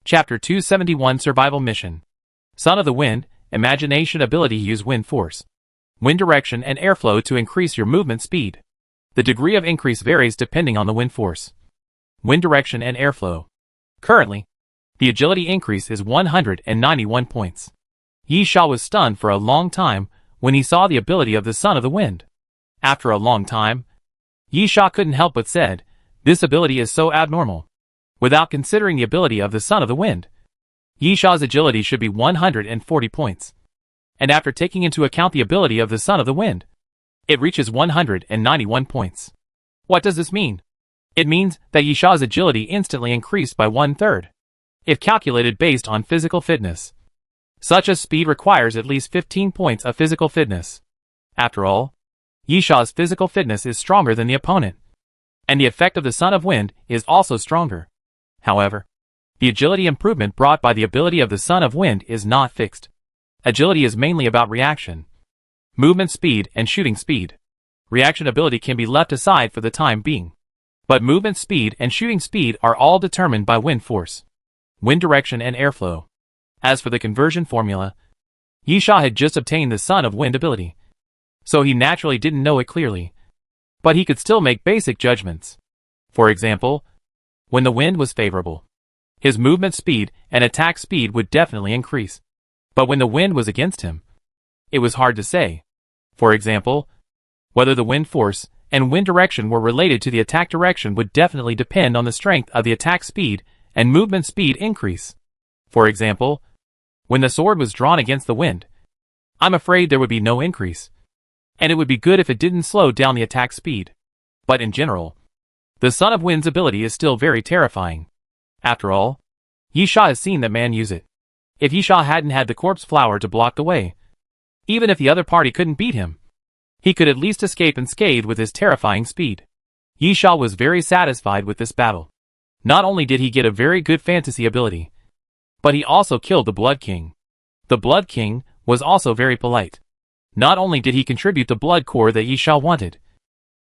Chapter 271 Survival Mission. Son of the Wind, Imagination Ability. Use wind force, wind direction and airflow to increase your movement speed. The degree of increase varies depending on the wind force, wind direction and airflow. Currently, the agility increase is 191 points. Yi Sha was stunned for a long time when he saw the ability of the Son of the Wind. After a long time, Yi Sha couldn't help but said, "This ability is so abnormal." Without considering the ability of the Son of the Wind, Yi Sha's agility should be 140 points. And after taking into account the ability of the Son of the Wind, it reaches 191 points. What does this mean? It means that Yi Sha's agility instantly increased by 1/3. If calculated based on physical fitness, such as speed requires at least 15 points of physical fitness. After all, Yi Sha's physical fitness is stronger than the opponent, and the effect of the Son of Wind is also stronger. However, the agility improvement brought by the ability of the Son of Wind is not fixed. Agility is mainly about reaction, movement speed and shooting speed. Reaction ability can be left aside for the time being, but movement speed and shooting speed are all determined by wind force, wind direction and airflow. As for the conversion formula, Yi Sha had just obtained the Son of Wind ability, so he naturally didn't know it clearly, but he could still make basic judgments. For example, when the wind was favorable, his movement speed and attack speed would definitely increase. But when the wind was against him, it was hard to say. For example, whether the wind force and wind direction were related to the attack direction would definitely depend on the strength of the attack speed and movement speed increase. For example, when the sword was drawn against the wind, I'm afraid there would be no increase, and it would be good if it didn't slow down the attack speed. But in general, the Son of Wind's ability is still very terrifying. After all, Yi Sha has seen that man use it. If Yi Sha hadn't had the corpse flower to block the way, even if the other party couldn't beat him, he could at least escape unscathed with his terrifying speed. Yi Sha was very satisfied with this battle. Not only did he get a very good fantasy ability, but he also killed the Blood King. The Blood King was also very polite. Not only did he contribute the blood core that Yi Sha wanted,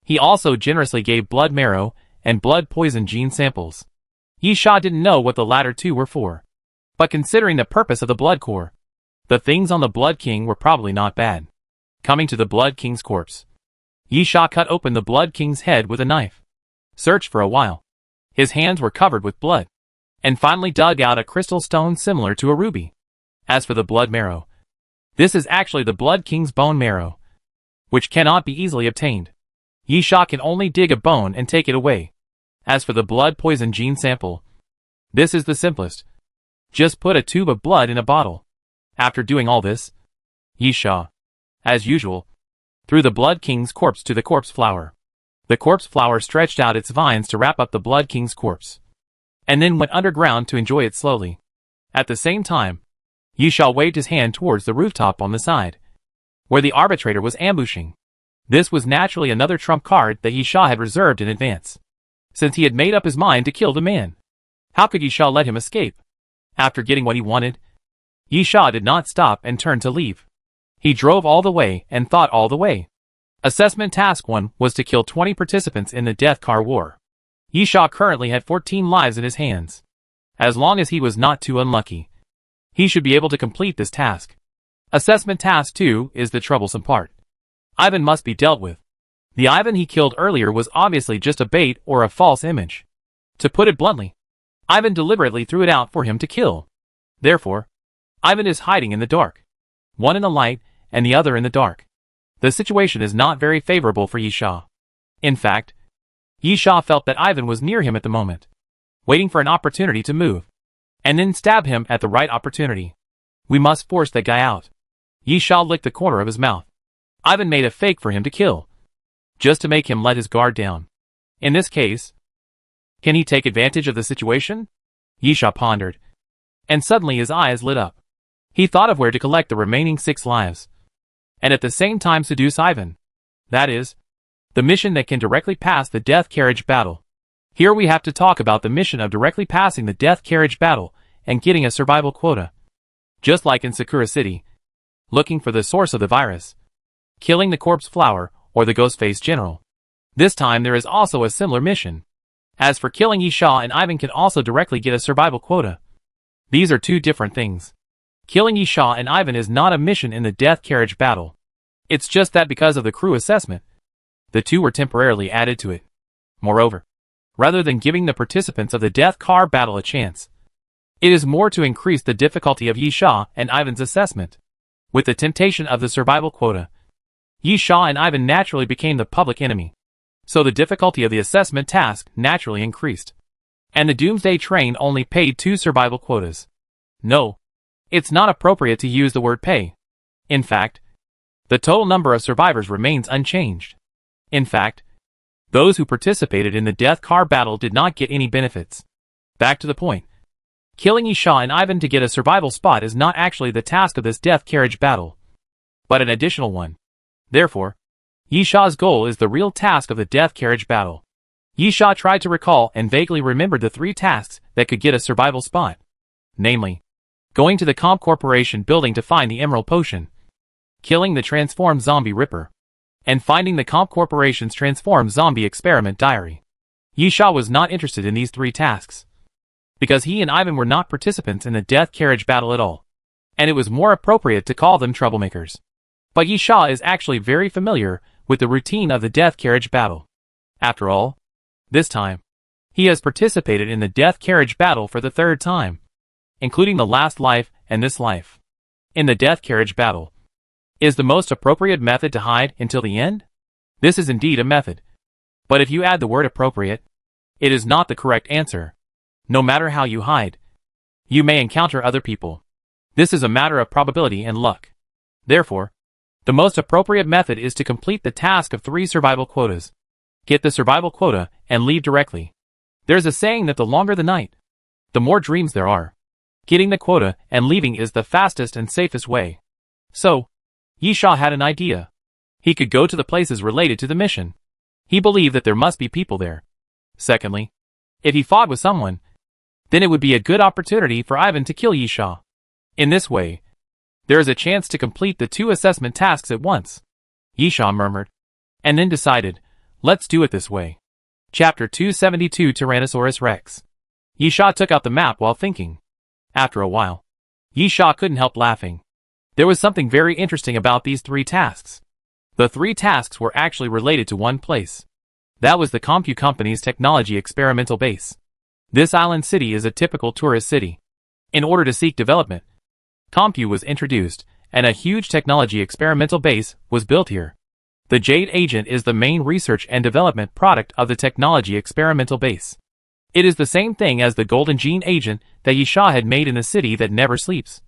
he also generously gave blood marrow and blood poison gene samples. Yi Sha didn't know what the latter two were for, but considering the purpose of the blood core, the things on the Blood King were probably not bad. Coming to the Blood King's corpse, Yi Sha cut open the Blood King's head with a knife, searched for a while. His hands were covered with blood, and finally dug out a crystal stone similar to a ruby. As for the blood marrow, this is actually the Blood King's bone marrow, which cannot be easily obtained. Yi Sha can only dig a bone and take it away. As for the blood poison gene sample, this is the simplest. Just put a tube of blood in a bottle. After doing all this, Yi Sha, as usual, threw the Blood King's corpse to the corpse flower. The corpse flower stretched out its vines to wrap up the Blood King's corpse, and then went underground to enjoy it slowly. At the same time, Yi Sha waved his hand towards the rooftop on the side, where the arbitrator was ambushing. This was naturally another trump card that Yi Sha had reserved in advance, since he had made up his mind to kill the man. How could Yi Sha let him escape? After getting what he wanted, Yi Sha did not stop and turn to leave. He drove all the way and thought all the way. Assessment Task 1 was to kill 20 participants in the Death Car War. Yi Sha currently had 14 lives in his hands. As long as he was not too unlucky, he should be able to complete this task. Assessment Task 2 is the troublesome part. Ivan must be dealt with. The Ivan he killed earlier was obviously just a bait or a false image. To put it bluntly, Ivan deliberately threw it out for him to kill. Therefore, Ivan is hiding in the dark. One in the light and the other in the dark. The situation is not very favorable for Yi Sha. In fact, Yi Sha felt that Ivan was near him at the moment, waiting for an opportunity to move, and then stab him at the right opportunity. We must force that guy out. Yi Sha licked the corner of his mouth. Ivan made a fake for him to kill, just to make him let his guard down. In this case, can he take advantage of the situation? Yi Sha pondered, and suddenly his eyes lit up. He thought of where to collect the remaining 6 lives, and at the same time seduce Ivan. That is, the mission that can directly pass the Death Carriage battle. Here we have to talk about the mission of directly passing the Death Carriage battle and getting a survival quota. Just like in Sakura City, looking for the source of the virus, killing the corpse flower, or the Ghostface General. This time there is also a similar mission. As for killing Yi Sha, and Ivan can also directly get a survival quota. These are two different things. Killing Yisha and Ivan is not a mission in the death carriage battle. It's just that because of the crew assessment, the two were temporarily added to it. Moreover, rather than giving the participants of the death car battle a chance, it is more to increase the difficulty of Yisha and Ivan's assessment. With the temptation of the survival quota, Yisha and Ivan naturally became the public enemy. So the difficulty of the assessment task naturally increased. And the Doomsday train only paid 2 survival quotas. No, it's not appropriate to use the word pay. In fact, the total number of survivors remains unchanged. In fact, those who participated in the death car battle did not get any benefits. Back to the point. Killing Yisha and Ivan to get a survival spot is not actually the task of this death carriage battle, but an additional one. Therefore, Yisha's goal is the real task of the death carriage battle. Yisha tried to recall and vaguely remembered the 3 tasks that could get a survival spot. Namely, going to the Comp Corporation building to find the Emerald Potion, killing the transformed zombie Ripper, and finding the Comp Corporation's transformed zombie experiment diary. Yisha was not interested in these 3 tasks, because he and Ivan were not participants in the death carriage battle at all, and it was more appropriate to call them troublemakers. But Yisha is actually very familiar with the routine of the death carriage battle. After all, this time, he has participated in the death carriage battle for the 3rd time, including the last life and this life. In the death carriage battle, is the most appropriate method to hide until the end? This is indeed a method. But if you add the word appropriate, it is not the correct answer. No matter how you hide, you may encounter other people. This is a matter of probability and luck. Therefore, the most appropriate method is to complete the task of 3 survival quotas. Get the survival quota and leave directly. There's a saying that the longer the night, the more dreams there are. Getting the quota and leaving is the fastest and safest way. So, Yisha had an idea. He could go to the places related to the mission. He believed that there must be people there. Secondly, if he fought with someone, then it would be a good opportunity for Ivan to kill Yisha. In this way, there is a chance to complete the 2 assessment tasks at once. Yisha murmured, and then decided, let's do it this way. Chapter 272 Tyrannosaurus Rex. Yisha took out the map while thinking. After a while, Yisha couldn't help laughing. There was something very interesting about these 3 tasks. The 3 tasks were actually related to one place. That was the Compu Company's technology experimental base. This island city is a typical tourist city. In order to seek development, Compu was introduced, and a huge technology experimental base was built here. The Jade Agent is the main research and development product of the technology experimental base. It is the same thing as the Golden Gene Agent that Yisha had made in the city that never sleeps,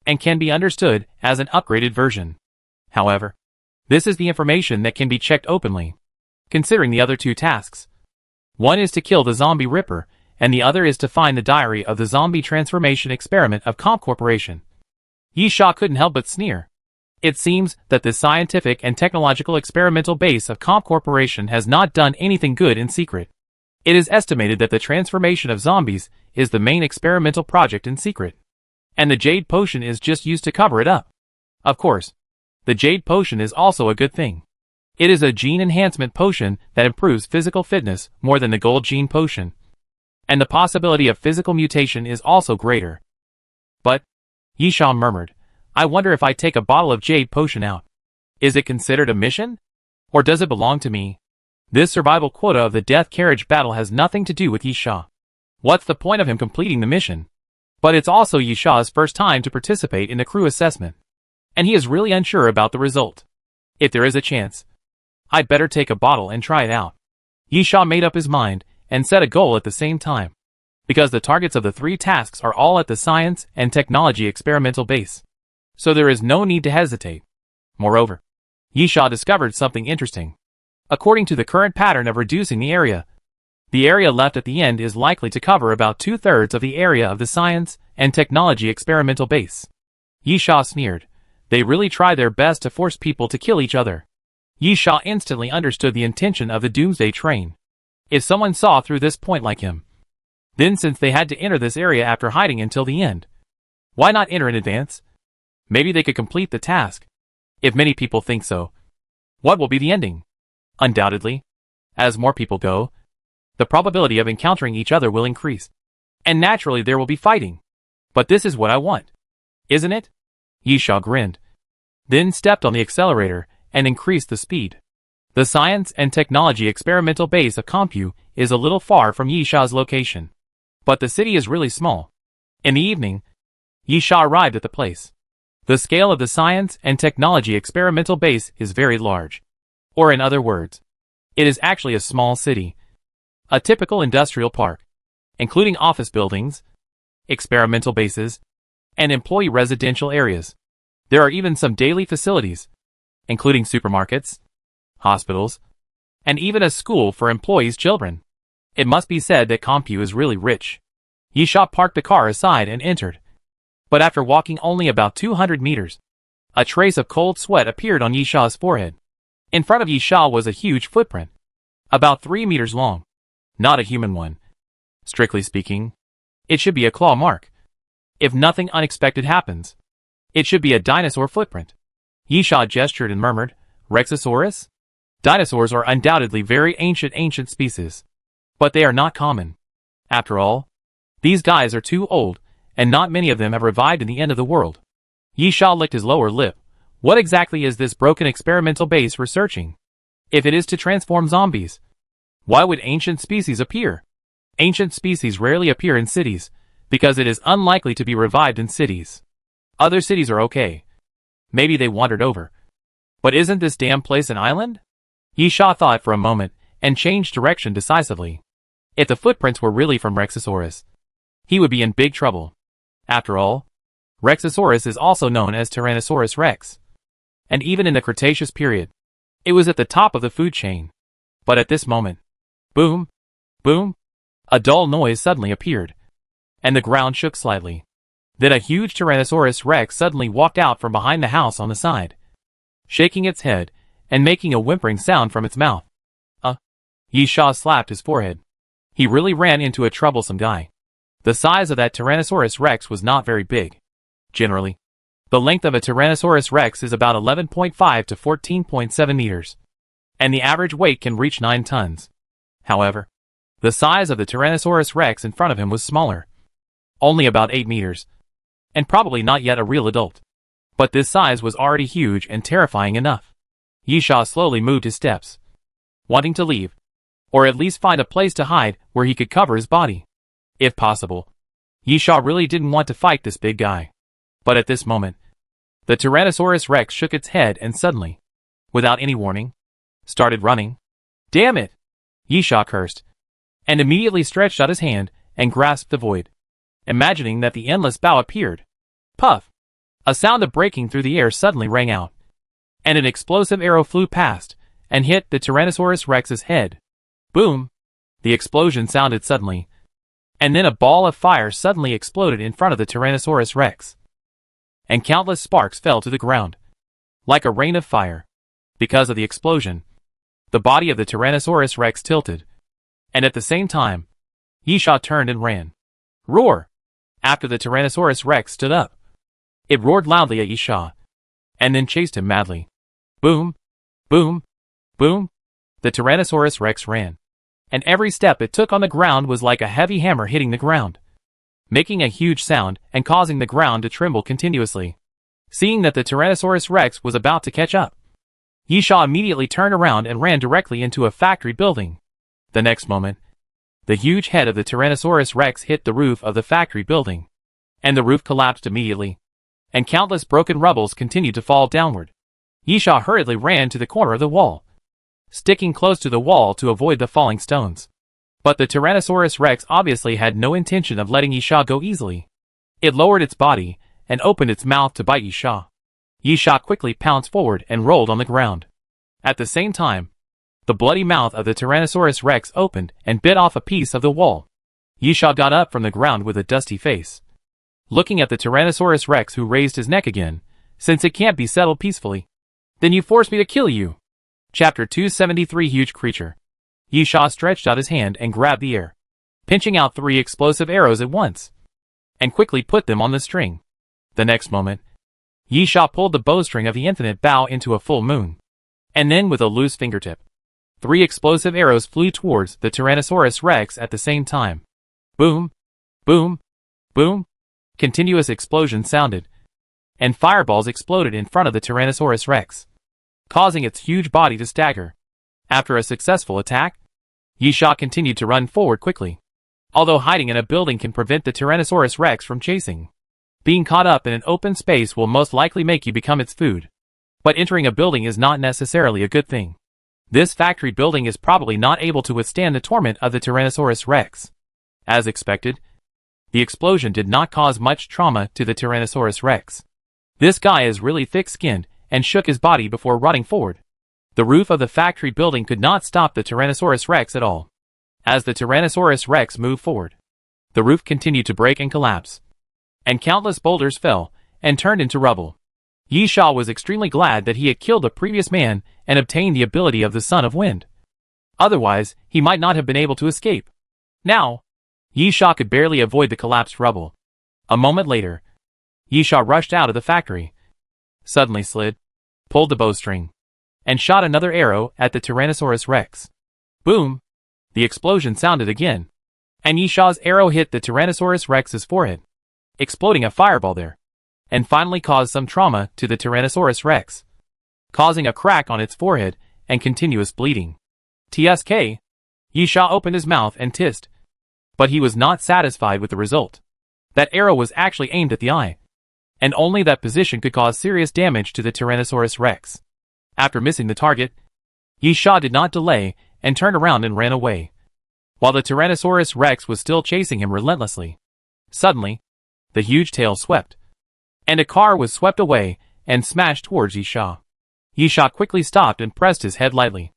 and can be understood as an upgraded version. However, this is the information that can be checked openly. Considering the other 2 tasks, one is to kill the zombie Ripper, and the other is to find the diary of the zombie transformation experiment of Comp Corporation. Yisha couldn't help but sneer. It seems that the scientific and technological experimental base of Comp Corporation has not done anything good in secret. It is estimated that the transformation of zombies is the main experimental project in secret, and the Jade Potion is just used to cover it up. Of course, the Jade Potion is also a good thing. It is a gene enhancement potion that improves physical fitness more than the Gold Gene Potion, and the possibility of physical mutation is also greater. But, Yisha murmured, I wonder if I take a bottle of Jade Potion out. Is it considered a mission? Or does it belong to me? This survival quota of the death carriage battle has nothing to do with Yisha. What's the point of him completing the mission? But it's also Yisha's first time to participate in the crew assessment, and he is really unsure about the result. If there is a chance, I'd better take a bottle and try it out. Yisha made up his mind, and set a goal at the same time, because the targets of the 3 tasks are all at the science and technology experimental base. So there is no need to hesitate. Moreover, Yisha discovered something interesting. According to the current pattern of reducing the area left at the end is likely to cover about 2/3 of the area of the science and technology experimental base. Yisha sneered. They really try their best to force people to kill each other. Yisha instantly understood the intention of the Doomsday train. If someone saw through this point like him, then since they had to enter this area after hiding until the end, why not enter in advance? Maybe they could complete the task. If many people think so, what will be the ending? Undoubtedly, as more people go, the probability of encountering each other will increase, and naturally there will be fighting. But this is what I want. Isn't it? Yisha grinned. Then stepped on the accelerator and increased the speed. The Science and Technology experimental base of Compu is a little far from Yisha's location. But the city is really small. In the evening, Yisha arrived at the place. The scale of the Science and Technology experimental base is very large. Or in other words, it is actually a small city. A typical industrial park, including office buildings, experimental bases, and employee residential areas. There are even some daily facilities, including supermarkets, hospitals, and even a school for employees' children. It must be said that Compu is really rich. Yisha parked the car aside and entered. But after walking only about 200 meters, a trace of cold sweat appeared on Yisha's forehead. In front of Yisha was a huge footprint, about 3 meters long. Not a human one. Strictly speaking, it should be a claw mark. If nothing unexpected happens, it should be a dinosaur footprint. Yisha gestured and murmured, Rexosaurus? Dinosaurs are undoubtedly very ancient species. But they are not common. After all, these guys are too old, and not many of them have revived in the end of the world. Yisha licked his lower lip. What exactly is this broken experimental base researching? If it is to transform zombies, why would ancient species appear? Ancient species rarely appear in cities, because it is unlikely to be revived in cities. Other cities are okay. Maybe they wandered over. But isn't this damn place an island? Yisha thought for a moment, and changed direction decisively. If the footprints were really from Rexosaurus, he would be in big trouble. After all, Rexosaurus is also known as Tyrannosaurus rex. And even in the Cretaceous period, it was at the top of the food chain. But at this moment, boom, boom, a dull noise suddenly appeared, and the ground shook slightly. Then a huge Tyrannosaurus rex suddenly walked out from behind the house on the side, shaking its head and making a whimpering sound from its mouth. Yisha slapped his forehead. He really ran into a troublesome guy. The size of that Tyrannosaurus rex was not very big. Generally, the length of a Tyrannosaurus rex is about 11.5 to 14.7 meters, and the average weight can reach 9 tons. However, the size of the Tyrannosaurus rex in front of him was smaller, only about 8 meters, and probably not yet a real adult. But this size was already huge and terrifying enough. Yisha slowly moved his steps, wanting to leave, or at least find a place to hide where he could cover his body. If possible, Yisha really didn't want to fight this big guy. But at this moment, the Tyrannosaurus rex shook its head and suddenly, without any warning, started running. Damn it! Yisha cursed, and immediately stretched out his hand and grasped the void, imagining that the endless bow appeared. Puff! A sound of breaking through the air suddenly rang out, and an explosive arrow flew past and hit the Tyrannosaurus rex's head. Boom! The explosion sounded suddenly, and then a ball of fire suddenly exploded in front of the Tyrannosaurus rex, and countless sparks fell to the ground, like a rain of fire. Because of the explosion, the body of the Tyrannosaurus rex tilted, and at the same time, Yisha turned and ran. Roar! After the Tyrannosaurus rex stood up, it roared loudly at Yisha, and then chased him madly. Boom! Boom! Boom! The Tyrannosaurus rex ran, and every step it took on the ground was like a heavy hammer hitting the ground, making a huge sound and causing the ground to tremble continuously. Seeing that the Tyrannosaurus rex was about to catch up, Yisha immediately turned around and ran directly into a factory building. The next moment, the huge head of the Tyrannosaurus rex hit the roof of the factory building, and the roof collapsed immediately, and countless broken rubbles continued to fall downward. Yisha hurriedly ran to the corner of the wall, sticking close to the wall to avoid the falling stones. But the Tyrannosaurus rex obviously had no intention of letting Yisha go easily. It lowered its body and opened its mouth to bite Yisha. Yisha quickly pounced forward and rolled on the ground. At the same time, the bloody mouth of the Tyrannosaurus rex opened and bit off a piece of the wall. Yisha got up from the ground with a dusty face, looking at the Tyrannosaurus rex, who raised his neck again, since it can't be settled peacefully. Then you forced me to kill you. Chapter 273. Huge Creature. Yisha stretched out his hand and grabbed the air, pinching out 3 explosive arrows at once, and quickly put them on the string. The next moment, Yisha pulled the bowstring of the infinite bow into a full moon, and then with a loose fingertip, 3 explosive arrows flew towards the Tyrannosaurus rex at the same time. Boom! Boom! Boom! Continuous explosions sounded, and fireballs exploded in front of the Tyrannosaurus Rex, causing its huge body to stagger. After a successful attack, Yisha continued to run forward quickly. Although hiding in a building can prevent the Tyrannosaurus Rex from chasing, being caught up in an open space will most likely make you become its food. But entering a building is not necessarily a good thing. This factory building is probably not able to withstand the torment of the Tyrannosaurus Rex. As expected, the explosion did not cause much trauma to the Tyrannosaurus Rex. This guy is really thick-skinned and shook his body before running forward. The roof of the factory building could not stop the Tyrannosaurus Rex at all. As the Tyrannosaurus Rex moved forward, the roof continued to break and collapse, and countless boulders fell and turned into rubble. Yisha was extremely glad that he had killed the previous man and obtained the ability of the Son of Wind. Otherwise, he might not have been able to escape. Now, Yisha could barely avoid the collapsed rubble. A moment later, Yisha rushed out of the factory, suddenly slid, pulled the bowstring, and shot another arrow at the Tyrannosaurus Rex. Boom! The explosion sounded again, and Yisha's arrow hit the Tyrannosaurus Rex's forehead, exploding a fireball there, and finally caused some trauma to the Tyrannosaurus Rex, causing a crack on its forehead and continuous bleeding. TSK! Yisha opened his mouth and hissed, but he was not satisfied with the result. That arrow was actually aimed at the eye, and only that position could cause serious damage to the Tyrannosaurus Rex. After missing the target, Yisha did not delay and turned around and ran away, while the Tyrannosaurus Rex was still chasing him relentlessly. Suddenly, the huge tail swept, and a car was swept away and smashed towards Yisha. Yisha quickly stopped and pressed his head lightly.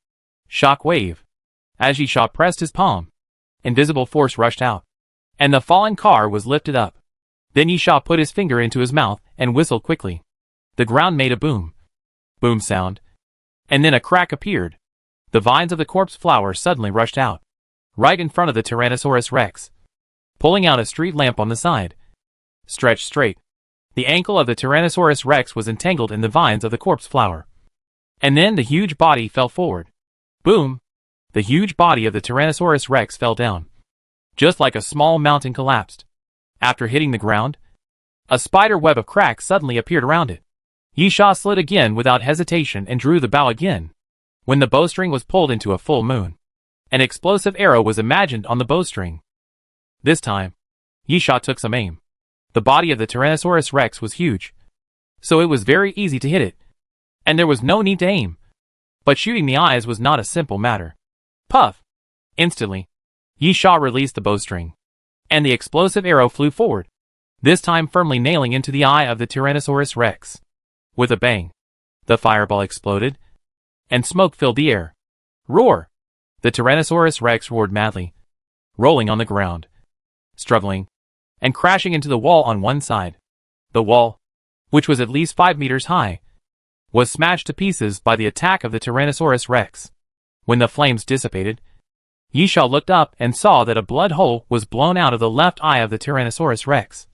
Shock wave. As Yisha pressed his palm, invisible force rushed out, and the fallen car was lifted up. Then Yisha put his finger into his mouth and whistled quickly. The ground made a boom sound, and then a crack appeared. The vines of the corpse flower suddenly rushed out, right in front of the Tyrannosaurus Rex, pulling out a street lamp on the side. Stretched straight, the ankle of the Tyrannosaurus Rex was entangled in the vines of the corpse flower. And then the huge body fell forward. Boom! The huge body of the Tyrannosaurus Rex fell down, just like a small mountain collapsed. After hitting the ground, a spider web of cracks suddenly appeared around it. Yisha slid again without hesitation and drew the bow again. When the bowstring was pulled into a full moon, an explosive arrow was imagined on the bowstring. This time, Yisha took some aim. The body of the Tyrannosaurus Rex was huge, so it was very easy to hit it, and there was no need to aim. But shooting the eyes was not a simple matter. Puff! Instantly, Yisha released the bowstring, and the explosive arrow flew forward, this time firmly nailing into the eye of the Tyrannosaurus Rex. With a bang, the fireball exploded, and smoke filled the air. Roar! The Tyrannosaurus Rex roared madly, rolling on the ground, struggling, and crashing into the wall on one side. The wall, which was at least 5 meters high, was smashed to pieces by the attack of the Tyrannosaurus Rex. When the flames dissipated, Yisha looked up and saw that a blood hole was blown out of the left eye of the Tyrannosaurus Rex,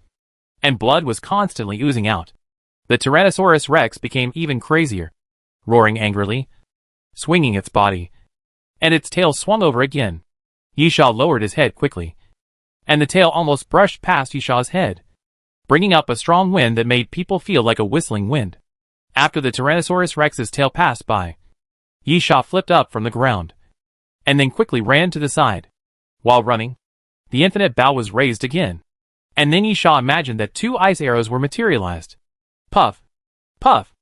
and blood was constantly oozing out. The Tyrannosaurus Rex became even crazier, roaring angrily, swinging its body, and its tail swung over again. Yisha lowered his head quickly, and the tail almost brushed past Yisha's head, bringing up a strong wind that made people feel like a whistling wind. After the Tyrannosaurus Rex's tail passed by, Yisha flipped up from the ground, and then quickly ran to the side. While running, the infinite bow was raised again, and then Yisha imagined that 2 ice arrows were materialized. Puff! Puff!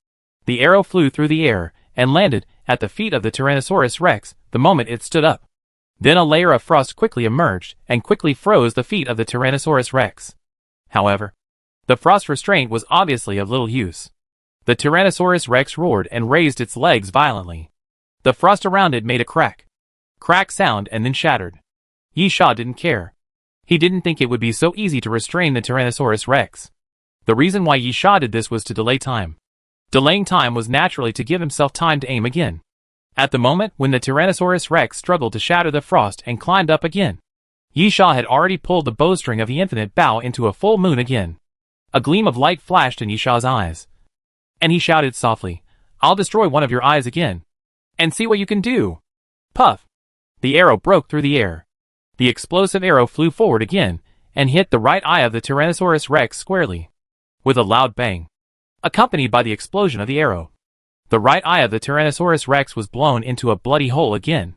The arrow flew through the air and landed at the feet of the Tyrannosaurus Rex the moment it stood up. Then a layer of frost quickly emerged and quickly froze the feet of the Tyrannosaurus Rex. However, the frost restraint was obviously of little use. The Tyrannosaurus Rex roared and raised its legs violently. The frost around it made a crack sound and then shattered. Yisha didn't care. He didn't think it would be so easy to restrain the Tyrannosaurus Rex. The reason why Yisha did this was to delay time. Delaying time was naturally to give himself time to aim again. At the moment when the Tyrannosaurus Rex struggled to shatter the frost and climbed up again, Yisha had already pulled the bowstring of the infinite bow into a full moon again. A gleam of light flashed in Yisha's eyes, and he shouted softly, "I'll destroy one of your eyes again, and see what you can do." Puff! The arrow broke through the air. The explosive arrow flew forward again, and hit the right eye of the Tyrannosaurus Rex squarely, with a loud bang, accompanied by the explosion of the arrow. The right eye of the Tyrannosaurus Rex was blown into a bloody hole again,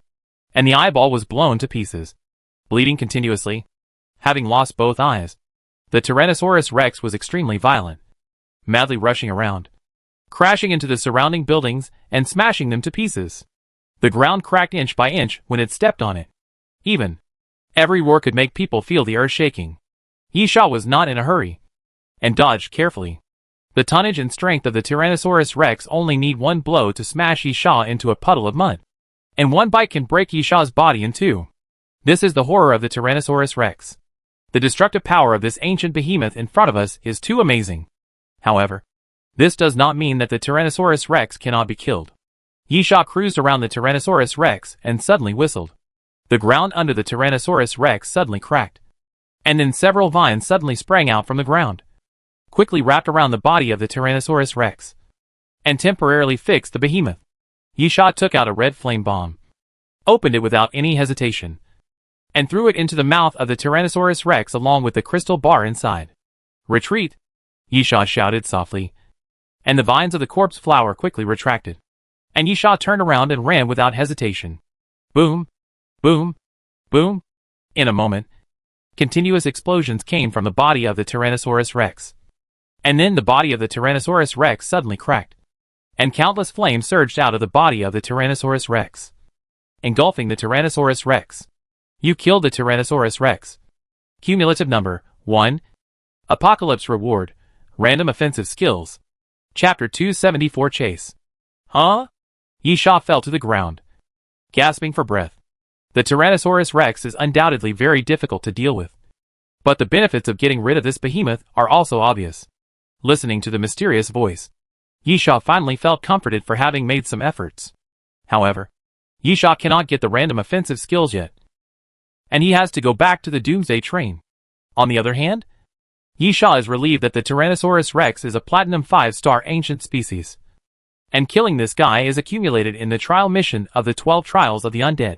and the eyeball was blown to pieces, bleeding continuously. Having lost both eyes, the Tyrannosaurus Rex was extremely violent, madly rushing around, crashing into the surrounding buildings and smashing them to pieces. The ground cracked inch by inch when it stepped on it. Every roar could make people feel the earth shaking. Yisha was not in a hurry, and dodged carefully. The tonnage and strength of the Tyrannosaurus Rex only need one blow to smash Yisha into a puddle of mud, and one bite can break Yisha's body in two. This is the horror of the Tyrannosaurus Rex. The destructive power of this ancient behemoth in front of us is too amazing. However, this does not mean that the Tyrannosaurus Rex cannot be killed. Yisha cruised around the Tyrannosaurus Rex and suddenly whistled. The ground under the Tyrannosaurus Rex suddenly cracked, and then several vines suddenly sprang out from the ground, quickly wrapped around the body of the Tyrannosaurus Rex, and temporarily fixed the behemoth. Yisha took out a red flame bomb, opened it without any hesitation, and threw it into the mouth of the Tyrannosaurus Rex along with the crystal bar inside. "Retreat!" Yisha shouted softly, and the vines of the corpse flower quickly retracted, and Yisha turned around and ran without hesitation. Boom! Boom! Boom! In a moment, continuous explosions came from the body of the Tyrannosaurus Rex. And then the body of the Tyrannosaurus Rex suddenly cracked, and countless flames surged out of the body of the Tyrannosaurus Rex, engulfing the Tyrannosaurus Rex. You killed the Tyrannosaurus Rex. Cumulative number 1. Apocalypse Reward. Random Offensive Skills. Chapter 274 Chase. Huh? Yisha fell to the ground, gasping for breath. The Tyrannosaurus Rex is undoubtedly very difficult to deal with, but the benefits of getting rid of this behemoth are also obvious. Listening to the mysterious voice, Yisha finally felt comforted for having made some efforts. However, Yisha cannot get the random offensive skills yet, and he has to go back to the Doomsday train. On the other hand, Yisha is relieved that the Tyrannosaurus Rex is a Platinum 5-star ancient species, and killing this guy is accumulated in the trial mission of the 12 Trials of the Undead.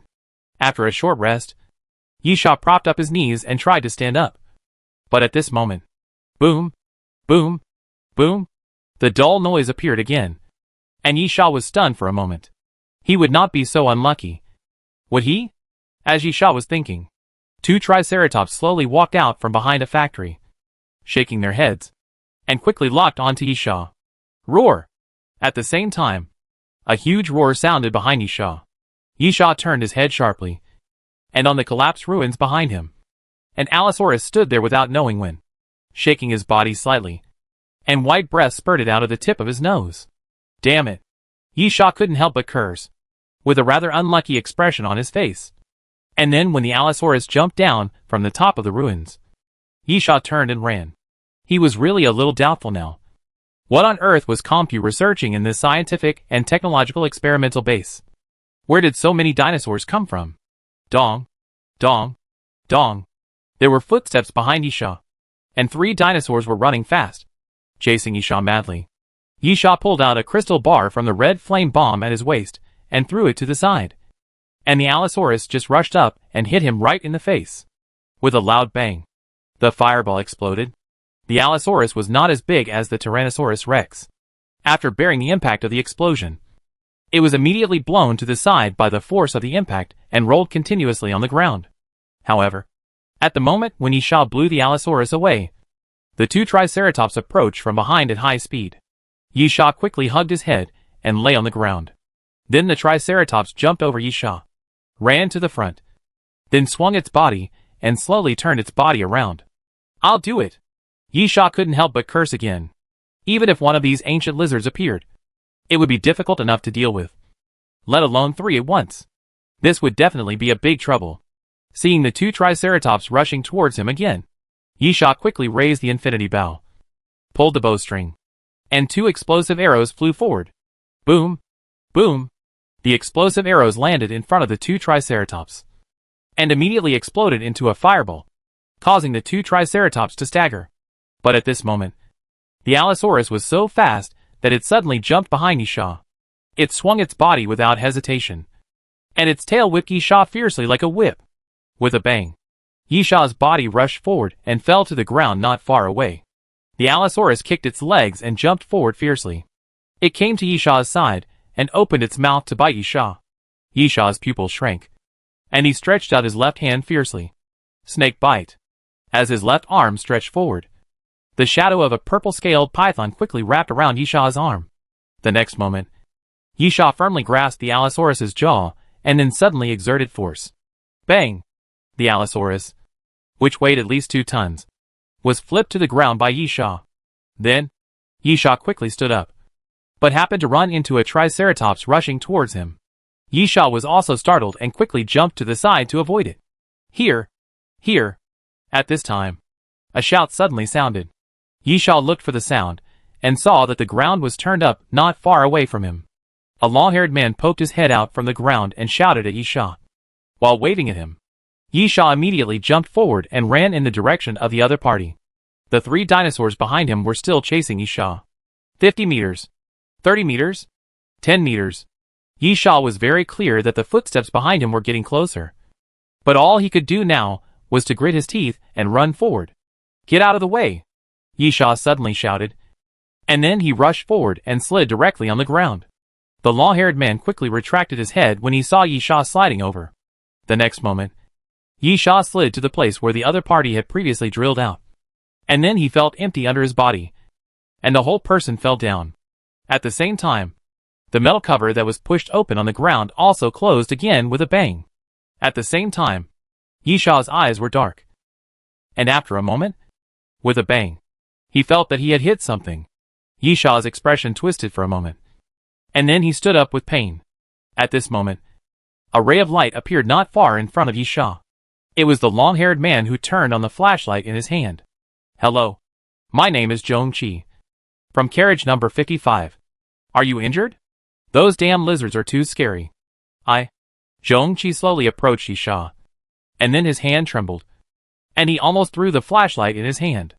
After a short rest, Yisha propped up his knees and tried to stand up. But at this moment, boom, boom, boom, the dull noise appeared again, and Yisha was stunned for a moment. He would not be so unlucky, would he? As Yisha was thinking, 2 Triceratops slowly walked out from behind a factory, shaking their heads, and quickly locked onto Yisha. Roar! At the same time, a huge roar sounded behind Yisha. Yisha turned his head sharply, and on the collapsed ruins behind him, an Allosaurus stood there without knowing when, shaking his body slightly, and white breath spurted out of the tip of his nose. Damn it! Yisha couldn't help but curse, with a rather unlucky expression on his face. And then when the Allosaurus jumped down from the top of the ruins, Yisha turned and ran. He was really a little doubtful now. What on earth was Compu researching in this scientific and technological experimental base? Where did so many dinosaurs come from? Dong, dong, dong. There were footsteps behind Yisha, and 3 dinosaurs were running fast, chasing Yisha madly. Yisha pulled out a crystal bar from the red flame bomb at his waist and threw it to the side, and the Allosaurus just rushed up and hit him right in the face. With a loud bang, the fireball exploded. The Allosaurus was not as big as the Tyrannosaurus Rex. After bearing the impact of the explosion, it was immediately blown to the side by the force of the impact and rolled continuously on the ground. However, at the moment when Yisha blew the Allosaurus away, the 2 Triceratops approached from behind at high speed. Yisha quickly hugged his head and lay on the ground. Then the Triceratops jumped over Yisha, ran to the front, then swung its body and slowly turned its body around. I'll do it! Yisha couldn't help but curse again. Even if one of these ancient lizards appeared, it would be difficult enough to deal with, let alone 3 at once. This would definitely be a big trouble. Seeing the 2 Triceratops rushing towards him again, Yisha quickly raised the infinity bow, pulled the bowstring, and 2 explosive arrows flew forward. Boom! Boom! The explosive arrows landed in front of the 2 Triceratops, and immediately exploded into a fireball, causing the 2 Triceratops to stagger. But at this moment, the Allosaurus was so fast that it suddenly jumped behind Yisha. It swung its body without hesitation, and its tail whipped Yisha fiercely like a whip. With a bang, Yishaw's body rushed forward and fell to the ground not far away. The Allosaurus kicked its legs and jumped forward fiercely. It came to Yishaw's side and opened its mouth to bite Yishaw. Yishaw's pupils shrank, and he stretched out his left hand fiercely. Snake bite. As his left arm stretched forward, the shadow of a purple-scaled python quickly wrapped around Yishaw's arm. The next moment, Yishaw firmly grasped the Allosaurus's jaw and then suddenly exerted force. Bang! The Allosaurus, which weighed at least 2 tons, was flipped to the ground by Yishaw. Then, Yishaw quickly stood up, but happened to run into a Triceratops rushing towards him. Yishaw was also startled and quickly jumped to the side to avoid it. Here! Here! At this time, a shout suddenly sounded. Yishaw looked for the sound, and saw that the ground was turned up not far away from him. A long-haired man poked his head out from the ground and shouted at Yishaw. While waving at him, Yishaw immediately jumped forward and ran in the direction of the other party. The 3 dinosaurs behind him were still chasing Yishaw. 50 meters. 30 meters. 10 meters. Yishaw was very clear that the footsteps behind him were getting closer. But all he could do now was to grit his teeth and run forward. Get out of the way! Yishaw suddenly shouted. And then he rushed forward and slid directly on the ground. The long-haired man quickly retracted his head when he saw Yishaw sliding over. The next moment, Yishaw slid to the place where the other party had previously drilled out. And then he felt empty under his body, and the whole person fell down. At the same time, the metal cover that was pushed open on the ground also closed again with a bang. At the same time, Yishaw's eyes were dark. And after a moment, with a bang, he felt that he had hit something. Yishaw's expression twisted for a moment, and then he stood up with pain. At this moment, a ray of light appeared not far in front of Yishaw. It was the long-haired man who turned on the flashlight in his hand. Hello. My name is Zhong-Chi. From carriage number 55. Are you injured? Those damn lizards are too scary. Zhong-Chi slowly approached Yishaw, and then his hand trembled, and he almost threw the flashlight in his hand.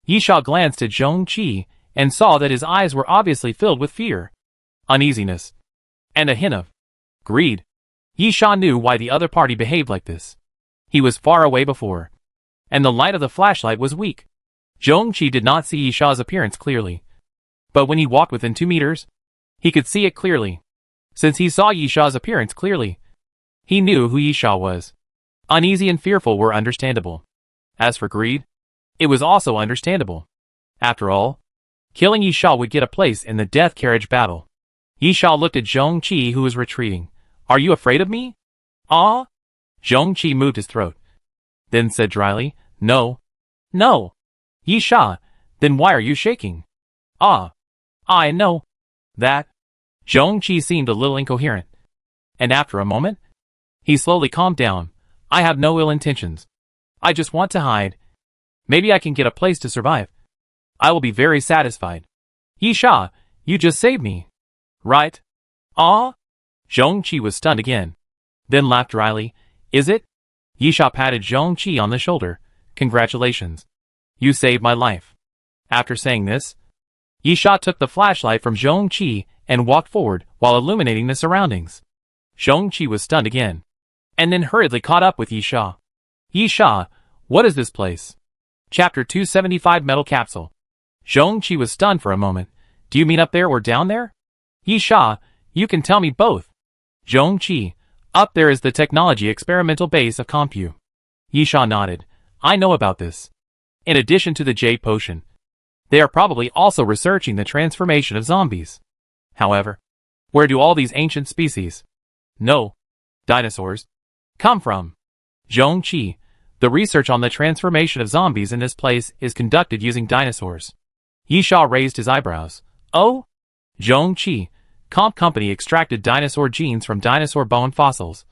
Yishaw glanced at Zhong-Chi and saw that his eyes were obviously filled with fear, uneasiness, and a hint of greed. Yishaw knew why the other party behaved like this. He was far away before, and the light of the flashlight was weak. Zhong-Chi did not see Yishaw's appearance clearly, but when he walked within 2 meters, he could see it clearly. Since he saw Yishaw's appearance clearly, he knew who Yishaw was. Uneasy and fearful were understandable. As for greed, it was also understandable. After all, killing Yishaw would get a place in the death carriage battle. Yishaw looked at Zhong-Chi, who was retreating. Are you afraid of me? Ah? Zhong-Chi moved his throat, then said dryly, No. No. Yishaw, then why are you shaking? I know. That. Zhong-Chi seemed a little incoherent, and after a moment, he slowly calmed down. I have no ill intentions. I just want to hide. Maybe I can get a place to survive. I will be very satisfied. Yishaw, you just saved me. Right? Ah? Zhong-Chi was stunned again, then laughed dryly. Is it? Yishaw patted Zhong-Chi on the shoulder. Congratulations. You saved my life. After saying this, Yishaw took the flashlight from Zhong-Chi and walked forward while illuminating the surroundings. Zhong-Chi was stunned again, and then hurriedly caught up with Yishaw. Yishaw, what is this place? Chapter 275 Metal Capsule. Zhong-Chi was stunned for a moment. Do you mean up there or down there? Yishaw, you can tell me both. Zhong-Chi, up there is the technology experimental base of Compu. Yishaw nodded. I know about this. In addition to the Jade Potion, they are probably also researching the transformation of zombies. However, where do all these ancient species, dinosaurs, come from? Zhong-Chi, the research on the transformation of zombies in this place is conducted using dinosaurs. Yishaw raised his eyebrows. Oh? Zhong-Chi, Comp Company extracted dinosaur genes from dinosaur bone fossils,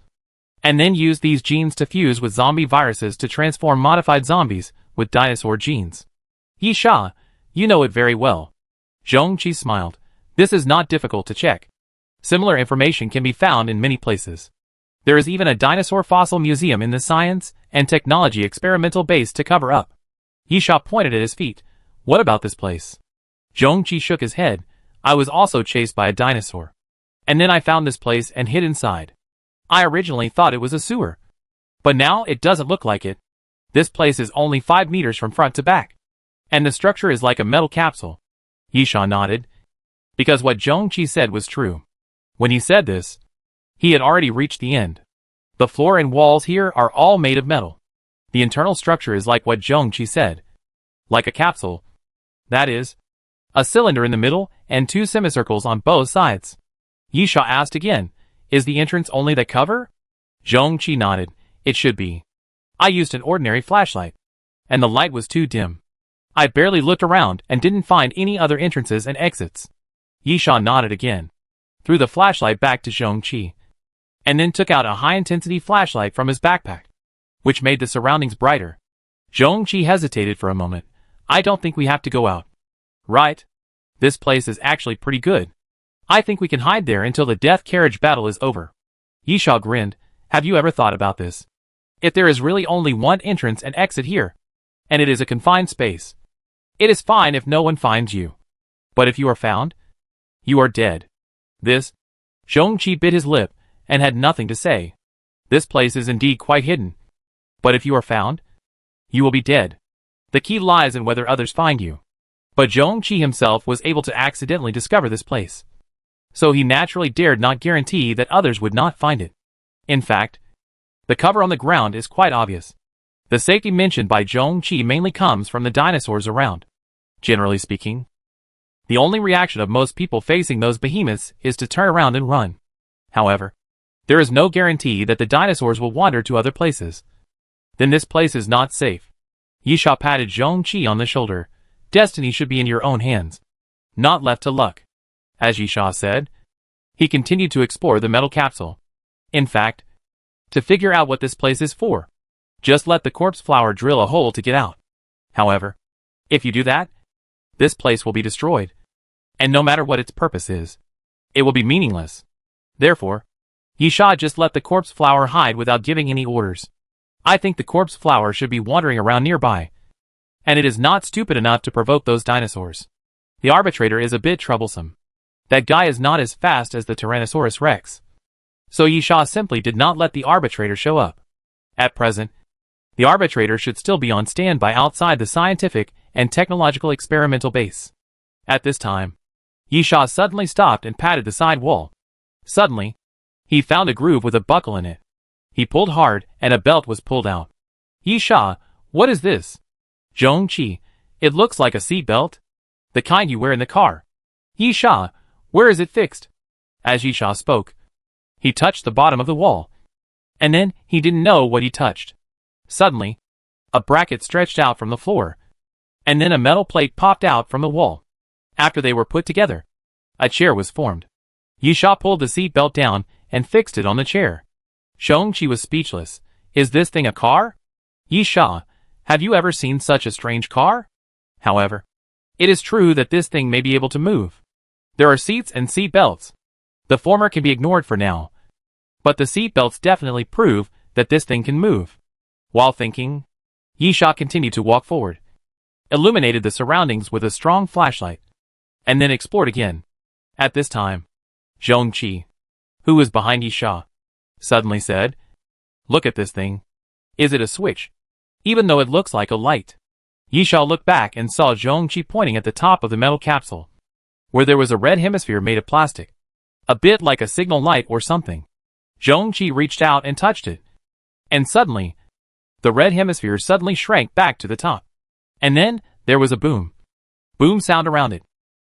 and then used these genes to fuse with zombie viruses to transform modified zombies with dinosaur genes. Yishaw, you know it very well. Zhong-Chi smiled. This is not difficult to check. Similar information can be found in many places. There is even a dinosaur fossil museum in the science and technology experimental base to cover up. Yishaw pointed at his feet. What about this place? Zhong-Chi shook his head. I was also chased by a dinosaur, and then I found this place and hid inside. I originally thought it was a sewer, but now it doesn't look like it. This place is only 5 meters from front to back. And the structure is like a metal capsule. Yisha nodded, because what Zhongqi said was true. When he said this, he had already reached the end. The floor and walls here are all made of metal. The internal structure is like what Zhongqi said. Like a capsule. That is, a cylinder in the middle and 2 semicircles on both sides. Yisha asked again, is the entrance only the cover? Zhongqi nodded, it should be. I used an ordinary flashlight, and the light was too dim. I barely looked around and didn't find any other entrances and exits. Yisha nodded again, threw the flashlight back to Zhongqi, and then took out a high-intensity flashlight from his backpack, which made the surroundings brighter. Zhongqi hesitated for a moment. I don't think we have to go out. Right? This place is actually pretty good. I think we can hide there until the death carriage battle is over. Yisha grinned. Have you ever thought about this? If there is really only one entrance and exit here, and it is a confined space, it is fine if no one finds you. But if you are found, you are dead. This? Zhongqi bit his lip and had nothing to say. This place is indeed quite hidden. But if you are found, you will be dead. The key lies in whether others find you. But Zhongqi himself was able to accidentally discover this place. So he naturally dared not guarantee that others would not find it. In fact, the cover on the ground is quite obvious. The safety mentioned by Zhongqi mainly comes from the dinosaurs around. Generally speaking, the only reaction of most people facing those behemoths is to turn around and run. However, there is no guarantee that the dinosaurs will wander to other places. Then this place is not safe. Yisha patted Zhongqi on the shoulder. Destiny should be in your own hands, not left to luck. As Yisha said, he continued to explore the metal capsule. In fact, to figure out what this place is for, just let the corpse flower drill a hole to get out. However, if you do that, this place will be destroyed. And no matter what its purpose is, it will be meaningless. Therefore, Yisha just let the corpse flower hide without giving any orders. I think the corpse flower should be wandering around nearby. And it is not stupid enough to provoke those dinosaurs. The arbitrator is a bit troublesome. That guy is not as fast as the Tyrannosaurus Rex. So Yisha simply did not let the arbitrator show up. At present, the arbitrator should still be on standby outside the scientific and technological experimental base. At this time, Yisha suddenly stopped and patted the side wall. Suddenly, he found a groove with a buckle in it. He pulled hard and a belt was pulled out. Yisha, what is this? Zhongqi, it looks like a seat belt. The kind you wear in the car. Yisha, where is it fixed? As Yisha spoke, he touched the bottom of the wall. And then, he didn't know what he touched. Suddenly, a bracket stretched out from the floor. And then a metal plate popped out from the wall. After they were put together, a chair was formed. Yisha pulled the seat belt down and fixed it on the chair. Zhongqi was speechless. Is this thing a car? Yisha, have you ever seen such a strange car? However, it is true that this thing may be able to move. There are seats and seat belts. The former can be ignored for now. But the seat belts definitely prove that this thing can move. While thinking, Yisha continued to walk forward, illuminated the surroundings with a strong flashlight, and then explored again. At this time, Zhongqi, who was behind Yisha, suddenly said, "Look at this thing. Is it a switch? Even though it looks like a light." Yisha looked back and saw Zhongqi pointing at the top of the metal capsule, where there was a red hemisphere made of plastic, a bit like a signal light or something. Zhongqi reached out and touched it, and suddenly, the red hemisphere suddenly shrank back to the top. And then, there was a boom. Boom sound around it.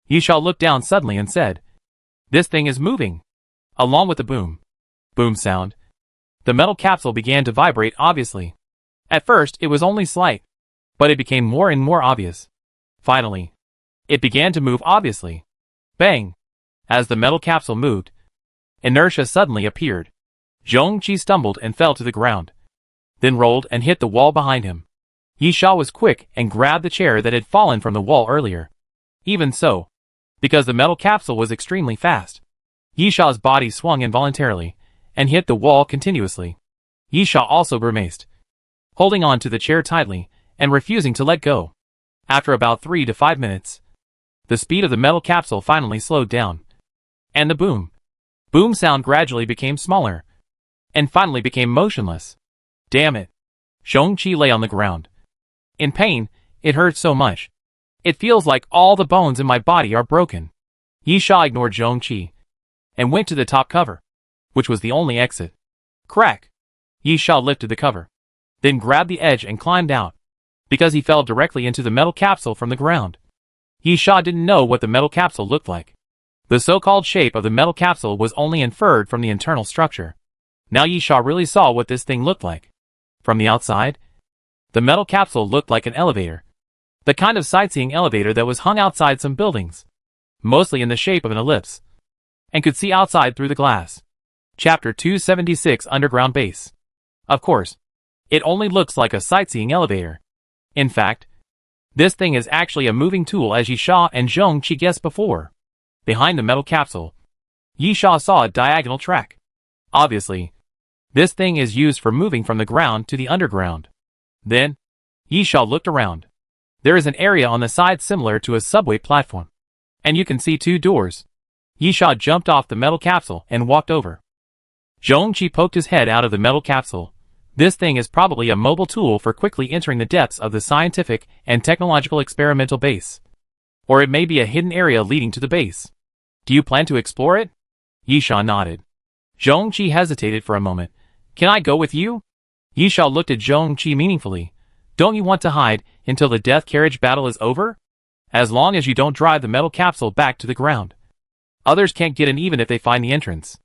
Yisha looked down suddenly and said, "This thing is moving." Along with the boom sound, the metal capsule began to vibrate obviously. At first, it was only slight, but it became more and more obvious. Finally, it began to move obviously. Bang! As the metal capsule moved, inertia suddenly appeared. Zhongqi stumbled and fell to the ground, then rolled and hit the wall behind him. Yisha was quick and grabbed the chair that had fallen from the wall earlier. Even so, because the metal capsule was extremely fast, Yisha's body swung involuntarily and hit the wall continuously. Yisha also grimaced, holding on to the chair tightly and refusing to let go. After about 3 to 5 minutes, the speed of the metal capsule finally slowed down, and the boom sound gradually became smaller, and finally became motionless. Damn it! Zhongqi lay on the ground. In pain, it hurts so much. It feels like all the bones in my body are broken. Yisha ignored Zhongqi and went to the top cover, which was the only exit. Crack! Yisha lifted the cover, then grabbed the edge and climbed out, because he fell directly into the metal capsule from the ground. Yisha didn't know what the metal capsule looked like. The so-called shape of the metal capsule was only inferred from the internal structure. Now Yisha really saw what this thing looked like. From the outside, the metal capsule looked like an elevator. The kind of sightseeing elevator that was hung outside some buildings, mostly in the shape of an ellipse, and could see outside through the glass. Chapter 276 Underground Base. Of course, it only looks like a sightseeing elevator. In fact, this thing is actually a moving tool, as Yisha and Zhongqi guessed before. Behind the metal capsule, Yisha saw a diagonal track. Obviously, this thing is used for moving from the ground to the underground. Then, Yisha looked around. There is an area on the side similar to a subway platform, and you can see two doors. Yisha jumped off the metal capsule and walked over. Zhongqi poked his head out of the metal capsule. This thing is probably a mobile tool for quickly entering the depths of the scientific and technological experimental base. Or it may be a hidden area leading to the base. Do you plan to explore it? Yisha nodded. Zhongqi hesitated for a moment. Can I go with you? Yisha looked at Zhongqi meaningfully. Don't you want to hide until the death carriage battle is over? As long as you don't drive the metal capsule back to the ground. Others can't get in even if they find the entrance.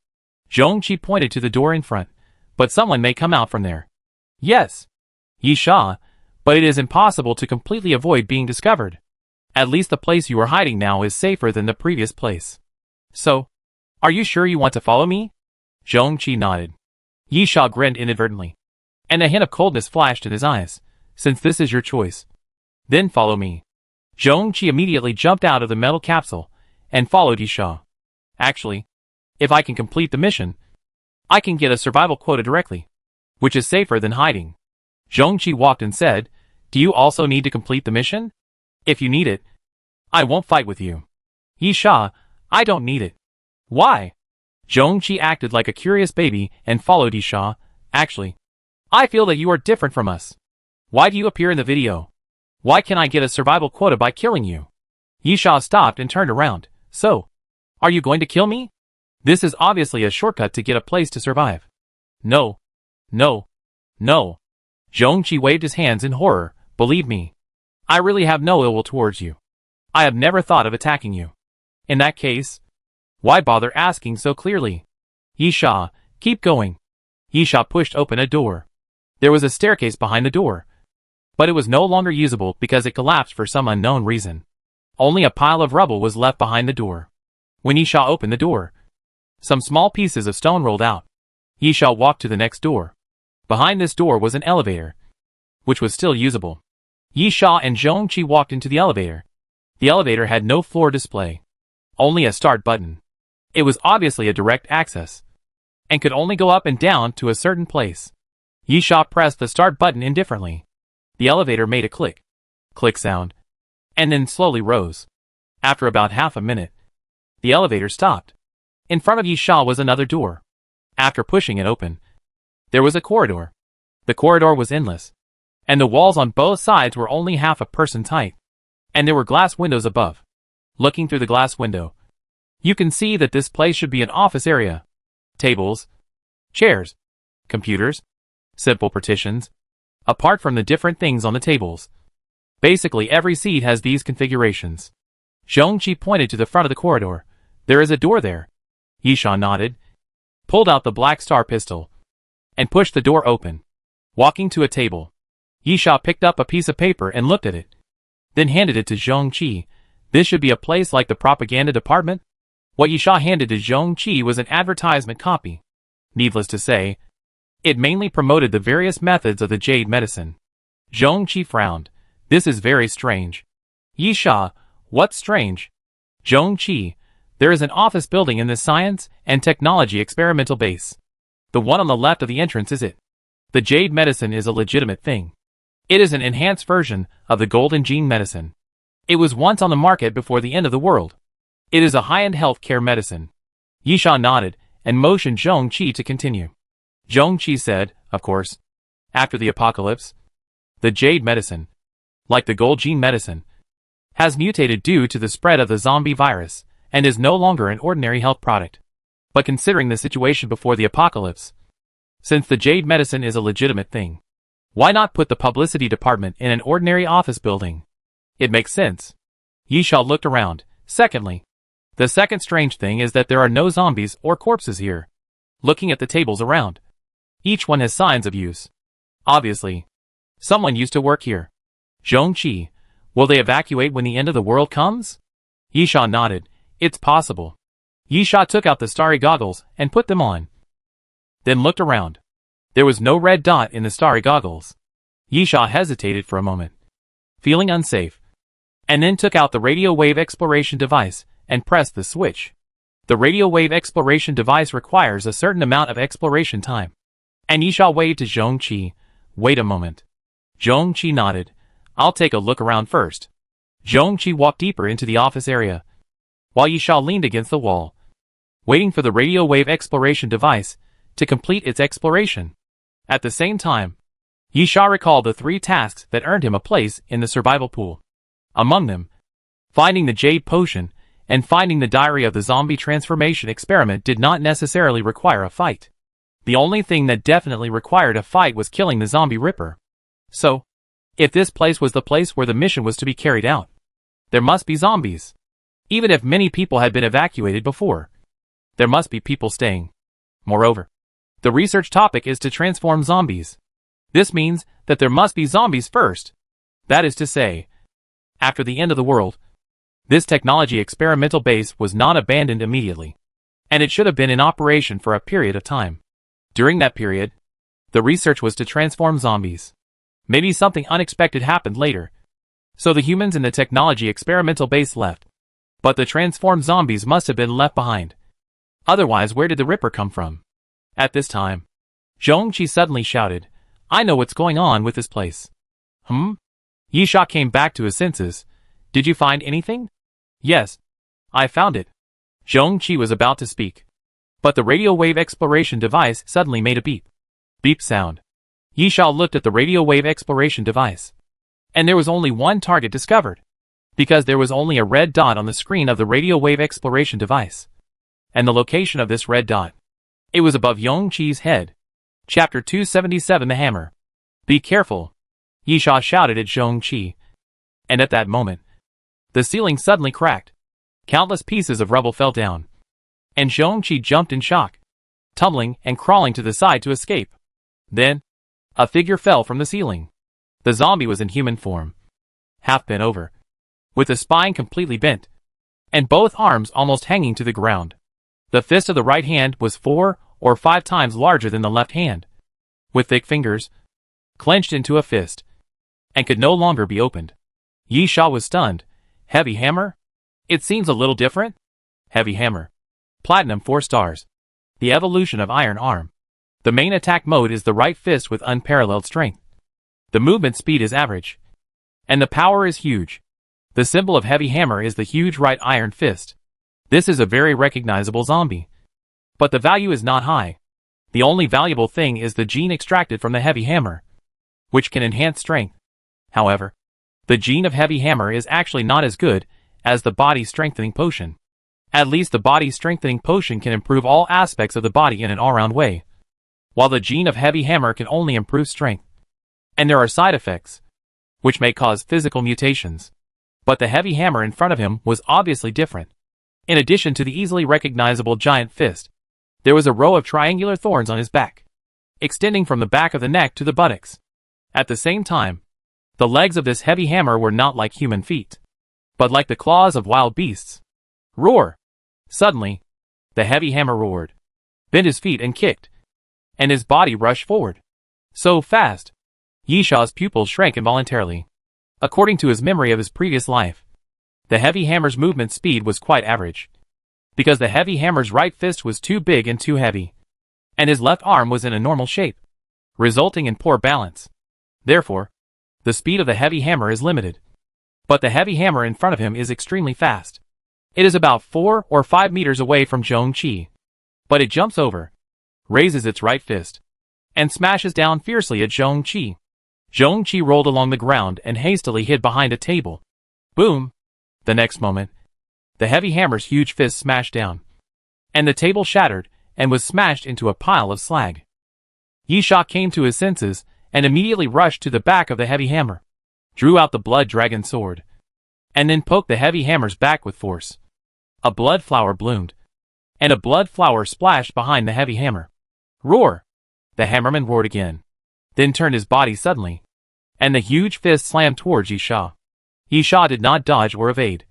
Zhongqi pointed to the door in front. But someone may come out from there. Yes. Yisha, but it is impossible to completely avoid being discovered. At least the place you are hiding now is safer than the previous place. So, are you sure you want to follow me? Zhongqi nodded. Yisha grinned inadvertently, and a hint of coldness flashed in his eyes. Since this is your choice, then follow me. Zhongqi immediately jumped out of the metal capsule and followed Yisha. Actually, if I can complete the mission, I can get a survival quota directly, which is safer than hiding. Zhongqi walked and said, Do you also need to complete the mission? If you need it, I won't fight with you. Yisha, I don't need it. Why? Zhongqi acted like a curious baby and followed Yisha. Actually, I feel that you are different from us. Why do you appear in the video? Why can't I get a survival quota by killing you? Yisha stopped and turned around. So, are you going to kill me? This is obviously a shortcut to get a place to survive. No. No. No. Zhongqi waved his hands in horror. Believe me, I really have no ill will towards you. I have never thought of attacking you. In that case, why bother asking so clearly? Yisha, keep going. Yisha pushed open a door. There was a staircase behind the door, but it was no longer usable because it collapsed for some unknown reason. Only a pile of rubble was left behind the door. When Yisha opened the door, some small pieces of stone rolled out. Yisha walked to the next door. Behind this door was an elevator, which was still usable. Yisha and Zhongqi walked into the elevator. The elevator had no floor display, only a start button. It was obviously a direct access, and could only go up and down to a certain place. Yisha pressed the start button indifferently. The elevator made a click sound, and then slowly rose. After about half a minute, the elevator stopped. In front of Yisha was another door. After pushing it open, there was a corridor. The corridor was endless, and the walls on both sides were only half a person's height, and there were glass windows above. Looking through the glass window, you can see that this place should be an office area. Tables, chairs, computers, simple partitions, apart from the different things on the tables. Basically every seat has these configurations. Zhongqi pointed to the front of the corridor. There is a door there. Yisha nodded, pulled out the Black Star pistol, and pushed the door open. Walking to a table, Yisha picked up a piece of paper and looked at it, then handed it to Zhongqi. This should be a place like the propaganda department. What Yisha handed to Zhongqi was an advertisement copy. Needless to say, it mainly promoted the various methods of the jade medicine. Zhongqi frowned. This is very strange. Yisha, what's strange? Zhongqi, there is an office building in the Science and Technology Experimental Base. The one on the left of the entrance is it. The jade medicine is a legitimate thing. It is an enhanced version of the golden gene medicine. It was once on the market before the end of the world. It is a high-end health-care medicine. Yisha nodded and motioned Zhongqi to continue. Zhongqi said, of course. After the apocalypse, the jade medicine, like the gold gene medicine, has mutated due to the spread of the zombie virus and is no longer an ordinary health product. But considering the situation before the apocalypse, since the jade medicine is a legitimate thing, why not put the publicity department in an ordinary office building? It makes sense. Yisha looked around. Secondly, the second strange thing is that there are no zombies or corpses here. Looking at the tables around, each one has signs of use. Obviously, someone used to work here. Zhongqi, will they evacuate when the end of the world comes? Yisha nodded. It's possible. Yisha took out the starry goggles and put them on. Then looked around. There was no red dot in the starry goggles. Yisha hesitated for a moment, feeling unsafe, and then took out the radio wave exploration device and pressed the switch. The radio wave exploration device requires a certain amount of exploration time. And Yisha waved to Zhongqi. Wait a moment. Zhongqi nodded. I'll take a look around first. Zhongqi walked deeper into the office area, while Yisha leaned against the wall, waiting for the radio wave exploration device to complete its exploration. At the same time, Yisha recalled the 3 tasks that earned him a place in the survival pool. Among them, finding the jade potion and finding the diary of the zombie transformation experiment did not necessarily require a fight. The only thing that definitely required a fight was killing the zombie ripper. So, if this place was the place where the mission was to be carried out, there must be zombies. Even if many people had been evacuated before, there must be people staying. Moreover, the research topic is to transform zombies. This means that there must be zombies first. That is to say, after the end of the world, this technology experimental base was not abandoned immediately, and it should have been in operation for a period of time. During that period, the research was to transform zombies. Maybe something unexpected happened later, so the humans in the technology experimental base left. But the transformed zombies must have been left behind. Otherwise, where did the Ripper come from? At this time, Zhongqi suddenly shouted, I know what's going on with this place. Yisha came back to his senses. Did you find anything? Yes, I found it. Zhongqi was about to speak, but the radio wave exploration device suddenly made a beep. Beep sound. Yisha looked at the radio wave exploration device, and there was only one target discovered, because there was only a red dot on the screen of the radio wave exploration device. And the location of this red dot, it was above Zhongqi's head. Chapter 277 The Hammer. Be careful, Yisha shouted at Zhongqi. And at that moment, the ceiling suddenly cracked. Countless pieces of rubble fell down, and Zhongqi jumped in shock, tumbling and crawling to the side to escape. Then, a figure fell from the ceiling. The zombie was in human form, half bent over, with the spine completely bent, and both arms almost hanging to the ground. The fist of the right hand was 4 or 5 times larger than the left hand, with thick fingers, clenched into a fist, and could no longer be opened. Yisha was stunned. Heavy hammer? It seems a little different. Heavy hammer. Platinum 4 stars. The evolution of iron arm. The main attack mode is the right fist with unparalleled strength. The movement speed is average, and the power is huge. The symbol of heavy hammer is the huge right iron fist. This is a very recognizable zombie. But the value is not high. The only valuable thing is the gene extracted from the heavy hammer, which can enhance strength. However, the gene of heavy hammer is actually not as good as the body strengthening potion. At least the body strengthening potion can improve all aspects of the body in an all-round way, while the gene of heavy hammer can only improve strength. And there are side effects, which may cause physical mutations. But the heavy hammer in front of him was obviously different. In addition to the easily recognizable giant fist, there was a row of triangular thorns on his back, extending from the back of the neck to the buttocks. At the same time, the legs of this heavy hammer were not like human feet, but like the claws of wild beasts. Roar! Suddenly, the heavy hammer roared, bent his feet and kicked, and his body rushed forward. So fast, Yisha's pupils shrank involuntarily. According to his memory of his previous life, the heavy hammer's movement speed was quite average, because the heavy hammer's right fist was too big and too heavy, and his left arm was in a normal shape, resulting in poor balance. Therefore, the speed of the heavy hammer is limited. But the heavy hammer in front of him is extremely fast. It is about 4 or 5 meters away from Zhongqi, but it jumps over, raises its right fist, and smashes down fiercely at Zhongqi. Zhongqi rolled along the ground and hastily hid behind a table. Boom! The next moment, the heavy hammer's huge fist smashed down, and the table shattered and was smashed into a pile of slag. Yisha came to his senses and immediately rushed to the back of the heavy hammer, drew out the blood dragon sword, and then poked the heavy hammer's back with force. A blood flower bloomed, and a blood flower splashed behind the heavy hammer. Roar! The hammerman roared again, then turned his body suddenly, and the huge fist slammed towards Yisha. Yisha did not dodge or evade,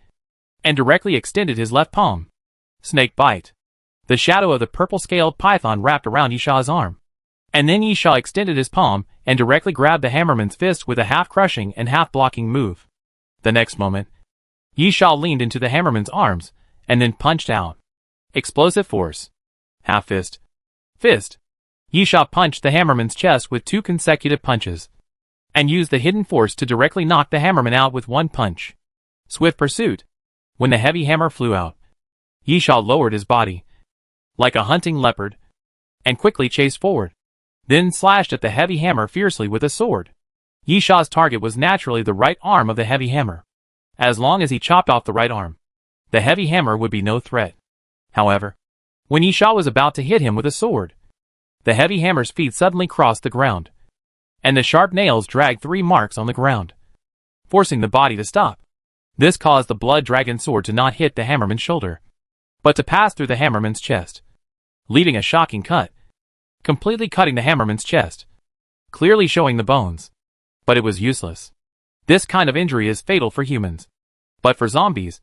and directly extended his left palm. Snake bite. The shadow of the purple-scaled python wrapped around Yisha's arm, and then Yisha extended his palm and directly grabbed the hammerman's fist with a half-crushing and half-blocking move. The next moment, Yisha leaned into the hammerman's arms and then punched out. Explosive force. Half fist. Fist. Yisha punched the hammerman's chest with 2 consecutive punches, and used the hidden force to directly knock the hammerman out with 1 punch. Swift pursuit. When the heavy hammer flew out, Yisha lowered his body, like a hunting leopard, and quickly chased forward, then slashed at the heavy hammer fiercely with a sword. Yisha's target was naturally the right arm of the heavy hammer. As long as he chopped off the right arm, the heavy hammer would be no threat. However, when Yisha was about to hit him with a sword, the heavy hammer's feet suddenly crossed the ground, and the sharp nails dragged 3 marks on the ground, forcing the body to stop. This caused the blood dragon sword to not hit the hammerman's shoulder, but to pass through the hammerman's chest, leaving a shocking cut, completely cutting the hammerman's chest, clearly showing the bones. But it was useless. This kind of injury is fatal for humans, but for zombies,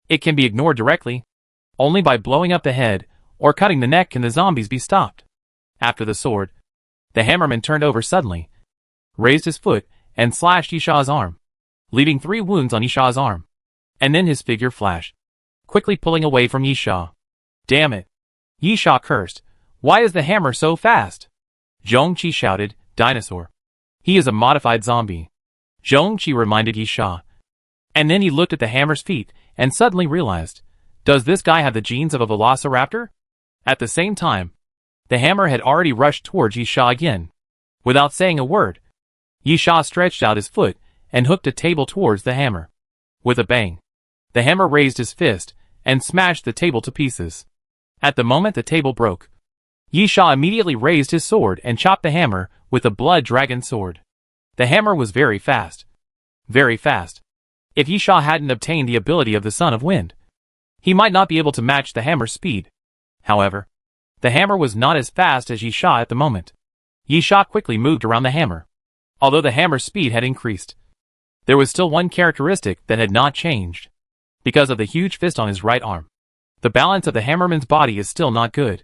it can be ignored directly. Only by blowing up the head or cutting the neck can the zombies be stopped. After the sword, the hammerman turned over suddenly, raised his foot, and slashed Yisha's arm, leaving 3 wounds on Yisha's arm. And then his figure flashed, quickly pulling away from Yisha. Damn it! Yisha cursed. Why is the hammer so fast? Zhongqi shouted, Dinosaur. He is a modified zombie. Zhongqi reminded Yisha. And then he looked at the hammer's feet and suddenly realized, does this guy have the genes of a velociraptor? At the same time, the hammer had already rushed towards Yisha again. Without saying a word, Yisha stretched out his foot and hooked a table towards the hammer. With a bang, the hammer raised his fist and smashed the table to pieces. At the moment the table broke, Yisha immediately raised his sword and chopped the hammer with the blood dragon sword. The hammer was very fast. Very fast. If Yisha hadn't obtained the ability of the Son of Wind, he might not be able to match the hammer's speed. However, the hammer was not as fast as Yisha at the moment. Yisha quickly moved around the hammer. Although the hammer's speed had increased, there was still one characteristic that had not changed. Because of the huge fist on his right arm, the balance of the hammerman's body is still not good,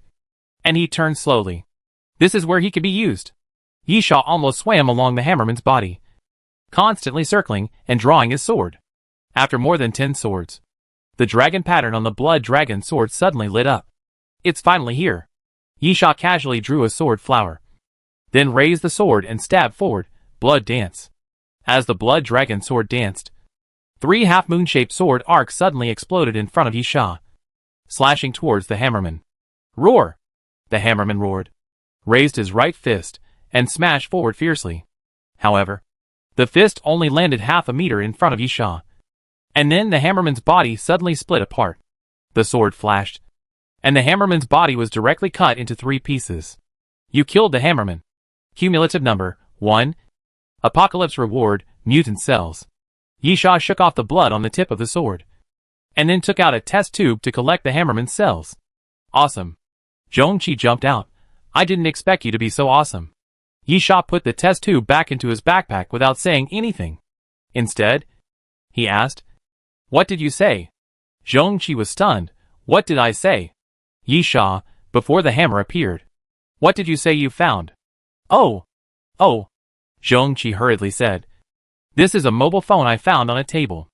and he turned slowly. This is where he could be used. Yisha almost swam along the hammerman's body, constantly circling and drawing his sword. After more than 10 swords, the dragon pattern on the blood dragon sword suddenly lit up. It's finally here. Yisha casually drew a sword flower, then raised the sword and stabbed forward. Blood dance. As the blood dragon sword danced, 3 half-moon-shaped sword arcs suddenly exploded in front of Yisha, slashing towards the hammerman. Roar! The hammerman roared, raised his right fist, and smashed forward fiercely. However, the fist only landed half a meter in front of Yisha, and then the hammerman's body suddenly split apart. The sword flashed, and the hammerman's body was directly cut into 3 pieces. You killed the hammerman. Cumulative number, 1. Apocalypse reward, mutant cells. Yisha shook off the blood on the tip of the sword, and then took out a test tube to collect the hammerman's cells. Awesome. Zhongqi jumped out. I didn't expect you to be so awesome. Yisha put the test tube back into his backpack without saying anything. Instead, he asked, What did you say? Zhongqi was stunned. What did I say? Yisha, before the hammer appeared. What did you say you found? Oh. Zhongqi hurriedly said. This is a mobile phone I found on a table.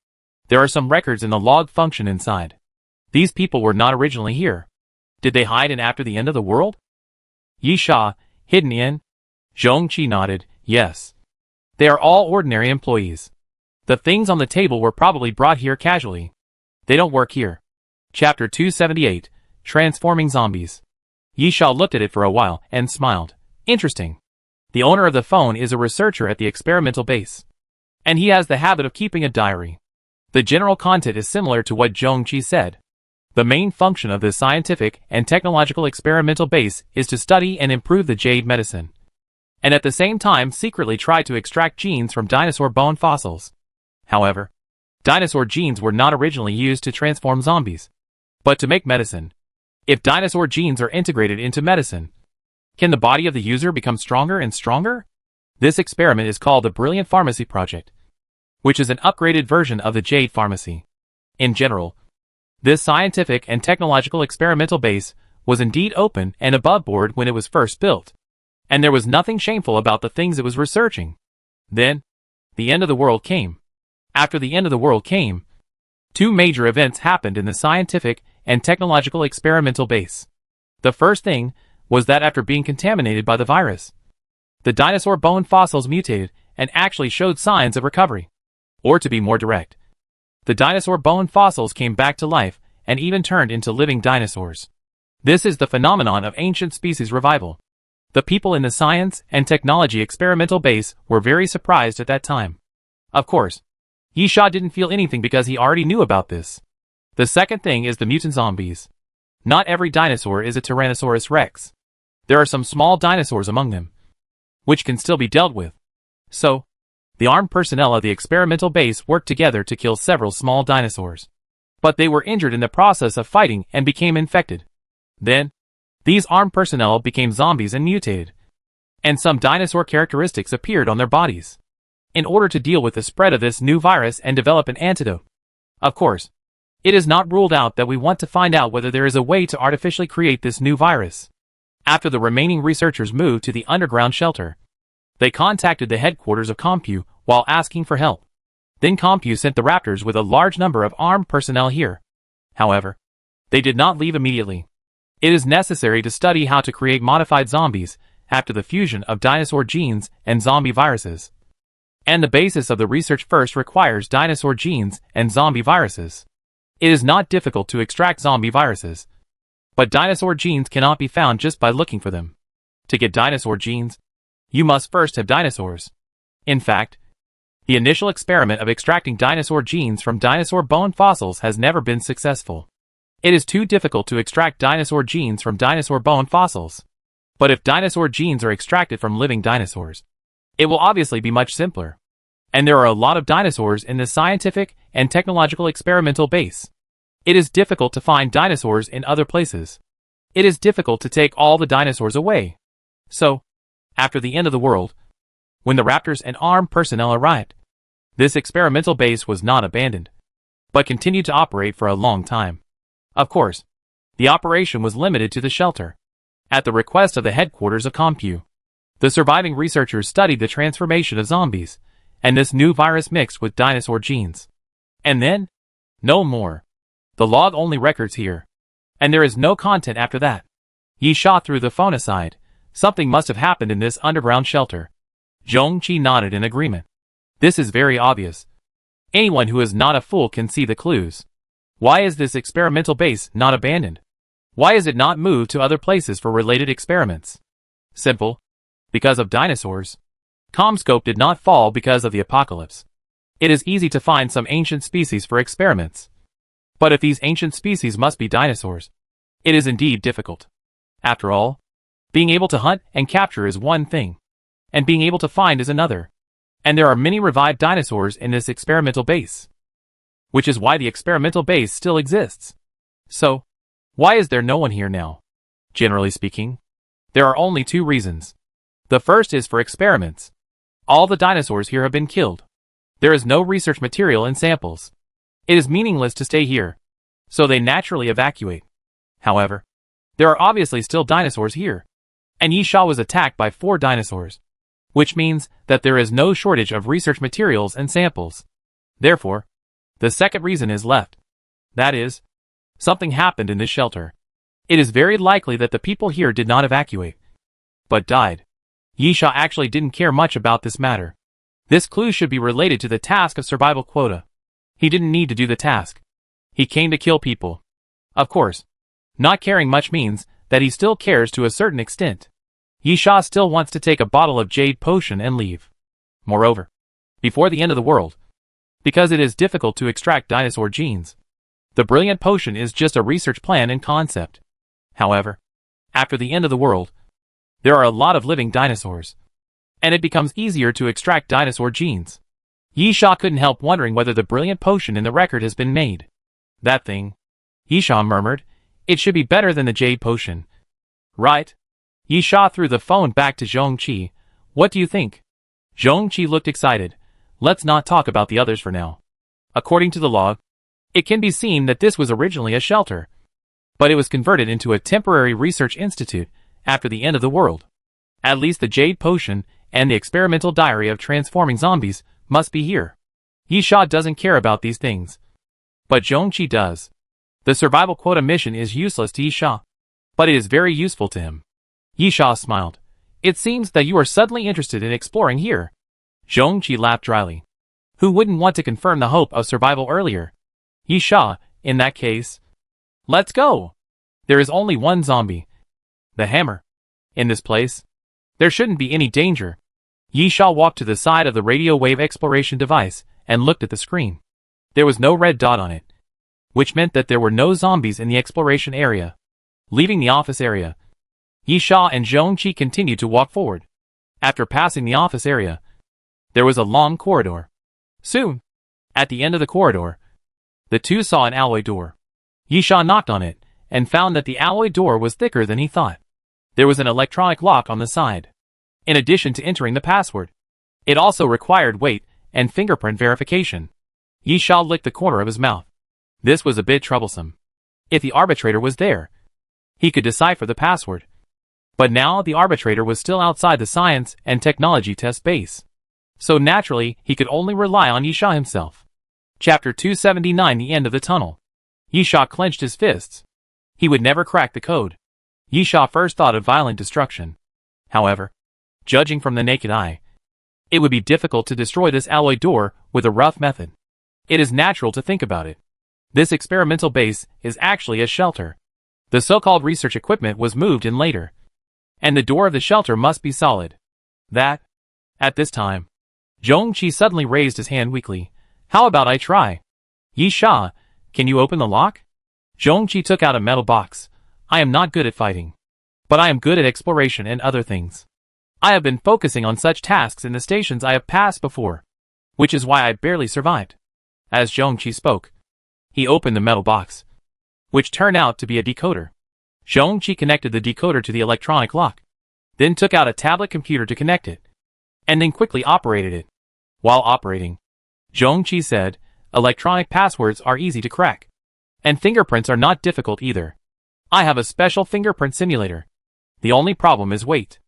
There are some records in the log function inside. These people were not originally here. Did they hide in after the end of the world? Yisha, hidden in? Zhongqi nodded, yes. They are all ordinary employees. The things on the table were probably brought here casually. They don't work here. Chapter 278, Transforming Zombies. Yisha looked at it for a while and smiled. Interesting. The owner of the phone is a researcher at the experimental base, and he has the habit of keeping a diary. The general content is similar to what Zhongqi said. The main function of this scientific and technological experimental base is to study and improve the jade medicine, and at the same time secretly try to extract genes from dinosaur bone fossils. However, dinosaur genes were not originally used to transform zombies, but to make medicine. If dinosaur genes are integrated into medicine, can the body of the user become stronger and stronger? This experiment is called the Brilliant Pharmacy Project, which is an upgraded version of the Jade Pharmacy. In general, this scientific and technological experimental base was indeed open and above board when it was first built, and there was nothing shameful about the things it was researching. Then, the end of the world came. After the end of the world came, two major events happened in the scientific and technological experimental base. The first thing was that after being contaminated by the virus, the dinosaur bone fossils mutated and actually showed signs of recovery. Or to be more direct, the dinosaur bone fossils came back to life and even turned into living dinosaurs. This is the phenomenon of ancient species revival. The people in the science and technology experimental base were very surprised at that time. Of course, Yisha didn't feel anything because he already knew about this. The second thing is the mutant zombies. Not every dinosaur is a Tyrannosaurus rex. There are some small dinosaurs among them, which can still be dealt with. So, the armed personnel of the experimental base worked together to kill several small dinosaurs. But they were injured in the process of fighting and became infected. Then, these armed personnel became zombies and mutated, and some dinosaur characteristics appeared on their bodies. In order to deal with the spread of this new virus and develop an antidote, of course, it is not ruled out that we want to find out whether there is a way to artificially create this new virus. After the remaining researchers moved to the underground shelter, they contacted the headquarters of Compu while asking for help. Then Compu sent the Raptors with a large number of armed personnel here. However, they did not leave immediately. It is necessary to study how to create modified zombies after the fusion of dinosaur genes and zombie viruses. And the basis of the research first requires dinosaur genes and zombie viruses. It is not difficult to extract zombie viruses, but dinosaur genes cannot be found just by looking for them. To get dinosaur genes, you must first have dinosaurs. In fact, the initial experiment of extracting dinosaur genes from dinosaur bone fossils has never been successful. It is too difficult to extract dinosaur genes from dinosaur bone fossils. But if dinosaur genes are extracted from living dinosaurs, it will obviously be much simpler. And there are a lot of dinosaurs in this scientific and technological experimental base. It is difficult to find dinosaurs in other places. It is difficult to take all the dinosaurs away. So, after the end of the world, when the Raptors and armed personnel arrived, this experimental base was not abandoned, but continued to operate for a long time. Of course, the operation was limited to the shelter. At the request of the headquarters of Compu, the surviving researchers studied the transformation of zombies, and this new virus mixed with dinosaur genes. And then, no more. The log only records here, and there is no content after that. Yisha threw the phone aside. Something must have happened in this underground shelter. Zhongqi nodded in agreement. This is very obvious. Anyone who is not a fool can see the clues. Why is this experimental base not abandoned? Why is it not moved to other places for related experiments? Simple. Because of dinosaurs. Comscope did not fall because of the apocalypse. It is easy to find some ancient species for experiments. But if these ancient species must be dinosaurs, it is indeed difficult. After all, being able to hunt and capture is one thing, and being able to find is another. And there are many revived dinosaurs in this experimental base, which is why the experimental base still exists. So, why is there no one here now? Generally speaking, there are only two reasons. The first is for experiments. All the dinosaurs here have been killed. There is no research material and samples. It is meaningless to stay here, so they naturally evacuate. However, there are obviously still dinosaurs here, and Yisha was attacked by 4 dinosaurs, which means that there is no shortage of research materials and samples. Therefore, the second reason is left. That is, something happened in this shelter. It is very likely that the people here did not evacuate, but died. Yisha actually didn't care much about this matter. This clue should be related to the task of survival quota. He didn't need to do the task. He came to kill people. Of course, not caring much means that he still cares to a certain extent. Yisha still wants to take a bottle of jade potion and leave. Moreover, before the end of the world, because it is difficult to extract dinosaur genes, the brilliant potion is just a research plan and concept. However, after the end of the world, there are a lot of living dinosaurs, and it becomes easier to extract dinosaur genes. Yisha couldn't help wondering whether the brilliant potion in the record has been made. That thing, Yisha murmured, it should be better than the jade potion. Right? Yisha threw the phone back to Zhongqi. What do you think? Zhongqi looked excited. Let's not talk about the others for now. According to the log, it can be seen that this was originally a shelter, but it was converted into a temporary research institute after the end of the world. At least the jade potion and the experimental diary of transforming zombies must be here. Yisha doesn't care about these things, but Zhongqi does. The survival quota mission is useless to Yisha, but it is very useful to him. Yisha smiled. It seems that you are suddenly interested in exploring here. Zhongqi laughed dryly. Who wouldn't want to confirm the hope of survival earlier? Yisha, in that case, let's go. There is only one zombie, the hammer. In this place, there shouldn't be any danger. Yisha walked to the side of the radio wave exploration device and looked at the screen. There was no red dot on it, which meant that there were no zombies in the exploration area. Leaving the office area, Yisha and Zhongqi continued to walk forward. After passing the office area, there was a long corridor. Soon, at the end of the corridor, the two saw an alloy door. Yisha knocked on it and found that the alloy door was thicker than he thought. There was an electronic lock on the side. In addition to entering the password, it also required weight and fingerprint verification. Yisha licked the corner of his mouth. This was a bit troublesome. If the arbitrator was there, he could decipher the password. But now the arbitrator was still outside the science and technology test base. So naturally, he could only rely on Yisha himself. Chapter 279, the end of the tunnel. Yisha clenched his fists. He would never crack the code. Yisha first thought of violent destruction. However, judging from the naked eye, it would be difficult to destroy this alloy door with a rough method. It is natural to think about it. This experimental base is actually a shelter. The so-called research equipment was moved in later, and the door of the shelter must be solid. That, at this time, Zhongqi suddenly raised his hand weakly. How about I try? Yisha, can you open the lock? Zhongqi took out a metal box. I am not good at fighting, but I am good at exploration and other things. I have been focusing on such tasks in the stations I have passed before, which is why I barely survived. As Zhongqi spoke, he opened the metal box, which turned out to be a decoder. Zhongqi connected the decoder to the electronic lock, then took out a tablet computer to connect it, and then quickly operated it. While operating, Zhongqi said, electronic passwords are easy to crack, and fingerprints are not difficult either. I have a special fingerprint simulator. The only problem is weight.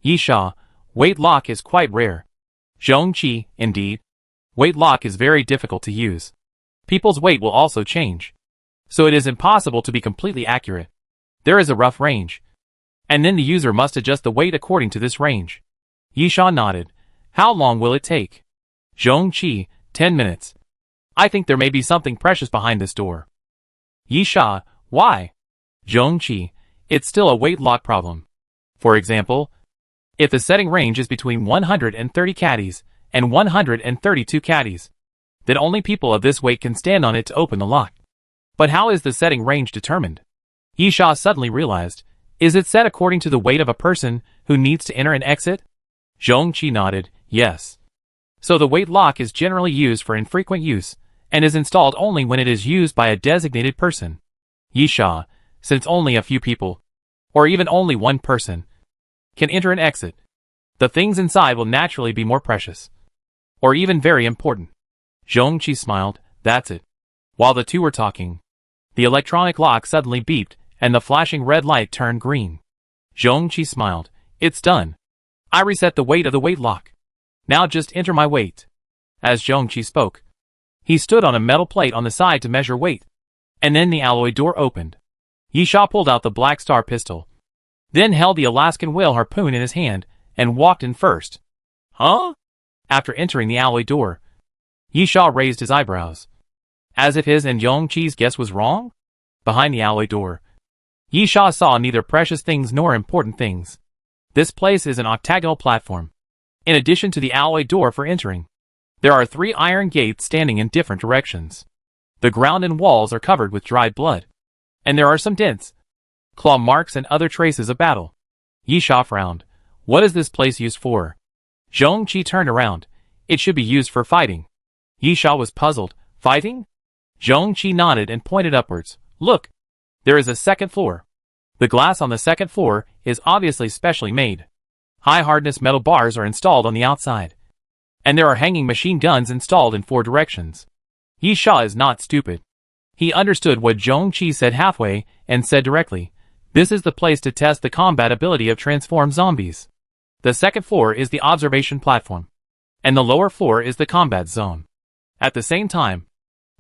Yisha, weight lock is quite rare. Zhongqi, indeed. Weight lock is very difficult to use. People's weight will also change, so it is impossible to be completely accurate. There is a rough range, and then the user must adjust the weight according to this range. Yisha nodded. How long will it take? Zhongqi, 10 minutes. I think there may be something precious behind this door. Yisha, why? Zhongqi, it's still a weight lock problem. For example, if the setting range is between 130 caddies and 132 caddies, then only people of this weight can stand on it to open the lock. But how is the setting range determined? Yisha suddenly realized, is it set according to the weight of a person who needs to enter and exit? Zhongqi nodded, yes. So the weight lock is generally used for infrequent use, and is installed only when it is used by a designated person. Yisha, since only a few people, or even only one person, can enter and exit, the things inside will naturally be more precious, or even very important. Zhongqi smiled, that's it. While the two were talking, the electronic lock suddenly beeped, and the flashing red light turned green. Zhongqi smiled, it's done. I reset the weight of the weight lock. Now just enter my weight. As Zhongqi spoke, he stood on a metal plate on the side to measure weight, and then the alloy door opened. Yisha pulled out the Black Star pistol, then held the Alaskan whale harpoon in his hand, and walked in first. Huh? After entering the alloy door, Yisha raised his eyebrows, as if his and Zhongqi's guess was wrong. Behind the alloy door, Yisha saw neither precious things nor important things. This place is an octagonal platform. In addition to the alloy door for entering, there are 3 iron gates standing in different directions. The ground and walls are covered with dried blood, and there are some dents, claw marks and other traces of battle. Yisha frowned. What is this place used for? Zhongqi turned around. It should be used for fighting. Yisha was puzzled. Fighting? Zhongqi nodded and pointed upwards. Look, there is a second floor. The glass on the second floor is obviously specially made. High-hardness metal bars are installed on the outside, and there are hanging machine guns installed in 4 directions. Yisha is not stupid. He understood what Zhongqi said halfway and said directly, this is the place to test the combat ability of transformed zombies. The second floor is the observation platform, and the lower floor is the combat zone. At the same time,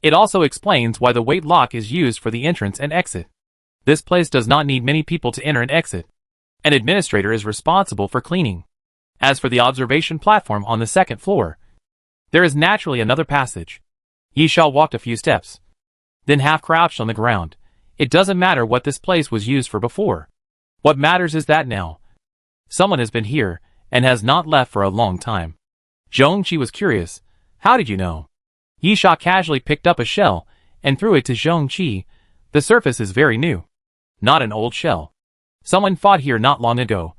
it also explains why the weight lock is used for the entrance and exit. This place does not need many people to enter and exit. An administrator is responsible for cleaning. As for the observation platform on the second floor, there is naturally another passage. Yisha walked a few steps, then half crouched on the ground. It doesn't matter what this place was used for before. What matters is that now someone has been here and has not left for a long time. Zhongqi was curious. How did you know? Yisha casually picked up a shell and threw it to Zhongqi. The surface is very new. Not an old shell. Someone fought here not long ago.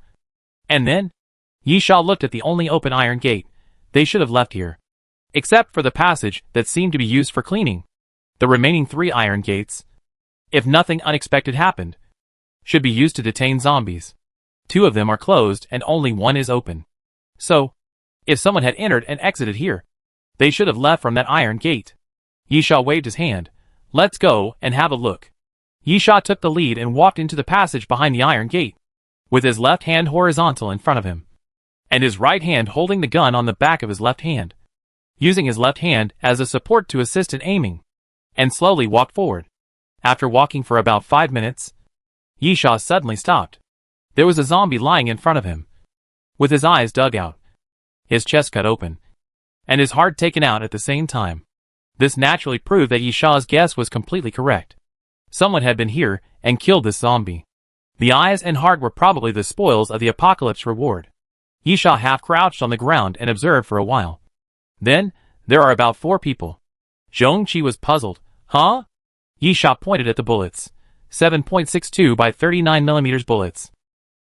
And then? Yisha looked at the only open iron gate. They should have left here, except for the passage that seemed to be used for cleaning. The remaining 3 iron gates, if nothing unexpected happened, should be used to detain zombies. 2 of them are closed and only 1 is open. So, if someone had entered and exited here, they should have left from that iron gate. Yisha waved his hand. Let's go and have a look. Yisha took the lead and walked into the passage behind the iron gate, with his left hand horizontal in front of him, and his right hand holding the gun on the back of his left hand, using his left hand as a support to assist in aiming, and slowly walked forward. After walking for about 5 minutes, Yisha suddenly stopped. There was a zombie lying in front of him, with his eyes dug out, his chest cut open, and his heart taken out at the same time. This naturally proved that Yisha's guess was completely correct. Someone had been here and killed this zombie. The eyes and heart were probably the spoils of the apocalypse reward. Yisha half crouched on the ground and observed for a while. Then, there are about 4 people. Zhongqi was puzzled. Huh? Yisha pointed at the bullets. 7.62 by 39mm bullets.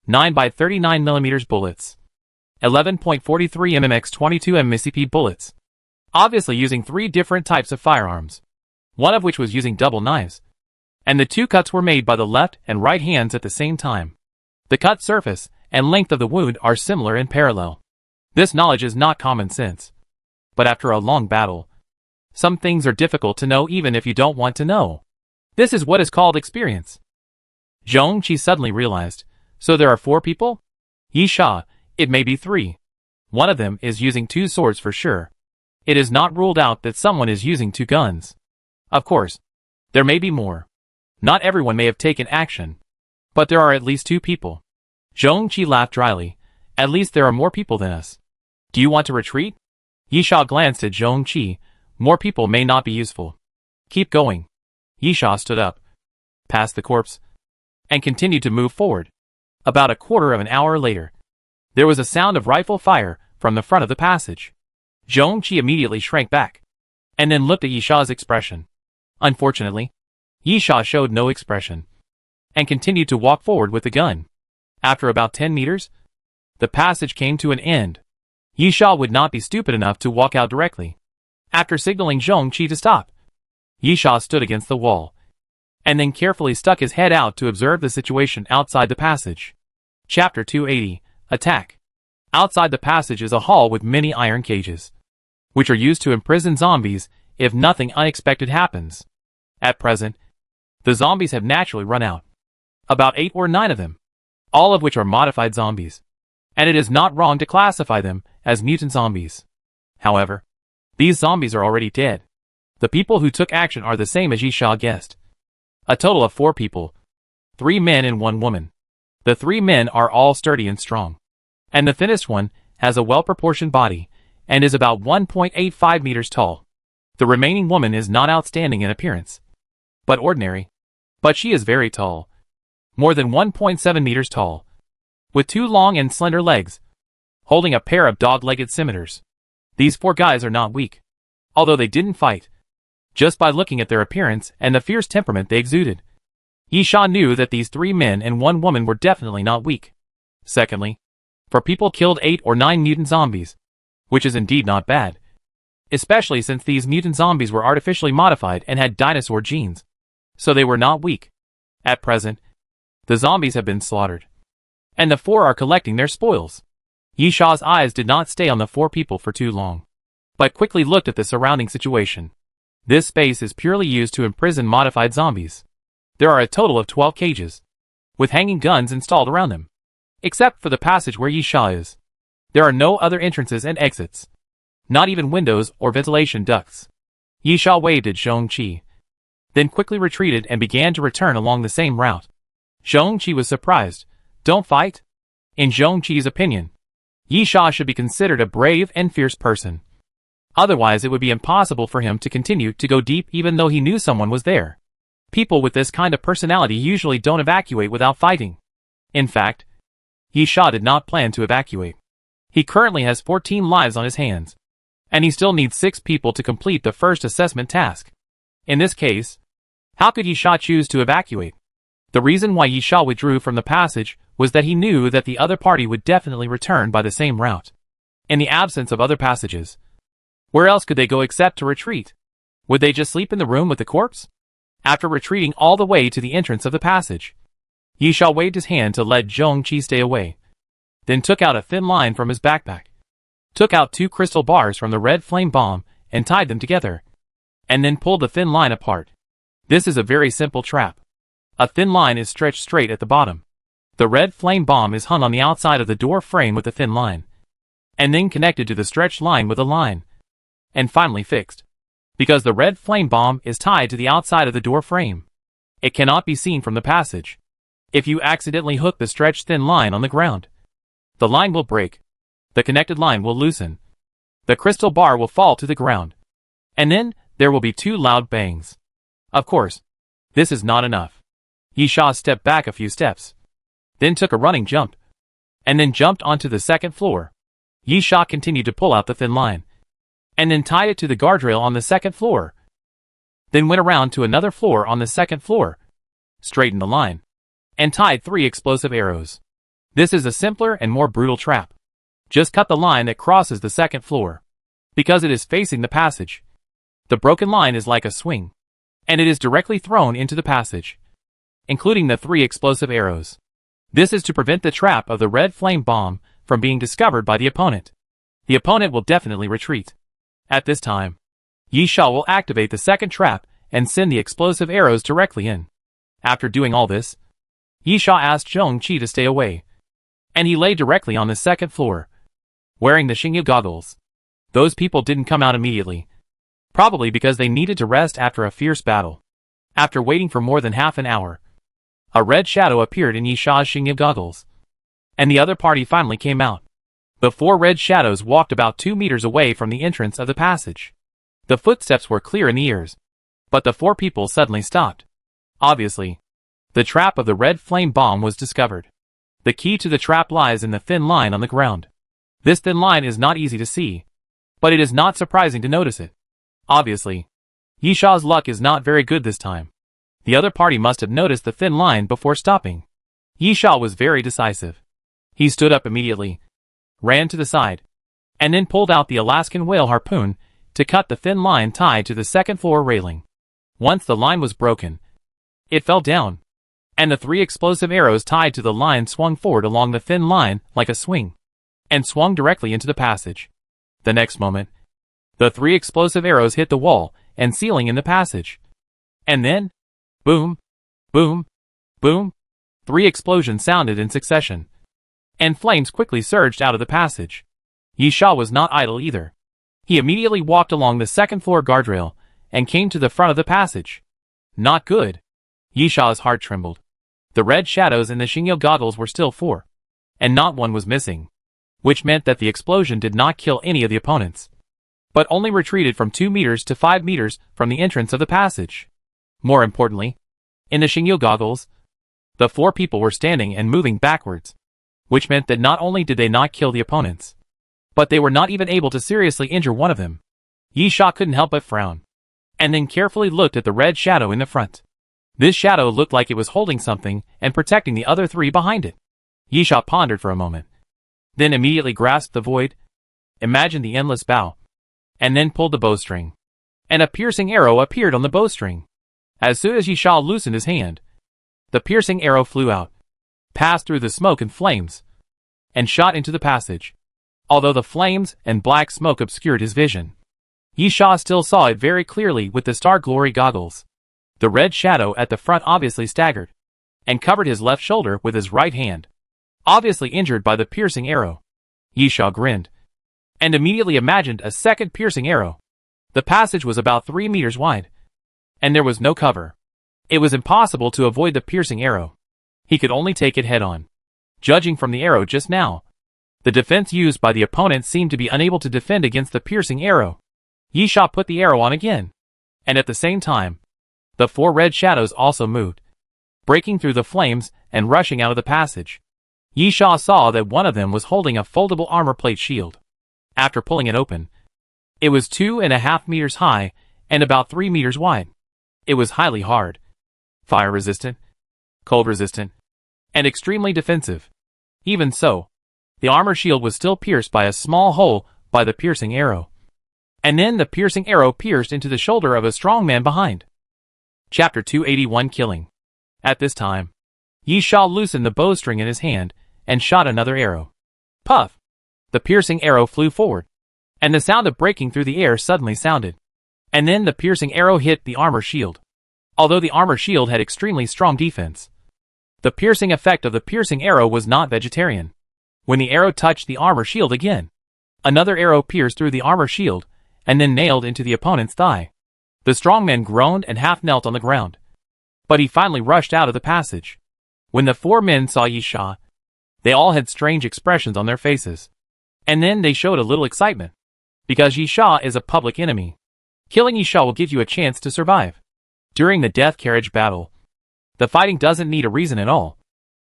9 by 39mm bullets. 11.43 mmx 22 MCP bullets. Obviously using 3 different types of firearms, one of which was using double knives. And the 2 cuts were made by the left and right hands at the same time. The cut surface and length of the wound are similar and parallel. This knowledge is not common sense. But after a long battle, some things are difficult to know even if you don't want to know. This is what is called experience. Zhongqi suddenly realized. So there are 4 people? Yisha, it may be 3. One of them is using 2 swords for sure. It is not ruled out that someone is using 2 guns. Of course, there may be more. Not everyone may have taken action, but there are at least 2 people. Zhongqi laughed dryly. At least there are more people than us. Do you want to retreat? Yisha glanced at Zhongqi. More people may not be useful. Keep going. Yisha stood up, past the corpse, and continued to move forward. About a quarter of an hour later, there was a sound of rifle fire from the front of the passage. Zhongqi immediately shrank back, and then looked at Yisha's expression. Unfortunately, Yisha showed no expression, and continued to walk forward with the gun. After about 10 meters, the passage came to an end. Yisha would not be stupid enough to walk out directly. After signaling Zhongqi to stop, Yisha stood against the wall, and then carefully stuck his head out to observe the situation outside the passage. Chapter 280, Attack. Outside the passage is a hall with many iron cages, which are used to imprison zombies if nothing unexpected happens. At present, the zombies have naturally run out. About 8 or 9 of them, all of which are modified zombies, and it is not wrong to classify them as mutant zombies. However, these zombies are already dead. The people who took action are the same as Yisha guessed. A total of 4 people, 3 men and 1 woman. The 3 men are all sturdy and strong, and the thinnest one has a well-proportioned body and is about 1.85 meters tall. The remaining woman is not outstanding in appearance, but ordinary. But she is very tall, more than 1.7 meters tall. with 2 long and slender legs, holding a pair of dog-legged scimitars. These 4 guys are not weak, although they didn't fight. Just by looking at their appearance and the fierce temperament they exuded, Yi Sha knew that these 3 men and 1 woman were definitely not weak. Secondly, for people killed 8 or 9 mutant zombies, which is indeed not bad, especially since these mutant zombies were artificially modified and had dinosaur genes, so they were not weak. At present, the zombies have been slaughtered, and the 4 are collecting their spoils. Yi Sha's eyes did not stay on the 4 people for too long, but quickly looked at the surrounding situation. This space is purely used to imprison modified zombies. There are a total of 12 cages, with hanging guns installed around them. Except for the passage where Yi Sha is, there are no other entrances and exits, not even windows or ventilation ducts. Yi Sha waved at Zhongqi, then quickly retreated and began to return along the same route. Zhongqi was surprised. Don't fight? In Zhongqi's opinion, Yi Sha should be considered a brave and fierce person. Otherwise it would be impossible for him to continue to go deep even though he knew someone was there. People with this kind of personality usually don't evacuate without fighting. In fact, Yi Sha did not plan to evacuate. He currently has 14 lives on his hands, and he still needs 6 people to complete the first assessment task. In this case, how could Yi Sha choose to evacuate? The reason why Yi Sha withdrew from the passage was that he knew that the other party would definitely return by the same route. In the absence of other passages, where else could they go except to retreat? Would they just sleep in the room with the corpse? After retreating all the way to the entrance of the passage, Yi Sha waved his hand to let Zhongqi stay away, then took out a thin line from his backpack, took out 2 crystal bars from the red flame bomb and tied them together, and then pulled the thin line apart. This is a very simple trap. A thin line is stretched straight at the bottom. The red flame bomb is hung on the outside of the door frame with a thin line, and then connected to the stretched line with a line, and finally fixed. Because the red flame bomb is tied to the outside of the door frame, it cannot be seen from the passage. If you accidentally hook the stretched thin line on the ground, the line will break, the connected line will loosen, the crystal bar will fall to the ground, and then there will be 2 loud bangs. Of course, this is not enough. Yi Sha stepped back a few steps, then took a running jump, and then jumped onto the 2nd floor. Yi Sha continued to pull out the thin line, and then tied it to the guardrail on the 2nd floor. Then went around to another floor on the 2nd floor, straightened the line, and tied 3 explosive arrows. This is a simpler and more brutal trap. Just cut the line that crosses the 2nd floor, because it is facing the passage. The broken line is like a swing, and it is directly thrown into the passage, including the 3 explosive arrows. This is to prevent the trap of the red flame bomb from being discovered by the opponent. The opponent will definitely retreat. At this time, Yi Sha will activate the 2nd trap and send the explosive arrows directly in. After doing all this, Yi Sha asked Zhongqi to stay away, and he lay directly on the 2nd floor, wearing the Xingyu goggles. Those people didn't come out immediately, probably because they needed to rest after a fierce battle. After waiting for more than half an hour, a red shadow appeared in Yi Sha's Xingyu goggles, and the other party finally came out. The 4 red shadows walked about 2 meters away from the entrance of the passage. The footsteps were clear in the ears, but the 4 people suddenly stopped. Obviously, the trap of the red flame bomb was discovered. The key to the trap lies in the thin line on the ground. This thin line is not easy to see, but it is not surprising to notice it. Obviously, Yi Sha's luck is not very good this time. The other party must have noticed the thin line before stopping. Yi Sha was very decisive. He stood up immediately, ran to the side, and then pulled out the Alaskan whale harpoon to cut the thin line tied to the 2nd floor railing. Once the line was broken, it fell down, and the 3 explosive arrows tied to the line swung forward along the thin line like a swing, and swung directly into the passage. The next moment, the 3 explosive arrows hit the wall and ceiling in the passage. And then, boom, boom, boom, 3 explosions sounded in succession, and flames quickly surged out of the passage. Yi Sha was not idle either. He immediately walked along the 2nd floor guardrail and came to the front of the passage. Not good. Yi Sha's heart trembled. The red shadows in the Xingyu goggles were still 4, and not 1 was missing, which meant that the explosion did not kill any of the opponents, but only retreated from 2 meters to 5 meters from the entrance of the passage. More importantly, in the Xingyu goggles, the 4 people were standing and moving backwards, which meant that not only did they not kill the opponents, but they were not even able to seriously injure one of them. Yi Sha couldn't help but frown, and then carefully looked at the red shadow in the front. This shadow looked like it was holding something and protecting the other three behind it. Yi Sha pondered for a moment, then immediately grasped the void, imagined the endless bow, and then pulled the bowstring. And a piercing arrow appeared on the bowstring. As soon as Yi Sha loosened his hand, the piercing arrow flew out, passed through the smoke and flames, and shot into the passage. Although the flames and black smoke obscured his vision, Yi Sha still saw it very clearly with the star glory goggles. The red shadow at the front obviously staggered, and covered his left shoulder with his right hand, obviously injured by the piercing arrow. Yi Sha grinned, and immediately imagined a second piercing arrow. The passage was about 3 meters wide, and there was no cover. It was impossible to avoid the piercing arrow. He could only take it head-on. Judging from the arrow just now, the defense used by the opponent seemed to be unable to defend against the piercing arrow. Yi Sha put the arrow on again, and at the same time, the 4 red shadows also moved, breaking through the flames and rushing out of the passage. Yi Sha saw that one of them was holding a foldable armor plate shield. After pulling it open, it was 2.5 meters high and about 3 meters wide. It was highly hard, fire-resistant, cold-resistant, and extremely defensive. Even so, the armor shield was still pierced by a small hole by the piercing arrow. And then the piercing arrow pierced into the shoulder of a strong man behind. Chapter 281 Killing. At this time, Yi Sha loosened the bowstring in his hand and shot another arrow. Puff! The piercing arrow flew forward, and the sound of breaking through the air suddenly sounded. And then the piercing arrow hit the armor shield. Although the armor shield had extremely strong defense, the piercing effect of the piercing arrow was not vegetarian. When the arrow touched the armor shield again, another arrow pierced through the armor shield and then nailed into the opponent's thigh. The strongman groaned and half knelt on the ground, but he finally rushed out of the passage. When the 4 men saw Yi Sha, they all had strange expressions on their faces, and then they showed a little excitement, because Yi Sha is a public enemy. Killing Yi Sha will give you a chance to survive. During the death carriage battle, the fighting doesn't need a reason at all,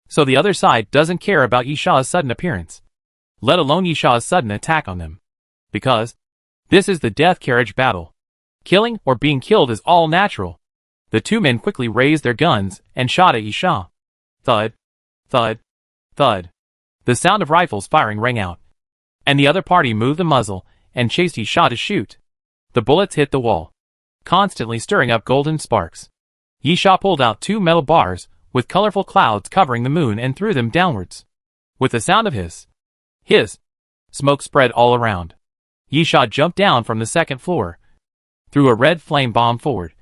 so the other side doesn't care about Yi Sha's sudden appearance, let alone Yi Sha's sudden attack on them, because this is the death carriage battle. Killing or being killed is all natural. The 2 men quickly raised their guns and shot at Yi Sha. Thud, thud, thud. The sound of rifles firing rang out, and the other party moved the muzzle and chased Yi Sha to shoot. The bullets hit the wall, constantly stirring up golden sparks. Yi Sha pulled out 2 metal bars with colorful clouds covering the moon and threw them downwards. With the sound of hiss, smoke spread all around. Yi Sha jumped down from the 2nd floor, threw a red flame bomb forward,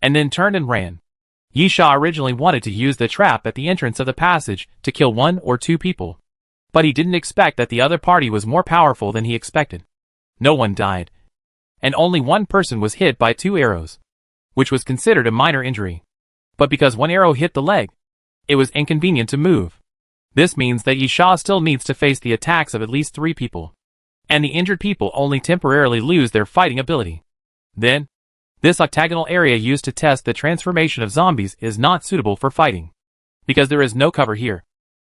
and then turned and ran. Yi Sha originally wanted to use the trap at the entrance of the passage to kill 1 or 2 people, but he didn't expect that the other party was more powerful than he expected. No one died, and only 1 person was hit by 2 arrows, which was considered a minor injury. But because 1 arrow hit the leg, it was inconvenient to move. This means that Yi Sha still needs to face the attacks of at least 3 people, and the injured people only temporarily lose their fighting ability. Then, this octagonal area used to test the transformation of zombies is not suitable for fighting, because there is no cover here,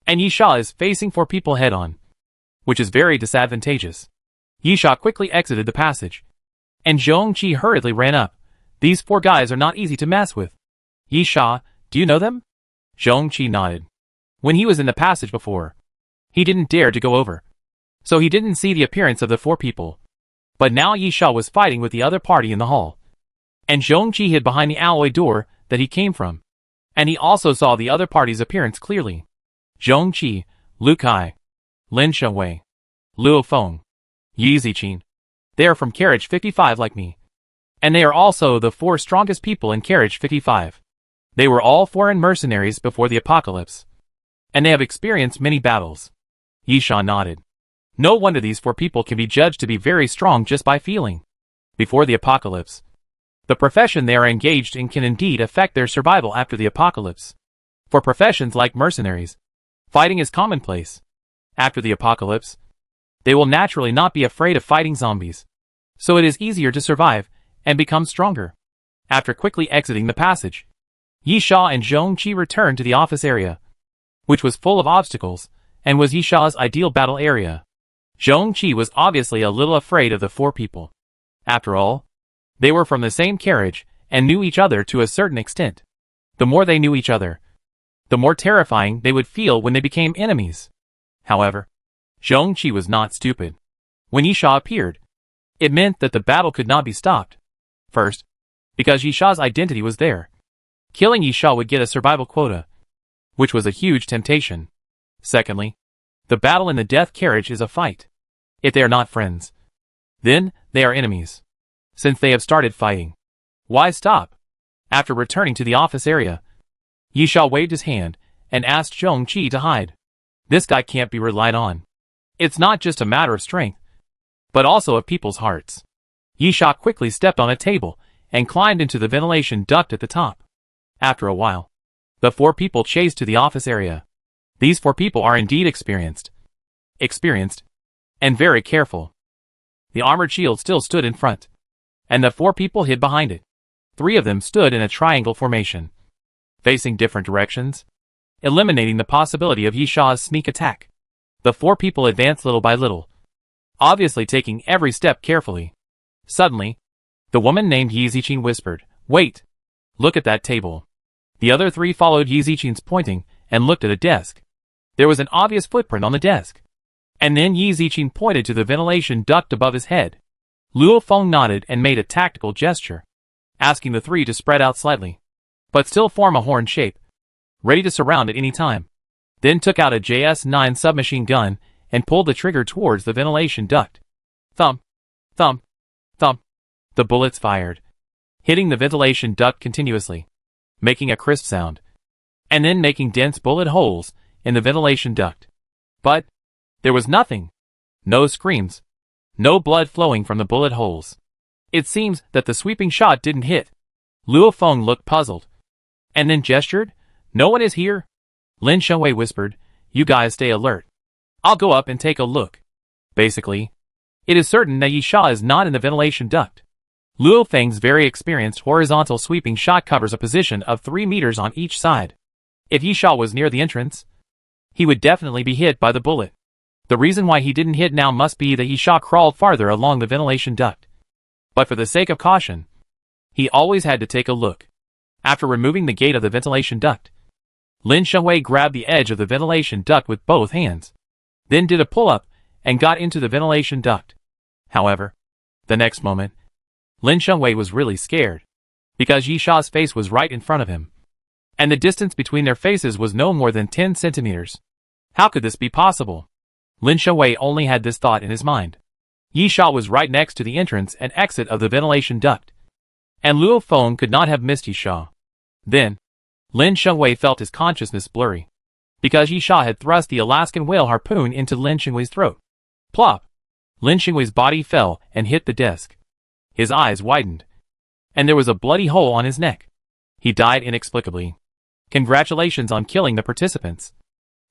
and Yi Sha is facing 4 people head-on, which is very disadvantageous. Yi Sha quickly exited the passage, and Zhong Qi hurriedly ran up. These 4 guys are not easy to mess with. Yi Sha, do you know them? Zhong Qi nodded. When he was in the passage before, he didn't dare to go over, so he didn't see the appearance of the 4 people. But now Yi Sha was fighting with the other party in the hall, and Zhong Qi hid behind the alloy door that he came from, and he also saw the other party's appearance clearly. Zhong Qi, Lu Kai, Lin Shengwei, Luo Feng, Yi Ziqin. They are from Carriage 55 like me, and they are also the 4 strongest people in Carriage 55. They were all foreign mercenaries before the apocalypse, and they have experienced many battles. Yi Sha nodded. No wonder these 4 people can be judged to be very strong just by feeling. Before the apocalypse, the profession they are engaged in can indeed affect their survival after the apocalypse. For professions like mercenaries, fighting is commonplace. After the apocalypse, they will naturally not be afraid of fighting zombies, so it is easier to survive and become stronger. After quickly exiting the passage, Yi Sha and Zhong Qi returned to the office area, which was full of obstacles, and was Yisha's ideal battle area. Zhongqi was obviously a little afraid of the four people. After all, they were from the same carriage and knew each other to a certain extent. The more they knew each other, the more terrifying they would feel when they became enemies. However, Zhongqi was not stupid. When Yisha appeared, it meant that the battle could not be stopped. First, because Yisha's identity was there. Killing Yisha would get a survival quota, which was a huge temptation. Secondly, the battle in the death carriage is a fight. If they are not friends, then they are enemies. Since they have started fighting, why stop? After returning to the office area, Yisha waved his hand and asked Zhongqi to hide. This guy can't be relied on. It's not just a matter of strength, but also of people's hearts. Yisha quickly stepped on a table and climbed into the ventilation duct at the top. After a while, the four people chased to the office area. These four people are indeed experienced, and very careful. The armored shield still stood in front, and the four people hid behind it. Three of them stood in a triangle formation, facing different directions, eliminating the possibility of Yisha's sneak attack. The four people advanced little by little, obviously taking every step carefully. Suddenly, the woman named Yi Ziqing whispered, "Wait! Look at that table." The other three followed Yi Ziqing's pointing and looked at a desk. There was an obvious footprint on the desk. And then Yi Ziqing pointed to the ventilation duct above his head. Luo Feng nodded and made a tactical gesture, asking the three to spread out slightly, but still form a horn shape, ready to surround at any time. Then took out a JS-9 submachine gun and pulled the trigger towards the ventilation duct. Thump, thump, thump. The bullets fired, hitting the ventilation duct continuously, making a crisp sound, and then making dense bullet holes in the ventilation duct. But there was nothing. No screams. No blood flowing from the bullet holes. It seems that the sweeping shot didn't hit. Luo Feng looked puzzled, and then gestured. "No one is here?" Lin Shengwei whispered, "You guys stay alert. I'll go up and take a look." Basically, it is certain that Yisha is not in the ventilation duct. Luo Feng's very experienced horizontal sweeping shot covers a position of 3 meters on each side. If Yisha was near the entrance, he would definitely be hit by the bullet. The reason why he didn't hit now must be that Yisha crawled farther along the ventilation duct. But for the sake of caution, he always had to take a look. After removing the gate of the ventilation duct, Lin Shengwei grabbed the edge of the ventilation duct with both hands, then did a pull-up and got into the ventilation duct. However, the next moment, Lin Shengwei was really scared, because Yisha's face was right in front of him, and the distance between their faces was no more than 10 centimeters. How could this be possible? Lin Shengwei only had this thought in his mind. Yisha was right next to the entrance and exit of the ventilation duct, and Luo Feng could not have missed Yisha. Then, Lin Shengwei felt his consciousness blurry, because Yisha had thrust the Alaskan whale harpoon into Lin Shengwei's throat. Plop! Lin Shengwei's body fell and hit the desk. His eyes widened, and there was a bloody hole on his neck. He died inexplicably. Congratulations on killing the participants.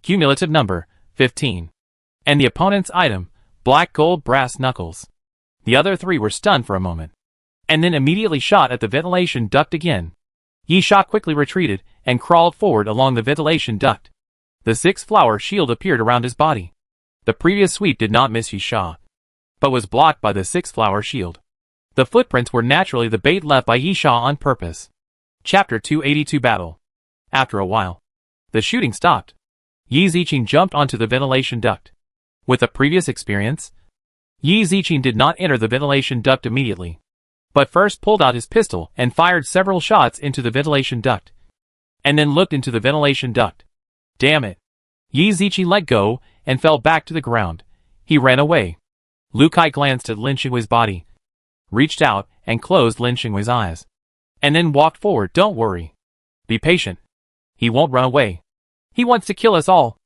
Cumulative number, 15. And the opponent's item, black gold brass knuckles. The other three were stunned for a moment, and then immediately shot at the ventilation duct again. Yisha quickly retreated and crawled forward along the ventilation duct. The 6-flower shield appeared around his body. The previous sweep did not miss Yisha, but was blocked by the 6-flower shield. The footprints were naturally the bait left by Yisha on purpose. Chapter 282 Battle. After a while, the shooting stopped. Yi Ziqing jumped onto the ventilation duct. With a previous experience, Yi Ziqing did not enter the ventilation duct immediately, but first pulled out his pistol and fired several shots into the ventilation duct, and then looked into the ventilation duct. Damn it! Yi Ziqing let go and fell back to the ground. He ran away. Lu Kai glanced at Lin Shengwei's body, reached out and closed Lin Shengwei's eyes, and then walked forward. "Don't worry. Be patient. He won't run away. He wants to kill us all."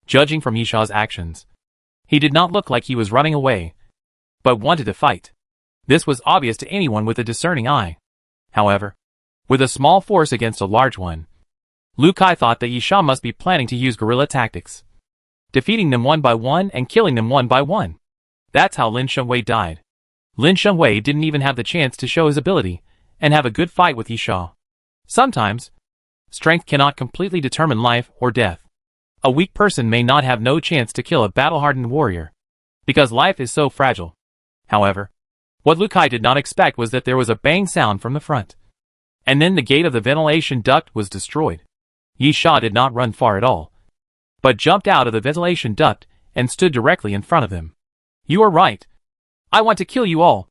Judging from Yisha's actions, he did not look like he was running away, but wanted to fight. This was obvious to anyone with a discerning eye. However, with a small force against a large one, Lu Kai thought that Yisha must be planning to use guerrilla tactics, defeating them one by one and killing them one by one. That's how Lin Shengwei died. Lin Shengwei didn't even have the chance to show his ability and have a good fight with Yisha. Sometimes, strength cannot completely determine life or death. A weak person may not have no chance to kill a battle-hardened warrior, because life is so fragile. However, what Liu Kai did not expect was that there was a bang sound from the front. And then the gate of the ventilation duct was destroyed. Yi Sha did not run far at all, but jumped out of the ventilation duct and stood directly in front of them. You are right. I want to kill you all.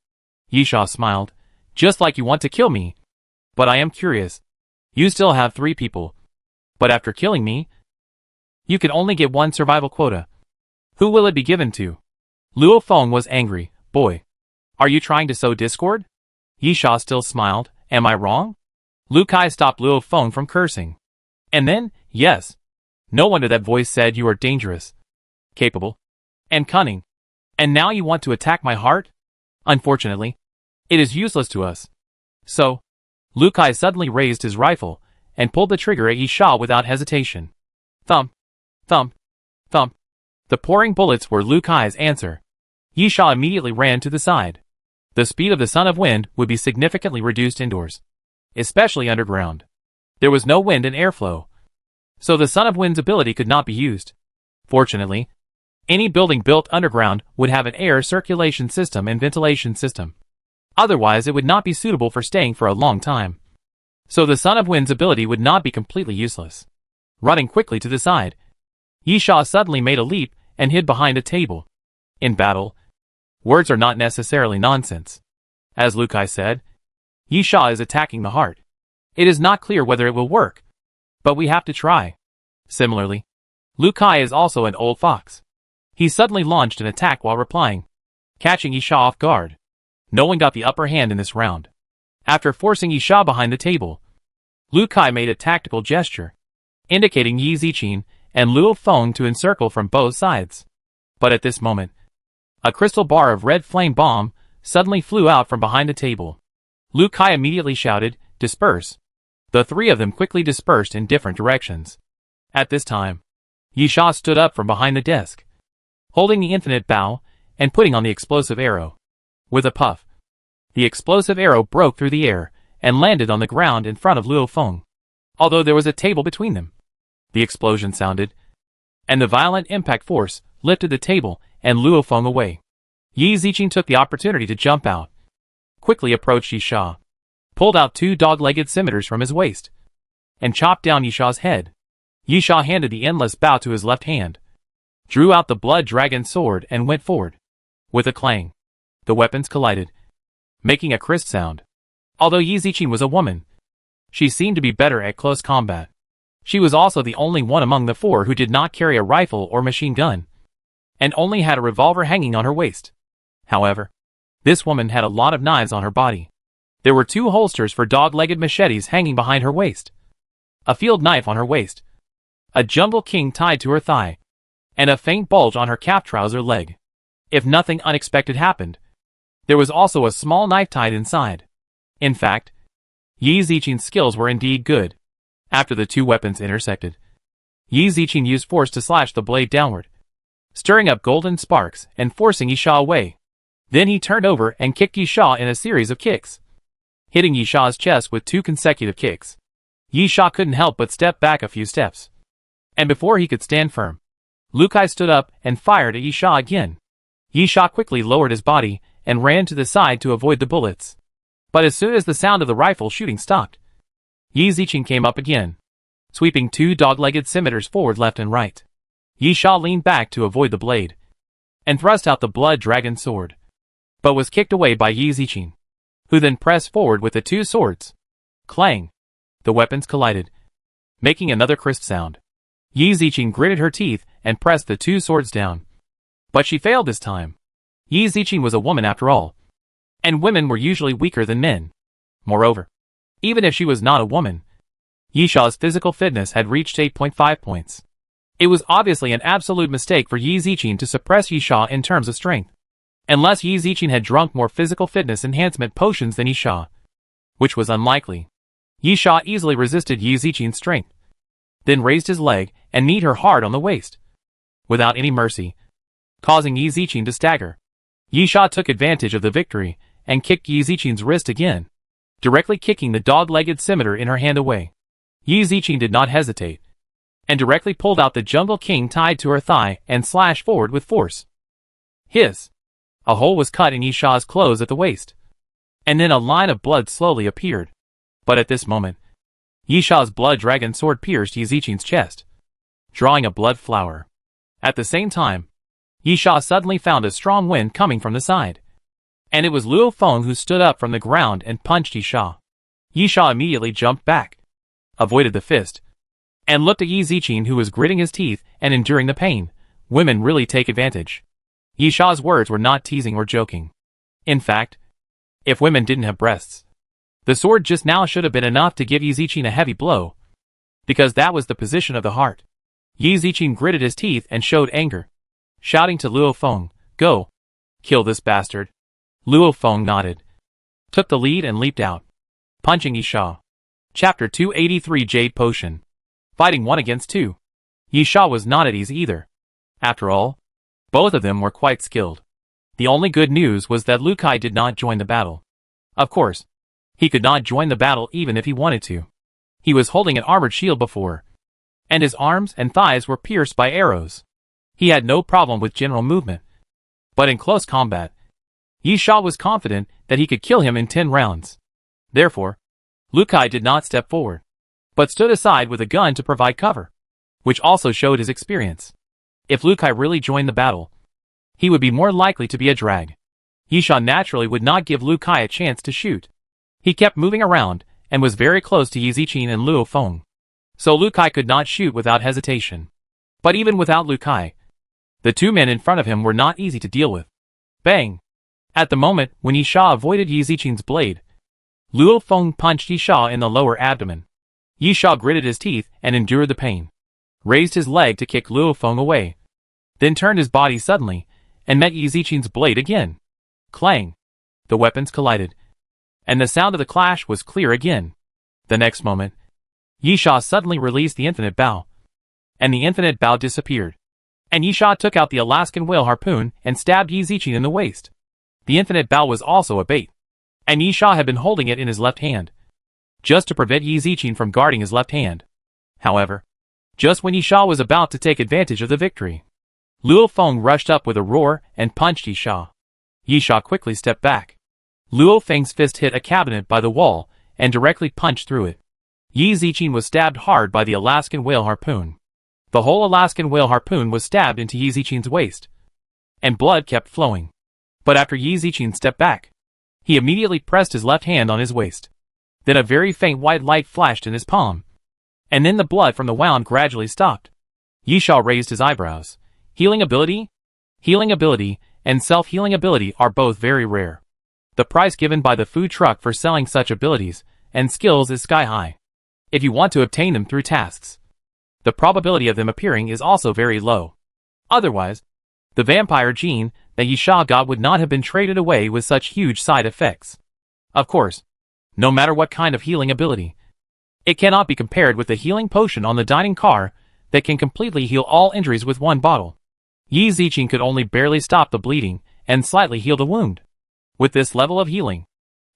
Yi Sha smiled. Just like you want to kill me. But I am curious. You still have 3 people. But after killing me, you can only get 1 survival quota. Who will it be given to? Luo Feng was angry. Boy, are you trying to sow discord? Yi Sha still smiled. Am I wrong? Liu Kai stopped Luo Feng from cursing. And then, yes. No wonder that voice said you are dangerous, capable, and cunning. And now you want to attack my heart? Unfortunately, it is useless to us. So, Liu Kai suddenly raised his rifle and pulled the trigger at Yi Sha without hesitation. Thump, thump, thump. The pouring bullets were Liu Kai's answer. Yi Sha immediately ran to the side. The speed of the Son of Wind would be significantly reduced indoors, especially underground. There was no wind and airflow, so the Son of Wind's ability could not be used. Fortunately, any building built underground would have an air circulation system and ventilation system. Otherwise, it would not be suitable for staying for a long time. So the Son of Wind's ability would not be completely useless. Running quickly to the side, Yi Sha suddenly made a leap and hid behind a table. In battle, words are not necessarily nonsense. As Liu Kai said, Yi Sha is attacking the heart. It is not clear whether it will work, but we have to try. Similarly, Liu Kai is also an old fox. He suddenly launched an attack while replying, catching Yi Sha off guard. No one got the upper hand in this round. After forcing Yi Sha behind the table, Liu Kai made a tactical gesture, indicating Yi Ziqin and Luo Feng to encircle from both sides. But at this moment, a crystal bar of red flame bomb suddenly flew out from behind the table. Liu Kai immediately shouted, disperse. The 3 of them quickly dispersed in different directions. At this time, Yi Sha stood up from behind the desk, holding the infinite bow and putting on the explosive arrow. With a puff, the explosive arrow broke through the air and landed on the ground in front of Luo Feng. Although there was a table between them, the explosion sounded, and the violent impact force lifted the table and Luo Feng away. Yi Ziqin took the opportunity to jump out, quickly approached Yi Sha, pulled out 2 dog-legged scimitars from his waist, and chopped down Yi Sha's head. Yi Sha handed the endless bow to his left hand, drew out the blood dragon sword and went forward. With a clang, the weapons collided, making a crisp sound. Although Yi Ziqin was a woman, she seemed to be better at close combat. She was also the only one among the 4 who did not carry a rifle or machine gun, and only had a revolver hanging on her waist. However, this woman had a lot of knives on her body. There were 2 holsters for dog-legged machetes hanging behind her waist, a field knife on her waist, a jungle king tied to her thigh, and a faint bulge on her calf trouser leg. If nothing unexpected happened, there was also a small knife tied inside. In fact, Yi Ziqin's skills were indeed good. After the 2 weapons intersected, Yi Ziqin used force to slash the blade downward, stirring up golden sparks and forcing Yi Sha away. Then he turned over and kicked Yi Sha in a series of kicks, hitting Yi Sha's chest with 2 consecutive kicks. Yi Sha couldn't help but step back a few steps. And before he could stand firm, Liu Kai stood up and fired at Yi Sha again. Yi Sha quickly lowered his body and ran to the side to avoid the bullets. But as soon as the sound of the rifle shooting stopped, Yi Ziqin came up again, sweeping 2 dog-legged scimitars forward left and right. Yi Sha leaned back to avoid the blade, and thrust out the blood dragon sword, but was kicked away by Yi Ziqin, who then pressed forward with the 2 swords. Clang! The weapons collided, making another crisp sound. Yi Ziqin gritted her teeth and pressed the 2 swords down. But she failed this time. Yi Ziqin was a woman after all, and women were usually weaker than men. Moreover, even if she was not a woman, Yi Sha's physical fitness had reached 8.5 points. It was obviously an absolute mistake for Yi Ziqin to suppress Yi Sha in terms of strength, unless Yi Ziqin had drunk more physical fitness enhancement potions than Yi Sha, which was unlikely. Yi Sha easily resisted Yi Ziqin's strength, then raised his leg and kneed her hard on the waist, without any mercy, causing Yi Ziqin to stagger. Yi Sha took advantage of the victory and kicked Yi Ziqin's wrist again, directly kicking the dog-legged scimitar in her hand away. Yi Ziqin did not hesitate. and directly pulled out the Jungle King tied to her thigh and slashed forward with force. Hiss! A hole was cut in Yi Sha's clothes at the waist, and then a line of blood slowly appeared. But at this moment, Yi Sha's blood dragon sword pierced Yi Zichin's chest, drawing a blood flower. At the same time, Yi Sha suddenly found a strong wind coming from the side, and it was Luo Feng who stood up from the ground and punched Yi Sha. Yi Sha immediately jumped back, avoided the fist, and looked at Yi Zichin, who was gritting his teeth and enduring the pain. Women really take advantage. Yi Sha's words were not teasing or joking. In fact, if women didn't have breasts, the sword just now should have been enough to give Yi Zichin a heavy blow, because that was the position of the heart. Yi Zichin gritted his teeth and showed anger, shouting to Luo Feng, "Go! Kill this bastard!" Luo Feng nodded, took the lead and leaped out, punching Yi Sha. Chapter 283 Jade Potion. Fighting 1 against 2. Yi Sha was not at ease either. After all, both of them were quite skilled. The only good news was that Lu Kai did not join the battle. Of course, he could not join the battle even if he wanted to. He was holding an armored shield before, and his arms and thighs were pierced by arrows. He had no problem with general movement. But in close combat, Yi Sha was confident that he could kill him in 10 rounds. Therefore, Lu Kai did not step forward, but stood aside with a gun to provide cover, which also showed his experience. If Lu Kai really joined the battle, he would be more likely to be a drag. Yi Sha naturally would not give Lu Kai a chance to shoot. He kept moving around, and was very close to Yi Zichin and Luo Feng, so Lu Kai could not shoot without hesitation. But even without Lu Kai, the 2 men in front of him were not easy to deal with. Bang! At the moment when Yi Sha avoided Yi Zichin's blade, Luo Feng punched Yi Sha in the lower abdomen. Yi Sha gritted his teeth and endured the pain, raised his leg to kick Luo Feng away, then turned his body suddenly and met Yi Zichin's blade again. Clang! The weapons collided, and the sound of the clash was clear again. The next moment, Yi Sha suddenly released the infinite bow, and the infinite bow disappeared, and Yi Sha took out the Alaskan whale harpoon and stabbed Yi Zichin in the waist. The infinite bow was also a bait, and Yi Sha had been holding it in his left hand, just to prevent Yi Zichin from guarding his left hand. However, just when Yi Sha was about to take advantage of the victory, Luo Feng rushed up with a roar and punched Yi Sha. Yi Sha quickly stepped back. Luo Feng's fist hit a cabinet by the wall and directly punched through it. Yi Zichin was stabbed hard by the Alaskan whale harpoon. The whole Alaskan whale harpoon was stabbed into Yi Zichin's waist, and blood kept flowing. But after Yi Zichin stepped back, he immediately pressed his left hand on his waist. Then a very faint white light flashed in his palm, and then the blood from the wound gradually stopped. Yi Sha raised his eyebrows. Healing ability, and self-healing ability are both very rare. The price given by the food truck for selling such abilities and skills is sky high. If you want to obtain them through tasks, the probability of them appearing is also very low. Otherwise, the vampire gene that Yi Sha got would not have been traded away with such huge side effects. Of course, no matter what kind of healing ability, it cannot be compared with the healing potion on the dining car that can completely heal all injuries with 1 bottle. Yi Zichin could only barely stop the bleeding and slightly heal the wound. With this level of healing,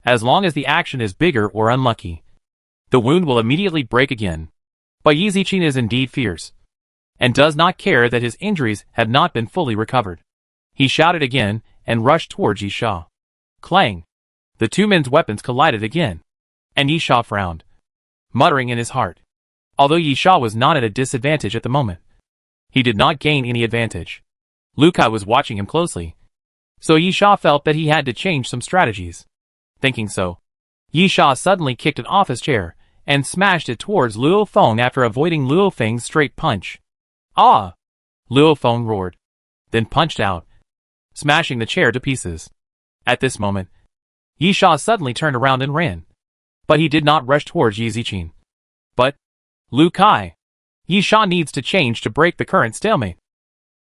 as long as the action is bigger or unlucky, the wound will immediately break again. But Yi Zichin is indeed fierce, and does not care that his injuries have not been fully recovered. He shouted again and rushed towards Yi Sha. Clang! The 2 men's weapons collided again, and Yi Sha frowned, muttering in his heart. Although Yi Sha was not at a disadvantage at the moment, he did not gain any advantage. Lu Kai was watching him closely, so Yi Sha felt that he had to change some strategies. Thinking so, Yi Sha suddenly kicked it off his chair and smashed it towards Luo Feng after avoiding Luo Feng's straight punch. Ah! Luo Feng roared, then punched out, smashing the chair to pieces. At this moment, Yi Sha suddenly turned around and ran, but he did not rush towards Yi Zichin. But, Lu Kai, Yi Sha needs to change to break the current stalemate.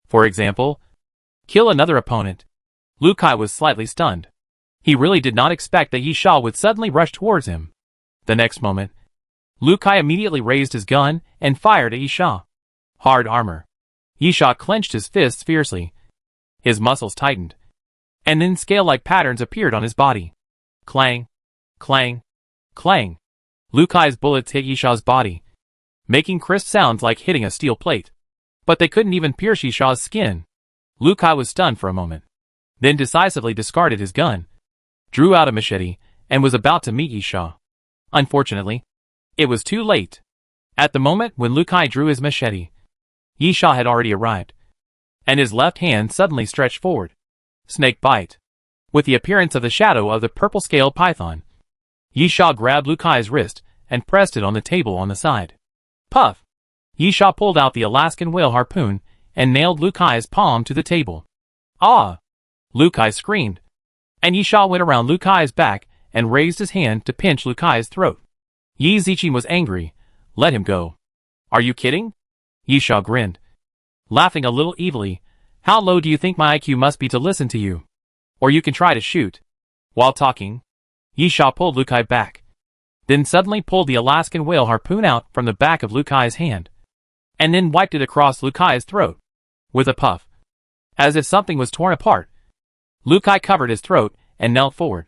For example, kill another opponent. Lu Kai was slightly stunned. He really did not expect that Yi Sha would suddenly rush towards him. The next moment, Lu Kai immediately raised his gun and fired at Yi Sha. Hard armor. Yi Sha clenched his fists fiercely. His muscles tightened, and then scale-like patterns appeared on his body. Clang, clang, clang. Lu Kai's bullets hit Yi Sha's body, making crisp sounds like hitting a steel plate. But they couldn't even pierce Yisha's skin. Liu Kai was stunned for a moment, then decisively discarded his gun, drew out a machete, and was about to meet Yisha. Unfortunately, it was too late. At the moment when Liu Kai drew his machete, Yisha had already arrived, and his left hand suddenly stretched forward. Snake bite. With the appearance of the shadow of the purple-scaled python, Yisha grabbed Liu Kai's wrist and pressed it on the table on the side. Puff! Yisha pulled out the Alaskan whale harpoon and nailed Liu Kai's palm to the table. Ah! Liu Kai screamed, and Yisha went around Liu Kai's back and raised his hand to pinch Liu Kai's throat. Yi Ziqing was angry. Let him go. Are you kidding? Yisha grinned, laughing a little evilly. How low do you think my IQ must be to listen to you? Or you can try to shoot. While talking, Yisha pulled Liu Kai back, then suddenly pulled the Alaskan whale harpoon out from the back of Liu Kai's hand, and then wiped it across Liu Kai's throat. With a puff, as if something was torn apart, Liu Kai covered his throat and knelt forward,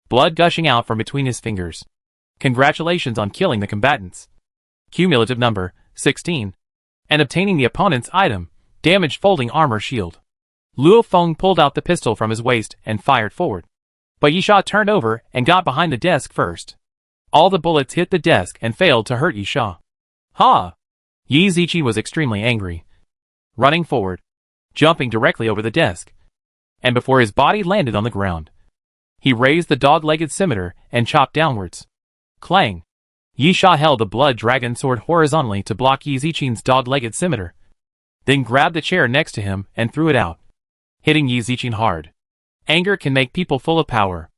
blood gushing out from between his fingers. Congratulations on killing the combatants. Cumulative number, 16. And obtaining the opponent's item, damaged folding armor shield. Luo Feng pulled out the pistol from his waist and fired forward. But Yisha turned over and got behind the desk first. All the bullets hit the desk and failed to hurt Yisha. Ha! Yi Ziqing was extremely angry, running forward, jumping directly over the desk, and before his body landed on the ground, he raised the dog-legged scimitar and chopped downwards. Clang! Yisha held the blood dragon sword horizontally to block Yi Ziqing's dog-legged scimitar, then grabbed the chair next to him and threw it out, hitting Yi Ziqing hard. Anger can make people full of power.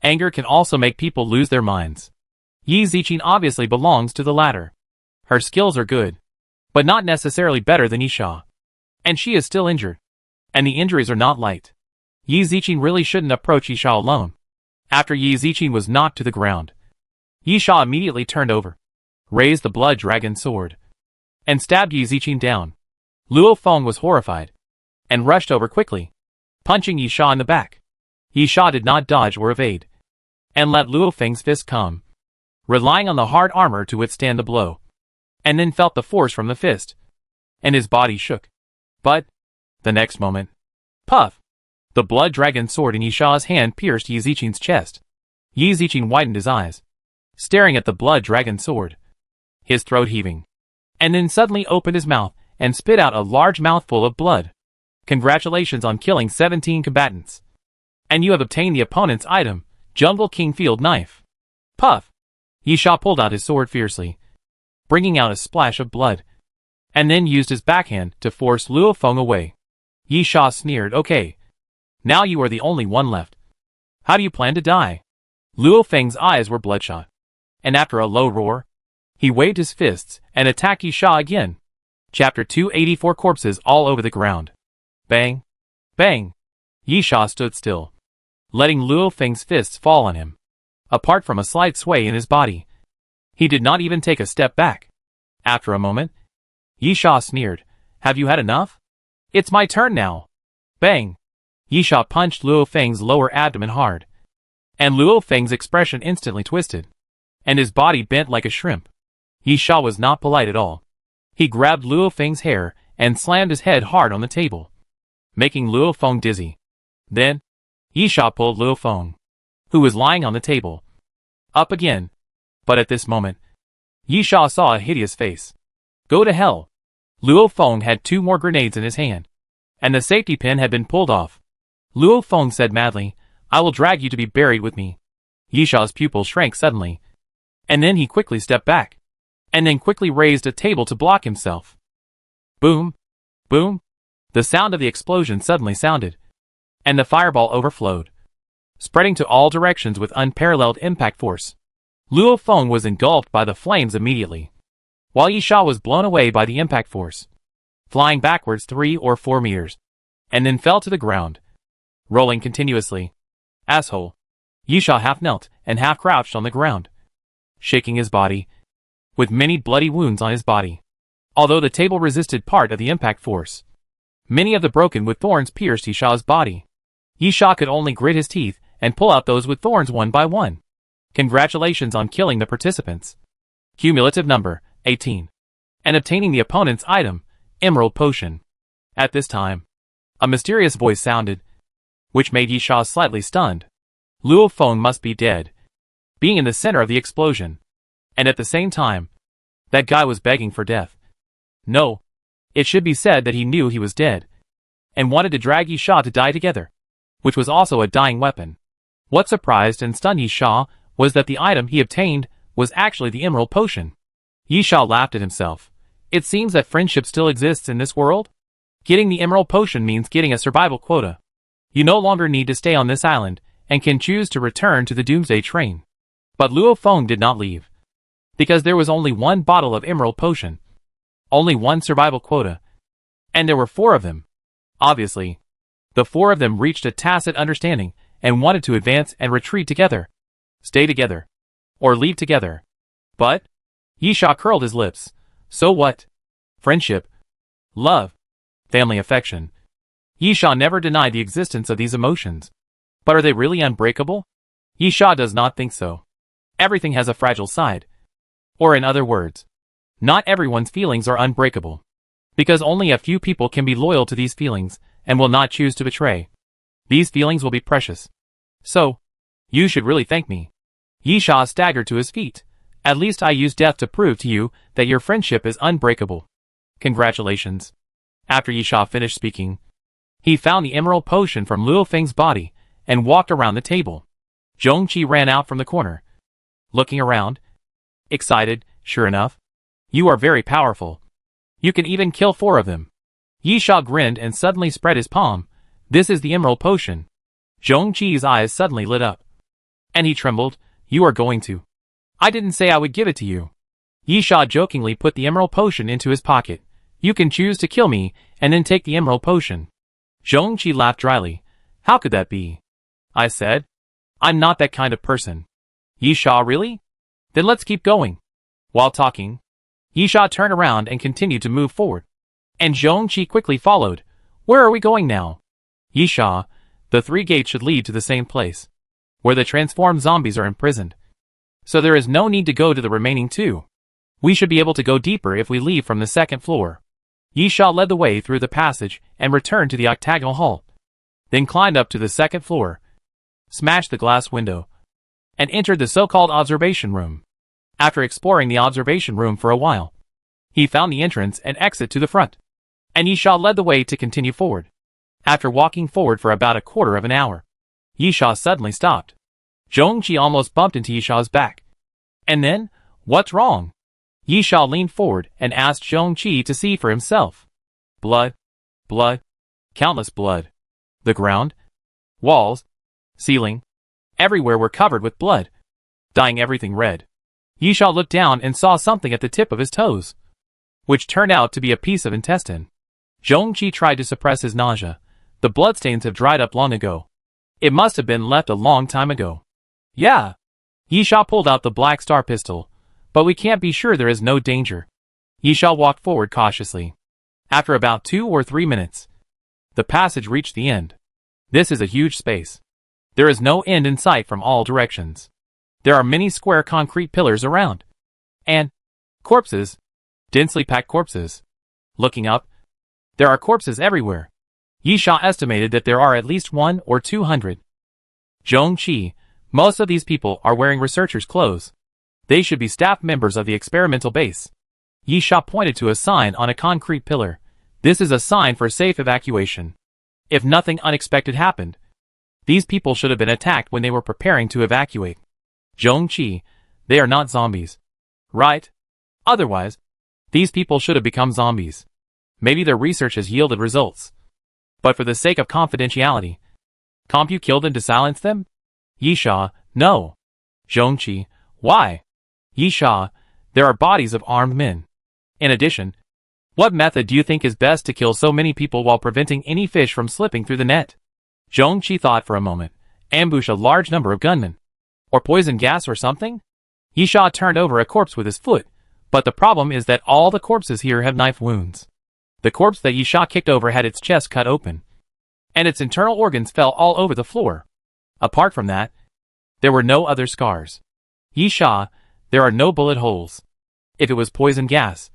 Anger can also make people lose their minds. Yi Ziqing obviously belongs to the latter. Her skills are good, but not necessarily better than Yisha. And she is still injured. And the injuries are not light. Yi Ziqing really shouldn't approach Yisha alone. After Yi Ziqing was knocked to the ground, Yisha immediately turned over, raised the blood dragon sword, and stabbed Yi Ziqing down. Luo Feng was horrified, and rushed over quickly, punching Yisha in the back. Yisha did not dodge or evade, and let Luo Feng's fist come, relying on the hard armor to withstand the blow, and then felt the force from the fist, and his body shook. But, the next moment, puff! The blood dragon sword in Yisha's hand pierced Yi Ziqing's chest. Yi Ziqing widened his eyes, staring at the blood dragon sword, his throat heaving, and then suddenly opened his mouth and spit out a large mouthful of blood. Congratulations on killing 17 combatants. And you have obtained the opponent's item, Jungle King Field Knife. Puff! Yisha pulled out his sword fiercely, bringing out a splash of blood, and then used his backhand to force Luo Feng away. Yisha sneered, okay. Now you are the only one left. How do you plan to die? Luo Feng's eyes were bloodshot, and after a low roar, he waved his fists and attacked Yisha again. Chapter 284. Corpses all over the ground. Bang! Bang! Yisha stood still, letting Luo Feng's fists fall on him. Apart from a slight sway in his body, he did not even take a step back. After a moment, Yisha sneered, have you had enough? It's my turn now. Bang! Yisha punched Luo Feng's lower abdomen hard, and Luo Feng's expression instantly twisted, and his body bent like a shrimp. Yisha was not polite at all. He grabbed Luo Feng's hair and slammed his head hard on the table, making Luo Feng dizzy. Then, Yisha pulled Luo Feng, who was lying on the table, up again. But at this moment, Yisha saw a hideous face. Go to hell! Luo Feng had 2 more grenades in his hand, and the safety pin had been pulled off. Luo Feng said madly, I will drag you to be buried with me. Yisha's pupil shrank suddenly, and then he quickly stepped back, and then quickly raised a table to block himself. Boom! Boom! The sound of the explosion suddenly sounded, and the fireball overflowed, spreading to all directions with unparalleled impact force. Luo Feng was engulfed by the flames immediately, while Yisha was blown away by the impact force, flying backwards 3 or 4 meters, and then fell to the ground, rolling continuously. Asshole! Yisha half knelt and half crouched on the ground, shaking his body, with many bloody wounds on his body. Although the table resisted part of the impact force, many of the broken wood thorns pierced Yisha's body. Yisha could only grit his teeth and pull out those wood thorns one by one. Congratulations on killing the participants. Cumulative number, 18. and obtaining the opponent's item, Emerald Potion. At this time, a mysterious voice sounded, which made Yi Sha slightly stunned. Luo Feng must be dead, being in the center of the explosion. And at the same time, that guy was begging for death. No, it should be said that he knew he was dead, and wanted to drag Yi Sha to die together, which was also a dying weapon. What surprised and stunned Yi Sha was that the item he obtained was actually the Emerald Potion. Yi Sha laughed at himself. It seems that friendship still exists in this world. Getting the Emerald Potion means getting a survival quota. You no longer need to stay on this island, and can choose to return to the Doomsday train. But Luo Feng did not leave, because there was only one bottle of Emerald Potion. Only one survival quota. And there were 4 of them. Obviously, the 4 of them reached a tacit understanding, and wanted to advance and retreat together. Stay together. Or leave together. But Yi Sha curled his lips. So what? Friendship. Love. Family affection. Yi Sha never denied the existence of these emotions. But are they really unbreakable? Yi Sha does not think so. Everything has a fragile side. Or in other words, not everyone's feelings are unbreakable. Because only a few people can be loyal to these feelings, and will not choose to betray. These feelings will be precious. So, you should really thank me. Yi Sha staggered to his feet. At least I used death to prove to you that your friendship is unbreakable. Congratulations. After Yi Sha finished speaking, he found the Emerald Potion from Luo Feng's body, and walked around the table. Zhongqi ran out from the corner, looking around, excited. Sure enough, you are very powerful. You can even kill 4 of them. Yi Sha grinned and suddenly spread his palm. This is the Emerald Potion. Zhongqi's eyes suddenly lit up, and he trembled. You are going to. I didn't say I would give it to you. Yi Sha jokingly put the Emerald Potion into his pocket. You can choose to kill me, and then take the Emerald Potion. Zhongqi laughed dryly. How could that be? I said. I'm not that kind of person. Yi Sha, really? Then let's keep going. While talking, Yi Sha turned around and continued to move forward. And Zhongqi quickly followed. Where are we going now? Yi Sha, the 3 gates should lead to the same place, where the transformed zombies are imprisoned. So there is no need to go to the remaining 2. We should be able to go deeper if we leave from the 2nd floor. Yi Sha led the way through the passage and returned to the octagonal hall. Then climbed up to the 2nd floor, smashed the glass window, and entered the so-called observation room. After exploring the observation room for a while, he found the entrance and exit to the front, and Yi Sha led the way to continue forward. After walking forward for about a quarter of an hour, Yi Sha suddenly stopped. Zhongqi almost bumped into Yi Sha's back. And then, what's wrong? Yi Sha leaned forward and asked Zhongqi to see for himself. Blood. Blood. Countless blood. The ground, walls, ceiling, everywhere were covered with blood, dyeing everything red. Yi Sha looked down and saw something at the tip of his toes, which turned out to be a piece of intestine. Zhongqi tried to suppress his nausea. The bloodstains have dried up long ago. It must have been left a long time ago. Yeah. Yi Sha pulled out the Black Star pistol. But we can't be sure there is no danger. Yi Sha walked forward cautiously. After about 2 or 3 minutes, the passage reached the end. This is a huge space. There is no end in sight from all directions. There are many square concrete pillars around. And corpses. Densely packed corpses. Looking up, there are corpses everywhere. Yi Sha estimated that there are at least 100 or 200. Zhongqi, most of these people are wearing researchers' clothes. They should be staff members of the experimental base. Yi Sha pointed to a sign on a concrete pillar. This is a sign for safe evacuation. If nothing unexpected happened, these people should have been attacked when they were preparing to evacuate. Zhongqi, they are not zombies. Right? Otherwise, these people should have become zombies. Maybe their research has yielded results. But for the sake of confidentiality, can't you kill them to silence them? Yi Sha, no. Zhongqi, why? Yi Sha, there are bodies of armed men. In addition, what method do you think is best to kill so many people while preventing any fish from slipping through the net? Zhongqi thought for a moment. Ambush a large number of gunmen. Or poison gas or something? Yi Sha turned over a corpse with his foot, but the problem is that all the corpses here have knife wounds. The corpse that Yi Sha kicked over had its chest cut open, and its internal organs fell all over the floor. Apart from that, there were no other scars. Yi Sha, there are no bullet holes. If it was poison gas,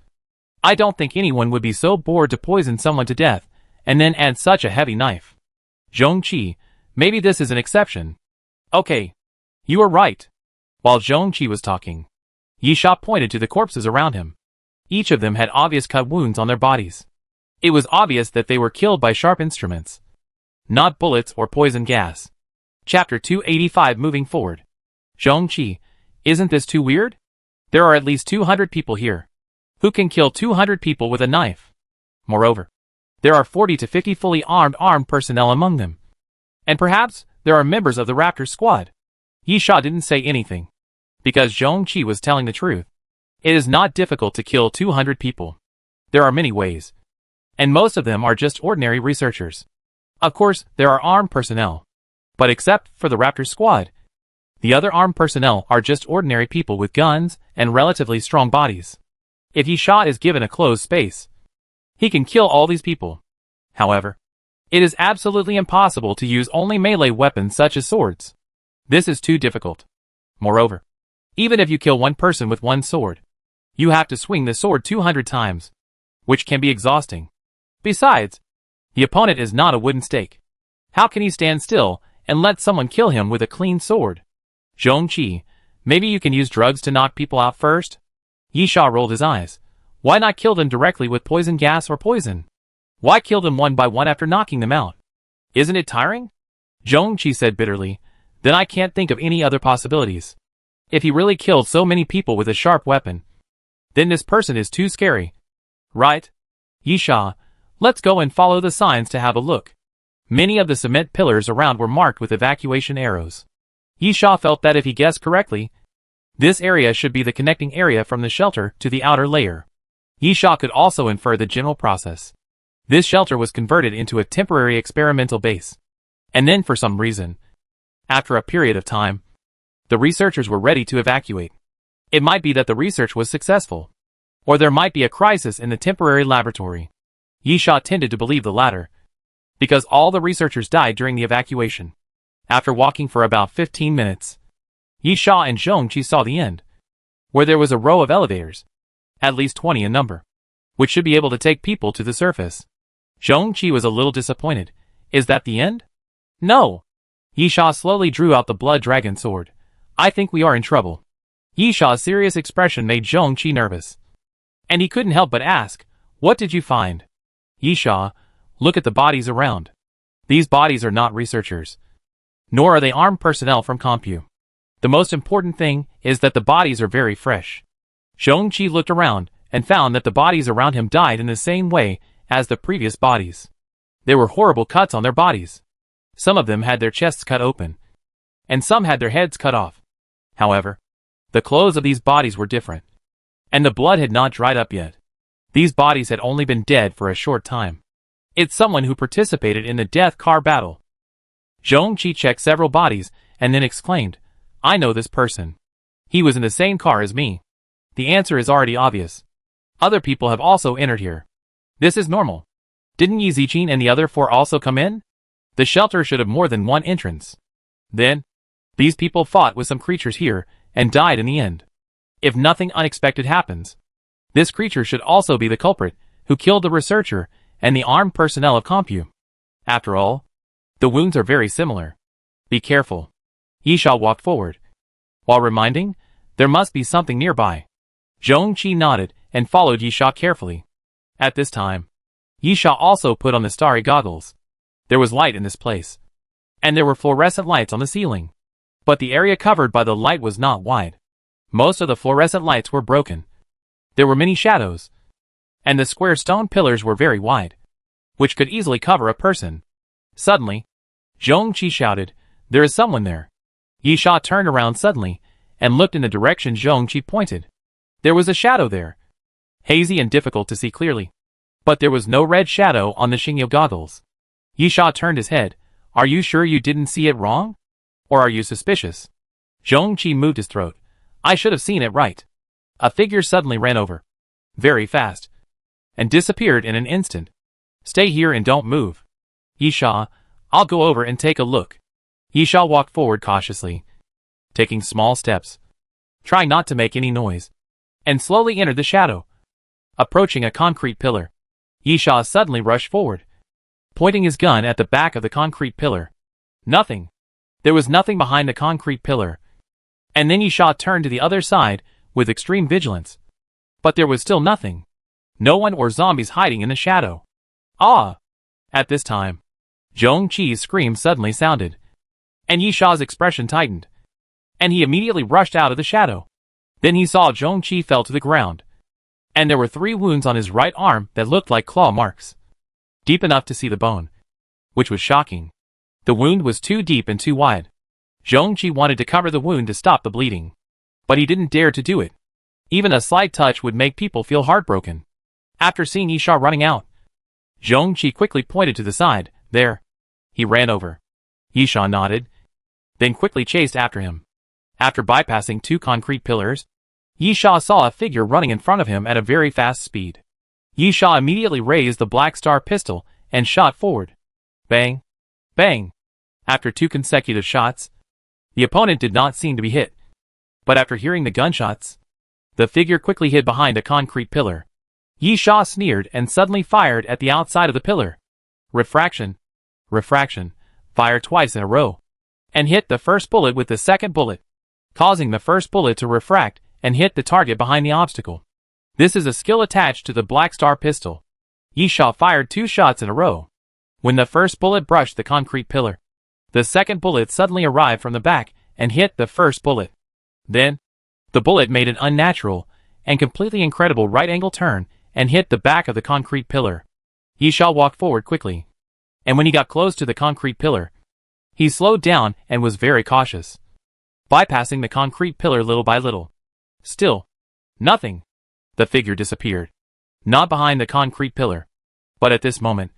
I don't think anyone would be so bored to poison someone to death, and then add such a heavy knife. Zhongqi, maybe this is an exception. Okay. You are right. While Zhongqi was talking, Yisha pointed to the corpses around him. Each of them had obvious cut wounds on their bodies. It was obvious that they were killed by sharp instruments, not bullets or poison gas. Chapter 285. Moving forward. Zhongqi, isn't this too weird? There are at least 200 people here. Who can kill 200 people with a knife? Moreover, there are 40 to 50 fully armed personnel among them. And perhaps there are members of the Raptor squad. Yisha didn't say anything, because Zhongqi was telling the truth. It is not difficult to kill 200 people. There are many ways, and most of them are just ordinary researchers. Of course, there are armed personnel, but except for the Raptor squad, the other armed personnel are just ordinary people with guns and relatively strong bodies. If Yisha is given a closed space, he can kill all these people. However, it is absolutely impossible to use only melee weapons such as swords. This is too difficult. Moreover, even if you kill one person with one sword, you have to swing the sword 200 times, which can be exhausting. Besides, the opponent is not a wooden stake. How can he stand still and let someone kill him with a clean sword? Zhongqi, maybe you can use drugs to knock people out first? Yisha rolled his eyes. Why not kill them directly with poison gas or poison? Why kill them one by one after knocking them out? Isn't it tiring? Zhongqi said bitterly. Then I can't think of any other possibilities. If he really killed so many people with a sharp weapon, then this person is too scary. Right? Yisha, let's go and follow the signs to have a look. Many of the cement pillars around were marked with evacuation arrows. Yisha felt that if he guessed correctly, this area should be the connecting area from the shelter to the outer layer. Yisha could also infer the general process. This shelter was converted into a temporary experimental base. And then for some reason, after a period of time, the researchers were ready to evacuate. It might be that the research was successful, or there might be a crisis in the temporary laboratory. Yisha tended to believe the latter, because all the researchers died during the evacuation. After walking for about 15 minutes, Yisha and Zhongqi saw the end, where there was a row of elevators, at least 20 in number, which should be able to take people to the surface. Zhongqi was a little disappointed. Is that the end? No. Yisha slowly drew out the blood dragon sword. I think we are in trouble. Yisha's serious expression made Zhongqi nervous, and he couldn't help but ask, what did you find? Yisha, look at the bodies around. These bodies are not researchers, nor are they armed personnel from Compu. The most important thing is that the bodies are very fresh. Zhongqi looked around and found that the bodies around him died in the same way as the previous bodies. There were horrible cuts on their bodies. Some of them had their chests cut open, and some had their heads cut off. However, the clothes of these bodies were different, and the blood had not dried up yet. These bodies had only been dead for a short time. It's someone who participated in the death car battle. Zhongqi checked several bodies and then exclaimed, I know this person. He was in the same car as me. The answer is already obvious. Other people have also entered here. This is normal. Didn't Yizichin and the other 4 also come in? The shelter should have more than one entrance. Then, these people fought with some creatures here and died in the end. If nothing unexpected happens, this creature should also be the culprit who killed the researcher and the armed personnel of Compu. After all, the wounds are very similar. Be careful. Yisha walked forward, while reminding, there must be something nearby. Zhongqi nodded and followed Yisha carefully. At this time, Yisha also put on the starry goggles. There was light in this place, and there were fluorescent lights on the ceiling. But the area covered by the light was not wide. Most of the fluorescent lights were broken. There were many shadows, and the square stone pillars were very wide, which could easily cover a person. Suddenly, Zhongqi shouted, there is someone there. Yisha turned around suddenly and looked in the direction Zhongqi pointed. There was a shadow there, hazy and difficult to see clearly, but there was no red shadow on the Xingyu goggles. Yisha turned his head. Are you sure you didn't see it wrong? Or are you suspicious? Zhongqi moved his throat. I should have seen it right. A figure suddenly ran over, very fast, and disappeared in an instant. Stay here and don't move. Yisha, I'll go over and take a look. Yisha walked forward cautiously, taking small steps, trying not to make any noise, and slowly entered the shadow. approaching a concrete pillar. Yisha suddenly rushed forward, pointing his gun at the back of the concrete pillar. Nothing. There was nothing behind the concrete pillar. And then Yisha turned to the other side with extreme vigilance. But there was still nothing. No one or zombies hiding in the shadow. Ah! At this time, Zhong-Chi's scream suddenly sounded, and Yisha's expression tightened, and he immediately rushed out of the shadow. Then he saw Zhong-Chi fell to the ground, and there were 3 wounds on his right arm that looked like claw marks, deep enough to see the bone, which was shocking. The wound was too deep and too wide. Zhong-Chi wanted to cover the wound to stop the bleeding, but he didn't dare to do it. Even a slight touch would make people feel heartbroken. After seeing Yisha running out, Zhong-Chi quickly pointed to the side. There. He ran over. Yisha nodded, then quickly chased after him. After bypassing 2 concrete pillars, Yisha saw a figure running in front of him at a very fast speed. Yisha immediately raised the Black Star pistol and shot forward. Bang! Bang! After 2 consecutive shots, the opponent did not seem to be hit. But after hearing the gunshots, the figure quickly hid behind a concrete pillar. Yisha sneered and suddenly fired at the outside of the pillar. Refraction. Refraction. Fired twice in a row, and hit the first bullet with the second bullet, causing the first bullet to refract and hit the target behind the obstacle. This is a skill attached to the Black Star pistol. Yisha fired 2 shots in a row. When the first bullet brushed the concrete pillar, the second bullet suddenly arrived from the back and hit the first bullet. Then, the bullet made an unnatural and completely incredible right-angle turn and hit the back of the concrete pillar. Yisha walked forward quickly, and when he got close to the concrete pillar, he slowed down and was very cautious, bypassing the concrete pillar little by little. Still, nothing. The figure disappeared, not behind the concrete pillar. But at this moment,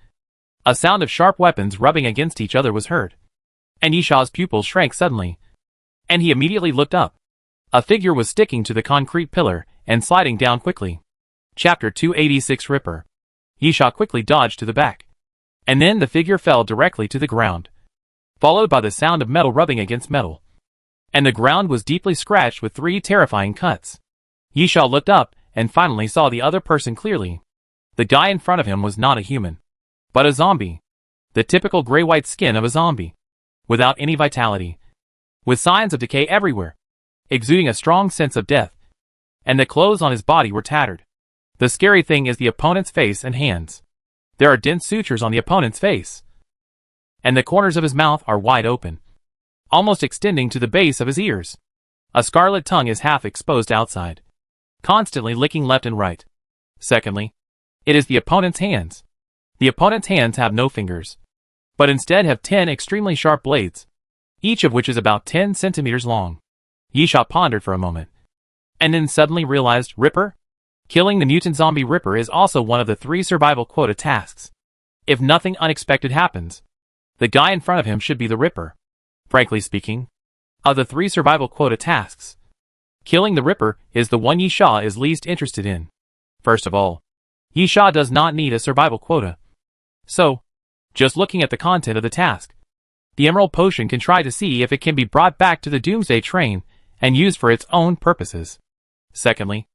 a sound of sharp weapons rubbing against each other was heard, and Yisha's pupils shrank suddenly, and he immediately looked up. A figure was sticking to the concrete pillar and sliding down quickly. Chapter 286 Ripper. Yisha quickly dodged to the back, and then the figure fell directly to the ground, followed by the sound of metal rubbing against metal. And the ground was deeply scratched with 3 terrifying cuts. Yisha looked up and finally saw the other person clearly. The guy in front of him was not a human, but a zombie. The typical gray-white skin of a zombie, without any vitality, with signs of decay everywhere, exuding a strong sense of death. And the clothes on his body were tattered. The scary thing is the opponent's face and hands. There are dense sutures on the opponent's face, and the corners of his mouth are wide open, almost extending to the base of his ears. A scarlet tongue is half exposed outside, constantly licking left and right. Secondly, it is the opponent's hands. The opponent's hands have no fingers, but instead have 10 extremely sharp blades, each of which is about 10 centimeters long. Yisha pondered for a moment, and then suddenly realized Ripper? Killing the mutant zombie Ripper is also one of the 3 survival quota tasks. If nothing unexpected happens, the guy in front of him should be the Ripper. Frankly speaking, of the 3 survival quota tasks, killing the Ripper is the one Yisha is least interested in. First of all, Yisha does not need a survival quota. So, just looking at the content of the task, the Emerald Potion can try to see if it can be brought back to the Doomsday train and used for its own purposes. Secondly,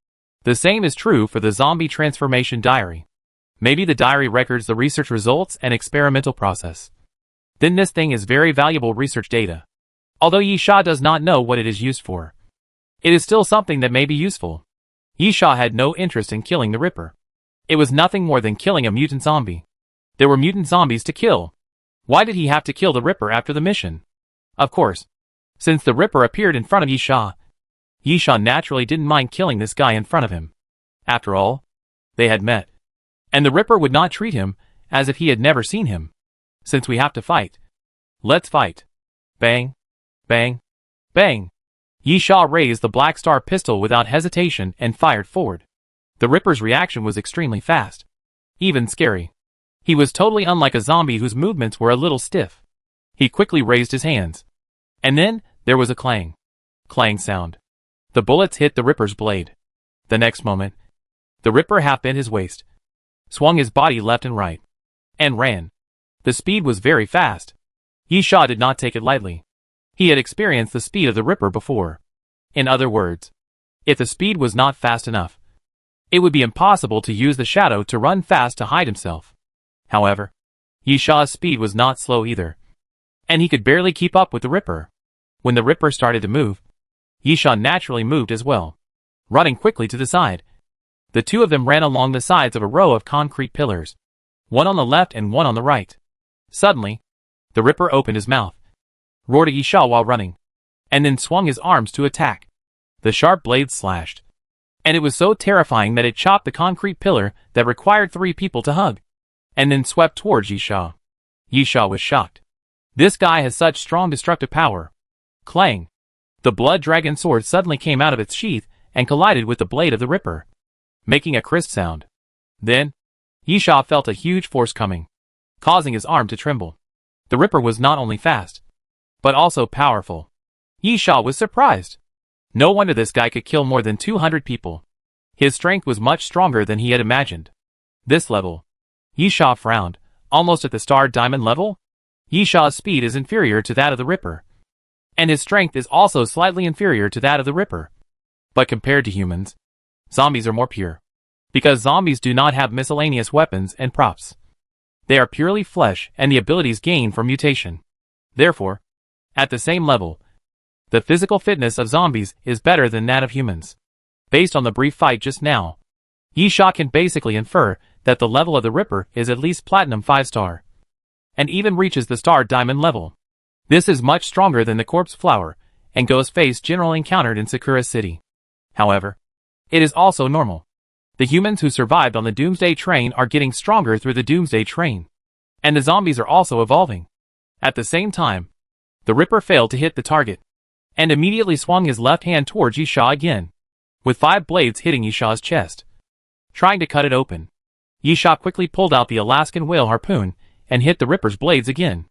the same is true for the Zombie Transformation Diary. Maybe the diary records the research results and experimental process. Then this thing is very valuable research data. Although Yisha does not know what it is used for, it is still something that may be useful. Yisha had no interest in killing the Ripper. It was nothing more than killing a mutant zombie. There were mutant zombies to kill. Why did he have to kill the Ripper after the mission? Of course, since the Ripper appeared in front of Yisha, Yisha naturally didn't mind killing this guy in front of him. After all, they had met, and the Ripper would not treat him as if he had never seen him. Since we have to fight, let's fight. Bang, bang, bang. Yisha raised the Black Star pistol without hesitation and fired forward. The Ripper's reaction was extremely fast, even scary. He was totally unlike a zombie whose movements were a little stiff. He quickly raised his hands, and then there was a clang sound. The bullets hit the Ripper's blade. The next moment, the Ripper half bent his waist, swung his body left and right, and ran. The speed was very fast. Yisha did not take it lightly. He had experienced the speed of the Ripper before. In other words, if the speed was not fast enough, It would be impossible to use the shadow to run fast to hide himself. However, Yishaw's speed was not slow either, and he could barely keep up with the Ripper. When the Ripper started to move, Yishaw naturally moved as well, running quickly to the side. The two of them ran along the sides of a row of concrete pillars, one on the left and one on the right. Suddenly, the Ripper opened his mouth, roared at Yishaw while running, and then swung his arms to attack. The sharp blades slashed, and it was so terrifying that it chopped the concrete pillar that required 3 people to hug, and then swept towards Yishaw. Yishaw was shocked. This guy has such strong destructive power. Clang! The blood dragon sword suddenly came out of its sheath and collided with the blade of the Ripper, making a crisp sound. Then, Yishaw felt a huge force coming, causing his arm to tremble. The Ripper was not only fast, but also powerful. Yishaw was surprised. No wonder this guy could kill more than 200 people. His strength was much stronger than he had imagined. This level. Yishaw frowned. Almost at the star diamond level? Yishaw's speed is inferior to that of the Ripper, and his strength is also slightly inferior to that of the Ripper. But compared to humans, zombies are more pure, because zombies do not have miscellaneous weapons and props. They are purely flesh and the abilities gained from mutation. Therefore, at the same level, the physical fitness of zombies is better than that of humans. Based on the brief fight just now, Yishaw can basically infer that the level of the Ripper is at least Platinum 5-star, and even reaches the Star Diamond level. This is much stronger than the Corpse Flower and Ghost Face generally encountered in Sakura City. However, it is also normal. The humans who survived on the Doomsday train are getting stronger through the Doomsday train, and the zombies are also evolving. At the same time, the Ripper failed to hit the target, and immediately swung his left hand towards Yishaw again, with 5 blades hitting Yishaw's chest, trying to cut it open. Yishaw quickly pulled out the Alaskan whale harpoon and hit the Ripper's blades again.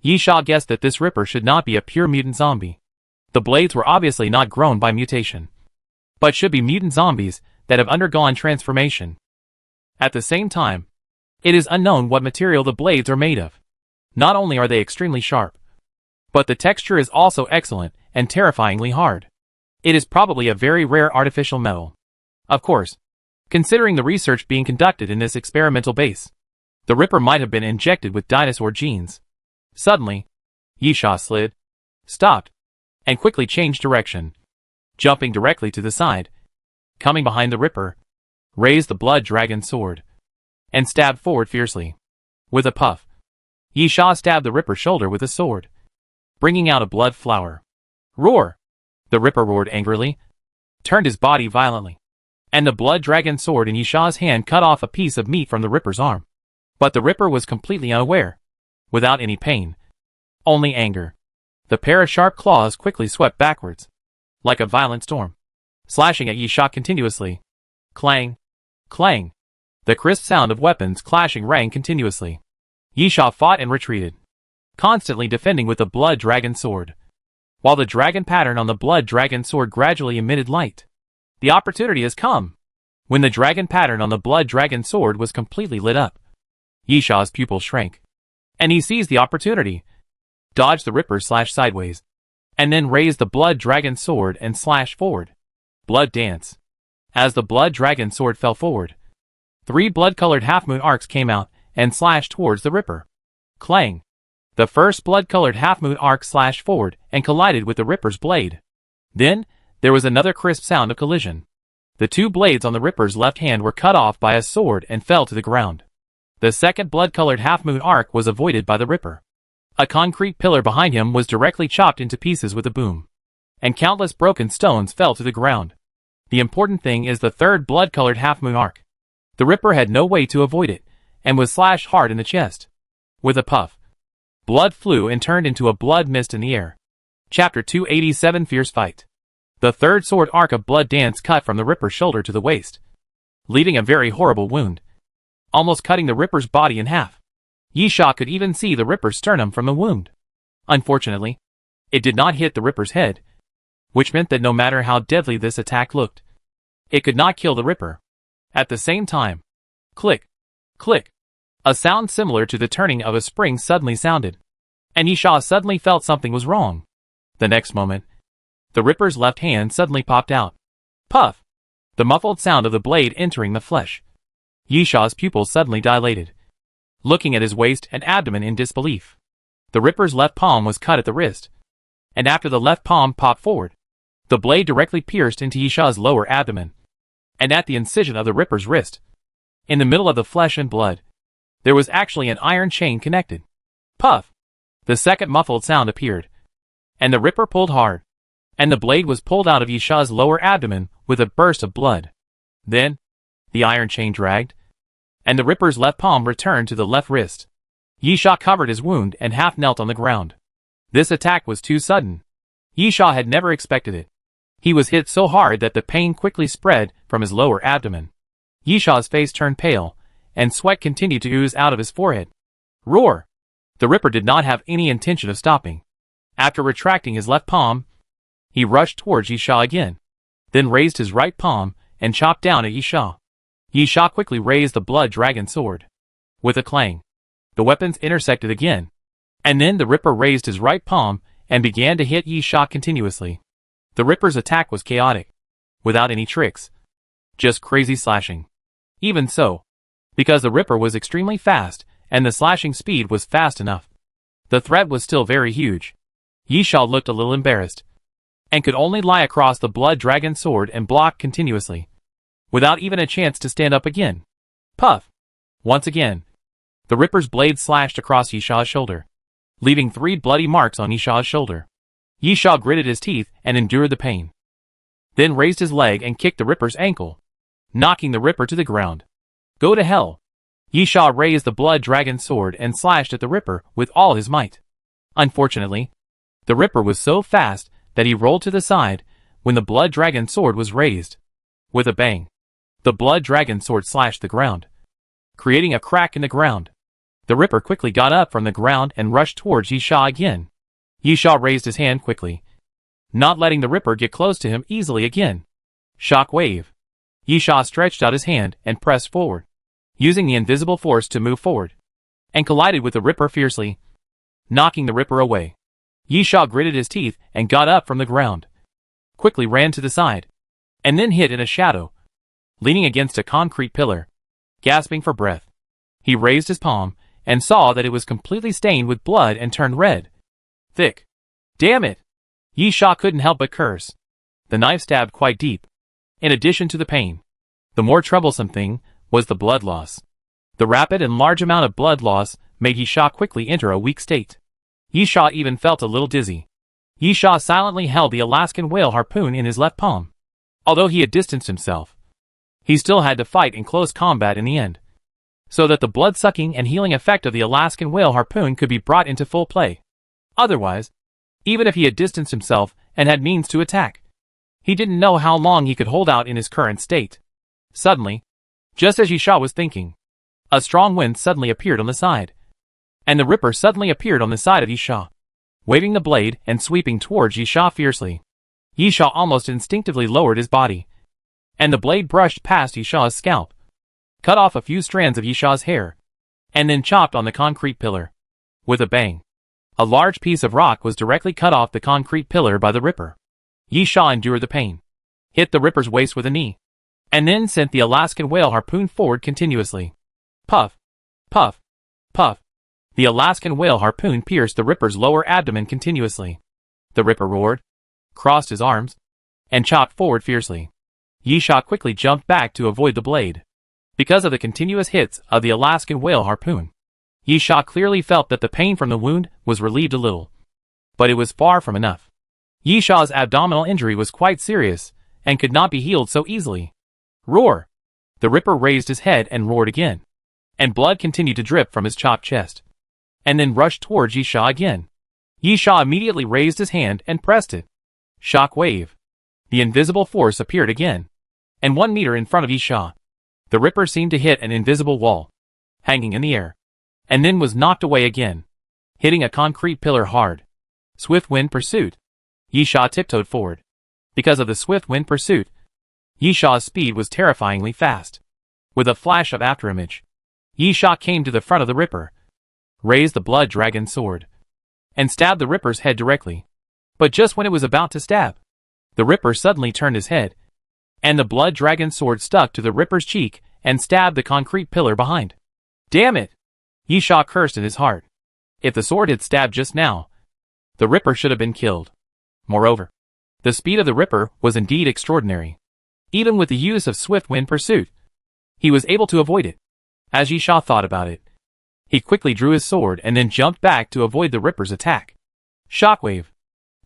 Yishaw guessed that this Ripper should not be a pure mutant zombie. The blades were obviously not grown by mutation, but should be mutant zombies that have undergone transformation. At the same time, it is unknown what material the blades are made of. Not only are they extremely sharp, but the texture is also excellent and terrifyingly hard. It is probably a very rare artificial metal. Of course, considering the research being conducted in this experimental base, the Ripper might have been injected with dinosaur genes. Suddenly, Yishaw slid, stopped, and quickly changed direction, jumping directly to the side. Coming behind the Ripper, raised the blood dragon sword, and stabbed forward fiercely. With a puff, Yishaw stabbed the Ripper's shoulder with a sword, bringing out a blood flower. Roar! The Ripper roared angrily, turned his body violently, and the blood dragon sword in Yishaw's hand cut off a piece of meat from the Ripper's arm. But the Ripper was completely unaware, without any pain, only anger. The pair of sharp claws quickly swept backwards, like a violent storm, slashing at Yishaw continuously. Clang! Clang! The crisp sound of weapons clashing rang continuously. Yishaw fought and retreated, constantly defending with the blood dragon sword, while the dragon pattern on the blood dragon sword gradually emitted light. The opportunity has come. When the dragon pattern on the blood dragon sword was completely lit up, Yishaw's pupil shrank, and he seized the opportunity, dodged the Ripper sideways, and then raised the blood dragon sword and slashed forward. Blood dance. As the blood dragon sword fell forward, 3 blood-colored half-moon arcs came out and slashed towards the Ripper. Clang! The first blood-colored half-moon arc slashed forward and collided with the Ripper's blade. Then, there was another crisp sound of collision. The 2 blades on the Ripper's left hand were cut off by a sword and fell to the ground. The second blood-colored half-moon arc was avoided by the Ripper. A concrete pillar behind him was directly chopped into pieces with a boom, and countless broken stones fell to the ground. The important thing is the third blood-colored half-moon arc. The Ripper had no way to avoid it, and was slashed hard in the chest. With a puff, blood flew and turned into a blood mist in the air. Chapter 287 Fierce Fight. The third sword arc of blood dance cut from the Ripper's shoulder to the waist, leaving a very horrible wound, almost cutting the Ripper's body in half. Yishaw could even see the Ripper's sternum from the wound. Unfortunately, it did not hit the Ripper's head, which meant that no matter how deadly this attack looked, it could not kill the Ripper. At the same time, click, click, a sound similar to the turning of a spring suddenly sounded, and Yishaw suddenly felt something was wrong. The next moment, the Ripper's left hand suddenly popped out. Puff! The muffled sound of the blade entering the flesh. Yishaw's pupils suddenly dilated, looking at his waist and abdomen in disbelief. The Ripper's left palm was cut at the wrist, and after the left palm popped forward, the blade directly pierced into Yishaw's lower abdomen, and at the incision of the Ripper's wrist, in the middle of the flesh and blood, there was actually an iron chain connected. Puff! The second muffled sound appeared, and the Ripper pulled hard, and the blade was pulled out of Yishaw's lower abdomen with a burst of blood. Then, the iron chain dragged, and the Ripper's left palm returned to the left wrist. Yishaw covered his wound and half knelt on the ground. This attack was too sudden. Yishaw had never expected it. He was hit so hard that the pain quickly spread from his lower abdomen. Yishaw's face turned pale, and sweat continued to ooze out of his forehead. Roar! The Ripper did not have any intention of stopping. After retracting his left palm, he rushed towards Yishaw again, then raised his right palm and chopped down at Yishaw. Yishaw quickly raised the blood dragon sword. With a clang, the weapons intersected again, and then the Ripper raised his right palm and began to hit Yishaw continuously. The Ripper's attack was chaotic, without any tricks, just crazy slashing. Even so, because the Ripper was extremely fast and the slashing speed was fast enough, the threat was still very huge. Yishaw looked a little embarrassed, and could only lie across the blood dragon sword and block continuously, without even a chance to stand up again. Puff! Once again, the Ripper's blade slashed across Yishaw's shoulder, leaving 3 bloody marks on Yishaw's shoulder. Yishaw gritted his teeth and endured the pain, then raised his leg and kicked the Ripper's ankle, knocking the Ripper to the ground. Go to hell! Yishaw raised the blood dragon sword and slashed at the Ripper with all his might. Unfortunately, the Ripper was so fast that he rolled to the side when the blood dragon sword was raised. With a bang, the blood dragon sword slashed the ground, creating a crack in the ground. The Ripper quickly got up from the ground and rushed towards Yishaw again. Yishaw raised his hand quickly, not letting the Ripper get close to him easily again. Shock wave. Yishaw stretched out his hand and pressed forward, using the invisible force to move forward, and collided with the Ripper fiercely, knocking the Ripper away. Yishaw gritted his teeth and got up from the ground, quickly ran to the side, and then hid in a shadow, leaning against a concrete pillar, gasping for breath. He raised his palm and saw that it was completely stained with blood and turned red. Thick. Damn it! Yishaw couldn't help but curse. The knife stabbed quite deep. In addition to the pain, the more troublesome thing was the blood loss. The rapid and large amount of blood loss made Yishaw quickly enter a weak state. Yishaw even felt a little dizzy. Yishaw silently held the Alaskan whale harpoon in his left palm. Although he had distanced himself, he still had to fight in close combat in the end, so that the blood-sucking and healing effect of the Alaskan whale harpoon could be brought into full play. Otherwise, even if he had distanced himself and had means to attack, he didn't know how long he could hold out in his current state. Suddenly, just as Yishaw was thinking, a strong wind suddenly appeared on the side, and the Ripper suddenly appeared on the side of Yishaw, waving the blade and sweeping towards Yishaw fiercely. Yishaw almost instinctively lowered his body, and the blade brushed past Yishaw's scalp, cut off a few strands of Yishaw's hair, and then chopped on the concrete pillar. With a bang, a large piece of rock was directly cut off the concrete pillar by the Ripper. Yishaw endured the pain, hit the Ripper's waist with a knee, and then sent the Alaskan whale harpoon forward continuously. Puff! Puff! Puff! The Alaskan whale harpoon pierced the Ripper's lower abdomen continuously. The Ripper roared, crossed his arms, and chopped forward fiercely. Yishaw quickly jumped back to avoid the blade. Because of the continuous hits of the Alaskan whale harpoon, Yishaw clearly felt that the pain from the wound was relieved a little, but it was far from enough. Yishaw's abdominal injury was quite serious and could not be healed so easily. Roar! The Ripper raised his head and roared again, and blood continued to drip from his chopped chest, and then rushed towards Yishaw again. Yishaw immediately raised his hand and pressed it. Shock wave. The invisible force appeared again, and 1 meter in front of Yishaw, the Ripper seemed to hit an invisible wall, hanging in the air, and then was knocked away again, hitting a concrete pillar hard. Swift wind pursuit. Yishaw tiptoed forward. Because of the swift wind pursuit, Yishaw's speed was terrifyingly fast. With a flash of afterimage, Yishaw came to the front of the Ripper, raised the blood dragon sword, and stabbed the Ripper's head directly. But just when it was about to stab, the Ripper suddenly turned his head, and the blood dragon sword stuck to the Ripper's cheek and stabbed the concrete pillar behind. Damn it! Yisha cursed in his heart. If the sword had stabbed just now, the Ripper should have been killed. Moreover, the speed of the Ripper was indeed extraordinary. Even with the use of swift wind pursuit, he was able to avoid it. As Yisha thought about it, he quickly drew his sword and then jumped back to avoid the Ripper's attack. Shockwave.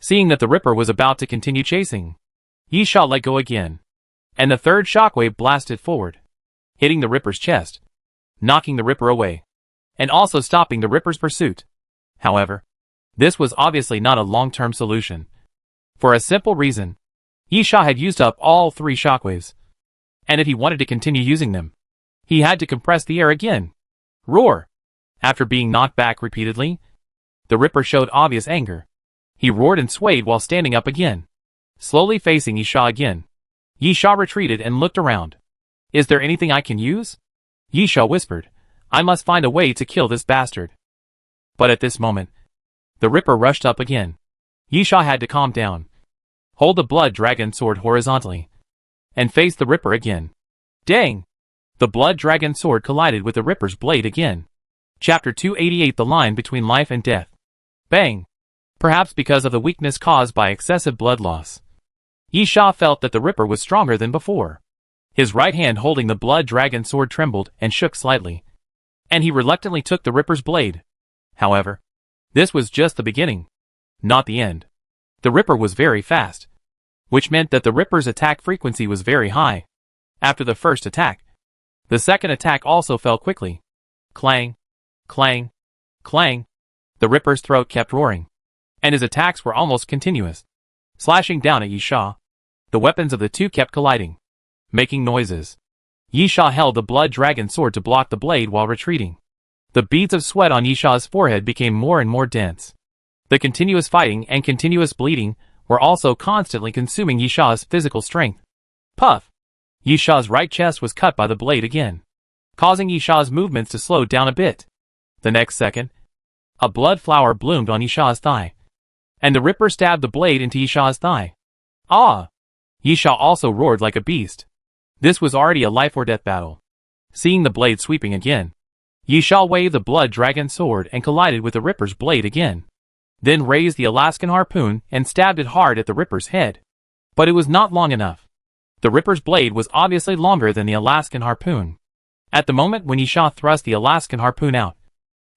Seeing that the Ripper was about to continue chasing, Yisha let go again, and the third shockwave blasted forward, hitting the Ripper's chest, knocking the Ripper away, and also stopping the Ripper's pursuit. However, this was obviously not a long-term solution. For a simple reason, Yisha had used up all 3 shockwaves, and if he wanted to continue using them, he had to compress the air again. Roar! After being knocked back repeatedly, the Ripper showed obvious anger. He roared and swayed while standing up again, slowly facing Yisha again. Yisha retreated and looked around. Is there anything I can use? Yisha whispered. I must find a way to kill this bastard. But at this moment, the Ripper rushed up again. Yisha had to calm down, hold the blood dragon sword horizontally, and face the Ripper again. Dang! The blood dragon sword collided with the Ripper's blade again. Chapter 288 The Line Between Life and Death. Bang! Perhaps because of the weakness caused by excessive blood loss, Yisha felt that the Ripper was stronger than before. His right hand holding the blood dragon sword trembled and shook slightly, and he reluctantly took the Ripper's blade. However, this was just the beginning, not the end. The Ripper was very fast, which meant that the Ripper's attack frequency was very high. After the first attack, the second attack also fell quickly. Clang, clang, clang. The Ripper's throat kept roaring, and his attacks were almost continuous, slashing down at Yisha. The weapons of the two kept colliding, making noises. Yisha held the blood dragon sword to block the blade while retreating. The beads of sweat on Yisha's forehead became more and more dense. The continuous fighting and continuous bleeding were also constantly consuming Yisha's physical strength. Puff! Yisha's right chest was cut by the blade again, causing Yisha's movements to slow down a bit. The next second, a blood flower bloomed on Yisha's thigh, and the Ripper stabbed the blade into Yisha's thigh. Ah! Yisha also roared like a beast. This was already a life or death battle. Seeing the blade sweeping again, Yisha waved the blood dragon sword and collided with the Ripper's blade again, then raised the Alaskan harpoon and stabbed it hard at the Ripper's head. But it was not long enough. The Ripper's blade was obviously longer than the Alaskan harpoon. At the moment when Yisha thrust the Alaskan harpoon out,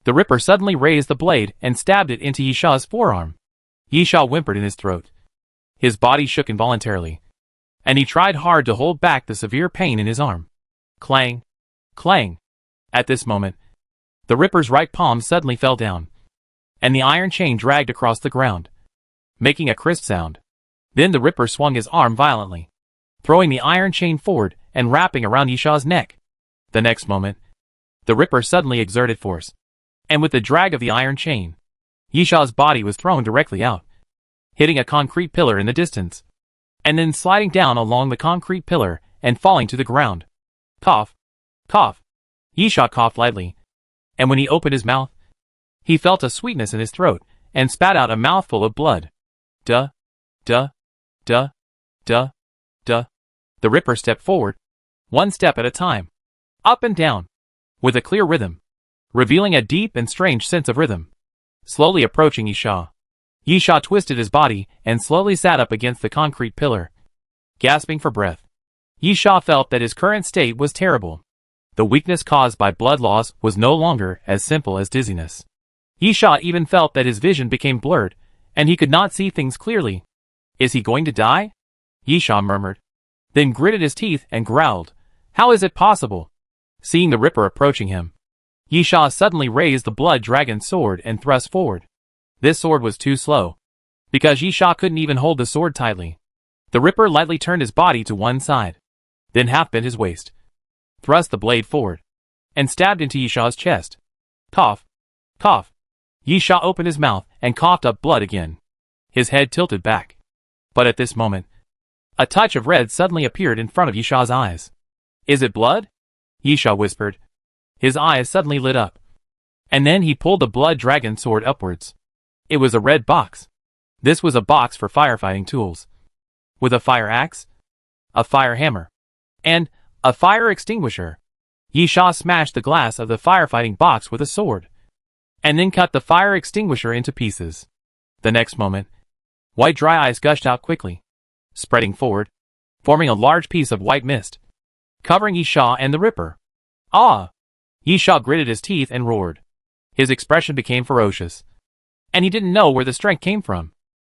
the Ripper suddenly raised the blade and stabbed it into Yisha's forearm. Yisha whimpered in his throat. His body shook involuntarily, and he tried hard to hold back the severe pain in his arm. Clang! Clang! At this moment, the Ripper's right palm suddenly fell down, and the iron chain dragged across the ground, making a crisp sound. Then the Ripper swung his arm violently, throwing the iron chain forward and wrapping around Yisha's neck. The next moment, the Ripper suddenly exerted force, and with the drag of the iron chain, Yisha's body was thrown directly out, hitting a concrete pillar in the distance, and then sliding down along the concrete pillar and falling to the ground. Cough! Cough! Yisha coughed lightly, and when he opened his mouth, he felt a sweetness in his throat and spat out a mouthful of blood. Duh! Duh! Duh! Duh! Duh! The Ripper stepped forward, one step at a time, up and down, with a clear rhythm, revealing a deep and strange sense of rhythm. Slowly approaching Yisha, Yisha twisted his body and slowly sat up against the concrete pillar, gasping for breath. Yisha felt that his current state was terrible. The weakness caused by blood loss was no longer as simple as dizziness. Yisha even felt that his vision became blurred, and he could not see things clearly. Is he going to die? Yisha murmured, then gritted his teeth and growled, How is it possible? Seeing the Ripper approaching him, Yisha suddenly raised the blood dragon sword and thrust forward. This sword was too slow, because Yisha couldn't even hold the sword tightly. The Ripper lightly turned his body to one side, then half bent his waist, thrust the blade forward, and stabbed into Yisha's chest. Cough! Cough! Yisha opened his mouth and coughed up blood again. His head tilted back. But at this moment, a touch of red suddenly appeared in front of Yisha's eyes. Is it blood? Yisha whispered. His eyes suddenly lit up, and then he pulled the blood dragon sword upwards. It was a red box. This was a box for firefighting tools. With a fire axe, a fire hammer, and a fire extinguisher. Yi Sha smashed the glass of the firefighting box with a sword, and then cut the fire extinguisher into pieces. The next moment, white dry ice gushed out quickly, spreading forward, forming a large piece of white mist, covering Yi Sha and the Ripper. Ah! Yi Sha gritted his teeth and roared. His expression became ferocious, and he didn't know where the strength came from.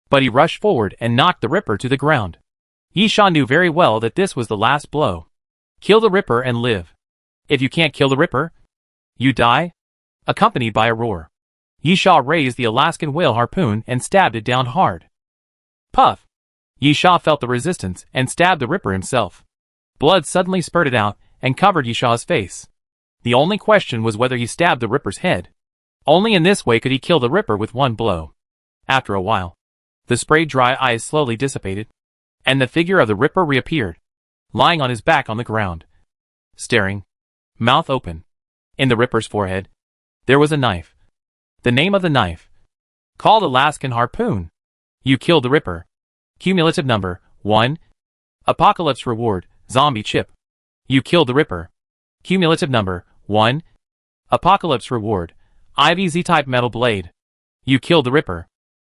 But he rushed forward and knocked the Ripper to the ground. Yi Sha knew very well that this was the last blow. Kill the Ripper and live. If you can't kill the Ripper, you die. Accompanied by a roar, Yi Sha raised the Alaskan whale harpoon and stabbed it down hard. Puff! Yi Sha felt the resistance and stabbed the Ripper himself. Blood suddenly spurted out and covered Yi Sha's face. The only question was whether he stabbed the Ripper's head. Only in this way could he kill the Ripper with one blow. After a while, the sprayed dry ice slowly dissipated, and the figure of the Ripper reappeared, lying on his back on the ground, staring, mouth open. In the Ripper's forehead, there was a knife. The name of the knife, called Alaskan Harpoon. You killed the Ripper. Cumulative number, 1. Apocalypse reward, zombie chip. You killed the Ripper. Cumulative number, 1. Apocalypse reward, IVZ-type metal blade. You killed the Ripper.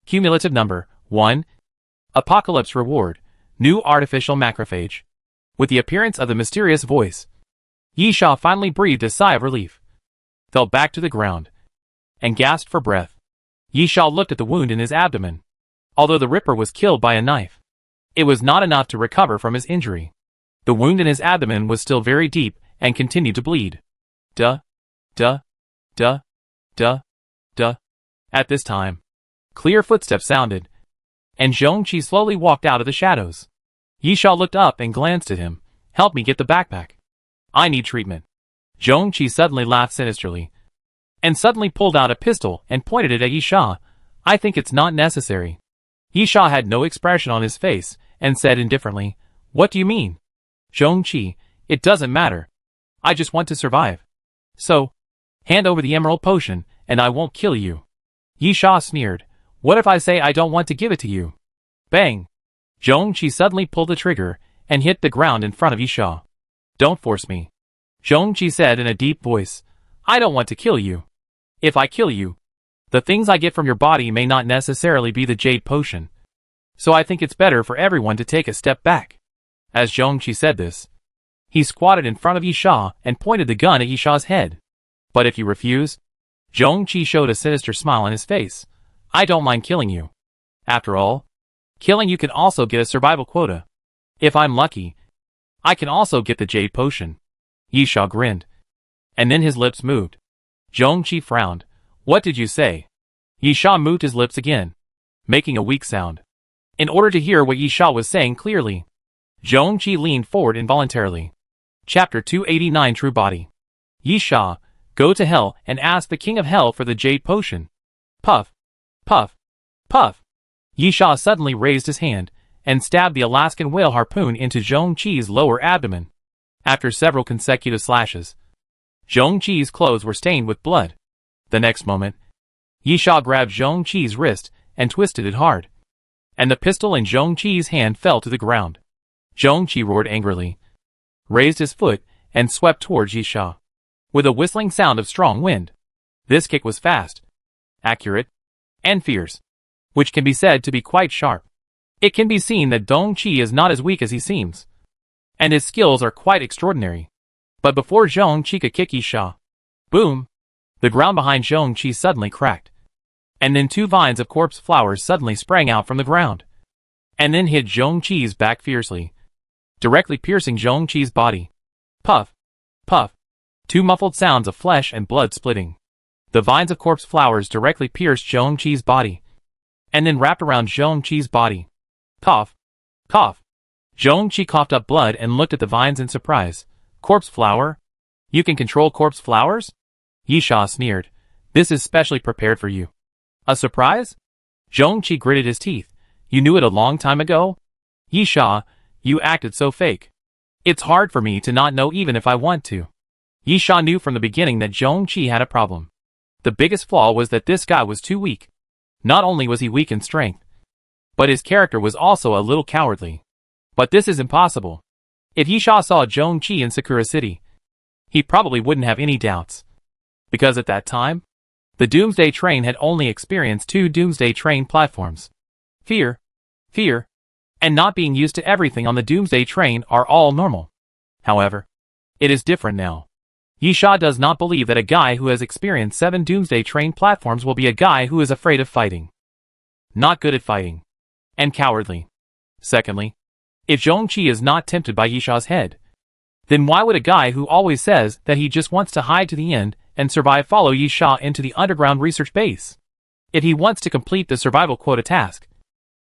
Cumulative number, 1. Apocalypse reward, new artificial macrophage. With the appearance of the mysterious voice, Yi Sha finally breathed a sigh of relief, fell back to the ground, and gasped for breath. Yi Sha looked at the wound in his abdomen. Although the Ripper was killed by a knife, it was not enough to recover from his injury. The wound in his abdomen was still very deep and continued to bleed. Duh, duh, duh, duh, duh. At this time, clear footsteps sounded, and Zhongqi slowly walked out of the shadows. Yi Sha looked up and glanced at him. Help me get the backpack. I need treatment. Zhongqi suddenly laughed sinisterly, and suddenly pulled out a pistol and pointed it at Yi Sha. I think it's not necessary. Yi Sha had no expression on his face and said indifferently, What do you mean? Zhongqi, it doesn't matter. I just want to survive. So, hand over the emerald potion, and I won't kill you. Yi Sha sneered. What if I say I don't want to give it to you? Bang! Zhongqi suddenly pulled the trigger and hit the ground in front of Yi Sha. Don't force me. Zhongqi said in a deep voice. I don't want to kill you. If I kill you, the things I get from your body may not necessarily be the jade potion. So I think it's better for everyone to take a step back. As Zhongqi said this, he squatted in front of Yi Sha and pointed the gun at Yi Sha's head. But if you refuse, Zhongqi showed a sinister smile on his face. I don't mind killing you. After all, killing you can also get a survival quota. If I'm lucky, I can also get the jade potion. Yi Sha grinned, and then his lips moved. Zhongqi frowned. What did you say? Yi Sha moved his lips again, making a weak sound, in order to hear what Yi Sha was saying clearly. Zhongqi leaned forward involuntarily. Chapter 289 True Body. Yi Sha, go to hell and ask the King of Hell for the jade potion. Puff, puff, puff. Yi Sha suddenly raised his hand and stabbed the Alaskan whale harpoon into Zhongqi's lower abdomen. After several consecutive slashes, Zhongqi's clothes were stained with blood. The next moment, Yi Sha grabbed Zhongqi's wrist and twisted it hard, and the pistol in Zhongqi's hand fell to the ground. Zhongqi roared angrily, raised his foot, and swept towards Yi Sha, with a whistling sound of strong wind. This kick was fast, accurate, and fierce, which can be said to be quite sharp. It can be seen that Zhongqi is not as weak as he seems, and his skills are quite extraordinary. But before Zhongqi could kick Yi Sha, boom! The ground behind Zhongqi suddenly cracked, and then 2 vines of corpse flowers suddenly sprang out from the ground, and then hit Zhongqi's back fiercely, directly piercing Zhongqi's body. Puff, puff, 2 muffled sounds of flesh and blood splitting. The vines of corpse flowers directly pierced Zhongqi's body, and then wrapped around Zhongqi's body. Cough, cough. Zhongqi coughed up blood and looked at the vines in surprise. Corpse flower? You can control corpse flowers? Yi Sha sneered. This is specially prepared for you. A surprise? Zhongqi gritted his teeth. You knew it a long time ago? Yi Sha, you acted so fake. It's hard for me to not know even if I want to. Yi Sha knew from the beginning that Zhongqi had a problem. The biggest flaw was that this guy was too weak. Not only was he weak in strength, but his character was also a little cowardly. But this is impossible. If Yisha saw Zhongqi in Sakura City, he probably wouldn't have any doubts. Because at that time, the Doomsday train had only experienced 2 Doomsday train platforms. Fear, and not being used to everything on the Doomsday train are all normal. However, it is different now. Yisha does not believe that a guy who has experienced 7 Doomsday train platforms will be a guy who is afraid of fighting. Not good at fighting. And cowardly. Secondly, if Zhongqi is not tempted by Yisha's head, then why would a guy who always says that he just wants to hide to the end and survive follow Yisha into the underground research base? If he wants to complete the survival quota task,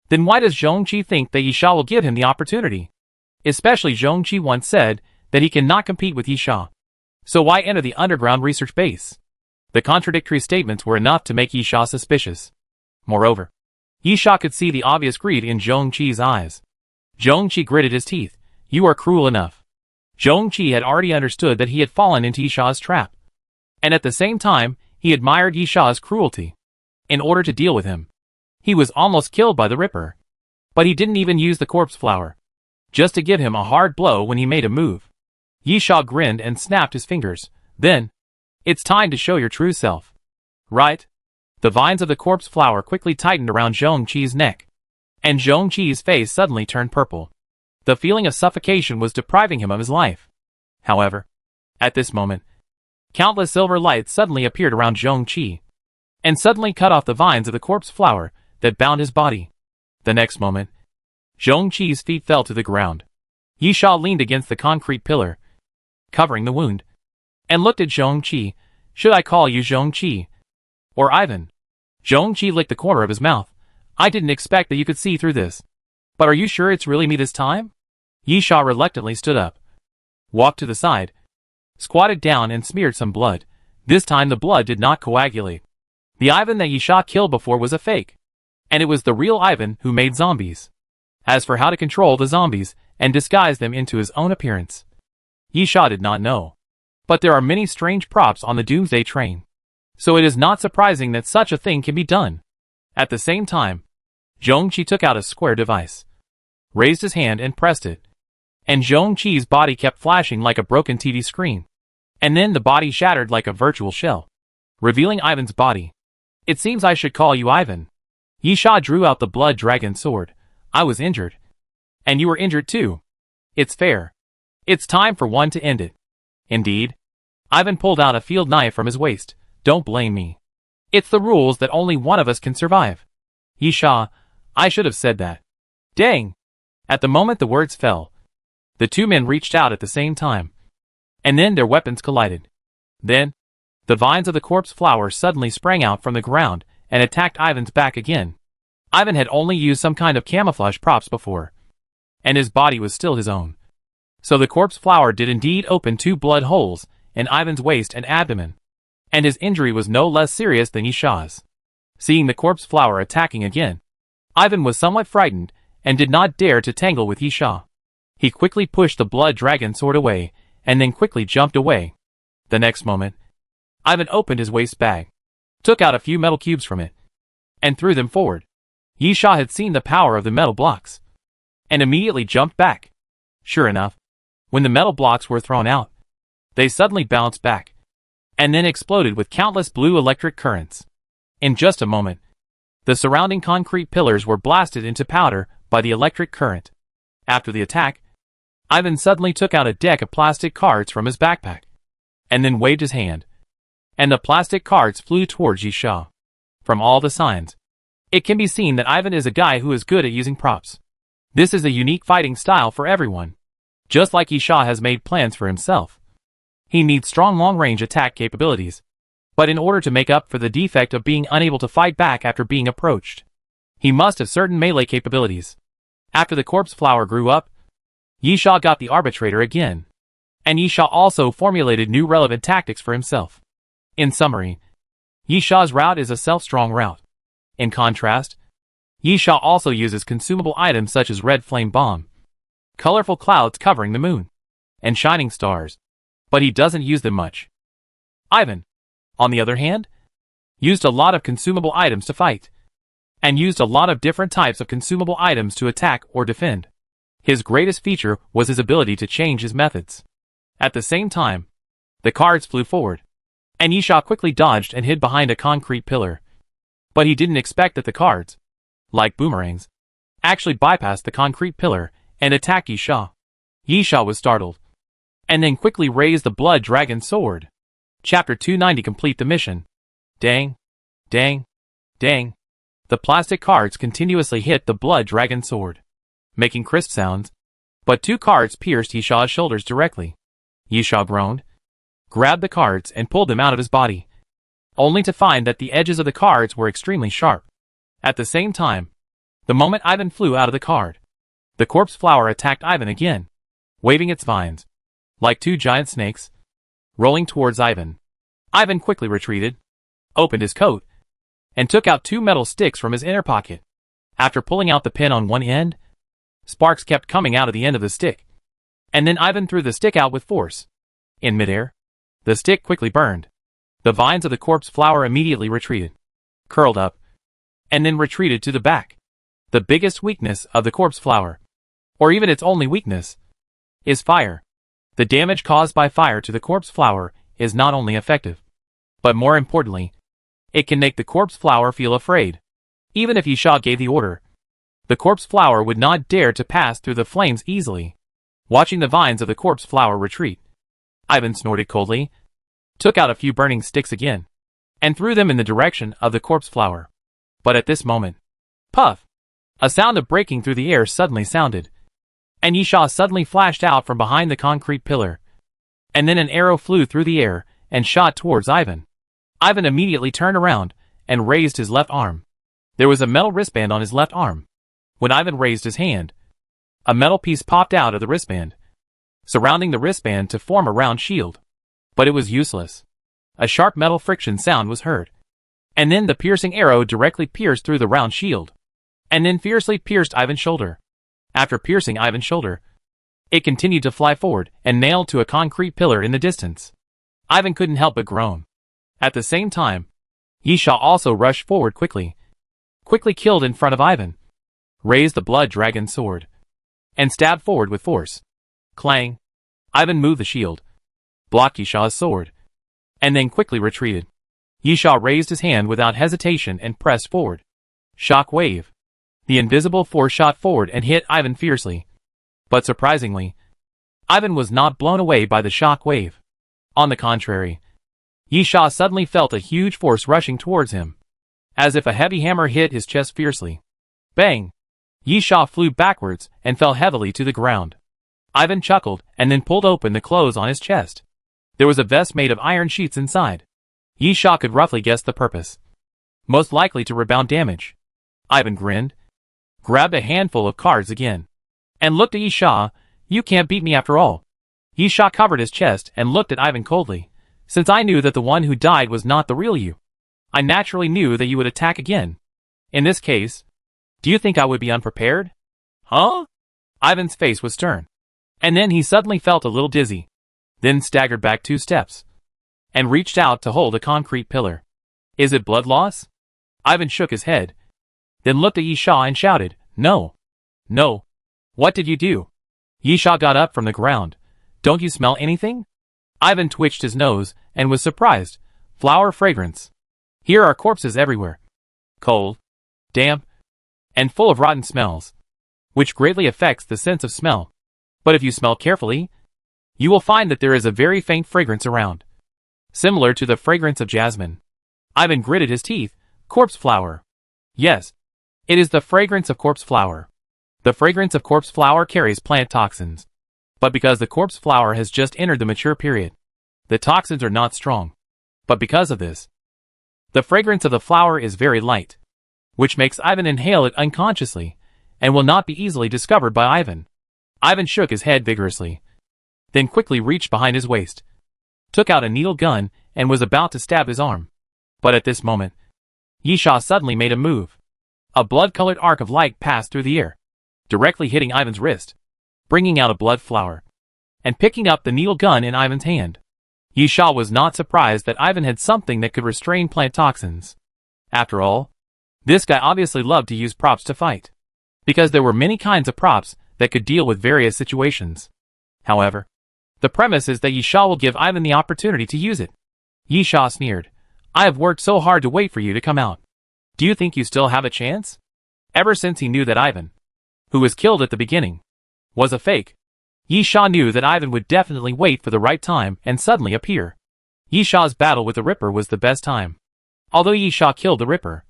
then why does Zhongqi think that Yisha will give him the opportunity? Especially Zhongqi once said that he cannot compete with Yisha. So why enter the underground research base? The contradictory statements were enough to make Yisha suspicious. Moreover, Yisha could see the obvious greed in Zhongqi's eyes. Zhongqi gritted his teeth. You are cruel enough. Zhongqi had already understood that he had fallen into Yisha's trap. And at the same time, he admired Yisha's cruelty. In order to deal with him, he was almost killed by the Ripper. But he didn't even use the corpse flower. Just to give him a hard blow when he made a move. Yisha grinned and snapped his fingers. Then, it's time to show your true self. Right? The vines of the corpse flower quickly tightened around Zhongqi's neck. And Zhongqi's face suddenly turned purple. The feeling of suffocation was depriving him of his life. However, at this moment, countless silver lights suddenly appeared around Zhongqi, and suddenly cut off the vines of the corpse flower that bound his body. The next moment, Zhongqi's feet fell to the ground. Yisha leaned against the concrete pillar, covering the wound, and looked at Zhongqi. Should I call you Zhongqi? Or Ivan? Zhongqi licked the corner of his mouth. I didn't expect that you could see through this. But are you sure it's really me this time? Yisha reluctantly stood up, walked to the side, squatted down and smeared some blood. This time the blood did not coagulate. The Ivan that Yisha killed before was a fake. And it was the real Ivan who made zombies. As for how to control the zombies and disguise them into his own appearance, Yisha did not know. But there are many strange props on the Doomsday train. So it is not surprising that such a thing can be done. At the same time, Zhongqi took out a square device, raised his hand and pressed it. And Zhongqi's body kept flashing like a broken TV screen. And then the body shattered like a virtual shell, revealing Ivan's body. It seems I should call you Ivan. Yisha drew out the blood dragon sword. I was injured. And you were injured too. It's fair. It's time for one to end it. Indeed. Ivan pulled out a field knife from his waist. Don't blame me. It's the rules that only one of us can survive. Yisha, I should have said that. Dang! At the moment the words fell, the two men reached out at the same time. And then their weapons collided. Then, the vines of the corpse flower suddenly sprang out from the ground and attacked Ivan's back again. Ivan had only used some kind of camouflage props before, and his body was still his own. So the corpse flower did indeed open 2 blood holes in Ivan's waist and abdomen, and his injury was no less serious than Yisha's. Seeing the corpse flower attacking again, Ivan was somewhat frightened and did not dare to tangle with Yisha. He quickly pushed the blood dragon sword away and then quickly jumped away. The next moment, Ivan opened his waist bag, took out a few metal cubes from it, and threw them forward. Yisha had seen the power of the metal blocks, and immediately jumped back. Sure enough, when the metal blocks were thrown out, they suddenly bounced back, and then exploded with countless blue electric currents. In just a moment, the surrounding concrete pillars were blasted into powder by the electric current. After the attack, Ivan suddenly took out a deck of plastic cards from his backpack, and then waved his hand, and the plastic cards flew towards Yisha. From all the signs, it can be seen that Ivan is a guy who is good at using props. This is a unique fighting style for everyone. Just like Yisha has made plans for himself. He needs strong long-range attack capabilities, but in order to make up for the defect of being unable to fight back after being approached, he must have certain melee capabilities. After the corpse flower grew up, Yisha got the arbitrator again, and Yisha also formulated new relevant tactics for himself. In summary, Yisha's route is a self-strong route. In contrast, Yisha also uses consumable items such as red flame bomb, colorful clouds covering the moon, and shining stars, but he doesn't use them much. Ivan, on the other hand, used a lot of consumable items to fight, and used a lot of different types of consumable items to attack or defend. His greatest feature was his ability to change his methods. At the same time, the cards flew forward, and Yisha quickly dodged and hid behind a concrete pillar. But he didn't expect that the cards, like boomerangs, actually bypassed the concrete pillar and attacked Yisha. Yisha was startled, and then quickly raised the blood dragon sword. Chapter 290. Complete the mission. Dang. Dang. Dang. The plastic cards continuously hit the blood dragon sword, making crisp sounds, but 2 cards pierced Yisha's shoulders directly. Yisha groaned, grabbed the cards and pulled them out of his body, only to find that the edges of the cards were extremely sharp. At the same time, the moment Ivan flew out of the card, the corpse flower attacked Ivan again, waving its vines, like 2 giant snakes, rolling towards Ivan. Ivan quickly retreated, opened his coat, and took out 2 metal sticks from his inner pocket. After pulling out the pin on one end, sparks kept coming out of the end of the stick, and then Ivan threw the stick out with force. In midair, the stick quickly burned. The vines of the corpse flower immediately retreated, curled up, and then retreated to the back. The biggest weakness of the corpse flower, or even its only weakness, is fire. The damage caused by fire to the corpse flower is not only effective, but more importantly, it can make the corpse flower feel afraid. Even if Yisha gave the order, the corpse flower would not dare to pass through the flames easily. Watching the vines of the corpse flower retreat, Ivan snorted coldly, took out a few burning sticks again, and threw them in the direction of the corpse flower. But at this moment, puff! A sound of breaking through the air suddenly sounded, and Yisha suddenly flashed out from behind the concrete pillar. And then an arrow flew through the air and shot towards Ivan. Ivan immediately turned around and raised his left arm. There was a metal wristband on his left arm. When Ivan raised his hand, a metal piece popped out of the wristband, surrounding the wristband to form a round shield. But it was useless. A sharp metal friction sound was heard, and then the piercing arrow directly pierced through the round shield, and then fiercely pierced Ivan's shoulder. After piercing Ivan's shoulder, it continued to fly forward and nailed to a concrete pillar in the distance. Ivan couldn't help but groan. At the same time, Yisha also rushed forward quickly killed in front of Ivan, raised the blood dragon sword, and stabbed forward with force. Clang! Ivan moved the shield, blocked Yisha's sword, and then quickly retreated. Yisha raised his hand without hesitation and pressed forward. Shock wave! The invisible force shot forward and hit Ivan fiercely. But surprisingly, Ivan was not blown away by the shock wave. On the contrary, Yisha suddenly felt a huge force rushing towards him, as if a heavy hammer hit his chest fiercely. Bang! Yisha flew backwards and fell heavily to the ground. Ivan chuckled and then pulled open the clothes on his chest. There was a vest made of iron sheets inside. Yisha could roughly guess the purpose. Most likely to rebound damage. Ivan grinned, grabbed a handful of cards again, and looked at Yisha. You can't beat me after all. Yisha covered his chest and looked at Ivan coldly. Since I knew that the one who died was not the real you, I naturally knew that you would attack again. In this case, do you think I would be unprepared? Huh? Ivan's face was stern, and then he suddenly felt a little dizzy, then staggered back 2 steps, and reached out to hold a concrete pillar. Is it blood loss? Ivan shook his head, then looked at Yisha and shouted, No. No. What did you do? Yisha got up from the ground. Don't you smell anything? Ivan twitched his nose and was surprised. Flower fragrance. Here are corpses everywhere. Cold, damp, and full of rotten smells, which greatly affects the sense of smell. But if you smell carefully, you will find that there is a very faint fragrance around, similar to the fragrance of jasmine. Ivan gritted his teeth. Corpse flower. Yes, it is the fragrance of corpse flower. The fragrance of corpse flower carries plant toxins. But because the corpse flower has just entered the mature period, the toxins are not strong. But because of this, the fragrance of the flower is very light, which makes Ivan inhale it unconsciously, and will not be easily discovered by Ivan. Ivan shook his head vigorously, then quickly reached behind his waist, took out a needle gun, and was about to stab his arm. But at this moment, Yisha suddenly made a move. A blood-colored arc of light passed through the air, directly hitting Ivan's wrist, bringing out a blood flower, and picking up the needle gun in Ivan's hand. Yisha was not surprised that Ivan had something that could restrain plant toxins. After all, this guy obviously loved to use props to fight, because there were many kinds of props that could deal with various situations. However, the premise is that Yisha will give Ivan the opportunity to use it. Yisha sneered. I have worked so hard to wait for you to come out. Do you think you still have a chance? Ever since he knew that Ivan, who was killed at the beginning, was a fake, Yisha knew that Ivan would definitely wait for the right time and suddenly appear. Yisha's battle with the Ripper was the best time. Although Yisha killed the Ripper,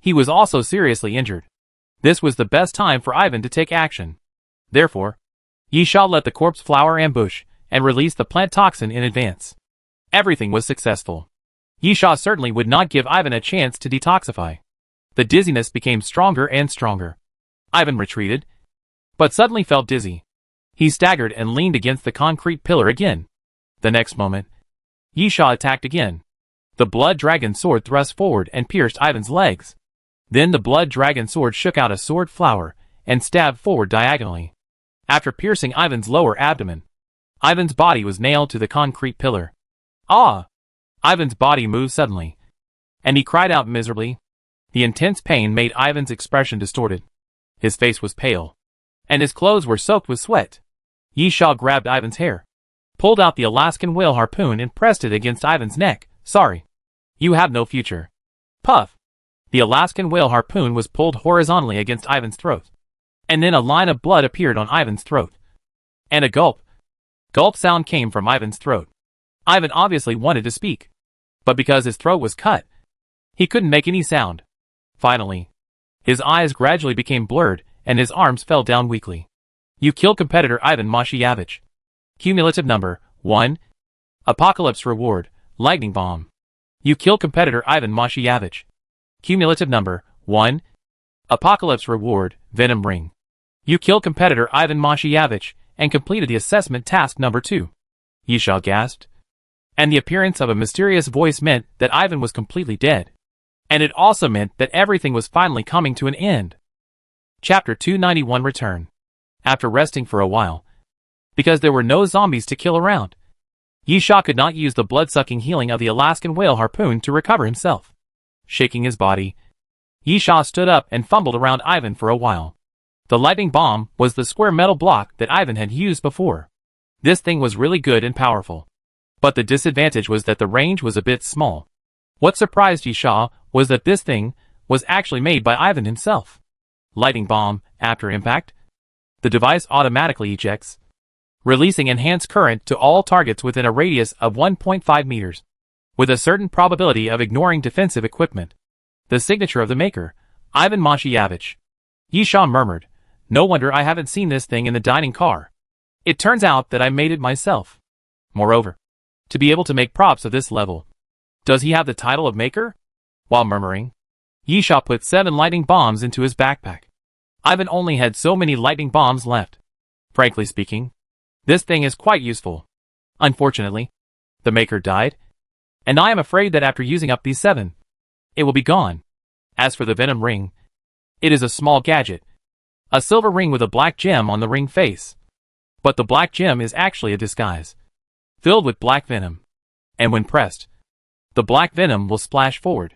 he was also seriously injured. This was the best time for Ivan to take action. Therefore, Yisha let the corpse flower ambush and released the plant toxin in advance. Everything was successful. Yisha certainly would not give Ivan a chance to detoxify. The dizziness became stronger and stronger. Ivan retreated, but suddenly felt dizzy. He staggered and leaned against the concrete pillar again. The next moment, Yisha attacked again. The blood dragon sword thrust forward and pierced Ivan's legs. Then the blood dragon sword shook out a sword flower and stabbed forward diagonally. After piercing Ivan's lower abdomen, Ivan's body was nailed to the concrete pillar. Ah! Ivan's body moved suddenly, and he cried out miserably. The intense pain made Ivan's expression distorted. His face was pale, and his clothes were soaked with sweat. Yisha grabbed Ivan's hair, pulled out the Alaskan whale harpoon and pressed it against Ivan's neck. Sorry. You have no future. Puff. The Alaskan whale harpoon was pulled horizontally against Ivan's throat. And then a line of blood appeared on Ivan's throat. And a gulp sound came from Ivan's throat. Ivan obviously wanted to speak, but because his throat was cut, he couldn't make any sound. Finally, his eyes gradually became blurred and his arms fell down weakly. You killed competitor Ivan Mashievich. Cumulative number 1. Apocalypse reward, lightning bomb. You killed competitor Ivan Mashievich. Cumulative number 1. Apocalypse reward, venom ring. You killed competitor Ivan Mashievich and completed the assessment task number 2. Yisha gasped. And the appearance of a mysterious voice meant that Ivan was completely dead. And it also meant that everything was finally coming to an end. Chapter 291 Return. After resting for a while, because there were no zombies to kill around, Yisha could not use the blood-sucking healing of the Alaskan whale harpoon to recover himself. Shaking his body, Yisha stood up and fumbled around Ivan for a while. The lightning bomb was the square metal block that Ivan had used before. This thing was really good and powerful. But the disadvantage was that the range was a bit small. What surprised Yisha was that this thing was actually made by Ivan himself. Lightning bomb, after impact, the device automatically ejects, releasing enhanced current to all targets within a radius of 1.5 meters, with a certain probability of ignoring defensive equipment. The signature of the maker, Ivan Mashievich. Yisha murmured, no wonder I haven't seen this thing in the dining car. It turns out that I made it myself. Moreover, to be able to make props of this level, does he have the title of maker? While murmuring, Yisha put 7 lightning bombs into his backpack. Ivan only had so many lightning bombs left. Frankly speaking, this thing is quite useful. Unfortunately, the maker died, and I am afraid that after using up these 7, it will be gone. As for the venom ring, it is a small gadget, a silver ring with a black gem on the ring face. But the black gem is actually a disguise, filled with black venom, and when pressed, the black venom will splash forward.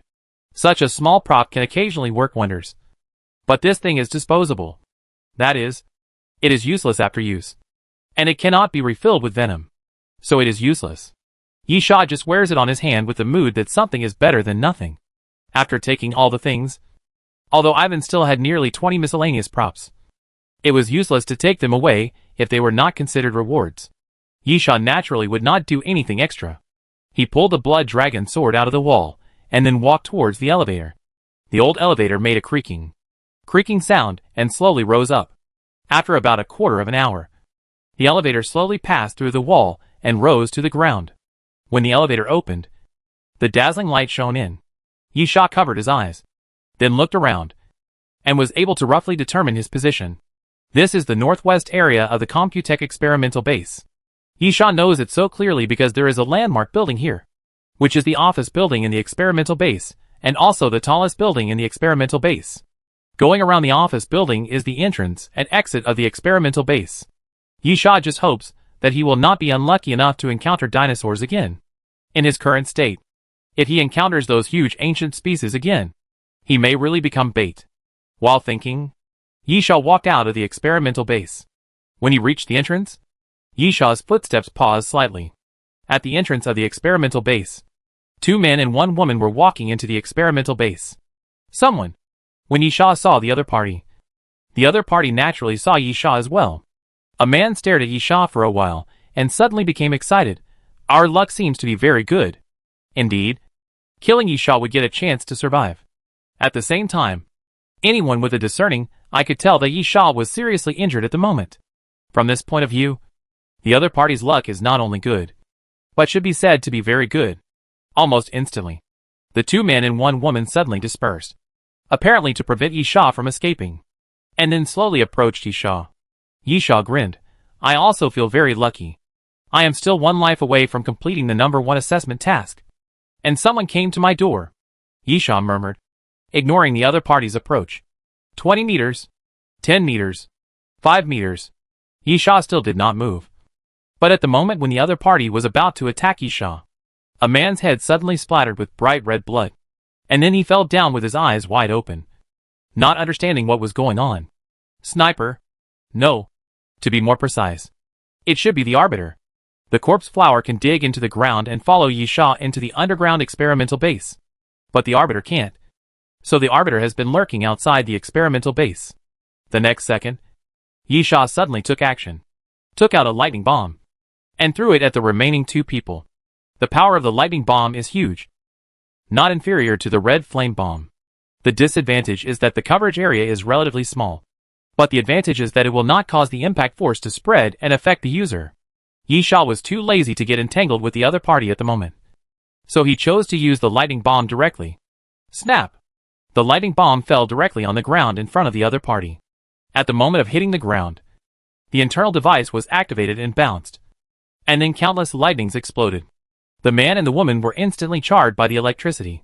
Such a small prop can occasionally work wonders. But this thing is disposable. That is, it is useless after use. And it cannot be refilled with venom. So it is useless. Yisha just wears it on his hand with the mood that something is better than nothing. After taking all the things, although Ivan still had nearly 20 miscellaneous props, it was useless to take them away if they were not considered rewards. Yisha naturally would not do anything extra. He pulled the blood dragon sword out of the wall, and then walked towards the elevator. The old elevator made a creaking sound and slowly rose up. After about a quarter of an hour, the elevator slowly passed through the wall and rose to the ground. When the elevator opened, the dazzling light shone in. Yisha covered his eyes, then looked around, and was able to roughly determine his position. This is the northwest area of the Computech experimental base. Yisha knows it so clearly because there is a landmark building here, which is the office building in the experimental base, and also the tallest building in the experimental base. Going around the office building is the entrance and exit of the experimental base. Yisha just hopes that he will not be unlucky enough to encounter dinosaurs again. In his current state, if he encounters those huge ancient species again, he may really become bait. While thinking, Yisha walked out of the experimental base. When he reached the entrance, Yishaw's footsteps paused slightly. At the entrance of the experimental base, 2 men and 1 woman were walking into the experimental base. Someone. When Yishaw saw the other party naturally saw Yishaw as well. A man stared at Yishaw for a while, and suddenly became excited. Our luck seems to be very good. Indeed, killing Yishaw would get a chance to survive. At the same time, anyone with a discerning eye could tell that Yishaw was seriously injured at the moment. From this point of view, the other party's luck is not only good, but should be said to be very good. Almost instantly, the 2 men and 1 woman suddenly dispersed, apparently to prevent Yishaw from escaping, and then slowly approached Yishaw. Yishaw grinned. I also feel very lucky. I am still 1 life away from completing the number 1 assessment task. And someone came to my door, Yishaw murmured, ignoring the other party's approach. 20 meters, 10 meters, 5 meters. Yishaw still did not move. But at the moment when the other party was about to attack Yishaw, a man's head suddenly splattered with bright red blood, and then he fell down with his eyes wide open, not understanding what was going on. Sniper? No. To be more precise, it should be the Arbiter. The corpse flower can dig into the ground and follow Yishaw into the underground experimental base. But the Arbiter can't. So the Arbiter has been lurking outside the experimental base. The next second, Yishaw suddenly took action, took out a lightning bomb, and threw it at the remaining 2 people. The power of the lightning bomb is huge, not inferior to the red flame bomb. The disadvantage is that the coverage area is relatively small, but the advantage is that it will not cause the impact force to spread and affect the user. Yishaw was too lazy to get entangled with the other party at the moment, so he chose to use the lightning bomb directly. Snap! The lightning bomb fell directly on the ground in front of the other party. At the moment of hitting the ground, the internal device was activated and bounced, and then countless lightnings exploded. The man and the woman were instantly charred by the electricity,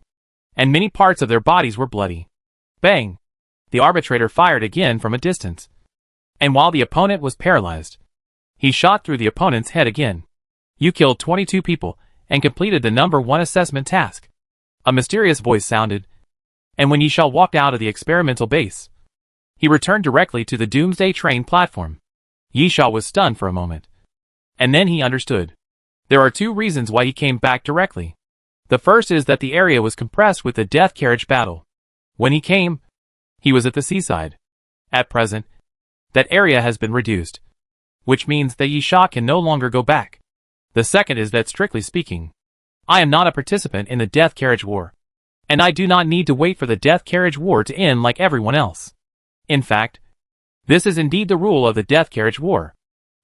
and many parts of their bodies were bloody. Bang! The arbitrator fired again from a distance, and while the opponent was paralyzed, he shot through the opponent's head again. You killed 22 people and completed the number 1 assessment task. A mysterious voice sounded, and when Yishaw walked out of the experimental base, he returned directly to the Doomsday train platform. Yishaw was stunned for a moment, and then he understood. There are 2 reasons why he came back directly. The first is that the area was compressed with the death carriage battle. When he came, he was at the seaside. At present, that area has been reduced, which means that Yishaw can no longer go back. The second is that, strictly speaking, I am not a participant in the death carriage war, and I do not need to wait for the death carriage war to end like everyone else. In fact, this is indeed the rule of the death carriage war.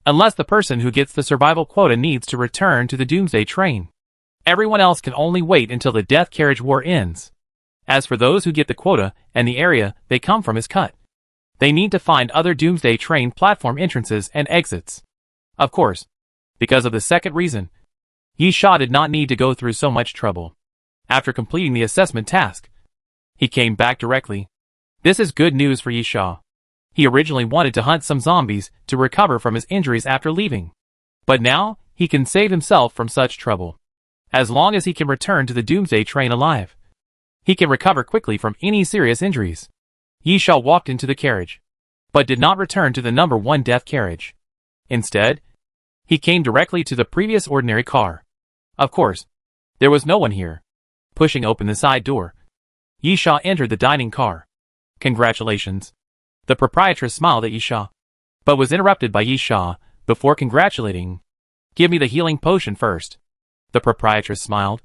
Unless the person who gets the survival quota needs to return to the Doomsday train, everyone else can only wait until the death carriage war ends. As for those who get the quota and the area they come from is cut, they need to find other Doomsday train platform entrances and exits. Of course, because of the second reason, Yishaw did not need to go through so much trouble. After completing the assessment task, he came back directly. This is good news for Yishaw. He originally wanted to hunt some zombies to recover from his injuries after leaving, but now he can save himself from such trouble. As long as he can return to the Doomsday train alive, he can recover quickly from any serious injuries. Yishaw walked into the carriage, but did not return to the number 1 death carriage. Instead, he came directly to the previous ordinary car. Of course, there was no one here. Pushing open the side door, Yishaw entered the dining car. Congratulations. The proprietress smiled at Yishaw, but was interrupted by Yishaw before congratulating. Give me the healing potion first. The proprietress smiled,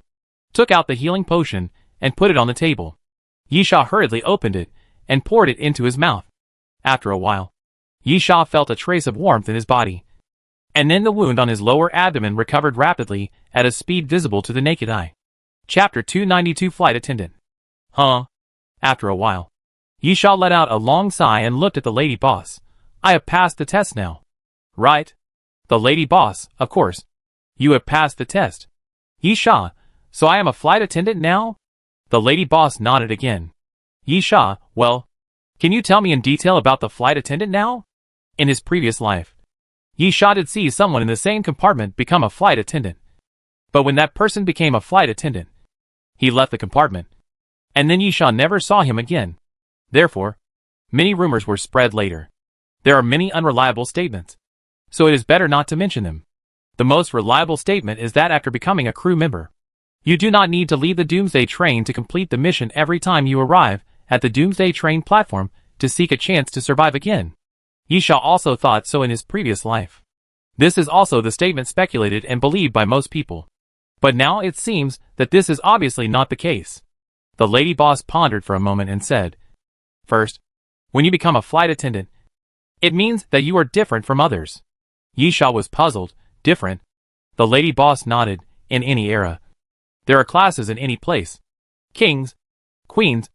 took out the healing potion, and put it on the table. Yishaw hurriedly opened it and poured it into his mouth. After a while, Yishaw felt a trace of warmth in his body, and then the wound on his lower abdomen recovered rapidly at a speed visible to the naked eye. Chapter 292 Flight Attendant. After a while, Yishaw let out a long sigh and looked at the lady boss. I have passed the test now. Right? The lady boss, of course. You have passed the test. Yishaw, so I am a flight attendant now? The lady boss nodded again. Yishaw, well, can you tell me in detail about the flight attendant now? In his previous life, Yishaw did see someone in the same compartment become a flight attendant. But when that person became a flight attendant, he left the compartment, and then Yishaw never saw him again. Therefore, many rumors were spread later. There are many unreliable statements. so it is better not to mention them. The most reliable statement is that after becoming a crew member, you do not need to leave the Doomsday train to complete the mission every time you arrive at the Doomsday train platform to seek a chance to survive again. Yisha also thought so in his previous life. This is also the statement speculated and believed by most people. But now it seems that this is obviously not the case. The lady boss pondered for a moment and said, "First, when you become a flight attendant, it means that you are different from others." Yisha was puzzled. Different? The lady boss nodded. In any era, there are classes in any place. Kings, queens,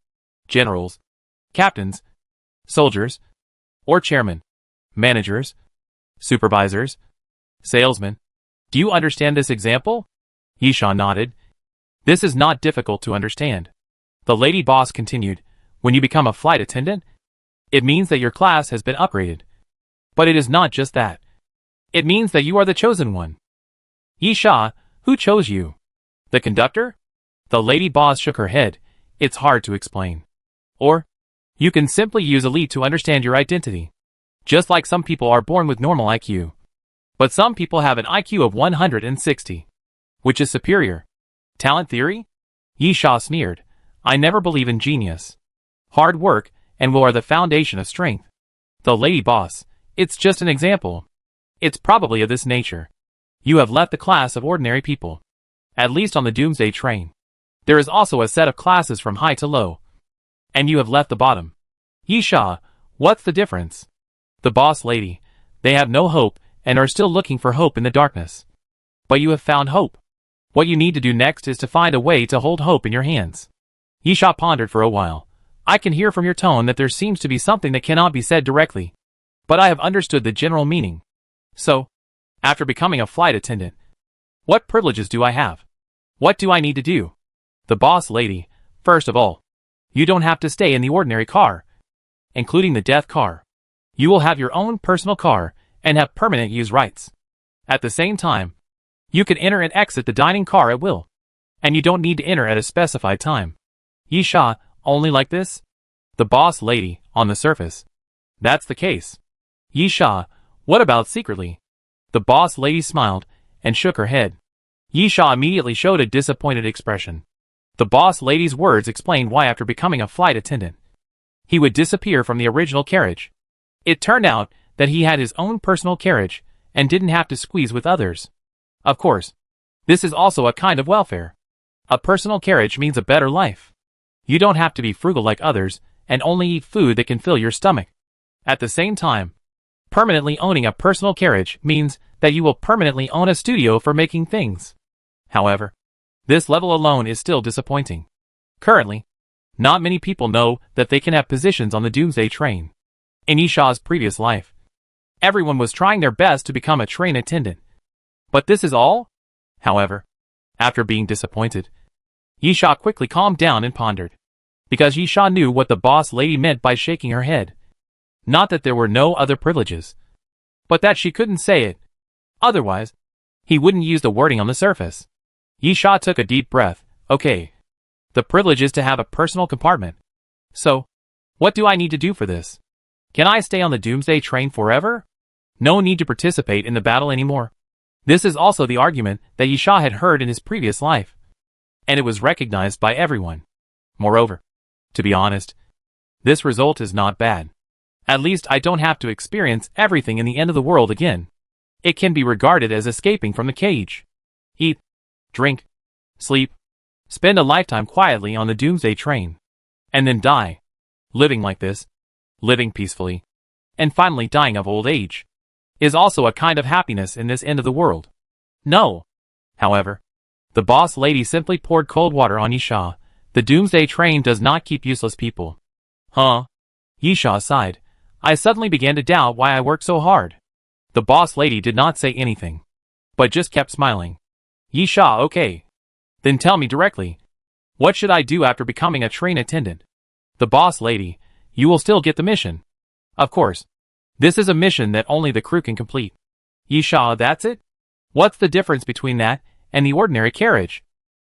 generals, captains, soldiers, or chairmen, managers, supervisors, salesmen. Do you understand this example? Yisha nodded. This is not difficult to understand. The lady boss continued, when you become a flight attendant, it means that your class has been upgraded. But it is not just that. It means that you are the chosen one. Yisha, who chose you? The conductor? The lady boss shook her head. It's hard to explain. Or, you can simply use elite to understand your identity. Just like some people are born with normal IQ. But some people have an IQ of 160. Which is superior? Talent theory? Yisha sneered. I never believe in genius. Hard work and will are the foundation of strength. The lady boss. It's just an example. It's probably of this nature. You have left the class of ordinary people. At least on the Doomsday train. There is also a set of classes from high to low. And you have left the bottom. Yisha, what's the difference? The boss lady. They have no hope and are still looking for hope in the darkness. But you have found hope. What you need to do next is to find a way to hold hope in your hands. Yisha pondered for a while. I can hear from your tone that there seems to be something that cannot be said directly. But I have understood the general meaning. So, after becoming a flight attendant, what privileges do I have? What do I need to do? The boss lady, first of all, you don't have to stay in the ordinary car, including the death car. You will have your own personal car and have permanent use rights. At the same time, you can enter and exit the dining car at will, and you don't need to enter at a specified time. Yisha, only like this? The boss lady, on the surface. That's the case. Yisha, what about secretly? The boss lady smiled and shook her head. Yisha immediately showed a disappointed expression. The boss lady's words explained why after becoming a flight attendant, he would disappear from the original carriage. It turned out that he had his own personal carriage and didn't have to squeeze with others. Of course, this is also a kind of welfare. A personal carriage means a better life. You don't have to be frugal like others and only eat food that can fill your stomach. At the same time, permanently owning a personal carriage means that you will permanently own a studio for making things. However, this level alone is still disappointing. Currently, not many people know that they can have positions on the Doomsday train. In Yisha's previous life, everyone was trying their best to become a train attendant. But this is all? However, after being disappointed, Yisha quickly calmed down and pondered. Because Yisha knew what the boss lady meant by shaking her head. Not that there were no other privileges, but that she couldn't say it. Otherwise, he wouldn't use the wording on the surface. Yisha took a deep breath. Okay. The privilege is to have a personal compartment. So, what do I need to do for this? Can I stay on the Doomsday train forever? No need to participate in the battle anymore. This is also the argument that Yisha had heard in his previous life. And it was recognized by everyone. Moreover, to be honest, this result is not bad. At least I don't have to experience everything in the end of the world again. It can be regarded as escaping from the cage. Eat, drink, sleep, spend a lifetime quietly on the Doomsday train, and then die. Living like this, living peacefully, and finally dying of old age, is also a kind of happiness in this end of the world. No. However, the boss lady simply poured cold water on Yisha. The Doomsday train does not keep useless people. Huh? Yisha sighed. I suddenly began to doubt why I worked so hard. The boss lady did not say anything, but just kept smiling. Yisha, okay. Then tell me directly. What should I do after becoming a train attendant? The boss lady, you will still get the mission. Of course. This is a mission that only the crew can complete. Yisha, that's it? What's the difference between that and the ordinary carriage?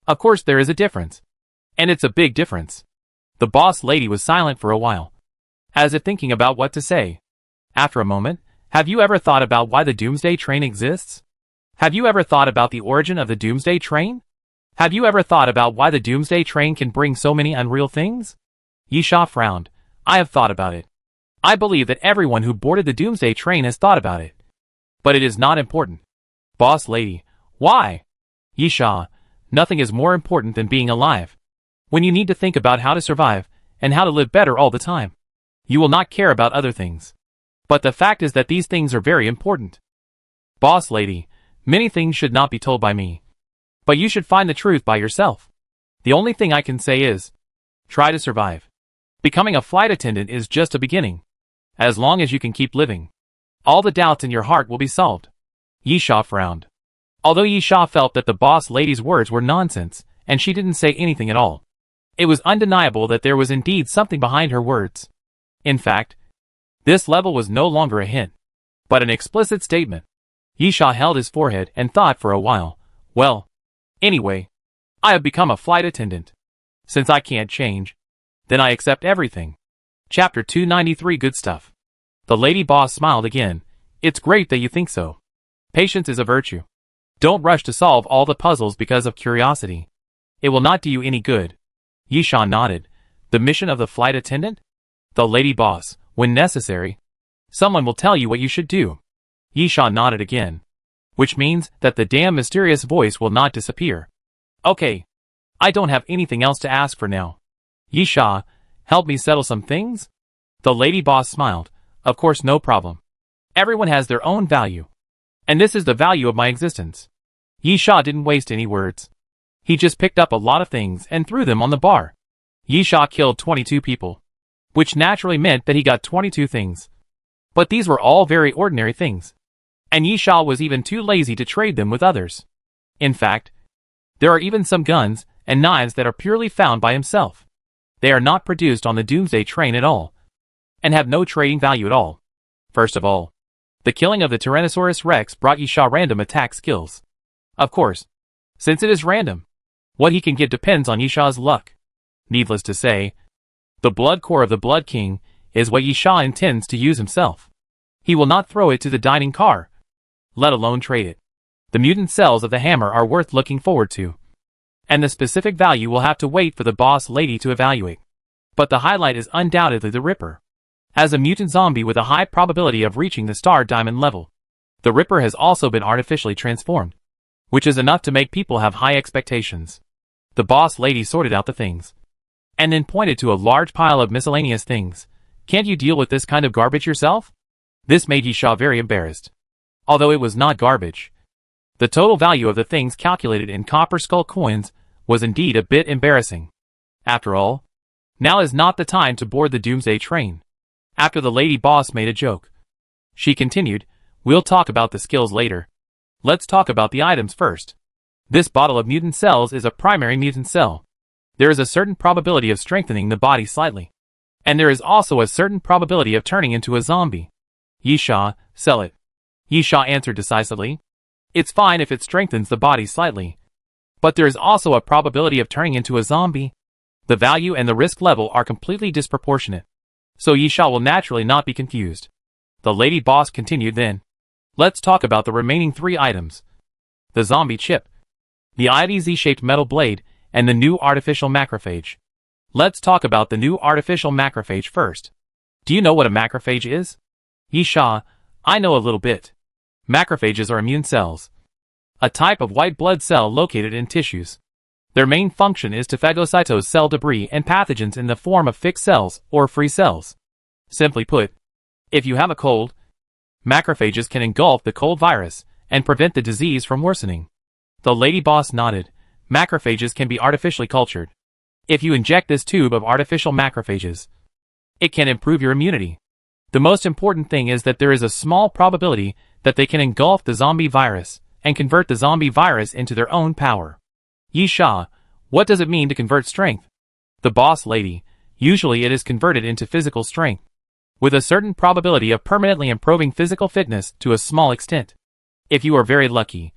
Of course there is a difference. And it's a big difference. The boss lady was silent for a while, as if thinking about what to say. After a moment, Have you ever thought about why the Doomsday Train exists? Have you ever thought about the origin of the Doomsday Train? Have you ever thought about why the Doomsday Train can bring so many unreal things? Yisha frowned. I have thought about it. I believe that everyone who boarded the Doomsday Train has thought about it. But it is not important. Boss lady, why? Yisha, nothing is more important than being alive. When you need to think about how to survive, and how to live better all the time, you will not care about other things. But the fact is that these things are very important. Boss lady, many things should not be told by me. But you should find the truth by yourself. The only thing I can say is, try to survive. Becoming a flight attendant is just a beginning. As long as you can keep living, all the doubts in your heart will be solved. Yisha frowned. Although Yisha felt that the boss lady's words were nonsense, and she didn't say anything at all, it was undeniable that there was indeed something behind her words. In fact, this level was no longer a hint, but an explicit statement. Yisha held his forehead and thought for a while. Well, anyway, I have become a flight attendant. Since I can't change, then I accept everything. Chapter 293 Good Stuff. The lady boss smiled again. It's great that you think so. Patience is a virtue. Don't rush to solve all the puzzles because of curiosity. It will not do you any good. Yisha nodded. The mission of the flight attendant? The lady boss, when necessary, someone will tell you what you should do. Yisha nodded again. Which means that the damn mysterious voice will not disappear. Okay. I don't have anything else to ask for now. Yisha, help me settle some things? The lady boss smiled. Of course, no problem. Everyone has their own value. And this is the value of my existence. Yisha didn't waste any words. He just picked up a lot of things and threw them on the bar. Yisha killed 22 people, which naturally meant that he got 22 things. But these were all very ordinary things. And Yisha was even too lazy to trade them with others. In fact, there are even some guns and knives that are purely found by himself. They are not produced on the Doomsday Train at all, and have no trading value at all. First of all, the killing of the Tyrannosaurus Rex brought Yisha random attack skills. Of course, since it is random, what he can get depends on Yisha's luck. Needless to say, the blood core of the Blood King is what Yisha intends to use himself. He will not throw it to the dining car, let alone trade it. The mutant cells of the hammer are worth looking forward to, and the specific value will have to wait for the boss lady to evaluate. But the highlight is undoubtedly the Ripper. As a mutant zombie with a high probability of reaching the Star Diamond level, the Ripper has also been artificially transformed, which is enough to make people have high expectations. The boss lady sorted out the things, and then pointed to a large pile of miscellaneous things. Can't you deal with this kind of garbage yourself? This made Yisha very embarrassed. Although it was not garbage, the total value of the things calculated in copper skull coins was indeed a bit embarrassing. After all, now is not the time to board the Doomsday Train. After the lady boss made a joke, she continued, we'll talk about the skills later. Let's talk about the items first. This bottle of mutant cells is a primary mutant cell. There is a certain probability of strengthening the body slightly, and there is also a certain probability of turning into a zombie. Yisha, sell it. Yisha answered decisively. It's fine if it strengthens the body slightly, but there is also a probability of turning into a zombie. The value and the risk level are completely disproportionate, so Yisha will naturally not be confused. The lady boss continued then. Let's talk about the remaining 3 items. The zombie chip, the IDZ-shaped metal blade, and the new artificial macrophage. Let's talk about the new artificial macrophage first. Do you know what a macrophage is? Yisha, I know a little bit. Macrophages are immune cells, a type of white blood cell located in tissues. Their main function is to phagocytose cell debris and pathogens in the form of fixed cells or free cells. Simply put, if you have a cold, macrophages can engulf the cold virus and prevent the disease from worsening. The lady boss nodded. Macrophages can be artificially cultured. If you inject this tube of artificial macrophages, it can improve your immunity. The most important thing is that there is a small probability that they can engulf the zombie virus and convert the zombie virus into their own power. Yisha, what does it mean to convert strength? The boss lady, usually it is converted into physical strength, with a certain probability of permanently improving physical fitness to a small extent. If you are very lucky,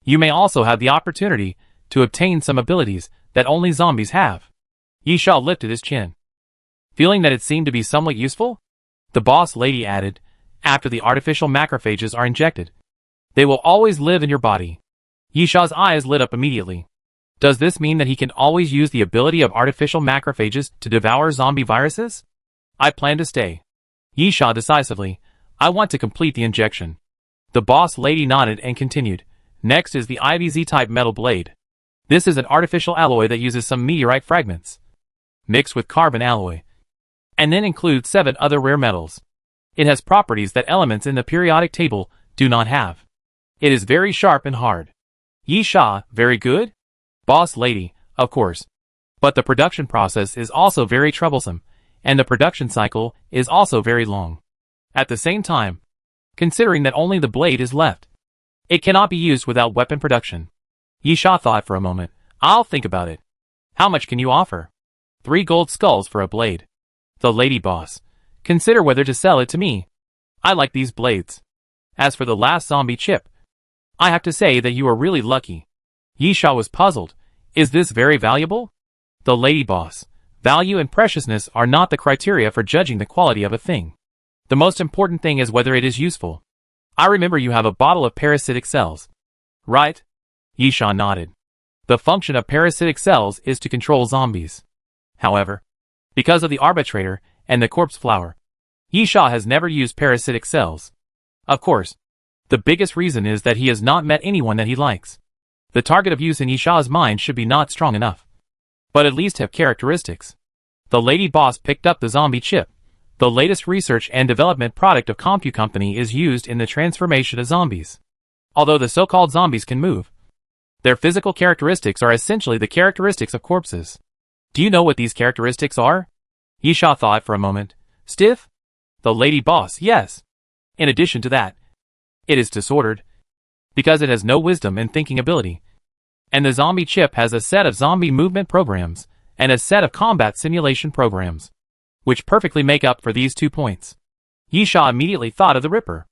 you may also have the opportunity to obtain some abilities that only zombies have. Yisha lifted his chin, feeling that it seemed to be somewhat useful. The boss lady added, after the artificial macrophages are injected. They will always live in your body. Yisha's eyes lit up immediately. Does this mean that he can always use the ability of artificial macrophages to devour zombie viruses? I plan to stay. Yisha decisively. I want to complete the injection. The boss lady nodded and continued. Next is the IVZ-type metal blade. This is an artificial alloy that uses some meteorite fragments, mixed with carbon alloy, and then includes 7 other rare metals. It has properties that elements in the periodic table do not have. It is very sharp and hard. Yisha, very good? Boss lady, of course. But the production process is also very troublesome, and the production cycle is also very long. At the same time, considering that only the blade is left, it cannot be used without weapon production. Yisha thought for a moment. I'll think about it. How much can you offer? 3 gold skulls for a blade. The lady boss. Consider whether to sell it to me. I like these blades. As for the last zombie chip, I have to say that you are really lucky. Yisha was puzzled. Is this very valuable? The lady boss. Value and preciousness are not the criteria for judging the quality of a thing. The most important thing is whether it is useful. I remember you have a bottle of parasitic cells. Right? Yisha nodded. The function of parasitic cells is to control zombies. However, because of the arbitrator and the corpse flower, Yisha has never used parasitic cells. Of course, the biggest reason is that he has not met anyone that he likes. The target of use in Yisha's mind should be not strong enough, but at least have characteristics. The lady boss picked up the zombie chip. The latest research and development product of Compu Company is used in the transformation of zombies. Although the so-called zombies can move, their physical characteristics are essentially the characteristics of corpses. Do you know what these characteristics are? Yisha thought for a moment. Stiff? The lady boss, yes. In addition to that, it is disordered, because it has no wisdom and thinking ability. And the zombie chip has a set of zombie movement programs, and a set of combat simulation programs, which perfectly make up for these 2 points. Yisha immediately thought of the Ripper.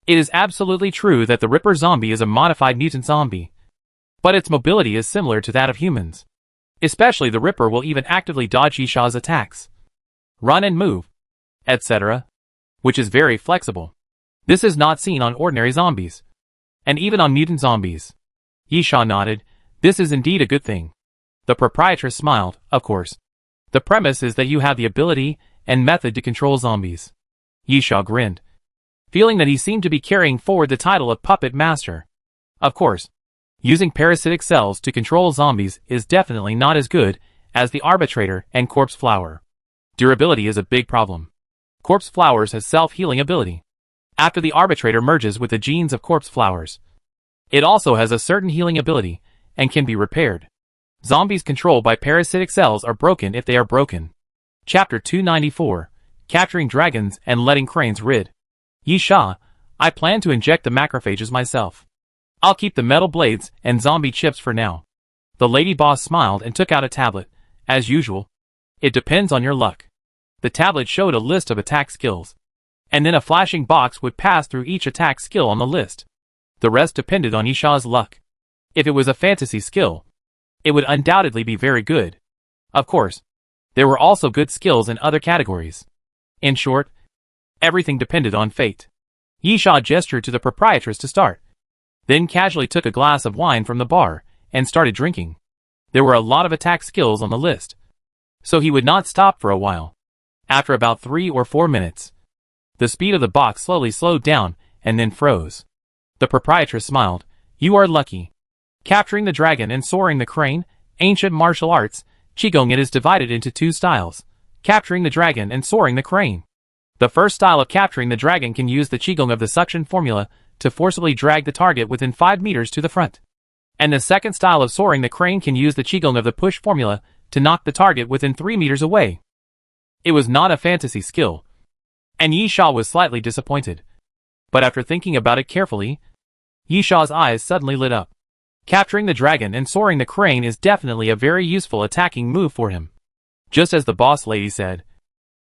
It is absolutely true that the Ripper zombie is a modified mutant zombie, but its mobility is similar to that of humans. Especially the Ripper will even actively dodge Yisha's attacks, run and move, etc., which is very flexible. This is not seen on ordinary zombies, and even on mutant zombies. Yisha nodded. This is indeed a good thing. The proprietress smiled. Of course, the premise is that you have the ability and method to control zombies. Yisha grinned, feeling that he seemed to be carrying forward the title of Puppet Master. Of course, using parasitic cells to control zombies is definitely not as good as the arbitrator and corpse flower. Durability is a big problem. Corpse flowers has self-healing ability. After the arbitrator merges with the genes of corpse flowers, it also has a certain healing ability and can be repaired. Zombies controlled by parasitic cells are broken if they are broken. Chapter 294. Capturing dragons and letting cranes rid. Yisha, I plan to inject the macrophages myself. I'll keep the metal blades and zombie chips for now. The lady boss smiled and took out a tablet. As usual, it depends on your luck. The tablet showed a list of attack skills, and then a flashing box would pass through each attack skill on the list. The rest depended on Yisha's luck. If it was a fantasy skill, it would undoubtedly be very good. Of course, there were also good skills in other categories. In short, everything depended on fate. Yisha gestured to the proprietress to start, then casually took a glass of wine from the bar and started drinking. There were a lot of attack skills on the list, so he would not stop for a while. After about 3 or 4 minutes, the speed of the box slowly slowed down and then froze. The proprietress smiled. You are lucky. Capturing the dragon and soaring the crane, ancient martial arts, Qigong. It is divided into 2 styles. Capturing the dragon and soaring the crane. The first style of capturing the dragon can use the Qigong of the suction formula to forcibly drag the target within 5 meters to the front. And the second style of soaring the crane can use the Qigong of the push formula to knock the target within 3 meters away. It was not a fantasy skill, and Yisha was slightly disappointed. But after thinking about it carefully, Yisha's eyes suddenly lit up. Capturing the dragon and soaring the crane is definitely a very useful attacking move for him. Just as the boss lady said,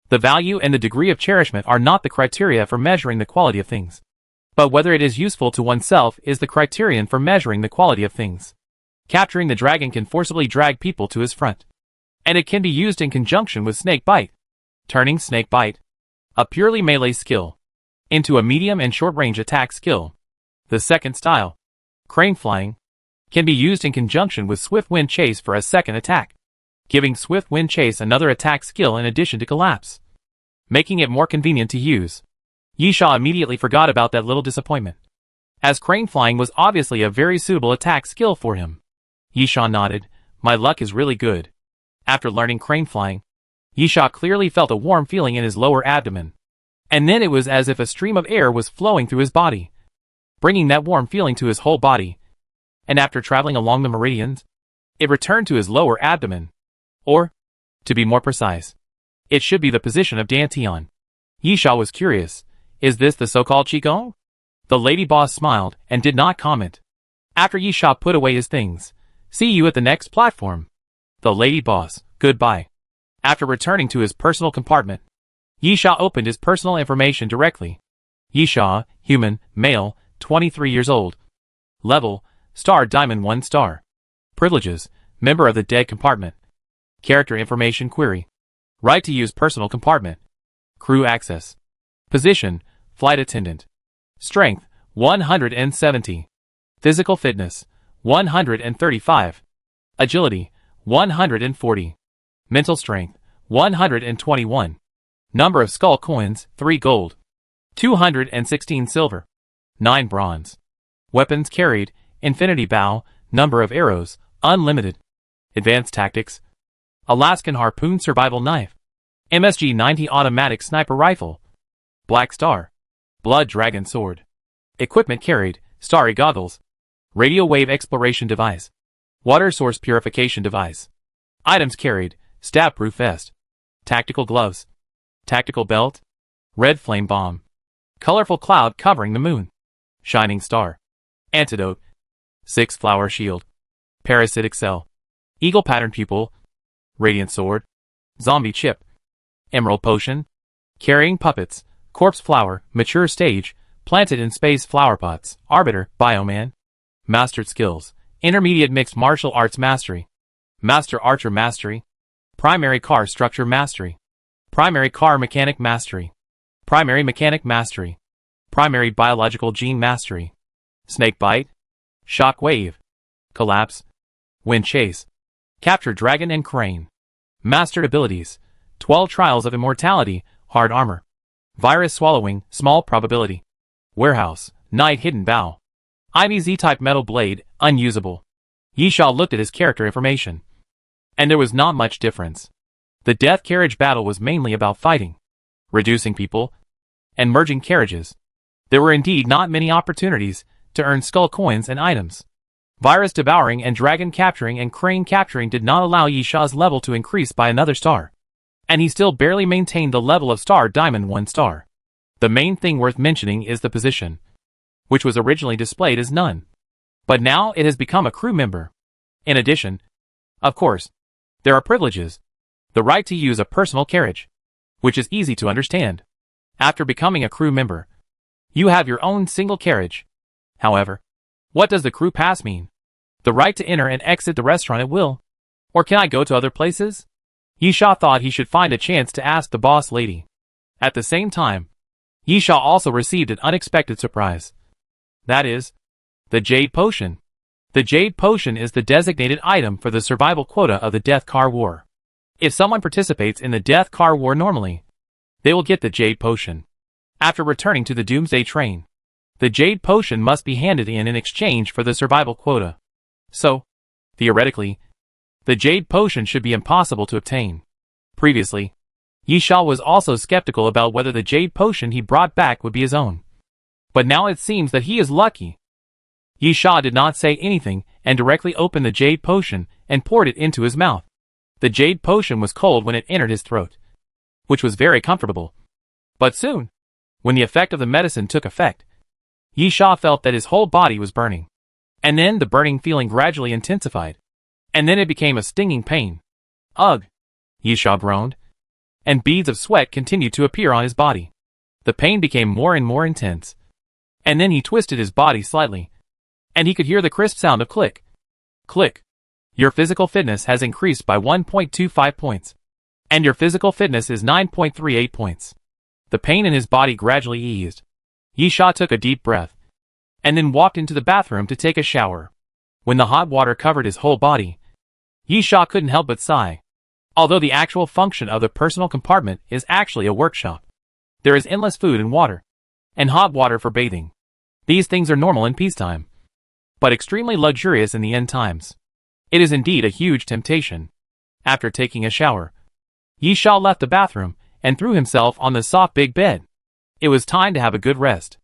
the value and the degree of cherishment are not the criteria for measuring the quality of things, but whether it is useful to oneself is the criterion for measuring the quality of things. Capturing the dragon can forcibly drag people to his front, and it can be used in conjunction with snake bite. Turning snake bite, a purely melee skill. into a medium and short-range attack skill. The second style, crane flying, can be used in conjunction with swift wind chase for a second attack, giving swift wind chase another attack skill in addition to collapse, making it more convenient to use. Yisha immediately forgot about that little disappointment, as crane flying was obviously a very suitable attack skill for him. Yisha nodded. My luck is really good. After learning crane flying, Yisha clearly felt a warm feeling in his lower abdomen, and then it was as if a stream of air was flowing through his body, bringing that warm feeling to his whole body, and after traveling along the meridians, it returned to his lower abdomen. Or, to be more precise, it should be the position of Dantian. Yisha was curious. Is this the so-called Qigong? The lady boss smiled and did not comment. After Yisha put away his things, see you at the next platform. The lady boss, goodbye. After returning to his personal compartment, Yisha opened his personal information directly. Yisha, human, male, 23 years old. Level, star diamond 1 star. Privileges, member of the dead compartment. Character information query. Right to use personal compartment. Crew access. Position, flight attendant. Strength, 170. Physical fitness, 135. Agility, 140. Mental strength, 121. Number of skull coins, 3 gold. 216 silver. 9 bronze. Weapons carried, infinity bow, number of arrows, unlimited. Advanced tactics. Alaskan harpoon survival knife. MSG-90 automatic sniper rifle. Black star. Blood dragon sword. Equipment carried, starry goggles. Radio wave exploration device. Water source purification device. Items carried, stab-proof vest. Tactical gloves. Tactical belt. Red flame bomb. Colorful cloud covering the moon. Shining star. Antidote. 6 flower shield. Parasitic cell. Eagle pattern pupil. Radiant sword. Zombie chip. Emerald potion. Carrying puppets. Corpse flower, mature stage. Planted in space flower pots. Arbiter, bioman. Mastered skills. Intermediate mixed martial arts mastery. Master archer mastery. Primary car structure mastery. Primary car mechanic mastery. Primary mechanic mastery. Primary biological gene mastery. Snake bite. Shock wave. Collapse. Wind chase. Capture dragon and crane. Mastered abilities. 12 trials of immortality, hard armor. Virus swallowing, small probability. Warehouse, night hidden bow. IBZ-type metal blade, unusable. Yisha looked at his character information, and there was not much difference. The death carriage battle was mainly about fighting, reducing people, and merging carriages. There were indeed not many opportunities to earn skull coins and items. Virus devouring and dragon capturing and crane capturing did not allow Yisha's level to increase by another star, and he still barely maintained the level of star diamond 1 star. The main thing worth mentioning is the position, which was originally displayed as none, but now it has become a crew member. In addition, of course, there are privileges. The right to use a personal carriage, which is easy to understand. After becoming a crew member, you have your own single carriage. However, what does the crew pass mean? The right to enter and exit the restaurant at will? Or can I go to other places? Yisha thought he should find a chance to ask the boss lady. At the same time, Yisha also received an unexpected surprise. That is, the Jade Potion. The Jade Potion is the designated item for the survival quota of the Death Car War. If someone participates in the Death Car War normally, they will get the Jade Potion. After returning to the Doomsday train, the Jade Potion must be handed in exchange for the survival quota. So, theoretically, the Jade Potion should be impossible to obtain. Previously, Yisha was also skeptical about whether the Jade Potion he brought back would be his own. But now it seems that he is lucky. Yisha did not say anything and directly opened the Jade Potion and poured it into his mouth. The Jade Potion was cold when it entered his throat, which was very comfortable. But soon, when the effect of the medicine took effect, Yisha felt that his whole body was burning. And then the burning feeling gradually intensified. And then it became a stinging pain. Ugh! Yisha groaned. And beads of sweat continued to appear on his body. The pain became more and more intense. And then he twisted his body slightly, and he could hear the crisp sound of click. Click. Your physical fitness has increased by 1.25 points. And your physical fitness is 9.38 points. The pain in his body gradually eased. Yisha took a deep breath, and then walked into the bathroom to take a shower. When the hot water covered his whole body, Yisha couldn't help but sigh. Although the actual function of the personal compartment is actually a workshop, there is endless food and water, and hot water for bathing. These things are normal in peacetime, but extremely luxurious in the end times. It is indeed a huge temptation. After taking a shower, Yisha left the bathroom and threw himself on the soft big bed. It was time to have a good rest.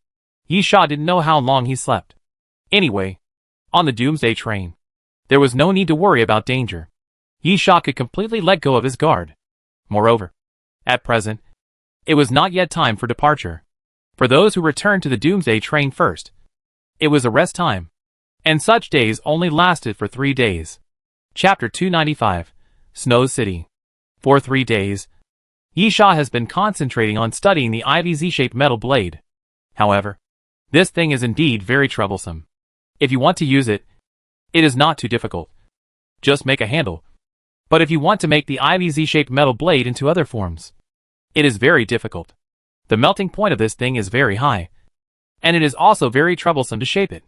Yisha didn't know how long he slept. Anyway, on the Doomsday train, there was no need to worry about danger. Yisha could completely let go of his guard. Moreover, at present, it was not yet time for departure. For those who returned to the Doomsday train first, it was a rest time, and such days only lasted for 3 days. Chapter 295, Snow City. For 3 days, Yisha has been concentrating on studying the Ivy Z-shaped metal blade. However, this thing is indeed very troublesome. If you want to use it, it is not too difficult. Just make a handle. But if you want to make the Ivy Z-shaped metal blade into other forms, it is very difficult. The melting point of this thing is very high, and it is also very troublesome to shape it.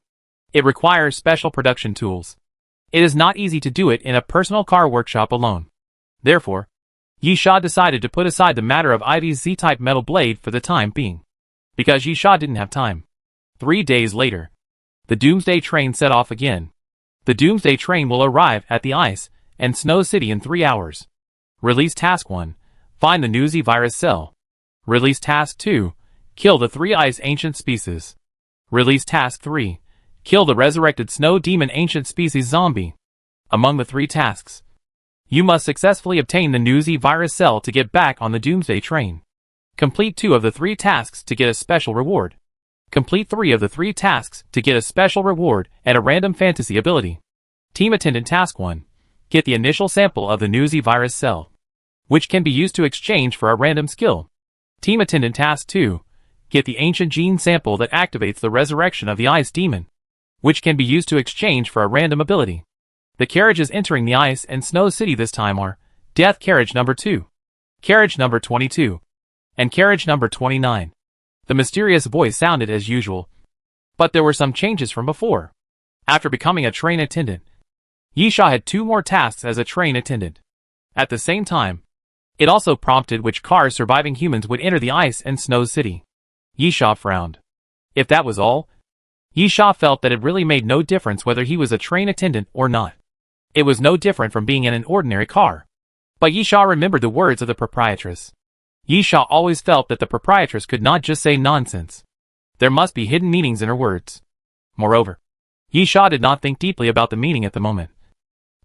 It requires special production tools. It is not easy to do it in a personal car workshop alone. Therefore, Yisha decided to put aside the matter of Ivy's Z-type metal blade for the time being, because Yisha didn't have time. 3 days later, the Doomsday train set off again. The Doomsday train will arrive at the Ice and Snow City in 3 hours. Release Task 1, find the Newsy virus cell. Release Task 2, kill the 3 ice ancient species. Release Task 3, kill the resurrected snow demon ancient species zombie. Among the 3 tasks, you must successfully obtain the Newsy virus cell to get back on the Doomsday train. Complete 2 of the 3 tasks to get a special reward. Complete 3 of the 3 tasks to get a special reward and a random fantasy ability. Team Attendant Task 1, get the initial sample of the Newsy virus cell, which can be used to exchange for a random skill. Team Attendant Task 2, get the ancient gene sample that activates the resurrection of the ice demon, which can be used to exchange for a random ability. The carriages entering the Ice and Snow City this time are Death Carriage number 2, Carriage number 22, and Carriage number 29. The mysterious voice sounded as usual, but there were some changes from before. After becoming a train attendant, Yisha had 2 more tasks as a train attendant. At the same time, it also prompted which cars surviving humans would enter the Ice and Snow City. Yisha frowned. If that was all, Yisha felt that it really made no difference whether he was a train attendant or not. It was no different from being in an ordinary car. But Yisha remembered the words of the proprietress. Yisha always felt that the proprietress could not just say nonsense. There must be hidden meanings in her words. Moreover, Yisha did not think deeply about the meaning at the moment,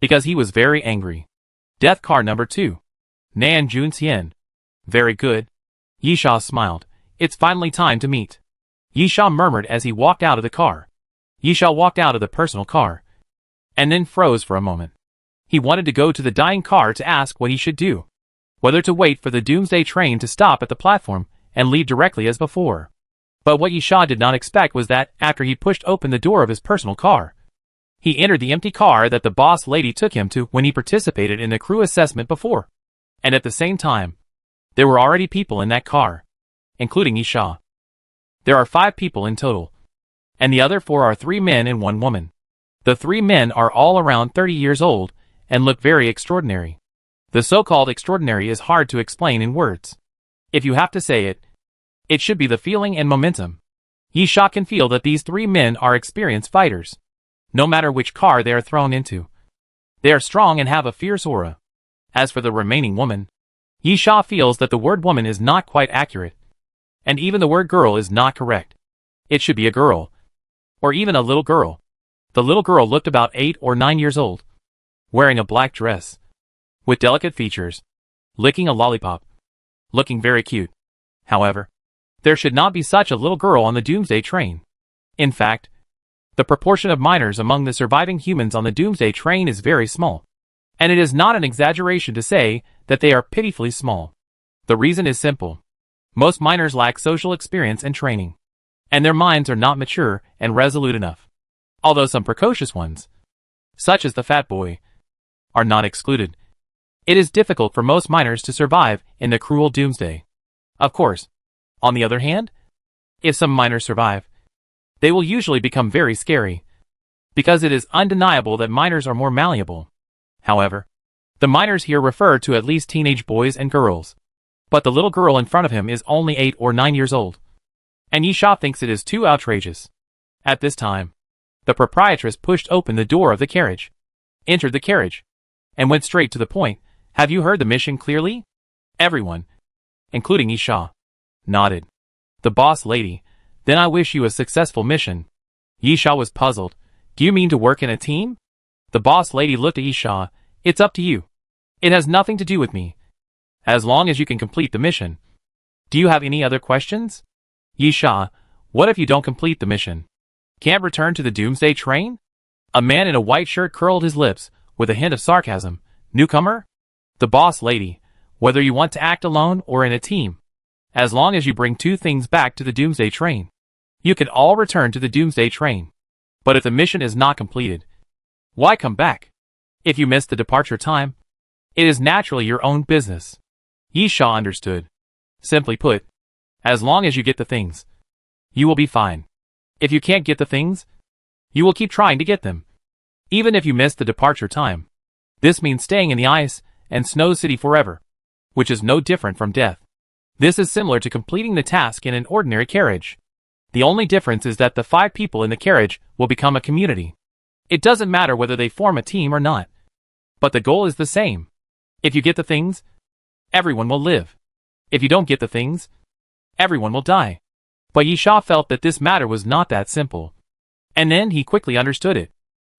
because he was very angry. Death Car number 2. Nan Junxian. Very good. Yisha smiled. It's finally time to meet. Yisha murmured as he walked out of the car. Yisha walked out of the personal car, and then froze for a moment. He wanted to go to the dying car to ask what he should do. Whether to wait for the Doomsday train to stop at the platform and leave directly as before. But what Yisha did not expect was that, after he pushed open the door of his personal car, he entered the empty car that the boss lady took him to when he participated in the crew assessment before. And at the same time, there were already people in that car, including Yisha. There are 5 people in total, and the other 4 are 3 men and 1 woman. The 3 men are all around 30 years old and look very extraordinary. The so-called extraordinary is hard to explain in words. If you have to say it, it should be the feeling and momentum. Yisha can feel that these 3 men are experienced fighters, no matter which car they are thrown into. They are strong and have a fierce aura. As for the remaining woman, Yisha feels that the word woman is not quite accurate, and even the word girl is not correct. It should be a girl, or even a little girl. The little girl looked about 8 or 9 years old, wearing a black dress, with delicate features, licking a lollipop, looking very cute. However, there should not be such a little girl on the Doomsday train. In fact, the proportion of minors among the surviving humans on the Doomsday train is very small, and it is not an exaggeration to say that they are pitifully small. The reason is simple. Most minors lack social experience and training, and their minds are not mature and resolute enough. Although some precocious ones, such as the fat boy, are not excluded. It is difficult for most minors to survive in the cruel Doomsday. Of course, on the other hand, If some miners survive, they will usually become very scary, because it is undeniable that miners are more malleable. However, the miners here refer to at least teenage boys and girls. But the little girl in front of him is only 8 or 9 years old. And Yisha thinks it is too outrageous. At this time, the proprietress pushed open the door of the carriage, entered the carriage, and went straight to the point. Have you heard the mission clearly? Everyone, including Yisha, nodded. The boss lady, then I wish you a successful mission. Yisha was puzzled. Do you mean to work in a team? The boss lady looked at Yisha. It's up to you. It has nothing to do with me, as long as you can complete the mission. Do you have any other questions? Yisha, what if you don't complete the mission? Can't return to the Doomsday train? A man in a white shirt curled his lips, with a hint of sarcasm. Newcomer? The boss lady, whether you want to act alone or in a team, as long as you bring 2 things back to the Doomsday train, you can all return to the Doomsday train. But if the mission is not completed, why come back? If you miss the departure time, it is naturally your own business. Yisha understood. Simply put, as long as you get the things, you will be fine. If you can't get the things, you will keep trying to get them, even if you miss the departure time. This means staying in the ice and snow city forever, which is no different from death. This is similar to completing the task in an ordinary carriage. The only difference is that the 5 people in the carriage will become a community. It doesn't matter whether they form a team or not, but the goal is the same. If you get the things, everyone will live. If you don't get the things, everyone will die. But Yisha felt that this matter was not that simple. And then he quickly understood it.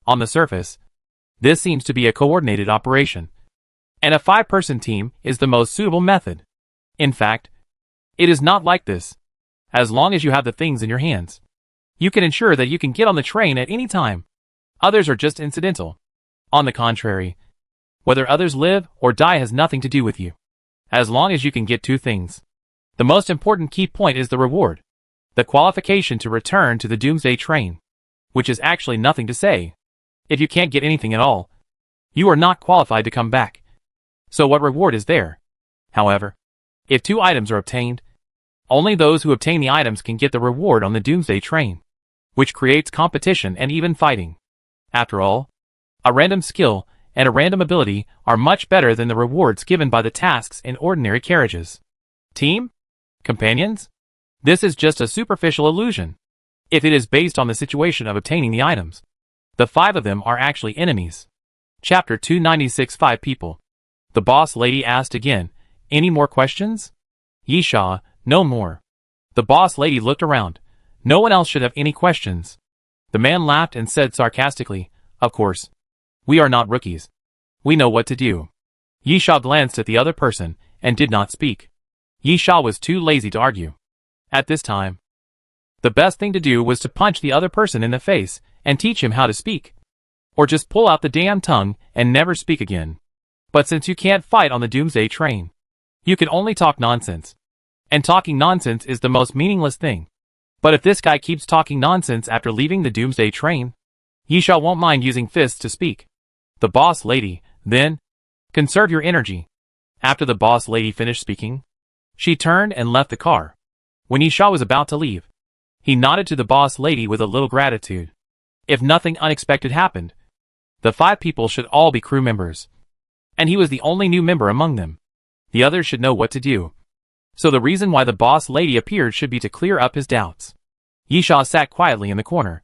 On the surface, this seems to be a coordinated operation, and a 5-person team is the most suitable method. In fact, it is not like this. As long as you have the things in your hands, you can ensure that you can get on the train at any time. Others are just incidental. On the contrary, whether others live or die has nothing to do with you, as long as you can get 2 things. The most important key point is the reward, the qualification to return to the Doomsday train, which is actually nothing to say. If you can't get anything at all, you are not qualified to come back. So what reward is there? However, if 2 items are obtained, only those who obtain the items can get the reward on the Doomsday train, which creates competition and even fighting. After all, a random skill and a random ability are much better than the rewards given by the tasks in ordinary carriages. Team? Companions? This is just a superficial illusion. If it is based on the situation of obtaining the items, the 5 of them are actually enemies. Chapter 296 5 people. The boss lady asked again, any more questions? Yisha, no more. The boss lady looked around. No one else should have any questions. The man laughed and said sarcastically, of course. We are not rookies. We know what to do. Yisha glanced at the other person and did not speak. Yisha was too lazy to argue. At this time, the best thing to do was to punch the other person in the face and teach him how to speak. Or just pull out the damn tongue and never speak again. But since you can't fight on the Doomsday train, you can only talk nonsense. And talking nonsense is the most meaningless thing. But if this guy keeps talking nonsense after leaving the Doomsday train, Yisha won't mind using fists to speak. The boss lady, then, conserve your energy. After the boss lady finished speaking, she turned and left the car. When Yisha was about to leave, he nodded to the boss lady with a little gratitude. If nothing unexpected happened, the 5 people should all be crew members. And he was the only new member among them. The others should know what to do. So the reason why the boss lady appeared should be to clear up his doubts. Yisha sat quietly in the corner,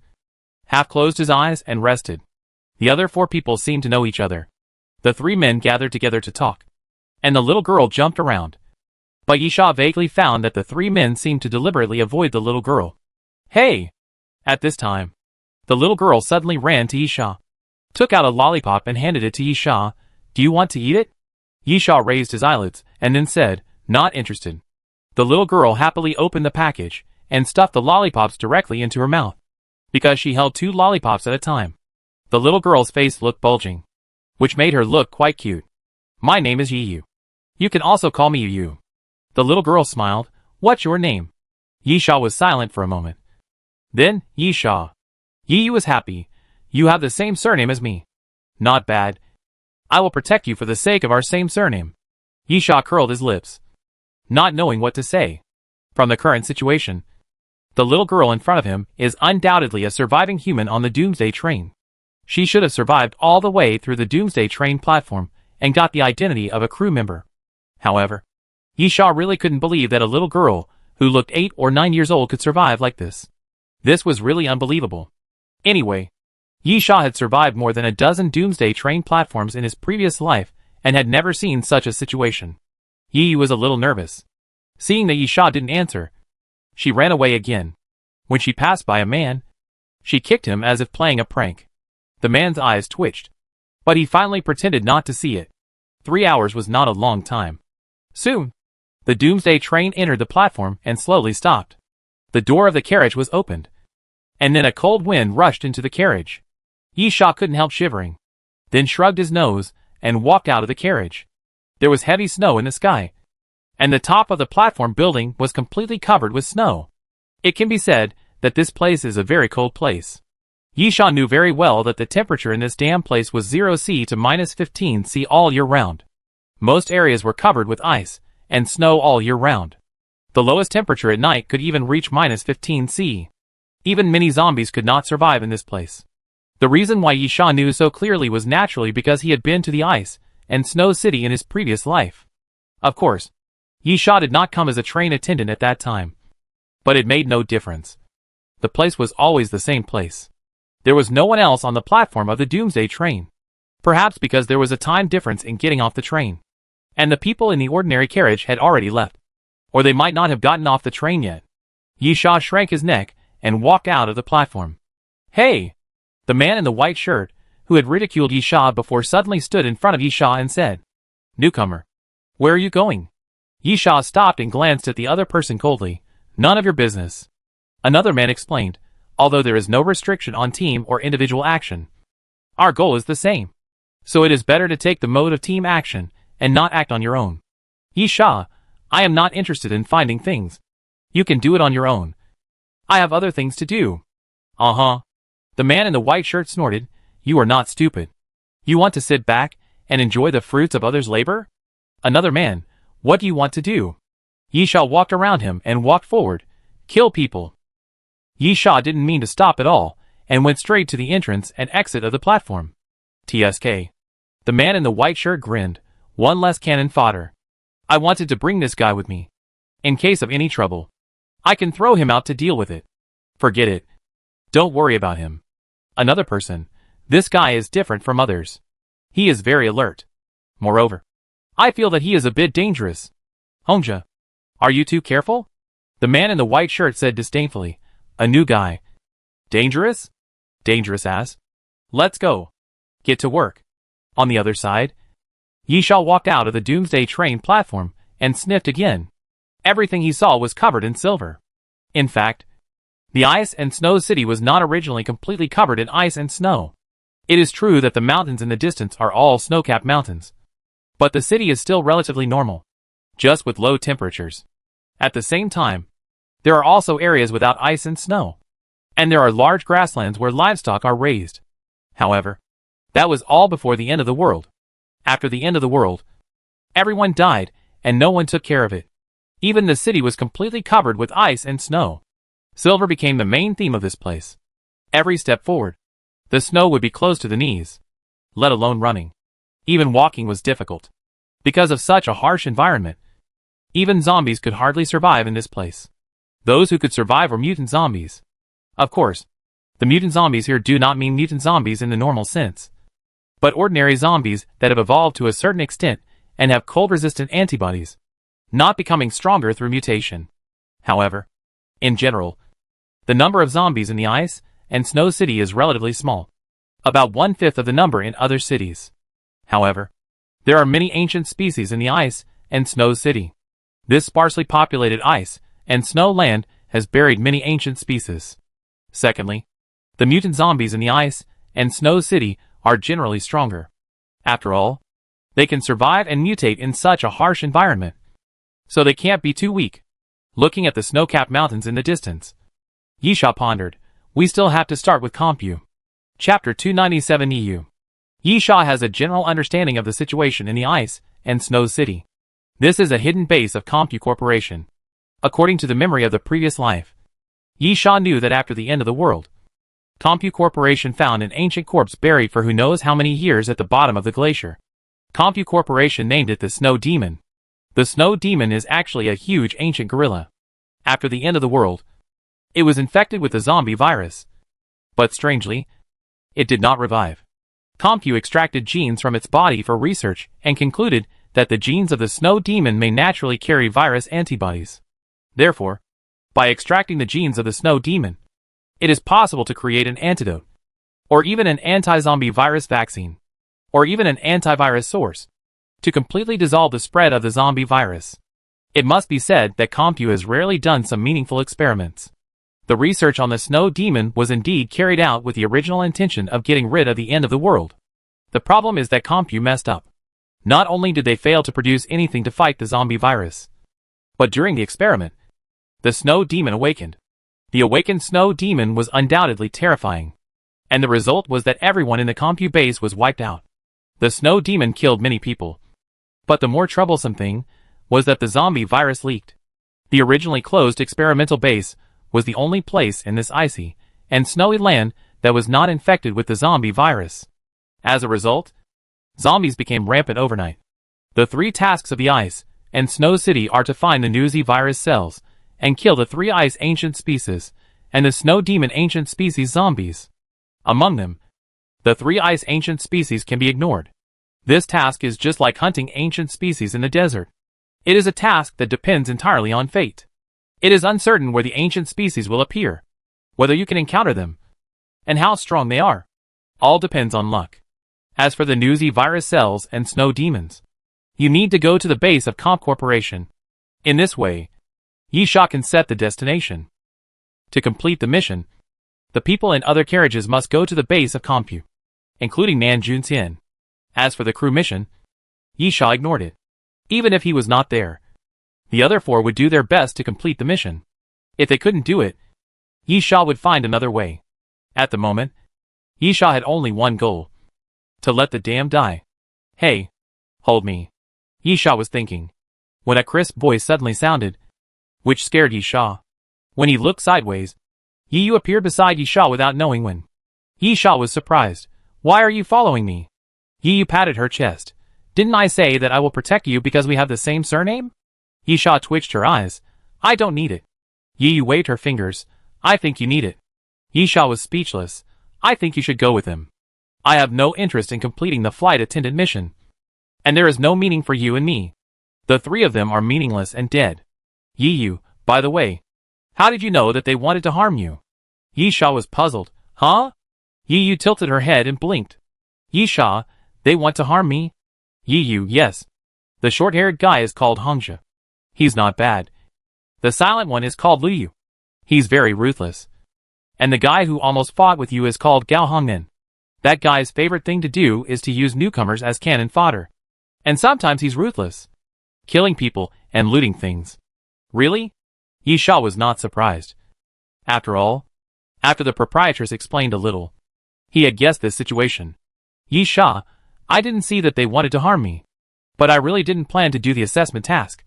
half closed his eyes and rested. The other 4 people seemed to know each other. The 3 men gathered together to talk, and the little girl jumped around. But Yisha vaguely found that the 3 men seemed to deliberately avoid the little girl. Hey! At this time, the little girl suddenly ran to Yisha, took out a lollipop and handed it to Yisha. Do you want to eat it? Yisha raised his eyelids, and then said, not interested. The little girl happily opened the package, and stuffed the lollipops directly into her mouth, because she held 2 lollipops at a time. The little girl's face looked bulging, which made her look quite cute. My name is Yiyu. You can also call me Yiyu. The little girl smiled. What's your name? Yisha was silent for a moment. Then, Yisha. Yiyu is happy. You have the same surname as me. Not bad. I will protect you for the sake of our same surname. Yisha curled his lips, not knowing what to say. From the current situation, The little girl in front of him is undoubtedly a surviving human on the Doomsday train. She should have survived all the way through the Doomsday train platform and got the identity of a crew member. However, Yisha really couldn't believe that a little girl, who looked 8 or 9 years old, could survive like this. This was really unbelievable. Anyway, Yisha had survived more than a dozen Doomsday train platforms in his previous life and had never seen such a situation. Yi was a little nervous. Seeing that Yisha didn't answer, she ran away again. When she passed by a man, she kicked him as if playing a prank. The man's eyes twitched, but he finally pretended not to see it. 3 hours was not a long time. Soon, the Doomsday train entered the platform and slowly stopped. The door of the carriage was opened, and then a cold wind rushed into the carriage. Yisha couldn't help shivering, then shrugged his nose and walked out of the carriage. There was heavy snow in the sky, and the top of the platform building was completely covered with snow. It can be said that this place is a very cold place. Yisha knew very well that the temperature in this damn place was 0°C to -15°C all year round. Most areas were covered with ice and snow all year round. The lowest temperature at night could even reach -15°C. Even mini zombies could not survive in this place. The reason why Yisha knew so clearly was naturally because he had been to the ice and snow city in his previous life. Of course, Yisha did not come as a train attendant at that time. But it made no difference. The place was always the same place. There was no one else on the platform of the Doomsday train. Perhaps because there was a time difference in getting off the train, and the people in the ordinary carriage had already left. Or they might not have gotten off the train yet. Yisha shrank his neck and walked out of the platform. "Hey!" The man in the white shirt, who had ridiculed Yisha before, suddenly stood in front of Yisha and said, "Newcomer, where are you going?" Yisha stopped and glanced at the other person coldly. "None of your business." Another man explained, "Although there is no restriction on team or individual action, our goal is the same. So it is better to take the mode of team action and not act on your own. Yisha, I am not interested in finding things. You can do it on your own. I have other things to do." "Uh-huh." The man in the white shirt snorted, "You are not stupid. You want to sit back and enjoy the fruits of others' labor?" Another man, "What do you want to do?" Yisha walked around him and walked forward. "Kill people." Yisha didn't mean to stop at all, and went straight to the entrance and exit of the platform. "TSK." The man in the white shirt grinned, "One less cannon fodder. I wanted to bring this guy with me. In case of any trouble, I can throw him out to deal with it. Forget it. Don't worry about him." Another person, "This guy is different from others. He is very alert. Moreover, I feel that he is a bit dangerous. Hongja, are you too careful?" The man in the white shirt said disdainfully, "A new guy. Dangerous? Dangerous ass. Let's go. Get to work." On the other side, Yisha walked out of the Doomsday train platform and sniffed again. Everything he saw was covered in silver. In fact, the ice and snow city was not originally completely covered in ice and snow. It is true that the mountains in the distance are all snow-capped mountains, but the city is still relatively normal, just with low temperatures. At the same time, there are also areas without ice and snow, and there are large grasslands where livestock are raised. However, that was all before the end of the world. After the end of the world, everyone died, and no one took care of it. Even the city was completely covered with ice and snow. Silver became the main theme of this place. Every step forward, the snow would be close to the knees, let alone running. Even walking was difficult. Because of such a harsh environment, even zombies could hardly survive in this place. Those who could survive were mutant zombies. Of course, the mutant zombies here do not mean mutant zombies in the normal sense, but ordinary zombies that have evolved to a certain extent and have cold-resistant antibodies, not becoming stronger through mutation. However, in general, the number of zombies in the ice and snow city is relatively small, about 1/5 of the number in other cities. However, there are many ancient species in the ice and snow city. This sparsely populated ice and snow land has buried many ancient species. Secondly, the mutant zombies in the ice and snow city are generally stronger. After all, they can survive and mutate in such a harsh environment, so they can't be too weak. Looking at the snow-capped mountains in the distance, Yisha pondered, "We still have to start with Compu." Chapter 297 EU. Yisha has a general understanding of the situation in the ice and snow city. This is a hidden base of Compu Corporation. According to the memory of the previous life, Yi Sha knew that after the end of the world, Compu Corporation found an ancient corpse buried for who knows how many years at the bottom of the glacier. Compu Corporation named it the Snow Demon. The Snow Demon is actually a huge ancient gorilla. After the end of the world, it was infected with the zombie virus. But strangely, it did not revive. Compu extracted genes from its body for research and concluded that the genes of the Snow Demon may naturally carry virus antibodies. Therefore, by extracting the genes of the Snow Demon, it is possible to create an antidote, or even an anti-zombie virus vaccine, or even an antivirus source, to completely dissolve the spread of the zombie virus. It must be said that Compu has rarely done some meaningful experiments. The research on the Snow Demon was indeed carried out with the original intention of getting rid of the end of the world. The problem is that Compu messed up. Not only did they fail to produce anything to fight the zombie virus, but during the experiment, the Snow Demon awakened. The awakened Snow Demon was undoubtedly terrifying, and the result was that everyone in the Compu base was wiped out. The Snow Demon killed many people, but the more troublesome thing was that the zombie virus leaked. The originally closed experimental base was the only place in this icy and snowy land that was not infected with the zombie virus. As a result, zombies became rampant overnight. The 3 tasks of the Ice and Snow City are to find the Newsy virus cells and kill the 3 Ice ancient species and the Snow Demon ancient species zombies. Among them, the 3 Ice ancient species can be ignored. This task is just like hunting ancient species in the desert. It is a task that depends entirely on fate. It is uncertain where the ancient species will appear, whether you can encounter them, and how strong they are. All depends on luck. As for the Newsy virus cells and Snow Demons, you need to go to the base of Comp Corporation. In this way, Yi Sha can set the destination. To complete the mission, the people in other carriages must go to the base of Compu, including Nan Junxian. As for the crew mission, Yi Sha ignored it. Even if he was not there, the other 4 would do their best to complete the mission. If they couldn't do it, Yi Sha would find another way. At the moment, Yi Sha had only one goal: to let the dam die. Hey, hold me, Yi Sha was thinking, when a crisp voice suddenly sounded, which scared Yi Sha. When he looked sideways, Yi Yu appeared beside Yi Sha without knowing when. Yi Sha was surprised. Why are you following me? Yi Yu patted her chest. Didn't I say that I will protect you because we have the same surname? Yi Sha twitched her eyes. I don't need it. Yi Yu waved her fingers. I think you need it. Yi Sha was speechless. I think you should go with him. I have no interest in completing the flight attendant mission. And there is no meaning for you and me. The 3 of them are meaningless and dead. Yi Yu, by the way, how did you know that they wanted to harm you? Yi Sha was puzzled. Huh? Yi Yu tilted her head and blinked. Yi Sha, they want to harm me? Yi Yu, yes. The short-haired guy is called Hongxia. He's not bad. The silent one is called Lu Yu. He's very ruthless. And the guy who almost fought with you is called Gao Hongnen. That guy's favorite thing to do is to use newcomers as cannon fodder. And sometimes he's ruthless, killing people and looting things. Really? Yi Sha was not surprised. After all, after the proprietress explained a little, he had guessed this situation. Yi Sha, I didn't see that they wanted to harm me. But I really didn't plan to do the assessment task.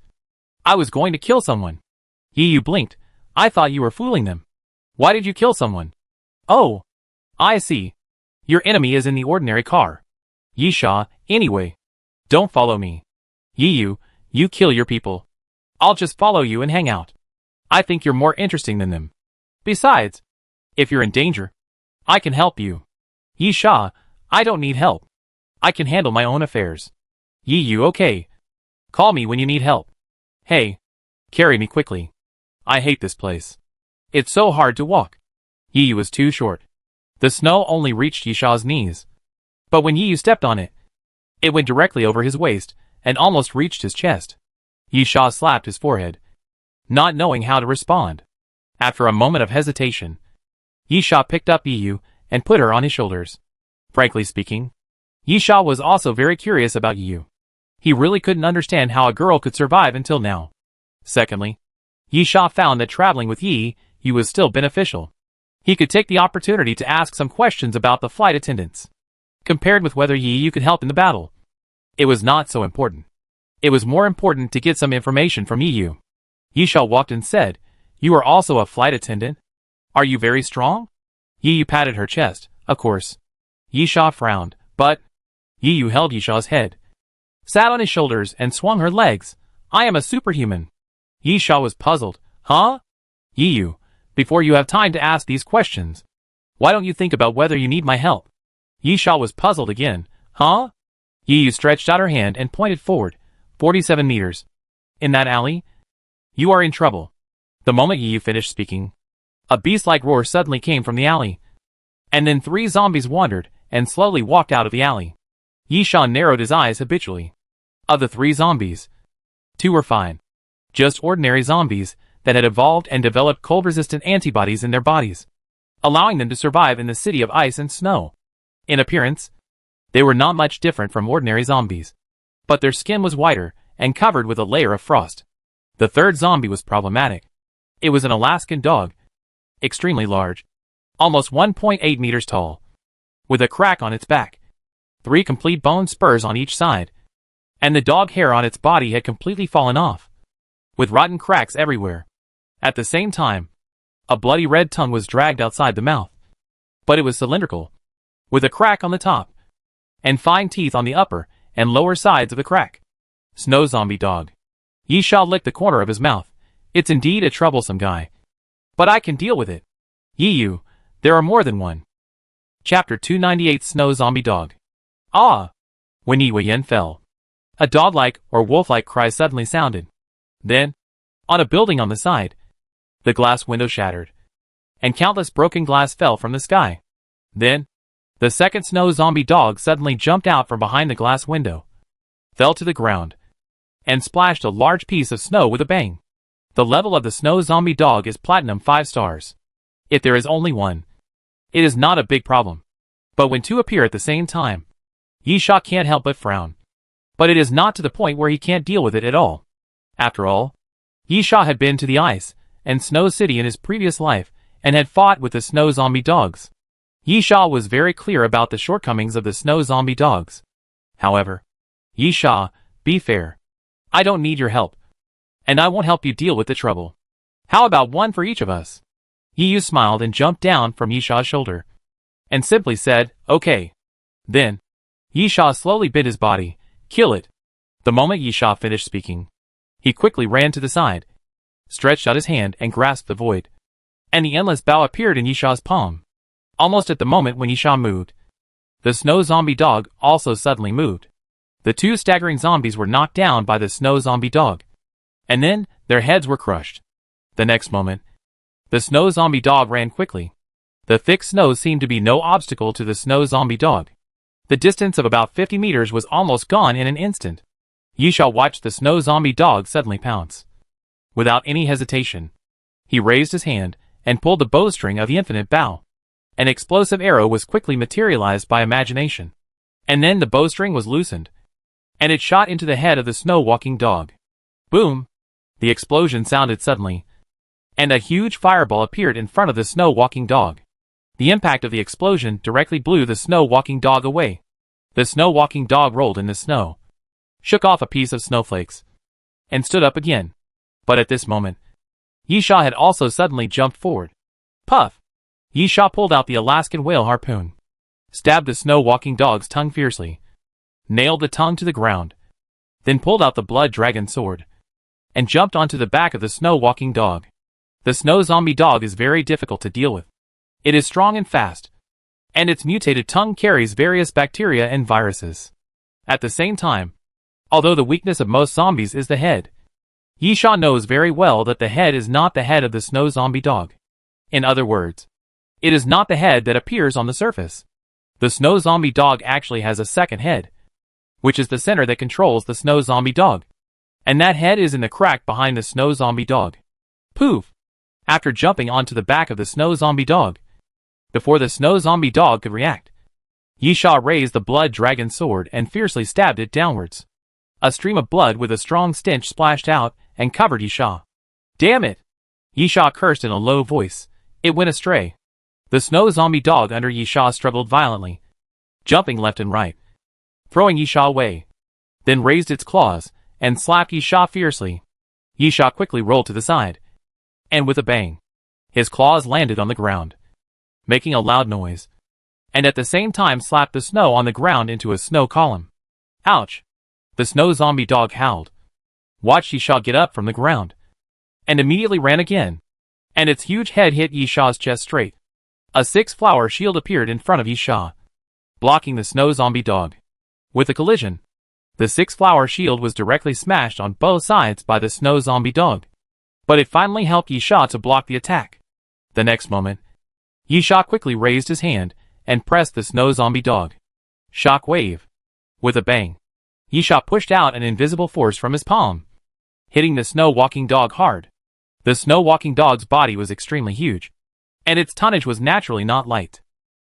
I was going to kill someone. Yi Yu blinked. I thought you were fooling them. Why did you kill someone? Oh, I see. Your enemy is in the ordinary car. Yi Sha, anyway. Don't follow me. Yi Yu, you kill your people. I'll just follow you and hang out. I think you're more interesting than them. Besides, if you're in danger, I can help you. Yi Sha, I don't need help. I can handle my own affairs. Yi Yu, okay. Call me when you need help. Hey, carry me quickly. I hate this place. It's so hard to walk. Yi Yu was too short. The snow only reached Yi Sha's knees. But when Yi Yu stepped on it, it went directly over his waist and almost reached his chest. Yi Sha slapped his forehead, not knowing how to respond. After a moment of hesitation, Yi Sha picked up Yi Yu and put her on his shoulders. Frankly speaking, Yi Sha was also very curious about Yi Yu. He really couldn't understand how a girl could survive until now. Secondly, Yi Sha found that traveling with Yi Yu was still beneficial. He could take the opportunity to ask some questions about the flight attendants. Compared with whether Yi Yu could help in the battle, it was not so important. It was more important to get some information from Yi Yu. Yi Sha walked and said, You are also a flight attendant? Are you very strong? Yi patted her chest, of course. Yisha frowned, but Yi held Yisha's head, sat on his shoulders and swung her legs. I am a superhuman. Yisha was puzzled. Huh? Yi, before you have time to ask these questions, why don't you think about whether you need my help? Yisha was puzzled again. Huh? Yi stretched out her hand and pointed forward. 47 meters. In that alley? You are in trouble. The moment Yi finished speaking, a beast-like roar suddenly came from the alley. And then 3 zombies wandered and slowly walked out of the alley. Yisha narrowed his eyes habitually. Of the 3 zombies, 2 were fine. Just ordinary zombies that had evolved and developed cold-resistant antibodies in their bodies, allowing them to survive in the city of ice and snow. In appearance, they were not much different from ordinary zombies, but their skin was whiter and covered with a layer of frost. The 3rd zombie was problematic. It was an Alaskan dog, extremely large, almost 1.8 meters tall, with a crack on its back, 3 complete bone spurs on each side, and the dog hair on its body had completely fallen off, with rotten cracks everywhere. At the same time, a bloody red tongue was dragged outside the mouth, but it was cylindrical, with a crack on the top, and fine teeth on the upper and lower sides of the crack. Snow zombie dog. Yisha licked the corner of his mouth. It's indeed a troublesome guy. But I can deal with it. Yi, there are more than one. Chapter 298 Snow Zombie Dog. Ah! When Yi Yen fell, a dog-like or wolf-like cry suddenly sounded. Then, on a building on the side, the glass window shattered, and countless broken glass fell from the sky. Then, the second snow zombie dog suddenly jumped out from behind the glass window, fell to the ground, and splashed a large piece of snow with a bang. The level of the snow zombie dog is platinum 5 stars. If there is only one, it is not a big problem. But when 2 appear at the same time, Yisha can't help but frown. But it is not to the point where he can't deal with it at all. After all, Yisha had been to the ice and snow city in his previous life and had fought with the snow zombie dogs. Yisha was very clear about the shortcomings of the snow zombie dogs. However, Yisha, be fair. I don't need your help, and I won't help you deal with the trouble. How about one for each of us? Yi smiled and jumped down from Yisha's shoulder, and simply said, okay. Then, Yisha slowly bit his body. Kill it. The moment Yisha finished speaking, he quickly ran to the side, stretched out his hand and grasped the void. And the endless bow appeared in Yisha's palm. Almost at the moment when Yisha moved, the snow zombie dog also suddenly moved. The 2 staggering zombies were knocked down by the snow zombie dog, and then their heads were crushed. The next moment, the snow zombie dog ran quickly. The thick snow seemed to be no obstacle to the snow zombie dog. The distance of about 50 meters was almost gone in an instant. Yisha watched the snow zombie dog suddenly pounce. Without any hesitation, he raised his hand and pulled the bowstring of the infinite bow. An explosive arrow was quickly materialized by imagination. And then the bowstring was loosened, and it shot into the head of the snow-walking dog. Boom! The explosion sounded suddenly, and a huge fireball appeared in front of the snow-walking dog. The impact of the explosion directly blew the snow-walking dog away. The snow-walking dog rolled in the snow, shook off a piece of snowflakes, and stood up again. But at this moment, Yisha had also suddenly jumped forward. Puff! Yisha pulled out the Alaskan whale harpoon, stabbed the snow-walking dog's tongue fiercely, nailed the tongue to the ground, then pulled out the blood dragon sword, and jumped onto the back of the snow-walking dog. The snow zombie dog is very difficult to deal with. It is strong and fast, and its mutated tongue carries various bacteria and viruses. At the same time, although the weakness of most zombies is the head, Yisha knows very well that the head is not the head of the snow zombie dog. In other words, it is not the head that appears on the surface. The snow zombie dog actually has a second head, which is the center that controls the snow zombie dog. And that head is in the crack behind the snow zombie dog. Poof! After jumping onto the back of the snow zombie dog, before the snow zombie dog could react, Yisha raised the blood dragon sword and fiercely stabbed it downwards. A stream of blood with a strong stench splashed out and covered Yisha. Damn it! Yisha cursed in a low voice. It went astray. The snow zombie dog under Yisha struggled violently, jumping left and right, throwing Yisha away, then raised its claws and slapped Yisha fiercely. Yisha quickly rolled to the side, and with a bang, His claws landed on the ground, making a loud noise, and at the same time slapped the snow on the ground into a snow column. Ouch! The snow zombie dog howled. Watched Yisha get up from the ground, and immediately ran again, and its huge head hit Yisha's chest straight. A 6-flower shield appeared in front of Yisha, blocking the snow zombie dog. With the collision, the 6-flower shield was directly smashed on both sides by the snow zombie dog, but it finally helped Yisha to block the attack. The next moment, Yisha quickly raised his hand and pressed the snow zombie dog. Shock wave. With a bang, Yisha pushed out an invisible force from his palm, hitting the snow walking dog hard. The snow walking dog's body was extremely huge, and its tonnage was naturally not light.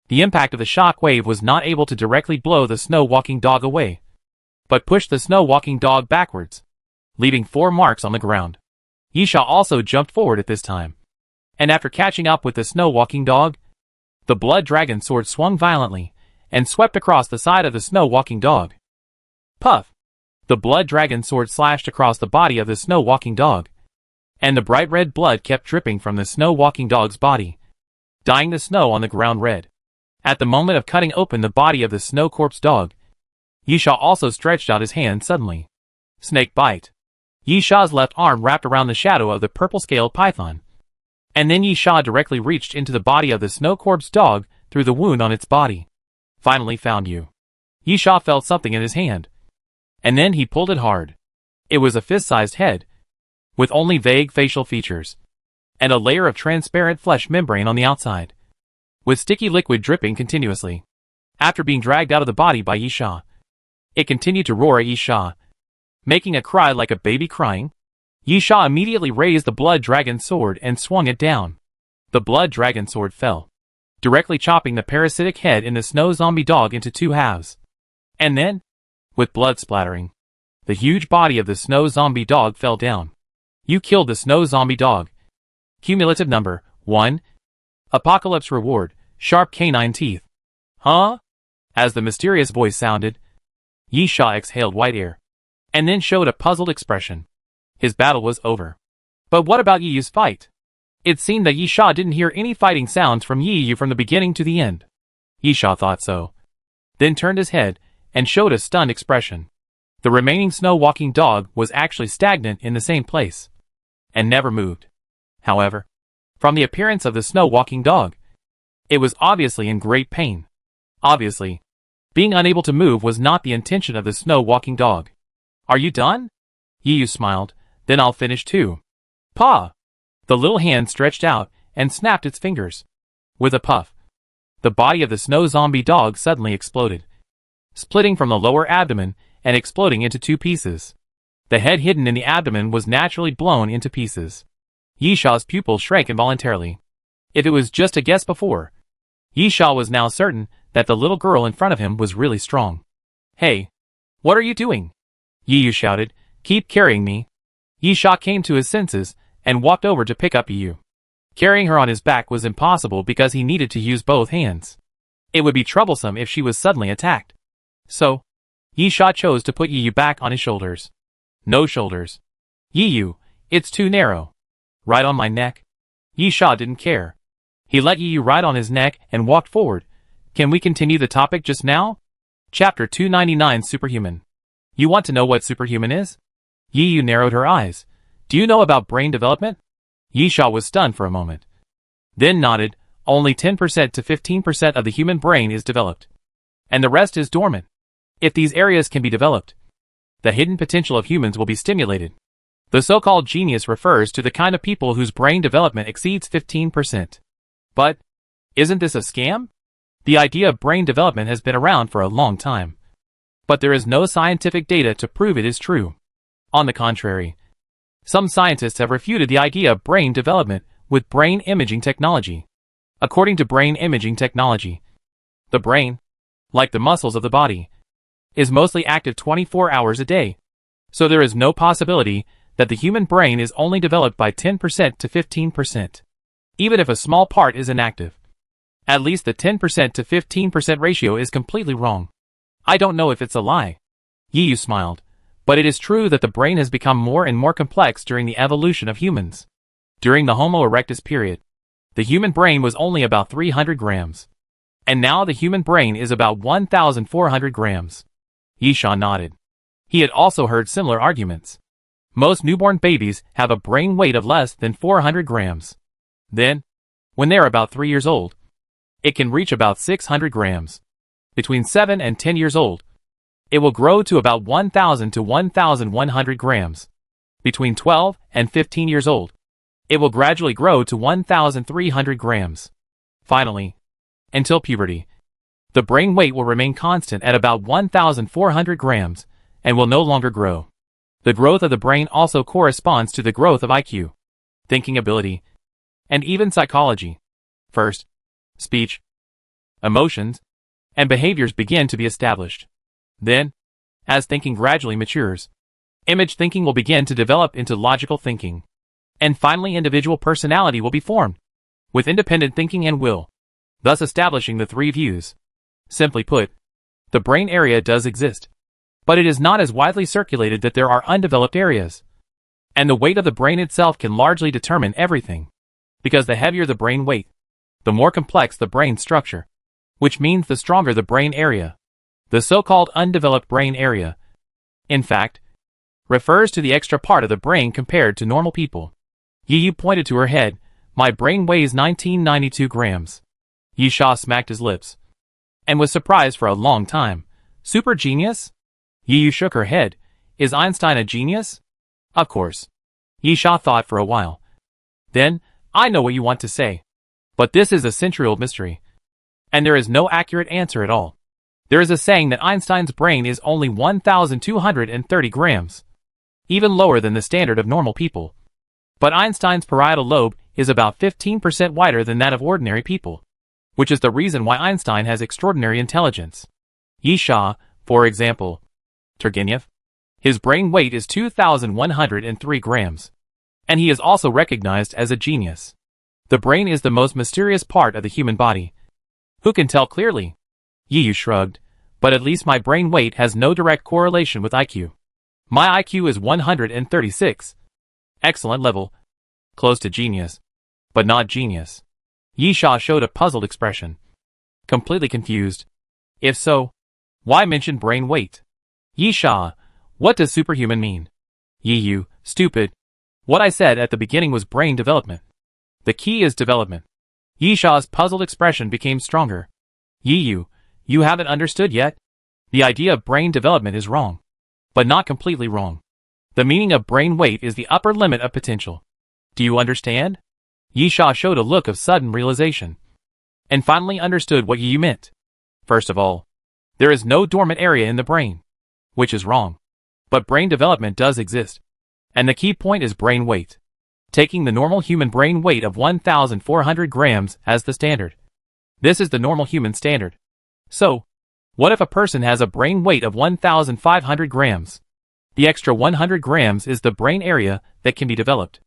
The impact of the shock wave was not able to directly blow the snow walking dog away, but pushed the snow walking dog backwards, leaving 4 marks on the ground. Yisha also jumped forward at this time, and after catching up with the snow walking dog, the blood dragon sword swung violently and swept across the side of the snow walking dog. Puff! The blood dragon sword slashed across the body of the snow walking dog, and the bright red blood kept dripping from the snow walking dog's body, dyeing the snow on the ground red. At the moment of cutting open the body of the snow corpse dog, Yisha also stretched out his hand suddenly. Snake bite. Yisha's left arm wrapped around the shadow of the purple-scaled python, and then Yisha directly reached into the body of the snow corpse dog through the wound on its body. Finally found you. Yisha felt something in his hand, and then he pulled it hard. It was a fist-sized head, with only vague facial features, and a layer of transparent flesh membrane on the outside, with sticky liquid dripping continuously. After being dragged out of the body by Yisha, it continued to roar at Yisha, making a cry like a baby crying. Yisha immediately raised the blood dragon sword and swung it down. The blood dragon sword fell, directly chopping the parasitic head in the snow zombie dog into 2 halves. And then, with blood splattering, the huge body of the snow zombie dog fell down. You killed the snow zombie dog. Cumulative number 1. Apocalypse reward, sharp canine teeth. Huh? As the mysterious voice sounded, Yisha exhaled white air, and then showed a puzzled expression. His battle was over. But what about Yiyu's fight? It seemed that Yisha didn't hear any fighting sounds from Yiyu from the beginning to the end. Yisha thought so, then turned his head and showed a stunned expression. The remaining snow-walking dog was actually stagnant in the same place, and never moved. However, from the appearance of the snow-walking dog, it was obviously in great pain. Obviously, being unable to move was not the intention of the snow-walking dog. Are you done? Yiyu smiled. Then I'll finish too. Paw! The little hand stretched out and snapped its fingers. With a puff, the body of the snow zombie dog suddenly exploded, splitting from the lower abdomen and exploding into 2 pieces. The head hidden in the abdomen was naturally blown into pieces. Yisha's pupils shrank involuntarily. If it was just a guess before, Yisha was now certain that the little girl in front of him was really strong. Hey! What are you doing? Yiyu shouted. Keep carrying me. Yisha came to his senses and walked over to pick up Yiyu. Carrying her on his back was impossible because he needed to use both hands. It would be troublesome if she was suddenly attacked. So, Yisha chose to put Yiyu back on his shoulders. No shoulders. Yiyu, it's too narrow. Right on my neck? Yisha didn't care. He let Yiyu ride on his neck and walked forward. Can we continue the topic just now? Chapter 299 Superhuman. You want to know what superhuman is? Yiyu narrowed her eyes. Do you know about brain development? Yisha was stunned for a moment, then nodded. Only 10% to 15% of the human brain is developed, and the rest is dormant. If these areas can be developed, the hidden potential of humans will be stimulated. The so-called genius refers to the kind of people whose brain development exceeds 15%. But, isn't this a scam? The idea of brain development has been around for a long time, but there is no scientific data to prove it is true. On the contrary, some scientists have refuted the idea of brain development with brain imaging technology. According to brain imaging technology, the brain, like the muscles of the body, is mostly active 24 hours a day. So there is no possibility that the human brain is only developed by 10% to 15%. Even if a small part is inactive, at least the 10% to 15% ratio is completely wrong. I don't know if it's a lie. Yiyu smiled. But it is true that the brain has become more and more complex during the evolution of humans. During the Homo erectus period, The human brain was only about 300 grams. And now the human brain is about 1,400 grams. Yisha nodded. He had also heard similar arguments. Most newborn babies have a brain weight of less than 400 grams. Then, when they're about 3 years old, it can reach about 600 grams. Between 7 and 10 years old, it will grow to about 1,000 to 1,100 grams. Between 12 and 15 years old, it will gradually grow to 1,300 grams. Finally, until puberty, the brain weight will remain constant at about 1,400 grams and will no longer grow. The growth of the brain also corresponds to the growth of IQ, thinking ability, and even psychology. First, speech, emotions, and behaviors begin to be established. Then, as thinking gradually matures, image thinking will begin to develop into logical thinking. And finally, individual personality will be formed, with independent thinking and will, thus establishing the three views. Simply put, the brain area does exist, but it is not as widely circulated that there are undeveloped areas. And the weight of the brain itself can largely determine everything, because the heavier the brain weight, the more complex the brain structure, which means the stronger the brain area. The so-called undeveloped brain area, in fact, refers to the extra part of the brain compared to normal people. Yiyu pointed to her head. My brain weighs 1992 grams. Yisha smacked his lips and was surprised for a long time. Super genius? Yiyu shook her head. Is Einstein a genius? Of course. Yisha thought for a while. Then, I know what you want to say. But this is a century-old mystery. And there is no accurate answer at all. There is a saying that Einstein's brain is only 1,230 grams, even lower than the standard of normal people. But Einstein's parietal lobe is about 15% wider than that of ordinary people, which is the reason why Einstein has extraordinary intelligence. Yisha, for example, Turgenev, his brain weight is 2,103 grams, and he is also recognized as a genius. The brain is the most mysterious part of the human body. Who can tell clearly? Yiyu shrugged, but at least my brain weight has no direct correlation with IQ. My IQ is 136. Excellent level. Close to genius, but not genius. Yisha showed a puzzled expression. Completely confused. If so, why mention brain weight? Yisha, what does superhuman mean? Yiyu, stupid. What I said at the beginning was brain development. The key is development. Yisha's puzzled expression became stronger. Yiyu, you haven't understood yet? The idea of brain development is wrong, but not completely wrong. The meaning of brain weight is the upper limit of potential. Do you understand? Yisha showed a look of sudden realization, and finally understood what Yiyu meant. First of all, there is no dormant area in the brain, which is wrong. But brain development does exist, and the key point is brain weight. Taking the normal human brain weight of 1,400 grams as the standard. This is the normal human standard. So, what if a person has a brain weight of 1,500 grams? The extra 100 grams is the brain area that can be developed.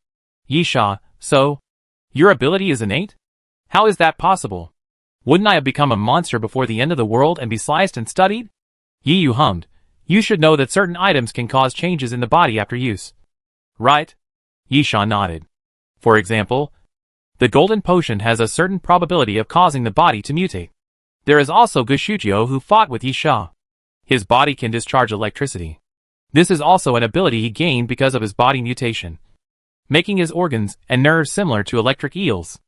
Yisha, so, your ability is innate? How is that possible? Wouldn't I have become a monster before the end of the world and be sliced and studied? Yiyu hummed. You should know that certain items can cause changes in the body after use. Right? Yisha nodded. For example, the golden potion has a certain probability of causing the body to mutate. There is also Gushujio who fought with Yisha. His body can discharge electricity. This is also an ability he gained because of his body mutation, making his organs and nerves similar to electric eels.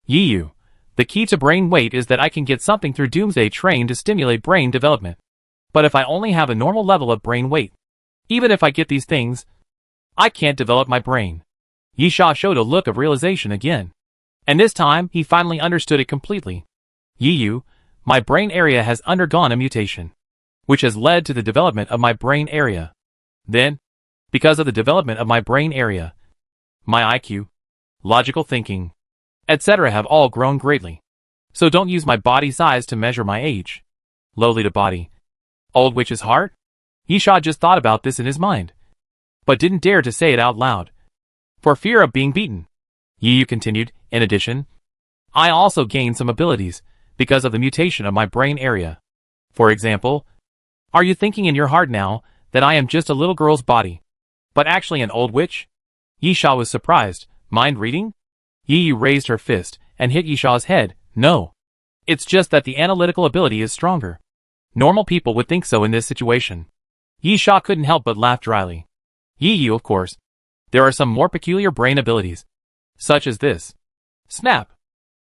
Yiyu, the key to brain weight is that I can get something through Doomsday train to stimulate brain development. But if I only have a normal level of brain weight, even if I get these things, I can't develop my brain. Yisha showed a look of realization again, and this time he finally understood it completely. Yiyu, my brain area has undergone a mutation, which has led to the development of my brain area. Then, because of the development of my brain area, my IQ, logical thinking, etc. have all grown greatly. So don't use my body size to measure my age. Lolita body. Old witch's heart? Yisha just thought about this in his mind, but didn't dare to say it out loud, for fear of being beaten. Yiyu continued, in addition, I also gained some abilities because of the mutation of my brain area. For example, are you thinking in your heart now that I am just a little girl's body, but actually an old witch? Yisha was surprised. Mind reading? Yiyu raised her fist and hit Yisha's head. No. It's just that the analytical ability is stronger. Normal people would think so in this situation. Yisha couldn't help but laugh dryly. Yi, of course. There are some more peculiar brain abilities. Such as this. Snap.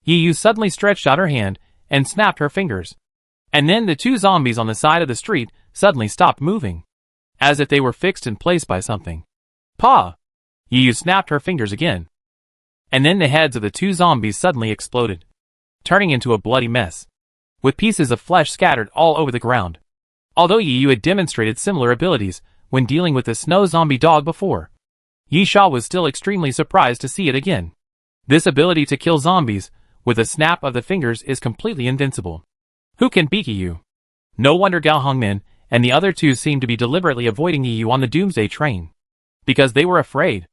Yi suddenly stretched out her hand and snapped her fingers. And then the two zombies on the side of the street suddenly stopped moving. As if they were fixed in place by something. Pa! Yi snapped her fingers again. And then the heads of the two zombies suddenly exploded, turning into a bloody mess, with pieces of flesh scattered all over the ground. Although Yi had demonstrated similar abilities when dealing with the snow zombie dog before, Yisha was still extremely surprised to see it again. This ability to kill zombies with a snap of the fingers is completely invincible. Who can beat Yi? No wonder Gao Hongmin and the other two seemed to be deliberately avoiding Yi on the Doomsday train. Because they were afraid.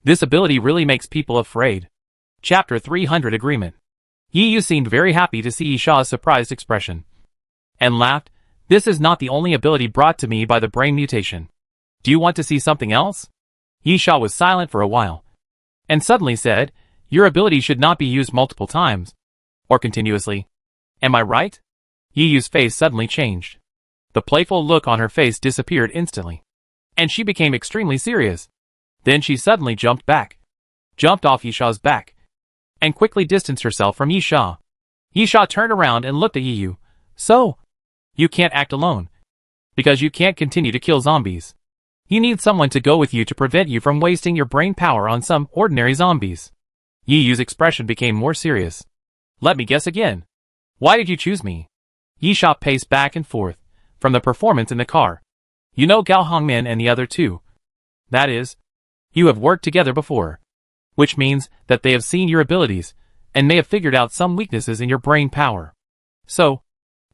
This ability really makes people afraid. Chapter 300 Agreement. Yi seemed very happy to see Yisha's surprised expression. And laughed. This is not the only ability brought to me by the brain mutation. Do you want to see something else? Yisha was silent for a while. And suddenly said, your ability should not be used multiple times. Or continuously. Am I right? Yi's face suddenly changed. The playful look on her face disappeared instantly. And she became extremely serious. Then she suddenly jumped off Yisha's back, and quickly distanced herself from Yisha. Yisha turned around and looked at Yi. So, you can't act alone. Because you can't continue to kill zombies. You need someone to go with you to prevent you from wasting your brain power on some ordinary zombies. Yi's expression became more serious. Let me guess again. Why did you choose me? Yisha paced back and forth, from the performance in the car. You know Gao Hongmin and the other two. That is, you have worked together before. Which means that they have seen your abilities, and may have figured out some weaknesses in your brain power. So,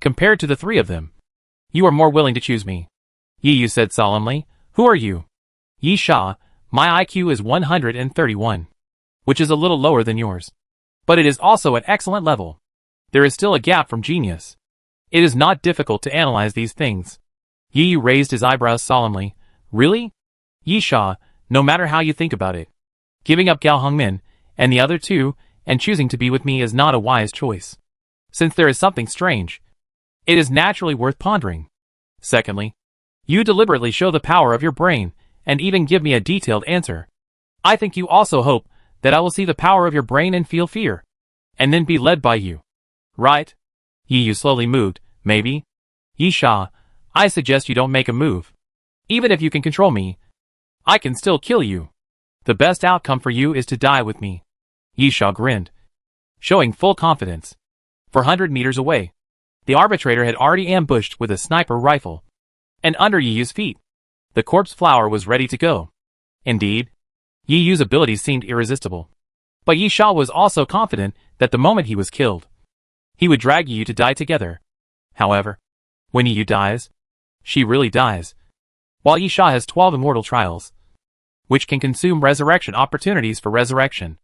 compared to the three of them, you are more willing to choose me. Yi said solemnly. Who are you? Yisha, my IQ is 131. Which is a little lower than yours. But it is also an excellent level. There is still a gap from genius. It is not difficult to analyze these things. Yi raised his eyebrows solemnly. Really? Yisha, no matter how you think about it. Giving up Gao Hongmin and the other two and choosing to be with me is not a wise choice. Since there is something strange, it is naturally worth pondering. Secondly, you deliberately show the power of your brain and even give me a detailed answer. I think you also hope that I will see the power of your brain and feel fear, and then be led by you. Right? Yi slowly moved. Maybe? Yisha, I suggest you don't make a move. Even if you can control me, I can still kill you. The best outcome for you is to die with me. Yisha grinned, showing full confidence. 400 meters away, the arbitrator had already ambushed with a sniper rifle. And under Yi's feet, the corpse flower was ready to go. Indeed, Yi's abilities seemed irresistible. But Yisha was also confident that the moment he was killed, he would drag Yi to die together. However, when Yi dies, she really dies. While Yisha has 12 immortal trials, which can consume resurrection opportunities for resurrection,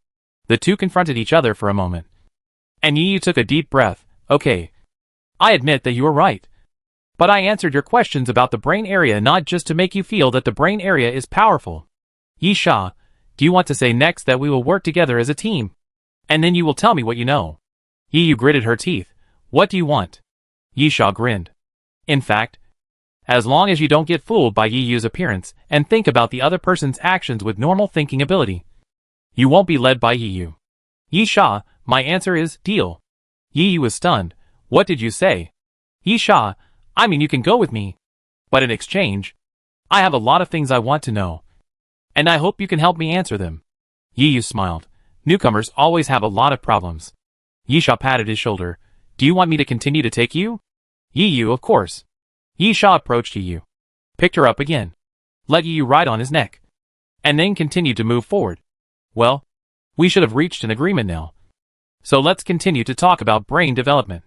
the two confronted each other for a moment. And Yi took a deep breath. Okay. I admit that you were right. But I answered your questions about the brain area not just to make you feel that the brain area is powerful. Yisha, do you want to say next that we will work together as a team? And then you will tell me what you know. Yi gritted her teeth. What do you want? Yisha grinned. In fact, as long as you don't get fooled by Yi's appearance and think about the other person's actions with normal thinking ability, you won't be led by Yi. Yisha, my answer is, deal. Yi was stunned. What did you say? Yisha, I mean you can go with me. But in exchange, I have a lot of things I want to know. And I hope you can help me answer them. Yi smiled. Newcomers always have a lot of problems. Yisha patted his shoulder. Do you want me to continue to take you? Yi, of course. Yisha approached Yi, picked her up again, let Yi ride on his neck, and then continued to move forward. Well, we should have reached an agreement now. So let's continue to talk about brain development.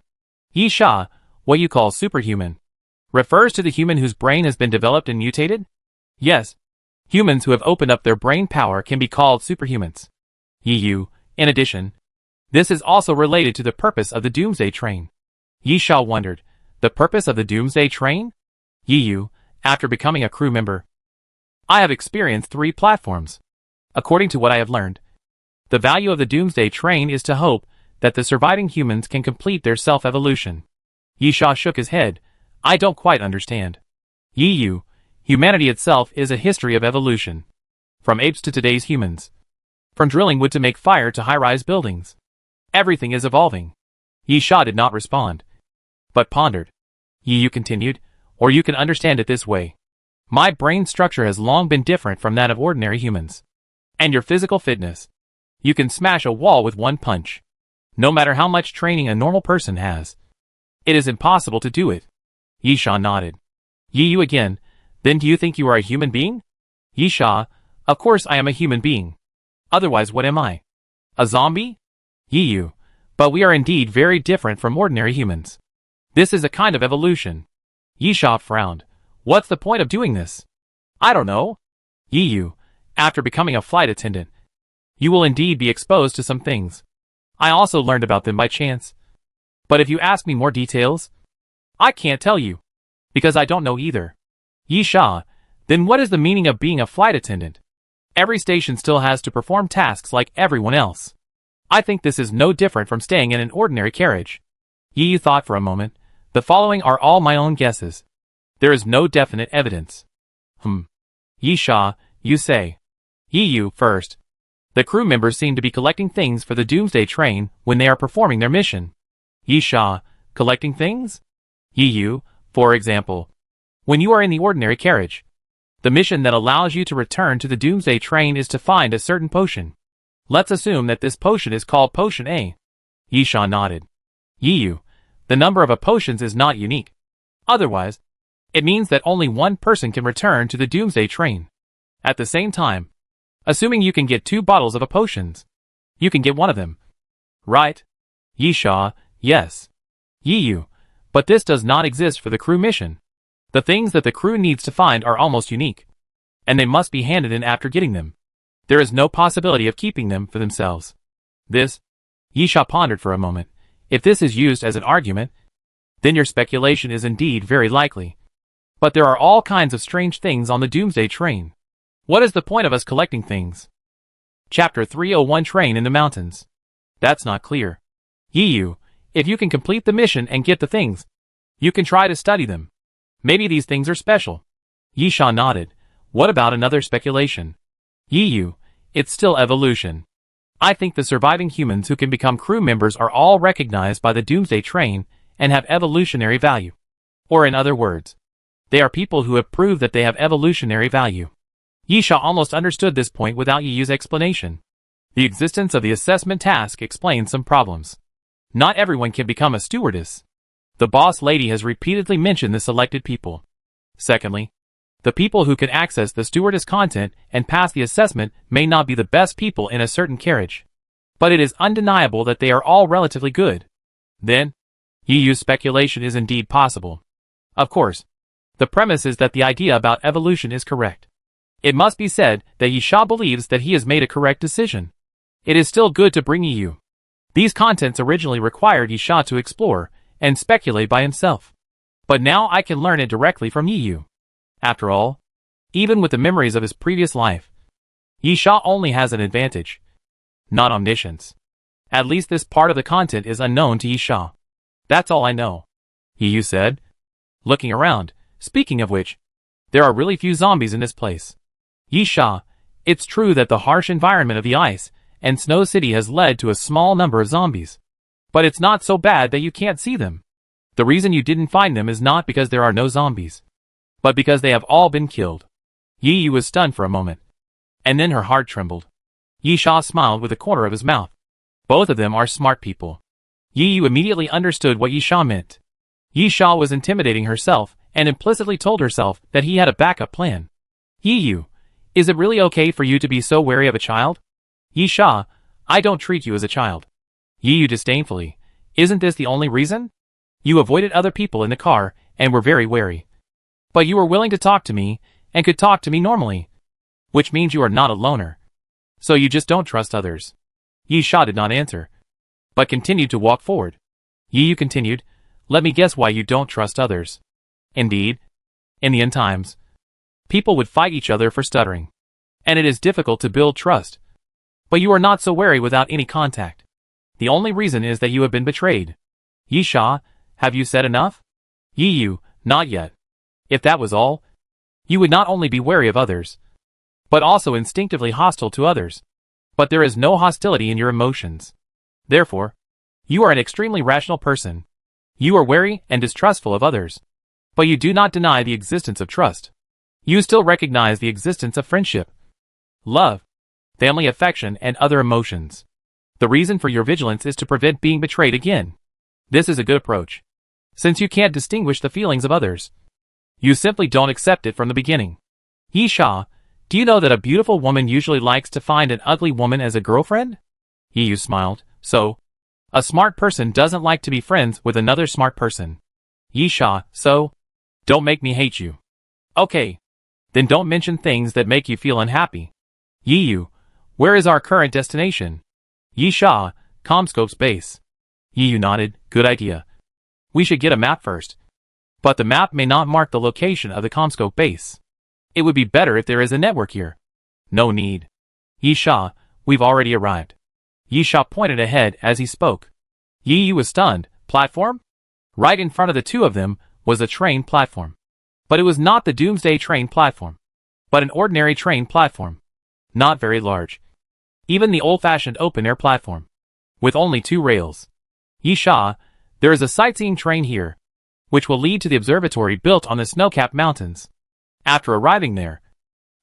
Yisha, what you call superhuman, refers to the human whose brain has been developed and mutated? Yes. Humans who have opened up their brain power can be called superhumans. Yi, in addition, this is also related to the purpose of the Doomsday train. Yisha wondered, the purpose of the Doomsday train? Yi, after becoming a crew member, I have experienced 3 platforms. According to what I have learned, the value of the Doomsday train is to hope that the surviving humans can complete their self-evolution. Yi Sha shook his head. I don't quite understand. Yi Yu, humanity itself is a history of evolution. From apes to today's humans. From drilling wood to make fire to high-rise buildings. Everything is evolving. Yi Sha did not respond, but pondered. Yi Yu continued, or you can understand it this way. My brain structure has long been different from that of ordinary humans. And your physical fitness. You can smash a wall with one punch. No matter how much training a normal person has. It is impossible to do it. Yi Sha nodded. Yi Yu again, then do you think you are a human being? Yi Sha, of course I am a human being. Otherwise what am I? A zombie? Yi Yu, but we are indeed very different from ordinary humans. This is a kind of evolution. Yi Sha frowned. What's the point of doing this? I don't know. Yi Yu, after becoming a flight attendant, you will indeed be exposed to some things. I also learned about them by chance. But if you ask me more details, I can't tell you. Because I don't know either. Yi Sha, then what is the meaning of being a flight attendant? Every station still has to perform tasks like everyone else. I think this is no different from staying in an ordinary carriage. Yi Yu thought for a moment. The following are all my own guesses. There is no definite evidence. Yi Sha, you say. Yi Yu, first. The crew members seem to be collecting things for the Doomsday train when they are performing their mission. Yi Sha, collecting things? Yi Yu, for example. When you are in the ordinary carriage, the mission that allows you to return to the Doomsday train is to find a certain potion. Let's assume that this potion is called Potion A. Yi Sha nodded. Yi Yu, the number of potions is not unique. Otherwise, it means that only one person can return to the Doomsday train. At the same time, assuming you can get 2 bottles of potions, you can get one of them. Right? Yi Sha, yes. Yi Yu, but this does not exist for the crew mission. The things that the crew needs to find are almost unique. And they must be handed in after getting them. There is no possibility of keeping them for themselves. This, Yi Sha pondered for a moment. If this is used as an argument, then your speculation is indeed very likely. But there are all kinds of strange things on the Doomsday train. What is the point of us collecting things? Chapter 301 Train in the Mountains. That's not clear. Yi Yu, if you can complete the mission and get the things, you can try to study them. Maybe these things are special. Yi Sha nodded. What about another speculation? Yi Yu, it's still evolution. I think the surviving humans who can become crew members are all recognized by the Doomsday train and have evolutionary value. Or in other words, they are people who have proved that they have evolutionary value. Yi Sha almost understood this point without Yi Yu's explanation. The existence of the assessment task explains some problems. Not everyone can become a stewardess. The boss lady has repeatedly mentioned the selected people. Secondly, the people who can access the stewardess content and pass the assessment may not be the best people in a certain carriage. But it is undeniable that they are all relatively good. Then, Yi Yu's speculation is indeed possible. Of course, the premise is that the idea about evolution is correct. It must be said that Yi Sha believes that he has made a correct decision. It is still good to bring Yi Yu. These contents originally required Yi Sha to explore and speculate by himself. But now I can learn it directly from Yi Yu. After all, even with the memories of his previous life, Yi Sha only has an advantage. Not omniscience. At least this part of the content is unknown to Yi Sha. That's all I know. Yi Yu said, looking around. Speaking of which, there are really few zombies in this place. Yi Sha, it's true that the harsh environment of the ice and snow city has led to a small number of zombies. But it's not so bad that you can't see them. The reason you didn't find them is not because there are no zombies, but because they have all been killed. Yi Yu was stunned for a moment, and then her heart trembled. Yi Sha smiled with the corner of his mouth. Both of them are smart people. Yi Yu immediately understood what Yi Sha meant. Yi Sha was intimidating herself and implicitly told herself that he had a backup plan. Yi Yu, is it really okay for you to be so wary of a child? Yi Sha, I don't treat you as a child. Yi Yu disdainfully, isn't this the only reason? You avoided other people in the car and were very wary. But you were willing to talk to me and could talk to me normally. Which means you are not a loner. So you just don't trust others. Yi Sha did not answer, but continued to walk forward. Yi Yu continued, let me guess why you don't trust others. Indeed, in the end times, people would fight each other for stuttering. And it is difficult to build trust. But you are not so wary without any contact. The only reason is that you have been betrayed. Yi Sha, have you said enough? Yi Yu, not yet. If that was all, you would not only be wary of others, but also instinctively hostile to others. But there is no hostility in your emotions. Therefore, you are an extremely rational person. You are wary and distrustful of others. But you do not deny the existence of trust. You still recognize the existence of friendship, love, family affection, and other emotions. The reason for your vigilance is to prevent being betrayed again. This is a good approach. Since you can't distinguish the feelings of others, you simply don't accept it from the beginning. Yi Sha, do you know that a beautiful woman usually likes to find an ugly woman as a girlfriend? Yi Yu smiled. So, a smart person doesn't like to be friends with another smart person. Yi Sha, so, don't make me hate you. Okay. Then don't mention things that make you feel unhappy. Yi Yu, where is our current destination? Yi Sha, Comscope's base. Yi Yu nodded. Good idea. We should get a map first. But the map may not mark the location of the Comscope base. It would be better if there is a network here. No need. Yi Sha, we've already arrived. Yi Sha pointed ahead as he spoke. Yi Yu was stunned. Platform? Right in front of the two of them was a train platform. But it was not the Doomsday train platform, but an ordinary train platform. Not very large. Even the old-fashioned open-air platform, with only 2 rails. Yi Sha, there is a sightseeing train here, which will lead to the observatory built on the snow-capped mountains. After arriving there,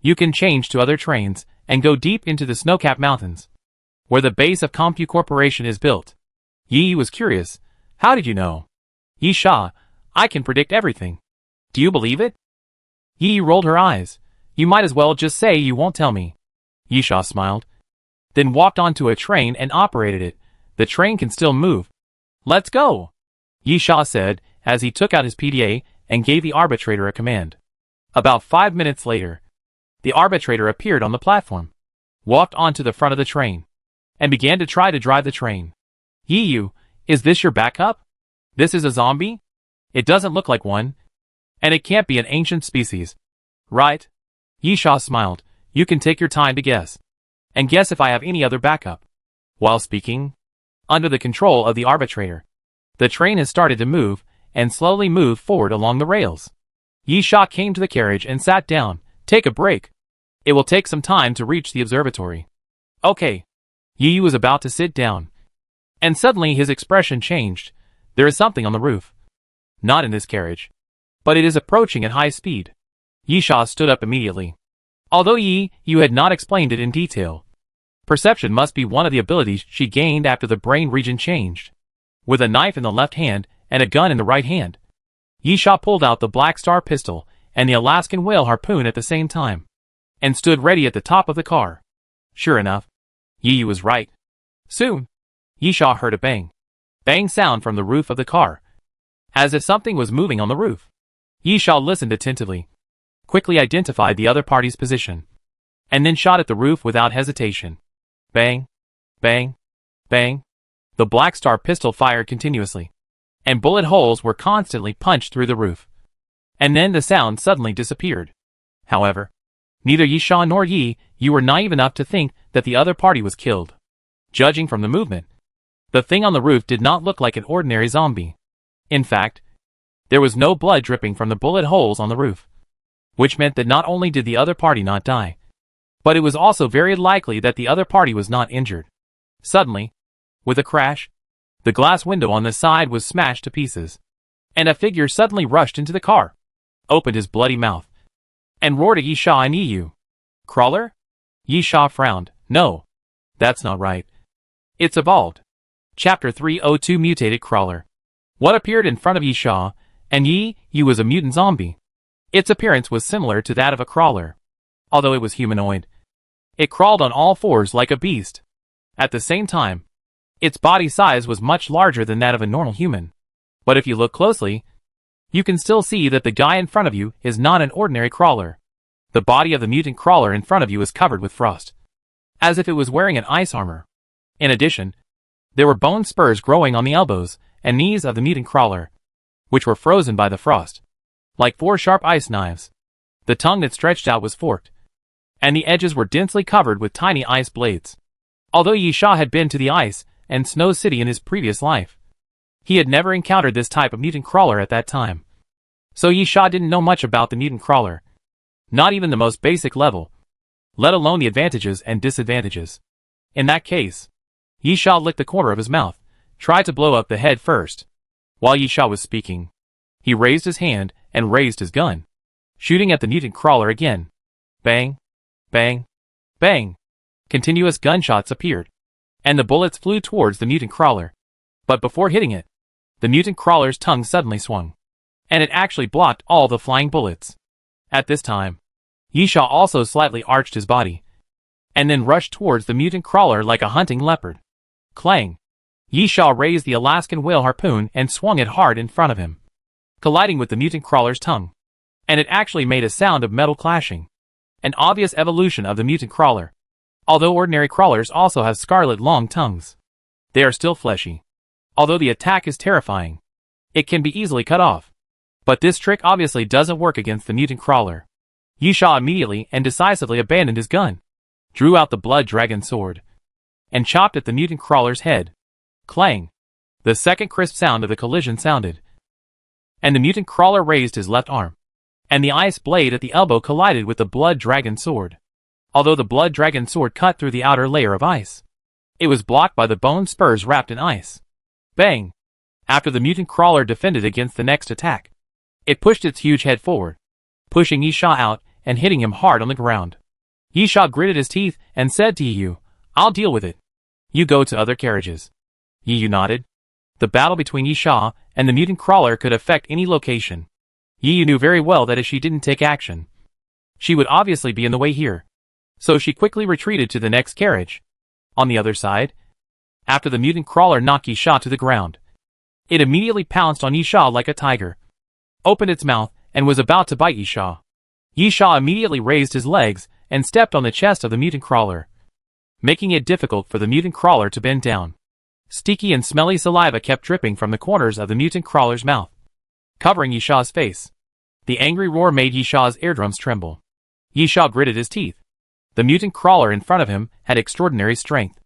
you can change to other trains and go deep into the snow-capped mountains, where the base of Compu Corporation is built. Yi Yu was curious. How did you know? Yi Sha, I can predict everything. Do you believe it? Yi Yu rolled her eyes. You might as well just say you won't tell me. Yi Sha smiled. Then walked onto a train and operated it. The train can still move. Let's go, Yi Sha said as he took out his PDA and gave the arbitrator a command. About 5 minutes later, the arbitrator appeared on the platform, walked onto the front of the train, and began to try to drive the train. Yi Yu, is this your backup? This is a zombie? It doesn't look like one. And it can't be an ancient species. Right? Yi Sha smiled. You can take your time to guess. And guess if I have any other backup. While speaking, under the control of the arbitrator, the train has started to move, and slowly moved forward along the rails. Yi Sha came to the carriage and sat down. Take a break. It will take some time to reach the observatory. Okay. Yi Yu was about to sit down. And suddenly his expression changed. There is something on the roof. Not in this carriage. But it is approaching at high speed. Yi Sha stood up immediately. Although Yi Yu had not explained it in detail, perception must be one of the abilities she gained after the brain region changed. With a knife in the left hand and a gun in the right hand, Yi Sha pulled out the Black Star pistol and the Alaskan whale harpoon at the same time, and stood ready at the top of the car. Sure enough, Yi Yu was right. Soon, Yi Sha heard a bang. Bang sound from the roof of the car, as if something was moving on the roof. Yi Sha listened attentively, quickly identified the other party's position, and then shot at the roof without hesitation. Bang, bang, bang. The Black Star pistol fired continuously, and bullet holes were constantly punched through the roof. And then the sound suddenly disappeared. However, neither Yi Sha nor Yi Yu were naive enough to think that the other party was killed. Judging from the movement, the thing on the roof did not look like an ordinary zombie. In fact, there was no blood dripping from the bullet holes on the roof, which meant that not only did the other party not die, but it was also very likely that the other party was not injured. Suddenly, with a crash, the glass window on the side was smashed to pieces, and a figure suddenly rushed into the car, opened his bloody mouth, and roared at Yi Sha and Yi Yu. Crawler? Yi Sha frowned. No, that's not right. It's evolved. Chapter 302 Mutated Crawler. What appeared in front of Yi Sha and Yi Yu was a mutant zombie. Its appearance was similar to that of a crawler, although it was humanoid. It crawled on all fours like a beast. At the same time, its body size was much larger than that of a normal human. But if you look closely, you can still see that the guy in front of you is not an ordinary crawler. The body of the mutant crawler in front of you is covered with frost, as if it was wearing an ice armor. In addition, there were bone spurs growing on the elbows and knees of the mutant crawler, which were frozen by the frost, like 4 sharp ice knives. The tongue that stretched out was forked, and the edges were densely covered with tiny ice blades. Although Yi Sha had been to the ice and Snow City in his previous life. He had never encountered this type of mutant crawler at that time. So Yi Sha didn't know much about the mutant crawler. Not even the most basic level. Let alone the advantages and disadvantages. In that case, Yi Sha licked the corner of his mouth, tried to blow up the head first. While Yi Sha was speaking, he raised his hand and raised his gun, shooting at the mutant crawler again. Bang, bang, bang. Continuous gunshots appeared, and the bullets flew towards the mutant crawler. But before hitting it, the mutant crawler's tongue suddenly swung, and it actually blocked all the flying bullets. At this time, Yi Sha also slightly arched his body, and then rushed towards the mutant crawler like a hunting leopard. Clang! Yi Sha raised the Alaskan whale harpoon and swung it hard in front of him, colliding with the mutant crawler's tongue, and it actually made a sound of metal clashing. An obvious evolution of the mutant crawler. Although ordinary crawlers also have scarlet long tongues, they are still fleshy. Although the attack is terrifying, it can be easily cut off. But this trick obviously doesn't work against the mutant crawler. Yi Sha immediately and decisively abandoned his gun, drew out the blood dragon sword, and chopped at the mutant crawler's head. Clang! The second crisp sound of the collision sounded, and the mutant crawler raised his left arm, and the ice blade at the elbow collided with the blood dragon sword. Although the blood dragon sword cut through the outer layer of ice, it was blocked by the bone spurs wrapped in ice. Bang! After the mutant crawler defended against the next attack, it pushed its huge head forward, pushing Yi Sha out and hitting him hard on the ground. Yi Sha gritted his teeth and said to Yi Yu, "I'll deal with it. You go to other carriages." Yi Yu nodded. The battle between Yi Sha and the mutant crawler could affect any location. Yi Yu knew very well that if she didn't take action, she would obviously be in the way here. So she quickly retreated to the next carriage. On the other side, after the mutant crawler knocked Yi Sha to the ground, it immediately pounced on Yi Sha like a tiger, opened its mouth, and was about to bite Yi Sha. Yi Sha immediately raised his legs and stepped on the chest of the mutant crawler, making it difficult for the mutant crawler to bend down. Sticky and smelly saliva kept dripping from the corners of the mutant crawler's mouth, covering Yi Sha's face. The angry roar made Yi Sha's eardrums tremble. Yi Sha gritted his teeth. The mutant crawler in front of him had extraordinary strength.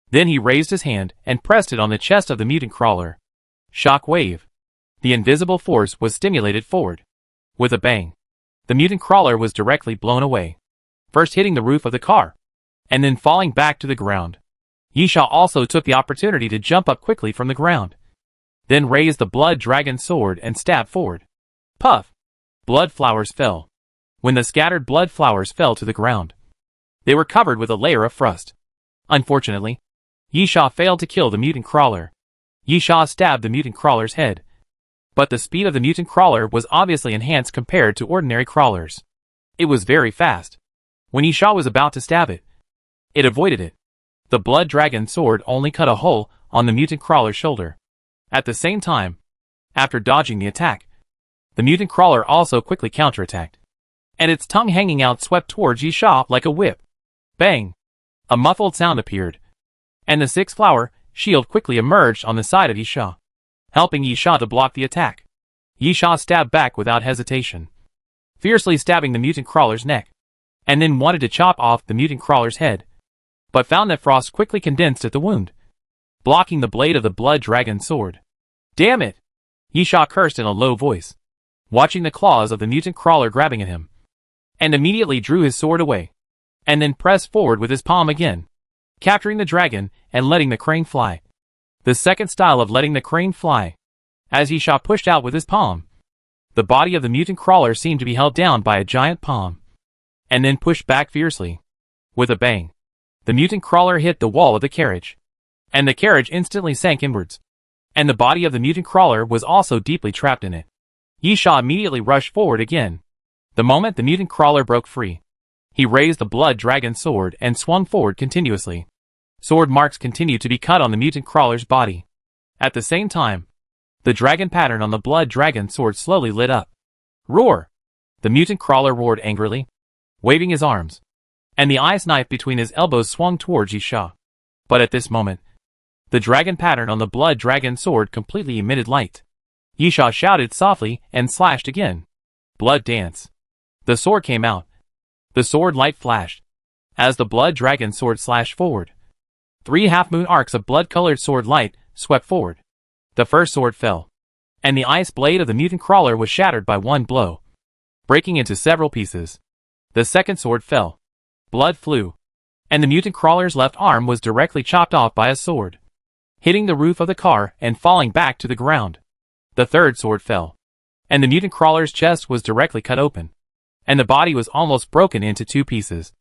Then he raised his hand and pressed it on the chest of the mutant crawler. Shock wave. The invisible force was stimulated forward. With a bang, the mutant crawler was directly blown away, first hitting the roof of the car, and then falling back to the ground. Yi Sha also took the opportunity to jump up quickly from the ground, then raised the blood dragon sword and stabbed forward. Puff! Blood flowers fell. When the scattered blood flowers fell to the ground, they were covered with a layer of frost. Unfortunately, Yi Sha failed to kill the mutant crawler. Yi Sha stabbed the mutant crawler's head. But the speed of the mutant crawler was obviously enhanced compared to ordinary crawlers. It was very fast. When Yi Sha was about to stab it, it avoided it. The blood dragon sword only cut a hole on the mutant crawler's shoulder. At the same time, after dodging the attack, the mutant crawler also quickly counterattacked, and its tongue hanging out swept towards Yi Sha like a whip. Bang! A muffled sound appeared, and the six-flower shield quickly emerged on the side of Yi Sha, helping Yi Sha to block the attack. Yi Sha stabbed back without hesitation, fiercely stabbing the mutant crawler's neck, and then wanted to chop off the mutant crawler's head, but found that frost quickly condensed at the wound, blocking the blade of the blood dragon sword. Damn it! Yi Sha cursed in a low voice, watching the claws of the mutant crawler grabbing at him, and immediately drew his sword away, and then pressed forward with his palm again, capturing the dragon and letting the crane fly. The second style of letting the crane fly. As Yi Sha pushed out with his palm, the body of the mutant crawler seemed to be held down by a giant palm, and then pushed back fiercely. With a bang, the mutant crawler hit the wall of the carriage, and the carriage instantly sank inwards, and the body of the mutant crawler was also deeply trapped in it. Yi Sha immediately rushed forward again. The moment the mutant crawler broke free, he raised the blood dragon sword and swung forward continuously. Sword marks continued to be cut on the mutant crawler's body. At the same time, the dragon pattern on the blood dragon sword slowly lit up. Roar! The mutant crawler roared angrily, waving his arms, and the ice knife between his elbows swung towards Yi Sha. But at this moment, the dragon pattern on the blood dragon sword completely emitted light. Yi Sha shouted softly and slashed again. Blood dance. The sword came out. The sword light flashed as the blood dragon sword slashed forward, 3 half-moon arcs of blood-colored sword light swept forward. The first sword fell, and the ice blade of the mutant crawler was shattered by one blow, breaking into several pieces. The second sword fell. Blood flew, and the mutant crawler's left arm was directly chopped off by a sword, hitting the roof of the car and falling back to the ground. The third sword fell, and the mutant crawler's chest was directly cut open, and the body was almost broken into 2 pieces,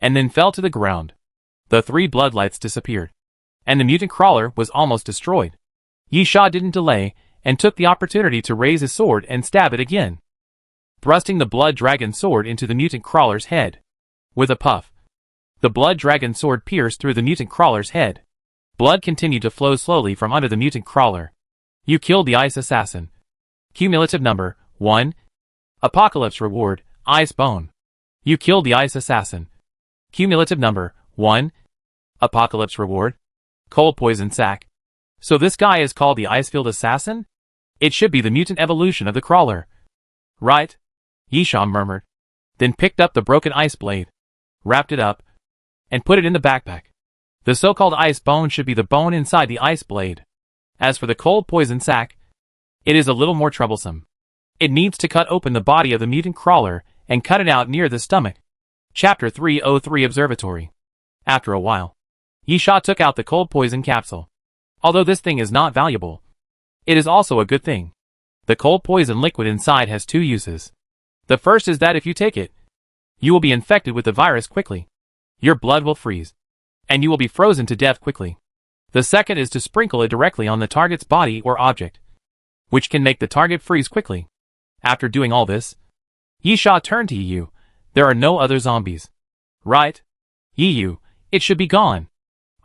and then fell to the ground. The 3 bloodlights disappeared, and the mutant crawler was almost destroyed. Yi Sha didn't delay, and took the opportunity to raise his sword and stab it again, thrusting the blood dragon sword into the mutant crawler's head. With a puff, the blood dragon sword pierced through the mutant crawler's head. Blood continued to flow slowly from under the mutant crawler. You killed the ice assassin. Cumulative number 1. Apocalypse reward, ice bone. You killed the ice assassin. Cumulative number 1. Apocalypse reward, cold poison sac. So this guy is called the Icefield Assassin? It should be the mutant evolution of the crawler. Right? Yi Sha murmured, then picked up the broken ice blade, wrapped it up, and put it in the backpack. The so-called ice bone should be the bone inside the ice blade. As for the cold poison sac, it is a little more troublesome. It needs to cut open the body of the mutant crawler and cut it out near the stomach. Chapter 303 Observatory. After a while, Yi Sha took out the cold poison capsule. Although this thing is not valuable, it is also a good thing. The cold poison liquid inside has 2 uses. The first is that if you take it, you will be infected with the virus quickly. Your blood will freeze, and you will be frozen to death quickly. The second is to sprinkle it directly on the target's body or object, which can make the target freeze quickly. After doing all this, Yi Sha turned to Yi. There are no other zombies. Right? Yi, it should be gone.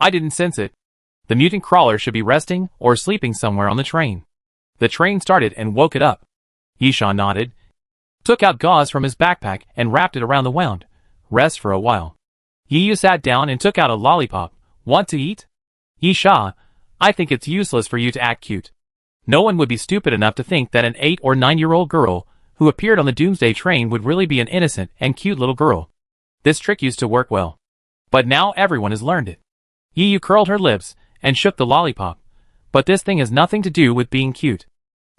I didn't sense it. The mutant crawler should be resting or sleeping somewhere on the train. The train started and woke it up. Yi Sha nodded, took out gauze from his backpack and wrapped it around the wound. Rest for a while. Yi sat down and took out a lollipop. Want to eat? Yi Sha, I think it's useless for you to act cute. No one would be stupid enough to think that an 8 or 9-year-old girl who appeared on the Doomsday train would really be an innocent and cute little girl. This trick used to work well, but now everyone has learned it. Yi curled her lips and shook the lollipop. But this thing has nothing to do with being cute.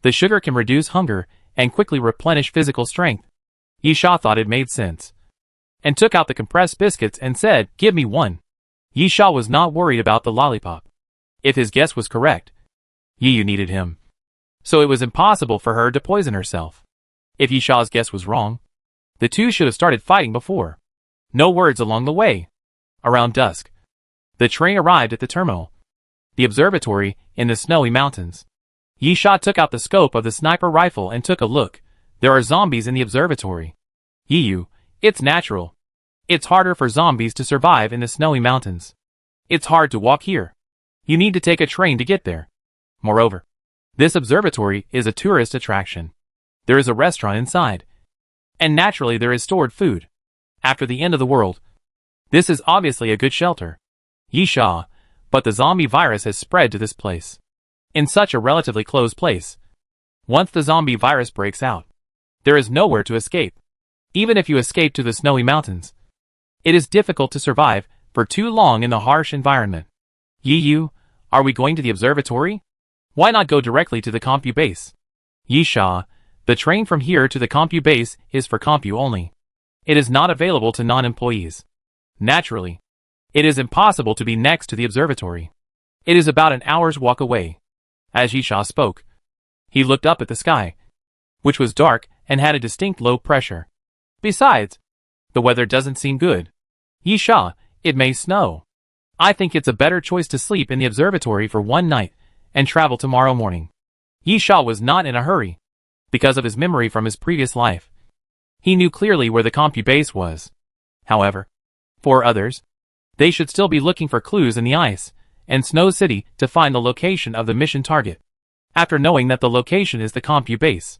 The sugar can reduce hunger and quickly replenish physical strength. Yi Sha thought it made sense, and took out the compressed biscuits and said, "Give me one." Yi Sha was not worried about the lollipop. If his guess was correct, Yi needed him, so it was impossible for her to poison herself. If Yi Sha's guess was wrong, the two should have started fighting before. No words along the way. Around dusk, the train arrived at the terminal, the observatory in the snowy mountains. Yi Sha took out the scope of the sniper rifle and took a look. There are zombies in the observatory. Yi, it's natural. It's harder for zombies to survive in the snowy mountains. It's hard to walk here. You need to take a train to get there. Moreover, this observatory is a tourist attraction. There is a restaurant inside, and naturally there is stored food. After the end of the world, this is obviously a good shelter. Yi Sha, but the zombie virus has spread to this place. In such a relatively closed place, once the zombie virus breaks out, there is nowhere to escape. Even if you escape to the snowy mountains, it is difficult to survive for too long in the harsh environment. Yi, are we going to the observatory? Why not go directly to the Compu base? Yi Sha, the train from here to the Compu base is for Compu only. It is not available to non-employees. Naturally, it is impossible to be next to the observatory. It is about an hour's walk away. As Yi Sha spoke, he looked up at the sky, which was dark and had a distinct low pressure. Besides, the weather doesn't seem good. Yi Sha, it may snow. I think it's a better choice to sleep in the observatory for one night and travel tomorrow morning. Yi Sha was not in a hurry, because of his memory from his previous life. He knew clearly where the Compu base was. However, for others, they should still be looking for clues in the ice and Snow City to find the location of the mission target. After knowing that the location is the Compu base,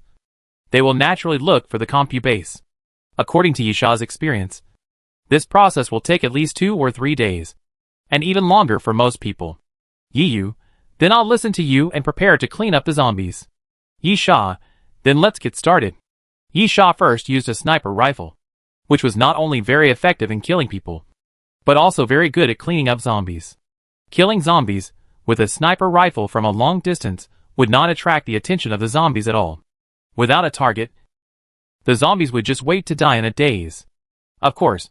they will naturally look for the Compu base. According to Yi Sha's experience, this process will take at least 2 or 3 days, and even longer for most people. Yi, then I'll listen to you and prepare to clean up the zombies. Yi Sha, then let's get started. Yi Sha first used a sniper rifle, which was not only very effective in killing people, but also very good at cleaning up zombies. Killing zombies with a sniper rifle from a long distance would not attract the attention of the zombies at all. Without a target, the zombies would just wait to die in a daze. Of course,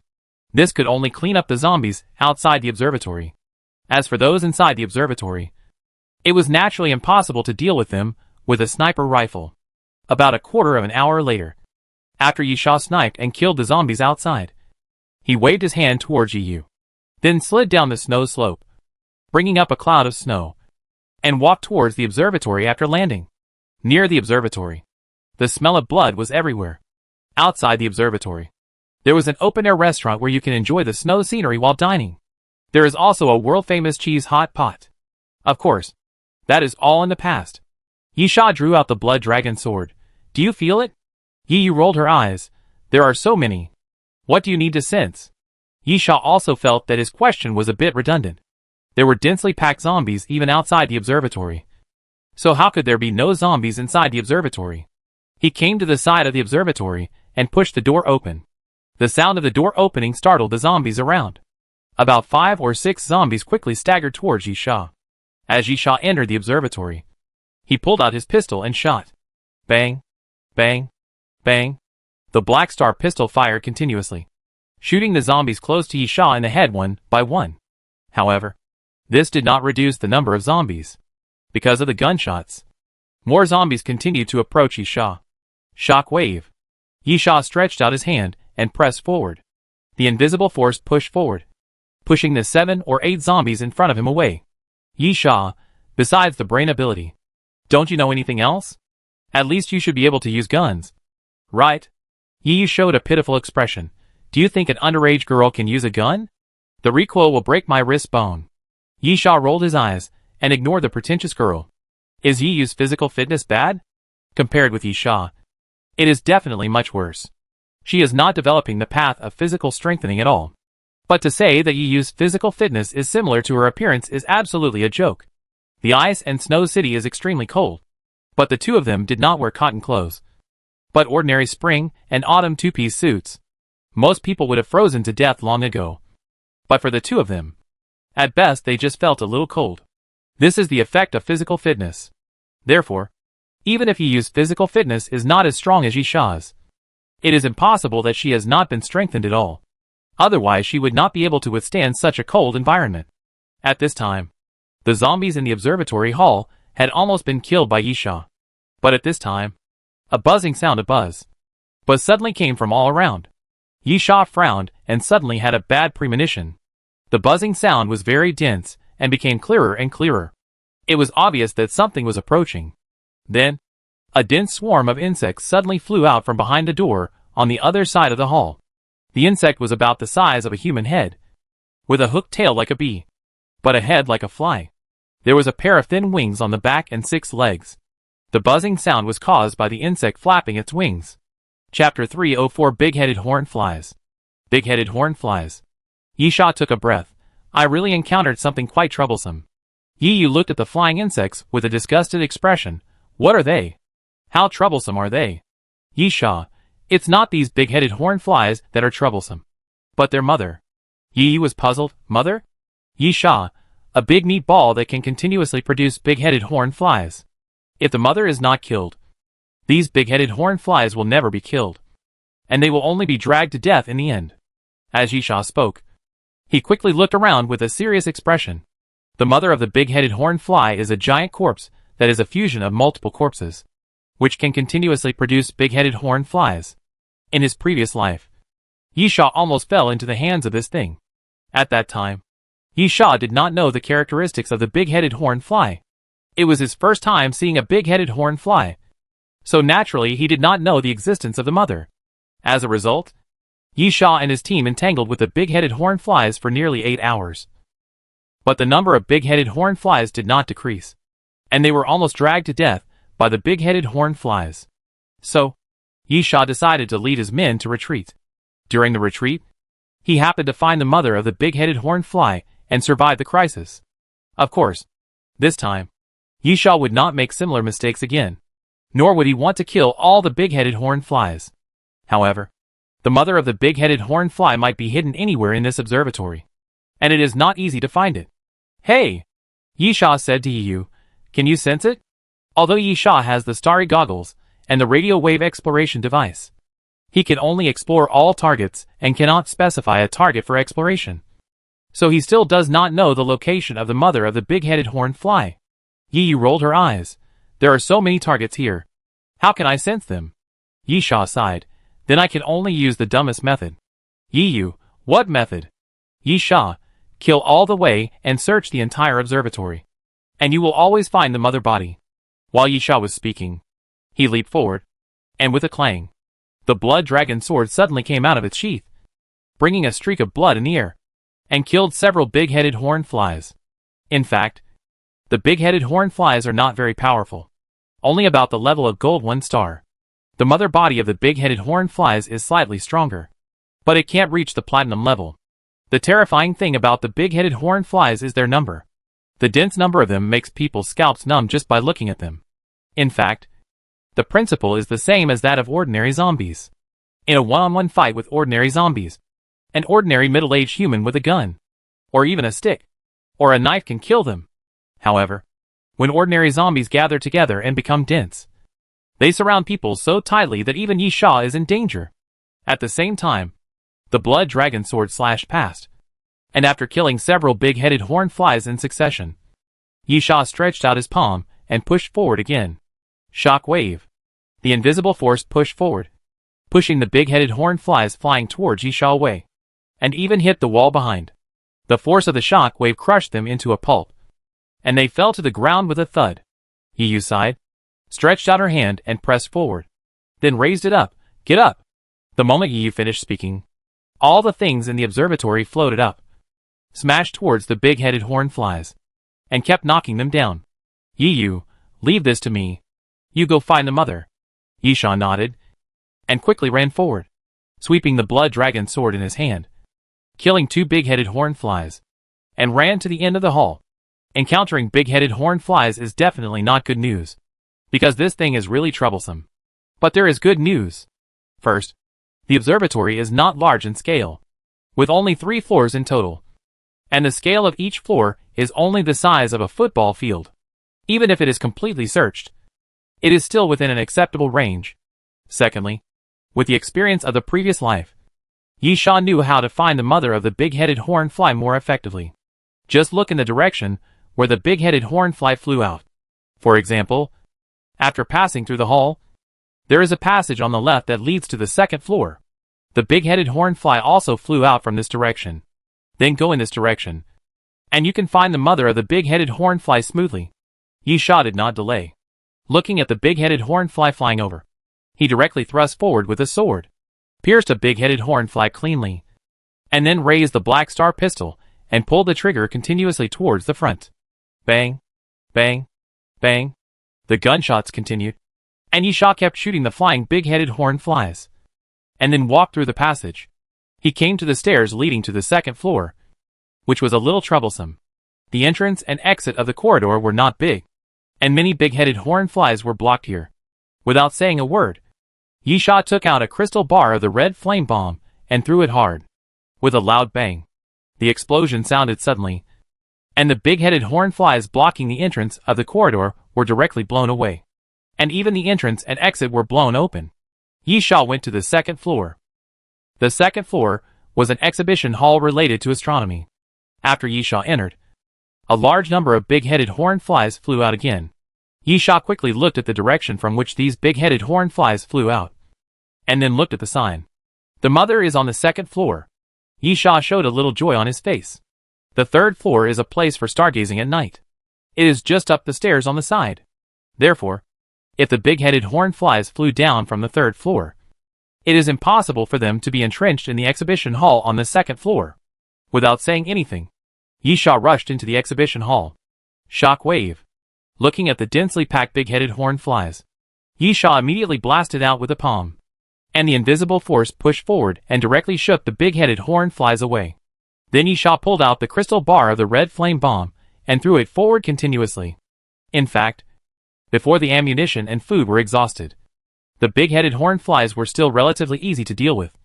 this could only clean up the zombies outside the observatory. As for those inside the observatory, it was naturally impossible to deal with them with a sniper rifle. About a quarter of an hour later, after Yisha sniped and killed the zombies outside, he waved his hand towards Yu, then slid down the snow slope, bringing up a cloud of snow, and walked towards the observatory after landing. Near the observatory, the smell of blood was everywhere. Outside the observatory, there was an open-air restaurant where you can enjoy the snow scenery while dining. There is also a world-famous cheese hot pot. Of course, that is all in the past. Yisha drew out the blood dragon sword. Do you feel it? Yu rolled her eyes. There are so many. What do you need to sense? Yisha also felt that his question was a bit redundant. There were densely packed zombies even outside the observatory. So how could there be no zombies inside the observatory? He came to the side of the observatory and pushed the door open. The sound of the door opening startled the zombies around. About 5 or 6 zombies quickly staggered towards Yisha. As Yisha entered the observatory, he pulled out his pistol and shot. Bang, bang, bang. The Black Star pistol fired continuously, shooting the zombies close to Yisha in the head one by one. However, this did not reduce the number of zombies. Because of the gunshots, more zombies continued to approach Yisha. Shock wave. Yisha stretched out his hand and pressed forward. The invisible force pushed forward, pushing the 7 or 8 zombies in front of him away. Yisha, besides the brain ability, don't you know anything else? At least you should be able to use guns, right? Yu showed a pitiful expression. Do you think an underage girl can use a gun? The recoil will break my wrist bone. Yisha rolled his eyes and ignored the pretentious girl. Is Yu's physical fitness bad? Compared with Yisha, it is definitely much worse. She is not developing the path of physical strengthening at all. But to say that Yu's physical fitness is similar to her appearance is absolutely a joke. The ice and snow city is extremely cold, but the two of them did not wear cotton clothes, but ordinary spring and autumn two-piece suits. Most people would have frozen to death long ago. But for the two of them, at best they just felt a little cold. This is the effect of physical fitness. Therefore, even if Yu's physical fitness is not as strong as Yisha's, it is impossible that she has not been strengthened at all. Otherwise she would not be able to withstand such a cold environment. At this time, the zombies in the observatory hall had almost been killed by Yisha. But at this time, a buzzing sound but suddenly came from all around. Yisha frowned and suddenly had a bad premonition. The buzzing sound was very dense and became clearer and clearer. It was obvious that something was approaching. Then, a dense swarm of insects suddenly flew out from behind the door on the other side of the hall. The insect was about the size of a human head, with a hooked tail like a bee, but a head like a fly. There was a pair of thin wings on the back and 6 legs. The buzzing sound was caused by the insect flapping its wings. Chapter 304 Big-Headed Horned Flies. Big-Headed Horned Flies. Yisha took a breath. I really encountered something quite troublesome. Yu looked at the flying insects with a disgusted expression. What are they? How troublesome are they? Yisha, it's not these big-headed horned flies that are troublesome, but their mother. Yu was puzzled. Mother? Yisha, a big meat ball that can continuously produce big-headed horned flies. If the mother is not killed, these big-headed horned flies will never be killed, and they will only be dragged to death in the end. As Yisha spoke, he quickly looked around with a serious expression. The mother of the big-headed horned fly is a giant corpse that is a fusion of multiple corpses, which can continuously produce big-headed horned flies. In his previous life, Yisha almost fell into the hands of this thing. At that time, Yisha did not know the characteristics of the big-headed horned fly. It was his first time seeing a big-headed horned fly, so naturally he did not know the existence of the mother. As a result, Yisha and his team entangled with the big-headed horned flies for nearly 8 hours. But the number of big-headed horned flies did not decrease, and they were almost dragged to death by the big-headed horned flies. So, Yisha decided to lead his men to retreat. During the retreat, he happened to find the mother of the big-headed horned fly and survived the crisis. Of course, this time, Yisha would not make similar mistakes again, nor would he want to kill all the big-headed horned flies. However, the mother of the big-headed horned fly might be hidden anywhere in this observatory, and it is not easy to find it. Hey! Yi Sha said to Yu, can you sense it? Although Yi Sha has the starry goggles and the radio wave exploration device, he can only explore all targets and cannot specify a target for exploration. So he still does not know the location of the mother of the big-headed horned fly. Yi Yu rolled her eyes. There are so many targets here. How can I sense them? Yi Sha sighed. Then I can only use the dumbest method. Yi Yu, what method? Yi Sha, kill all the way and search the entire observatory. And you will always find the mother body. While Yi Sha was speaking, he leaped forward, and with a clang, the blood dragon sword suddenly came out of its sheath, bringing a streak of blood in the air, and killed several big-headed horned flies. In fact, the big-headed horned flies are not very powerful, only about the level of gold 1 star. The mother body of the big-headed horned flies is slightly stronger, but it can't reach the platinum level. The terrifying thing about the big-headed horned flies is their number. The dense number of them makes people's scalps numb just by looking at them. In fact, the principle is the same as that of ordinary zombies. In a one-on-one fight with ordinary zombies, an ordinary middle-aged human with a gun, or even a stick, or a knife can kill them. However, when ordinary zombies gather together and become dense, they surround people so tightly that even Yi Sha is in danger. At the same time, the blood dragon sword slashed past, and after killing several big-headed horned flies in succession, Yi Sha stretched out his palm and pushed forward again. Shock wave. The invisible force pushed forward, pushing the big-headed horned flies flying towards Yi Sha away, and even hit the wall behind. The force of the shock wave crushed them into a pulp, and they fell to the ground with a thud. Yi Yu sighed, stretched out her hand and pressed forward, then raised it up. Get up! The moment Yi Yu finished speaking, all the things in the observatory floated up, smashed towards the big-headed horned flies, and kept knocking them down. Yi Yu, leave this to me. You go find the mother. Yi Sha nodded, and quickly ran forward, sweeping the blood dragon sword in his hand, killing 2 big-headed horned flies, and ran to the end of the hall. Encountering big-headed horned flies is definitely not good news, because this thing is really troublesome. But there is good news. First, the observatory is not large in scale, with only 3 floors in total, and the scale of each floor is only the size of a football field. Even if it is completely searched, it is still within an acceptable range. Secondly, with the experience of the previous life, Yi Sha knew how to find the mother of the big-headed horned fly more effectively. Just look in the direction where the big-headed horned fly flew out. For example, after passing through the hall, there is a passage on the left that leads to the 2nd floor. The big-headed horned fly also flew out from this direction. Then go in this direction, and you can find the mother of the big-headed horned fly smoothly. Yi Sha did not delay. Looking at the big-headed horned fly flying over, he directly thrust forward with a sword, pierced a big-headed horned fly cleanly, and then raised the black star pistol and pulled the trigger continuously towards the front. Bang, bang, bang. The gunshots continued, and Yi Sha kept shooting the flying big-headed horned flies, and then walked through the passage. He came to the stairs leading to the 2nd floor, which was a little troublesome. The entrance and exit of the corridor were not big, and many big-headed horned flies were blocked here. Without saying a word, Yi Sha took out a crystal bar of the red flame bomb and threw it hard. With a loud bang, the explosion sounded suddenly, and the big-headed horned flies blocking the entrance of the corridor were directly blown away, and even the entrance and exit were blown open. Yi Sha went to the 2nd floor. The 2nd floor was an exhibition hall related to astronomy. After Yi Sha entered, a large number of big-headed horned flies flew out again. Yi Sha quickly looked at the direction from which these big-headed horned flies flew out, and then looked at the sign. The mother is on the 2nd floor. Yi Sha showed a little joy on his face. The 3rd floor is a place for stargazing at night. It is just up the stairs on the side. Therefore, if the big-headed horned flies flew down from the 3rd floor, it is impossible for them to be entrenched in the exhibition hall on the 2nd floor. Without saying anything, Yi Sha rushed into the exhibition hall. Shock wave. Looking at the densely packed big-headed horned flies, Yi Sha immediately blasted out with a palm, and the invisible force pushed forward and directly shook the big-headed horned flies away. Then Yi Sha pulled out the crystal bar of the red flame bomb and threw it forward continuously. In fact, before the ammunition and food were exhausted, the big-headed horned flies were still relatively easy to deal with,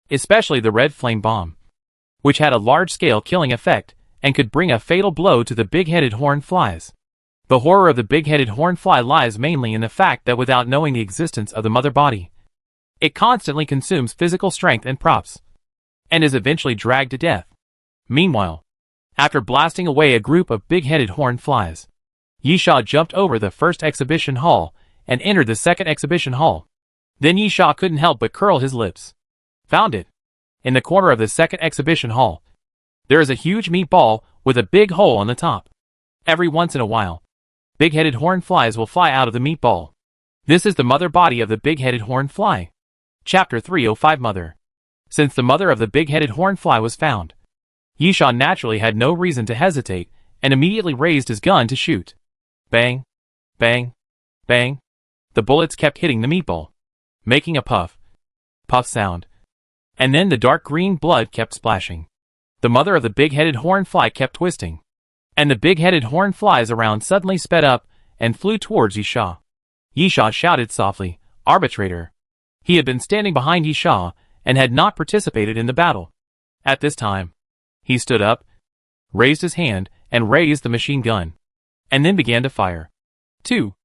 especially the red flame bomb, which had a large-scale killing effect and could bring a fatal blow to the big-headed horned flies. The horror of the big-headed horned fly lies mainly in the fact that without knowing the existence of the mother body, it constantly consumes physical strength and props, and is eventually dragged to death. Meanwhile, after blasting away a group of big-headed horned flies, Yisha jumped over the first exhibition hall and entered the second exhibition hall. Then Yisha couldn't help but curl his lips. Found it. In the corner of the second exhibition hall, there is a huge meatball with a big hole on the top. Every once in a while, big-headed horned flies will fly out of the meatball. This is the mother body of the big-headed horned fly. Chapter 305 Mother. Since the mother of the big-headed horned fly was found, Yisha naturally had no reason to hesitate and immediately raised his gun to shoot. Bang, bang, bang. The bullets kept hitting the meatball, making a puff sound. And then the dark green blood kept splashing. The mother of the big-headed horned fly kept twisting, and the big-headed horned flies around suddenly sped up and flew towards Yisha. Yisha shouted softly, "Arbitrator!" He had been standing behind Yisha and had not participated in the battle. At this time, he stood up, raised his hand, and raised the machine gun, and then began to fire. Two.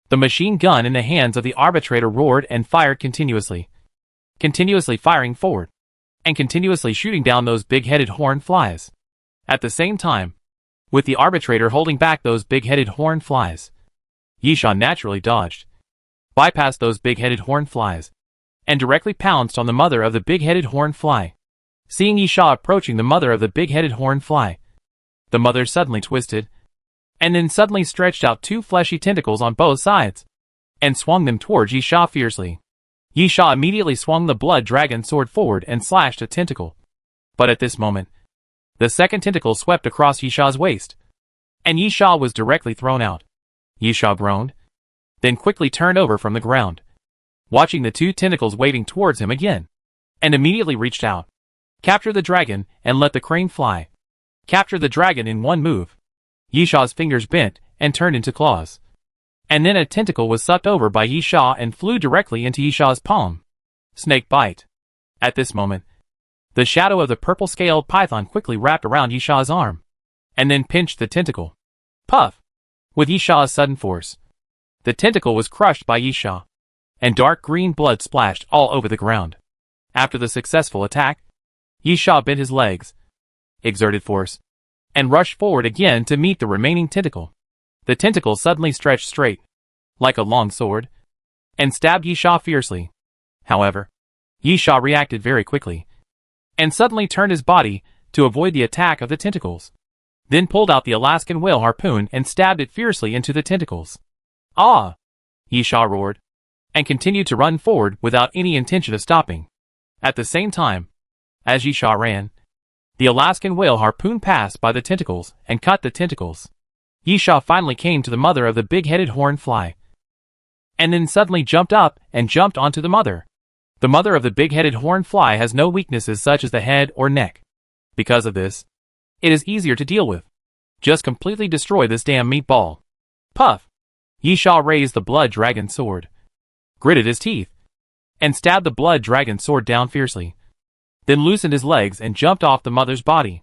The machine gun in the hands of the arbitrator roared and fired continuously firing forward, and continuously shooting down those big-headed horned flies. At the same time, with the arbitrator holding back those big-headed horned flies, Yisha naturally dodged, bypassed those big-headed horned flies, and directly pounced on the mother of the big-headed horned fly. Seeing Yisha approaching the mother of the big-headed horned fly, the mother suddenly twisted, and then suddenly stretched out two fleshy tentacles on both sides, and swung them towards Yisha fiercely. Yisha immediately swung the blood dragon sword forward and slashed a tentacle. But at this moment, the second tentacle swept across Yisha's waist, and Yisha was directly thrown out. Yisha groaned, then quickly turned over from the ground, watching the two tentacles waving towards him again, and immediately reached out. Capture the dragon and let the crane fly. Capture the dragon in one move. Yisha's fingers bent and turned into claws. And then a tentacle was sucked over by Yisha and flew directly into Yisha's palm. Snake bite. At this moment, the shadow of the purple-scaled python quickly wrapped around Yisha's arm, and then pinched the tentacle. Puff! With Yisha's sudden force, the tentacle was crushed by Yisha, and dark green blood splashed all over the ground. After the successful attack, Yisha bent his legs, exerted force, and rushed forward again to meet the remaining tentacle. The tentacle suddenly stretched straight, like a long sword, and stabbed Yisha fiercely. However, Yisha reacted very quickly, and suddenly turned his body to avoid the attack of the tentacles, then pulled out the Alaskan whale harpoon and stabbed it fiercely into the tentacles. Ah! Yisha roared, and continued to run forward without any intention of stopping. At the same time, as Yisha ran, the Alaskan whale harpoon passed by the tentacles and cut the tentacles. Yisha finally came to the mother of the big-headed horned fly, and then suddenly jumped up and jumped onto the mother. The mother of the big-headed horned fly has no weaknesses such as the head or neck. Because of this, it is easier to deal with. Just completely destroy this damn meatball. Puff! Yisha raised the blood dragon sword, gritted his teeth, and stabbed the blood dragon sword down fiercely. Then loosened his legs and jumped off the mother's body.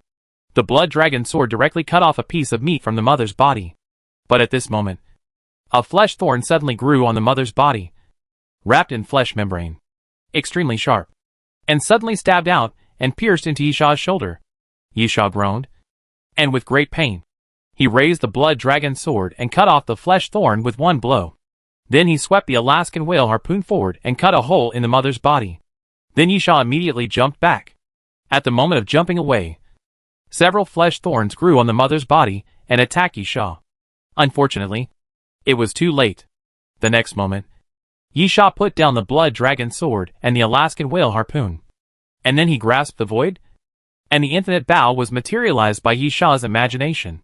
The blood dragon sword directly cut off a piece of meat from the mother's body. But at this moment, a flesh thorn suddenly grew on the mother's body, wrapped in flesh membrane, extremely sharp, and suddenly stabbed out and pierced into Yisha's shoulder. Yisha groaned, and with great pain, he raised the blood dragon sword and cut off the flesh thorn with one blow. Then he swept the Alaskan whale harpoon forward and cut a hole in the mother's body. Then Yisha immediately jumped back. At the moment of jumping away, several flesh thorns grew on the mother's body and attacked Yisha. Unfortunately, it was too late. The next moment, Yisha put down the blood dragon sword and the Alaskan whale harpoon. And then he grasped the void, and the infinite bow was materialized by Yisha's imagination.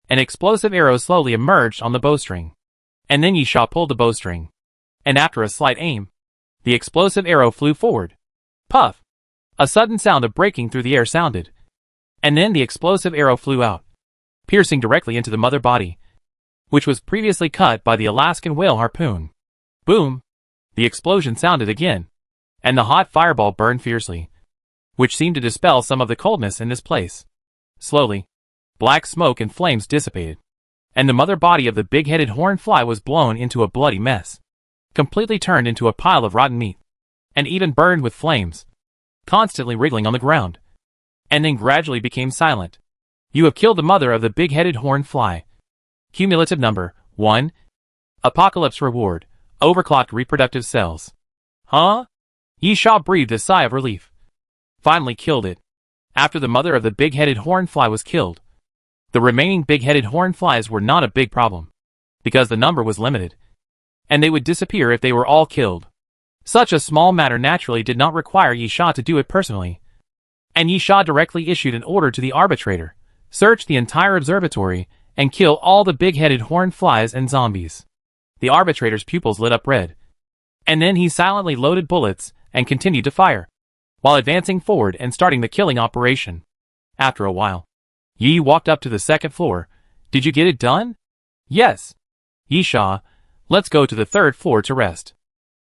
An explosive arrow slowly emerged on the bowstring. And then Yisha pulled the bowstring, and after a slight aim, the explosive arrow flew forward. Puff! A sudden sound of breaking through the air sounded, and then the explosive arrow flew out, piercing directly into the mother body, which was previously cut by the Alaskan whale harpoon. Boom! The explosion sounded again, and the hot fireball burned fiercely, which seemed to dispel some of the coldness in this place. Slowly, black smoke and flames dissipated, and the mother body of the big-headed horned fly was blown into a bloody mess, completely turned into a pile of rotten meat, and even burned with flames, constantly wriggling on the ground, and then gradually became silent. You have killed the mother of the big-headed horned fly. Cumulative number 1. Apocalypse reward. Overclocked reproductive cells. Huh? Yi Sha breathed a sigh of relief. Finally killed it. After the mother of the big-headed horned fly was killed, the remaining big-headed horned flies were not a big problem, because the number was limited, and they would disappear if they were all killed. Such a small matter naturally did not require Yi Sha to do it personally, and Yi Sha directly issued an order to the arbitrator: search the entire observatory and kill all the big-headed horned flies and zombies. The arbitrator's pupils lit up red, and then he silently loaded bullets and continued to fire, while advancing forward and starting the killing operation. After a while, Yi walked up to the second floor. Did you get it done? Yes. Yi Sha, let's go to the third floor to rest.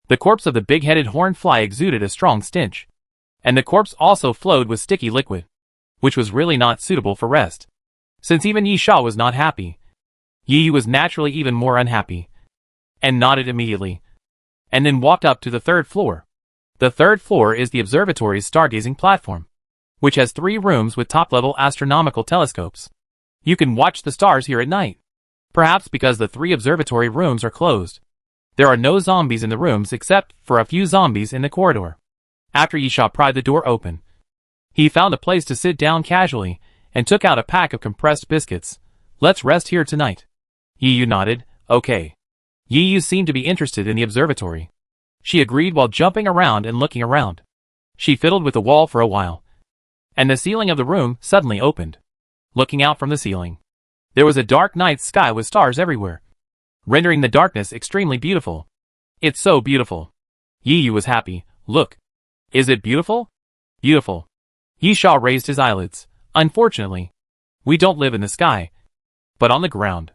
The corpse of the big-headed horned fly exuded a strong stench, and the corpse also flowed with sticky liquid, which was really not suitable for rest. Since even Yi Sha was not happy, Yi was naturally even more unhappy, and nodded immediately, and then walked up to the third floor. The third floor is the observatory's stargazing platform, which has 3 rooms with top-level astronomical telescopes. You can watch the stars here at night. Perhaps because the 3 observatory rooms are closed, there are no zombies in the rooms except for a few zombies in the corridor. After Yi Sha pried the door open, he found a place to sit down casually and took out a pack of compressed biscuits. Let's rest here tonight. Yi Yu nodded. Okay. Yi Yu seemed to be interested in the observatory. She agreed while jumping around and looking around. She fiddled with the wall for a while, and the ceiling of the room suddenly opened. Looking out from the ceiling, there was a dark night sky with stars everywhere, rendering the darkness extremely beautiful. It's so beautiful. Yi Yu was happy. Look. Is it beautiful? Beautiful. Yi Sha raised his eyelids. Unfortunately, we don't live in the sky, but on the ground.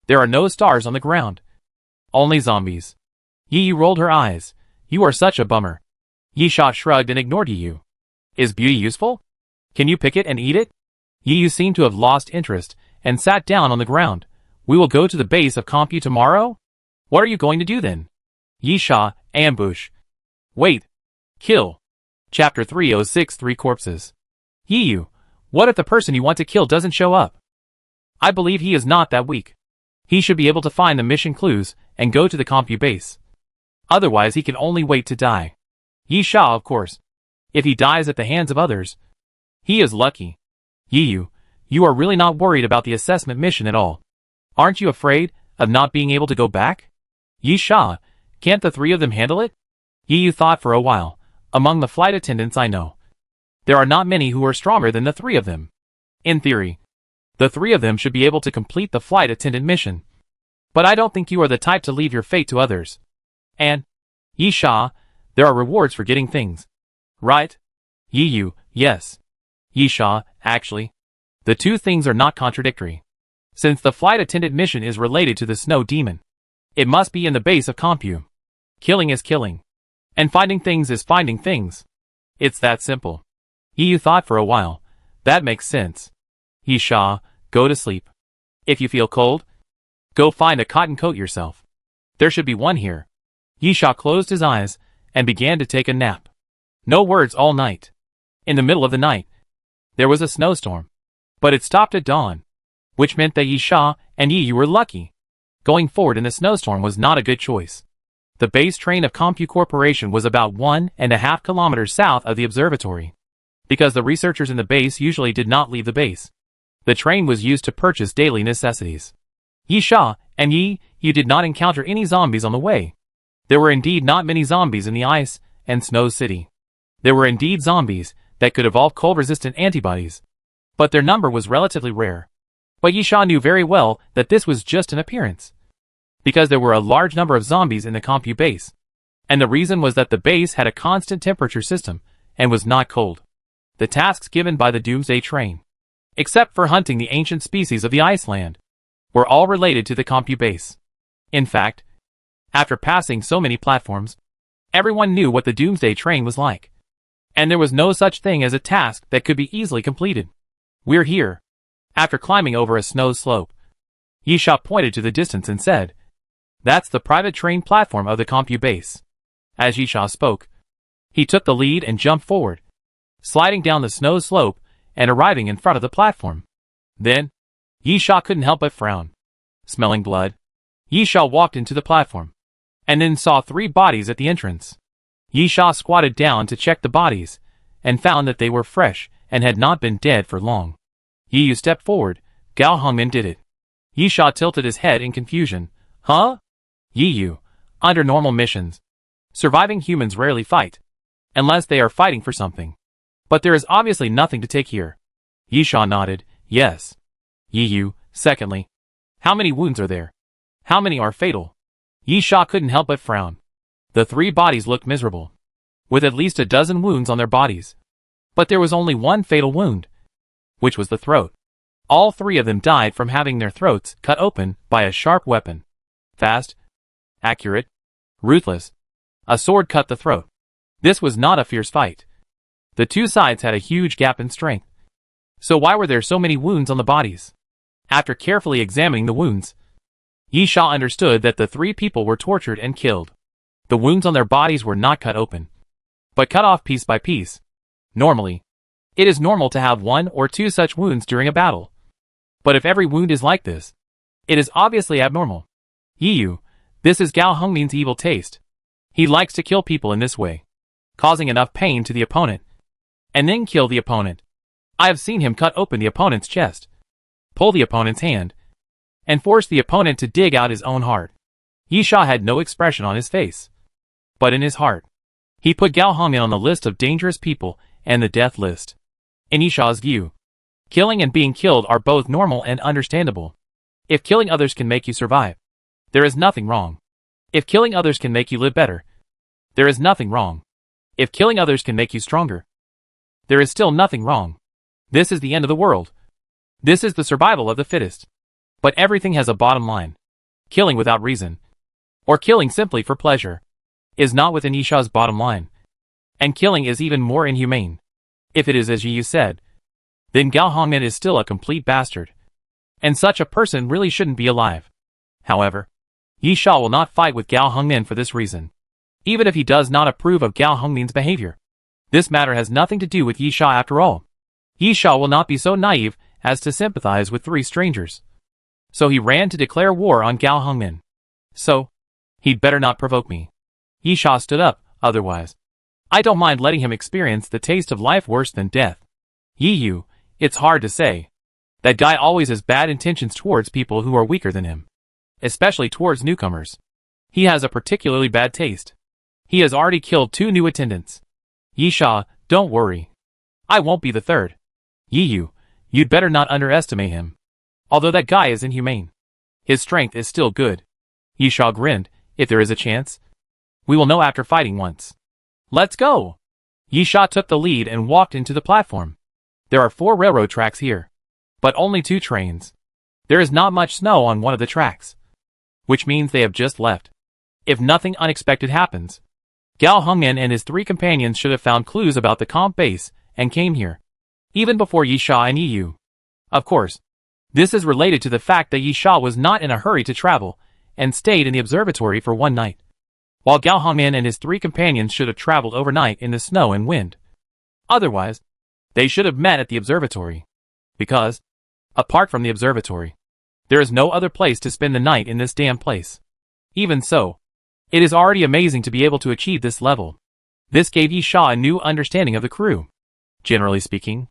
There are no stars on the ground. Only zombies. Yi Yu rolled her eyes. You are such a bummer. Yi Sha shrugged and ignored Yi Yu. Is beauty useful? Can you pick it and eat it? Yi Yu seemed to have lost interest and sat down on the ground. We will go to the base of Compu tomorrow? What are you going to do then? Yi Sha, ambush. Wait. Kill. Chapter 306 3 Corpses. Yi Yu, what if the person you want to kill doesn't show up? I believe he is not that weak. He should be able to find the mission clues and go to the Compu base. Otherwise he can only wait to die. Yi Sha, of course. If he dies at the hands of others, he is lucky. Yi Yu, you are really not worried about the assessment mission at all. Aren't you afraid of not being able to go back? Yi Sha, can't the 3 of them handle it? Yi Yu thought for a while. Among the flight attendants I know, there are not many who are stronger than the 3 of them. In theory, the 3 of them should be able to complete the flight attendant mission. But I don't think you are the type to leave your fate to others. And, Yi Sha, there are rewards for getting things. Right? Yi Yu, yes. Yi Sha, actually, the 2 things are not contradictory. Since the flight attendant mission is related to the snow demon, it must be in the base of Compu. Killing is killing, and finding things is finding things. It's that simple. Yi Yu thought for a while. That makes sense. Yi Sha, go to sleep. If you feel cold, go find a cotton coat yourself. There should be one here. Yi Sha closed his eyes and began to take a nap. No words all night. In the middle of the night, there was a snowstorm, but it stopped at dawn, which meant that Yi Sha and Yi Yu were lucky. Going forward in the snowstorm was not a good choice. The base train of Compu Corporation was about 1.5 kilometers south of the observatory. Because the researchers in the base usually did not leave the base, the train was used to purchase daily necessities. Yi Sha and Yi Yu did not encounter any zombies on the way. There were indeed not many zombies in the ice and snow city. There were indeed zombies that could evolve cold-resistant antibodies, but their number was relatively rare. But Yi Sha knew very well that this was just an appearance, because there were a large number of zombies in the Compu base, and the reason was that the base had a constant temperature system and was not cold. The tasks given by the Doomsday train, except for hunting the ancient species of the Iceland, were all related to the Compu base. In fact, after passing so many platforms, everyone knew what the Doomsday train was like. And there was no such thing as a task that could be easily completed. We're here. After climbing over a snow slope, Yisha pointed to the distance and said, "That's the private train platform of the Compu base." As Yisha spoke, he took the lead and jumped forward, sliding down the snow slope and arriving in front of the platform. Then, Yisha couldn't help but frown. Smelling blood, Yisha walked into the platform, and then saw 3 bodies at the entrance. Yisha squatted down to check the bodies, and found that they were fresh and had not been dead for long. Yiyu stepped forward. Gao Hongmin did it. Yisha tilted his head in confusion. Huh? Yiyu, under normal missions, surviving humans rarely fight, unless they are fighting for something. But there is obviously nothing to take here. Yisha nodded. Yes. Yiyu, secondly, how many wounds are there? How many are fatal? Yisha couldn't help but frown. The 3 bodies looked miserable, with at least a dozen wounds on their bodies. But there was only one fatal wound, which was the throat. All 3 of them died from having their throats cut open by a sharp weapon. Fast, accurate, ruthless. A sword cut the throat. This was not a fierce fight. The 2 sides had a huge gap in strength. So why were there so many wounds on the bodies? After carefully examining the wounds, Yisha understood that the 3 people were tortured and killed. The wounds on their bodies were not cut open, but cut off piece by piece. Normally, it is normal to have 1 or 2 such wounds during a battle. But if every wound is like this, it is obviously abnormal. Yiyu, this is Gao Hongmin's evil taste. He likes to kill people in this way, causing enough pain to the opponent, and then kill the opponent. I have seen him cut open the opponent's chest, pull the opponent's hand, and force the opponent to dig out his own heart. Yisha had no expression on his face, but in his heart, he put Gao Hongmin on the list of dangerous people and the death list. In Yisha's view, killing and being killed are both normal and understandable. If killing others can make you survive, there is nothing wrong. If killing others can make you live better, there is nothing wrong. If killing others can make you stronger, there is still nothing wrong. This is the end of the world. This is the survival of the fittest. But everything has a bottom line. Killing without reason, or killing simply for pleasure, is not within Yisha's bottom line. And killing is even more inhumane. If it is as Yiyu said, then Gao Hongmin is still a complete bastard. And such a person really shouldn't be alive. However, Yisha will not fight with Gao Hongmin for this reason, even if he does not approve of Gao Hongmin's behavior. This matter has nothing to do with Yisha after all. Yisha will not be so naive as to sympathize with 3 strangers. So he ran to declare war on Gao Hongmin. So, he'd better not provoke me. Yisha stood up. Otherwise, I don't mind letting him experience the taste of life worse than death. Yiyu, it's hard to say. That guy always has bad intentions towards people who are weaker than him, especially towards newcomers. He has a particularly bad taste. He has already killed 2 new attendants. Yisha, don't worry. I won't be the 3rd. Yiyu, you'd better not underestimate him. Although that guy is inhumane, his strength is still good. Yisha grinned. If there is a chance, we will know after fighting once. Let's go! Yisha took the lead and walked into the platform. There are 4 railroad tracks here, but only 2 trains. There is not much snow on one of the tracks, which means they have just left. If nothing unexpected happens, Gao Hongmin and his 3 companions should have found clues about the comp base and came here, even before Yisha and Yiyu. Of course, this is related to the fact that Yisha was not in a hurry to travel and stayed in the observatory for 1 night, while Gao Hongmin and his 3 companions should have traveled overnight in the snow and wind. Otherwise, they should have met at the observatory, because, apart from the observatory, there is no other place to spend the night in this damn place. Even so, it is already amazing to be able to achieve this level. This gave Yisha a new understanding of the crew. Generally speaking,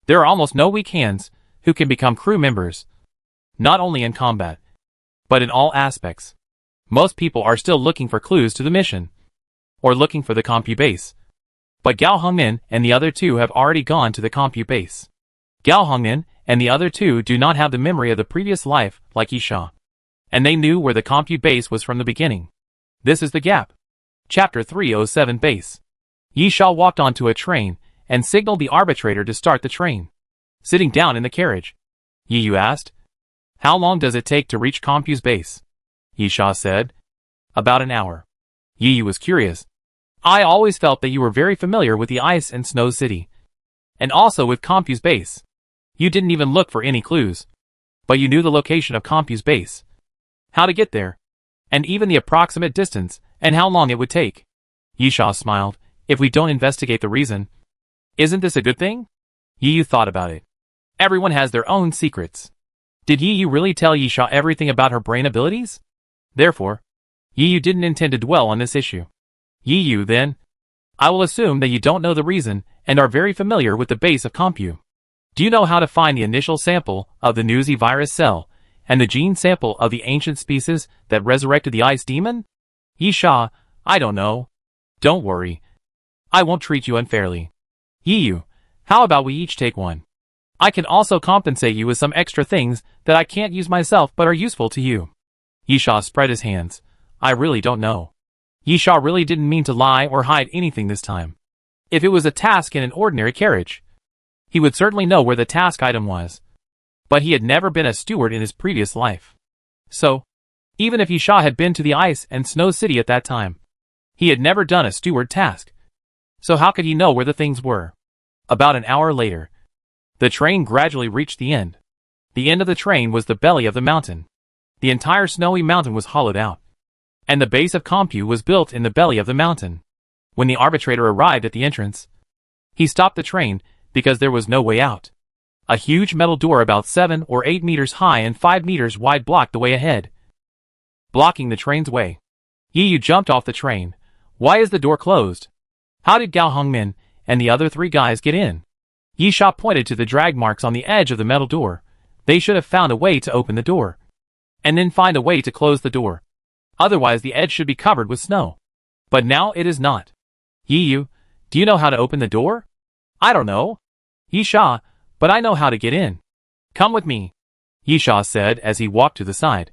there are almost no weak hands who can become crew members, not only in combat, but in all aspects. Most people are still looking for clues to the mission, or looking for the Compu base. But Gao Hongmin and the other 2 have already gone to the Compu base. Gao Hongmin and the other 2 do not have the memory of the previous life like Yisha, and they knew where the Compu base was from the beginning. This is the gap. Chapter 307 Base. Yisha walked onto a train and signaled the arbitrator to start the train. Sitting down in the carriage, Yiyu asked, "How long does it take to reach Compu's base?" Yisha said, "About an hour." Yiyu was curious. I always felt that you were very familiar with the ice and snow city. And also with Compu's base. You didn't even look for any clues. But you knew the location of Compu's base. How to get there. And even the approximate distance, and how long it would take. Yisha smiled. If we don't investigate the reason, isn't this a good thing? Yiyu thought about it. Everyone has their own secrets. Did Yiyu really tell Yisha everything about her brain abilities? Therefore, Yiyu didn't intend to dwell on this issue. Yiyu, then, I will assume that you don't know the reason and are very familiar with the base of Compu. Do you know how to find the initial sample of the Newsy virus cell and the gene sample of the ancient species that resurrected the ice demon? Yisha, I don't know. Don't worry. I won't treat you unfairly. Yiyu, how about we each take one? I can also compensate you with some extra things that I can't use myself but are useful to you. Yisha spread his hands. I really don't know. Yisha really didn't mean to lie or hide anything this time. If it was a task in an ordinary carriage, he would certainly know where the task item was. But he had never been a steward in his previous life. So, even if Yisha had been to the ice and snow city at that time, he had never done a steward task. So how could he know where the things were? About an hour later, the train gradually reached the end. The end of the train was the belly of the mountain. The entire snowy mountain was hollowed out. And the base of Compu was built in the belly of the mountain. When the arbitrator arrived at the entrance, he stopped the train because there was no way out. A huge metal door about 7 or 8 meters high and 5 meters wide blocked the way ahead, blocking the train's way. Yiyu jumped off the train. Why is the door closed? How did Gao Hongmin and the other 3 guys get in? Yisha pointed to the drag marks on the edge of the metal door. They should have found a way to open the door, and then find a way to close the door. Otherwise the edge should be covered with snow. But now it is not. Yiyu, do you know how to open the door? I don't know. Yisha, but I know how to get in. Come with me, Yisha said as he walked to the side,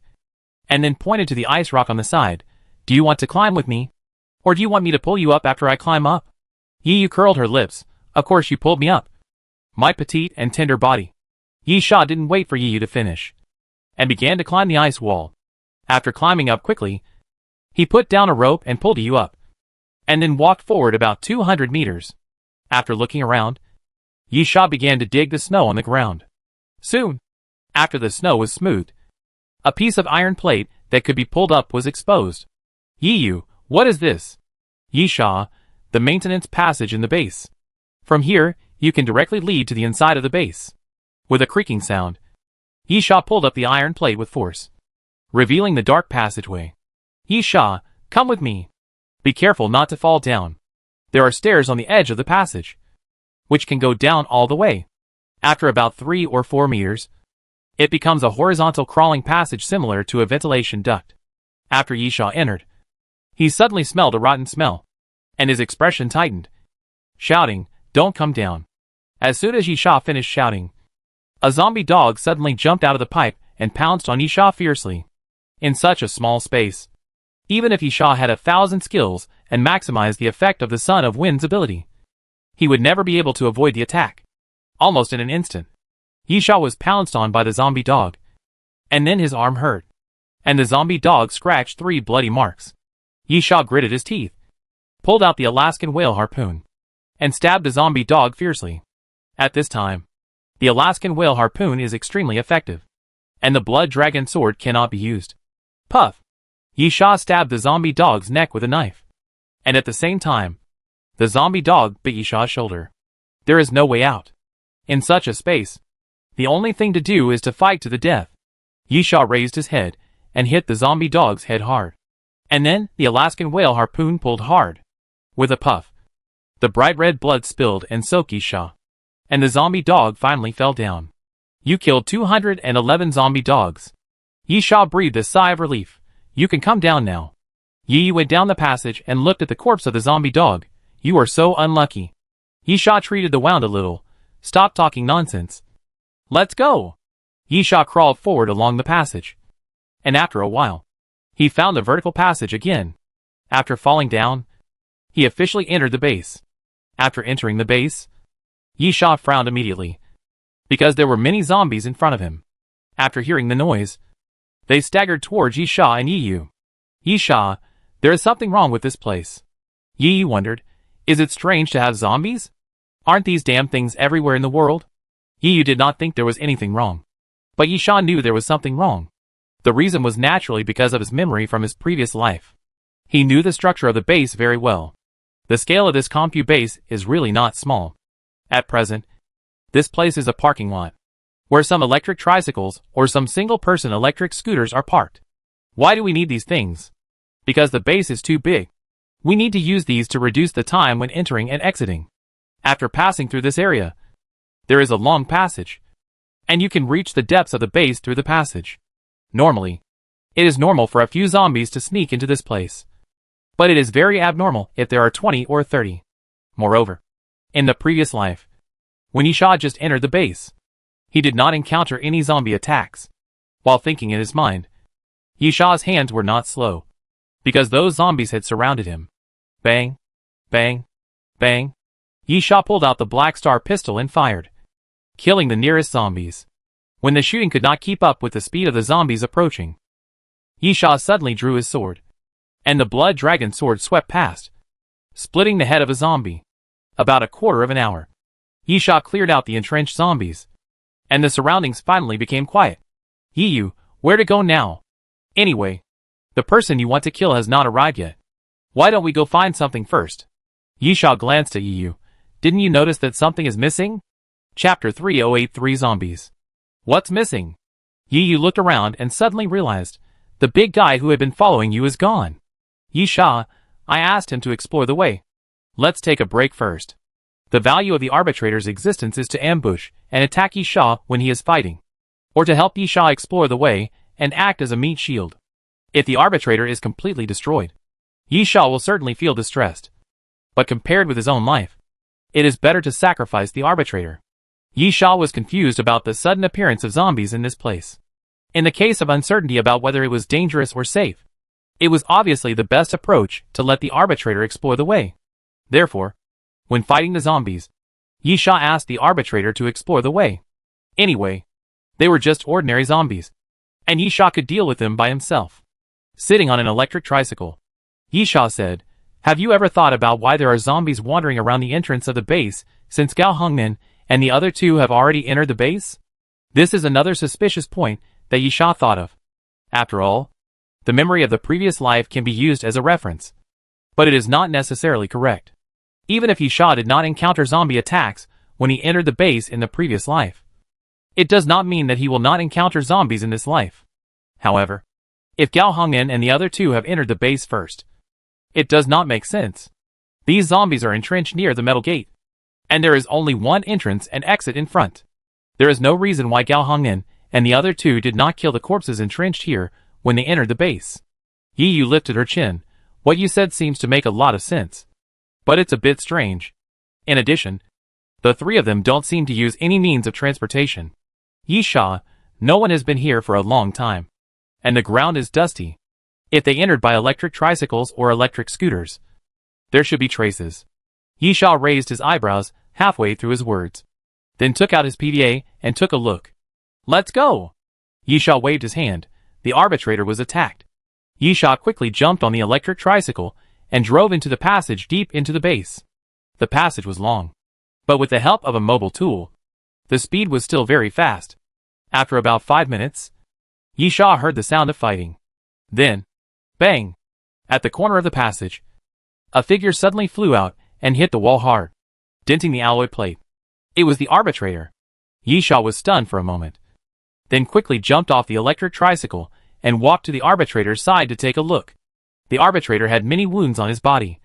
and then pointed to the ice rock on the side. Do you want to climb with me? Or do you want me to pull you up after I climb up? Yiyu curled her lips. Of course you pulled me up. My petite and tender body. Yisha didn't wait for Yiyu to finish, and began to climb the ice wall. After climbing up quickly, he put down a rope and pulled Yiyu up, and then walked forward about 200 meters. After looking around, Yisha began to dig the snow on the ground. Soon, after the snow was smoothed, a piece of iron plate that could be pulled up was exposed. Yiyu, what is this? Yisha, the maintenance passage in the base. From here, you can directly lead to the inside of the base. With a creaking sound, Yisha pulled up the iron plate with force, revealing the dark passageway. Yisha, come with me. Be careful not to fall down. There are stairs on the edge of the passage, which can go down all the way. After about 3 or 4 meters, it becomes a horizontal crawling passage similar to a ventilation duct. After Yisha entered, he suddenly smelled a rotten smell, and his expression tightened, shouting, "Don't come down." As soon as Yisha finished shouting, a zombie dog suddenly jumped out of the pipe and pounced on Yisha fiercely. In such a small space, even if Yisha had 1,000 skills and maximized the effect of the Son of Wind's ability, he would never be able to avoid the attack. Almost in an instant, Yisha was pounced on by the zombie dog, and then his arm hurt, and the zombie dog scratched 3 bloody marks. Yisha gritted his teeth, pulled out the Alaskan whale harpoon, and stabbed the zombie dog fiercely. At this time, the Alaskan whale harpoon is extremely effective, and the blood dragon sword cannot be used. Puff! Yisha stabbed the zombie dog's neck with a knife, and at the same time, the zombie dog bit Yisha's shoulder. There is no way out. In such a space, the only thing to do is to fight to the death. Yisha raised his head and hit the zombie dog's head hard. And then, the Alaskan whale harpoon pulled hard. With a puff, the bright red blood spilled and soaked Yisha, and the zombie dog finally fell down. You killed 211 zombie dogs. Yisha breathed a sigh of relief. You can come down now. Yi went down the passage and looked at the corpse of the zombie dog. You are so unlucky. Yisha treated the wound a little. Stop talking nonsense. Let's go. Yisha crawled forward along the passage, and after a while, he found the vertical passage again. After falling down, he officially entered the base. After entering the base, Yisha frowned immediately, because there were many zombies in front of him. After hearing the noise, they staggered towards Yisha and Yiyu. Yisha, there is something wrong with this place. Yi wondered, is it strange to have zombies? Aren't these damn things everywhere in the world? Yi did not think there was anything wrong. But Yi Sha knew there was something wrong. The reason was naturally because of his memory from his previous life. He knew the structure of the base very well. The scale of this compu base is really not small. At present, this place is a parking lot, where some electric tricycles or some single-person electric scooters are parked. Why do we need these things? Because the base is too big. We need to use these to reduce the time when entering and exiting. After passing through this area, there is a long passage, and you can reach the depths of the base through the passage. Normally, it is normal for a few zombies to sneak into this place. But it is very abnormal if there are 20 or 30. Moreover, in the previous life, when Yi Sha just entered the base, he did not encounter any zombie attacks. While thinking in his mind, Yi Sha's hands were not slow, because those zombies had surrounded him. Bang, bang, bang. Yi Sha pulled out the Black Star pistol and fired, killing the nearest zombies. When the shooting could not keep up with the speed of the zombies approaching, Yi Sha suddenly drew his sword, and the Blood Dragon sword swept past, splitting the head of a zombie. About a quarter of an hour, Yi Sha cleared out the entrenched zombies, and the surroundings finally became quiet. Yi, where to go now? Anyway, the person you want to kill has not arrived yet. Why don't we go find something first? Yi Sha glanced at Yi. Didn't you notice that something is missing? Chapter 3083 Zombies. What's missing? Yi looked around and suddenly realized the big guy who had been following you is gone. Yi Sha, I asked him to explore the way. Let's take a break first. The value of the arbitrator's existence is to ambush and attack Yi Sha when he is fighting, or to help Yi Sha explore the way and act as a meat shield. If the arbitrator is completely destroyed, Yi Sha will certainly feel distressed. But compared with his own life, it is better to sacrifice the arbitrator. Yi Sha was confused about the sudden appearance of zombies in this place. In the case of uncertainty about whether it was dangerous or safe, it was obviously the best approach to let the arbitrator explore the way. Therefore, when fighting the zombies, Yi Sha asked the arbitrator to explore the way. Anyway, they were just ordinary zombies, and Yi Sha could deal with them by himself. Sitting on an electric tricycle, Yi Sha said, have you ever thought about why there are zombies wandering around the entrance of the base, since Gao Hongmen and the other two have already entered the base? This is another suspicious point that Yi Sha thought of. After all, the memory of the previous life can be used as a reference, but it is not necessarily correct. Even if Yi Sha did not encounter zombie attacks when he entered the base in the previous life, it does not mean that he will not encounter zombies in this life. However, if Gao Hongmen and the other two have entered the base first, it does not make sense. These zombies are entrenched near the metal gate, and there is only one entrance and exit in front. There is no reason why Gao Hongmen and the other two did not kill the corpses entrenched here when they entered the base. Yi lifted her chin. What you said seems to make a lot of sense, but it's a bit strange. In addition, the three of them don't seem to use any means of transportation. Yi Sha, no one has been here for a long time, and the ground is dusty. If they entered by electric tricycles or electric scooters, there should be traces. Yi Sha raised his eyebrows halfway through his words, then took out his PDA and took a look. Let's go! Yi Sha waved his hand. The arbitrator was attacked. Yi Sha quickly jumped on the electric tricycle and drove into the passage deep into the base. The passage was long, but with the help of a mobile tool, the speed was still very fast. After about 5 minutes, Yi Sha heard the sound of fighting. Then, bang! At the corner of the passage, a figure suddenly flew out and hit the wall hard, denting the alloy plate. It was the arbitrator. Yi Sha was stunned for a moment, then quickly jumped off the electric tricycle and walked to the arbitrator's side to take a look. The arbitrator had many wounds on his body,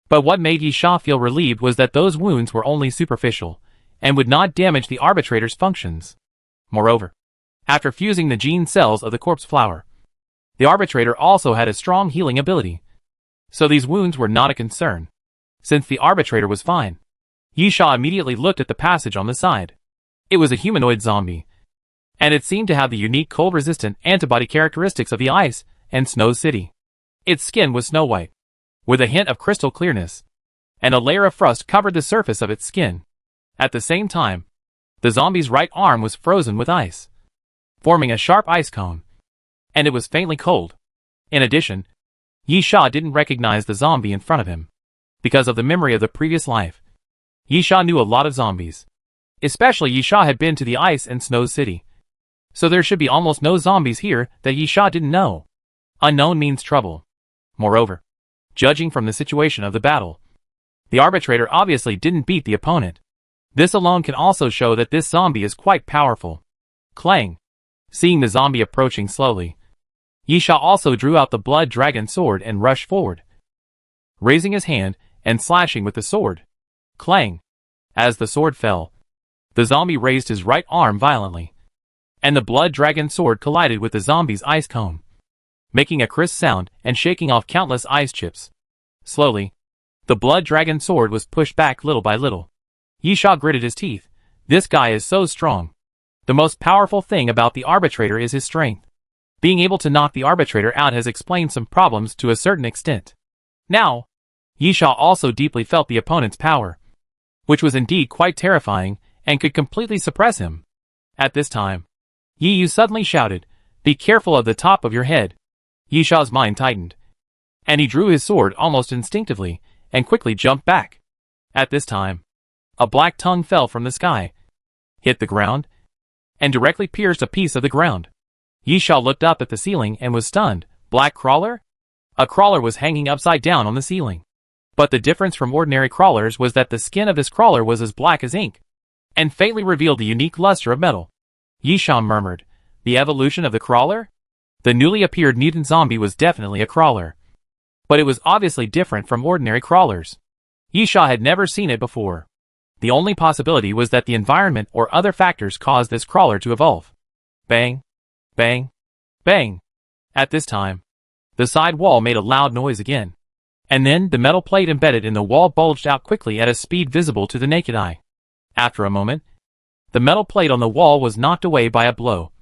but what made Yi Sha feel relieved was that those wounds were only superficial and would not damage the arbitrator's functions. Moreover, after fusing the gene cells of the corpse flower, the arbitrator also had a strong healing ability, so these wounds were not a concern. Since the arbitrator was fine, Yi Sha immediately looked at the passage on the side. It was a humanoid zombie, and it seemed to have the unique cold-resistant antibody characteristics of the ice and snow city. Its skin was snow white, with a hint of crystal clearness, and a layer of frost covered the surface of its skin. At the same time, the zombie's right arm was frozen with ice, forming a sharp ice cone, and it was faintly cold. In addition, Yi Sha didn't recognize the zombie in front of him. Because of the memory of the previous life, Yisha knew a lot of zombies. Especially Yisha had been to the Ice and Snow City. So there should be almost no zombies here that Yisha didn't know. Unknown means trouble. Moreover, judging from the situation of the battle, the arbitrator obviously didn't beat the opponent. This alone can also show that this zombie is quite powerful. Clang. Seeing the zombie approaching slowly, Yisha also drew out the blood dragon sword and rushed forward, raising his hand and slashing with the sword. Clang. As the sword fell, the zombie raised his right arm violently, and the blood dragon sword collided with the zombie's ice cone, making a crisp sound and shaking off countless ice chips. Slowly, the blood dragon sword was pushed back little by little. Yisha gritted his teeth. This guy is so strong. The most powerful thing about the arbitrator is his strength. Being able to knock the arbitrator out has explained some problems to a certain extent. Now, Yisha also deeply felt the opponent's power, which was indeed quite terrifying and could completely suppress him. At this time, Yi suddenly shouted, "Be careful of the top of your head." Yisha's mind tightened, and he drew his sword almost instinctively and quickly jumped back. At this time, a black tongue fell from the sky, hit the ground, and directly pierced a piece of the ground. Yisha looked up at the ceiling and was stunned. Black crawler? A crawler was hanging upside down on the ceiling. But the difference from ordinary crawlers was that the skin of this crawler was as black as ink, and faintly revealed the unique luster of metal. Yisha murmured, "The evolution of the crawler?" The newly appeared mutant zombie was definitely a crawler, but it was obviously different from ordinary crawlers. Yisha had never seen it before. The only possibility was that the environment or other factors caused this crawler to evolve. Bang, bang, bang. At this time, the side wall made a loud noise again, and then the metal plate embedded in the wall bulged out quickly at a speed visible to the naked eye. After a moment, the metal plate on the wall was knocked away by a blow,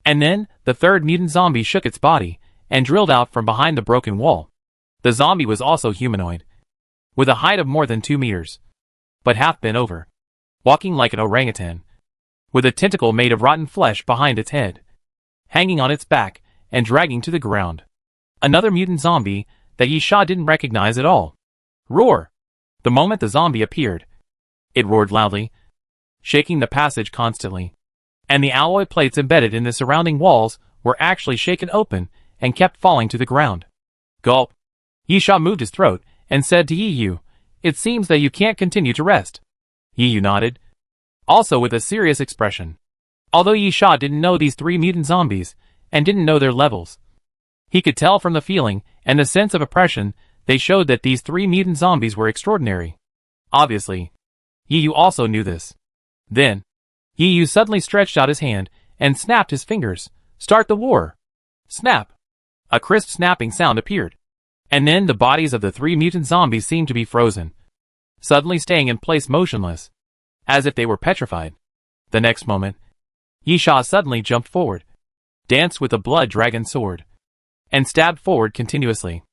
and then the third mutant zombie shook its body and drilled out from behind the broken wall. The zombie was also humanoid, with a height of more than 2 meters, but half bent over, walking like an orangutan, with a tentacle made of rotten flesh behind its head, hanging on its back and dragging to the ground. Another mutant zombie that Yisha didn't recognize at all. Roar! The moment the zombie appeared, it roared loudly, shaking the passage constantly, and the alloy plates embedded in the surrounding walls were actually shaken open and kept falling to the ground. Gulp! Yisha moved his throat and said to Yi, "It seems that you can't continue to rest." Yi nodded, also with a serious expression. Although Yisha didn't know these 3 mutant zombies and didn't know their levels, he could tell from the feeling and the sense of oppression they showed that these 3 mutant zombies were extraordinary. Obviously, Yi also knew this. Then, Yi suddenly stretched out his hand and snapped his fingers. "Start the war!" Snap! A crisp snapping sound appeared, and then the bodies of the 3 mutant zombies seemed to be frozen, suddenly staying in place motionless, as if they were petrified. The next moment, Yisha suddenly jumped forward, danced with the blood dragon sword, and stabbed forward continuously.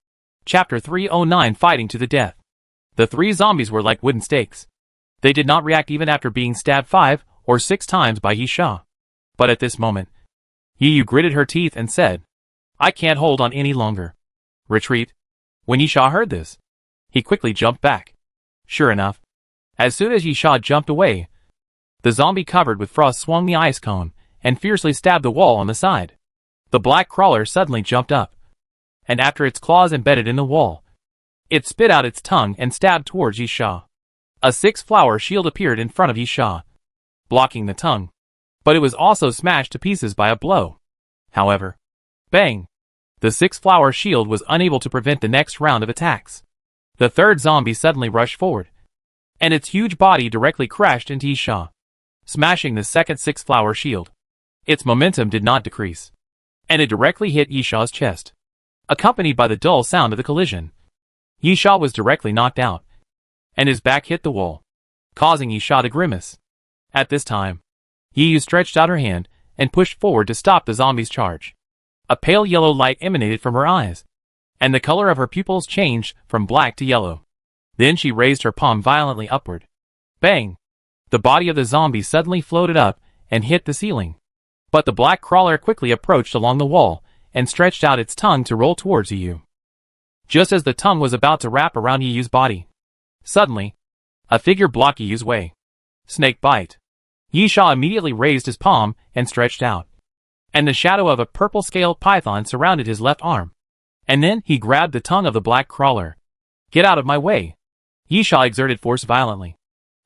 Chapter 309, Fighting to the Death. The 3 zombies were like wooden stakes. They did not react even after being stabbed 5 or 6 times by Yisha. But at this moment, Yi gritted her teeth and said, "I can't hold on any longer. Retreat." When Yisha heard this, he quickly jumped back. Sure enough, as soon as Yisha jumped away, the zombie covered with frost swung the ice cone and fiercely stabbed the wall on the side. The black crawler suddenly jumped up, and after its claws embedded in the wall, it spit out its tongue and stabbed towards Yisha. A 6-flower shield appeared in front of Yisha, blocking the tongue, but it was also smashed to pieces by a blow. However, bang! The 6-flower shield was unable to prevent the next round of attacks. The third zombie suddenly rushed forward, and its huge body directly crashed into Yisha, smashing the second 6-flower shield. Its momentum did not decrease, and it directly hit Yisha's chest, accompanied by the dull sound of the collision. Yisha was directly knocked out, and his back hit the wall, causing Yisha to grimace. At this time, Yi stretched out her hand and pushed forward to stop the zombie's charge. A pale yellow light emanated from her eyes, and the color of her pupils changed from black to yellow. Then she raised her palm violently upward. Bang! The body of the zombie suddenly floated up and hit the ceiling. But the black crawler quickly approached along the wall and stretched out its tongue to roll towards Yi. Just as the tongue was about to wrap around Yi's body, Suddenly, a figure blocked Yi's way. Snake bite. Yisha immediately raised his palm and stretched out. And the shadow of a purple-scaled python surrounded his left arm. And then he grabbed the tongue of the black crawler. Get out of my way. Yisha exerted force violently.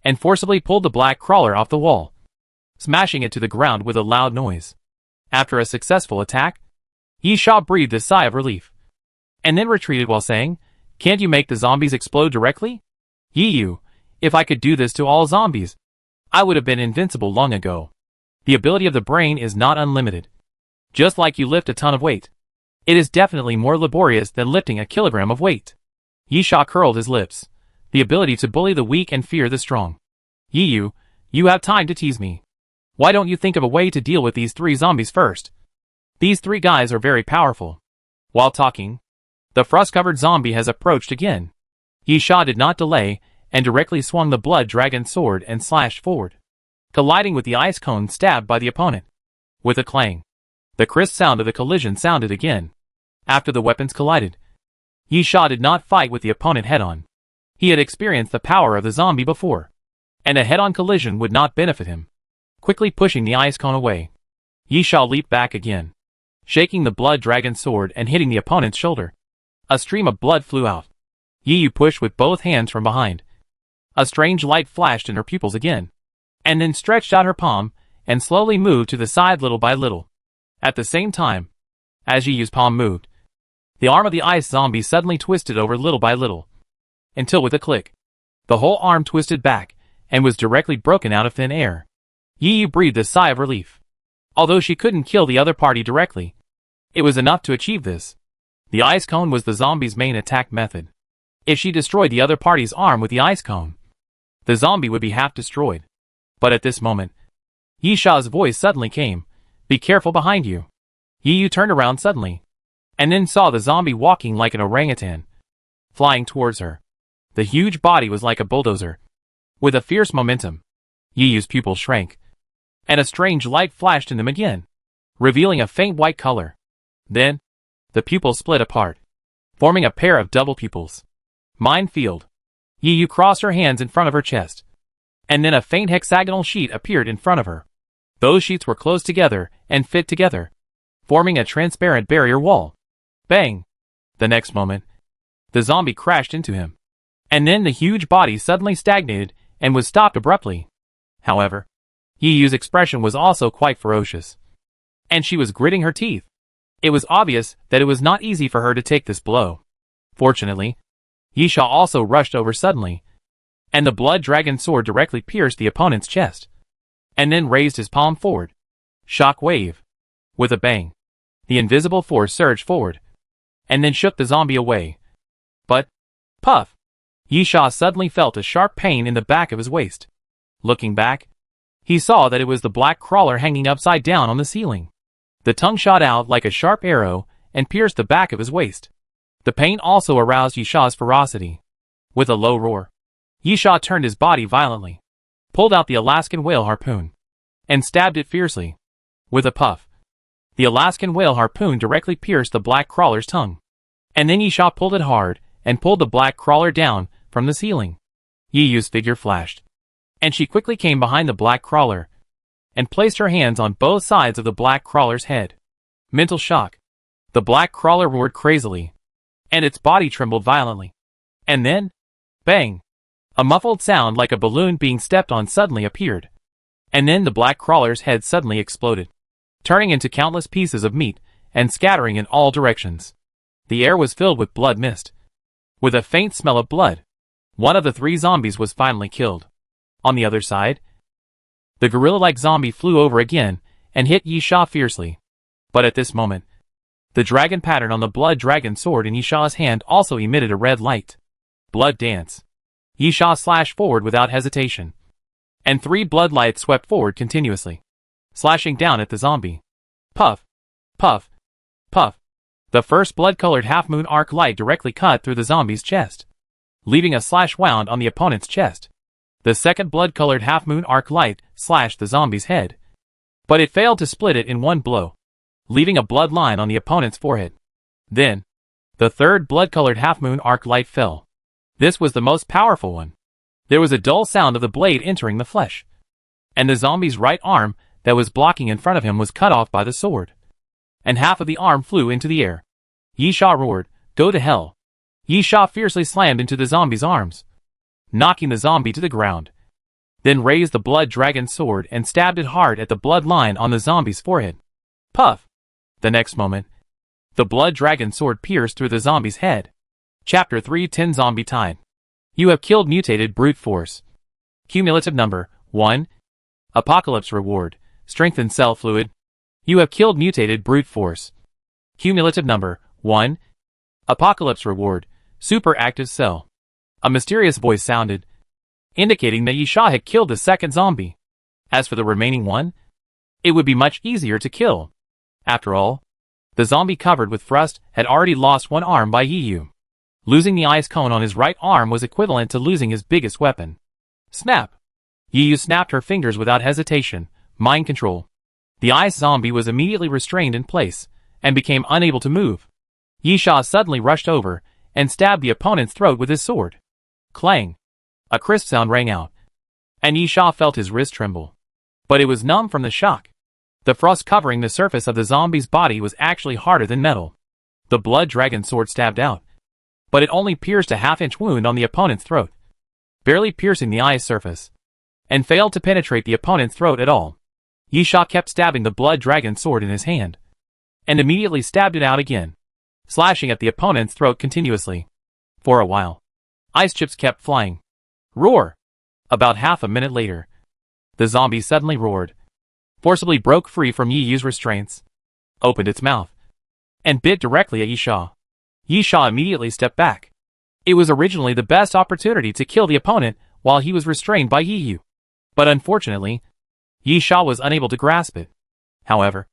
And forcibly pulled the black crawler off the wall, smashing it to the ground with a loud noise. After a successful attack, Yisha breathed a sigh of relief. And then retreated while saying, "Can't you make the zombies explode directly? Yiyu, if I could do this to all zombies, I would have been invincible long ago. The ability of the brain is not unlimited. Just like you lift a ton of weight. It is definitely more laborious than lifting a kilogram of weight." Yisha curled his lips. The ability to bully the weak and fear the strong. Yiyu, you have time to tease me. Why don't you think of a way to deal with these 3 zombies first? These 3 guys are very powerful. While talking, the frost-covered zombie has approached again. Yisha did not delay, and directly swung the blood dragon sword and slashed forward, colliding with the ice cone stabbed by the opponent. With a clang, the crisp sound of the collision sounded again. After the weapons collided, Yisha did not fight with the opponent head-on. He had experienced the power of the zombie before, and a head-on collision would not benefit him. Quickly pushing the ice cone away, Yisha leaped back again, shaking the blood dragon sword and hitting the opponent's shoulder. A stream of blood flew out. Yiyu pushed with both hands from behind. A strange light flashed in her pupils again, and then stretched out her palm and slowly moved to the side little by little. At the same time, as Yiyu's palm moved, the arm of the ice zombie suddenly twisted over little by little, until with a click, the whole arm twisted back and was directly broken out of thin air. Yiyu breathed a sigh of relief. Although she couldn't kill the other party directly, it was enough to achieve this. The ice cone was the zombie's main attack method. If she destroyed the other party's arm with the ice cone, the zombie would be half destroyed. But at this moment, Yisha's voice suddenly came, "Be careful behind you." Yiyu turned around suddenly, and then saw the zombie walking like an orangutan, flying towards her. The huge body was like a bulldozer, with a fierce momentum. Yiyu's pupils shrank, and a strange light flashed in them again, revealing a faint white color. Then, the pupils split apart, forming a pair of double pupils. Minefield. Yiyu crossed her hands in front of her chest, and then a faint hexagonal sheet appeared in front of her. Those sheets were close together and fit together, forming a transparent barrier wall. Bang! The next moment, the zombie crashed into him, and then the huge body suddenly stagnated and was stopped abruptly. However, Yiyu's expression was also quite ferocious, and she was gritting her teeth. It was obvious that it was not easy for her to take this blow. Fortunately, Yisha also rushed over suddenly, and the blood dragon sword directly pierced the opponent's chest, and then raised his palm forward. Shock wave. With a bang, the invisible force surged forward, and then shook the zombie away. But, puff! Yisha suddenly felt a sharp pain in the back of his waist. Looking back, he saw that it was the black crawler hanging upside down on the ceiling. The tongue shot out like a sharp arrow and pierced the back of his waist. The pain also aroused Yisha's ferocity. With a low roar, Yisha turned his body violently, pulled out the Alaskan whale harpoon, and stabbed it fiercely. With a puff, the Alaskan whale harpoon directly pierced the black crawler's tongue. And then Yisha pulled it hard and pulled the black crawler down from the ceiling. Yiyu's figure flashed, and she quickly came behind the black crawler and placed her hands on both sides of the black crawler's head. Mental shock. The black crawler roared crazily, and its body trembled violently. And then, bang! A muffled sound like a balloon being stepped on suddenly appeared. And then the black crawler's head suddenly exploded, turning into countless pieces of meat and scattering in all directions. The air was filled with blood mist, with a faint smell of blood. One of the 3 zombies was finally killed. On the other side, the gorilla-like zombie flew over again and hit Yisha fiercely. But at this moment, the dragon pattern on the blood dragon sword in Yisha's hand also emitted a red light. Blood dance. Yisha slashed forward without hesitation, and 3 blood lights swept forward continuously, slashing down at the zombie. Puff! Puff! Puff! The first blood-colored half-moon arc light directly cut through the zombie's chest, leaving a slash wound on the opponent's chest. The second blood-colored half-moon arc light slashed the zombie's head, but it failed to split it in one blow, leaving a blood line on the opponent's forehead. Then, the third blood-colored half-moon arc light fell, This was the most powerful one. There was a dull sound of the blade entering the flesh. And the zombie's right arm that was blocking in front of him was cut off by the sword. And half of the arm flew into the air. Yisha roared, "Go to hell." Yisha fiercely slammed into the zombie's arms, knocking the zombie to the ground. Then raised the blood dragon sword and stabbed it hard at the blood line on the zombie's forehead. Puff! The next moment, the blood dragon sword pierced through the zombie's head. Chapter 310 Zombie Tide. You have killed mutated brute force. Cumulative number 1. Apocalypse reward. Strengthened cell fluid. You have killed mutated brute force. Cumulative number 1. Apocalypse reward. Super active cell. A mysterious voice sounded, indicating that Yisha had killed the second zombie. As for the remaining one, it would be much easier to kill. After all, the zombie covered with frost had already lost one arm by Yiyu. Losing the ice cone on his right arm was equivalent to losing his biggest weapon. Snap! Yiyu snapped her fingers without hesitation. Mind control. The ice zombie was immediately restrained in place, and became unable to move. Yisha suddenly rushed over, and stabbed the opponent's throat with his sword. Clang! A crisp sound rang out, and Yisha felt his wrist tremble. But it was numb from the shock. The frost covering the surface of the zombie's body was actually harder than metal. The blood dragon sword stabbed out, but it only pierced a half-inch wound on the opponent's throat, barely piercing the ice surface, and failed to penetrate the opponent's throat at all. Yisha kept stabbing the blood dragon sword in his hand, and immediately stabbed it out again, slashing at the opponent's throat continuously. For a while, ice chips kept flying. Roar! About half a minute later, the zombie suddenly roared, forcibly broke free from Yiyu's restraints, opened its mouth, and bit directly at Yisha. Yisha immediately stepped back. It was originally the best opportunity to kill the opponent while he was restrained by Yiyu. But unfortunately, Yisha was unable to grasp it. However,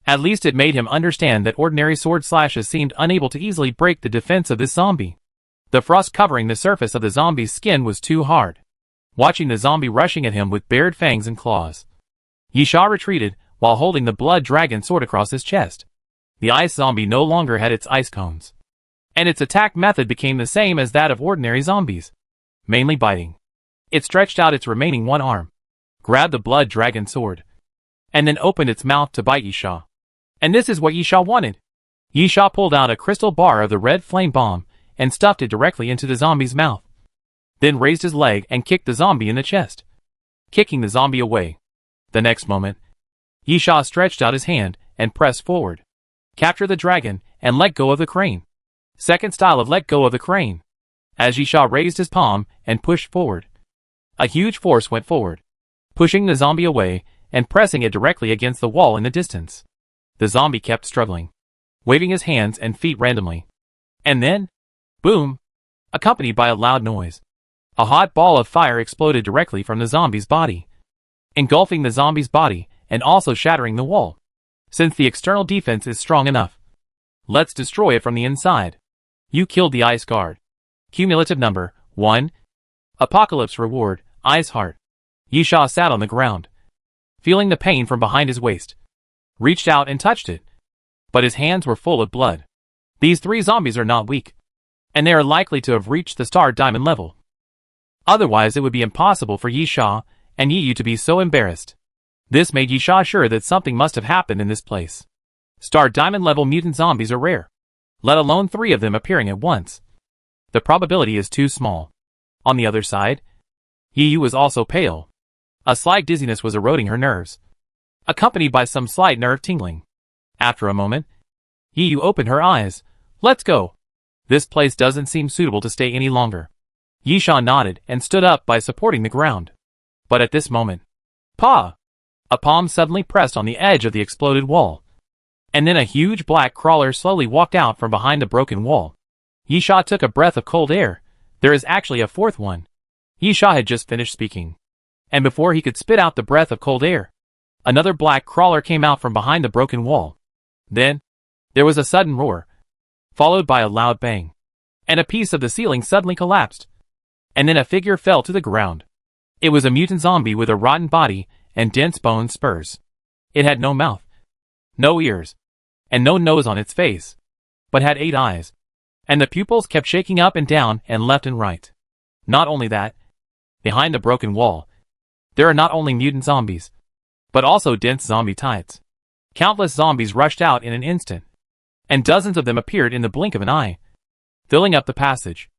at least it made him understand that ordinary sword slashes seemed unable to easily break the defense of this zombie. The frost covering the surface of the zombie's skin was too hard. Watching the zombie rushing at him with bared fangs and claws, Yisha retreated while holding the blood dragon sword across his chest. The ice zombie no longer had its ice cones, and its attack method became the same as that of ordinary zombies, mainly biting. It stretched out its remaining one arm, grabbed the blood dragon sword, and then opened its mouth to bite Yisha. And this is what Yisha wanted. Yisha pulled out a crystal bar of the red flame bomb and stuffed it directly into the zombie's mouth, then raised his leg and kicked the zombie in the chest, kicking the zombie away. The next moment, Yisha stretched out his hand and pressed forward. Capture the dragon and let go of the crane. Second style of let go of the crane. As Yisha raised his palm and pushed forward, a huge force went forward, pushing the zombie away and pressing it directly against the wall in the distance. The zombie kept struggling, waving his hands and feet randomly. And then, boom! Accompanied by a loud noise, a hot ball of fire exploded directly from the zombie's body, engulfing the zombie's body and also shattering the wall. Since the external defense is strong enough, let's destroy it from the inside. You killed the ice guard. Cumulative number 1. Apocalypse reward, Ice Heart. Yisha sat on the ground, feeling the pain from behind his waist, reached out and touched it, but his hands were full of blood. These three zombies are not weak, and they are likely to have reached the star diamond level. Otherwise it would be impossible for Yisha and Yiyu to be so embarrassed. This made Yisha sure that something must have happened in this place. Star diamond level mutant zombies are rare, let alone 3 of them appearing at once. The probability is too small. On the other side, Yiyu was also pale. A slight dizziness was eroding her nerves, accompanied by some slight nerve tingling. After a moment, Yiyu opened her eyes. Let's go. This place doesn't seem suitable to stay any longer. Yisha nodded and stood up by supporting the ground. But at this moment, Pa! A palm suddenly pressed on the edge of the exploded wall, and then a huge black crawler slowly walked out from behind the broken wall. Yisha took a breath of cold air. There is actually a fourth one. Yisha had just finished speaking, and before he could spit out the breath of cold air, another black crawler came out from behind the broken wall. Then, there was a sudden roar, followed by a loud bang, and a piece of the ceiling suddenly collapsed, and then a figure fell to the ground. It was a mutant zombie with a rotten body and dense bone spurs. It had no mouth, no ears, and no nose on its face, but had 8 eyes, and the pupils kept shaking up and down and left and right. Not only that, behind the broken wall, there are not only mutant zombies, but also dense zombie tides. Countless zombies rushed out in an instant, and dozens of them appeared in the blink of an eye, filling up the passage.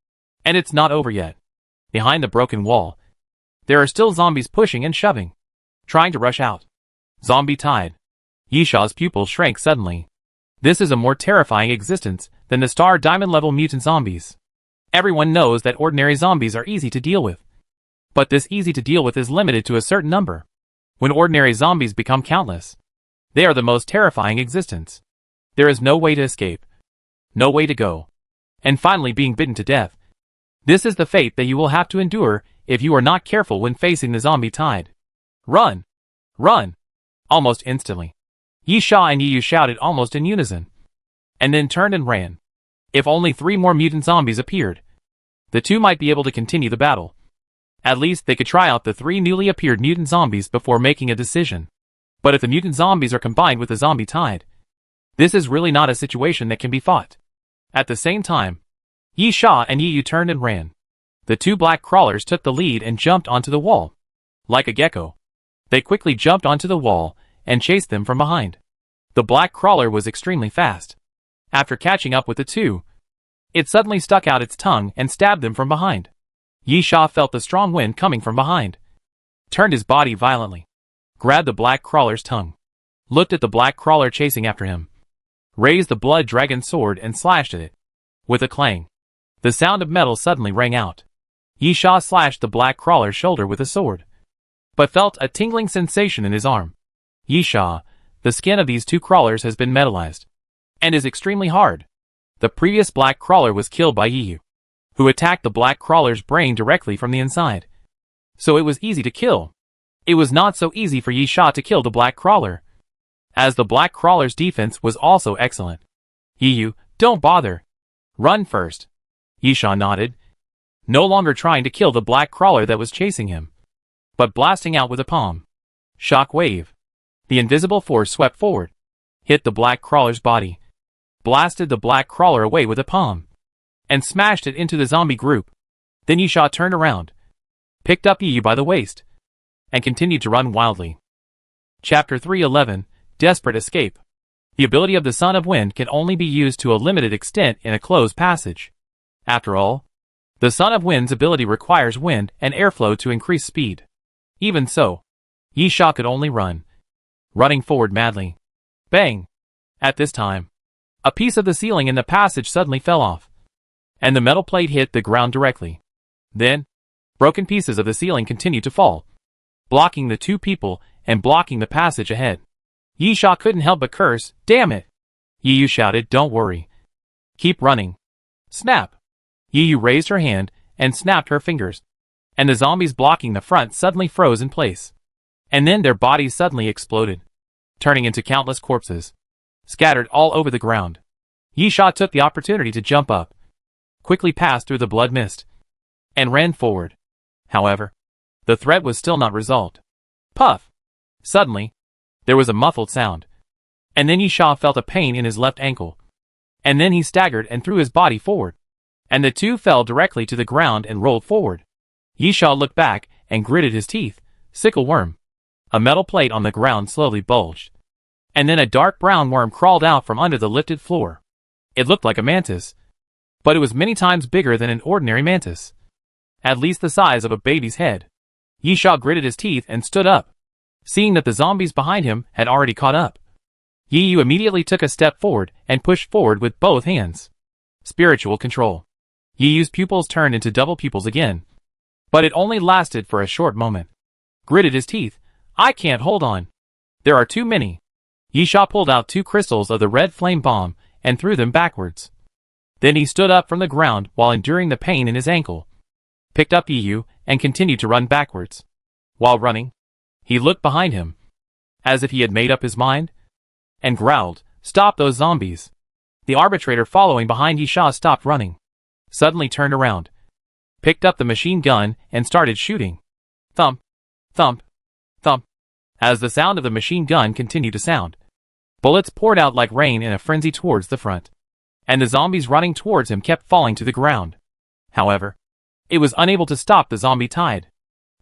And it's not over yet. Behind the broken wall, there are still zombies pushing and shoving, trying to rush out. Zombie tide. Yishaw's pupils shrank suddenly. This is a more terrifying existence than the Star Diamond level mutant zombies. Everyone knows that ordinary zombies are easy to deal with. But this easy to deal with is limited to a certain number. When ordinary zombies become countless, they are the most terrifying existence. There is no way to escape. No way to go. And finally being bitten to death. This is the fate that you will have to endure if you are not careful when facing the zombie tide. Run! Run! Almost instantly, Yisha and Yiyu shouted almost in unison, and then turned and ran. If only 3 more mutant zombies appeared, the two might be able to continue the battle. At least they could try out the 3 newly appeared mutant zombies before making a decision. But if the mutant zombies are combined with the zombie tide, this is really not a situation that can be fought. At the same time, Yisha and Yiyu turned and ran. The 2 black crawlers took the lead and jumped onto the wall. Like a gecko, they quickly jumped onto the wall and chased them from behind. The black crawler was extremely fast. After catching up with the 2, it suddenly stuck out its tongue and stabbed them from behind. Yisha felt the strong wind coming from behind, turned his body violently, grabbed the black crawler's tongue, looked at the black crawler chasing after him, raised the blood dragon sword and slashed at it. With a clang, the sound of metal suddenly rang out. Yisha slashed the black crawler's shoulder with a sword, but felt a tingling sensation in his arm. Yisha, the skin of these 2 crawlers has been metallized, and is extremely hard. The previous black crawler was killed by Yiyu, who attacked the black crawler's brain directly from the inside. So it was easy to kill. It was not so easy for Yisha to kill the black crawler, as the black crawler's defense was also excellent. Yiyu, don't bother. Run first. Yisha nodded, no longer trying to kill the black crawler that was chasing him, but blasting out with a palm. Shock wave. The invisible force swept forward, hit the black crawler's body, blasted the black crawler away with a palm, and smashed it into the zombie group. Then Yisha turned around, picked up Yiyu by the waist, and continued to run wildly. Chapter 311, Desperate Escape. The ability of the Son of Wind can only be used to a limited extent in a closed passage. After all, the Son of Wind's ability requires wind and airflow to increase speed. Even so, Yisha could only run, running forward madly. Bang! At this time, a piece of the ceiling in the passage suddenly fell off, and the metal plate hit the ground directly. Then, broken pieces of the ceiling continued to fall, blocking the 2 people and blocking the passage ahead. Yisha couldn't help but curse, "Damn it!" Yiyu shouted, "Don't worry. Keep running." Snap! Yiyu raised her hand and snapped her fingers, and the zombies blocking the front suddenly froze in place. And then their bodies suddenly exploded, turning into countless corpses, scattered all over the ground. Yisha took the opportunity to jump up, quickly passed through the blood mist, and ran forward. However, the threat was still not resolved. Puff! Suddenly, there was a muffled sound, and then Yisha felt a pain in his left ankle. And then he staggered and threw his body forward, and the 2 fell directly to the ground and rolled forward. Yisha looked back and gritted his teeth. Sickle worm. A metal plate on the ground slowly bulged, and then a dark brown worm crawled out from under the lifted floor. It looked like a mantis, but it was many times bigger than an ordinary mantis, at least the size of a baby's head. Yisha gritted his teeth and stood up, seeing that the zombies behind him had already caught up. Yiyu immediately took a step forward and pushed forward with both hands. Spiritual control. Yiyu's pupils turned into double pupils again, but it only lasted for a short moment. Gritted his teeth. I can't hold on. There are too many. Yisha pulled out 2 crystals of the red flame bomb and threw them backwards. Then he stood up from the ground while enduring the pain in his ankle, picked up Yiyu, and continued to run backwards. While running, he looked behind him, as if he had made up his mind, and growled, "Stop those zombies." The arbitrator following behind Yisha stopped running, suddenly turned around, picked up the machine gun, and started shooting. Thump, thump, thump. As the sound of the machine gun continued to sound, bullets poured out like rain in a frenzy towards the front, and the zombies running towards him kept falling to the ground. However, it was unable to stop the zombie tide.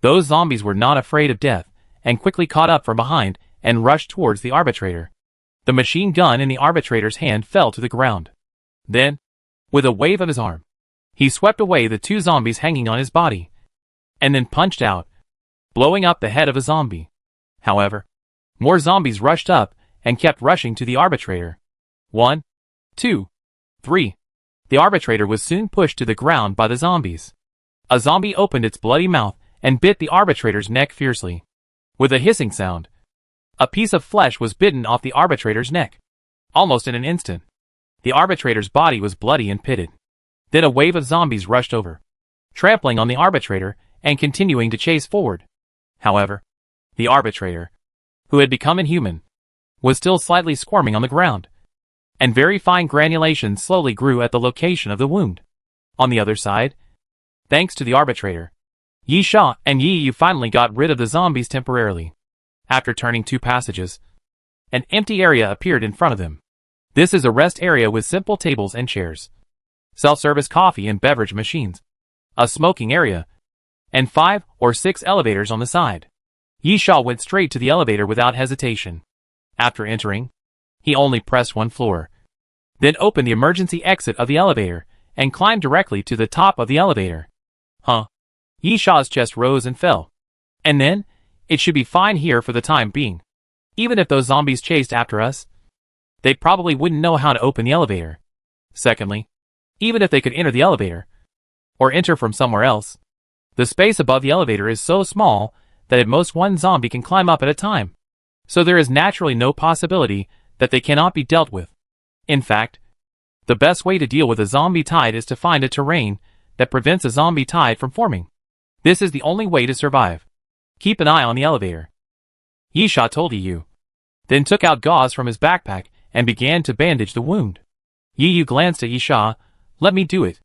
Those zombies were not afraid of death, and quickly caught up from behind and rushed towards the arbitrator. The machine gun in the arbitrator's hand fell to the ground. Then, with a wave of his arm, he swept away the two zombies hanging on his body, and then punched out, blowing up the head of a zombie. However, more zombies rushed up and kept rushing to the arbitrator. 1, 2, 3. The arbitrator was soon pushed to the ground by the zombies. A zombie opened its bloody mouth and bit the arbitrator's neck fiercely. With a hissing sound, a piece of flesh was bitten off the arbitrator's neck. Almost in an instant, the arbitrator's body was bloody and pitted. Then a wave of zombies rushed over, trampling on the arbitrator and continuing to chase forward. However, the arbitrator, who had become inhuman, was still slightly squirming on the ground, and very fine granulations slowly grew at the location of the wound. On the other side, thanks to the arbitrator, Yi Sha and Yi Yu finally got rid of the zombies temporarily. After turning 2 passages, an empty area appeared in front of them. This is a rest area with simple tables and chairs, self-service coffee and beverage machines, a smoking area, and 5 or 6 elevators on the side. Yi Sha went straight to the elevator without hesitation. After entering, he only pressed 1 floor, then opened the emergency exit of the elevator and climbed directly to the top of the elevator. Yi Sha's chest rose and fell. And then, it should be fine here for the time being. Even if those zombies chased after us, they probably wouldn't know how to open the elevator. Secondly, even if they could enter the elevator, or enter from somewhere else, the space above the elevator is so small that at most 1 zombie can climb up at a time. So there is naturally no possibility that they cannot be dealt with. In fact, the best way to deal with a zombie tide is to find a terrain that prevents a zombie tide from forming. This is the only way to survive. Keep an eye on the elevator. Yi Sha told Yi Yu, then took out gauze from his backpack and began to bandage the wound. Yi Yu glanced at Yi Sha. Let me do it.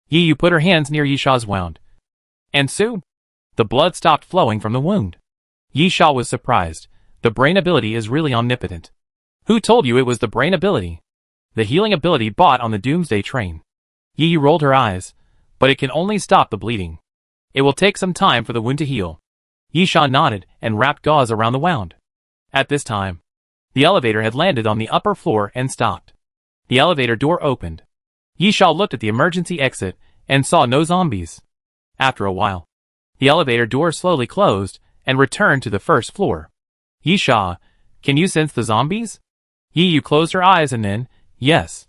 Yi Yu put her hands near Yi Sha's wound, and soon, the blood stopped flowing from the wound. Yi Sha was surprised. The brain ability is really omnipotent. Who told you it was the brain ability? The healing ability bought on the Doomsday train. Yi Yu rolled her eyes, but it can only stop the bleeding. It will take some time for the wound to heal. Yi Sha nodded and wrapped gauze around the wound. At this time, the elevator had landed on the upper floor and stopped. The elevator door opened. Yi Sha looked at the emergency exit and saw no zombies. After a while, the elevator door slowly closed and returned to the first floor. Yi Sha, can you sense the zombies? Yi Yu closed her eyes and then, yes.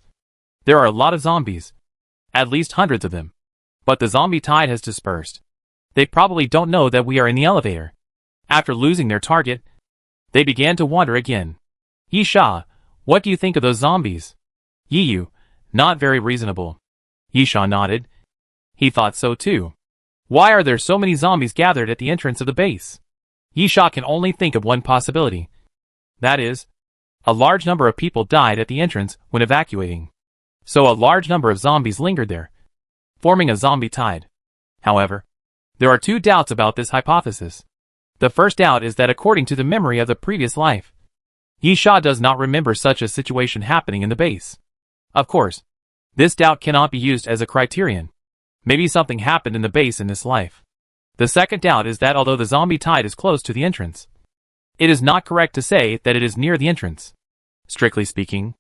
There are a lot of zombies. At least hundreds of them. But the zombie tide has dispersed. They probably don't know that we are in the elevator. After losing their target, they began to wander again. Yi Sha, what do you think of those zombies? Yi Yu, not very reasonable. Yi Sha nodded. He thought so too. Why are there so many zombies gathered at the entrance of the base? Yi Sha can only think of one possibility. That is, a large number of people died at the entrance when evacuating. So a large number of zombies lingered there, forming a zombie tide. However, there are 2 doubts about this hypothesis. The first doubt is that according to the memory of the previous life, Yi Sha does not remember such a situation happening in the base. Of course, this doubt cannot be used as a criterion. Maybe something happened in the base in this life. The second doubt is that although the zombie tide is close to the entrance, it is not correct to say that it is near the entrance. Strictly speaking,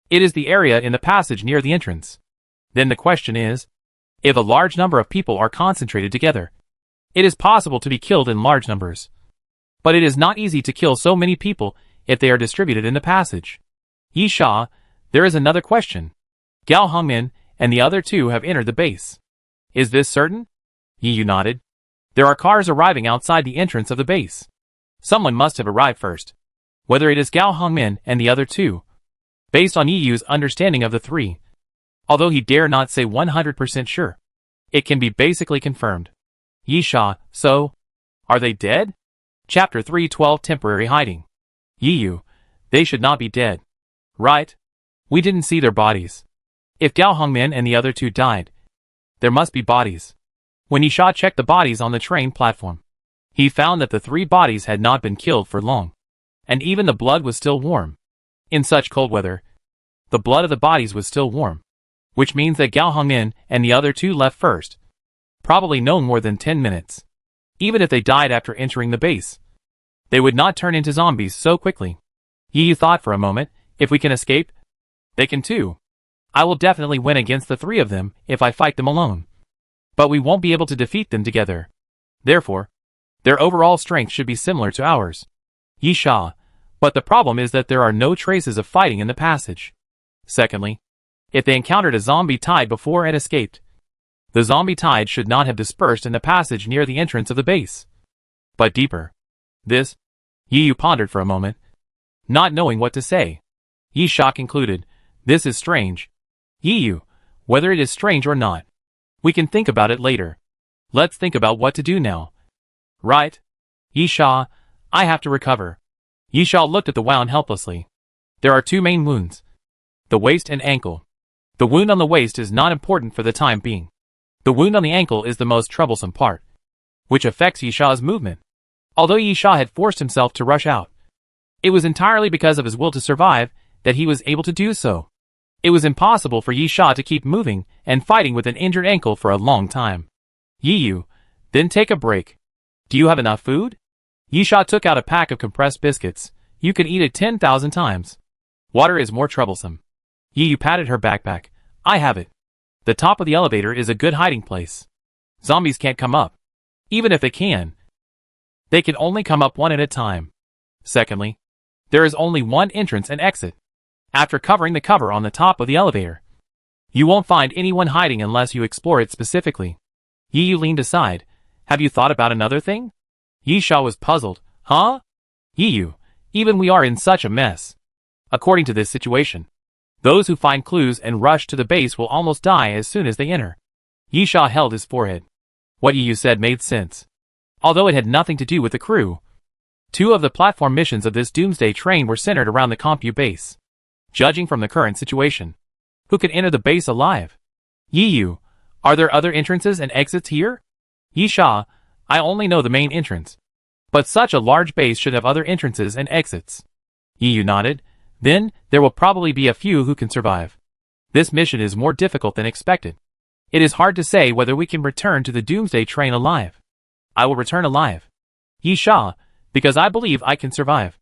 it is the area in the passage near the entrance. Then the question is, if a large number of people are concentrated together, it is possible to be killed in large numbers. But it is not easy to kill so many people if they are distributed in the passage. Yi Sha, there is another question. Gao Hongmin and the other 2 have entered the base. Is this certain? Yi Yu nodded. There are cars arriving outside the entrance of the base. Someone must have arrived first. Whether it is Gao Hongmin and the other 2, based on Yi Yu's understanding of the 3, although he dare not say 100% sure, it can be basically confirmed. Yi Sha, so, are they dead? Chapter 312 Temporary Hiding. Yi Yu, they should not be dead. Right? We didn't see their bodies. If Gao Hongmin and the other 2 died, there must be bodies. When Yi Sha checked the bodies on the train platform, he found that the 3 bodies had not been killed for long, and even the blood was still warm. In such cold weather, the blood of the bodies was still warm. which means that Gao Hongmin and the other two left first. Probably no more than 10 minutes. Even if they died after entering the base, they would not turn into zombies so quickly. Yi thought for a moment, if we can escape, they can too. I will definitely win against the three of them if I fight them alone. But we won't be able to defeat them together. Therefore, their overall strength should be similar to ours. Yi Sha, but the problem is that there are no traces of fighting in the passage. Secondly, if they encountered a zombie tide before and escaped, the zombie tide should not have dispersed in the passage near the entrance of the base, but deeper. This, Yi Yu pondered for a moment, not knowing what to say. Yi Sha concluded, this is strange. Yi Yu, whether it is strange or not, we can think about it later. Let's think about what to do now. Right? Yi Sha, I have to recover. Yi Sha looked at the wound helplessly. There are two main wounds. The waist and ankle. The wound on the waist is not important for the time being. The wound on the ankle is the most troublesome part, which affects Yi Sha's movement. Although Yi Sha had forced himself to rush out, it was entirely because of his will to survive that he was able to do so. It was impossible for Yi Sha to keep moving and fighting with an injured ankle for a long time. Yi Yu, then take a break. Do you have enough food? Yi Sha took out a pack of compressed biscuits. You can eat it 10,000 times. Water is more troublesome. Yi Yu patted her backpack. I have it. The top of the elevator is a good hiding place. Zombies can't come up. Even if they can, they can only come up one at a time. Secondly, there is only one entrance and exit. After covering the cover on the top of the elevator, you won't find anyone hiding unless you explore it specifically. Yi Yu leaned aside. Have you thought about another thing? Yi Sha was puzzled. Huh? Yi Yu, even we are in such a mess. According to this situation, those who find clues and rush to the base will almost die as soon as they enter. Yi Sha held his forehead. What Yi Yu said made sense. Although it had nothing to do with the crew, two of the platform missions of this Doomsday train were centered around the Compu base. Judging from the current situation, who could enter the base alive? Yi Yu, are there other entrances and exits here? Yi Sha, I only know the main entrance. But such a large base should have other entrances and exits. Yi Yu nodded. Then, there will probably be a few who can survive. This mission is more difficult than expected. It is hard to say whether we can return to the Doomsday train alive. I will return alive. Yi Sha, because I believe I can survive.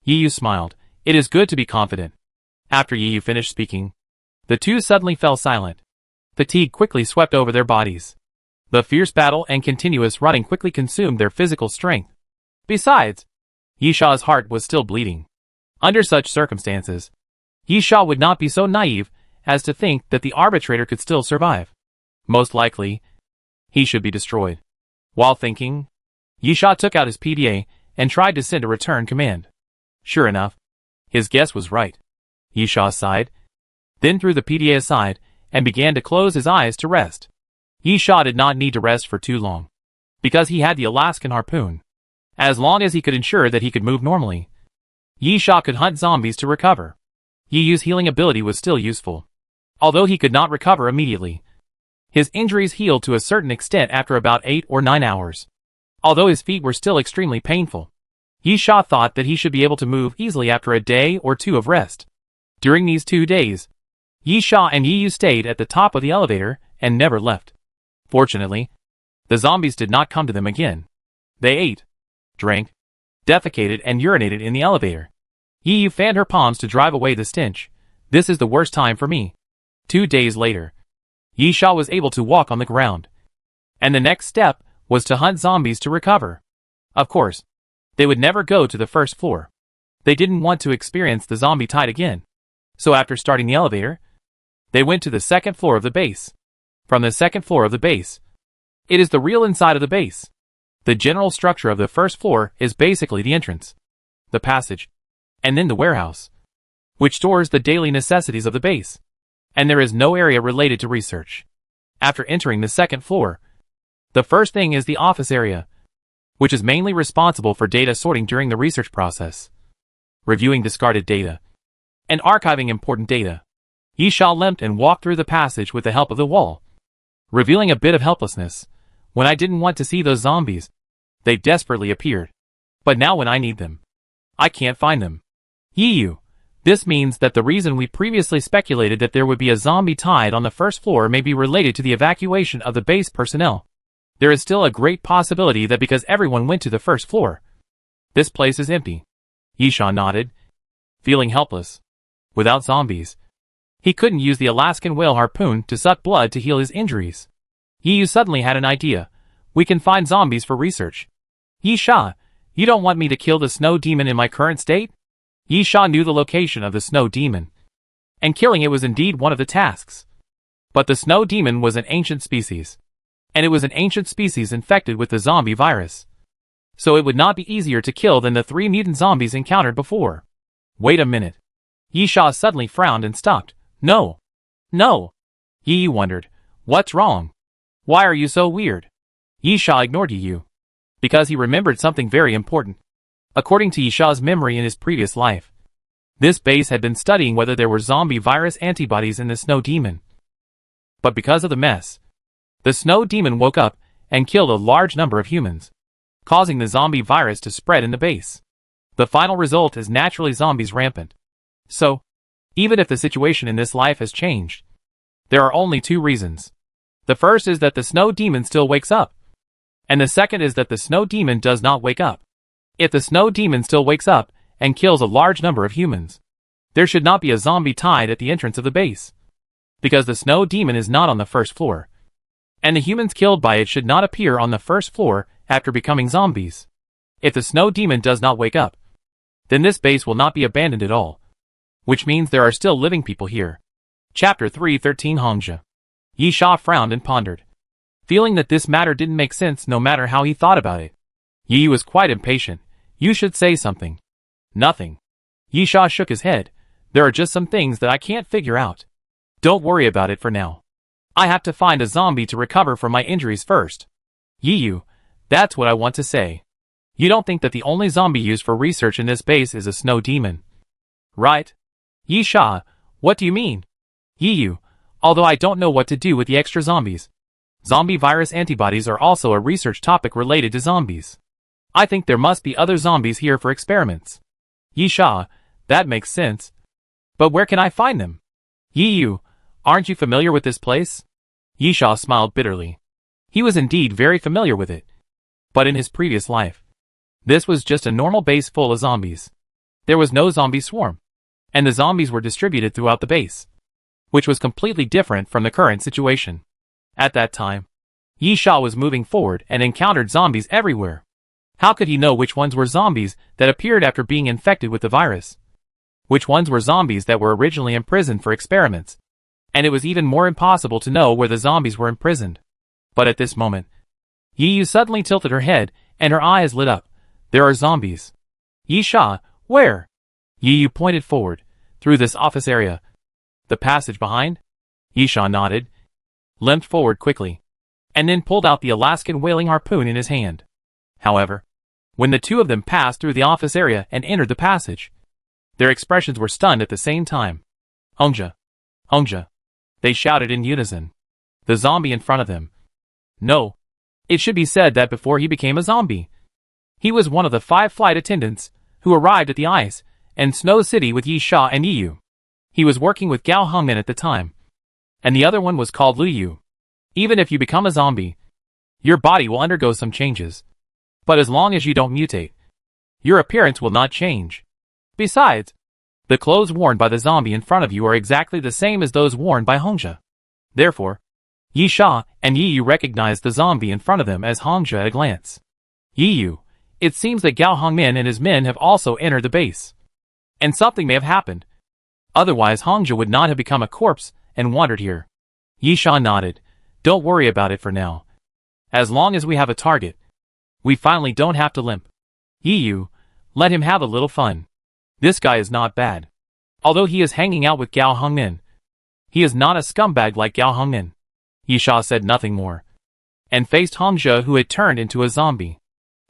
Yi Yu smiled. It is good to be confident. After Yi Yu finished speaking, the two suddenly fell silent. Fatigue quickly swept over their bodies. The fierce battle and continuous running quickly consumed their physical strength. Besides, Yi Sha's heart was still bleeding. Under such circumstances, Yi Sha would not be so naive as to think that the arbitrator could still survive. Most likely, he should be destroyed. While thinking, Yi Sha took out his PDA and tried to send a return command. Sure enough, his guess was right. Yi Sha sighed, then threw the PDA aside and began to close his eyes to rest. Yi Sha did not need to rest for too long, because he had the Alaskan harpoon. As long as he could ensure that he could move normally, Yi Sha could hunt zombies to recover. Yi Yu's healing ability was still useful. Although he could not recover immediately, his injuries healed to a certain extent after about 8 or 9 hours. Although his feet were still extremely painful, Yi Sha thought that he should be able to move easily after a day or two of rest. During these 2 days, Yi Sha and Yi Yu stayed at the top of the elevator and never left. Fortunately, the zombies did not come to them again. They ate, drank, defecated and urinated in the elevator. Yi Yu fanned her palms to drive away the stench. This is the worst time for me. 2 days later, Yi Sha was able to walk on the ground. And the next step was to hunt zombies to recover. Of course, they would never go to the first floor. They didn't want to experience the zombie tide again. So after starting the elevator, they went to the second floor of the base. From the second floor of the base, it is the real inside of the base. The general structure of the first floor is basically the entrance, the passage, and then the warehouse, which stores the daily necessities of the base. And there is no area related to research. After entering the second floor, the first thing is the office area, which is mainly responsible for data sorting during the research process, reviewing discarded data, and archiving important data. Yi Sha limped and walked through the passage with the help of the wall, revealing a bit of helplessness. When I didn't want to see those zombies, they desperately appeared. But now when I need them, I can't find them. Yi Yu, This means that the reason we previously speculated that there would be a zombie tied on the first floor may be related to the evacuation of the base personnel. There is still a great possibility that because everyone went to the first floor, this place is empty. Yisha nodded, feeling helpless. Without zombies, he couldn't use the Alaskan whale harpoon to suck blood to heal his injuries. Yiyu suddenly had an idea. We can find zombies for research. Yisha, you don't want me to kill the snow demon in my current state? Yisha knew the location of the snow demon, and killing it was indeed one of the tasks. But the snow demon was an ancient species, and it was an ancient species infected with the zombie virus. So it would not be easier to kill than the 3 mutant zombies encountered before. Wait a minute. Yisha suddenly frowned and stopped. No. No. Yiyu wondered. What's wrong? Why are you so weird? Yisha ignored Yiyu, because he remembered something very important. According to Yisha's memory in his previous life, this base had been studying whether there were zombie virus antibodies in the snow demon. But because of the mess, the snow demon woke up and killed a large number of humans, causing the zombie virus to spread in the base. The final result is naturally zombies rampant. So, even if the situation in this life has changed, there are only 2 reasons. The first is that the snow demon still wakes up, and the second is that the snow demon does not wake up. If the snow demon still wakes up and kills a large number of humans, there should not be a zombie tied at the entrance of the base, because the snow demon is not on the first floor, and the humans killed by it should not appear on the first floor after becoming zombies. If the snow demon does not wake up, then this base will not be abandoned at all, which means there are still living people here. Chapter 313 Hongja. Yisha frowned and pondered, feeling that this matter didn't make sense no matter how he thought about it. Yi was quite impatient. You should say something. Nothing. Yisha shook his head. There are just some things that I can't figure out. Don't worry about it for now. I have to find a zombie to recover from my injuries first. Yiyu, that's what I want to say. You don't think that the only zombie used for research in this base is a snow demon, right? Yisha, what do you mean? Yiyu, although I don't know what to do with the extra zombies, zombie virus antibodies are also a research topic related to zombies. I think there must be other zombies here for experiments. Yisha, that makes sense. But where can I find them? Yiyu, aren't you familiar with this place? Yisha smiled bitterly. He was indeed very familiar with it. But in his previous life, this was just a normal base full of zombies. There was no zombie swarm, and the zombies were distributed throughout the base, which was completely different from the current situation. At that time, Yisha was moving forward and encountered zombies everywhere. How could he know which ones were zombies that appeared after being infected with the virus? Which ones were zombies that were originally imprisoned for experiments? And it was even more impossible to know where the zombies were imprisoned. But at this moment, Yiyu suddenly tilted her head and her eyes lit up. There are zombies. Yisha, where? Yiyu pointed forward, through this office area. The passage behind? Yisha nodded, limped forward quickly, and then pulled out the Alaskan whaling harpoon in his hand. However, when the 2 of them passed through the office area and entered the passage, their expressions were stunned at the same time. Hongja! Hongja! They shouted in unison. The zombie in front of them. No. It should be said that before he became a zombie, he was one of the 5 flight attendants who arrived at the ice and snow city with Yisha and Yiyu. He was working with Gao Hongmin at the time, and the other one was called Liu. Even if you become a zombie, your body will undergo some changes. But as long as you don't mutate, your appearance will not change. Besides, the clothes worn by the zombie in front of you are exactly the same as those worn by Hongja. Therefore, Yisha and Yiyu recognized the zombie in front of them as Hongja at a glance. Yiyu, it seems that Gao Hongmin and his men have also entered the base. And something may have happened. Otherwise Hongja would not have become a corpse and wandered here. Yisha nodded. Don't worry about it for now. As long as we have a target, we finally don't have to limp. Yiyu, let him have a little fun. This guy is not bad. Although he is hanging out with Gao Hongmin, he is not a scumbag like Gao Hongmin. Yisha said nothing more, and faced Hongja, who had turned into a zombie.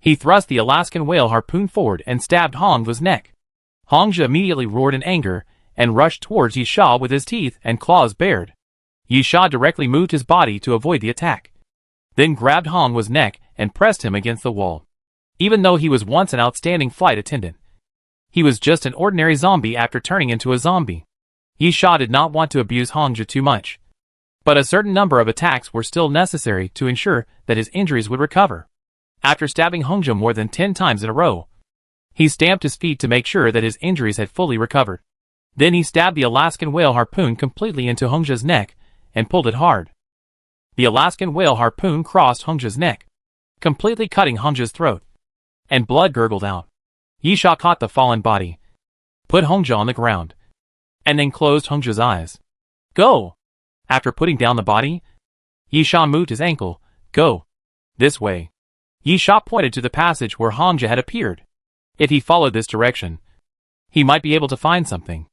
He thrust the Alaskan whale harpoon forward and stabbed Hongja's neck. Hongja immediately roared in anger and rushed towards Yisha with his teeth and claws bared. Yisha directly moved his body to avoid the attack, then grabbed Hongja's neck and pressed him against the wall. Even though he was once an outstanding flight attendant, He was just an ordinary zombie after turning into a zombie. Yi Sha did not want to abuse Hongzhi too much, but a certain number of attacks were still necessary to ensure that his injuries would recover. After stabbing Hongzhi more than 10 times in a row, he stamped his feet to make sure that his injuries had fully recovered. Then he stabbed the Alaskan whale harpoon completely into Hongzhi's neck and pulled it hard. The Alaskan whale harpoon crossed Hongzhi's neck, completely cutting Hongzhi's throat, and blood gurgled out. Yi Sha caught the fallen body, put Hongzhi on the ground, and then closed Hongzhi's eyes. Go! After putting down the body, Yi Sha moved his ankle. Go! This way. Yi Sha pointed to the passage where Hongzhi had appeared. If he followed this direction, he might be able to find something.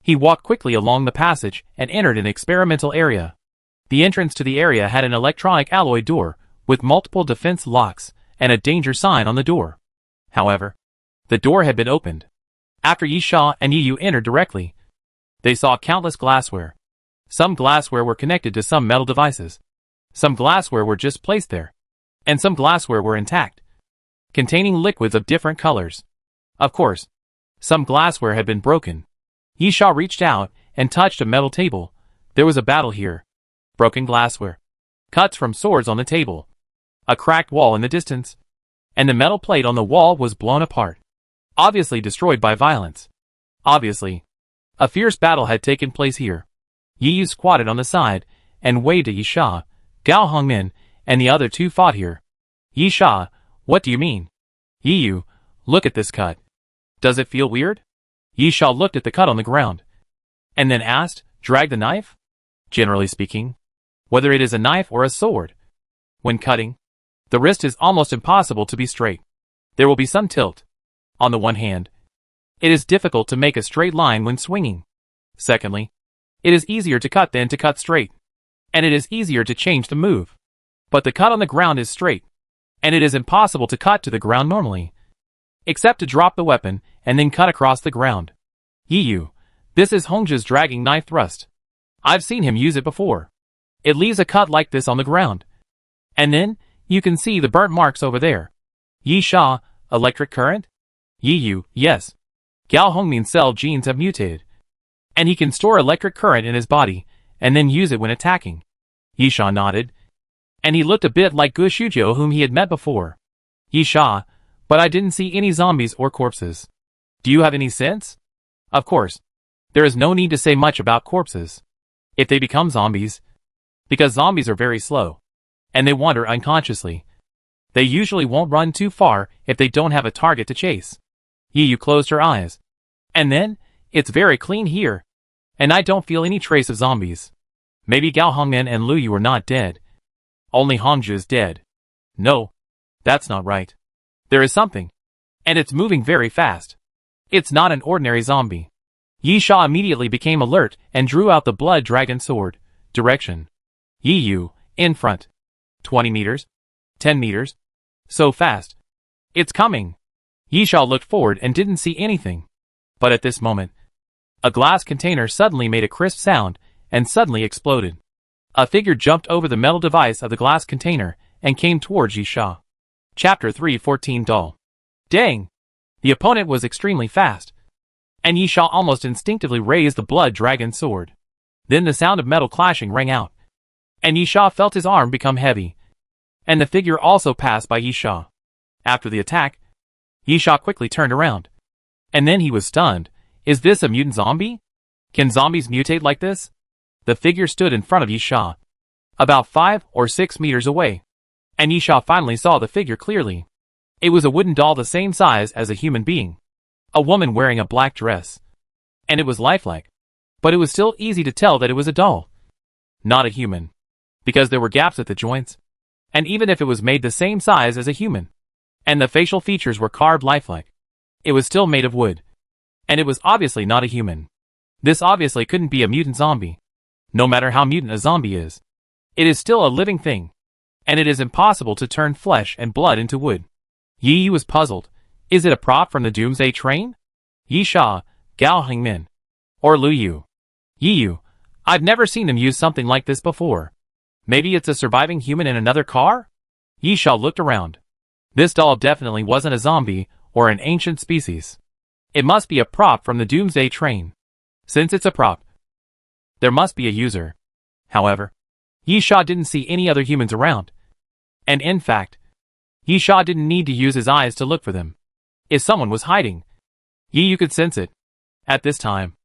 He walked quickly along the passage and entered an experimental area. The entrance to the area had an electronic alloy door with multiple defense locks and a danger sign on the door. However, the door had been opened. After Yi Sha and Yi Yu entered directly, they saw countless glassware. Some glassware were connected to some metal devices. Some glassware were just placed there, and some glassware were intact, containing liquids of different colors. Of course, some glassware had been broken. Yi Sha reached out and touched a metal table. There was a battle here. Broken glassware, cuts from swords on the table, a cracked wall in the distance, and the metal plate on the wall was blown apart, obviously destroyed by violence. Obviously, a fierce battle had taken place here. Yi Yu squatted on the side and waved at Yi Sha. Gao Hongmin and the other two fought here. Yi Sha, what do you mean? Yi Yu, look at this cut. Does it feel weird? Yi Sha looked at the cut on the ground, and then asked, drag the knife? Generally speaking, whether it is a knife or a sword, when cutting, the wrist is almost impossible to be straight. There will be some tilt. On the one hand, it is difficult to make a straight line when swinging. Secondly, it is easier to cut than to cut straight, and it is easier to change the move. But the cut on the ground is straight, and it is impossible to cut to the ground normally, except to drop the weapon and then cut across the ground. Yi Yu, this is Hongzhi's dragging knife thrust. I've seen him use it before. It leaves a cut like this on the ground. And then, you can see the burnt marks over there. Yi Sha, electric current? Yi Yu, yes. Gao Hongmin's cell genes have mutated, and he can store electric current in his body, and then use it when attacking. Yi Sha nodded, and he looked a bit like Gu Shujiu whom he had met before. Yi Sha, but I didn't see any zombies or corpses. Do you have any sense? Of course, there is no need to say much about corpses. If they become zombies, because zombies are very slow, and they wander unconsciously, they usually won't run too far if they don't have a target to chase. Yi Yu closed her eyes. And then, it's very clean here, and I don't feel any trace of zombies. Maybe Gao Hongmen and Lu Yu are not dead. Only Hongzhi is dead. No, that's not right. There is something, and it's moving very fast. It's not an ordinary zombie. Yi Sha immediately became alert and drew out the blood dragon sword. Direction. Yi Yu, in front. 20 meters. 10 meters. So fast. It's coming. Yi Sha looked forward and didn't see anything. But at this moment, a glass container suddenly made a crisp sound and suddenly exploded. A figure jumped over the metal device of the glass container and came towards Yi Sha. Chapter 3:14 Dull. Dang! The opponent was extremely fast, and Yi Sha almost instinctively raised the blood dragon sword. Then the sound of metal clashing rang out, and Yi Sha felt his arm become heavy, and the figure also passed by Yi Sha. After the attack, Yi Sha quickly turned around, and then he was stunned. Is this a mutant zombie? Can zombies mutate like this? The figure stood in front of Yi Sha, about 5 or 6 meters away, and Yi Sha finally saw the figure clearly. It was a wooden doll the same size as a human being, a woman wearing a black dress, and it was lifelike, but it was still easy to tell that it was a doll, not a human, because there were gaps at the joints, and even if it was made the same size as a human, and the facial features were carved lifelike, it was still made of wood, and it was obviously not a human. This obviously couldn't be a mutant zombie. No matter how mutant a zombie is, it is still a living thing, and it is impossible to turn flesh and blood into wood. Yi Yu was puzzled. Is it a prop from the Doomsday train? Yi Sha, Gao Hongmin, or Lu Yu? Yi Yu, I've never seen him use something like this before. Maybe it's a surviving human in another car? Yi Sha looked around. This doll definitely wasn't a zombie or an ancient species. It must be a prop from the Doomsday train. Since it's a prop, there must be a user. However, Yisha didn't see any other humans around. And in fact, Yisha didn't need to use his eyes to look for them. If someone was hiding, you could sense it. At this time,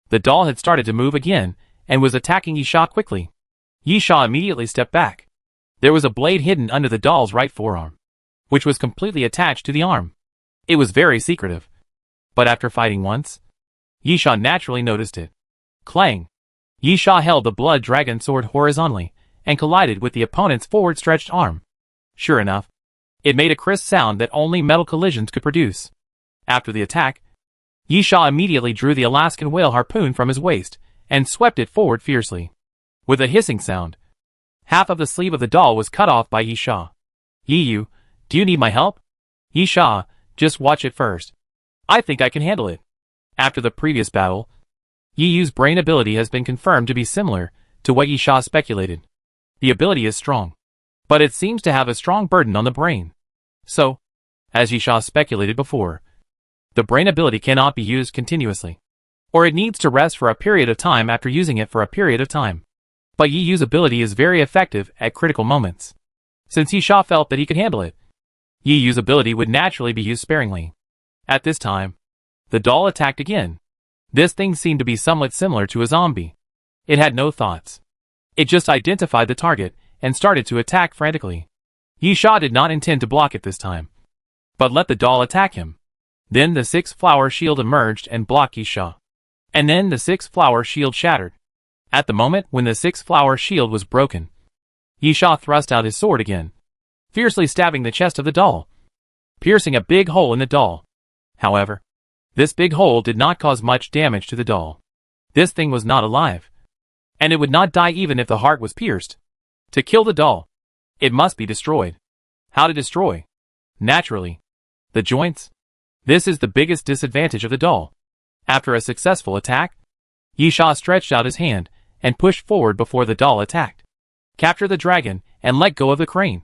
the doll had started to move again and was attacking Yisha quickly. Yisha immediately stepped back. There was a blade hidden under the doll's right forearm, which was completely attached to the arm. It was very secretive. But after fighting once, Yisha naturally noticed it. Clang! Yisha held the blood dragon sword horizontally and collided with the opponent's forward-stretched arm. Sure enough, it made a crisp sound that only metal collisions could produce. After the attack, Yisha immediately drew the Alaskan whale harpoon from his waist and swept it forward fiercely. With a hissing sound, half of the sleeve of the doll was cut off by Yisha. "Yiyu, do you need my help?" "Yisha, just watch it first. I think I can handle it." After the previous battle, Yiyu's brain ability has been confirmed to be similar to what Yisha speculated. The ability is strong, but it seems to have a strong burden on the brain. So, as Yisha speculated before, the brain ability cannot be used continuously, or it needs to rest for a period of time after using it for a period of time. But Yiyu's ability is very effective at critical moments. Since Yisha felt that he could handle it, Yiyu's ability would naturally be used sparingly. At this time, the doll attacked again. This thing seemed to be somewhat similar to a zombie. It had no thoughts. It just identified the target and started to attack frantically. Yisha did not intend to block it this time, but let the doll attack him. Then the 6-flower shield emerged and blocked Yisha. And then the 6-flower shield shattered. At the moment when the 6-flower shield was broken, Yisha thrust out his sword again, fiercely stabbing the chest of the doll, piercing a big hole in the doll. However, this big hole did not cause much damage to the doll. This thing was not alive, and it would not die even if the heart was pierced. To kill the doll, it must be destroyed. How to destroy? Naturally, the joints. This is the biggest disadvantage of the doll. After a successful attack, Yisha stretched out his hand and pushed forward before the doll attacked. Capture the dragon and let go of the crane.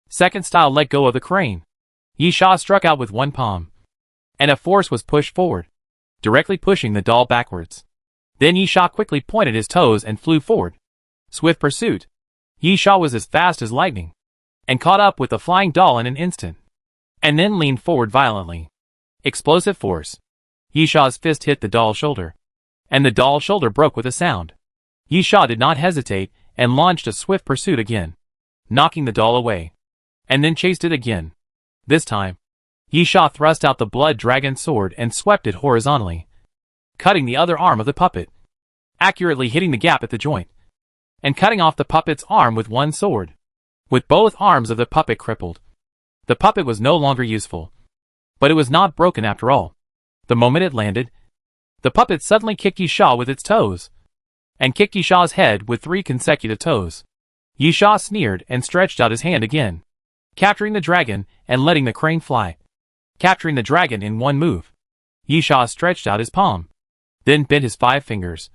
Second style, let go of the crane. Yisha struck out with one palm, and a force was pushed forward, directly pushing the doll backwards. Then Yisha quickly pointed his toes and flew forward. Swift pursuit. Yisha was as fast as lightning, and caught up with the flying doll in an instant, and then leaned forward violently. Explosive force. Yisha's fist hit the doll's shoulder, and the doll's shoulder broke with a sound. Yisha did not hesitate and launched a swift pursuit again, knocking the doll away, and then chased it again. This time, Yisha thrust out the blood dragon sword and swept it horizontally, cutting the other arm of the puppet, accurately hitting the gap at the joint, and cutting off the puppet's arm with one sword. With both arms of the puppet crippled, the puppet was no longer useful. But it was not broken after all. The moment it landed, the puppet suddenly kicked Yisha with its toes, and kicked Yisha's head with 3 consecutive toes. Yisha sneered and stretched out his hand again, capturing the dragon and letting the crane fly. Capturing the dragon in one move, Yisha stretched out his palm, then bent his 5 fingers,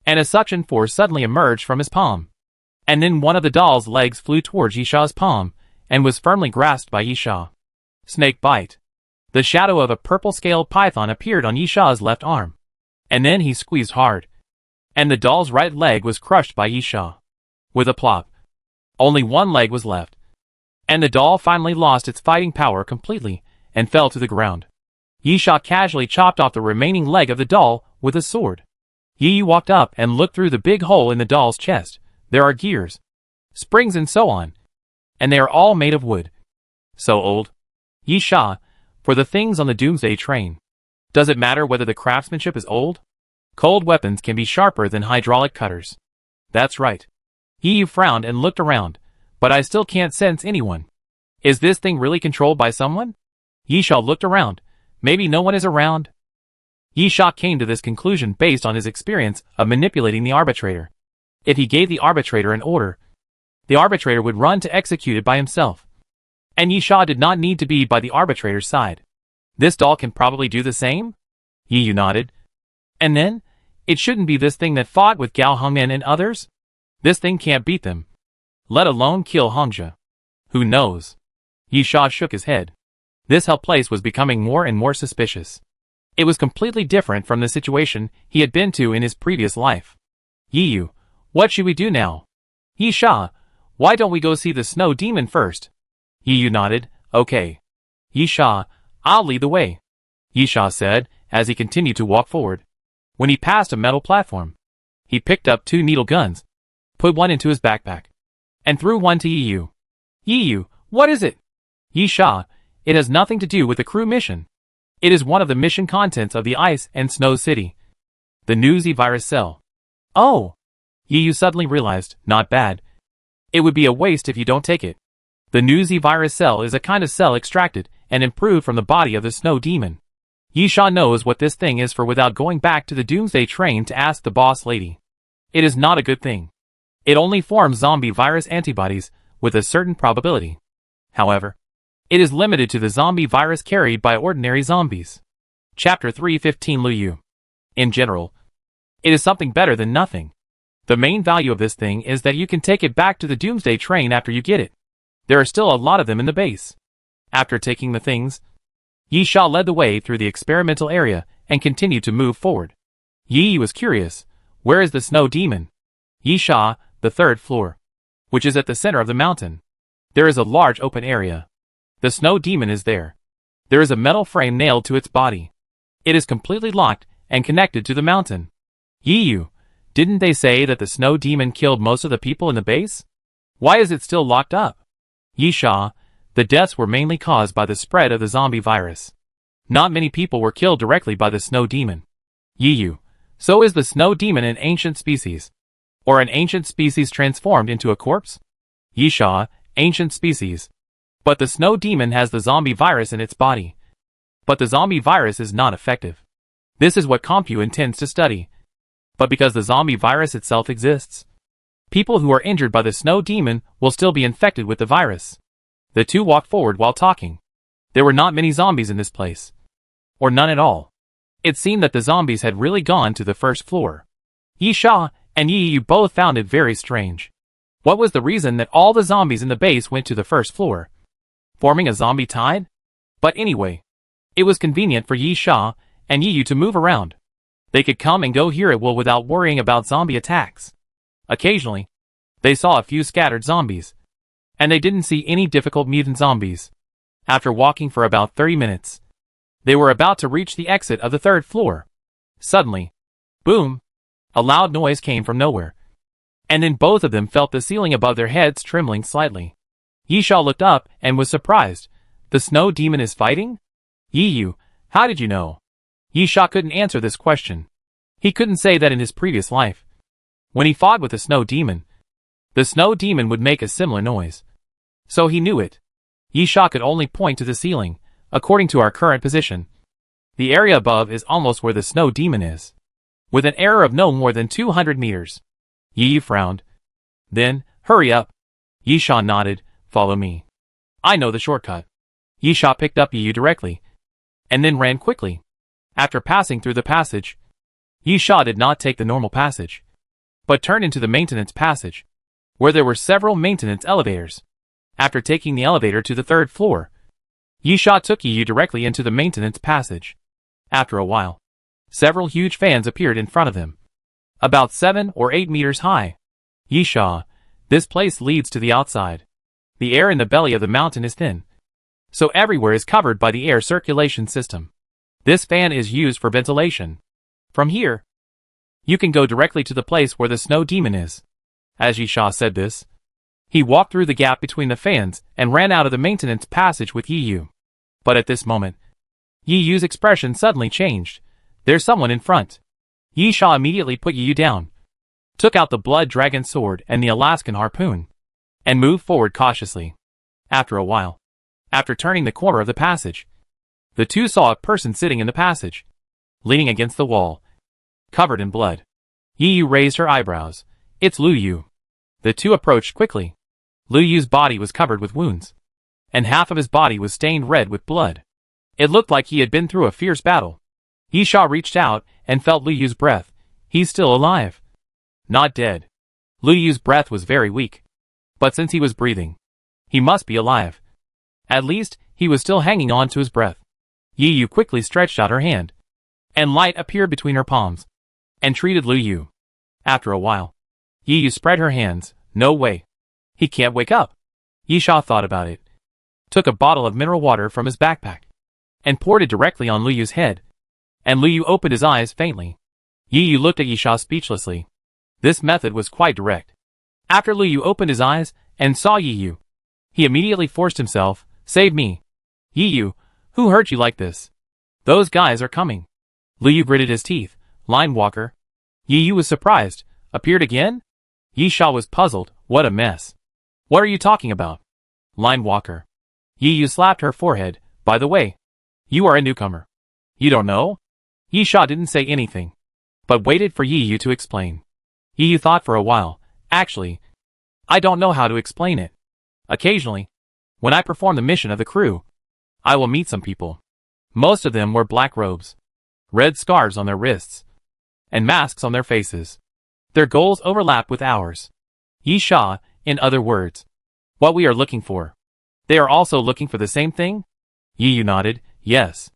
and a suction force suddenly emerged from his palm. And then one of the doll's legs flew towards Yisha's palm and was firmly grasped by Yisha. Snake bite. The shadow of a purple-scaled python appeared on Yisha's left arm, and then he squeezed hard, and the doll's right leg was crushed by Yisha. With a plop, only one leg was left, and the doll finally lost its fighting power completely and fell to the ground. Yisha casually chopped off the remaining leg of the doll with a sword. Yiyu walked up and looked through the big hole in the doll's chest. There are gears, springs and so on, and they are all made of wood. So old. Yisha, for the things on the Doomsday train. Does it matter whether the craftsmanship is old? Cold weapons can be sharper than hydraulic cutters. That's right. Yiyu frowned and looked around, but I still can't sense anyone. Is this thing really controlled by someone? Yisha looked around. Maybe no one is around? Yisha came to this conclusion based on his experience of manipulating the arbitrator. If he gave the arbitrator an order, the arbitrator would run to execute it by himself. And Yisha did not need to be by the arbitrator's side. This doll can probably do the same? Yiyu nodded. And then, it shouldn't be this thing that fought with Gao Hongmen and others? This thing can't beat them, let alone kill Hongzhi. Who knows? Yisha shook his head. This hell place was becoming more and more suspicious. It was completely different from the situation he had been to in his previous life. Yi, what should we do now? Yi Sha, why don't we go see the snow demon first? Yi nodded, okay. Yi Sha, I'll lead the way, Yi Sha said, as he continued to walk forward. When he passed a metal platform, he picked up 2 needle guns, put one into his backpack, and threw one to Yi. Yi, what is it? Yi Sha, it has nothing to do with the crew mission. It is one of the mission contents of the Ice and Snow City. The new Z-Virus cell. Oh! Yi suddenly realized, not bad. It would be a waste if you don't take it. The new Z-Virus cell is a kind of cell extracted and improved from the body of the Snow Demon. Yi Sha knows what this thing is for without going back to the Doomsday train to ask the boss lady. It is not a good thing. It only forms zombie virus antibodies with a certain probability. However, it is limited to the zombie virus carried by ordinary zombies. Chapter 315 Liu. In general, it is something better than nothing. The main value of this thing is that you can take it back to the Doomsday train after you get it. There are still a lot of them in the base. After taking the things, Yi Sha led the way through the experimental area and continued to move forward. Yi was curious, where is the snow demon? Yi Sha, the 3rd floor, which is at the center of the mountain. There is a large open area. The snow demon is there. There is a metal frame nailed to its body. It is completely locked and connected to the mountain. Yi, didn't they say that the snow demon killed most of the people in the base? Why is it still locked up? Yi Sha, the deaths were mainly caused by the spread of the zombie virus. Not many people were killed directly by the snow demon. Yi, so is the snow demon an ancient species? Or an ancient species transformed into a corpse? Yi Sha, ancient species. But the snow demon has the zombie virus in its body. But the zombie virus is not effective. This is what Compu intends to study. But because the zombie virus itself exists, people who are injured by the snow demon will still be infected with the virus. The two walked forward while talking. There were not many zombies in this place. Or none at all. It seemed that the zombies had really gone to the 1st floor. Yi Sha and Yi both found it very strange. What was the reason that all the zombies in the base went to the 1st floor? Forming a zombie tide? But anyway, it was convenient for Yi Sha and Yi to move around. They could come and go here at will without worrying about zombie attacks. Occasionally, they saw a few scattered zombies. And they didn't see any difficult mutant zombies. After walking for about 30 minutes, they were about to reach the exit of the 3rd floor. Suddenly, boom! A loud noise came from nowhere. And then both of them felt the ceiling above their heads trembling slightly. Yi Sha looked up and was surprised. The snow demon is fighting? Yi, how did you know? Yi Sha couldn't answer this question. He couldn't say that in his previous life. When he fought with the snow demon would make a similar noise. So he knew it. Yi Sha could only point to the ceiling, according to our current position. The area above is almost where the snow demon is. With an error of no more than 200 meters. Yi frowned. Then, hurry up. Yi Sha nodded, follow me. I know the shortcut. Yi Sha picked up Yi directly, and then ran quickly. After passing through the passage, Yi Sha did not take the normal passage, but turned into the maintenance passage, where there were several maintenance elevators. After taking the elevator to the 3rd floor, Yi Sha took Yi directly into the maintenance passage. After a while, several huge fans appeared in front of them, about 7 or 8 meters high. Yi Sha, this place leads to the outside. The air in the belly of the mountain is thin, so everywhere is covered by the air circulation system. This fan is used for ventilation. From here, you can go directly to the place where the snow demon is. As Yi Sha said this, he walked through the gap between the fans and ran out of the maintenance passage with Yi. But at this moment, Yi's expression suddenly changed. There's someone in front. Yi Sha immediately put Yi down, took out the blood dragon sword and the Alaskan harpoon, and moved forward cautiously. After a while, after turning the corner of the passage, the two saw a person sitting in the passage, leaning against the wall, covered in blood. Yi raised her eyebrows. It's Liu. The two approached quickly. Liu's body was covered with wounds, and half of his body was stained red with blood. It looked like he had been through a fierce battle. Yi Sha reached out and felt Liu's breath. He's still alive. Not dead. Liu's breath was very weak. But since he was breathing, he must be alive. At least, he was still hanging on to his breath. Yi quickly stretched out her hand, and light appeared between her palms, and treated Lu Yu. After a while, Yi Yu spread her hands. No way. He can't wake up. Yi Sha thought about it, took a bottle of mineral water from his backpack, and poured it directly on Lu Yu's head, and Lu Yu opened his eyes faintly. Yi Yu looked at Yi Sha speechlessly. This method was quite direct. After Lu Yu opened his eyes and saw Yi Yu, he immediately forced himself, "Save me. Yi Yu, who hurt you like this? Those guys are coming." Lu Yu gritted his teeth. "Line walker." Yi Yu was surprised. "Appeared again?" Yi Sha was puzzled. "What a mess. What are you talking about?" "Line walker." Yi Yu slapped her forehead. "By the way, you are a newcomer. You don't know?" Yi Sha didn't say anything, but waited for Yi Yu to explain. Yi Yu thought for a while. "Actually, I don't know how to explain it. Occasionally, when I perform the mission of the crew, I will meet some people. Most of them wear black robes, red scarves on their wrists, and masks on their faces. Their goals overlap with ours. Yi Sha, in other words, what we are looking for. They are also looking for the same thing?" Yi Yu nodded. "Yes."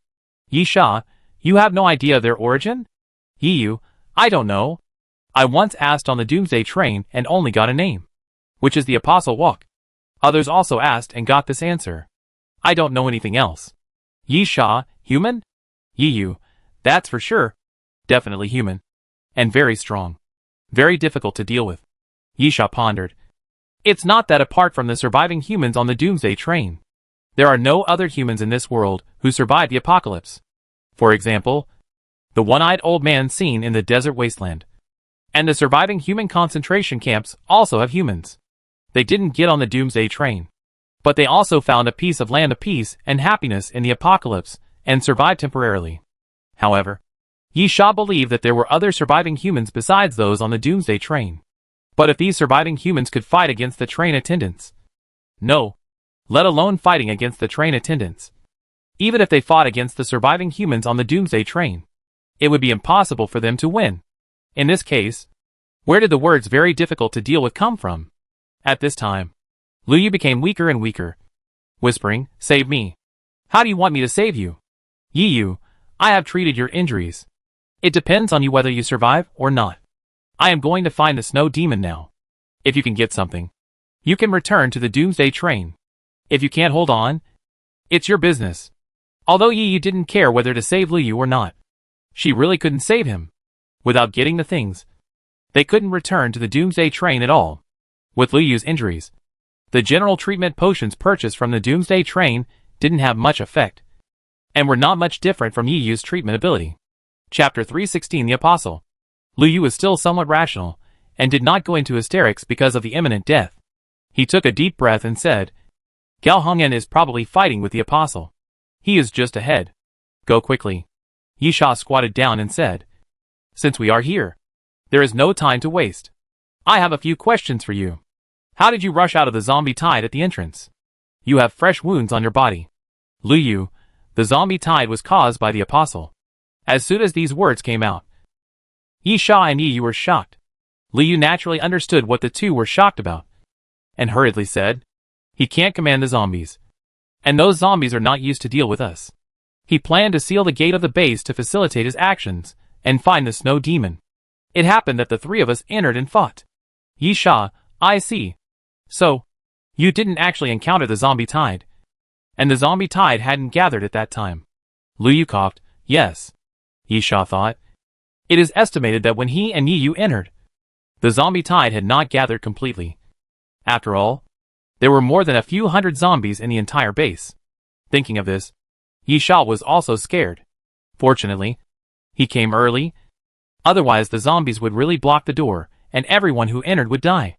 "Yi Sha, you have no idea of their origin?" Yi Yu, "I don't know. I once asked on the Doomsday train and only got a name, which is the Apostle Walk. Others also asked and got this answer. I don't know anything else." Yi Sha, "Human?" Yi Yu, "That's for sure. Definitely human. And very strong. Very difficult to deal with." Yi Sha pondered. "It's not that apart from the surviving humans on the Doomsday train, there are no other humans in this world who survived the apocalypse. For example, the one-eyed old man seen in the desert wasteland. And the surviving human concentration camps also have humans. They didn't get on the Doomsday train, but they also found a piece of land of peace and happiness in the apocalypse and survived temporarily. However, Yi Sha believed that there were other surviving humans besides those on the Doomsday train. But if these surviving humans could fight against the train attendants? No. Let alone fighting against the train attendants. Even if they fought against the surviving humans on the Doomsday train, it would be impossible for them to win. In this case, where did the words very difficult to deal with come from? At this time, Lu Yu became weaker and weaker, whispering, "Save me. How do you want me to save you?" "Yi Yu, I have treated your injuries. It depends on you whether you survive or not. I am going to find the snow demon now. If you can get something, you can return to the Doomsday train. If you can't hold on, it's your business." Although Yi Yu didn't care whether to save Lu Yu or not, she really couldn't save him. Without getting the things, they couldn't return to the Doomsday train at all. With Lu Yu's injuries, the general treatment potions purchased from the Doomsday train didn't have much effect, and were not much different from Yi Yu's treatment ability. Chapter 316 The Apostle. Lu Yu was still somewhat rational, and did not go into hysterics because of the imminent death. He took a deep breath and said, "Gao Hongyan is probably fighting with the Apostle. He is just ahead. Go quickly." Yi Sha squatted down and said, "Since we are here, there is no time to waste. I have a few questions for you. How did you rush out of the zombie tide at the entrance? You have fresh wounds on your body." Lu Yu, "The zombie tide was caused by the Apostle." As soon as these words came out, Yi Sha and Yi Yu were shocked. Lu Yu naturally understood what the two were shocked about, and hurriedly said, "He can't command the zombies. And those zombies are not used to deal with us. He planned to seal the gate of the base to facilitate his actions, and find the snow demon. It happened that the three of us entered and fought." Yi Sha, "I see. So, you didn't actually encounter the zombie tide. And the zombie tide hadn't gathered at that time." Lu Yu coughed. "Yes." Yi Sha thought. It is estimated that when he and Yi Yu entered, the zombie tide had not gathered completely. After all, there were more than a few hundred zombies in the entire base. Thinking of this, Yi Sha was also scared. Fortunately, he came early. Otherwise the zombies would really block the door, and everyone who entered would die.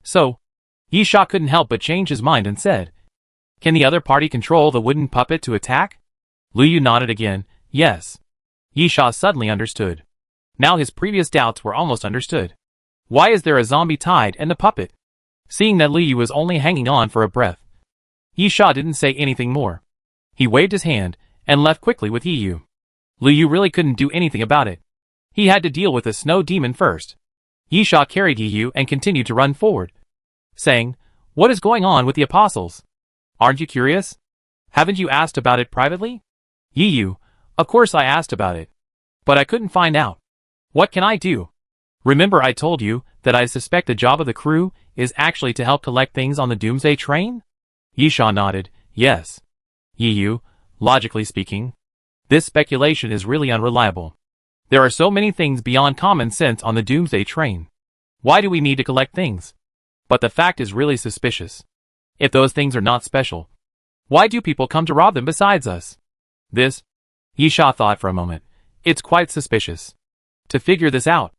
So, Yi Sha couldn't help but change his mind and said, "Can the other party control the wooden puppet to attack?" Lu Yu nodded again. "Yes." Yi Sha suddenly understood. Now his previous doubts were almost understood. Why is there a zombie tide and the puppet? Seeing that Lu Yu was only hanging on for a breath, Yi Sha didn't say anything more. He waved his hand and left quickly with Yi Yu. Lu Yu really couldn't do anything about it. He had to deal with the snow demon first. Yi Sha carried Yi Yu and continued to run forward, saying, "What is going on with the apostles? Aren't you curious? Haven't you asked about it privately?" Yi Yu, "Of course I asked about it. But I couldn't find out. What can I do? Remember I told you that I suspect the job of the crew is actually to help collect things on the Doomsday train? Yisha nodded. Yes. Yiyu, logically speaking, this speculation is really unreliable. There are so many things beyond common sense on the Doomsday train. Why do we need to collect things? But the fact is really suspicious. If those things are not special, why do people come to rob them besides us? This, Yisha thought for a moment, it's quite suspicious. To figure this out,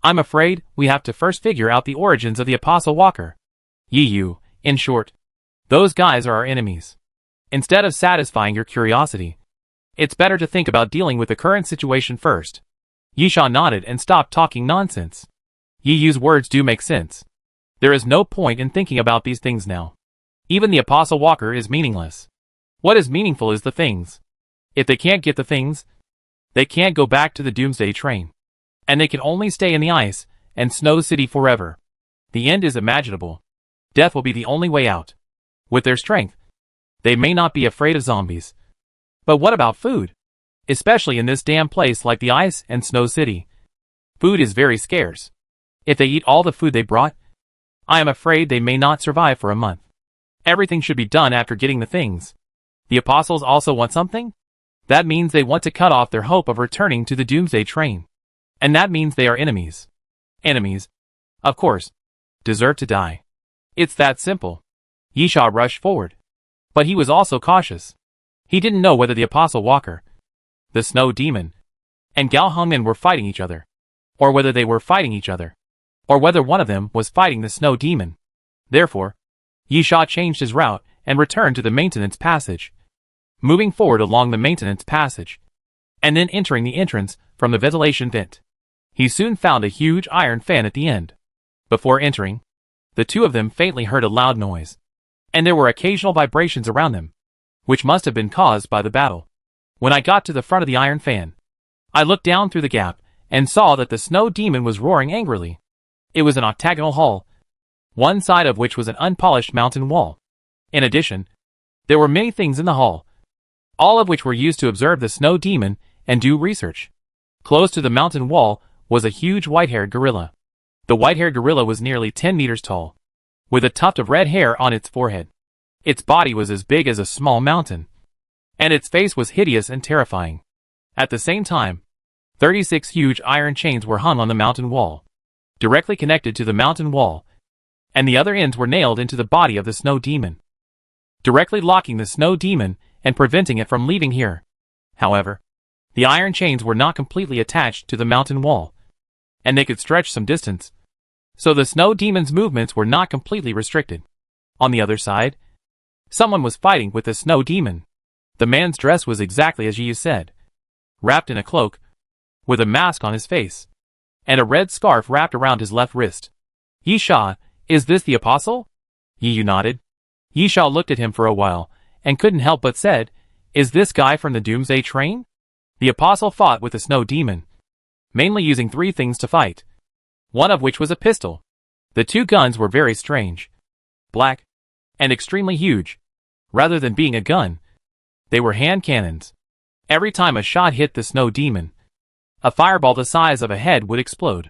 I'm afraid we have to first figure out the origins of the Apostle Walker. Yiyu, in short, those guys are our enemies. Instead of satisfying your curiosity, it's better to think about dealing with the current situation first. Yisha nodded and stopped talking nonsense. Yiyu's words do make sense. There is no point in thinking about these things now. Even the Apostle Walker is meaningless. What is meaningful is the things. If they can't get the things, they can't go back to the Doomsday train. And they can only stay in the ice and snow city forever. The end is imaginable. Death will be the only way out. With their strength, they may not be afraid of zombies. But what about food? Especially in this damn place like the ice and snow city. Food is very scarce. If they eat all the food they brought, I am afraid they may not survive for a month. Everything should be done after getting the things. The apostles also want something? That means they want to cut off their hope of returning to the Doomsday train. And that means they are enemies. Enemies, of course, deserve to die. It's that simple. Yisha rushed forward. But he was also cautious. He didn't know whether the Apostle Walker, the Snow Demon, and Gao Hongmin were fighting each other. Or whether they were fighting each other. Or whether one of them was fighting the Snow Demon. Therefore, Yisha changed his route and returned to the maintenance passage. Moving forward along the maintenance passage, and then entering the entrance from the ventilation vent. He soon found a huge iron fan at the end. Before entering, the two of them faintly heard a loud noise, and there were occasional vibrations around them, which must have been caused by the battle. When I got to the front of the iron fan, I looked down through the gap and saw that the Snow Demon was roaring angrily. It was an octagonal hall, one side of which was an unpolished mountain wall. In addition, there were many things in the hall, all of which were used to observe the Snow Demon and do research. Close to the mountain wall was a huge white-haired gorilla. The white-haired gorilla was nearly 10 meters tall, with a tuft of red hair on its forehead. Its body was as big as a small mountain, and its face was hideous and terrifying. At the same time, 36 huge iron chains were hung on the mountain wall, directly connected to the mountain wall, and the other ends were nailed into the body of the Snow Demon, directly locking the Snow Demon and preventing it from leaving here. However, the iron chains were not completely attached to the mountain wall, and they could stretch some distance, so the Snow Demon's movements were not completely restricted. On the other side, someone was fighting with the Snow Demon. The man's dress was exactly as Yiyu said, wrapped in a cloak, with a mask on his face, and a red scarf wrapped around his left wrist. Yisha, is this the apostle? Yiyu nodded. Yisha looked at him for a while, and couldn't help but said, is this guy from the Doomsday train? The apostle fought with the Snow Demon, mainly using 3 things to fight, one of which was a pistol. The 2 guns were very strange, black, and extremely huge. Rather than being a gun, they were hand cannons. Every time a shot hit the Snow Demon, a fireball the size of a head would explode.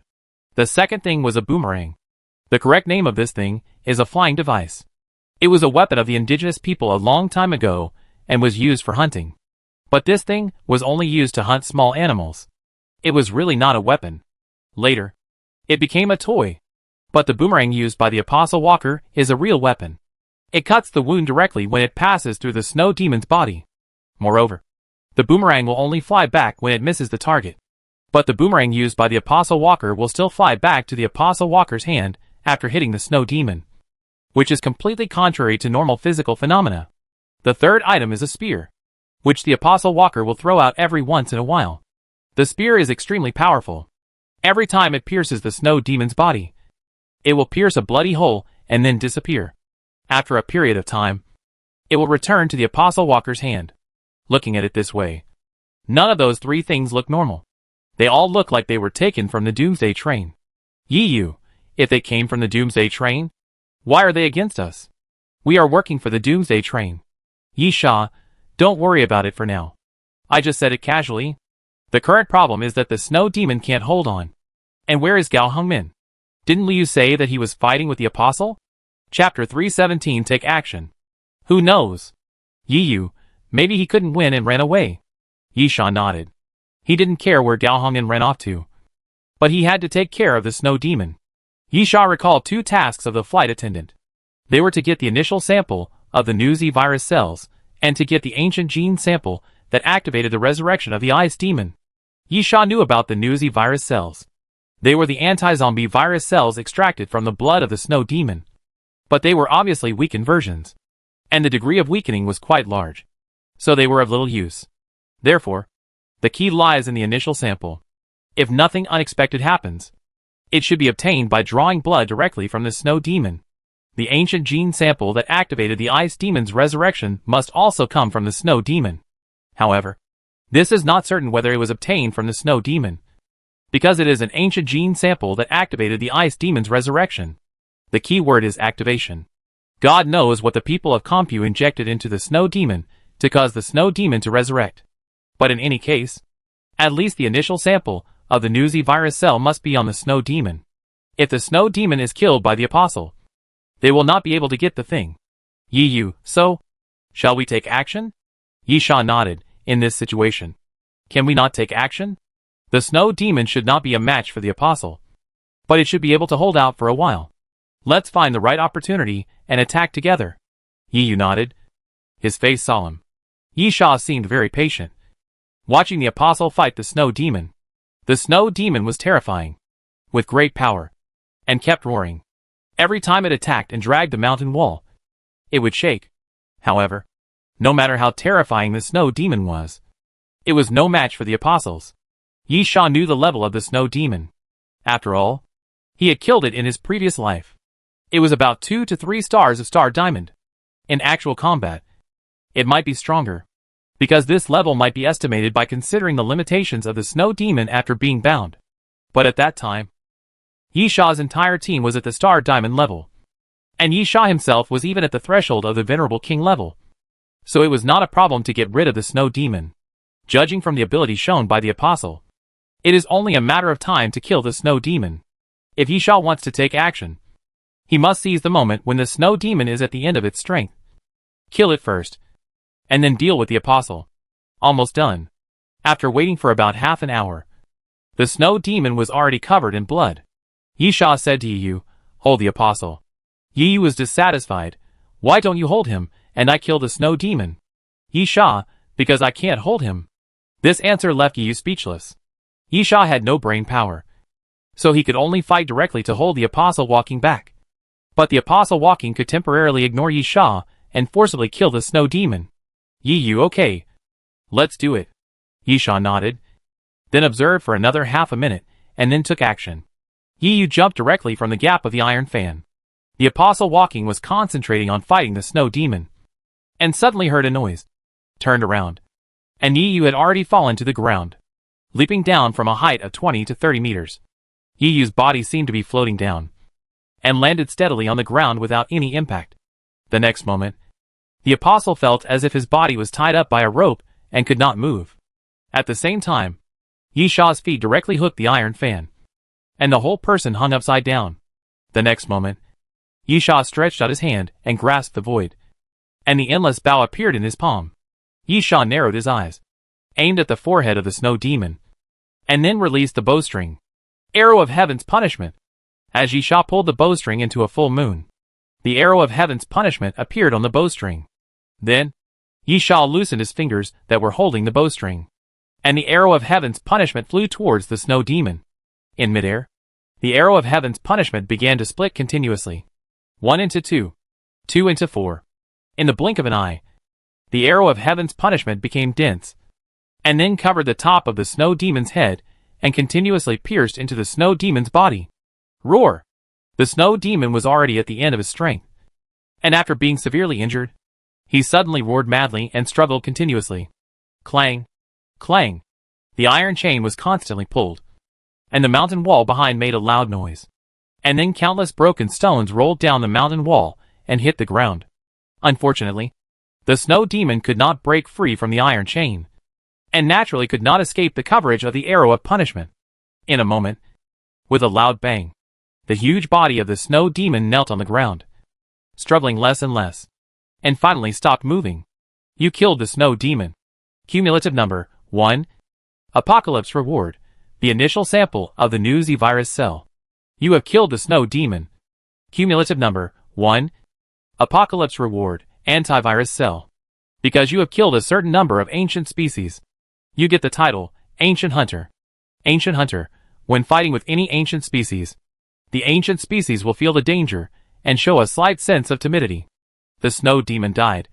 The second thing was a boomerang. The correct name of this thing is a flying device. It was a weapon of the indigenous people a long time ago and was used for hunting. But this thing was only used to hunt small animals. It was really not a weapon. Later, it became a toy. But the boomerang used by the Apostle Walker is a real weapon. It cuts the wound directly when it passes through the Snow Demon's body. Moreover, the boomerang will only fly back when it misses the target. But the boomerang used by the Apostle Walker will still fly back to the Apostle Walker's hand after hitting the Snow Demon, which is completely contrary to normal physical phenomena. The third item is a spear, which the Apostle Walker will throw out every once in a while. The spear is extremely powerful. Every time it pierces the Snow Demon's body, it will pierce a bloody hole and then disappear. After a period of time, it will return to the Apostle Walker's hand. Looking at it this way, none of those 3 things look normal. They all look like they were taken from the Doomsday train. Yiyu, if they came from the Doomsday train, why are they against us? We are working for the Doomsday train. Yisha, don't worry about it for now. I just said it casually. The current problem is that the snow demon can't hold on. And where is Gao Hongmin? Didn't Liu say that he was fighting with the apostle? Chapter 317 Take action. Who knows? Yi Yu, maybe he couldn't win and ran away. Yi Sha nodded. He didn't care where Gao Hongmin ran off to. But he had to take care of the snow demon. Yi Sha recalled 2 tasks of the flight attendant. They were to get the initial sample of the new Z virus cells, and to get the ancient gene sample that activated the resurrection of the ice demon. Yi Sha knew about the new Z virus cells. They were the anti-zombie virus cells extracted from the blood of the snow demon. But they were obviously weakened versions. And the degree of weakening was quite large. So they were of little use. Therefore, the key lies in the initial sample. If nothing unexpected happens, it should be obtained by drawing blood directly from the snow demon. The ancient gene sample that activated the ice demon's resurrection must also come from the snow demon. However, this is not certain whether it was obtained from the snow demon, because it is an ancient gene sample that activated the ice demon's resurrection. The key word is activation. God knows what the people of Compu injected into the snow demon to cause the snow demon to resurrect. But in any case, at least the initial sample of the new Z virus cell must be on the snow demon. If the snow demon is killed by the apostle, they will not be able to get the thing. Yi Yu, so? Shall we take action? Yi Sha nodded. In this situation, can we not take action? The snow demon should not be a match for the apostle, but it should be able to hold out for a while. Let's find the right opportunity and attack together. Yi Yu nodded, his face solemn. Yi Sha seemed very patient, watching the apostle fight the snow demon. The snow demon was terrifying, with great power, and kept roaring. Every time it attacked and dragged the mountain wall, it would shake. However, no matter how terrifying the snow demon was, it was no match for the apostles. Yi Sha knew the level of the snow demon. After all, he had killed it in his previous life. It was about 2 to 3 stars of star diamond. In actual combat, it might be stronger, because this level might be estimated by considering the limitations of the snow demon after being bound. But at that time, Yi Sha's entire team was at the star diamond level, and Yi Sha himself was even at the threshold of the venerable king level. So it was not a problem to get rid of the snow demon. Judging from the ability shown by the apostle, it is only a matter of time to kill the snow demon. If Yi Sha wants to take action, he must seize the moment when the snow demon is at the end of its strength. Kill it first, and then deal with the apostle. Almost done. After waiting for about half an hour, the snow demon was already covered in blood. Yi Sha said to Yi Yu, hold the apostle. Yi Yu was dissatisfied. Why don't you hold him, and I kill the snow demon? Yi Sha, because I can't hold him. This answer left Yi Yu speechless. Yi Sha had no brain power, so he could only fight directly to hold the apostle walking back. But the apostle walking could temporarily ignore Yi Sha and forcibly kill the snow demon. Yi Yu, okay. Let's do it. Yi Sha nodded, then observed for another half a minute, and then took action. Yi Yu jumped directly from the gap of the iron fan. The apostle walking was concentrating on fighting the snow demon, and suddenly heard a noise. Turned around, and Yi Yu had already fallen to the ground, leaping down from a height of 20 to 30 meters. Yi Yu's body seemed to be floating down, and landed steadily on the ground without any impact. The next moment, the apostle felt as if his body was tied up by a rope and could not move. At the same time, Yi Sha's feet directly hooked the iron fan, and the whole person hung upside down. The next moment, Yi Sha stretched out his hand and grasped the void, and the endless bow appeared in his palm. Yi Sha narrowed his eyes, aimed at the forehead of the snow demon, and then released the bowstring. Arrow of Heaven's Punishment. As Yi Sha pulled the bowstring into a full moon, the arrow of Heaven's Punishment appeared on the bowstring. Then, Yi Sha loosened his fingers that were holding the bowstring, and the arrow of Heaven's Punishment flew towards the snow demon. In midair, the arrow of Heaven's Punishment began to split continuously. 1 into 2, 2 into 4. In the blink of an eye, the arrow of Heaven's Punishment became dense, and then covered the top of the snow demon's head and continuously pierced into the snow demon's body. Roar! The snow demon was already at the end of his strength, and after being severely injured, he suddenly roared madly and struggled continuously. Clang! Clang! The iron chain was constantly pulled, and the mountain wall behind made a loud noise. And then countless broken stones rolled down the mountain wall and hit the ground. Unfortunately, the snow demon could not break free from the iron chain, and naturally could not escape the coverage of the arrow of punishment. In a moment, with a loud bang, the huge body of the snow demon knelt on the ground, struggling less and less, and finally stopped moving. You killed the snow demon. Cumulative number 1. Apocalypse reward. The initial sample of the new Z virus cell. You have killed the snow demon. Cumulative number 1. Apocalypse reward. Antivirus cell. Because you have killed a certain number of ancient species, you get the title Ancient Hunter. Ancient Hunter. When fighting with any ancient species, the ancient species will feel the danger and show a slight sense of timidity. The snow demon died,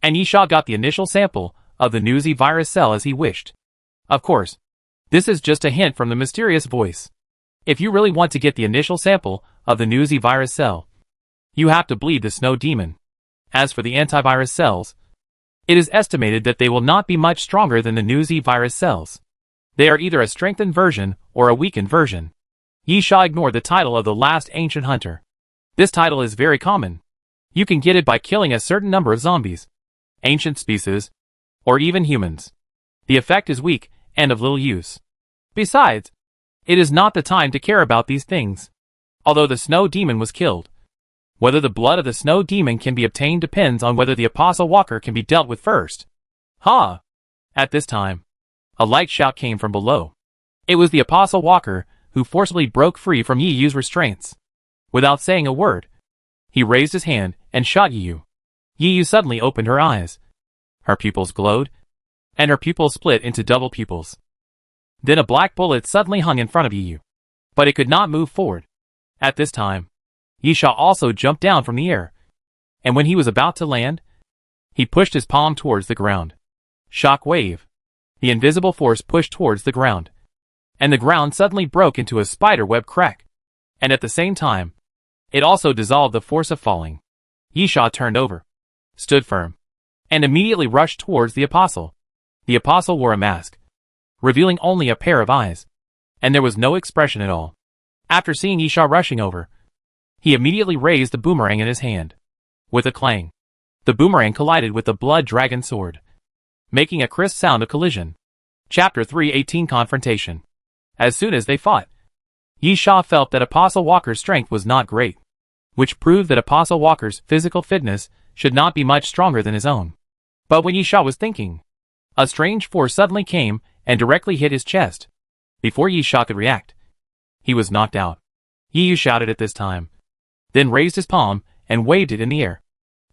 and Yisha got the initial sample of the new Z virus cell as he wished. Of course, this is just a hint from the mysterious voice. If you really want to get the initial sample of the new Z virus cell, you have to bleed the snow demon. As for the antivirus cells, it is estimated that they will not be much stronger than the new Z virus cells. They are either a strengthened version or a weakened version. Yisha ignored the title of the last ancient hunter. This title is very common. You can get it by killing a certain number of zombies, ancient species, or even humans. The effect is weak and of little use. Besides, it is not the time to care about these things. Although the snow demon was killed, whether the blood of the snow demon can be obtained depends on whether the Apostle Walker can be dealt with first. Ha! At this time, a light shout came from below. It was the Apostle Walker who forcibly broke free from Yi Yu's restraints. Without saying a word, he raised his hand and shot Yi Yu. Yi Yu suddenly opened her eyes. Her pupils glowed, and her pupils split into double pupils. Then a black bullet suddenly hung in front of Yi Yu, but it could not move forward. At this time, Yisha also jumped down from the air, and when he was about to land, he pushed his palm towards the ground. Shock wave. The invisible force pushed towards the ground, and the ground suddenly broke into a spider web crack, and at the same time, it also dissolved the force of falling. Yisha turned over, stood firm, and immediately rushed towards the apostle. The apostle wore a mask, revealing only a pair of eyes, and there was no expression at all. After seeing Yisha rushing over, he immediately raised the boomerang in his hand. With a clang, the boomerang collided with the blood dragon sword, making a crisp sound of collision. Chapter 318 Confrontation. As soon as they fought, Yisha felt that Apostle Walker's strength was not great, which proved that Apostle Walker's physical fitness should not be much stronger than his own. But when Yisha was thinking, a strange force suddenly came and directly hit his chest. Before Yisha could react, he was knocked out. Yi Yu shouted at this time, then raised his palm and waved it in the air.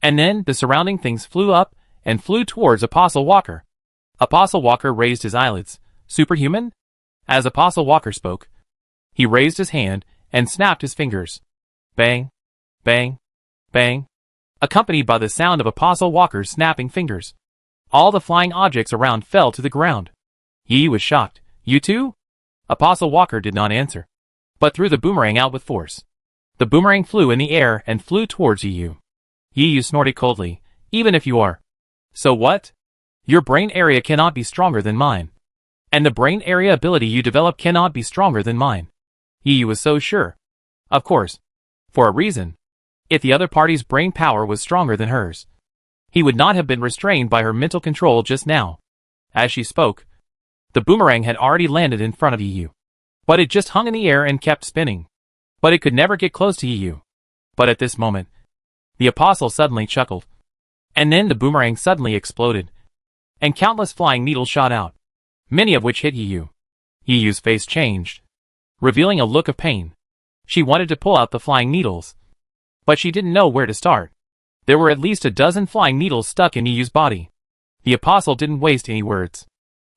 And then the surrounding things flew up and flew towards Apostle Walker. Apostle Walker raised his eyelids. Superhuman? As Apostle Walker spoke, he raised his hand and snapped his fingers. Bang, bang, bang, accompanied by the sound of Apostle Walker's snapping fingers. All the flying objects around fell to the ground. Yi was shocked. You too? Apostle Walker did not answer, but threw the boomerang out with force. The boomerang flew in the air and flew towards Yi Yu. Yi Yu snorted coldly. Even if you are. So what? Your brain area cannot be stronger than mine. And the brain area ability you develop cannot be stronger than mine. Yi Yu was so sure. Of course. For a reason. If the other party's brain power was stronger than hers, he would not have been restrained by her mental control just now. As she spoke, the boomerang had already landed in front of Yi Yu, but it just hung in the air and kept spinning. But it could never get close to Yi Yu. But at this moment, the apostle suddenly chuckled. And then the boomerang suddenly exploded, and countless flying needles shot out, many of which hit Yi Yu. Yi Yu's face changed, revealing a look of pain. She wanted to pull out the flying needles, but she didn't know where to start. There were at least a dozen flying needles stuck in Yi Yu's body. The apostle didn't waste any words.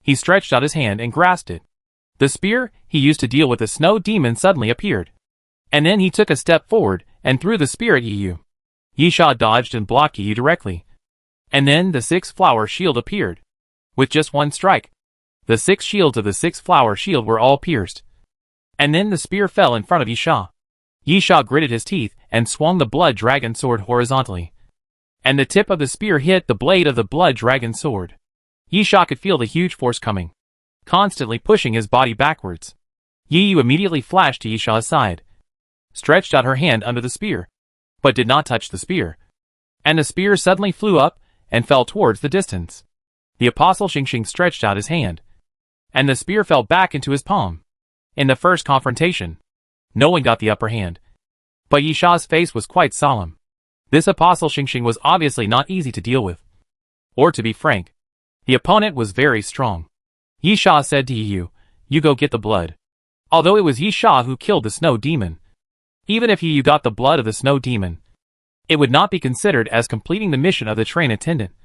He stretched out his hand and grasped it. The spear he used to deal with the snow demon suddenly appeared. And then he took a step forward and threw the spear at Yi Yu. Yisha dodged and blocked Yi Yu directly. And then the 6-flower shield appeared. With just one strike, the 6 shields of the 6-flower shield were all pierced. And then the spear fell in front of Yisha. Yisha gritted his teeth and swung the blood dragon sword horizontally. And the tip of the spear hit the blade of the blood dragon sword. Yisha could feel the huge force coming, constantly pushing his body backwards. Yi Yu immediately flashed to Yisha's side, stretched out her hand under the spear, but did not touch the spear. And the spear suddenly flew up and fell towards the distance. The Apostle Xingxing stretched out his hand, and the spear fell back into his palm. In the first confrontation, no one got the upper hand, but Yi Sha's face was quite solemn. This Apostle Xingxing was obviously not easy to deal with. Or to be frank, the opponent was very strong. Yi Sha said to Yi, "You go get the blood." Although it was Yi Sha who killed the snow demon, even if Yi got the blood of the snow demon, it would not be considered as completing the mission of the train attendant.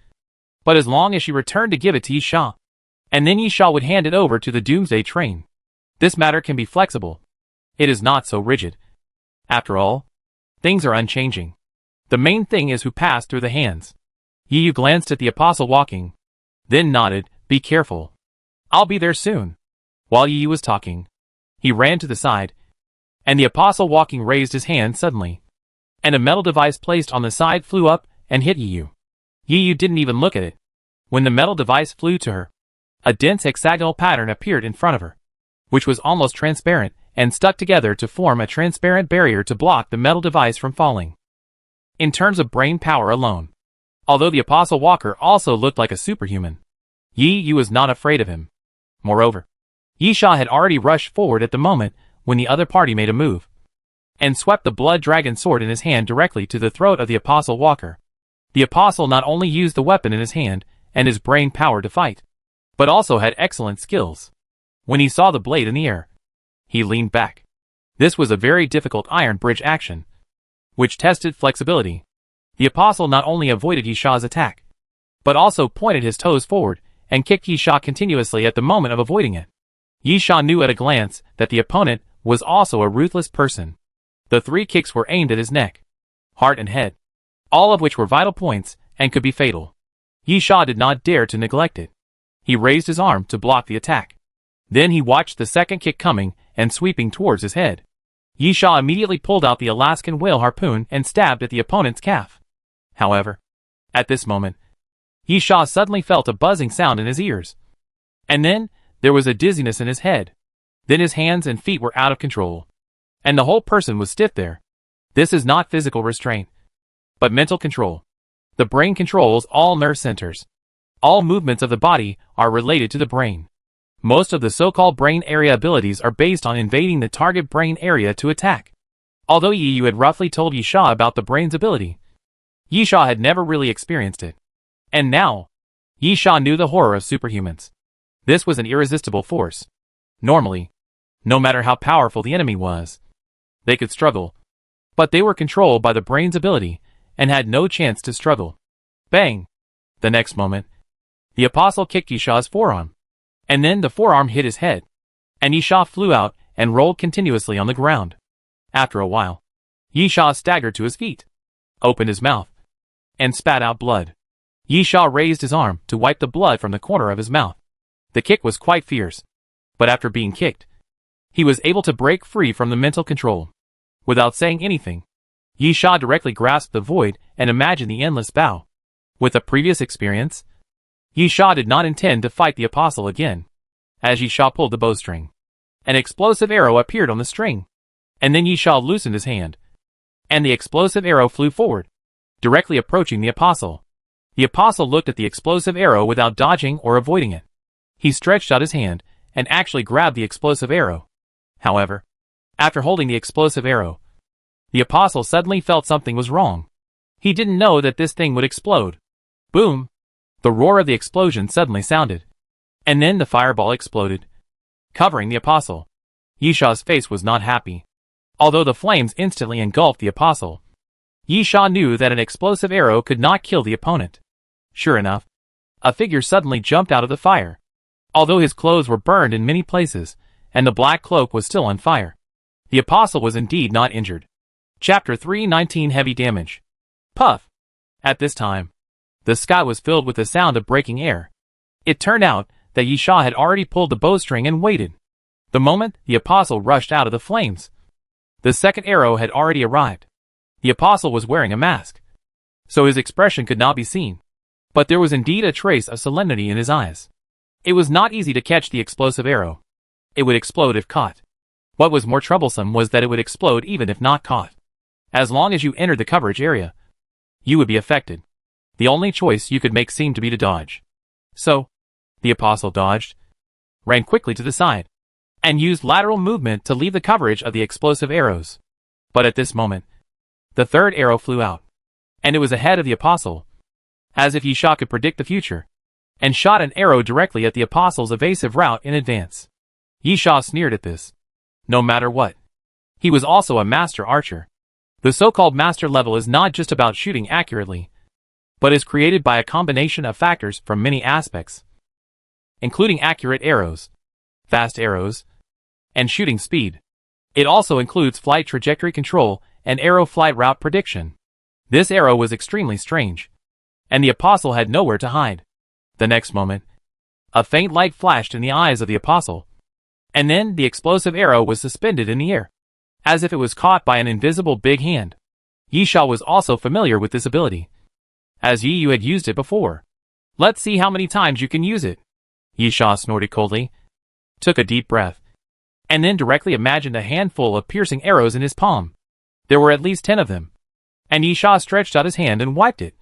But as long as she returned to give it to Yi Sha, and then Yi Sha would hand it over to the Doomsday train. This matter can be flexible. It is not so rigid. After all, things are unchanging. The main thing is who passed through the hands. Yi glanced at the Apostle walking, then nodded, "Be careful. I'll be there soon." While Yi was talking, he ran to the side, and the Apostle walking raised his hand suddenly, and a metal device placed on the side flew up and hit Yi. Yi didn't even look at it. When the metal device flew to her, a dense hexagonal pattern appeared in front of her, which was almost transparent and stuck together to form a transparent barrier to block the metal device from falling. In terms of brain power alone, although the Apostle Walker also looked like a superhuman, Yi was not afraid of him. Moreover, Yi Sha had already rushed forward at the moment when the other party made a move, and swept the blood dragon sword in his hand directly to the throat of the Apostle Walker. The Apostle not only used the weapon in his hand and his brain power to fight, but also had excellent skills. When he saw the blade in the air, he leaned back. This was a very difficult iron bridge action, which tested flexibility. The Apostle not only avoided Yi Sha's attack, but also pointed his toes forward and kicked Yi Sha continuously at the moment of avoiding it. Yi Sha knew at a glance that the opponent was also a ruthless person. The 3 kicks were aimed at his neck, heart and head, all of which were vital points and could be fatal. Yi Sha did not dare to neglect it. He raised his arm to block the attack. Then he watched the second kick coming and sweeping towards his head. Yi Sha immediately pulled out the Alaskan whale harpoon and stabbed at the opponent's calf. However, at this moment, Yi Sha suddenly felt a buzzing sound in his ears. And then, there was a dizziness in his head. Then his hands and feet were out of control, and the whole person was stiff there. This is not physical restraint, but mental control. The brain controls all nerve centers. All movements of the body are related to the brain. Most of the so-called brain area abilities are based on invading the target brain area to attack. Although Yi had roughly told Yi Sha about the brain's ability, Yi Sha had never really experienced it. And now, Yi Sha knew the horror of superhumans. This was an irresistible force. Normally, no matter how powerful the enemy was, they could struggle. But they were controlled by the brain's ability and had no chance to struggle. Bang! The next moment, the Apostle kicked Yi Sha's forearm, and then the forearm hit his head, and Yi Sha flew out and rolled continuously on the ground. After a while, Yi Sha staggered to his feet, opened his mouth, and spat out blood. Yi Sha raised his arm to wipe the blood from the corner of his mouth. The kick was quite fierce, but after being kicked, he was able to break free from the mental control. Without saying anything, Yi Sha directly grasped the void and imagined the endless bow. With a previous experience, Yi Sha did not intend to fight the Apostle again. As Yi Sha pulled the bowstring, an explosive arrow appeared on the string, and then Yi Sha loosened his hand, and the explosive arrow flew forward, directly approaching the Apostle. The Apostle looked at the explosive arrow without dodging or avoiding it. He stretched out his hand and actually grabbed the explosive arrow. However, after holding the explosive arrow, the Apostle suddenly felt something was wrong. He didn't know that this thing would explode. Boom! The roar of the explosion suddenly sounded, and then the fireball exploded, covering the Apostle. Yi Sha's face was not happy. Although the flames instantly engulfed the Apostle, Yi Sha knew that an explosive arrow could not kill the opponent. Sure enough, a figure suddenly jumped out of the fire. Although his clothes were burned in many places, and the black cloak was still on fire, the Apostle was indeed not injured. Chapter 3:19 Heavy Damage. Puff! At this time, the sky was filled with the sound of breaking air. It turned out that Yi Sha had already pulled the bowstring and waited. The moment the Apostle rushed out of the flames, the second arrow had already arrived. The Apostle was wearing a mask, so his expression could not be seen. But there was indeed a trace of solemnity in his eyes. It was not easy to catch the explosive arrow. It would explode if caught. What was more troublesome was that it would explode even if not caught. As long as you entered the coverage area, you would be affected. The only choice you could make seemed to be to dodge. So, the apostle dodged, ran quickly to the side, and used lateral movement to leave the coverage of the explosive arrows. But at this moment, the third arrow flew out, and it was ahead of the apostle, as if Yisha could predict the future, and shot an arrow directly at the apostle's evasive route in advance. Yisha sneered at this. No matter what, he was also a master archer. The so-called master level is not just about shooting accurately, but is created by a combination of factors from many aspects, including accurate arrows, fast arrows, and shooting speed. It also includes flight trajectory control and arrow flight route prediction. This arrow was extremely strange, and the apostle had nowhere to hide. The next moment, a faint light flashed in the eyes of the apostle, and then the explosive arrow was suspended in the air, as if it was caught by an invisible big hand. Yisha was also familiar with this ability, as Yi had used it before. Let's see how many times you can use it. Yisha snorted coldly, took a deep breath, and then directly imagined a handful of piercing arrows in his palm. There were at least 10 of them, and Yisha stretched out his hand and wiped it,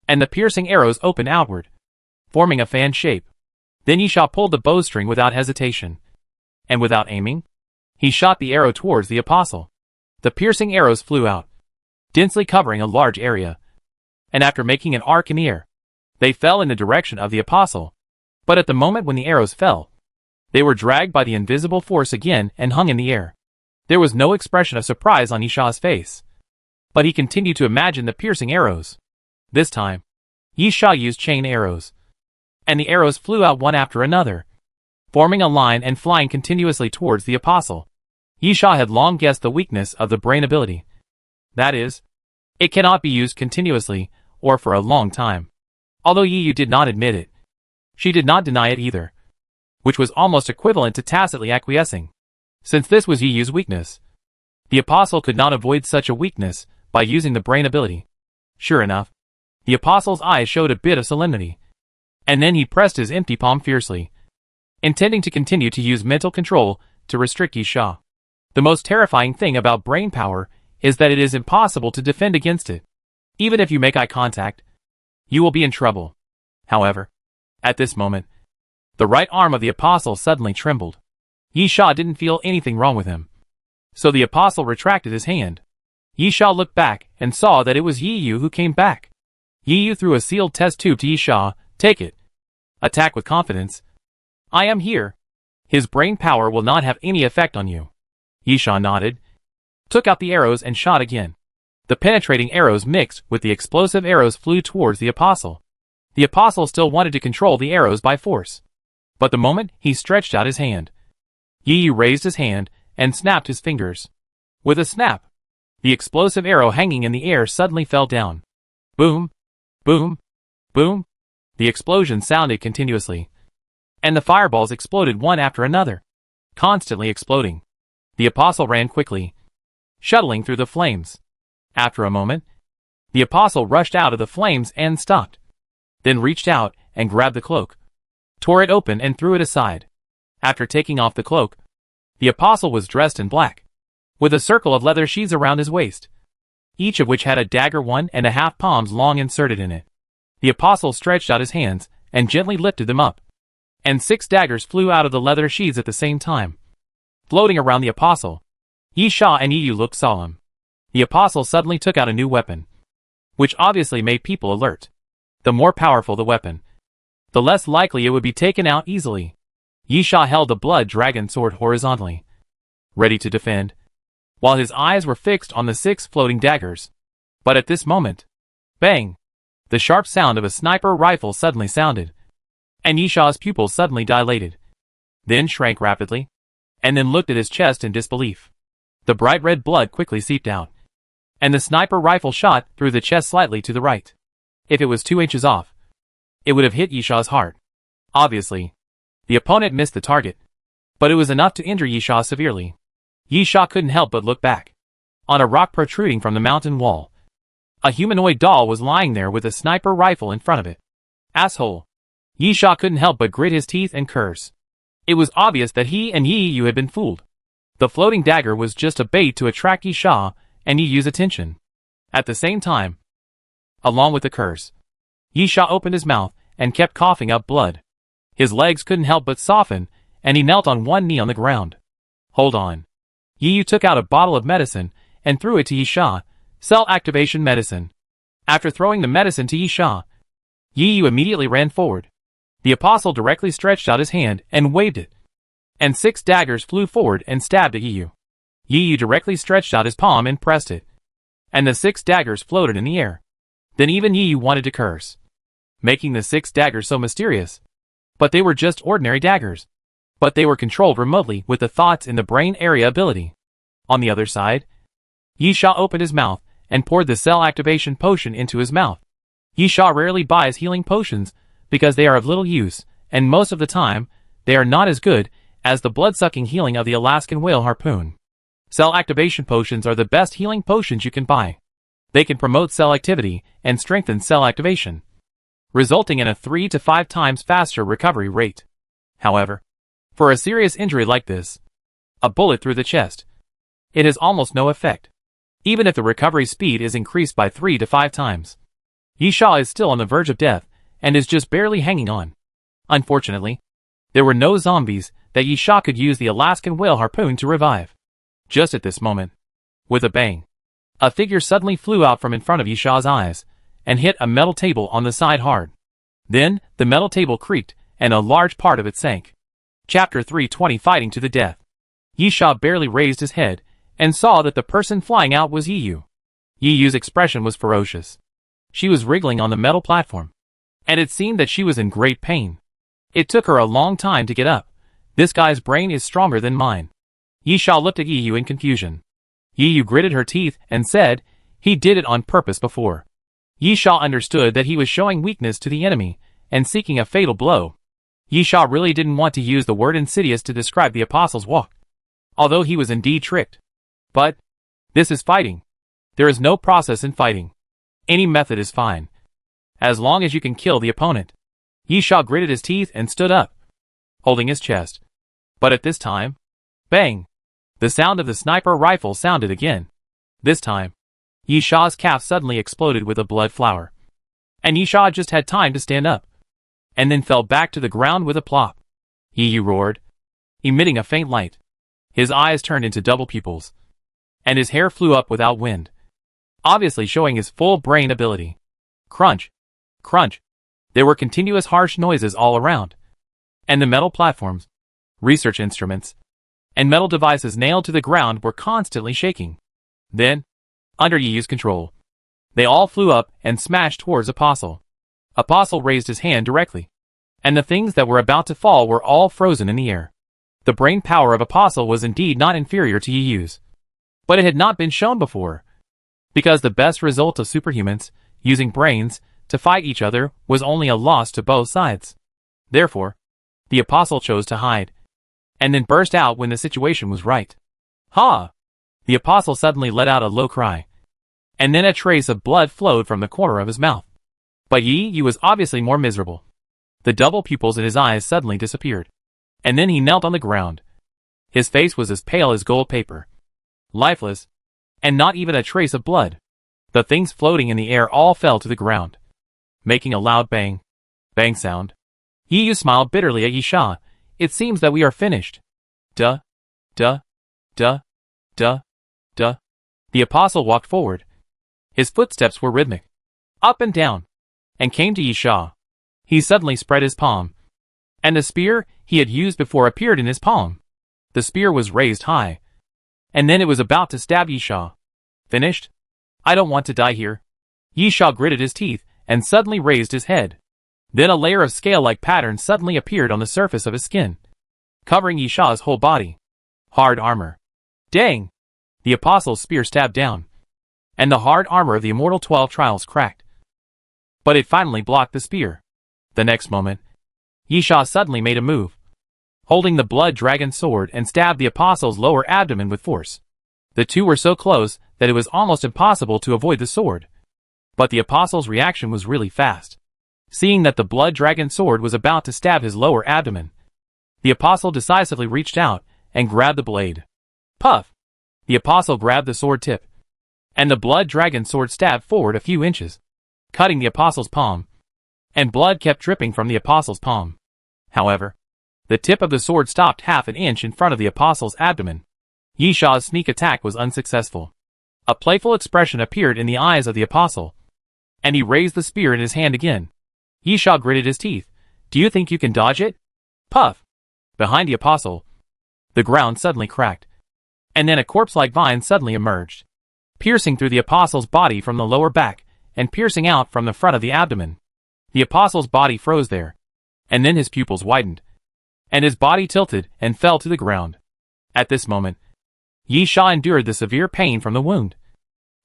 and the piercing arrows opened outward, forming a fan shape. Then Yisha pulled the bowstring without hesitation, and without aiming, he shot the arrow towards the apostle. The piercing arrows flew out, densely covering a large area, and after making an arc in the air, they fell in the direction of the apostle. But at the moment when the arrows fell, they were dragged by the invisible force again and hung in the air. There was no expression of surprise on Yisha's face, but he continued to imagine the piercing arrows. This time, Yisha used chain arrows, and the arrows flew out one after another, forming a line and flying continuously towards the apostle. Yisha had long guessed the weakness of the brain ability. That is, it cannot be used continuously or for a long time. Although Yi did not admit it, she did not deny it either, which was almost equivalent to tacitly acquiescing. Since this was Yi's weakness, the apostle could not avoid such a weakness by using the brain ability. Sure enough, the apostle's eyes showed a bit of solemnity, and then he pressed his empty palm fiercely, intending to continue to use mental control to restrict Yisha. The most terrifying thing about brain power is that it is impossible to defend against it. Even if you make eye contact, you will be in trouble. However, at this moment, the right arm of the apostle suddenly trembled. Yisha didn't feel anything wrong with him, so the apostle retracted his hand. Yisha looked back and saw that it was Yi who came back. Yi threw a sealed test tube to Yisha. Take it. Attack with confidence. I am here. His brain power will not have any effect on you. Yisha nodded, took out the arrows and shot again. The penetrating arrows mixed with the explosive arrows flew towards the apostle. The apostle still wanted to control the arrows by force, but the moment he stretched out his hand, Yi raised his hand and snapped his fingers. With a snap, the explosive arrow hanging in the air suddenly fell down. Boom, boom, boom. The explosion sounded continuously, and the fireballs exploded one after another, constantly exploding. The apostle ran quickly, shuttling through the flames. After a moment, the apostle rushed out of the flames and stopped, then reached out and grabbed the cloak, tore it open and threw it aside. After taking off the cloak, the apostle was dressed in black, with a circle of leather sheaths around his waist, each of which had a dagger 1.5 palms long inserted in it. The apostle stretched out his hands and gently lifted them up, and 6 daggers flew out of the leather sheaths at the same time, floating around the apostle. Yisha and Yi looked solemn. The apostle suddenly took out a new weapon, which obviously made people alert. The more powerful the weapon, the less likely it would be taken out easily. Yisha held the blood dragon sword horizontally, ready to defend, while his eyes were fixed on the 6 floating daggers. But at this moment, bang! The sharp sound of a sniper rifle suddenly sounded, and Yisha's pupils suddenly dilated, then shrank rapidly, and then looked at his chest in disbelief. The bright red blood quickly seeped out, and the sniper rifle shot through the chest slightly to the right. If it was 2 inches off, it would have hit Yisha's heart. Obviously, the opponent missed the target, but it was enough to injure Yisha severely. Yisha couldn't help but look back. On a rock protruding from the mountain wall, a humanoid doll was lying there with a sniper rifle in front of it. Asshole! Yisha couldn't help but grit his teeth and curse. It was obvious that he and Yi had been fooled. The floating dagger was just a bait to attract Yisha and Yi's attention. At the same time, along with the curse, Yisha opened his mouth and kept coughing up blood. His legs couldn't help but soften, and he knelt on one knee on the ground. Hold on. Yi Yu took out a bottle of medicine and threw it to Yi Sha. Cell activation medicine. After throwing the medicine to Yi Sha, Yi Yu immediately ran forward. The apostle directly stretched out his hand and waved it. And 6 daggers flew forward and stabbed at Yi Yu. Yi Yu directly stretched out his palm and pressed it. And the 6 daggers floated in the air. Then even Yi Yu wanted to curse, making the 6 daggers so mysterious. But they were just ordinary daggers. But they were controlled remotely with the thoughts in the brain area ability. On the other side, Yi Sha opened his mouth and poured the cell activation potion into his mouth. Yi Sha rarely buys healing potions because they are of little use, and most of the time, they are not as good as the blood-sucking healing of the Alaskan whale harpoon. Cell activation potions are the best healing potions you can buy. They can promote cell activity and strengthen cell activation, resulting in a 3 to 5 times faster recovery rate. However, for a serious injury like this, a bullet through the chest, it has almost no effect, even if the recovery speed is increased by 3 to 5 times. Yi Sha is still on the verge of death and is just barely hanging on. Unfortunately, there were no zombies that Yi Sha could use the Alaskan whale harpoon to revive. Just at this moment, with a bang, a figure suddenly flew out from in front of Yi Sha's eyes and hit a metal table on the side hard. Then, the metal table creaked and a large part of it sank. Chapter 320 Fighting to the Death. Yi Sha barely raised his head and saw that the person flying out was Yi Yu. Yi Yu's expression was ferocious. She was wriggling on the metal platform, and it seemed that she was in great pain. It took her a long time to get up. This guy's brain is stronger than mine. Yi Sha looked at Yi Yu in confusion. Yi Yu gritted her teeth and said, he did it on purpose before. Yi Sha understood that he was showing weakness to the enemy and seeking a fatal blow. Yi Sha really didn't want to use the word insidious to describe the apostle's walk, although he was indeed tricked. But this is fighting. There is no process in fighting. Any method is fine, as long as you can kill the opponent. Yi Sha gritted his teeth and stood up, holding his chest. But at this time, bang! The sound of the sniper rifle sounded again. This time, Yi Sha's calf suddenly exploded with a blood flower. And Yi Sha just had time to stand up, and then fell back to the ground with a plop. Yi Yu roared, emitting a faint light. His eyes turned into double pupils, and his hair flew up without wind, obviously showing his full brain ability. Crunch! Crunch! There were continuous harsh noises all around, and the metal platforms, research instruments, and metal devices nailed to the ground were constantly shaking. Then, under Yi Yu's control, they all flew up and smashed towards Apostle. Apostle raised his hand directly, and the things that were about to fall were all frozen in the air. The brain power of Apostle was indeed not inferior to Yi Yu's, but it had not been shown before, because the best result of superhumans using brains to fight each other was only a loss to both sides. Therefore, the Apostle chose to hide, and then burst out when the situation was right. Ha! The Apostle suddenly let out a low cry, and then a trace of blood flowed from the corner of his mouth. But Yi Yu was obviously more miserable. The double pupils in his eyes suddenly disappeared, and then he knelt on the ground. His face was as pale as gold paper, lifeless, and not even a trace of blood. The things floating in the air all fell to the ground, making a loud bang, bang sound. Yi Yu smiled bitterly at Yi Sha. It seems that we are finished. Duh, duh, duh, duh, duh. The Apostle walked forward. His footsteps were rhythmic, up and down, and came to Yi Sha. He suddenly spread his palm, and the spear he had used before appeared in his palm. The spear was raised high, and then it was about to stab Yi Sha. Finished? I don't want to die here. Yi Sha gritted his teeth and suddenly raised his head. Then a layer of scale-like pattern suddenly appeared on the surface of his skin, covering Yi Sha's whole body. Hard armor. Dang! The Apostle's spear stabbed down, and the hard armor of the immortal 12 trials cracked. But it finally blocked the spear. The next moment, Yi Sha suddenly made a move, holding the blood dragon sword, and stabbed the Apostle's lower abdomen with force. The two were so close that it was almost impossible to avoid the sword. But the Apostle's reaction was really fast. Seeing that the blood dragon sword was about to stab his lower abdomen, the Apostle decisively reached out and grabbed the blade. Puff! The Apostle grabbed the sword tip, and the blood dragon sword stabbed forward a few inches, cutting the Apostle's palm, and blood kept dripping from the apostle's palm. However, the tip of the sword stopped half an inch in front of the apostle's abdomen. Yi Sha's sneak attack was unsuccessful. A playful expression appeared in the eyes of the apostle, and he raised the spear in his hand again. Yi Sha gritted his teeth. Do you think you can dodge it? Puff! Behind the apostle, the ground suddenly cracked, and then a corpse-like vine suddenly emerged, piercing through the apostle's body from the lower back and piercing out from the front of the abdomen. The apostle's body froze there, and then his pupils widened, and his body tilted and fell to the ground. At this moment, Yi Sha endured the severe pain from the wound,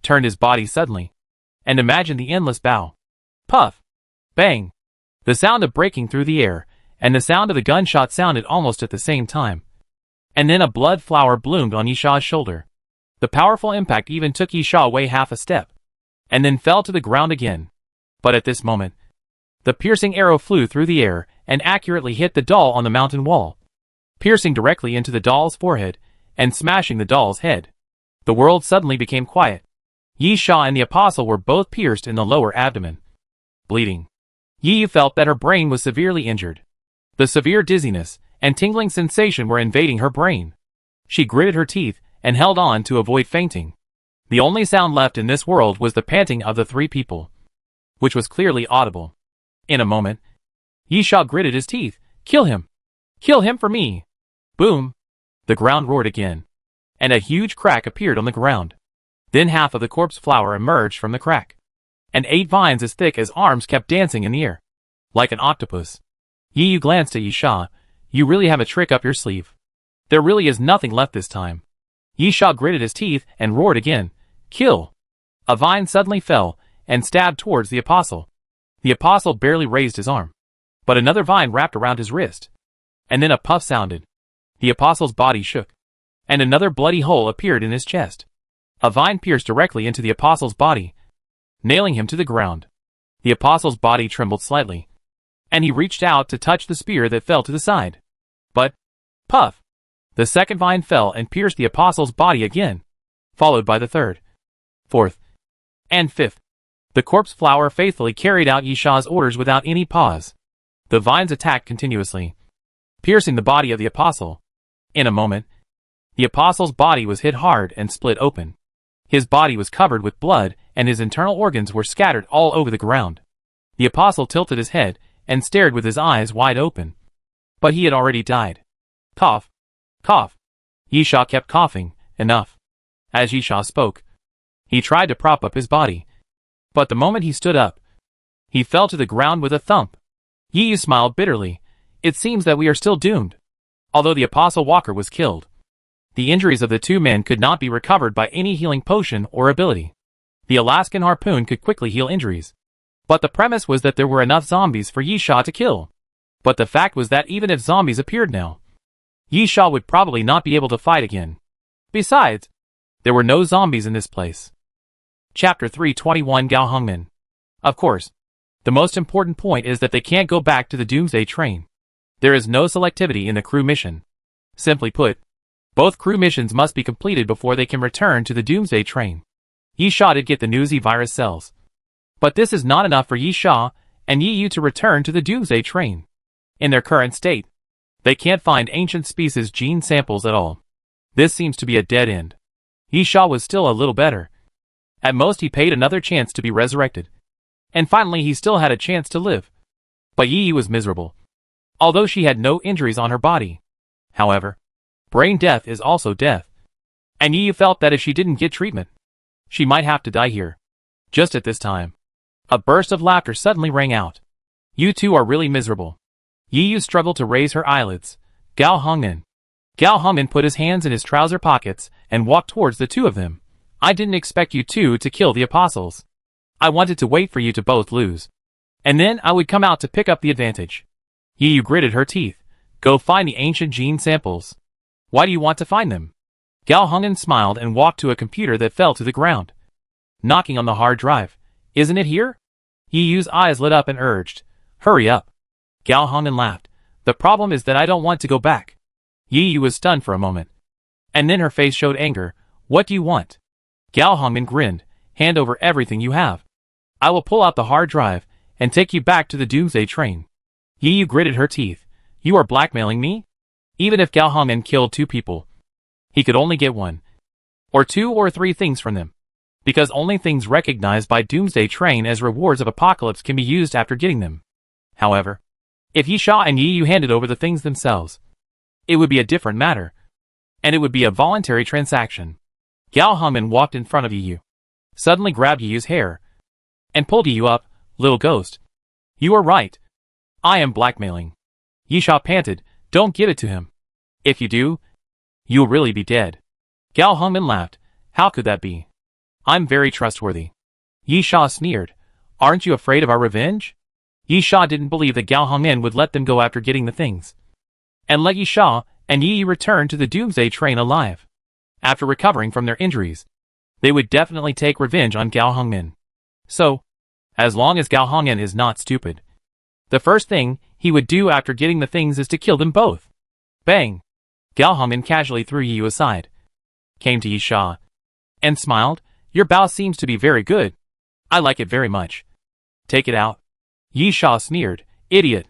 turned his body suddenly, and imagined the endless bow. Puff! Bang! The sound of breaking through the air, and the sound of the gunshot sounded almost at the same time. And then a blood flower bloomed on Yi Sha's shoulder. The powerful impact even took Yi Sha away half a step, and then fell to the ground again. But at this moment, the piercing arrow flew through the air and accurately hit the doll on the mountain wall, piercing directly into the doll's forehead and smashing the doll's head. The world suddenly became quiet. Yi Sha and the apostle were both pierced in the lower abdomen, bleeding. Yi felt that her brain was severely injured. The severe dizziness and tingling sensation were invading her brain. She gritted her teeth and held on to avoid fainting. The only sound left in this world was the panting of the three people, which was clearly audible. In a moment, Yi Sha gritted his teeth. Kill him! Kill him for me! Boom! The ground roared again, and a huge crack appeared on the ground. Then half of the corpse flower emerged from the crack, and 8 vines as thick as arms kept dancing in the air, like an octopus. Yi glanced at Yi Sha. You really have a trick up your sleeve. There really is nothing left this time. Yi Sha gritted his teeth and roared again. Kill! A vine suddenly fell and stabbed towards the apostle. The apostle barely raised his arm, but another vine wrapped around his wrist, and then a puff sounded. The apostle's body shook, and another bloody hole appeared in his chest. A vine pierced directly into the apostle's body, nailing him to the ground. The apostle's body trembled slightly, and he reached out to touch the spear that fell to the side. But, puff! The second vine fell and pierced the apostle's body again, followed by the third, fourth, and fifth. The corpse flower faithfully carried out Yi Sha's orders without any pause. The vines attacked continuously, piercing the body of the apostle. In a moment, the apostle's body was hit hard and split open. His body was covered with blood and his internal organs were scattered all over the ground. The apostle tilted his head and stared with his eyes wide open. But he had already died. Cough. Cough. Yi Sha kept coughing. Enough. As Yi Sha spoke, he tried to prop up his body. But the moment he stood up, he fell to the ground with a thump. Yi smiled bitterly. It seems that we are still doomed. Although the apostle Walker was killed, the injuries of the 2 men could not be recovered by any healing potion or ability. The Alaskan harpoon could quickly heal injuries, but the premise was that there were enough zombies for Yi Sha to kill. But the fact was that even if zombies appeared now, Yi Sha would probably not be able to fight again. Besides, there were no zombies in this place. Chapter 321 Gao Hongmen. Of course, the most important point is that they can't go back to the Doomsday train. There is no selectivity in the crew mission. Simply put, both crew missions must be completed before they can return to the Doomsday train. Yi Sha did get the Newsy virus cells, but this is not enough for Yi Sha and Yi Yu to return to the Doomsday train. In their current state, they can't find ancient species gene samples at all. This seems to be a dead end. Yi Sha was still a little better. At most he paid another chance to be resurrected. And finally he still had a chance to live. But Yi Yu was miserable, although she had no injuries on her body. However, brain death is also death. And Yi Yu felt that if she didn't get treatment, she might have to die here. Just at this time, a burst of laughter suddenly rang out. You two are really miserable. Yi Yu struggled to raise her eyelids. Gao Hongmen. Gao Hongmen put his hands in his trouser pockets and walked towards the 2 of them. I didn't expect you 2 to kill the apostles. I wanted to wait for you to both lose, and then I would come out to pick up the advantage. Yi Yu gritted her teeth. Go find the ancient gene samples. Why do you want to find them? Gao Hongmen smiled and walked to a computer that fell to the ground, knocking on the hard drive. Isn't it here? Yi Yu's eyes lit up and urged. Hurry up. Gao Hongmen laughed. The problem is that I don't want to go back. Yi Yu was stunned for a moment, and then her face showed anger. What do you want? Gao Hongmen grinned. Hand over everything you have. I will pull out the hard drive, and take you back to the Doomsday train. Yi gritted her teeth. You are blackmailing me? Even if Gao Hongmen killed 2 people, he could only get 1, or 2 or 3 things from them. Because only things recognized by Doomsday train as rewards of apocalypse can be used after getting them. However, if Yisha and Yi Yu handed over the things themselves, it would be a different matter, and it would be a voluntary transaction. Gao Hongmen walked in front of Yi Yu, suddenly grabbed Yi Yu's hair, and pulled Yi Yu up. Little ghost. You are right. I am blackmailing. Yisha panted. Don't give it to him. If you do, you'll really be dead. Gao Hongmen laughed. How could that be? I'm very trustworthy. Yisha sneered. Aren't you afraid of our revenge? Yisha didn't believe that Gao Hongmen would let them go after getting the things, and let Yisha and Yi return to the Doomsday train alive. After recovering from their injuries, they would definitely take revenge on Gao Hongmen. So, as long as Gao Hongmen is not stupid, the first thing he would do after getting the things is to kill them both. Bang! Gao Hongmen casually threw Yi Yu aside, came to Yisha, and smiled. Your bow seems to be very good. I like it very much. Take it out. Yisha sneered. Idiot.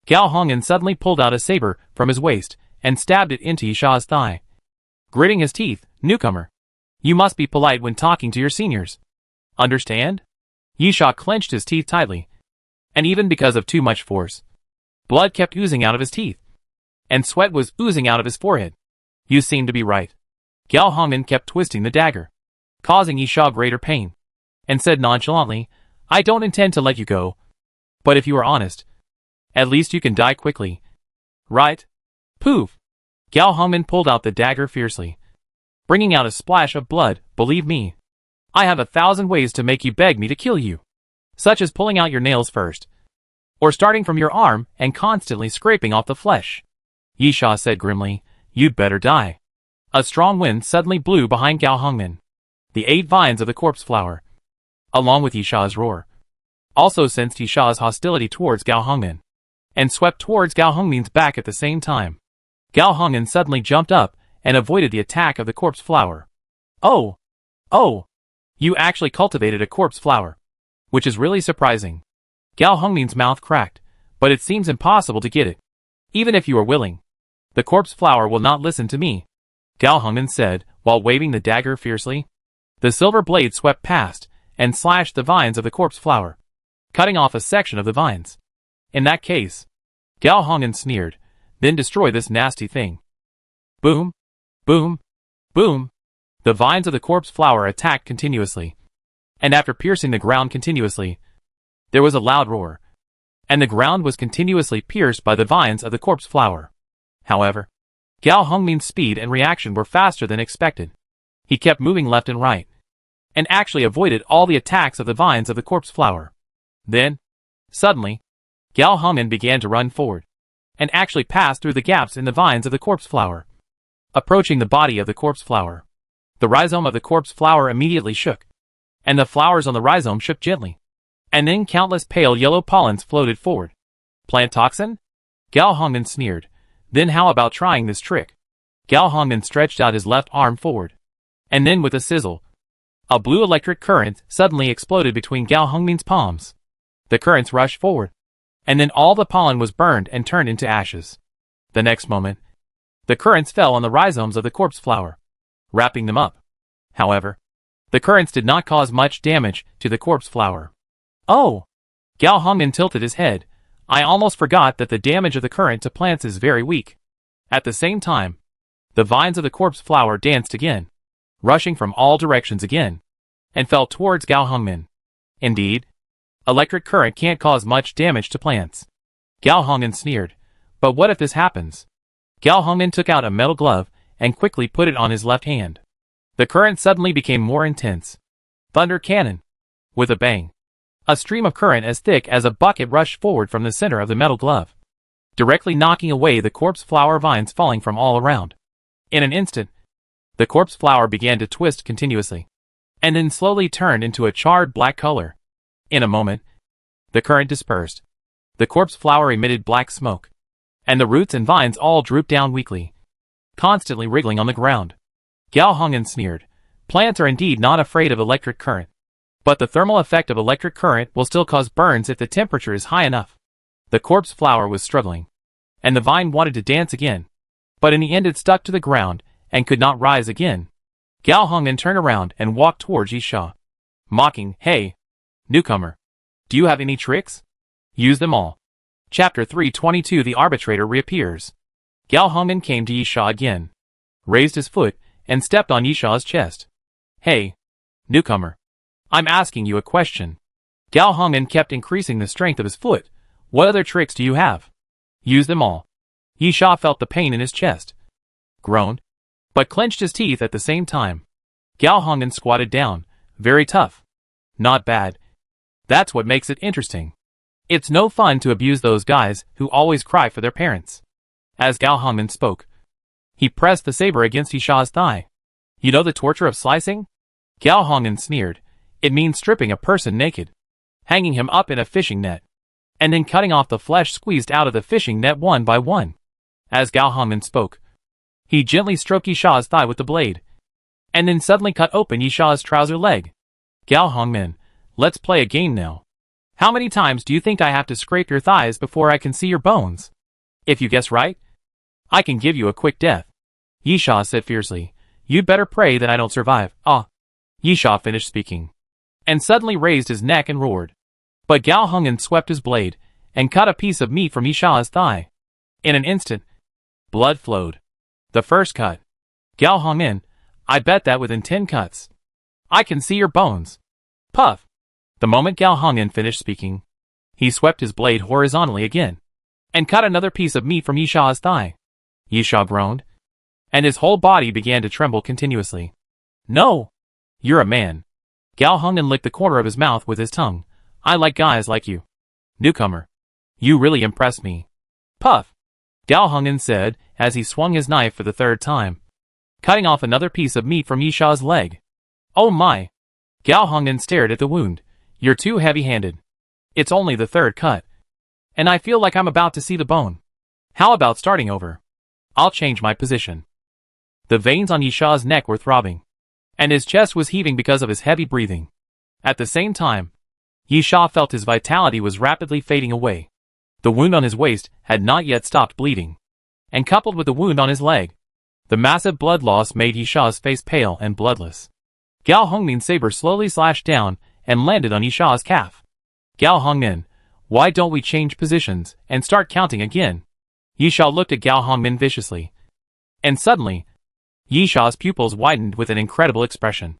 Gao Hongmen suddenly pulled out a saber from his waist and stabbed it into Yisha's thigh. Gritting his teeth, newcomer. You must be polite when talking to your seniors. Understand? Yisha clenched his teeth tightly, and even because of too much force, blood kept oozing out of his teeth, and sweat was oozing out of his forehead. You seem to be right. Gao Hongmen kept twisting the dagger, causing Yisha greater pain, and said nonchalantly, I don't intend to let you go, but if you are honest, at least you can die quickly. Right? Poof! Gao Hongmen pulled out the dagger fiercely, bringing out a splash of blood. Believe me, I have 1,000 ways to make you beg me to kill you, such as pulling out your nails first, or starting from your arm and constantly scraping off the flesh. Yisha said grimly, You'd better die. A strong wind suddenly blew behind Gao Hongmen. The 8 vines of the corpse flower, along with Yisha's roar, also sensed Yisha's hostility towards Gao Hongmen, and swept towards Gao Hongmen's back at the same time. Gao Hongmen suddenly jumped up and avoided the attack of the corpse flower. Oh! Oh! You actually cultivated a corpse flower, which is really surprising. Gao Hongmen's mouth cracked, but it seems impossible to get it, even if you are willing. The corpse flower will not listen to me, Gao Hongmen said, while waving the dagger fiercely. The silver blade swept past and slashed the vines of the corpse flower, cutting off a section of the vines. In that case, Gao Hongmen sneered, then destroy this nasty thing. Boom! Boom! Boom! The vines of the corpse flower attacked continuously, and after piercing the ground continuously, there was a loud roar, and the ground was continuously pierced by the vines of the corpse flower. However, Gao Hongmen's speed and reaction were faster than expected. He kept moving left and right, and actually avoided all the attacks of the vines of the corpse flower. Then, suddenly, Gao Hongmen began to run forward, and actually passed through the gaps in the vines of the corpse flower, approaching the body of the corpse flower. The rhizome of the corpse flower immediately shook, and the flowers on the rhizome shook gently, and then countless pale yellow pollens floated forward. Plant toxin? Gao Hongmen sneered. Then how about trying this trick? Gao Hongmen stretched out his left arm forward, and then with a sizzle, a blue electric current suddenly exploded between Gao Hongmen's palms. The currents rushed forward, and then all the pollen was burned and turned into ashes. The next moment, the currents fell on the rhizomes of the corpse flower, wrapping them up. However, the currents did not cause much damage to the corpse flower. Oh! Gao Hongmen tilted his head. I almost forgot that the damage of the current to plants is very weak. At the same time, the vines of the corpse flower danced again, rushing from all directions again, and fell towards Gao Hongmen. Indeed, electric current can't cause much damage to plants. Gao Hongmen sneered. But what if this happens? Gao Hongmen took out a metal glove and quickly put it on his left hand. The current suddenly became more intense. Thunder cannon. With a bang, a stream of current as thick as a bucket rushed forward from the center of the metal glove, directly knocking away the corpse flower vines falling from all around. In an instant, the corpse flower began to twist continuously, and then slowly turned into a charred black color. In a moment, the current dispersed. The corpse flower emitted black smoke, and the roots and vines all drooped down weakly, constantly wriggling on the ground. Gao Hongmen sneered. Plants are indeed not afraid of electric current. But the thermal effect of electric current will still cause burns if the temperature is high enough. The corpse flower was struggling, and the vine wanted to dance again. But in the end it stuck to the ground, and could not rise again. Gao Hongmen turned around and walked towards Yisha, mocking, "Hey, newcomer. Do you have any tricks? Use them all." Chapter 322 The Arbitrator reappears. Gao Hongmen came to Yisha again, raised his foot, and stepped on Yisha's chest. "Hey, newcomer. I'm asking you a question." Gao Hongmen kept increasing the strength of his foot. "What other tricks do you have? Use them all." Yisha felt the pain in his chest, groaned, but clenched his teeth at the same time. Gao Hongmen squatted down. "Very tough. Not bad. That's what makes it interesting. It's no fun to abuse those guys who always cry for their parents." As Gao Hongmen spoke, he pressed the saber against Yisha's thigh. "You know the torture of slicing?" Gao Hongmen sneered. "It means stripping a person naked, hanging him up in a fishing net, and then cutting off the flesh squeezed out of the fishing net one by one." As Gao Hongmen spoke, he gently stroked Yisha's thigh with the blade, and then suddenly cut open Yisha's trouser leg. "Gao Hongmen, let's play a game now. How many times do you think I have to scrape your thighs before I can see your bones? If you guess right, I can give you a quick death." Yisha said fiercely, "You'd better pray that I don't survive." "Ah." Yisha finished speaking, and suddenly raised his neck and roared. But Gao Hongmen swept his blade, and cut a piece of meat from Yisha's thigh. In an instant, blood flowed. The first cut. "Gao Hongmen, I bet that within 10 cuts, I can see your bones." Puff. The moment Gao Hongmen finished speaking, he swept his blade horizontally again, and cut another piece of meat from Yisha's thigh. Yisha groaned, and his whole body began to tremble continuously. "No! You're a man." Gao Hongmen licked the corner of his mouth with his tongue. "I like guys like you, newcomer. You really impress me." Puff. Gao Hongmen said as he swung his knife for the third time, cutting off another piece of meat from Yisha's leg. "Oh my!" Gao Hongmen stared at the wound. "You're too heavy-handed. It's only the third cut, and I feel like I'm about to see the bone. How about starting over? I'll change my position." The veins on Yisha's neck were throbbing, and his chest was heaving because of his heavy breathing. At the same time, Yisha felt his vitality was rapidly fading away. The wound on his waist had not yet stopped bleeding, and coupled with the wound on his leg, the massive blood loss made Yisha's face pale and bloodless. Gao Hongmen's saber slowly slashed down and landed on Yisha's calf. "Gao Hongmen, why don't we change positions and start counting again?" Yisha looked at Gao Hongmen viciously, and suddenly, Yisha's pupils widened with an incredible expression.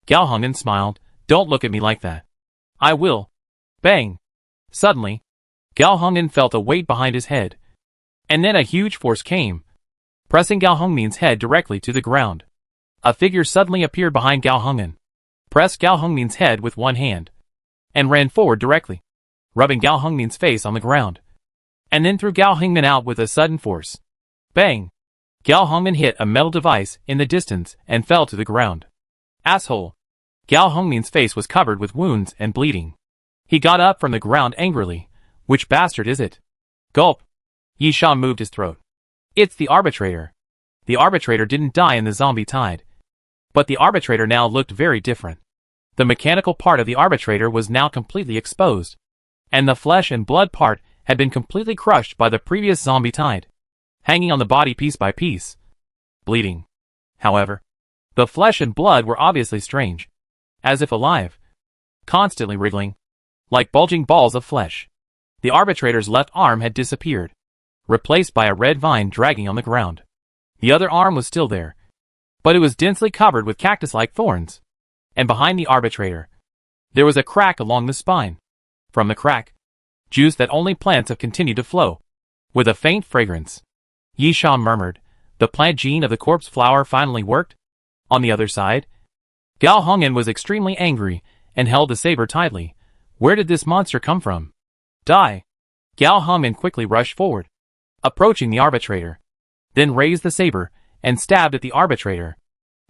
Gao Hongmen smiled. "Don't look at me like that." "I will." Bang! Suddenly, Gao Hongmen felt a weight behind his head, and then a huge force came, pressing Gao Hongmen's head directly to the ground. A figure suddenly appeared behind Gao Hongmen, pressed Gao Hongmen's head with one hand, and ran forward directly, rubbing Gao Hongmen's face on the ground, and then threw Gao Hongmen out with a sudden force. Bang! Gao Hongmen hit a metal device in the distance and fell to the ground. "Asshole!" Gao Hongmen's face was covered with wounds and bleeding. He got up from the ground angrily. "Which bastard is it?" Gulp! Yisha moved his throat. "It's the arbitrator." The arbitrator didn't die in the zombie tide, but the arbitrator now looked very different. The mechanical part of the arbitrator was now completely exposed, and the flesh and blood part had been completely crushed by the previous zombie tide, hanging on the body piece by piece, bleeding. However, the flesh and blood were obviously strange, as if alive, constantly wriggling, like bulging balls of flesh. The arbitrator's left arm had disappeared, replaced by a red vine dragging on the ground. The other arm was still there, but it was densely covered with cactus-like thorns. And behind the arbitrator, there was a crack along the spine. From the crack, juice that only plants have continued to flow, with a faint fragrance. Yisha murmured, "The plant gene of the corpse flower finally worked?" On the other side, Gao Hongmen was extremely angry and held the saber tightly. Where did this monster come from? Die! Gao Hongmen quickly rushed forward, approaching the arbitrator, then raised the saber and stabbed at the arbitrator.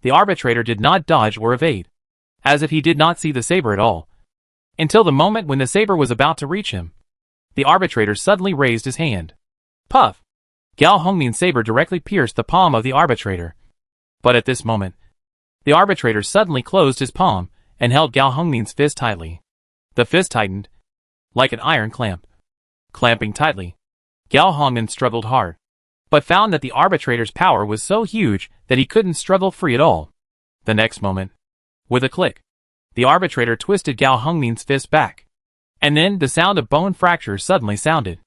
The arbitrator did not dodge or evade, as if he did not see the saber at all, until the moment when the saber was about to reach him. The arbitrator suddenly raised his hand. Puff! Gao Hongmen's saber directly pierced the palm of the arbitrator. But at this moment, the arbitrator suddenly closed his palm and held Gao Hongmin's fist tightly. The fist tightened, like an iron clamp. Clamping tightly, Gao Hongmin struggled hard, but found that the arbitrator's power was so huge that he couldn't struggle free at all. The next moment, with a click, the arbitrator twisted Gao Hongmin's fist back. And then the sound of bone fracture suddenly sounded.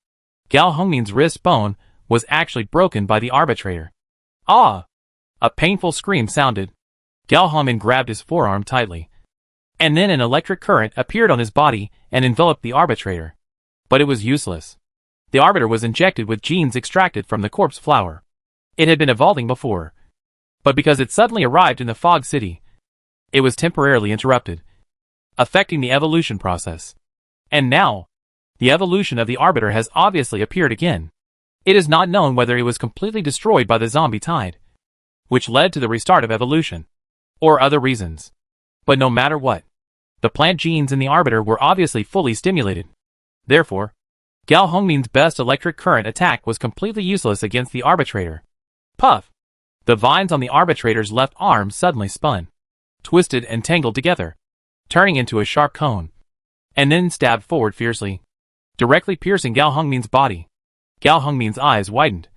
Gao Hongmin's wrist bone was actually broken by the arbitrator. Ah! A painful scream sounded. Gao Hongmin grabbed his forearm tightly. And then an electric current appeared on his body and enveloped the arbitrator. But it was useless. The arbiter was injected with genes extracted from the corpse flower. It had been evolving before. But because it suddenly arrived in the fog city, it was temporarily interrupted, affecting the evolution process. And now, the evolution of the arbiter has obviously appeared again. It is not known whether it was completely destroyed by the zombie tide, which led to the restart of evolution, or other reasons. But no matter what, the plant genes in the arbiter were obviously fully stimulated. Therefore, Gao Hongmin's best electric current attack was completely useless against the arbitrator. Puff! The vines on the arbitrator's left arm suddenly spun, twisted and tangled together, turning into a sharp cone, and then stabbed forward fiercely, directly piercing Gao Hongmin's body. Gao Hongmin's eyes widened,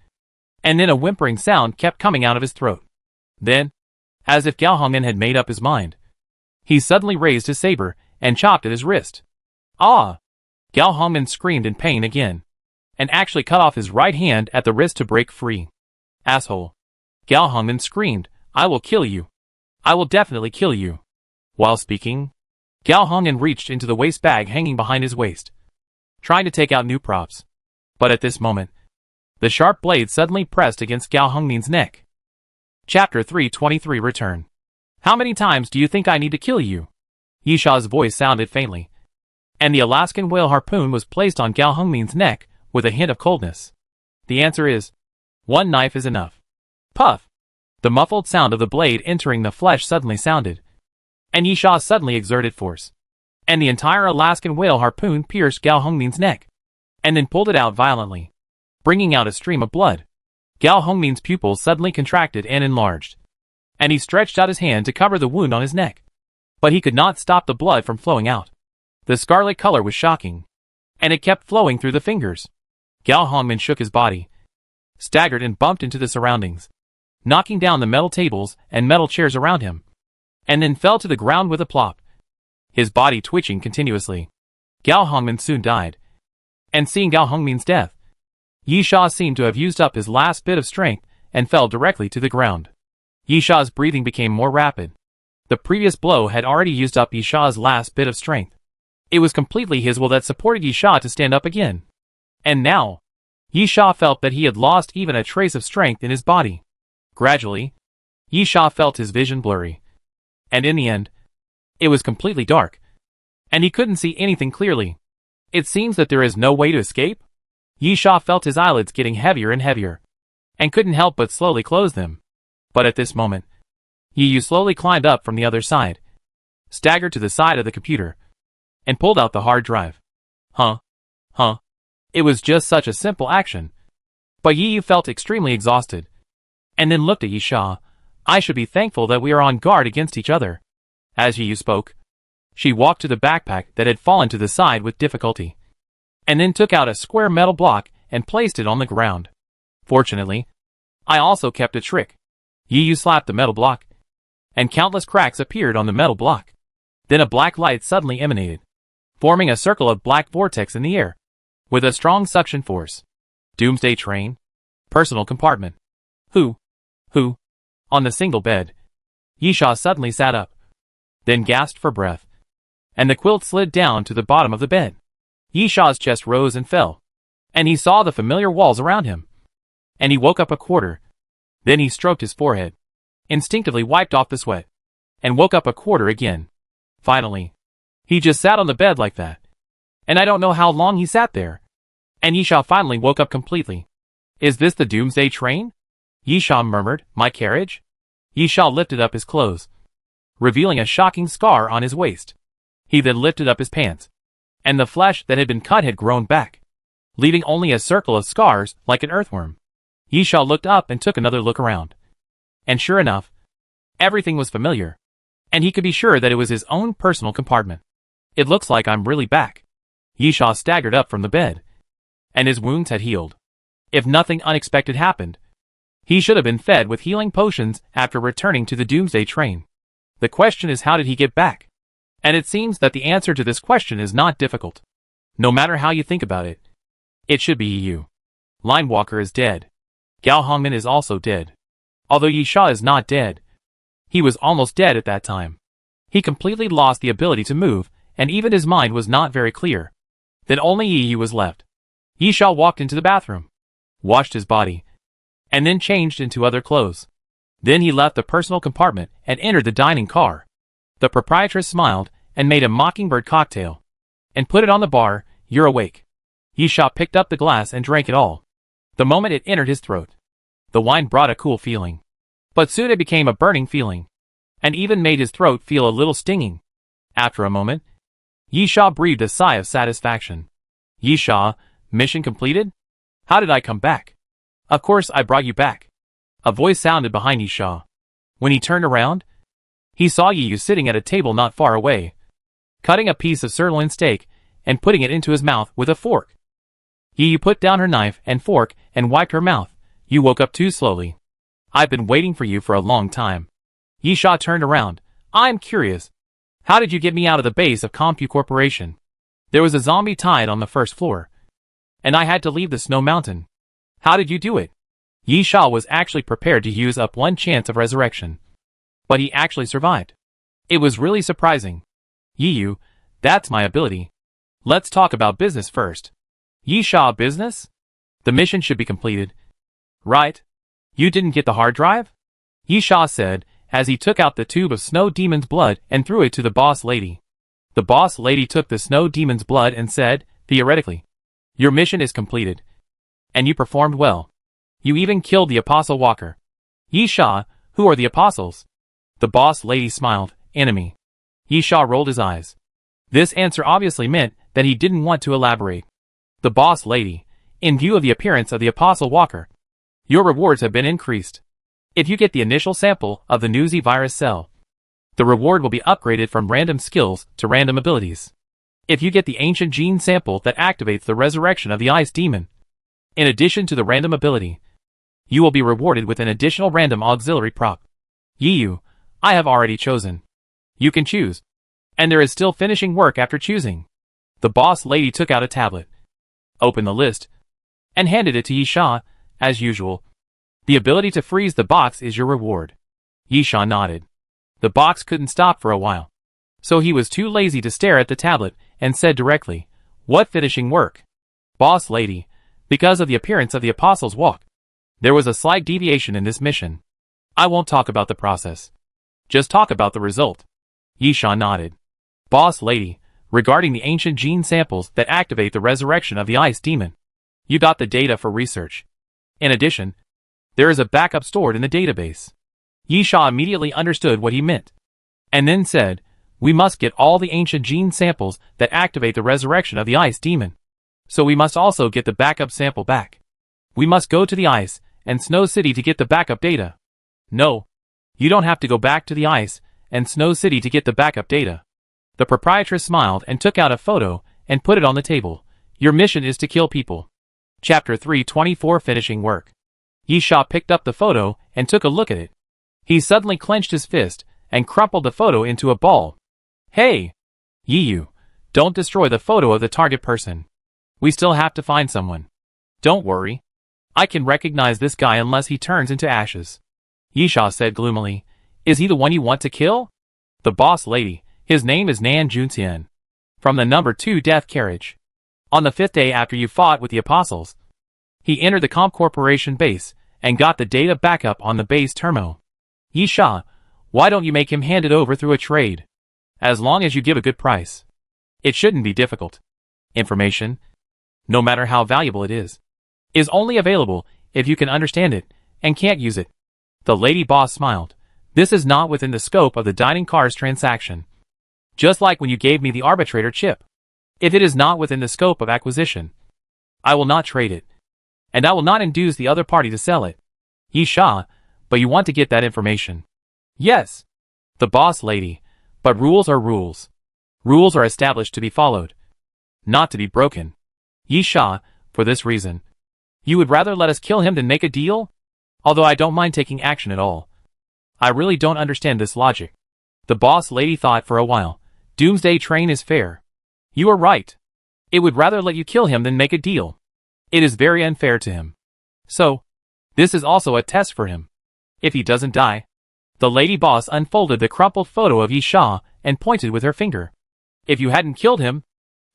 and then a whimpering sound kept coming out of his throat. Then, as if Gao Hongmin had made up his mind, he suddenly raised his saber and chopped at his wrist. Ah! Gao Hongmin screamed in pain again, and actually cut off his right hand at the wrist to break free. Asshole! Gao Hongmin screamed, "I will kill you. I will definitely kill you." While speaking, Gao Hongmin reached into the waste bag hanging behind his waist, trying to take out new props. But at this moment, the sharp blade suddenly pressed against Gao Hongmin's neck. Chapter 323 Return. How many times do you think I need to kill you? Yisha's voice sounded faintly, and the Alaskan whale harpoon was placed on Gao Hongmin's neck with a hint of coldness. The answer is, one knife is enough. Puff! The muffled sound of the blade entering the flesh suddenly sounded, and Yisha suddenly exerted force, and the entire Alaskan whale harpoon pierced Gao Hongmin's neck, and then pulled it out violently, bringing out a stream of blood. Gao Hongmin's pupils suddenly contracted and enlarged, and he stretched out his hand to cover the wound on his neck. But he could not stop the blood from flowing out. The scarlet color was shocking, and it kept flowing through the fingers. Gao Hongmin shook his body, staggered and bumped into the surroundings, knocking down the metal tables and metal chairs around him, and then fell to the ground with a plop, his body twitching continuously. Gao Hongmin soon died, and seeing Gao Hongmin's death, Yisha seemed to have used up his last bit of strength and fell directly to the ground. Yisha's breathing became more rapid. The previous blow had already used up Yisha's last bit of strength. It was completely his will that supported Yisha to stand up again. And now, Yisha felt that he had lost even a trace of strength in his body. Gradually, Yisha felt his vision blurry. And in the end, it was completely dark, and he couldn't see anything clearly. It seems that there is no way to escape? Yisha felt his eyelids getting heavier and heavier, and couldn't help but slowly close them. But at this moment, Yiyu slowly climbed up from the other side, staggered to the side of the computer, and pulled out the hard drive. Huh? It was just such a simple action. But Yiyu felt extremely exhausted, and then looked at Yisha. I should be thankful that we are on guard against each other. As Yiyu spoke, she walked to the backpack that had fallen to the side with difficulty, and then took out a square metal block and placed it on the ground. Fortunately, I also kept a trick. Yiyu slapped the metal block, and countless cracks appeared on the metal block. Then a black light suddenly emanated, forming a circle of black vortex in the air, with a strong suction force. Doomsday train? Personal compartment. Who? On the single bed, Yisha suddenly sat up, then gasped for breath, and the quilt slid down to the bottom of the bed. Yisha's chest rose and fell, and he saw the familiar walls around him. And he woke up a quarter. Then he stroked his forehead, instinctively wiped off the sweat, and woke up a quarter again. Finally, he just sat on the bed like that. And I don't know how long he sat there. And Yisha finally woke up completely. Is this the Doomsday train? Yisha murmured, my carriage? Yisha lifted up his clothes, revealing a shocking scar on his waist. He then lifted up his pants, and the flesh that had been cut had grown back, leaving only a circle of scars like an earthworm. Yisha looked up and took another look around. And sure enough, everything was familiar. And he could be sure that it was his own personal compartment. It looks like I'm really back. Yisha staggered up from the bed. And his wounds had healed. If nothing unexpected happened, he should have been fed with healing potions after returning to the Doomsday train. The question is, how did he get back? And it seems that the answer to this question is not difficult. No matter how you think about it, it should be you. Line Walker is dead. Gao Hongmin is also dead. Although Yisha is not dead, he was almost dead at that time. He completely lost the ability to move, and even his mind was not very clear. Then only Yi was left. Yisha walked into the bathroom, washed his body, and then changed into other clothes. Then he left the personal compartment and entered the dining car. The proprietress smiled and made a mockingbird cocktail and put it on the bar. You're awake. Yisha picked up the glass and drank it all. The moment it entered his throat, the wine brought a cool feeling. But soon it became a burning feeling, and even made his throat feel a little stinging. After a moment, Yisha breathed a sigh of satisfaction. Yisha, mission completed? How did I come back? Of course I brought you back. A voice sounded behind Yisha. When he turned around, he saw Yi sitting at a table not far away, cutting a piece of sirloin steak and putting it into his mouth with a fork. Yi put down her knife and fork and wiped her mouth. You woke up too slowly. I've been waiting for you for a long time. Yisha turned around. I'm curious. How did you get me out of the base of Compu Corporation? There was a zombie tied on the first floor, and I had to leave the snow mountain. How did you do it? Yisha was actually prepared to use up one chance of resurrection, but he actually survived. It was really surprising. Yiyu, that's my ability. Let's talk about business first. Yisha, business? The mission should be completed. Right? You didn't get the hard drive? Yisha said, as he took out the tube of Snow Demon's blood and threw it to the boss lady. The boss lady took the Snow Demon's blood and said, theoretically, your mission is completed. And you performed well. You even killed the Apostle Walker. Yisha, who are the apostles? The boss lady smiled, enemy. Yisha rolled his eyes. This answer obviously meant that he didn't want to elaborate. The boss lady, in view of the appearance of the Apostle Walker, your rewards have been increased. If you get the initial sample of the Newsy virus cell, the reward will be upgraded from random skills to random abilities. If you get the ancient gene sample that activates the resurrection of the ice demon, in addition to the random ability, you will be rewarded with an additional random auxiliary prop. Yiyu, I have already chosen. You can choose. And there is still finishing work after choosing. The boss lady took out a tablet, opened the list, and handed it to Yisha, as usual. The ability to freeze the box is your reward. Yisha nodded. The box couldn't stop for a while, so he was too lazy to stare at the tablet and said directly, what finishing work? Boss lady, because of the appearance of the Apostles' Walk, there was a slight deviation in this mission. I won't talk about the process. Just talk about the result. Yisha nodded. Boss lady, regarding the ancient gene samples that activate the resurrection of the ice demon, you got the data for research. In addition, there is a backup stored in the database. Yisha immediately understood what he meant, and then said, we must get all the ancient gene samples that activate the resurrection of the ice demon. So we must also get the backup sample back. We must go to the ice and Snow City to get the backup data. No, you don't have to go back to the ice and Snow City to get the backup data. The proprietress smiled and took out a photo and put it on the table. Your mission is to kill people. Chapter 324 Finishing Work. Yisha picked up the photo and took a look at it. He suddenly clenched his fist and crumpled the photo into a ball. Hey! Yiyu, don't destroy the photo of the target person. We still have to find someone. Don't worry. I can recognize this guy unless he turns into ashes. Yisha said gloomily. Is he the one you want to kill? The boss lady, his name is Nan Junxian. From the number 2 death carriage. On the 5th day after you fought with the apostles, he entered the Comp Corporation base and got the data backup on the base terminal. Yisha, why don't you make him hand it over through a trade? As long as you give a good price. It shouldn't be difficult. Information, no matter how valuable it is only available if you can understand it and can't use it. The lady boss smiled. This is not within the scope of the dining car's transaction. Just like when you gave me the arbitrator chip. If it is not within the scope of acquisition, I will not trade it. And I will not induce the other party to sell it. Yisha, but you want to get that information. Yes. The boss lady. But rules are rules. Rules are established to be followed, not to be broken. Yi Sha, for this reason. You would rather let us kill him than make a deal? Although I don't mind taking action at all. I really don't understand this logic. The boss lady thought for a while. Doomsday train is fair. You are right. It would rather let you kill him than make a deal. It is very unfair to him. So, this is also a test for him. If he doesn't die. The lady boss unfolded the crumpled photo of Yi Sha and pointed with her finger. If you hadn't killed him,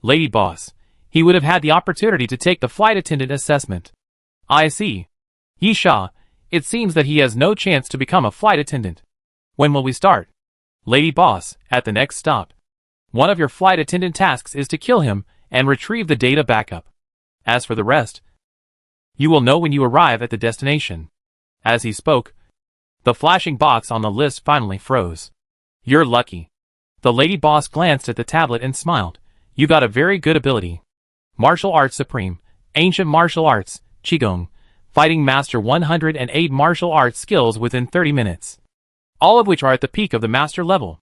lady boss, he would have had the opportunity to take the flight attendant assessment. I see. Yi Sha, it seems that he has no chance to become a flight attendant. When will we start? Lady boss, at the next stop. One of your flight attendant tasks is to kill him and retrieve the data backup. As for the rest, you will know when you arrive at the destination. As he spoke, the flashing box on the list finally froze. You're lucky. The lady boss glanced at the tablet and smiled. You got a very good ability. Martial Arts Supreme, Ancient Martial Arts, Qigong, Fighting Master 108 martial arts skills within 30 minutes. All of which are at the peak of the master level.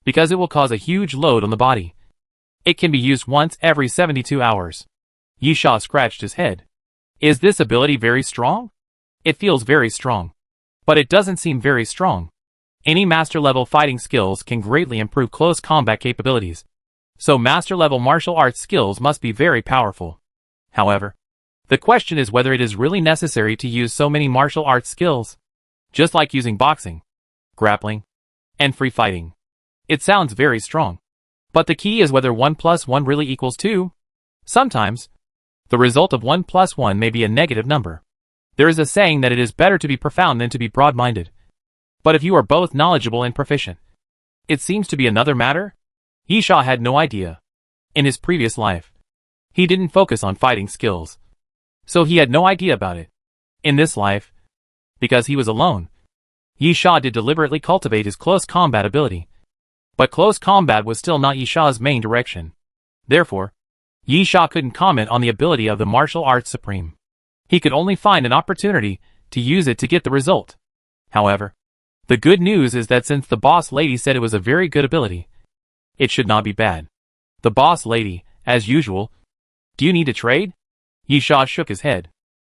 Because it will cause a huge load on the body. It can be used once every 72 hours. Yi Sha scratched his head. Is this ability very strong? It feels very strong. But it doesn't seem very strong. Any master-level fighting skills can greatly improve close combat capabilities. So master-level martial arts skills must be very powerful. However, the question is whether it is really necessary to use so many martial arts skills. Just like using boxing, grappling, and free fighting. It sounds very strong. But the key is whether 1 plus 1 really equals 2. Sometimes, the result of 1 plus 1 may be a negative number. There is a saying that it is better to be profound than to be broad-minded. But if you are both knowledgeable and proficient, it seems to be another matter. Yi Sha had no idea. In his previous life, he didn't focus on fighting skills. So he had no idea about it. In this life, because he was alone, Yi Sha did deliberately cultivate his close combat ability. But close combat was still not Yi Sha's main direction. Therefore, Yi Sha couldn't comment on the ability of the Martial Arts Supreme. He could only find an opportunity to use it to get the result. However, the good news is that since the boss lady said it was a very good ability, it should not be bad. The boss lady, as usual. Do you need to trade? Yi Sha shook his head.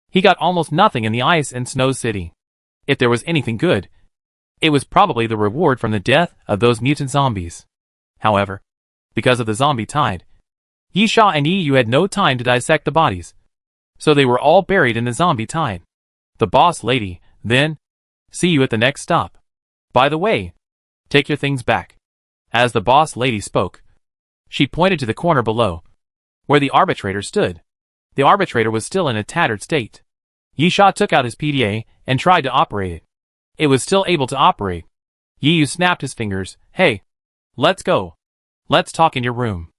He got almost nothing in the Ice and Snow City. If there was anything good, it was probably the reward from the death of those mutant zombies. However, because of the zombie tide, Yi Sha and Yi Yu had no time to dissect the bodies. So they were all buried in the zombie tide. The boss lady, then, see you at the next stop. By the way, take your things back. As the boss lady spoke, she pointed to the corner below, where the arbitrator stood. The arbitrator was still in a tattered state. Yi Sha took out his PDA and tried to operate it. It was still able to operate. Yi Yu snapped his fingers. Hey, let's go. Let's talk in your room.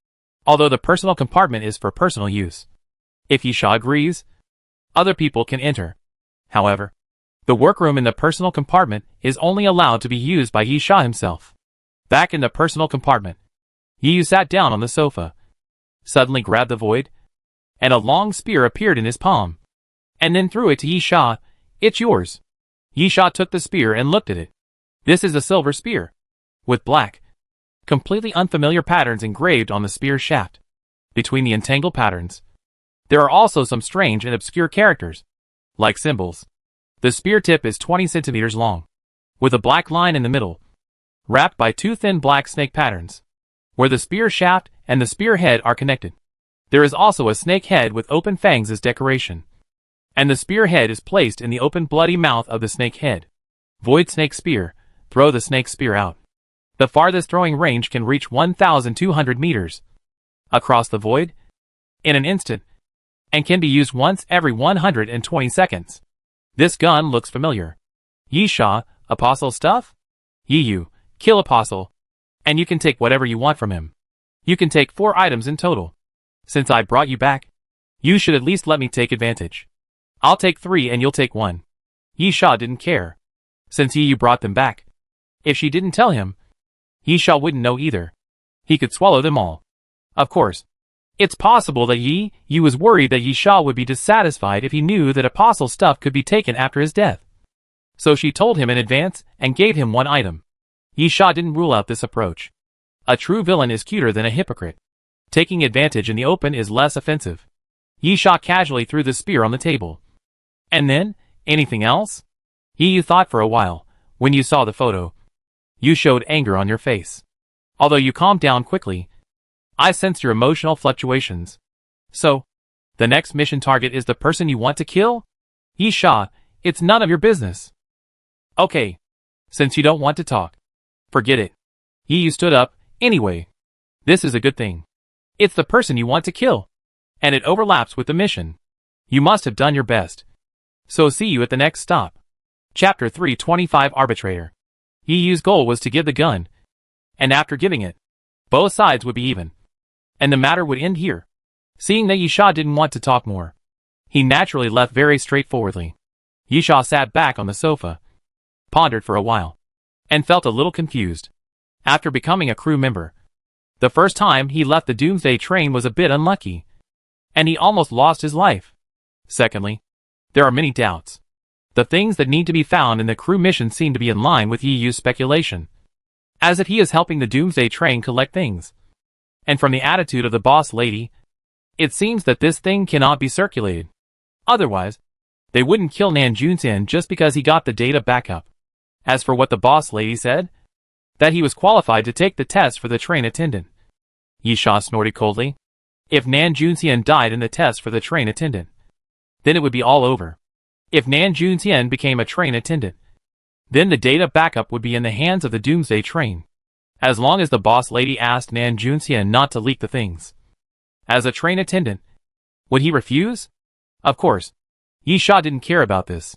Although the personal compartment is for personal use. If Yi Sha agrees, other people can enter. However, the workroom in the personal compartment is only allowed to be used by Yi Sha himself. Back in the personal compartment, Yi Yu sat down on the sofa, suddenly grabbed the void, and a long spear appeared in his palm, and then threw it to Yi Sha. It's yours. Yi Sha took the spear and looked at it. This is a silver spear, with black, completely unfamiliar patterns engraved on the spear shaft. Between the entangled patterns, there are also some strange and obscure characters, like symbols. The spear tip is 20 centimeters long, with a black line in the middle, wrapped by 2 thin black snake patterns, where the spear shaft and the spear head are connected. There is also a snake head with open fangs as decoration, and the spear head is placed in the open bloody mouth of the snake head. Void snake spear, throw the snake spear out. The farthest throwing range can reach 1,200 meters across the void in an instant, and can be used once every 120 seconds. This gun looks familiar. Yi Sha, Apostle stuff? Yi Yu, kill Apostle, and you can take whatever you want from him. You can take 4 items in total. Since I brought you back, you should at least let me take advantage. I'll take 3 and you'll take 1. Yi Sha didn't care, since Yi Yu brought them back. If she didn't tell him, Yi Sha wouldn't know either. He could swallow them all. Of course, it's possible that Yi Yu was worried that Yi Sha would be dissatisfied if he knew that Apostle stuff could be taken after his death. So she told him in advance and gave him 1 item. Yi Sha didn't rule out this approach. A true villain is cuter than a hypocrite. Taking advantage in the open is less offensive. Yi Sha casually threw the spear on the table. And then, anything else? You thought for a while. When you saw the photo, you showed anger on your face. Although you calmed down quickly, I sensed your emotional fluctuations. So, the next mission target is the person you want to kill? Yi Sha, it's none of your business. Okay. Since you don't want to talk, forget it. Yi stood up, anyway. This is a good thing. It's the person you want to kill. And it overlaps with the mission. You must have done your best. So see you at the next stop. Chapter 325 Arbitrator. Yi's goal was to give the gun. And after giving it, both sides would be even. And the matter would end here. Seeing that Yi Sha didn't want to talk more, he naturally left very straightforwardly. Yi Sha sat back on the sofa, pondered for a while, and felt a little confused. After becoming a crew member, the first time he left the Doomsday train was a bit unlucky, and he almost lost his life. Secondly, there are many doubts. The things that need to be found in the crew mission seem to be in line with Yi's speculation, as if he is helping the Doomsday train collect things. And from the attitude of the boss lady, it seems that this thing cannot be circulated. Otherwise, they wouldn't kill Nan Junxian just because he got the data backup. As for what the boss lady said, that he was qualified to take the test for the train attendant. Yi Sha snorted coldly. If Nan Junxian died in the test for the train attendant, then it would be all over. If Nan Junxian became a train attendant, then the data backup would be in the hands of the Doomsday train. As long as the boss lady asked Nan Junxian not to leak the things. As a train attendant, would he refuse? Of course. Yi Sha didn't care about this.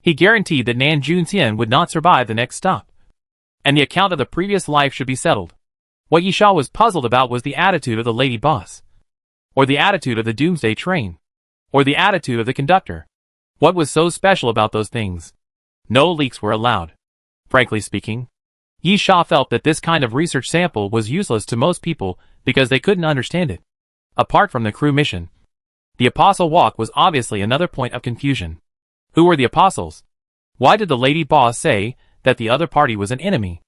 He guaranteed that Nan Junxian would not survive the next stop, and the account of the previous life should be settled. What Yi Sha was puzzled about was the attitude of the lady boss, or the attitude of the Doomsday train, or the attitude of the conductor. What was so special about those things? No leaks were allowed. Frankly speaking, Yi Sha felt that this kind of research sample was useless to most people because they couldn't understand it. Apart from the crew mission, the Apostle Walk was obviously another point of confusion. Who were the apostles? Why did the lady boss say that the other party was an enemy?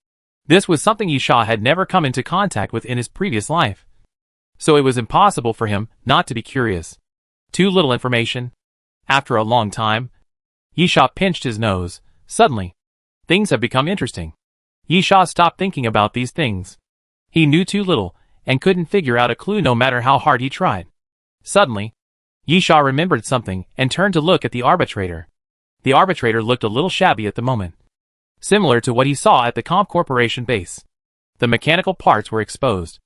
This was something Yi Sha had never come into contact with in his previous life. So it was impossible for him not to be curious. Too little information. After a long time, Yi Sha pinched his nose. Suddenly, things have become interesting. Yi Sha stopped thinking about these things. He knew too little, and couldn't figure out a clue no matter how hard he tried. Suddenly, Yi Sha remembered something and turned to look at the arbitrator. The arbitrator looked a little shabby at the moment, similar to what he saw at the Comp Corporation base. The mechanical parts were exposed,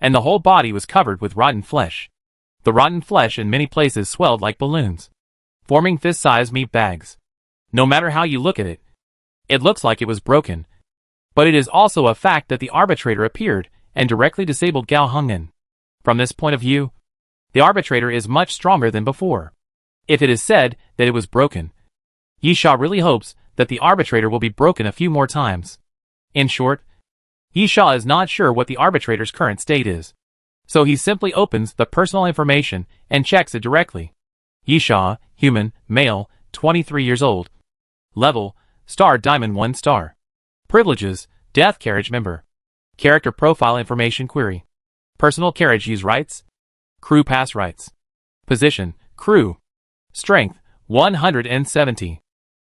and the whole body was covered with rotten flesh. The rotten flesh in many places swelled like balloons, forming fist-sized meat bags. No matter how you look at it, it looks like it was broken. But it is also a fact that the arbitrator appeared and directly disabled Gao Hongyan. From this point of view, the arbitrator is much stronger than before. If it is said that it was broken, Yi Sha really hopes that the arbitrator will be broken a few more times. In short, Yi Sha is not sure what the arbitrator's current state is. So he simply opens the personal information and checks it directly. Yi Sha, human, male, 23 years old. Level, star diamond 1 star. Privileges, death carriage member. Character profile information query. Personal carriage use rights. Crew pass rights. Position, crew. Strength, 170.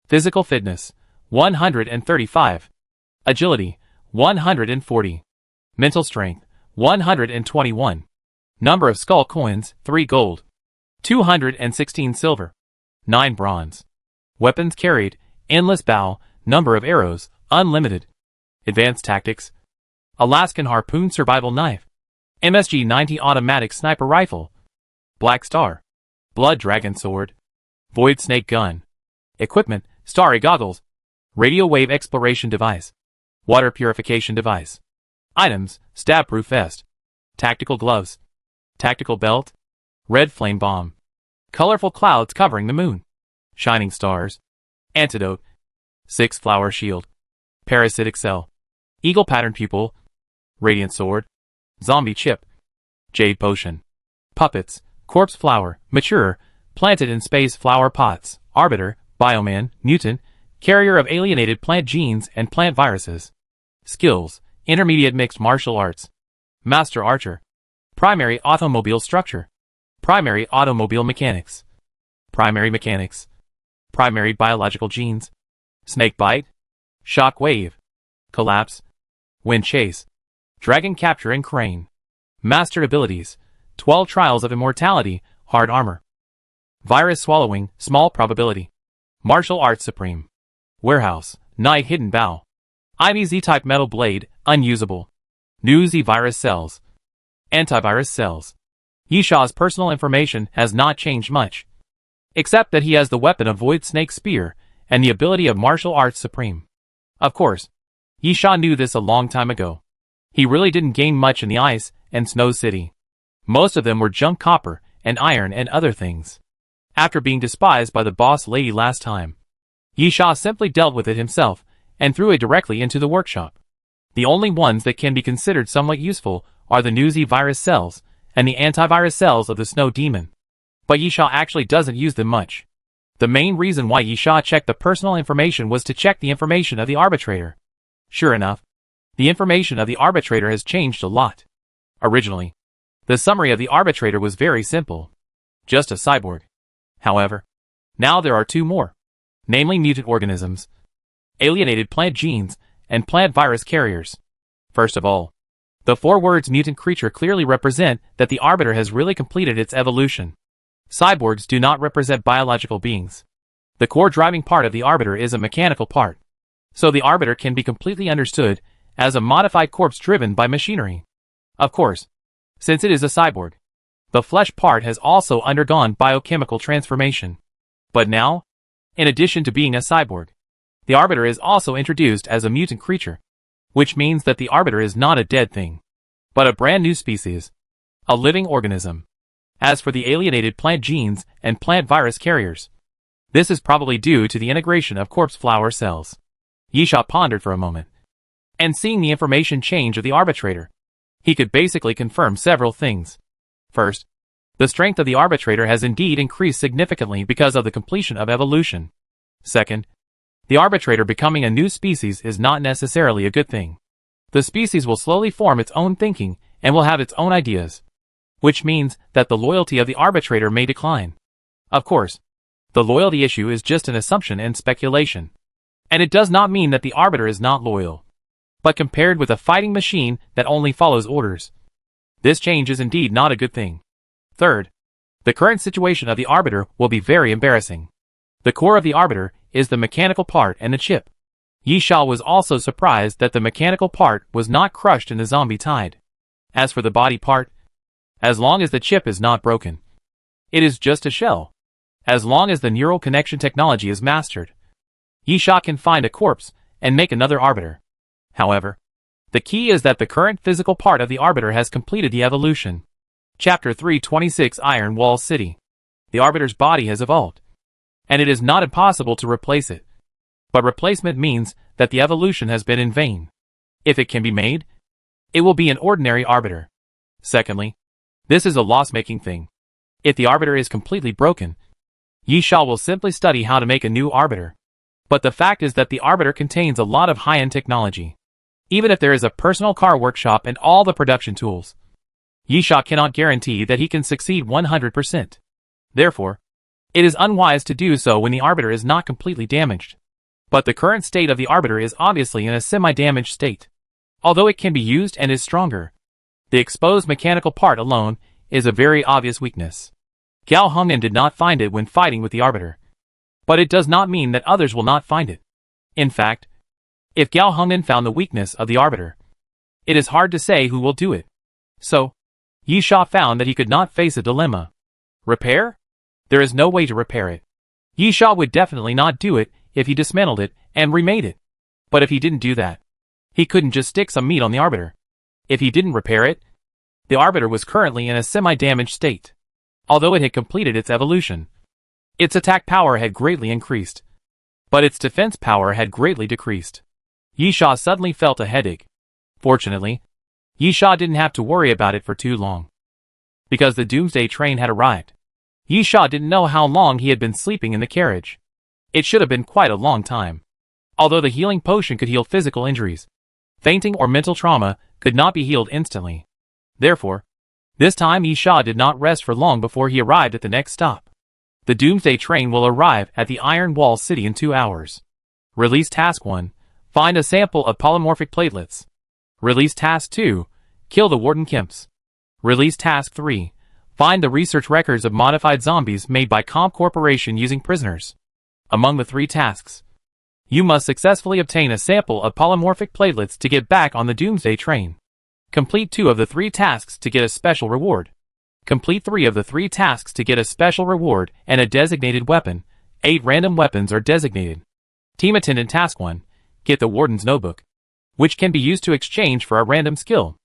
Physical fitness, 135. Agility, 140. Mental strength, 121. Number of skull coins, 3 gold. 216 silver. 9 bronze. Weapons carried, endless bow, number of arrows, unlimited. Advanced tactics. Alaskan harpoon survival knife. MSG-90 automatic sniper rifle. Black Star. Blood dragon sword. Void snake gun. Equipment, starry goggles. Radio wave exploration device. Water purification device. Items, stab-proof vest. Tactical gloves. Tactical belt. Red flame bomb. Colorful clouds covering the moon. Shining stars. Antidote. 6 flower shield. Parasitic cell. Eagle pattern pupil. Radiant sword. Zombie chip. Jade potion. Puppets. Corpse flower. Mature. Planted in space flower pots. Arbiter. Bioman. Mutant. Carrier of alienated plant genes and plant viruses. Skills: Intermediate Mixed Martial Arts. Master Archer. Primary Automobile Structure. Primary Automobile Mechanics. Primary Mechanics. Primary Biological Genes. Snake Bite. Shock Wave. Collapse. Wind Chase. Dragon Capture and Crane. Mastered Abilities: 12 Trials of Immortality, Hard Armor. Virus Swallowing, Small Probability. Martial Arts Supreme. Warehouse, Night Hidden Bow. IV Z-Type Metal Blade, Unusable. New Z-Virus Cells. Antivirus Cells. Yishaw's personal information has not changed much, except that he has the weapon of Void Snake Spear and the ability of Martial Arts Supreme. Of course, Yishaw knew this a long time ago. He really didn't gain much in the Ice and Snow City. Most of them were junk copper and iron and other things. After being despised by the boss lady last time, Yishaw simply dealt with it himself and threw it directly into the workshop. The only ones that can be considered somewhat useful are the new Z-Virus cells and the antivirus cells of the Snow Demon. But Yishaw actually doesn't use them much. The main reason why Yishaw checked the personal information was to check the information of the arbitrator. Sure enough, the information of the arbitrator has changed a lot. Originally, the summary of the arbitrator was very simple. Just a cyborg. However, now there are two more. Namely mutant organisms, alienated plant genes, and plant virus carriers. First of all, the 4 words mutant creature clearly represent that the Arbiter has really completed its evolution. Cyborgs do not represent biological beings. The core driving part of the Arbiter is a mechanical part. So the Arbiter can be completely understood as a modified corpse driven by machinery. Of course, since it is a cyborg, the flesh part has also undergone biochemical transformation. But now, in addition to being a cyborg, the Arbiter is also introduced as a mutant creature, which means that the Arbiter is not a dead thing, but a brand new species, a living organism. As for the alienated plant genes and plant virus carriers, this is probably due to the integration of corpse flower cells. Yishaw pondered for a moment, and seeing the information change of the arbitrator, he could basically confirm several things. First, the strength of the arbitrator has indeed increased significantly because of the completion of evolution. Second, the arbitrator becoming a new species is not necessarily a good thing. The species will slowly form its own thinking and will have its own ideas, which means that the loyalty of the arbitrator may decline. Of course, the loyalty issue is just an assumption and speculation, and it does not mean that the Arbiter is not loyal. But compared with a fighting machine that only follows orders, this change is indeed not a good thing. Third, the current situation of the Arbiter will be very embarrassing. The core of the Arbiter is the mechanical part and the chip. Yishaw was also surprised that the mechanical part was not crushed in the zombie tide. As for the body part, as long as the chip is not broken, it is just a shell. As long as the neural connection technology is mastered, Yishaw can find a corpse and make another Arbiter. However, the key is that the current physical part of the Arbiter has completed the evolution. Chapter 326 Iron Wall City. The Arbiter's body has evolved, and it is not impossible to replace it. But replacement means that the evolution has been in vain. If it can be made, it will be an ordinary Arbiter. Secondly, this is a loss-making thing. If the Arbiter is completely broken, Yishaw will simply study how to make a new Arbiter. But the fact is that the Arbiter contains a lot of high-end technology. Even if there is a personal car workshop and all the production tools, Yishaw cannot guarantee that he can succeed 100%. Therefore, it is unwise to do so when the Arbiter is not completely damaged. But the current state of the Arbiter is obviously in a semi-damaged state. Although it can be used and is stronger, the exposed mechanical part alone is a very obvious weakness. Gao Hongnan did not find it when fighting with the Arbiter. But it does not mean that others will not find it. In fact, if Gao Hongnan found the weakness of the Arbiter, it is hard to say who will do it. So, Yishaw found that he could not face a dilemma. Repair? There is no way to repair it. Yishaw would definitely not do it if he dismantled it and remade it. But if he didn't do that, he couldn't just stick some meat on the Arbiter. If he didn't repair it, the Arbiter was currently in a semi-damaged state. Although it had completed its evolution, its attack power had greatly increased, but its defense power had greatly decreased. Yishaw suddenly felt a headache. Fortunately, Yishaw didn't have to worry about it for too long, because the Doomsday train had arrived. Yishaw didn't know how long he had been sleeping in the carriage. It should have been quite a long time. Although the healing potion could heal physical injuries, Fainting or mental trauma could not be healed instantly. Therefore, this time Yi Sha did not rest for long before he arrived at the next stop. The Doomsday train will arrive at the Iron Wall City in 2 hours. Release Task 1. Find a sample of polymorphic platelets. Release Task 2. Kill the Warden Kemps. Release Task 3. Find the research records of modified zombies made by Comp Corporation using prisoners. Among the 3 tasks, you must successfully obtain a sample of polymorphic platelets to get back on the Doomsday train. Complete 2 of the 3 tasks to get a special reward. Complete 3 of the 3 tasks to get a special reward and a designated weapon. 8 random weapons are designated. Team Attendant Task 1. Get the Warden's Notebook, which can be used to exchange for a random skill.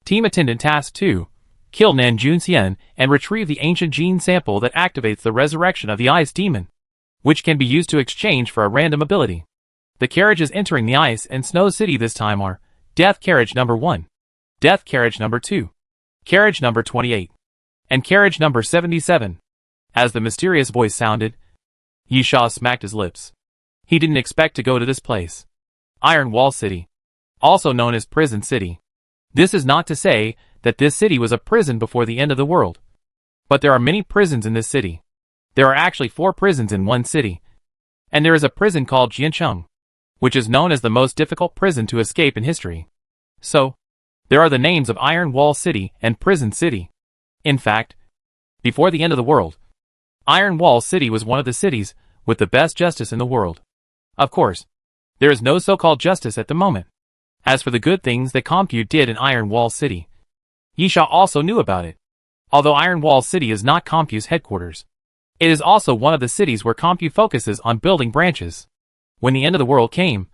Team Attendant Task 2. Kill Nan Junxian and retrieve the ancient gene sample that activates the resurrection of the Ice Demon, which can be used to exchange for a random ability. The carriages entering the Ice and Snow City this time are Death Carriage Number 1, Death Carriage Number 2, Carriage Number 28, and Carriage Number 77. As the mysterious voice sounded, Yi Sha smacked his lips. He didn't expect to go to this place. Iron Wall City, also known as Prison City. This is not to say that this city was a prison before the end of the world. But there are many prisons in this city. There are actually 4 prisons in one city. And there is a prison called Jiancheng, which is known as the most difficult prison to escape in history. So, there are the names of Iron Wall City and Prison City. In fact, before the end of the world, Iron Wall City was one of the cities with the best justice in the world. Of course, there is no so-called justice at the moment. As for the good things that Compu did in Iron Wall City, Yi Sha also knew about it. Although Iron Wall City is not Compu's headquarters, it is also one of the cities where Compu focuses on building branches. When the end of the world came,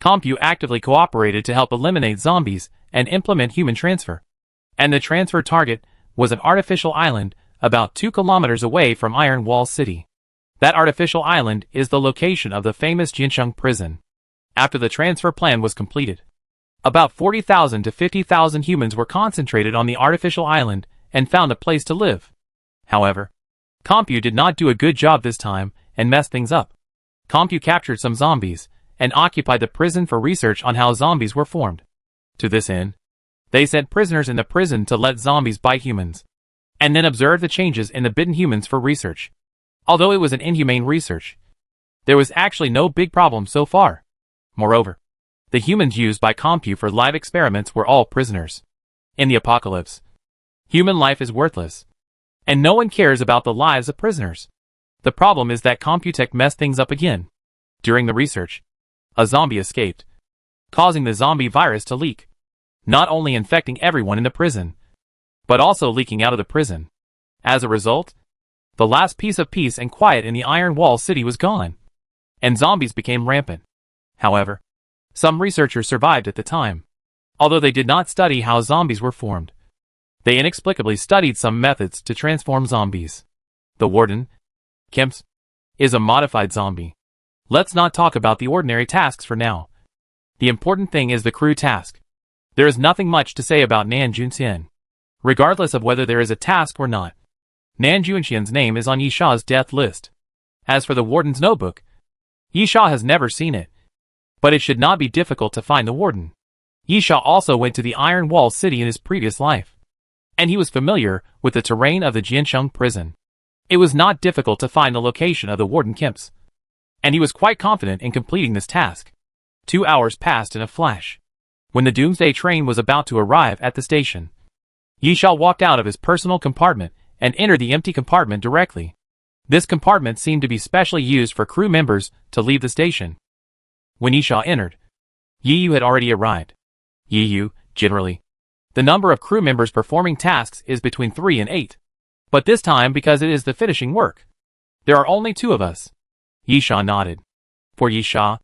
Compu actively cooperated to help eliminate zombies and implement human transfer. And the transfer target was an artificial island about 2 kilometers away from Iron Wall City. That artificial island is the location of the famous Jiancheng prison. After the transfer plan was completed, about 40,000 to 50,000 humans were concentrated on the artificial island and found a place to live. However, Compu did not do a good job this time and messed things up. Compu captured some zombies and occupied the prison for research on how zombies were formed. To this end, they sent prisoners in the prison to let zombies bite humans, and then observe the changes in the bitten humans for research. Although it was an inhumane research, there was actually no big problem so far. Moreover, the humans used by Compu for live experiments were all prisoners. In the apocalypse, human life is worthless, and no one cares about the lives of prisoners. The problem is that Computech messed things up again. During the research, a zombie escaped, causing the zombie virus to leak, not only infecting everyone in the prison, but also leaking out of the prison. As a result, the last piece of peace and quiet in the Iron Wall City was gone, and zombies became rampant. However, some researchers survived at the time. Although they did not study how zombies were formed, they inexplicably studied some methods to transform zombies. The Warden Kemps is a modified zombie. Let's not talk about the ordinary tasks for now. The important thing is the crew task. There is nothing much to say about Nan Junxian, regardless of whether there is a task or not. Nan Junxian's name is on Yi Sha's death list. As for the Warden's Notebook, Yi Sha has never seen it, but it should not be difficult to find the Warden. Yi Sha also went to the Iron Wall City in his previous life, and he was familiar with the terrain of the Jiancheng prison. It was not difficult to find the location of the Warden Kemps, and he was quite confident in completing this task. 2 hours passed in a flash. When the Doomsday train was about to arrive at the station, Yi Sha walked out of his personal compartment and entered the empty compartment directly. This compartment seemed to be specially used for crew members to leave the station. When Yi Sha entered, Yi Yu had already arrived. Yi Yu, generally, the number of crew members performing tasks is between 3 and 8. But this time, because it is the finishing work, there are only 2 of us. Yi Sha nodded. For Yi Sha,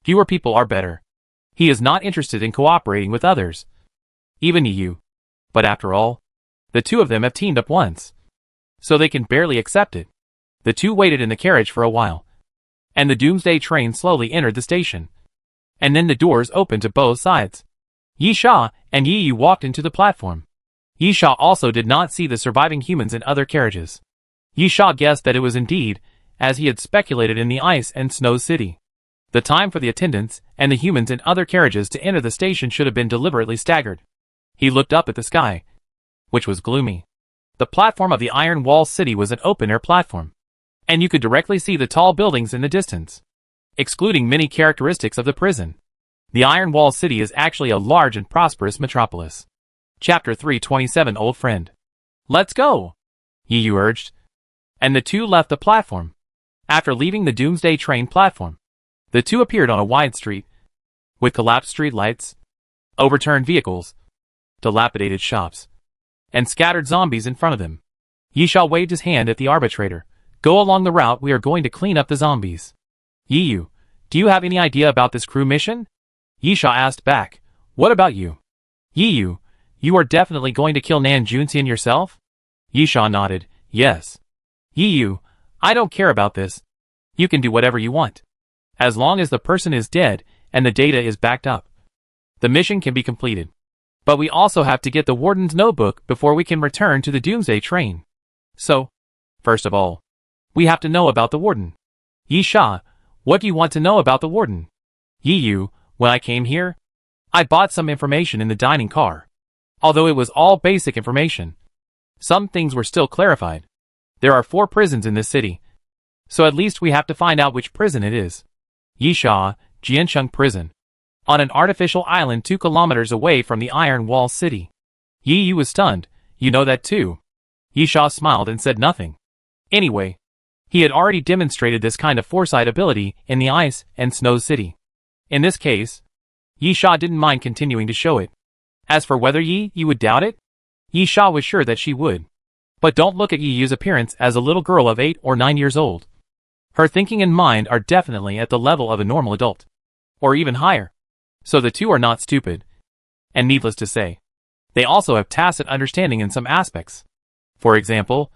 fewer people are better. He is not interested in cooperating with others, even Yi Yu. But after all, the 2 of them have teamed up once, so they can barely accept it. The 2 waited in the carriage for a while, and the Doomsday train slowly entered the station. And then the doors opened to both sides. Yi Sha and Yi Yu walked into the platform. Yi Sha also did not see the surviving humans in other carriages. Yi Sha guessed that it was indeed, as he had speculated in the Ice and Snow City. The time for the attendants and the humans in other carriages to enter the station should have been deliberately staggered. He looked up at the sky, which was gloomy. The platform of the Iron Wall City was an open-air platform, and you could directly see the tall buildings in the distance. Excluding many characteristics of the prison, the Iron Wall City is actually a large and prosperous metropolis. Chapter 327 Old Friend. Let's go, Yu urged. And the two left the platform. After leaving the Doomsday train platform, the two appeared on a wide street, with collapsed street lights, overturned vehicles, dilapidated shops, and scattered zombies in front of them. Yisha waved his hand at the arbitrator. Go along the route, we are going to clean up the zombies. Yu, do you have any idea about this crew mission? Yisha asked back. What about you? Yu, you are definitely going to kill Nan Junxian yourself? Yisha nodded. Yes. Yu, I don't care about this. You can do whatever you want. As long as the person is dead and the data is backed up, the mission can be completed. But we also have to get the warden's notebook before we can return to the Doomsday train. So, first of all, we have to know about the warden. Yisha, what do you want to know about the warden? Yu, when I came here, I bought some information in the dining car. Although it was all basic information, some things were still clarified. There are 4 prisons in this city, so at least we have to find out which prison it is. Yisha, Jiancheng Prison, on an artificial island 2 kilometers away from the Iron Wall City. Yu was stunned. You know that too. Yisha smiled and said nothing. Anyway, he had already demonstrated this kind of foresight ability in the Ice and Snow City. In this case, Yisha didn't mind continuing to show it. As for whether Yi would doubt it, Yisha was sure that she would. But don't look at Yu's appearance as a little girl of 8 or 9 years old. Her thinking and mind are definitely at the level of a normal adult, or even higher. So the two are not stupid. And needless to say, they also have tacit understanding in some aspects. For example,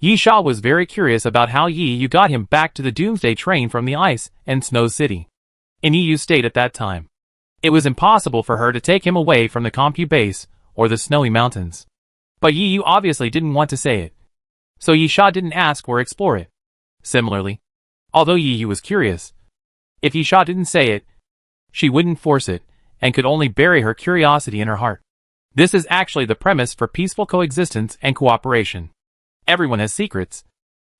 Yisha was very curious about how Yu got him back to the Doomsday train from the Ice and Snow City. In Yu's state at that time, it was impossible for her to take him away from the Compu base or the snowy mountains. But Yu obviously didn't want to say it, so Yisha didn't ask or explore it. Similarly, although Yu was curious, if Yisha didn't say it, she wouldn't force it, and could only bury her curiosity in her heart. This is actually the premise for peaceful coexistence and cooperation. Everyone has secrets,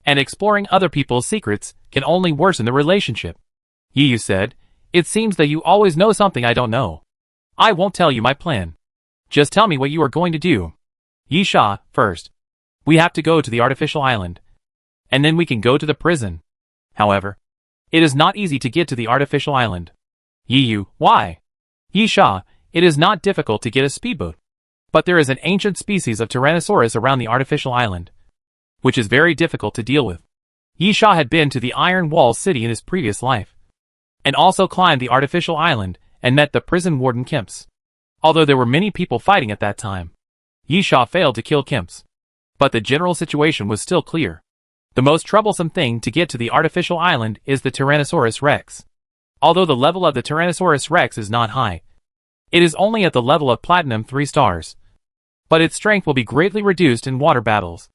and exploring other people's secrets can only worsen the relationship. Yu said, it seems that you always know something I don't know. I won't tell you my plan. Just tell me what you are going to do. Yisha, first, we have to go to the artificial island, and then we can go to the prison. However, it is not easy to get to the artificial island. Yu, why? Yisha, it is not difficult to get a speedboat. But there is an ancient species of Tyrannosaurus around the artificial island, which is very difficult to deal with. Yisha had been to the Iron Wall City in his previous life, and also climbed the artificial island and met the prison warden Kemps. Although there were many people fighting at that time, Yisha failed to kill Kemps. But the general situation was still clear. The most troublesome thing to get to the artificial island is the Tyrannosaurus Rex. Although the level of the Tyrannosaurus Rex is not high, it is only at the level of Platinum 3 stars. But its strength will be greatly reduced in water battles.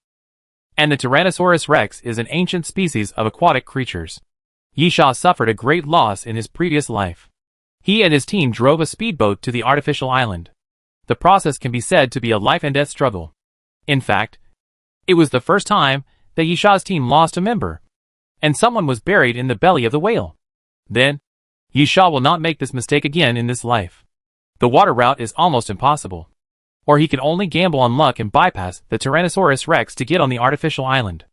And the Tyrannosaurus Rex is an ancient species of aquatic creatures. Yisha suffered a great loss in his previous life. He and his team drove a speedboat to the artificial island. The process can be said to be a life and death struggle. In fact, it was the first time that Yisha's team lost a member, and someone was buried in the belly of the whale. Then, Yisha will not make this mistake again in this life. The water route is almost impossible, or he can only gamble on luck and bypass the Tyrannosaurus Rex to get on the artificial island.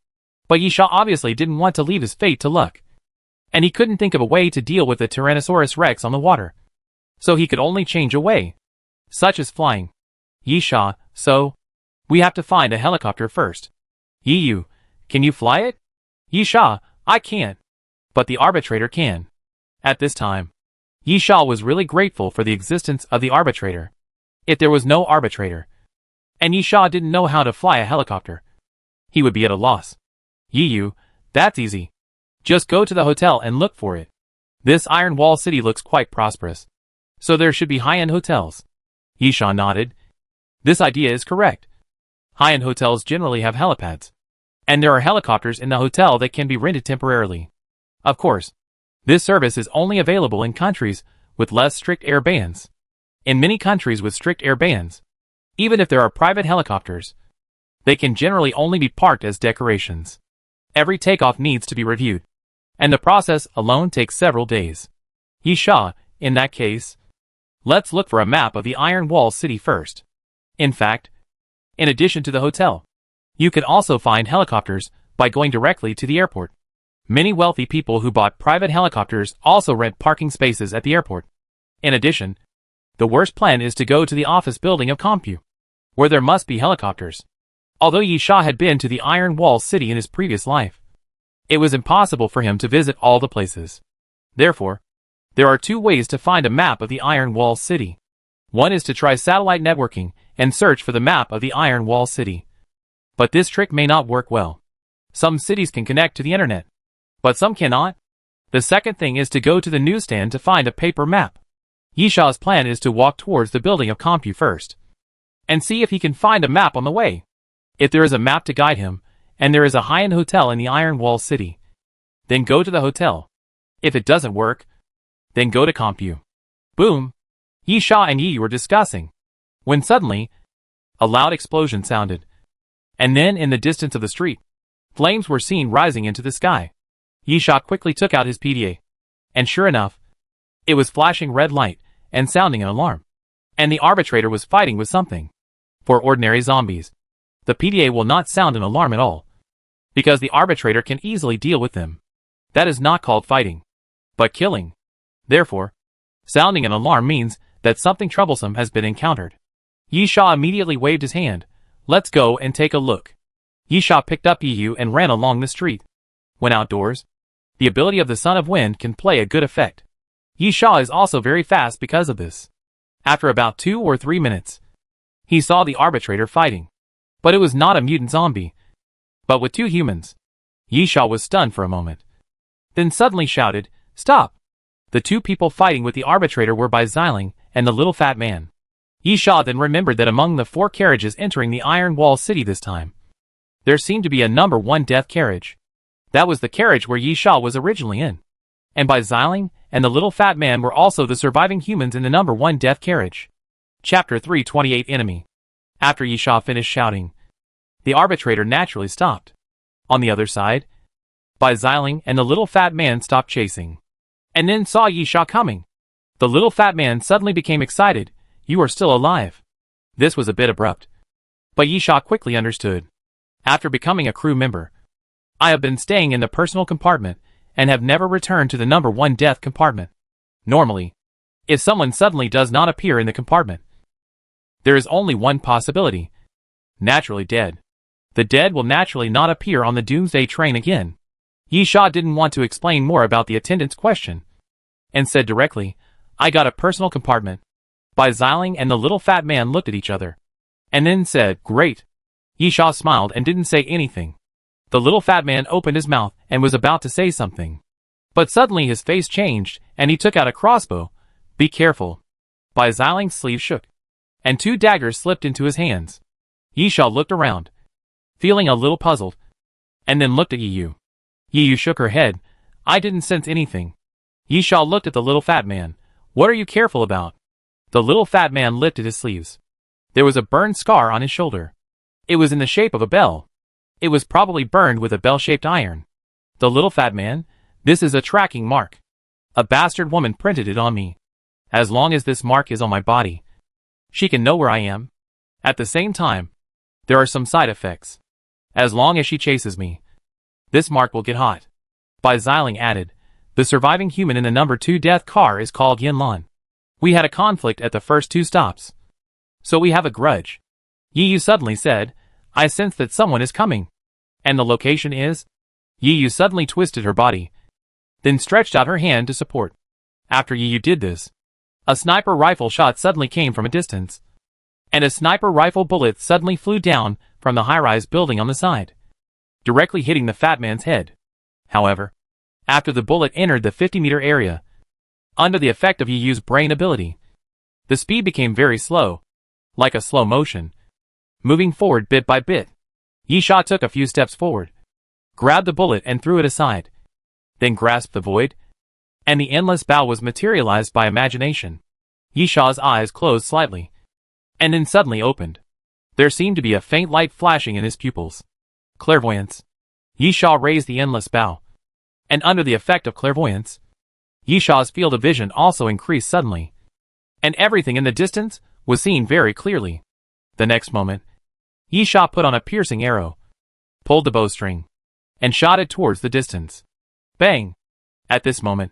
But Yisha obviously didn't want to leave his fate to luck, and he couldn't think of a way to deal with the Tyrannosaurus Rex on the water. So he could only change a way, such as flying. Yisha, so, we have to find a helicopter first. Yu, can you fly it? Yisha, I can't. But the arbitrator can. At this time, Yisha was really grateful for the existence of the arbitrator. If there was no arbitrator, and Yisha didn't know how to fly a helicopter, he would be at a loss. Yu, that's easy. Just go to the hotel and look for it. This Iron Wall City looks quite prosperous, so there should be high-end hotels. Yisha nodded. This idea is correct. High-end hotels generally have helipads, and there are helicopters in the hotel that can be rented temporarily. Of course, This service is only available in countries with less strict air bans. In many countries with strict air bans, even if there are private helicopters, they can generally only be parked as decorations. Every takeoff needs to be reviewed, and the process alone takes several days. Yisha, in that case, let's look for a map of the Iron Wall City first. In fact, in addition to the hotel, you can also find helicopters by going directly to the airport. Many wealthy people who bought private helicopters also rent parking spaces at the airport. In addition, the worst plan is to go to the office building of Compu, where there must be helicopters. Although Yisha had been to the Iron Wall City in his previous life, it was impossible for him to visit all the places. Therefore, there are two ways to find a map of the Iron Wall City. One is to try satellite networking and search for the map of the Iron Wall City. But this trick may not work well. Some cities can connect to the internet, but some cannot. The second thing is to go to the newsstand to find a paper map. Yisha's plan is to walk towards the building of Compu first, and see if he can find a map on the way. If there is a map to guide him, and there is a high-end hotel in the Iron Wall City, then go to the hotel. If it doesn't work, then go to Compu. Boom! Yisha and Yi were discussing, when suddenly, a loud explosion sounded, and then in the distance of the street, flames were seen rising into the sky. Yisha quickly took out his PDA, and sure enough, it was flashing red light and sounding an alarm. And the arbitrator was fighting with something. For ordinary zombies, the PDA will not sound an alarm at all, because the arbitrator can easily deal with them. That is not called fighting, but killing. Therefore, sounding an alarm means that something troublesome has been encountered. Yisha immediately waved his hand. Let's go and take a look. Yisha picked up Yu and ran along the street. When outdoors, the ability of the Son of Wind can play a good effect. Yisha is also very fast because of this. After about 2 or 3 minutes, he saw the arbitrator fighting. But it was not a mutant zombie, but with 2 humans. Yisha was stunned for a moment, then suddenly shouted, "Stop!" The 2 people fighting with the arbitrator were Bai Xiling and the little fat man. Yisha then remembered that among the 4 carriages entering the Iron Wall City this time, there seemed to be a number 1 death carriage. That was the carriage where Yisha was originally in. And Bai Xiling and the little fat man were also the surviving humans in the number 1 death carriage. Chapter 328 Enemy. After Yisha finished shouting, the arbitrator naturally stopped. On the other side, Bai Xiling and the little fat man stopped chasing, and then saw Yisha coming. The little fat man suddenly became excited. "You are still alive." This was a bit abrupt, but Yisha quickly understood. After becoming a crew member, I have been staying in the personal compartment and have never returned to the number 1 death compartment. Normally, if someone suddenly does not appear in the compartment, there is only one possibility: naturally dead. The dead will naturally not appear on the Doomsday train again. Yisha didn't want to explain more about the attendant's question, and said directly, "I got a personal compartment." Bai Xiling and the little fat man looked at each other, and then said, "Great." Yisha smiled and didn't say anything. The little fat man opened his mouth and was about to say something, but suddenly his face changed and he took out a crossbow. "Be careful." Bai Xiling's sleeve shook, and 2 daggers slipped into his hands. Yisha looked around, feeling a little puzzled, and then looked at Yu. Yu shook her head. "I didn't sense anything." Yisha looked at the little fat man. "What are you careful about?" The little fat man lifted his sleeves. There was a burned scar on his shoulder. It was in the shape of a bell. It was probably burned with a bell-shaped iron. The little fat man, "This is a tracking mark. A bastard woman printed it on me. As long as this mark is on my body, she can know where I am. At the same time, there are some side effects. As long as she chases me, this mark will get hot." Bai Xiling added, "The surviving human in the number 2 death car is called Yinlan. We had a conflict at the first 2 stops, so we have a grudge." Yu suddenly said, "I sense that someone is coming." "And the location is?" Yu suddenly twisted her body, then stretched out her hand to support. After Yu did this, a sniper rifle shot suddenly came from a distance, and a sniper rifle bullet suddenly flew down from the high-rise building on the side, directly hitting the fat man's head. However, after the bullet entered the 50-meter area, under the effect of Yu's brain ability, the speed became very slow, like a slow motion, moving forward bit by bit. Yisha took a few steps forward, grabbed the bullet and threw it aside, then grasped the void, and the endless bow was materialized by imagination. Yisha's eyes closed slightly, and then suddenly opened. There seemed to be a faint light flashing in his pupils. Clairvoyance. Yisha raised the endless bow, and under the effect of clairvoyance, Yisha's field of vision also increased suddenly, and everything in the distance was seen very clearly. The next moment, Yisha put on a piercing arrow, pulled the bowstring, and shot it towards the distance. Bang! At this moment,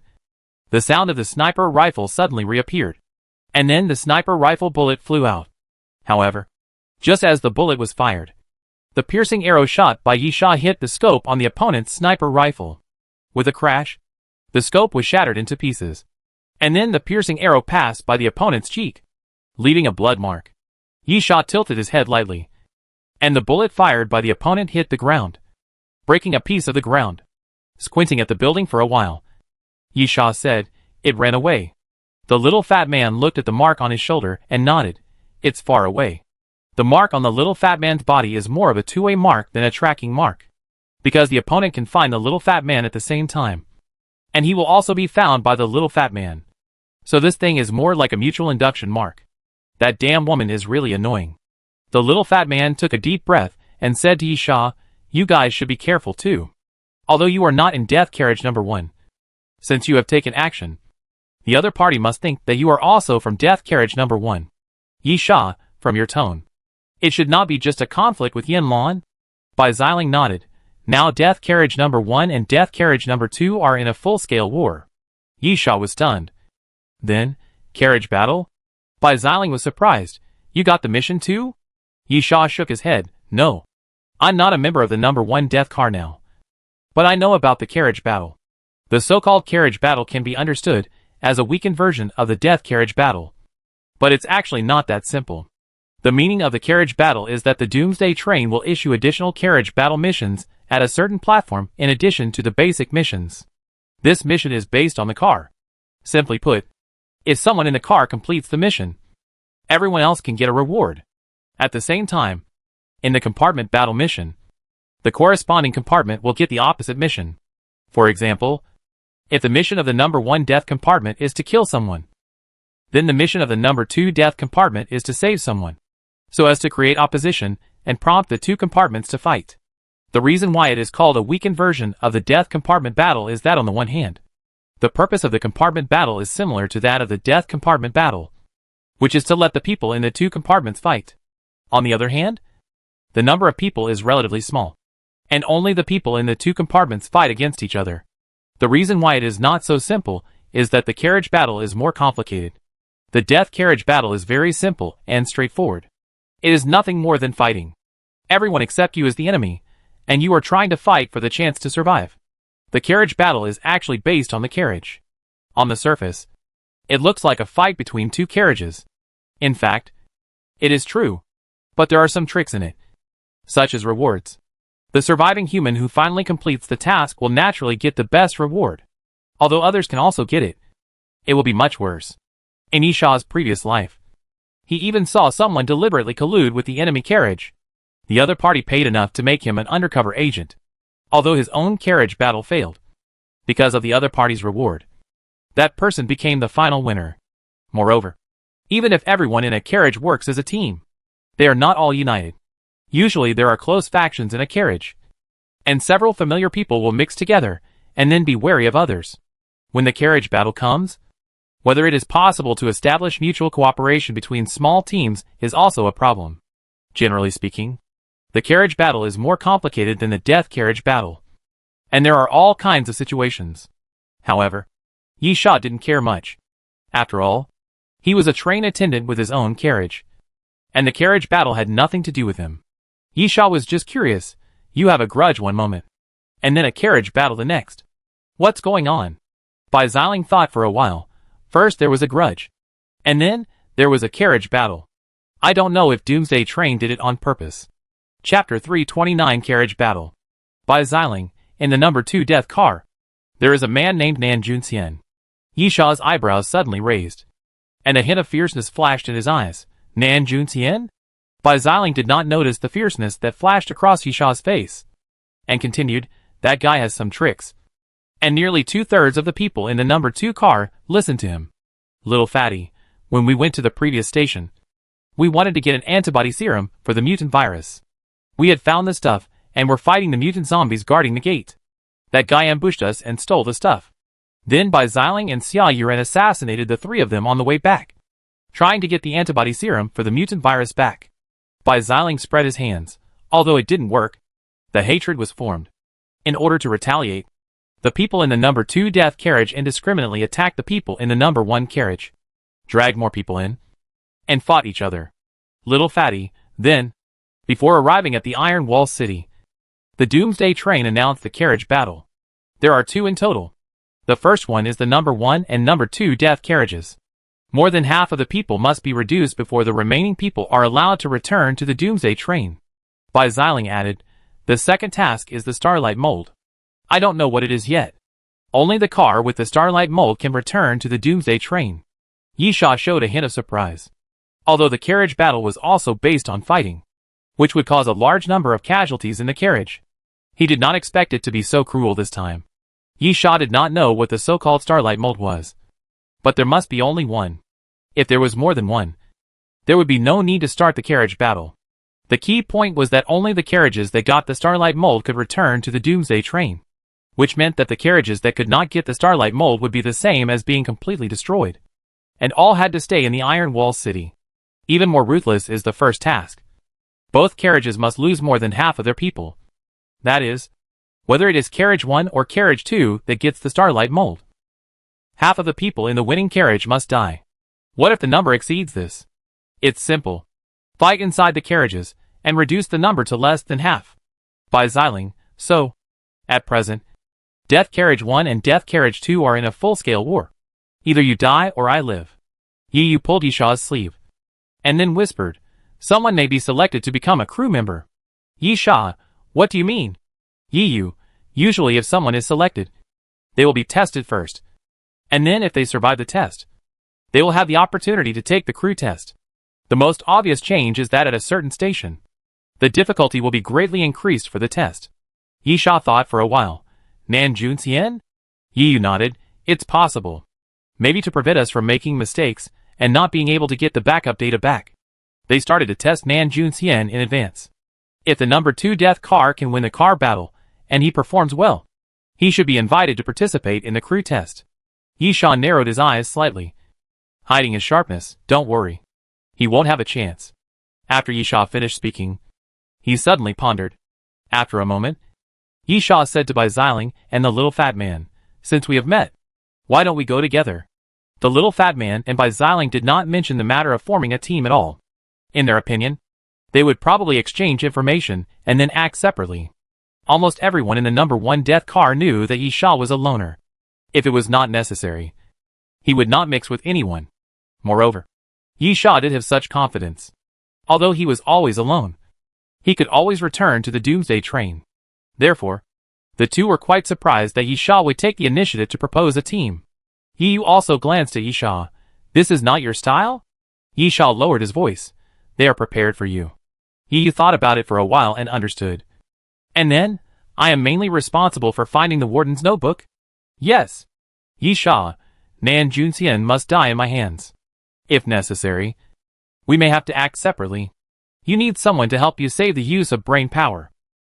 the sound of the sniper rifle suddenly reappeared, and then the sniper rifle bullet flew out. However, just as the bullet was fired, the piercing arrow shot by Yisha hit the scope on the opponent's sniper rifle. With a crash, the scope was shattered into pieces, and then the piercing arrow passed by the opponent's cheek, leaving a blood mark. Yisha tilted his head lightly, and the bullet fired by the opponent hit the ground, breaking a piece of the ground. Squinting at the building for a while, Yisha said, "It ran away." The little fat man looked at the mark on his shoulder and nodded. "It's far away." The mark on the little fat man's body is more of a two-way mark than a tracking mark, because the opponent can find the little fat man at the same time, and he will also be found by the little fat man. So this thing is more like a mutual induction mark. That damn woman is really annoying. The little fat man took a deep breath and said to Yisha, "You guys should be careful too. Although you are not in death carriage number 1. Since you have taken action, the other party must think that you are also from death carriage number 1. Yisha, from your tone, it should not be just a conflict with Yin Lan." Bai Xiling nodded. Now death carriage number 1 and death carriage number 2 are in a full-scale war. Yisha was stunned. Then, carriage battle? Bai Xiling was surprised. You got the mission too? Yisha shook his head. No. I'm not a member of the number 1 death car now. But I know about the carriage battle. The so-called carriage battle can be understood as a weakened version of the death carriage battle. But it's actually not that simple. The meaning of the carriage battle is that the Doomsday train will issue additional carriage battle missions at a certain platform in addition to the basic missions. This mission is based on the car. Simply put, if someone in the car completes the mission, everyone else can get a reward. At the same time, in the compartment battle mission, the corresponding compartment will get the opposite mission. For example, if the mission of the number 1 death compartment is to kill someone, then the mission of the number 2 death compartment is to save someone, so as to create opposition and prompt the 2 compartments to fight. The reason why it is called a weakened version of the death compartment battle is that on the one hand, the purpose of the compartment battle is similar to that of the death compartment battle, which is to let the people in the 2 compartments fight. On the other hand, the number of people is relatively small, and only the people in the 2 compartments fight against each other. The reason why it is not so simple is that the carriage battle is more complicated. The death carriage battle is very simple and straightforward. It is nothing more than fighting. Everyone except you is the enemy, and you are trying to fight for the chance to survive. The carriage battle is actually based on the carriage. On the surface, it looks like a fight between 2 carriages. In fact, it is true, but there are some tricks in it, such as rewards. The surviving human who finally completes the task will naturally get the best reward, although others can also get it. It will be much worse. In Yisha's previous life, he even saw someone deliberately collude with the enemy carriage. The other party paid enough to make him an undercover agent, although his own carriage battle failed. Because of the other party's reward, that person became the final winner. Moreover, even if everyone in a carriage works as a team, they are not all united. Usually there are close factions in a carriage, and several familiar people will mix together and then be wary of others. When the carriage battle comes, whether it is possible to establish mutual cooperation between small teams is also a problem. Generally speaking, the carriage battle is more complicated than the death carriage battle, and there are all kinds of situations. However, Yisha didn't care much. After all, he was a train attendant with his own carriage, and the carriage battle had nothing to do with him. Yisha was just curious. You have a grudge one moment, and then a carriage battle the next. What's going on? Bai Xiling thought for a while. First there was a grudge, and then there was a carriage battle. I don't know if Doomsday Train did it on purpose. Chapter 329 Carriage Battle. Bai Xiling, in the number 2 death car, there is a man named Nan Junxian. Yisha's eyebrows suddenly raised, and a hint of fierceness flashed in his eyes. Nan Junxian? Bai Xiling did not notice the fierceness that flashed across Yisha's face, and continued, that guy has some tricks. and nearly 2/3 of the people in the number 2 car listened to him. Little fatty, when we went to the previous station, we wanted to get an antibody serum for the mutant virus. We had found the stuff and were fighting the mutant zombies guarding the gate. That guy ambushed us and stole the stuff. Then Bai Xiling and Xia Yuren assassinated the 3 of them on the way back, trying to get the antibody serum for the mutant virus back. Bai Xiling spread his hands. Although it didn't work, the hatred was formed. In order to retaliate, the people in the number 2 death carriage indiscriminately attacked the people in the number 1 carriage, dragged more people in, and fought each other. Little fatty, then, before arriving at the Iron Wall City, the Doomsday train announced the carriage battle. There are 2 in total. The first one is the number 1 and number 2 death carriages. More than half of the people must be reduced before the remaining people are allowed to return to the Doomsday train. Bai Xiling added, the second task is the Starlight Mold. I don't know what it is yet. Only the car with the Starlight Mold can return to the Doomsday train. Yi Sha showed a hint of surprise. Although the carriage battle was also based on fighting, which would cause a large number of casualties in the carriage, he did not expect it to be so cruel this time. Yi Sha did not know what the so-called Starlight Mold was. But there must be only one. If there was more than one, there would be no need to start the carriage battle. The key point was that only the carriages that got the Starlight Mold could return to the Doomsday train, which meant that the carriages that could not get the Starlight Mold would be the same as being completely destroyed, and all had to stay in the Iron Wall City. Even more ruthless is the first task. Both carriages must lose more than half of their people. That is, whether it is carriage 1 or carriage 2 that gets the Starlight Mold. Half of the people in the winning carriage must die. What if the number exceeds this? It's simple. Fight inside the carriages, and reduce the number to less than half. Bai Xiling, so, at present, Death Carriage 1 and Death Carriage 2 are in a full-scale war. Either you die or I live. Yi Yu pulled Yi Sha's sleeve, and then whispered, someone may be selected to become a crew member. Yi Sha, what do you mean? Yi Yu, usually if someone is selected, they will be tested first, and then if they survive the test, they will have the opportunity to take the crew test. The most obvious change is that at a certain station, the difficulty will be greatly increased for the test. Yi Sha thought for a while. Nan Junxian? Yi Yu nodded. It's possible. Maybe to prevent us from making mistakes and not being able to get the backup data back, they started to test Nan Junxian in advance. If the number 2 death car can win the car battle, and he performs well, he should be invited to participate in the crew test. Yi Sha narrowed his eyes slightly, hiding his sharpness. Don't worry. He won't have a chance. After Yi Sha finished speaking, he suddenly pondered. After a moment, Yi Sha said to Bai Xiling and the little fat man, since we have met, why don't we go together? The little fat man and Bai Xiling did not mention the matter of forming a team at all. In their opinion, they would probably exchange information and then act separately. Almost everyone in the number 1 death car knew that Yi Sha was a loner. If it was not necessary, he would not mix with anyone. Moreover, Yi Sha did have such confidence. Although he was always alone, he could always return to the Doomsday train. Therefore, the two were quite surprised that Yi Sha would take the initiative to propose a team. Yi Yu also glanced at Yi Sha. This is not your style? Yi Sha lowered his voice. They are prepared for you. Yi Yu thought about it for a while and understood. And then, I am mainly responsible for finding the warden's notebook? Yes. Yi Sha, Nan Junxian must die in my hands. If necessary, we may have to act separately. You need someone to help you save the use of brain power.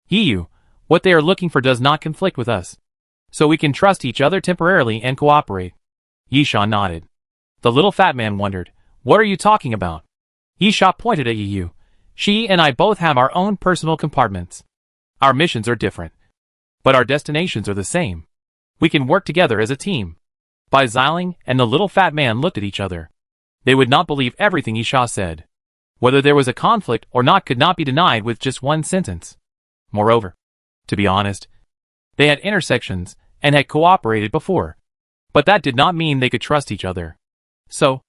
Yi Yu, what they are looking for does not conflict with us, so we can trust each other temporarily and cooperate. Yi Sha nodded. The little fat man wondered, what are you talking about? Yi Sha pointed at Yi Yu. She and I both have our own personal compartments. Our missions are different, but our destinations are the same. We can work together as a team. Bai Xiling and the little fat man looked at each other. They would not believe everything Yi Sha said. Whether there was a conflict or not could not be denied with just one sentence. Moreover, to be honest, they had intersections and had cooperated before. But that did not mean they could trust each other. So,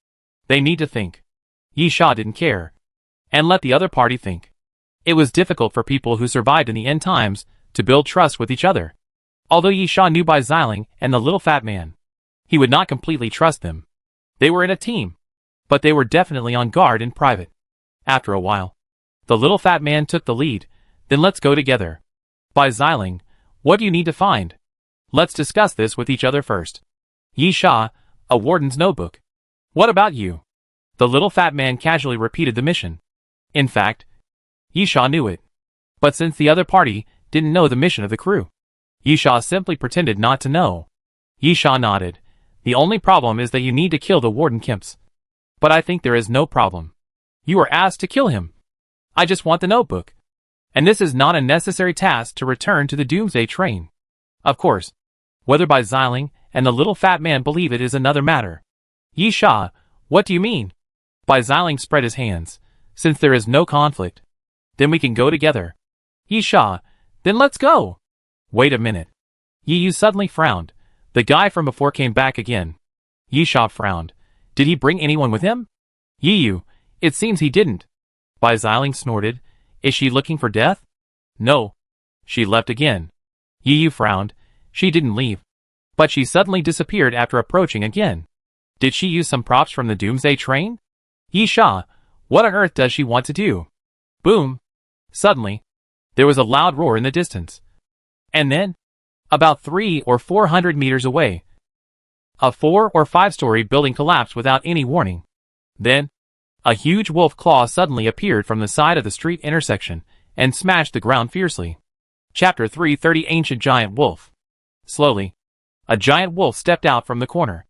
they need to think. Yi Sha didn't care, and let the other party think. It was difficult for people who survived in the end times to build trust with each other. Although Yi Sha knew Bai Xiling and the little fat man, he would not completely trust them. They were in a team, but they were definitely on guard in private. After a while, the little fat man took the lead. Then let's go together. Bai Xiling, what do you need to find? Let's discuss this with each other first. Yi Sha, a warden's notebook. What about you? The little fat man casually repeated the mission. In fact, Yi Sha knew it. But since the other party didn't know the mission of the crew, Yi Sha simply pretended not to know. Yi Sha nodded. The only problem is that you need to kill the warden Kimps. But I think there is no problem. You were asked to kill him. I just want the notebook. And this is not a necessary task to return to the Doomsday train. Of course, whether Bai Xiling and the little fat man believe it is another matter. Yi Sha, what do you mean? Bai Xiling spread his hands. Since there is no conflict, then we can go together. Yi Sha, then let's go. Wait a minute. Yi Yu suddenly frowned. The guy from before came back again. Yi Sha frowned. Did he bring anyone with him? Yi Yu, it seems he didn't. Bai Xiling snorted. Is she looking for death? No. She left again. Yi Yu frowned. She didn't leave. But she suddenly disappeared after approaching again. Did she use some props from the Doomsday train? Yi Sha, what on earth does she want to do? Boom. Suddenly, there was a loud roar in the distance. And then, about 300 or 400 meters away, a 4 or 5-story building collapsed without any warning. Then, a huge wolf claw suddenly appeared from the side of the street intersection and smashed the ground fiercely. Chapter 330 Ancient Giant Wolf. Slowly, a giant wolf stepped out from the corner.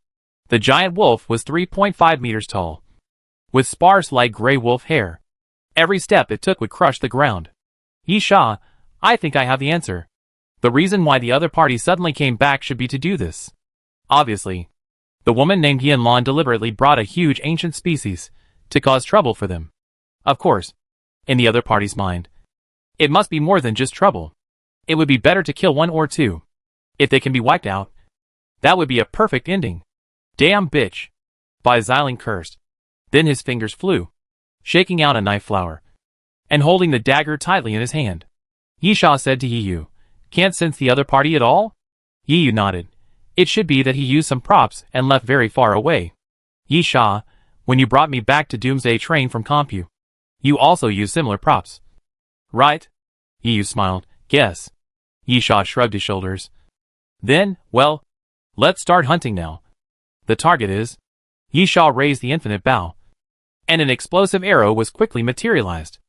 The giant wolf was 3.5 meters tall, with sparse light gray wolf hair. Every step it took would crush the ground. Yi Sha, I think I have the answer. The reason why the other party suddenly came back should be to do this. Obviously, the woman named Yin Lan deliberately brought a huge ancient species to cause trouble for them. Of course, in the other party's mind, it must be more than just trouble. It would be better to kill one or two. If they can be wiped out, that would be a perfect ending. Damn bitch. Bai Xiling cursed. Then his fingers flew, shaking out a knife flower, and holding the dagger tightly in his hand. Yi Sha said to Yi Yu, can't sense the other party at all? Yi Yu nodded. It should be that he used some props and left very far away. Yi Sha, when you brought me back to Doomsday train from Compu, you also used similar props. Right? Yi Yu smiled. Guess. Yi Sha shrugged his shoulders. Then, well, let's start hunting now. The target is... Yi Sha raised the infinite bow, and an explosive arrow was quickly materialized.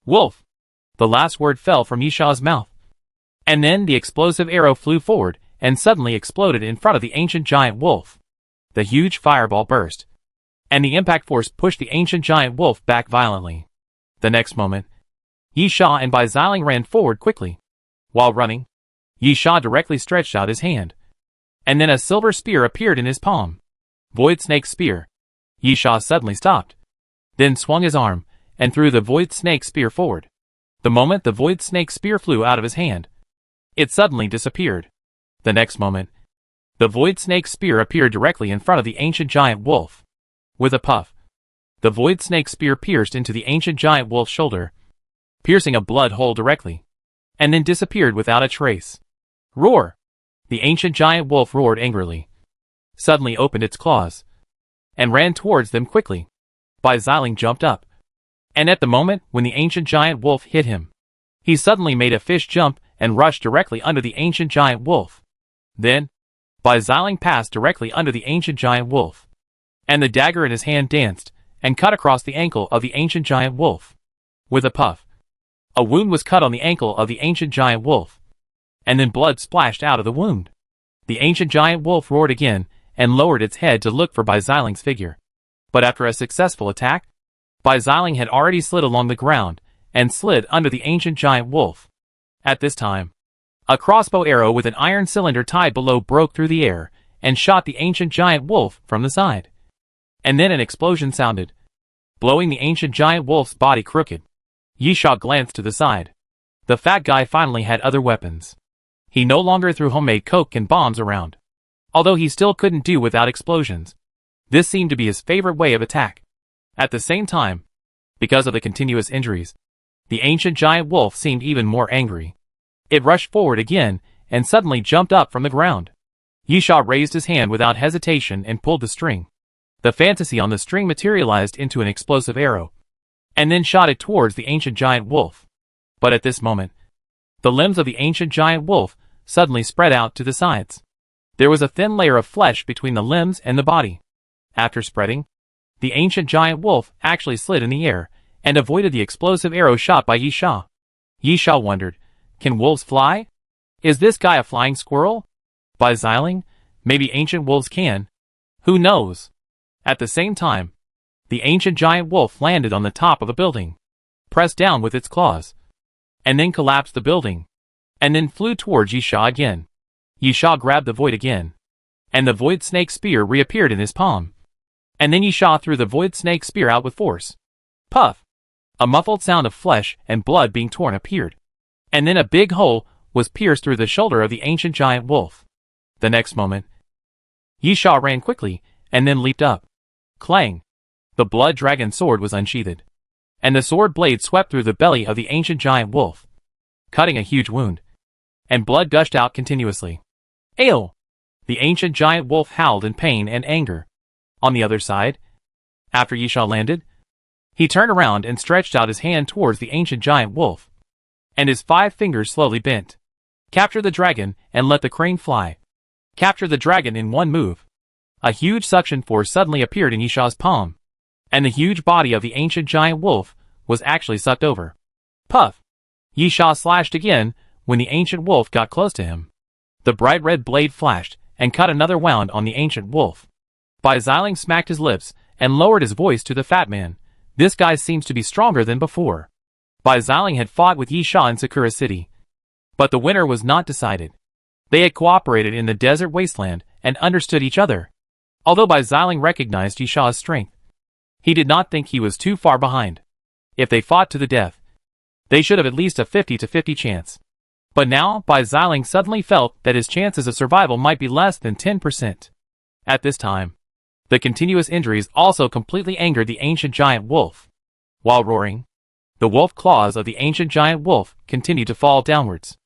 Wolf! The last word fell from Yi Sha's mouth. And then the explosive arrow flew forward and suddenly exploded in front of the ancient giant wolf. The huge fireball burst, and the impact force pushed the ancient giant wolf back violently. The next moment, Yi Sha and Bai Xiling ran forward quickly. While running, Yi Sha directly stretched out his hand, and then a silver spear appeared in his palm. Void Snake Spear. Yi Sha suddenly stopped, then swung his arm and threw the Void Snake Spear forward. The moment the Void Snake Spear flew out of his hand, it suddenly disappeared. The next moment, the Void Snake Spear appeared directly in front of the ancient giant wolf. With a puff, the Void Snake Spear pierced into the ancient giant wolf's shoulder, piercing a blood hole directly, and then disappeared without a trace. Roar! The ancient giant wolf roared angrily, suddenly opened its claws, and ran towards them quickly. Bai Xiling jumped up, and at the moment when the ancient giant wolf hit him, he suddenly made a fish jump and rushed directly under the ancient giant wolf. Then, Bai Xiling passed directly under the ancient giant wolf, and the dagger in his hand danced and cut across the ankle of the ancient giant wolf. With a puff, a wound was cut on the ankle of the ancient giant wolf, and then blood splashed out of the wound. The ancient giant wolf roared again and lowered its head to look for Bai Xiling's figure. But after a successful attack, Bai Xiling had already slid along the ground and slid under the ancient giant wolf. At this time, a crossbow arrow with an iron cylinder tied below broke through the air and shot the ancient giant wolf from the side. And then an explosion sounded, blowing the ancient giant wolf's body crooked. Yi Sha glanced to the side. The fat guy finally had other weapons. He no longer threw homemade coke and bombs around, although he still couldn't do without explosions. This seemed to be his favorite way of attack. At the same time, because of the continuous injuries, the ancient giant wolf seemed even more angry. It rushed forward again and suddenly jumped up from the ground. Yi Sha raised his hand without hesitation and pulled the string. The fantasy on the string materialized into an explosive arrow, and then shot it towards the ancient giant wolf. But at this moment, the limbs of the ancient giant wolf suddenly spread out to the sides. There was a thin layer of flesh between the limbs and the body. After spreading, the ancient giant wolf actually slid in the air and avoided the explosive arrow shot by Yi Sha. Yi Sha wondered, can wolves fly? Is this guy a flying squirrel? By Xiling, maybe ancient wolves can. Who knows? At the same time, the ancient giant wolf landed on the top of a building, pressed down with its claws, and then collapsed the building, and then flew towards Yi Sha again. Yi Sha grabbed the void again, and the void snake spear reappeared in his palm. And then Yi Sha threw the void snake spear out with force. Puff! A muffled sound of flesh and blood being torn appeared, and then a big hole was pierced through the shoulder of the ancient giant wolf. The next moment, Yi Sha ran quickly and then leaped up. Clang! The blood dragon sword was unsheathed, and the sword blade swept through the belly of the ancient giant wolf, cutting a huge wound, and blood gushed out continuously. Ayo! The ancient giant wolf howled in pain and anger. On the other side, after Yi Sha landed, he turned around and stretched out his hand towards the ancient giant wolf, and his 5 fingers slowly bent. Capture the dragon and let the crane fly. Capture the dragon in one move. A huge suction force suddenly appeared in Yi Sha's palm, and the huge body of the ancient giant wolf was actually sucked over. Puff! Yi Sha slashed again when the ancient wolf got close to him. The bright red blade flashed and cut another wound on the ancient wolf. Bai Xiling smacked his lips and lowered his voice to the fat man. This guy seems to be stronger than before. Bai Xiling had fought with Yi Sha in Sakura City, but the winner was not decided. They had cooperated in the desert wasteland and understood each other. Although Bai Xiling recognized Yi Sha's strength, he did not think he was too far behind. If they fought to the death, they should have at least a 50-50 chance. But now, Bai Xiling suddenly felt that his chances of survival might be less than 10%. At this time, the continuous injuries also completely angered the ancient giant wolf. While roaring, the wolf claws of the ancient giant wolf continued to fall downwards.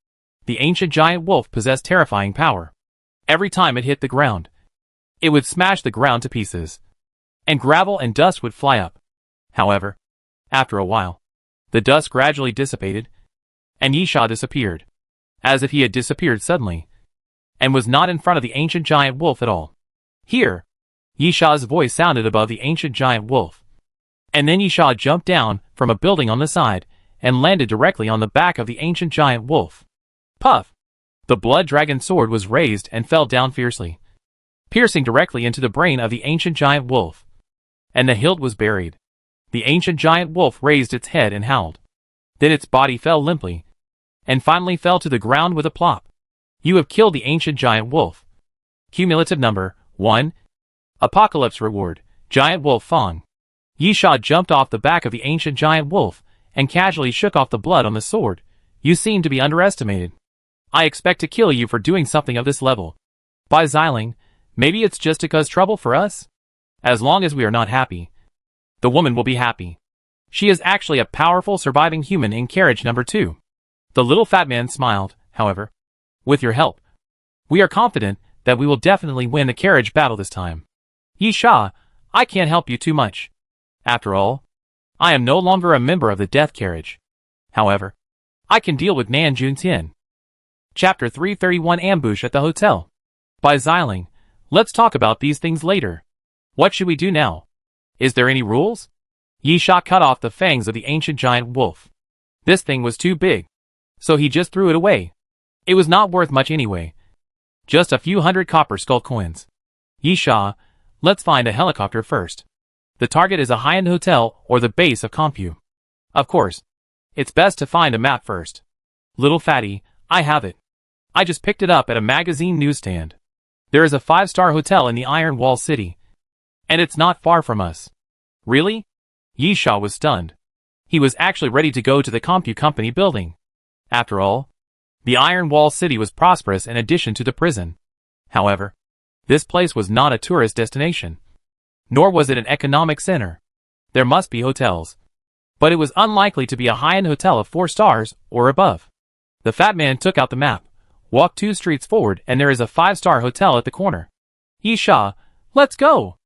The ancient giant wolf possessed terrifying power. Every time it hit the ground, it would smash the ground to pieces, and gravel and dust would fly up. However, after a while, the dust gradually dissipated, and Yi Sha disappeared, as if he had disappeared suddenly, and was not in front of the ancient giant wolf at all. Here, Yi Sha's voice sounded above the ancient giant wolf, and then Yi Sha jumped down from a building on the side and landed directly on the back of the ancient giant wolf. Puff! The blood dragon sword was raised and fell down fiercely, piercing directly into the brain of the ancient giant wolf, and the hilt was buried. The ancient giant wolf raised its head and howled. Then its body fell limply, and finally fell to the ground with a plop. You have killed the ancient giant wolf. Cumulative number 1. Apocalypse reward, Giant Wolf Fong. Yi Sha jumped off the back of the ancient giant wolf and casually shook off the blood on the sword. You seem to be underestimated. I expect to kill you for doing something of this level. Bai Xiling, maybe it's just to cause trouble for us? As long as we are not happy, the woman will be happy. She is actually a powerful surviving human in carriage number 2. The little fat man smiled, however. With your help, we are confident that we will definitely win the carriage battle this time. Yi Sha, I can't help you too much. After all, I am no longer a member of the death carriage. However, I can deal with Nan Juntian. Chapter 331 Ambush at the Hotel. Bai Xiling, let's talk about these things later. What should we do now? Is there any rules? Yi Sha cut off the fangs of the ancient giant wolf. This thing was too big, so he just threw it away. It was not worth much anyway. Just a few hundred copper skull coins. Yi Sha, let's find a helicopter first. The target is a high-end hotel or the base of Compu. Of course, it's best to find a map first. Little fatty, I have it. I just picked it up at a magazine newsstand. There is a 5-star hotel in the Iron Wall City, and it's not far from us. Really? Yi Sha was stunned. He was actually ready to go to the Compu Company building. After all, the Iron Wall City was prosperous in addition to the prison. However, this place was not a tourist destination, nor was it an economic center. There must be hotels, but it was unlikely to be a high-end hotel of 4 stars or above. The fat man took out the map, walked 2 streets forward, and there is a 5-star hotel at the corner. Yi Sha, let's go!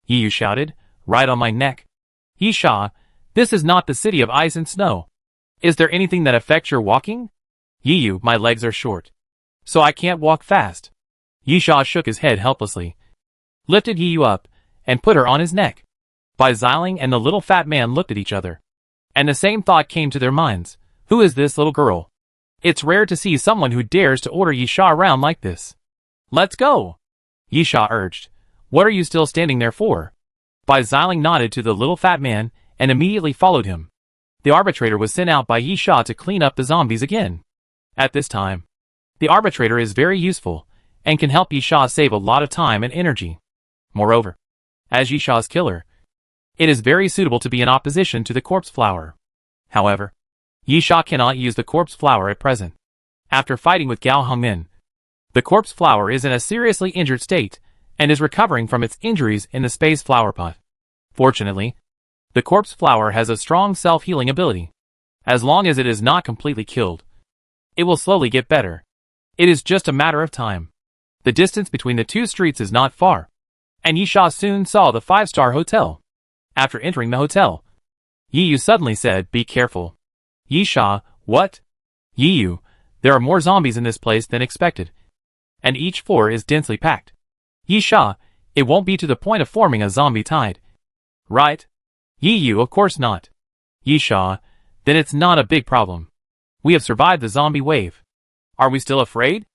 Yi Yu shouted, right on my neck. Yi Sha, this is not the city of ice and snow. Is there anything that affects your walking? Yi Yu, my legs are short. So I can't walk fast. Yisha shook his head helplessly, lifted Yi Yu up, and put her on his neck. Bai Xiling and the little fat man looked at each other, and the same thought came to their minds. Who is this little girl? It's rare to see someone who dares to order Yisha around like this. Let's go, Yisha urged. What are you still standing there for? Bai Xiling nodded to the little fat man and immediately followed him. The arbitrator was sent out by Yisha to clean up the zombies again. At this time, the arbitrator is very useful and can help Yisha save a lot of time and energy. Moreover, as Yisha's killer, it is very suitable to be in opposition to the corpse flower. However, Yisha cannot use the corpse flower at present. After fighting with Gao Hongmin, the corpse flower is in a seriously injured state and is recovering from its injuries in the space flower pot. Fortunately, the corpse flower has a strong self-healing ability. As long as it is not completely killed, it will slowly get better. It is just a matter of time. The distance between the two streets is not far, and Yisha soon saw the 5-star hotel. After entering the hotel, Yi Yu suddenly said, "Be careful." Yisha, what? Yi Yu, there are more zombies in this place than expected, and each floor is densely packed. Yisha, it won't be to the point of forming a zombie tide. Right? Yi Yu, of course not. Yisha, then it's not a big problem. We have survived the zombie wave. Are we still afraid?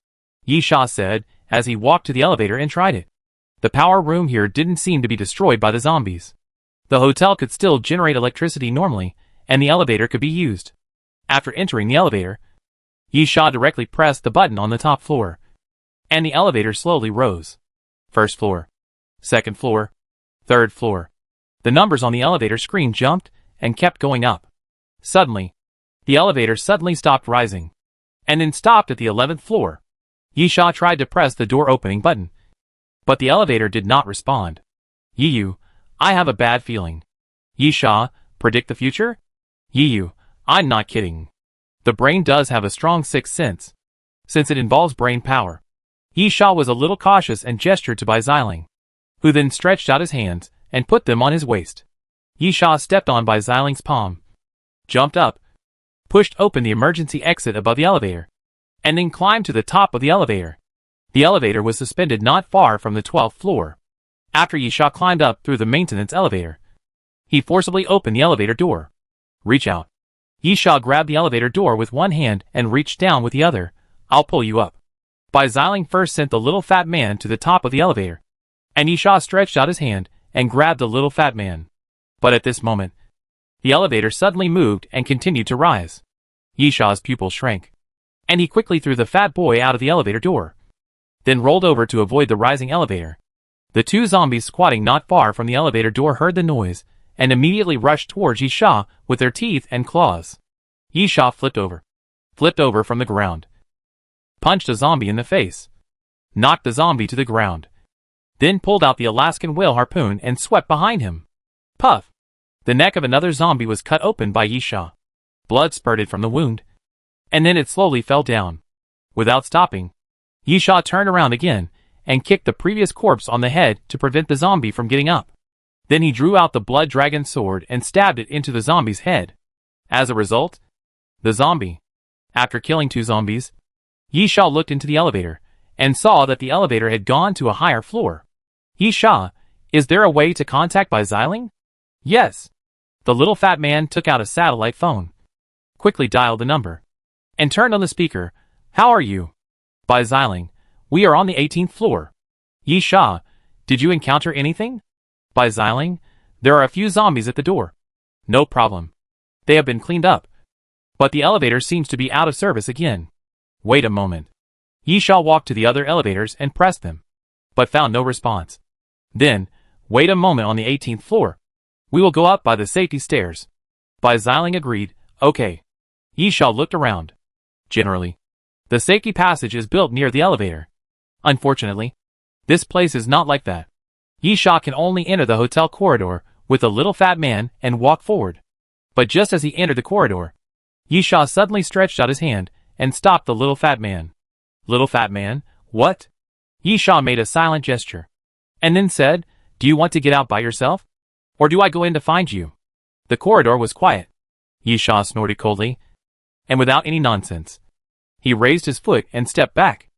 Yisha said, as he walked to the elevator and tried it. The power room here didn't seem to be destroyed by the zombies. The hotel could still generate electricity normally, and the elevator could be used. After entering the elevator, Yisha directly pressed the button on the top floor, and the elevator slowly rose. First floor, second floor, third floor. The numbers on the elevator screen jumped and kept going up. Suddenly, the elevator suddenly stopped rising, and then stopped at the 11th floor. Yisha tried to press the door opening button, but the elevator did not respond. Yi Yu, I have a bad feeling. Yisha, predict the future? Yi Yu, I'm not kidding. The brain does have a strong sixth sense, since it involves brain power. Yisha was a little cautious and gestured to Bai Xiling, who then stretched out his hands and put them on his waist. Yisha stepped on Bai Xiling's palm, jumped up, pushed open the emergency exit above the elevator, and then climbed to the top of the elevator. The elevator was suspended not far from the 12th floor. After Yisha climbed up through the maintenance elevator, he forcibly opened the elevator door. Reach out. Yisha grabbed the elevator door with one hand and reached down with the other. I'll pull you up. Bai Xiling first sent the little fat man to the top of the elevator, and Yisha stretched out his hand and grabbed the little fat man. But at this moment, the elevator suddenly moved and continued to rise. Yisha's pupil shrank, and he quickly threw the fat boy out of the elevator door, then rolled over to avoid the rising elevator. The two zombies squatting not far from the elevator door heard the noise and immediately rushed towards Yisha with their teeth and claws. Yisha flipped over from the ground, punched a zombie in the face, knocked the zombie to the ground, then pulled out the Alaskan whale harpoon and swept behind him. Puff! The neck of another zombie was cut open by Yisha. Blood spurted from the wound, and then it slowly fell down. Without stopping, Yisha turned around again and kicked the previous corpse on the head to prevent the zombie from getting up. Then he drew out the blood dragon sword and stabbed it into the zombie's head. As a result, the zombie, after killing two zombies, Yisha looked into the elevator and saw that the elevator had gone to a higher floor. Yisha, is there a way to contact Bai Xiling? Yes. The little fat man took out a satellite phone, quickly dialed the number, and turned on the speaker. How are you? Bai Xiling, we are on the 18th floor. Yisha, did you encounter anything? Bai Xiling, there are a few zombies at the door. No problem. They have been cleaned up, but the elevator seems to be out of service again. Wait a moment. Yisha walked to the other elevators and pressed them, but found no response. Then, wait a moment on the 18th floor. We will go up by the safety stairs. Bai Xiling agreed, okay. Yisha looked around. Generally, the safety passage is built near the elevator. Unfortunately, this place is not like that. Yisha can only enter the hotel corridor with the little fat man and walk forward. But just as he entered the corridor, Yisha suddenly stretched out his hand and stopped the little fat man. Little fat man, what? Yisha made a silent gesture, and then said, do you want to get out by yourself? Or do I go in to find you? The corridor was quiet. Yisha snorted coldly, and without any nonsense, he raised his foot and stepped back.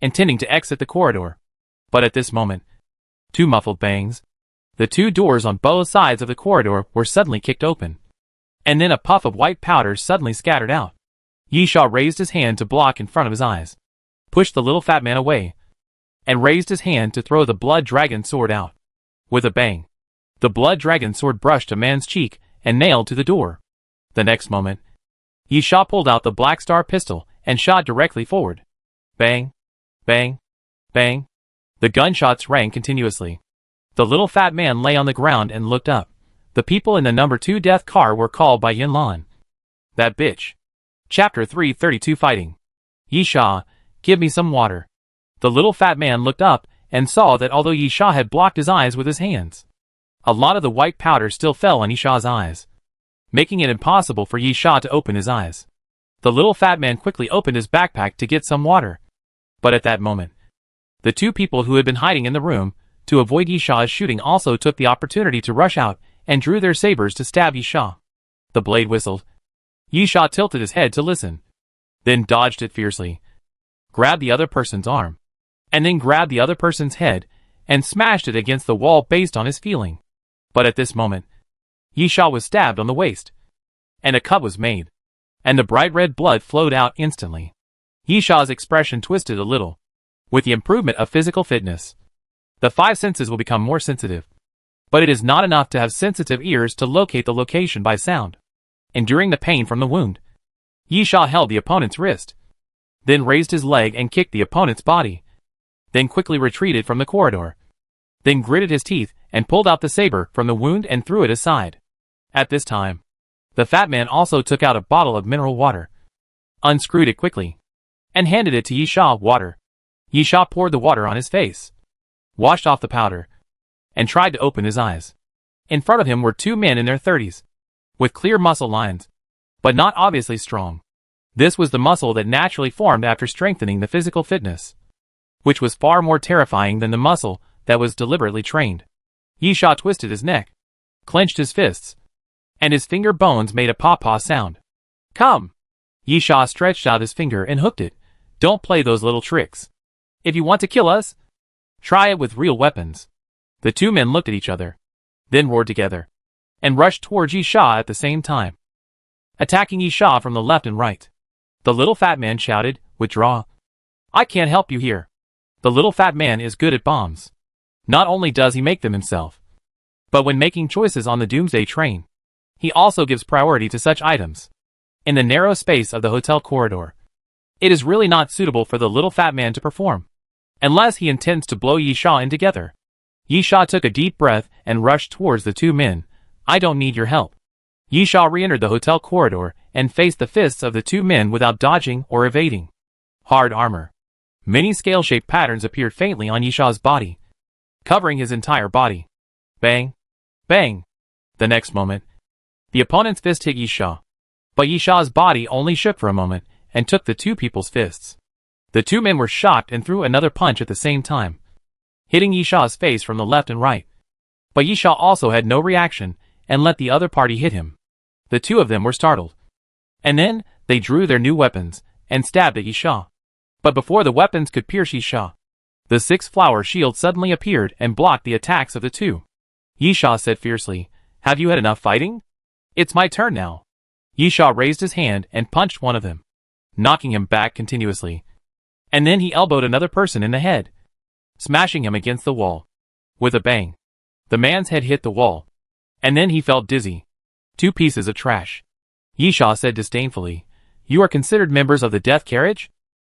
intending to exit the corridor. But at this moment, two muffled bangs. The two doors on both sides of the corridor were suddenly kicked open. And then a puff of white powder suddenly scattered out. Yisha raised his hand to block in front of his eyes, pushed the little fat man away, and raised his hand to throw the blood dragon sword out. With a bang, the blood dragon sword brushed a man's cheek and nailed to the door. The next moment, Yisha pulled out the Black Star pistol and shot directly forward. Bang, bang, bang. The gunshots rang continuously. The little fat man lay on the ground and looked up. The people in the number 2 death car were called by Yinlan. That bitch. Chapter 332 Fighting. Yisha, give me some water. The little fat man looked up and saw that although Yisha had blocked his eyes with his hands, a lot of the white powder still fell on Yisha's eyes, making it impossible for Yisha to open his eyes. The little fat man quickly opened his backpack to get some water. But at that moment, the two people who had been hiding in the room to avoid Yisha's shooting also took the opportunity to rush out and drew their sabers to stab Yisha. The blade whistled. Yisha tilted his head to listen, then dodged it fiercely, grabbed the other person's arm, and then grabbed the other person's head and smashed it against the wall based on his feeling. But at this moment, Yisha was stabbed on the waist, and a cut was made, and the bright red blood flowed out instantly. Yisha's expression twisted a little. With the improvement of physical fitness, the 5 senses will become more sensitive. But it is not enough to have sensitive ears to locate the location by sound. Enduring the pain from the wound, Yisha held the opponent's wrist, then raised his leg and kicked the opponent's body, then quickly retreated from the corridor, then gritted his teeth and pulled out the saber from the wound and threw it aside. At this time, the fat man also took out a bottle of mineral water, unscrewed it quickly, and handed it to Yisha. Water. Yisha poured the water on his face, washed off the powder, and tried to open his eyes. In front of him were 2 men in their 30s, with clear muscle lines, but not obviously strong. This was the muscle that naturally formed after strengthening the physical fitness, which was far more terrifying than the muscle that was deliberately trained. Yisha twisted his neck, clenched his fists, and his finger bones made a pawpaw sound. Come! Yisha stretched out his finger and hooked it. Don't play those little tricks. If you want to kill us, try it with real weapons. The 2 men looked at each other, then roared together, and rushed towards Yisha at the same time, attacking Yisha from the left and right. The little fat man shouted, Withdraw. I can't help you here. The little fat man is good at bombs. Not only does he make them himself, but when making choices on the Doomsday train, he also gives priority to such items. In the narrow space of the hotel corridor, it is really not suitable for the little fat man to perform, unless he intends to blow Yisha in together. Yisha took a deep breath and rushed towards the 2 men. I don't need your help. Yisha re-entered the hotel corridor and faced the fists of the 2 men without dodging or evading. Hard armor. Many scale-shaped patterns appeared faintly on Yisha's body, covering his entire body. Bang! Bang! The next moment, the opponent's fist hit Yisha, but Yisha's body only shook for a moment and took the 2 people's fists. The 2 men were shocked and threw another punch at the same time, hitting Yisha's face from the left and right. But Yisha also had no reaction and let the other party hit him. The 2 of them were startled. And then, they drew their new weapons and stabbed at Yisha. But before the weapons could pierce Yisha, the 6-flower shield suddenly appeared and blocked the attacks of the 2. Yisha said fiercely, Have you had enough fighting? It's my turn now. Yisha raised his hand and punched one of them, knocking him back continuously. And then he elbowed another person in the head, smashing him against the wall. With a bang, the man's head hit the wall, and then he felt dizzy. 2 pieces of trash. Yisha said disdainfully, You are considered members of the death carriage?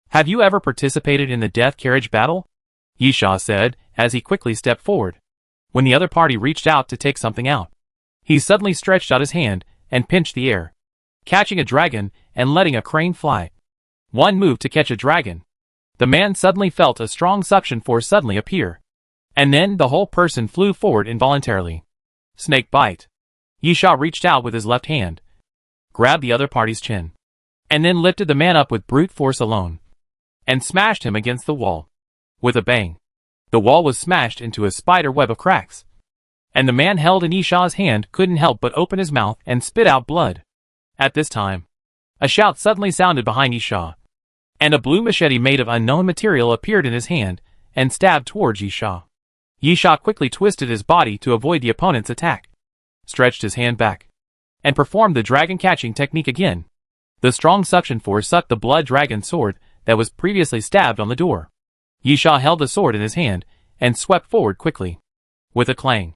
Have you ever participated in the death carriage battle? Yisha said, as he quickly stepped forward. When the other party reached out to take something out, he suddenly stretched out his hand and pinched the air, catching a dragon and letting a crane fly. One move to catch a dragon. The man suddenly felt a strong suction force suddenly appear, and then the whole person flew forward involuntarily. Snake bite. Yisha reached out with his left hand, grabbed the other party's chin, and then lifted the man up with brute force alone, and smashed him against the wall. With a bang, the wall was smashed into a spider web of cracks, and the man held in Yisha's hand couldn't help but open his mouth and spit out blood. At this time, a shout suddenly sounded behind Yisha. and a blue machete made of unknown material appeared in his hand and stabbed towards Yisha. Yisha quickly twisted his body to avoid the opponent's attack, stretched his hand back, and performed the dragon catching technique again. The strong suction force sucked the blood dragon sword that was previously stabbed on the door. Yisha held the sword in his hand and swept forward quickly. With a clang,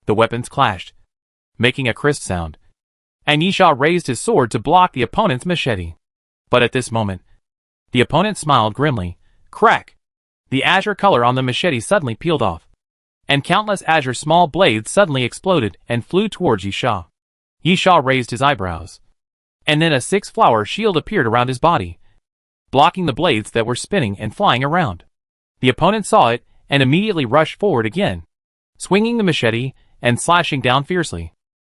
the weapons clashed, making a crisp sound, and Yisha raised his sword to block the opponent's machete. But at this moment, the opponent smiled grimly. Crack! The azure color on the machete suddenly peeled off, and countless azure small blades suddenly exploded and flew towards Yisha. Yisha raised his eyebrows, and then a six-flower shield appeared around his body, blocking the blades that were spinning and flying around. The opponent saw it and immediately rushed forward again, swinging the machete and slashing down fiercely.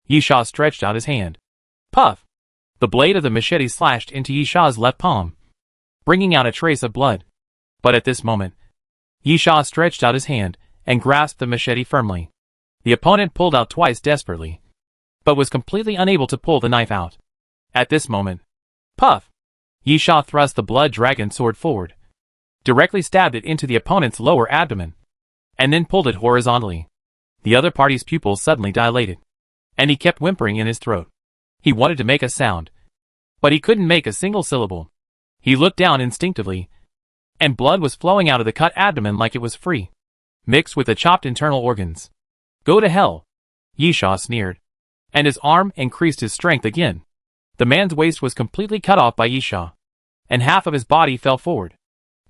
Yisha stretched out his hand. Puff! The blade of the machete slashed into Yisha's left palm, bringing out a trace of blood. But at this moment, Yisha stretched out his hand and grasped the machete firmly. The opponent pulled out twice desperately, but was completely unable to pull the knife out. At this moment, puff! Yisha thrust the blood dragon sword forward, directly stabbed it into the opponent's lower abdomen, and then pulled it horizontally. The other party's pupils suddenly dilated, and he kept whimpering in his throat. He wanted to make a sound, but he couldn't make a single syllable. He looked down instinctively, and blood was flowing out of the cut abdomen like it was free, mixed with the chopped internal organs. Go to hell! Yisha sneered, and his arm increased his strength again. The man's waist was completely cut off by Yisha, and half of his body fell forward.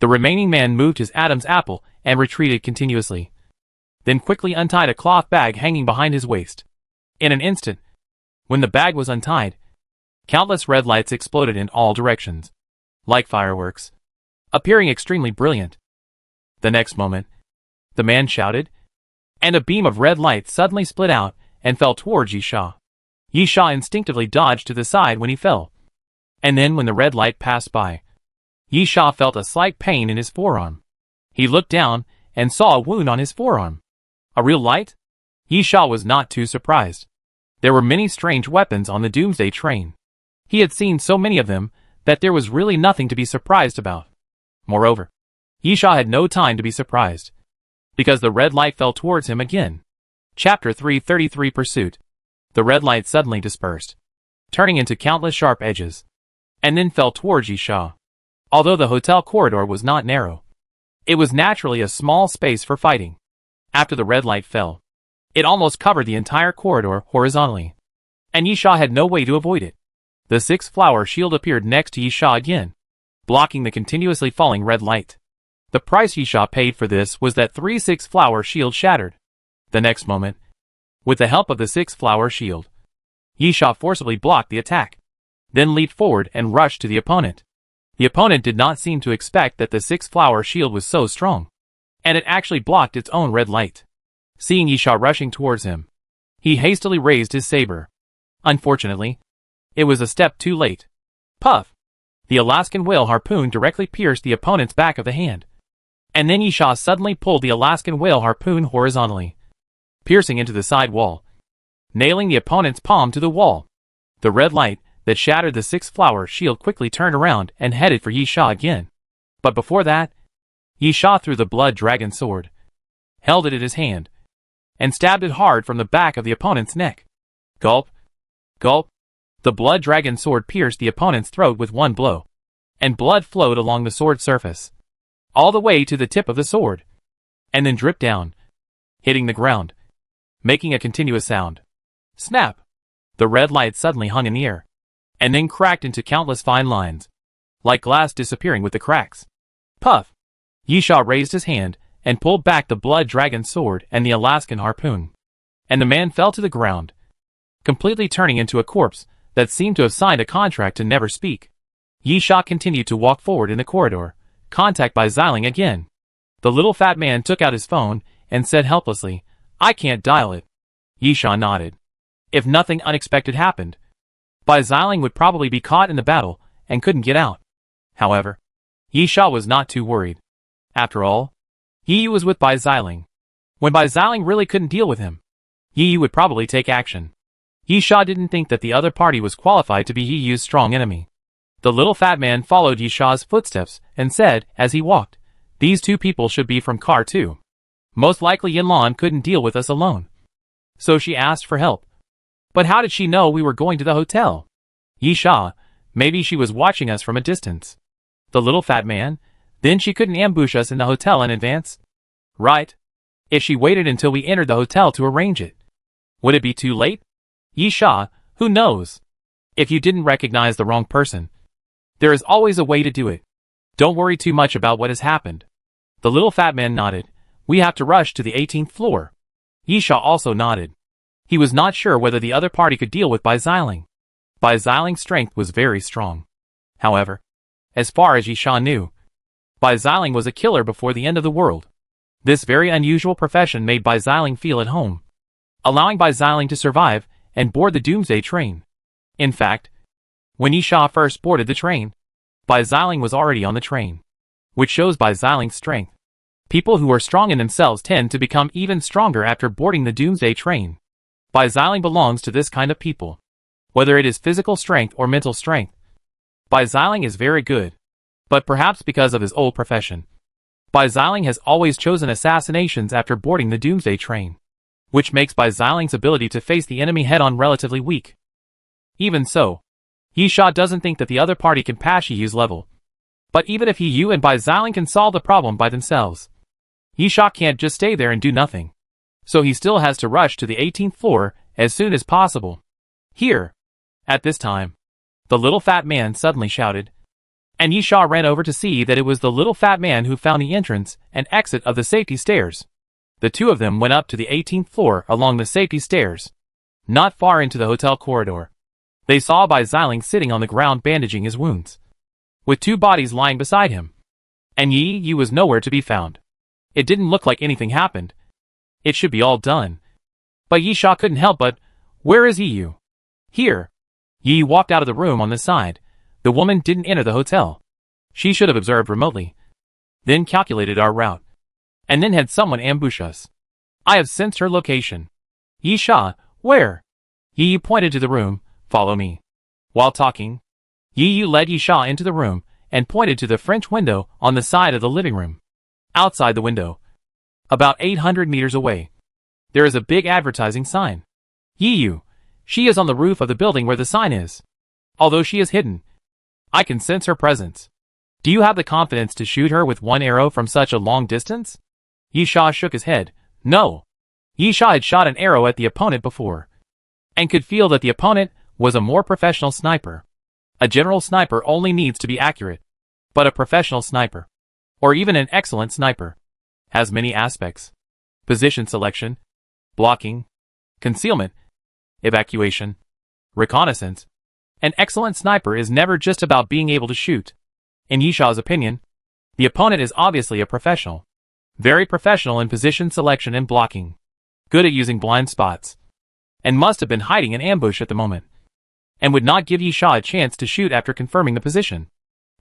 The remaining man moved his Adam's apple and retreated continuously, then quickly untied a cloth bag hanging behind his waist. In an instant, when the bag was untied, countless red lights exploded in all directions, like fireworks, appearing extremely brilliant. The next moment, the man shouted, and a beam of red light suddenly split out and fell towards Yisha. Yisha instinctively dodged to the side when he fell, and then when the red light passed by, Yisha felt a slight pain in his forearm. He looked down and saw a wound on his forearm. A real light? Yisha was not too surprised. There were many strange weapons on the Doomsday train. He had seen so many of them that there was really nothing to be surprised about. Moreover, Yisha had no time to be surprised, because the red light fell towards him again. Chapter 333 Pursuit. The red light suddenly dispersed, turning into countless sharp edges, and then fell towards Yisha. Although the hotel corridor was not narrow, it was naturally a small space for fighting. After the red light fell, it almost covered the entire corridor horizontally, and Yisha had no way to avoid it. The six-flower shield appeared next to Yisha again, blocking the continuously falling red light. The price Yisha paid for this was that 3 six-flower shield shattered. The next moment, with the help of the six-flower shield, Yisha forcibly blocked the attack, then leaped forward and rushed to the opponent. The opponent did not seem to expect that the six-flower shield was so strong, and it actually blocked its own red light. Seeing Yisha rushing towards him, he hastily raised his saber. Unfortunately, it was a step too late. Puff! The Alaskan whale harpoon directly pierced the opponent's back of the hand, and then Yisha suddenly pulled the Alaskan whale harpoon horizontally, piercing into the side wall, nailing the opponent's palm to the wall. The red light that shattered the six-flower shield quickly turned around and headed for Yisha again. But before that, Yisha threw the blood dragon sword, held it in his hand, and stabbed it hard from the back of the opponent's neck. Gulp! Gulp! The blood dragon sword pierced the opponent's throat with one blow, and blood flowed along the sword surface, all the way to the tip of the sword, and then dripped down, hitting the ground, making a continuous sound. Snap! The red light suddenly hung in the air, and then cracked into countless fine lines, like glass disappearing with the cracks. Puff! Yisha raised his hand and pulled back the blood dragon sword and the Alaskan harpoon, and the man fell to the ground, completely turning into a corpse that seemed to have signed a contract to never speak. Yisha continued to walk forward in the corridor, contact by Xiling again. The little fat man took out his phone and said helplessly, "I can't dial it." Yisha nodded. If nothing unexpected happened, Bai Xiling would probably be caught in the battle and couldn't get out. However, Yisha was not too worried. After all, Yi was with Bai Xiling. When Bai Xiling really couldn't deal with him, Yi would probably take action. Yisha didn't think that the other party was qualified to be Yi's strong enemy. The little fat man followed Yisha's footsteps and said, as he walked, "These two people should be from Car 2. Most likely Yinlan couldn't deal with us alone. So she asked for help. But how did she know we were going to the hotel? Yisha, maybe she was watching us from a distance." The little fat man, "Then she couldn't ambush us in the hotel in advance? Right. If she waited until we entered the hotel to arrange it. Would it be too late? Yisha, who knows? If you didn't recognize the wrong person, there is always a way to do it. Don't worry too much about what has happened." The little fat man nodded. "We have to rush to the 18th floor. Yisha also nodded. He was not sure whether the other party could deal with Bai Xiling. Bai Xiling's strength was very strong. However, as far as Yisha knew, Bai Xiling was a killer before the end of the world. This very unusual profession made Bai Xiling feel at home, allowing Bai Xiling to survive and board the Doomsday train. In fact, when Yisha first boarded the train, Bai Xiling was already on the train, which shows Bai Xiling's strength. People who are strong in themselves tend to become even stronger after boarding the Doomsday train. Bai Xiling belongs to this kind of people. Whether it is physical strength or mental strength, Bai Xiling is very good. But perhaps because of his old profession, Bai Xiling has always chosen assassinations after boarding the Doomsday train, which makes Bai Xiling's ability to face the enemy head-on relatively weak. Even so, Yisha doesn't think that the other party can pass Yu's level. But even if Yu and Bai Xiling can solve the problem by themselves, Yisha can't just stay there and do nothing. So he still has to rush to the 18th floor as soon as possible. Here. At this time, the little fat man suddenly shouted, and Yisha ran over to see that it was the little fat man who found the entrance and exit of the safety stairs. The two of them went up to the 18th floor along the safety stairs. Not far into the hotel corridor, they saw Bai Xiling sitting on the ground bandaging his wounds, with two bodies lying beside him. And Yu was nowhere to be found. It didn't look like anything happened. It should be all done. But Yisha couldn't help but, "Where is Yu?" "Here." Yu walked out of the room on the side. The woman didn't enter the hotel. She should have observed remotely, then calculated our route, and then had someone ambush us. I have sensed her location. "Yisha, where?" Yu pointed to the room. "Follow me." While talking, Yu led Yisha into the room and pointed to the French window on the side of the living room. Outside the window, about 800 meters away, there is a big advertising sign. "Yu, she is on the roof of the building where the sign is. Although she is hidden, I can sense her presence. Do you have the confidence to shoot her with one arrow from such a long distance?" Yisha shook his head. No. Yisha had shot an arrow at the opponent before, and could feel that the opponent was a more professional sniper. A general sniper only needs to be accurate, but a professional sniper, or even an excellent sniper, has many aspects: position selection, blocking, concealment, evacuation, reconnaissance. An excellent sniper is never just about being able to shoot. In Yisha's opinion, the opponent is obviously a professional. Very professional in position selection and blocking. Good at using blind spots. And must have been hiding an ambush at the moment, and would not give Yisha a chance to shoot after confirming the position.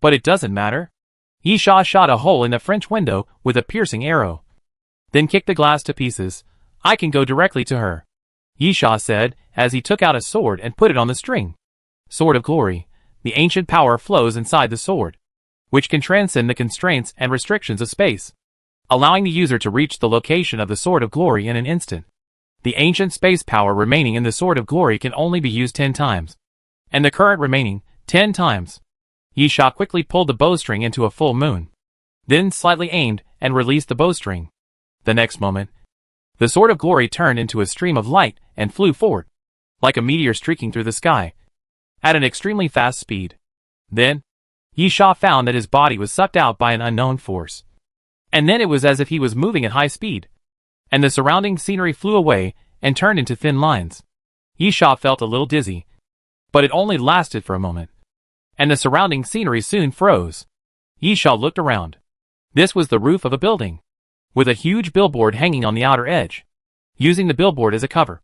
But it doesn't matter. Yisha shot a hole in the French window with a piercing arrow, then kicked the glass to pieces. "I can go directly to her," Yisha said as he took out a sword and put it on the string. Sword of Glory. The ancient power flows inside the sword, which can transcend the constraints and restrictions of space, allowing the user to reach the location of the Sword of Glory in an instant. The ancient space power remaining in the Sword of Glory can only be used 10 times, and the current remaining 10 times. Yisha quickly pulled the bowstring into a full moon, then slightly aimed and released the bowstring. The next moment, the Sword of Glory turned into a stream of light and flew forward, like a meteor streaking through the sky, at an extremely fast speed. Then, Yisha found that his body was sucked out by an unknown force. And then it was as if he was moving at high speed, and the surrounding scenery flew away and turned into thin lines. Yisha felt a little dizzy, but it only lasted for a moment, and the surrounding scenery soon froze. Yisha looked around. This was the roof of a building, with a huge billboard hanging on the outer edge. Using the billboard as a cover,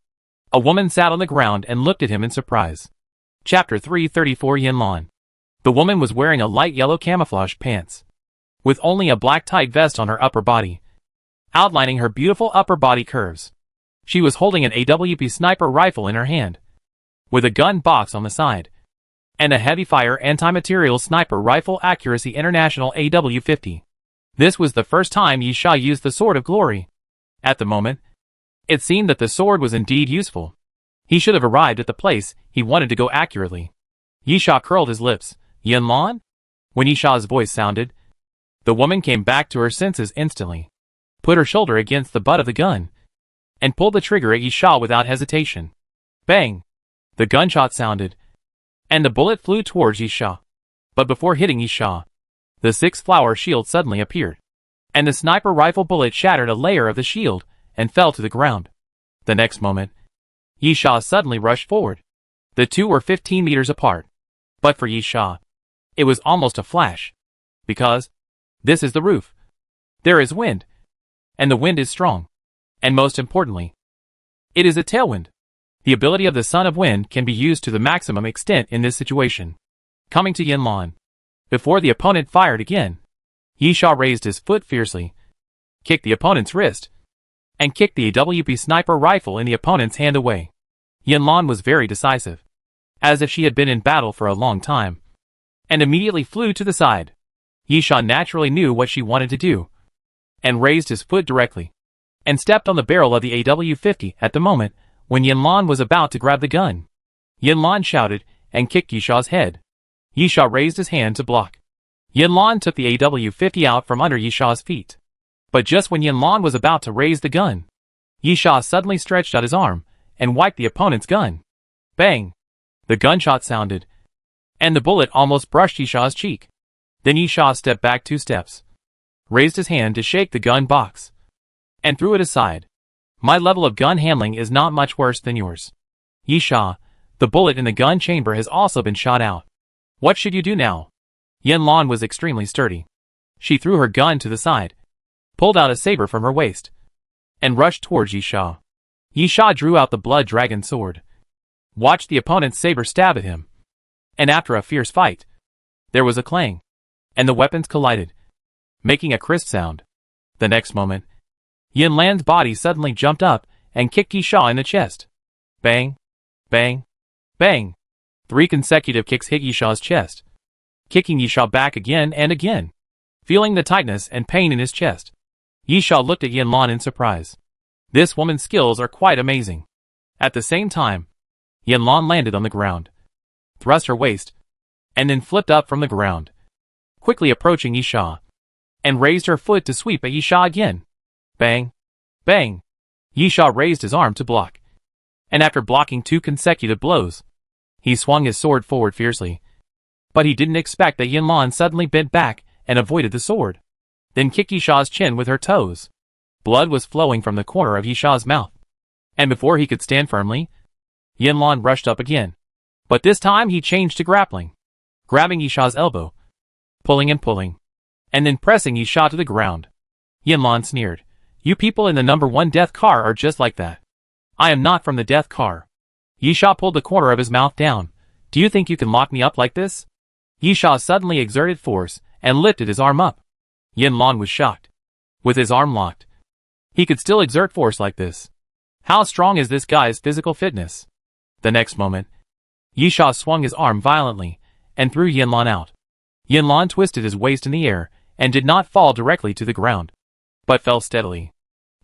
a woman sat on the ground and looked at him in surprise. Chapter 334 Yinlan. The woman was wearing a light yellow camouflage pants, with only a black tight vest on her upper body, outlining her beautiful upper body curves. She was holding an AWP sniper rifle in her hand, with a gun box on the side, and a heavy-fire anti-material sniper rifle accuracy international AW-50. This was the first time Yi Sha used the Sword of Glory. At the moment, it seemed that the sword was indeed useful. He should have arrived at the place he wanted to go accurately. Yi Sha curled his lips. Yin Lan? When Yi Sha's voice sounded, the woman came back to her senses instantly, put her shoulder against the butt of the gun, and pulled the trigger at Yi Sha without hesitation. Bang! The gunshot sounded, and the bullet flew towards Yi Sha. But before hitting Yi Sha, the six-flower shield suddenly appeared, and the sniper rifle bullet shattered a layer of the shield and fell to the ground. The next moment, Yi Sha suddenly rushed forward. The two were 15 meters apart. But for Yi Sha, it was almost a flash. Because this is the roof. There is wind. And the wind is strong. And most importantly, it is a tailwind. The ability of the Son of Wind can be used to the maximum extent in this situation. Coming to Yin Lan. Before the opponent fired again, Yi Sha raised his foot fiercely, kicked the opponent's wrist, and kicked the AWP sniper rifle in the opponent's hand away. Yin Lan was very decisive, as if she had been in battle for a long time, and immediately flew to the side. Yi Sha naturally knew what she wanted to do, and raised his foot directly, and stepped on the barrel of the AW-50 at the moment when Yin Lan was about to grab the gun. Yin Lan shouted and kicked Yi Sha's head. Yi Sha raised his hand to block. Yin Lan took the AW-50 out from under Yi Sha's feet. But just when Yin Lan was about to raise the gun, Yi Sha suddenly stretched out his arm and wiped the opponent's gun. Bang! The gunshot sounded, and the bullet almost brushed Yi Sha's cheek. Then Yi Sha stepped back 2 steps, raised his hand to shake the gun box, and threw it aside. My level of gun handling is not much worse than yours. Yi Sha, the bullet in the gun chamber has also been shot out. What should you do now? Yin Lan was extremely sturdy. She threw her gun to the side, pulled out a saber from her waist, and rushed towards Yi Sha. Yi Sha drew out the blood dragon sword, watched the opponent's saber stab at him, and after a fierce fight, there was a clang, and the weapons collided, making a crisp sound. The next moment, Yin Lan's body suddenly jumped up and kicked Yi Sha in the chest. Bang! Bang! Bang! 3 consecutive kicks hit Yi Sha's chest, kicking Yi Sha back again and again. Feeling the tightness and pain in his chest, Yi Sha looked at Yin Lan in surprise. This woman's skills are quite amazing. At the same time, Yin Lan landed on the ground, thrust her waist, and then flipped up from the ground, quickly approaching Yi Sha, and raised her foot to sweep at Yi Sha again. Bang! Bang! Yi Sha raised his arm to block, and after blocking 2 consecutive blows, he swung his sword forward fiercely. But he didn't expect that Yin Lan suddenly bent back and avoided the sword, then kicked Yi Sha's chin with her toes. Blood was flowing from the corner of Yi Sha's mouth, and before he could stand firmly, Yin Lan rushed up again. But this time he changed to grappling, grabbing Yi Sha's elbow, pulling and pulling, and then pressing Yi Sha to the ground. Yin Lan sneered. You people in the number 1 death car are just like that. I am not from the death car. Yi Sha pulled the corner of his mouth down. Do you think you can lock me up like this? Yi Sha suddenly exerted force and lifted his arm up. Yin Lan was shocked. With his arm locked, he could still exert force like this. How strong is this guy's physical fitness? The next moment, Yi Sha swung his arm violently and threw Yin Lan out. Yin Lan twisted his waist in the air and did not fall directly to the ground, but fell steadily.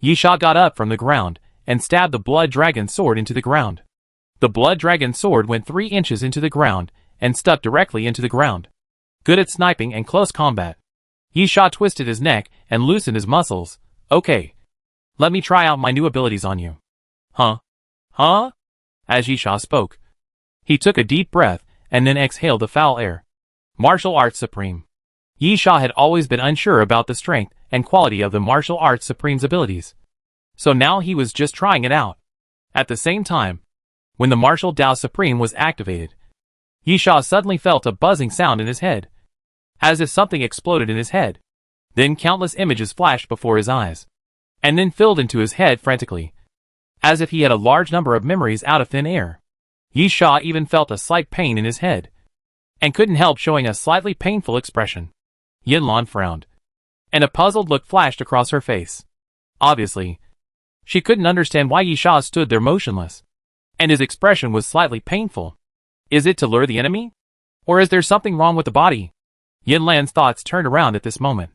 Yi Sha got up from the ground and stabbed the blood dragon sword into the ground. The blood dragon sword went 3 inches into the ground and stuck directly into the ground. Good at sniping and close combat. Yi Sha twisted his neck and loosened his muscles. Okay. Let me try out my new abilities on you. Huh? Huh? As Yi Sha spoke, he took a deep breath and then exhaled the foul air. Martial Arts Supreme. Yi Sha had always been unsure about the strength and quality of the Martial Arts Supreme's abilities, so now he was just trying it out. At the same time, when the Martial Dao Supreme was activated, Yi Sha suddenly felt a buzzing sound in his head, as if something exploded in his head. Then countless images flashed before his eyes, and then filled into his head frantically, as if he had a large number of memories out of thin air. Yi Sha even felt a slight pain in his head, and couldn't help showing a slightly painful expression. Yin Lan frowned, and a puzzled look flashed across her face. Obviously, she couldn't understand why Yi Sha stood there motionless, and his expression was slightly painful. Is it to lure the enemy? Or is there something wrong with the body? Yin Lan's thoughts turned around at this moment.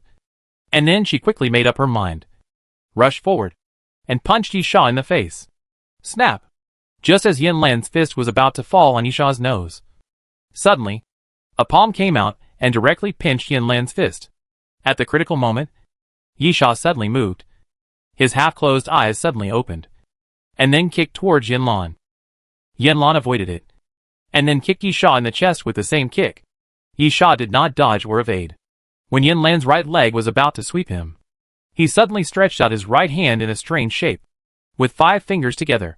And then she quickly made up her mind. Rushed forward. And punched Yisha in the face. Snap! Just as Yin Lan's fist was about to fall on Yisha's nose. Suddenly, a palm came out and directly pinched Yin Lan's fist. At the critical moment, Yisha suddenly moved. His half-closed eyes suddenly opened. And then kicked towards Yin Lan. Yin Lan avoided it. And then kicked Yisha in the chest with the same kick. Yisha did not dodge or evade. When Yin Lan's right leg was about to sweep him, he suddenly stretched out his right hand in a strange shape, with 5 fingers together,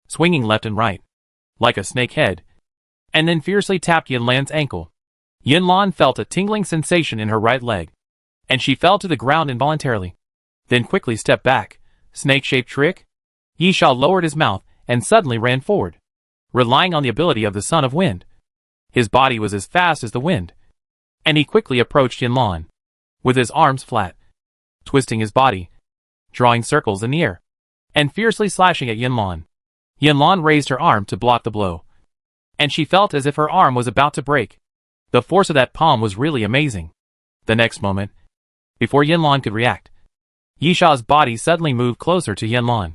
swinging left and right, like a snake head, and then fiercely tapped Yin Lan's ankle. Yin Lan felt a tingling sensation in her right leg, and she fell to the ground involuntarily, then quickly stepped back. Snake-shaped trick? Yisha lowered his mouth and suddenly ran forward, relying on the ability of the Son of Wind. His body was as fast as the wind, and he quickly approached Yin Lan, with his arms flat, twisting his body, drawing circles in the air, and fiercely slashing at Yin Lan. Yin Lan raised her arm to block the blow, and she felt as if her arm was about to break. The force of that palm was really amazing. The next moment, before Yin Lan could react, Yisha's body suddenly moved closer to Yin Lan,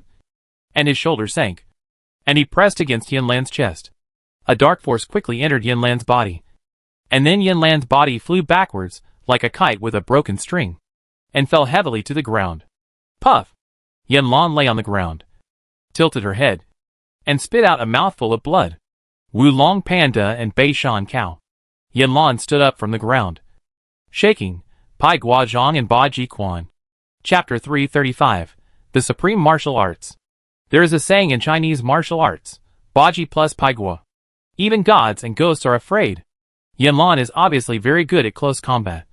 and his shoulders sank, and he pressed against Yin Lan's chest. A dark force quickly entered Yin Lan's body, and then Yin Lan's body flew backwards, like a kite with a broken string, and fell heavily to the ground. Puff! Yin Lan lay on the ground, tilted her head, and spit out a mouthful of blood. Wulong Panda and Bei Shan Cow. Yin Lan stood up from the ground, shaking. Pai Guozhong and Ba Ji Quan. Chapter 335. The Supreme Martial Arts. There is a saying in Chinese martial arts, Baji plus Pai Guo. Even gods and ghosts are afraid. Yin Lan is obviously very good at close combat,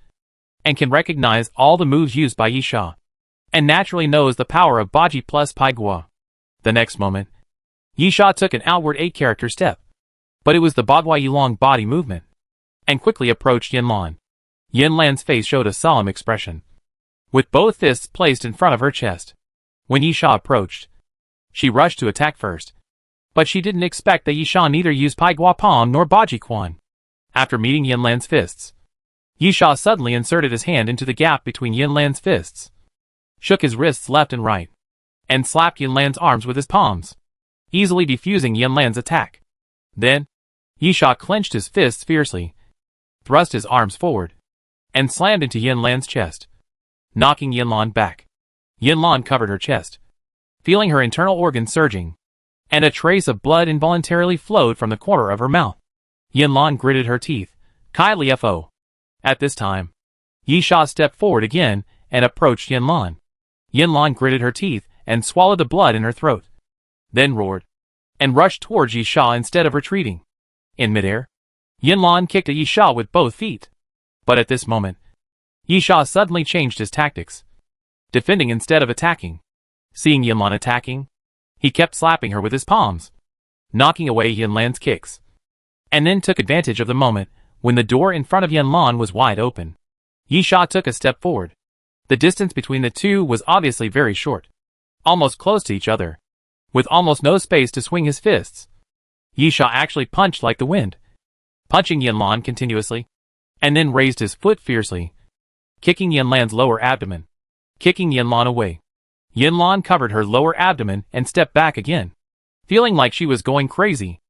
and can recognize all the moves used by Yisha, and naturally knows the power of Baji plus Pai Guo. The next moment, Yisha took an outward 8-character step, but it was the Bagua Yilong body movement, and quickly approached Yin Lan. Yin Lan's face showed a solemn expression, with both fists placed in front of her chest. When Yisha approached, she rushed to attack first, but she didn't expect that Yisha neither used Pai Gua Palm nor Baji Quan. After meeting Yin Lan's fists, Yisha suddenly inserted his hand into the gap between Yin Lan's fists, shook his wrists left and right, and slapped Yin Lan's arms with his palms, easily defusing Yin Lan's attack. Then, Yisha clenched his fists fiercely, thrust his arms forward, and slammed into Yin Lan's chest, knocking Yin Lan back. Yin Lan covered her chest, feeling her internal organs surging, and a trace of blood involuntarily flowed from the corner of her mouth. Yin Lan gritted her teeth. Kai Li Fo. At this time, Yisha stepped forward again and approached Yin Lan. Yin Lan gritted her teeth and swallowed the blood in her throat, then roared, and rushed towards Yisha instead of retreating. In midair, Yin Lan kicked at Yisha with both feet. But at this moment, Yisha suddenly changed his tactics, defending instead of attacking. Seeing Yin Lan attacking, he kept slapping her with his palms, knocking away Yin Lan's kicks, and then took advantage of the moment when the door in front of Yin Lan was wide open. Yisha took a step forward. The distance between the two was obviously very short, almost close to each other, with almost no space to swing his fists. Yisha actually punched like the wind, punching Yin Lan continuously, and then raised his foot fiercely, kicking Yin Lan's lower abdomen, kicking Yin Lan away. Yin Lan covered her lower abdomen and stepped back again. Feeling like she was going crazy,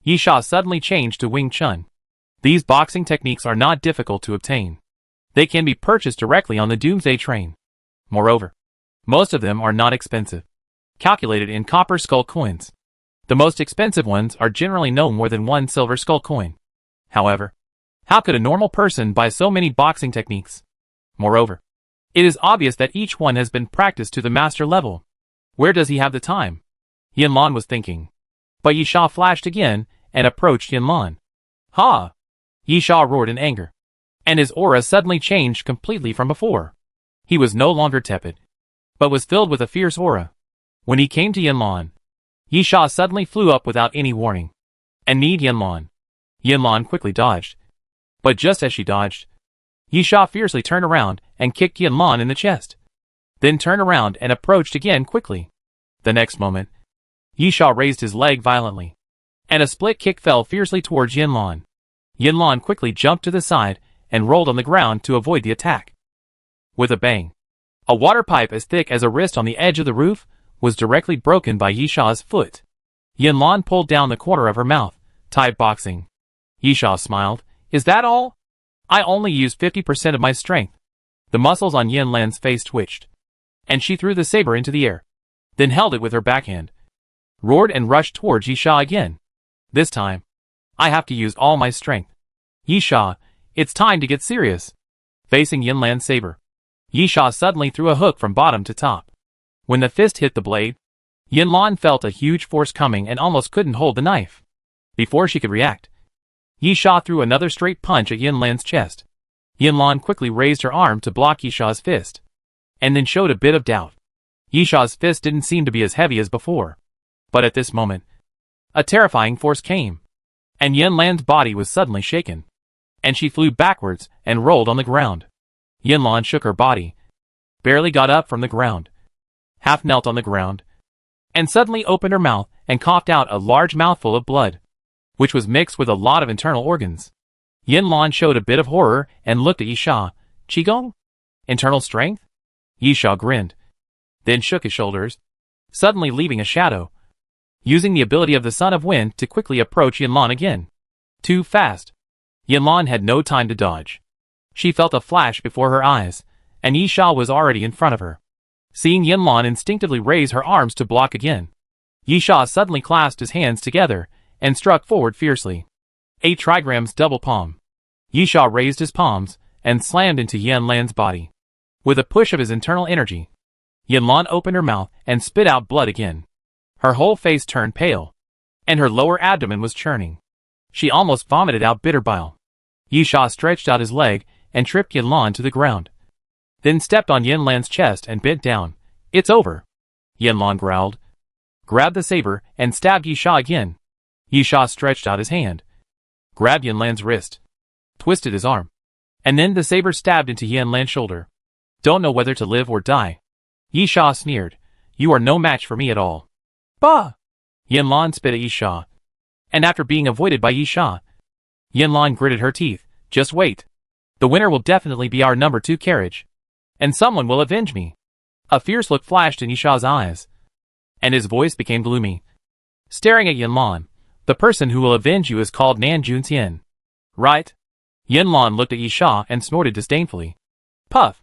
Yisha suddenly changed to Wing Chun. These boxing techniques are not difficult to obtain. They can be purchased directly on the Doomsday train. Moreover, most of them are not expensive, calculated in copper skull coins. The most expensive ones are generally no more than 1 silver skull coin. However, how could a normal person buy so many boxing techniques? Moreover, it is obvious that each one has been practiced to the master level. Where does he have the time? Yin Lan was thinking. But Yisha flashed again and approached Yin Lan. Ha! Yisha roared in anger, and his aura suddenly changed completely from before. He was no longer tepid, but was filled with a fierce aura. When he came to Yin Lan, Yisha suddenly flew up without any warning, and kneed Yin Lan. Yin Lan quickly dodged, but just as she dodged, Yisha fiercely turned around and kicked Yin Lan in the chest, then turned around and approached again quickly. The next moment, Yisha raised his leg violently, and a split kick fell fiercely towards Yin Lan. Yinlan quickly jumped to the side and rolled on the ground to avoid the attack. With a bang, a water pipe as thick as a wrist on the edge of the roof was directly broken by Yisha's foot. Yinlan pulled down the corner of her mouth, Thai boxing. Yisha smiled. Is that all? I only used 50% of my strength. The muscles on Yinlan's face twitched, and she threw the saber into the air, then held it with her backhand, roared and rushed towards Yisha again. This time, I have to use all my strength. Yisha, it's time to get serious. Facing Yinlan's saber, Yisha suddenly threw a hook from bottom to top. When the fist hit the blade, Yinlan felt a huge force coming and almost couldn't hold the knife. Before she could react, Yisha threw another straight punch at Yinlan's chest. Yinlan quickly raised her arm to block Yisha's fist, and then showed a bit of doubt. Yisha's fist didn't seem to be as heavy as before. But at this moment, a terrifying force came, and Yinlan's body was suddenly shaken, and she flew backwards and rolled on the ground. Yinlan shook her body, barely got up from the ground, half knelt on the ground, and suddenly opened her mouth and coughed out a large mouthful of blood, which was mixed with a lot of internal organs. Yinlan showed a bit of horror and looked at Yisha. Qigong? Internal strength? Yisha grinned, then shook his shoulders, suddenly leaving a shadow, using the ability of the Son of Wind to quickly approach Yinlan again. Too fast. Yinlan had no time to dodge. She felt a flash before her eyes, and Yisha was already in front of her. Seeing Yinlan instinctively raise her arms to block again, Yisha suddenly clasped his hands together and struck forward fiercely. 8 trigrams double palm. Yisha raised his palms and slammed into Yinlan's body. With a push of his internal energy, Yinlan opened her mouth and spit out blood again. Her whole face turned pale, and her lower abdomen was churning. She almost vomited out bitter bile. Yisha stretched out his leg and tripped Yinlan to the ground, then stepped on Yinlan's chest and bent down. It's over. Yinlan growled, grabbed the saber and stabbed Yisha again. Yisha stretched out his hand, grabbed Yinlan's wrist, twisted his arm, and then the saber stabbed into Yinlan's shoulder. Don't know whether to live or die. Yisha sneered. You are no match for me at all. Bah! Yinlan spit at Yisha, and after being avoided by Yisha, Yinlan gritted her teeth. Just wait. The winner will definitely be our number 2 carriage, and someone will avenge me. A fierce look flashed in Yisha's eyes, and his voice became gloomy. Staring at Yinlan, the person who will avenge you is called Nan Junxian. Right? Yinlan looked at Yisha and snorted disdainfully. Puff!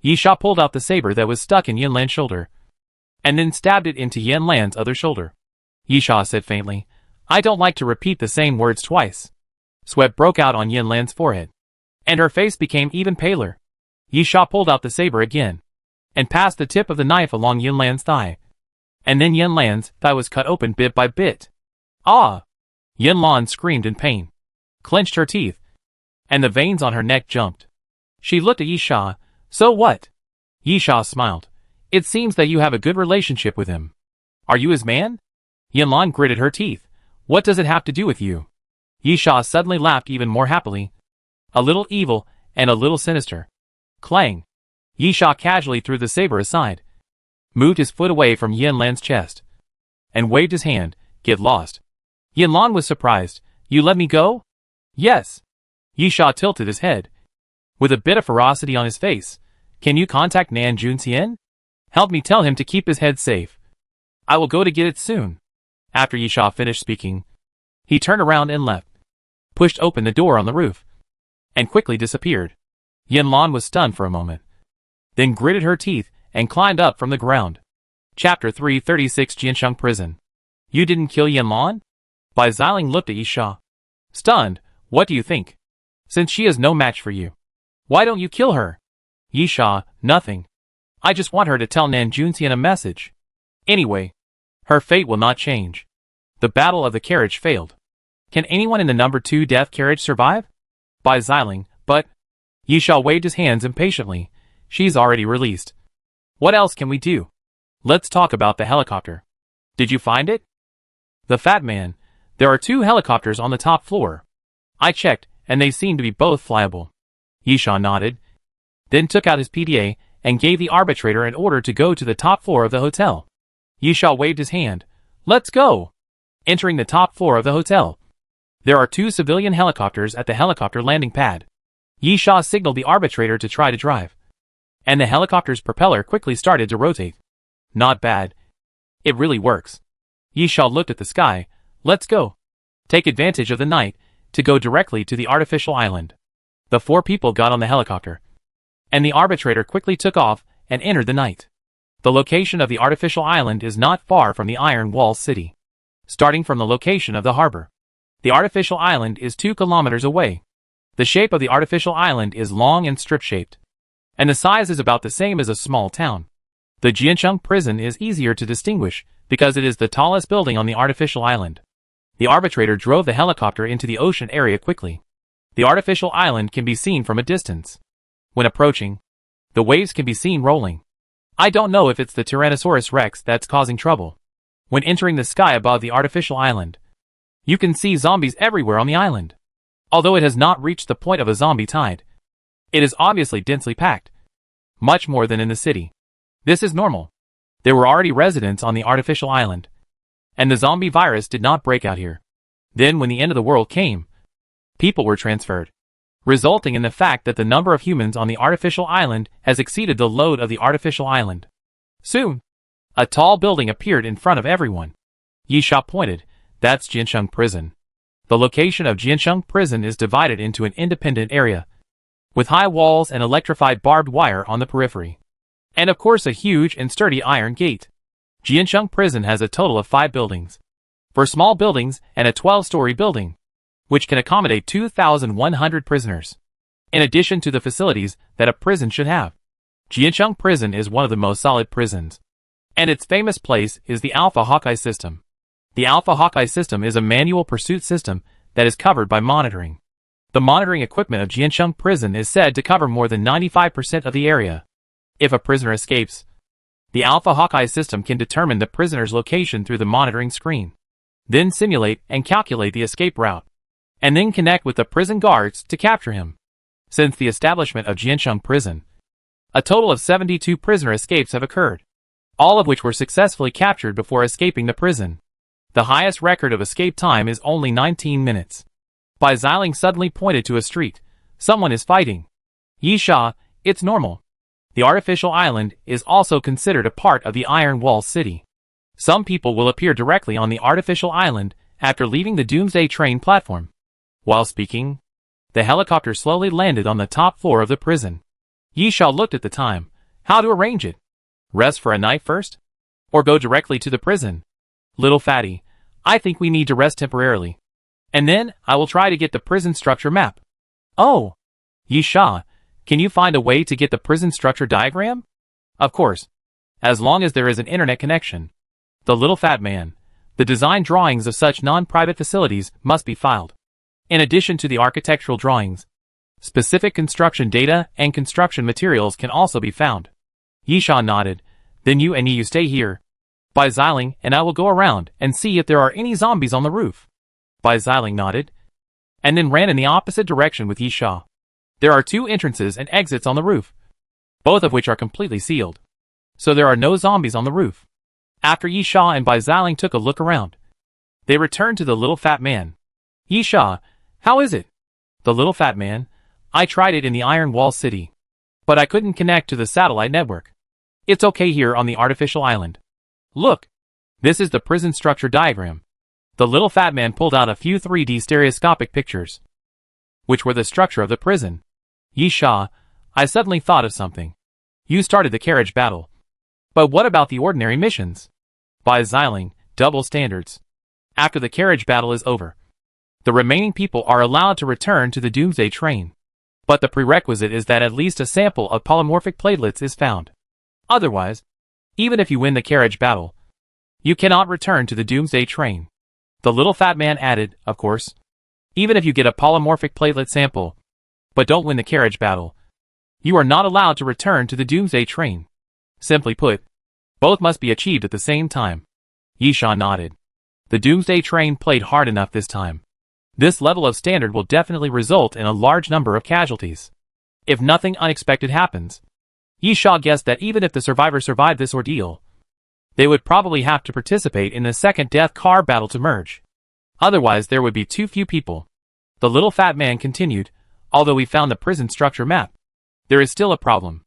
Yisha pulled out the saber that was stuck in Yinlan's shoulder, and then stabbed it into Yinlan's other shoulder. Yisha said faintly, I don't like to repeat the same words twice. Sweat broke out on Yinlan's forehead, and her face became even paler. Yisha pulled out the saber again, and passed the tip of the knife along Yinlan's thigh, and then Yinlan's thigh was cut open bit by bit. Ah! Yinlan screamed in pain, clenched her teeth, and the veins on her neck jumped. She looked at Yisha. So what? Yisha smiled. It seems that you have a good relationship with him. Are you his man? Yinlan gritted her teeth. What does it have to do with you? Yisha suddenly laughed even more happily. A little evil and a little sinister. Clang. Yisha casually threw the saber aside, moved his foot away from Yinlan's chest, and waved his hand. Get lost. Yinlan was surprised. You let me go? Yes. Yisha tilted his head, with a bit of ferocity on his face. Can you contact Nan Junxian? Help me tell him to keep his head safe. I will go to get it soon. After Yisha finished speaking, he turned around and left, pushed open the door on the roof, and quickly disappeared. Yinlan was stunned for a moment, then gritted her teeth and climbed up from the ground. Chapter 336 Jiansheng Prison. You didn't kill Yinlan? Bai Xiling looked at Yisha, stunned. What do you think? Since she is no match for you, why don't you kill her? Yisha, nothing. I just want her to tell Nan Junxian a message. Anyway, her fate will not change. The battle of the carriage failed. Can anyone in the number 2 death carriage survive? Bai Xiling, but... Yisha waved his hands impatiently. She's already released. What else can we do? Let's talk about the helicopter. Did you find it? The fat man. There are 2 helicopters on the top floor. I checked, and they seem to be both flyable. Yisha nodded, then took out his PDA and gave the arbitrator an order to go to the top floor of the hotel. Yisha waved his hand. Let's go! Entering the top floor of the hotel, There are 2 civilian helicopters at the helicopter landing pad. Yi Sha signaled the arbitrator to try to drive. And the helicopter's propeller quickly started to rotate. Not bad. It really works. Yi Sha looked at the sky. Let's go. Take advantage of the night to go directly to the artificial island. The 4 people got on the helicopter. And the arbitrator quickly took off and entered the night. The location of the artificial island is not far from the Iron Wall City. Starting from the location of the harbor, the artificial island is 2 kilometers away. The shape of the artificial island is long and strip-shaped. And the size is about the same as a small town. The Jiancheng prison is easier to distinguish because it is the tallest building on the artificial island. The arbitrator drove the helicopter into the ocean area quickly. The artificial island can be seen from a distance. When approaching, the waves can be seen rolling. I don't know if it's the Tyrannosaurus Rex that's causing trouble. When entering the sky above the artificial island, you can see zombies everywhere on the island. Although it has not reached the point of a zombie tide, it is obviously densely packed. Much more than in the city. This is normal. There were already residents on the artificial island. And the zombie virus did not break out here. Then when the end of the world came, people were transferred, resulting in the fact that the number of humans on the artificial island has exceeded the load of the artificial island. Soon, a tall building appeared in front of everyone. Yi Sha pointed, that's Jiancheng Prison. The location of Jiancheng Prison is divided into an independent area, with high walls and electrified barbed wire on the periphery. And of course a huge and sturdy iron gate. Jiancheng Prison has a total of 5 buildings. 4 small buildings and a 12-story building, which can accommodate 2,100 prisoners. In addition to the facilities that a prison should have. Jiancheng Prison is one of the most solid prisons. And its famous place is the Alpha Hawkeye system. The Alpha Hawkeye system is a manual pursuit system that is covered by monitoring. The monitoring equipment of Jiancheng Prison is said to cover more than 95% of the area. If a prisoner escapes, the Alpha Hawkeye system can determine the prisoner's location through the monitoring screen, then simulate and calculate the escape route, and then connect with the prison guards to capture him. Since the establishment of Jiancheng Prison, a total of 72 prisoner escapes have occurred, all of which were successfully captured before escaping the prison. The highest record of escape time is only 19 minutes. Bai Xiling suddenly pointed to a street. Someone is fighting. Yi Sha, it's normal. The artificial island is also considered a part of the Iron Wall City. Some people will appear directly on the artificial island after leaving the Doomsday train platform. While speaking, the helicopter slowly landed on the top floor of the prison. Yi Sha looked at the time. How to arrange it? Rest for a night first? Or go directly to the prison? Little fatty, I think we need to rest temporarily. And then, I will try to get the prison structure map. Oh! Yi Sha, can you find a way to get the prison structure diagram? Of course. As long as there is an internet connection. The little fat man. The design drawings of such non-private facilities must be filed. In addition to the architectural drawings, specific construction data and construction materials can also be found. Yi Sha nodded. Then you and you stay here. Bai Xiling and I will go around and see if there are any zombies on the roof. Bai Xiling nodded, and then ran in the opposite direction with Yi Sha. There are 2 entrances and exits on the roof, both of which are completely sealed. So there are no zombies on the roof. After Yi Sha and Bai Xiling took a look around, they returned to the little fat man. Yi Sha, how is it? The little fat man, I tried it in the Iron Wall City, but I couldn't connect to the satellite network. It's okay here on the artificial island. Look, this is the prison structure diagram. The little fat man pulled out a few 3D stereoscopic pictures, which were the structure of the prison. Yi Sha, I suddenly thought of something. You started the carriage battle. But what about the ordinary missions? Bai Xiling, double standards. After the carriage battle is over, the remaining people are allowed to return to the Doomsday train. But the prerequisite is that at least a sample of polymorphic platelets is found. Otherwise, even if you win the carriage battle, you cannot return to the Doomsday train. The little fat man added, of course, even if you get a polymorphic platelet sample, but don't win the carriage battle, you are not allowed to return to the Doomsday train. Simply put, both must be achieved at the same time. Yi Sha nodded. The Doomsday train played hard enough this time. This level of standard will definitely result in a large number of casualties. If nothing unexpected happens, Yi Sha guessed that even if the survivors survived this ordeal, they would probably have to participate in the second death car battle to merge. Otherwise there would be too few people. The little fat man continued, although we found the prison structure map, there is still a problem.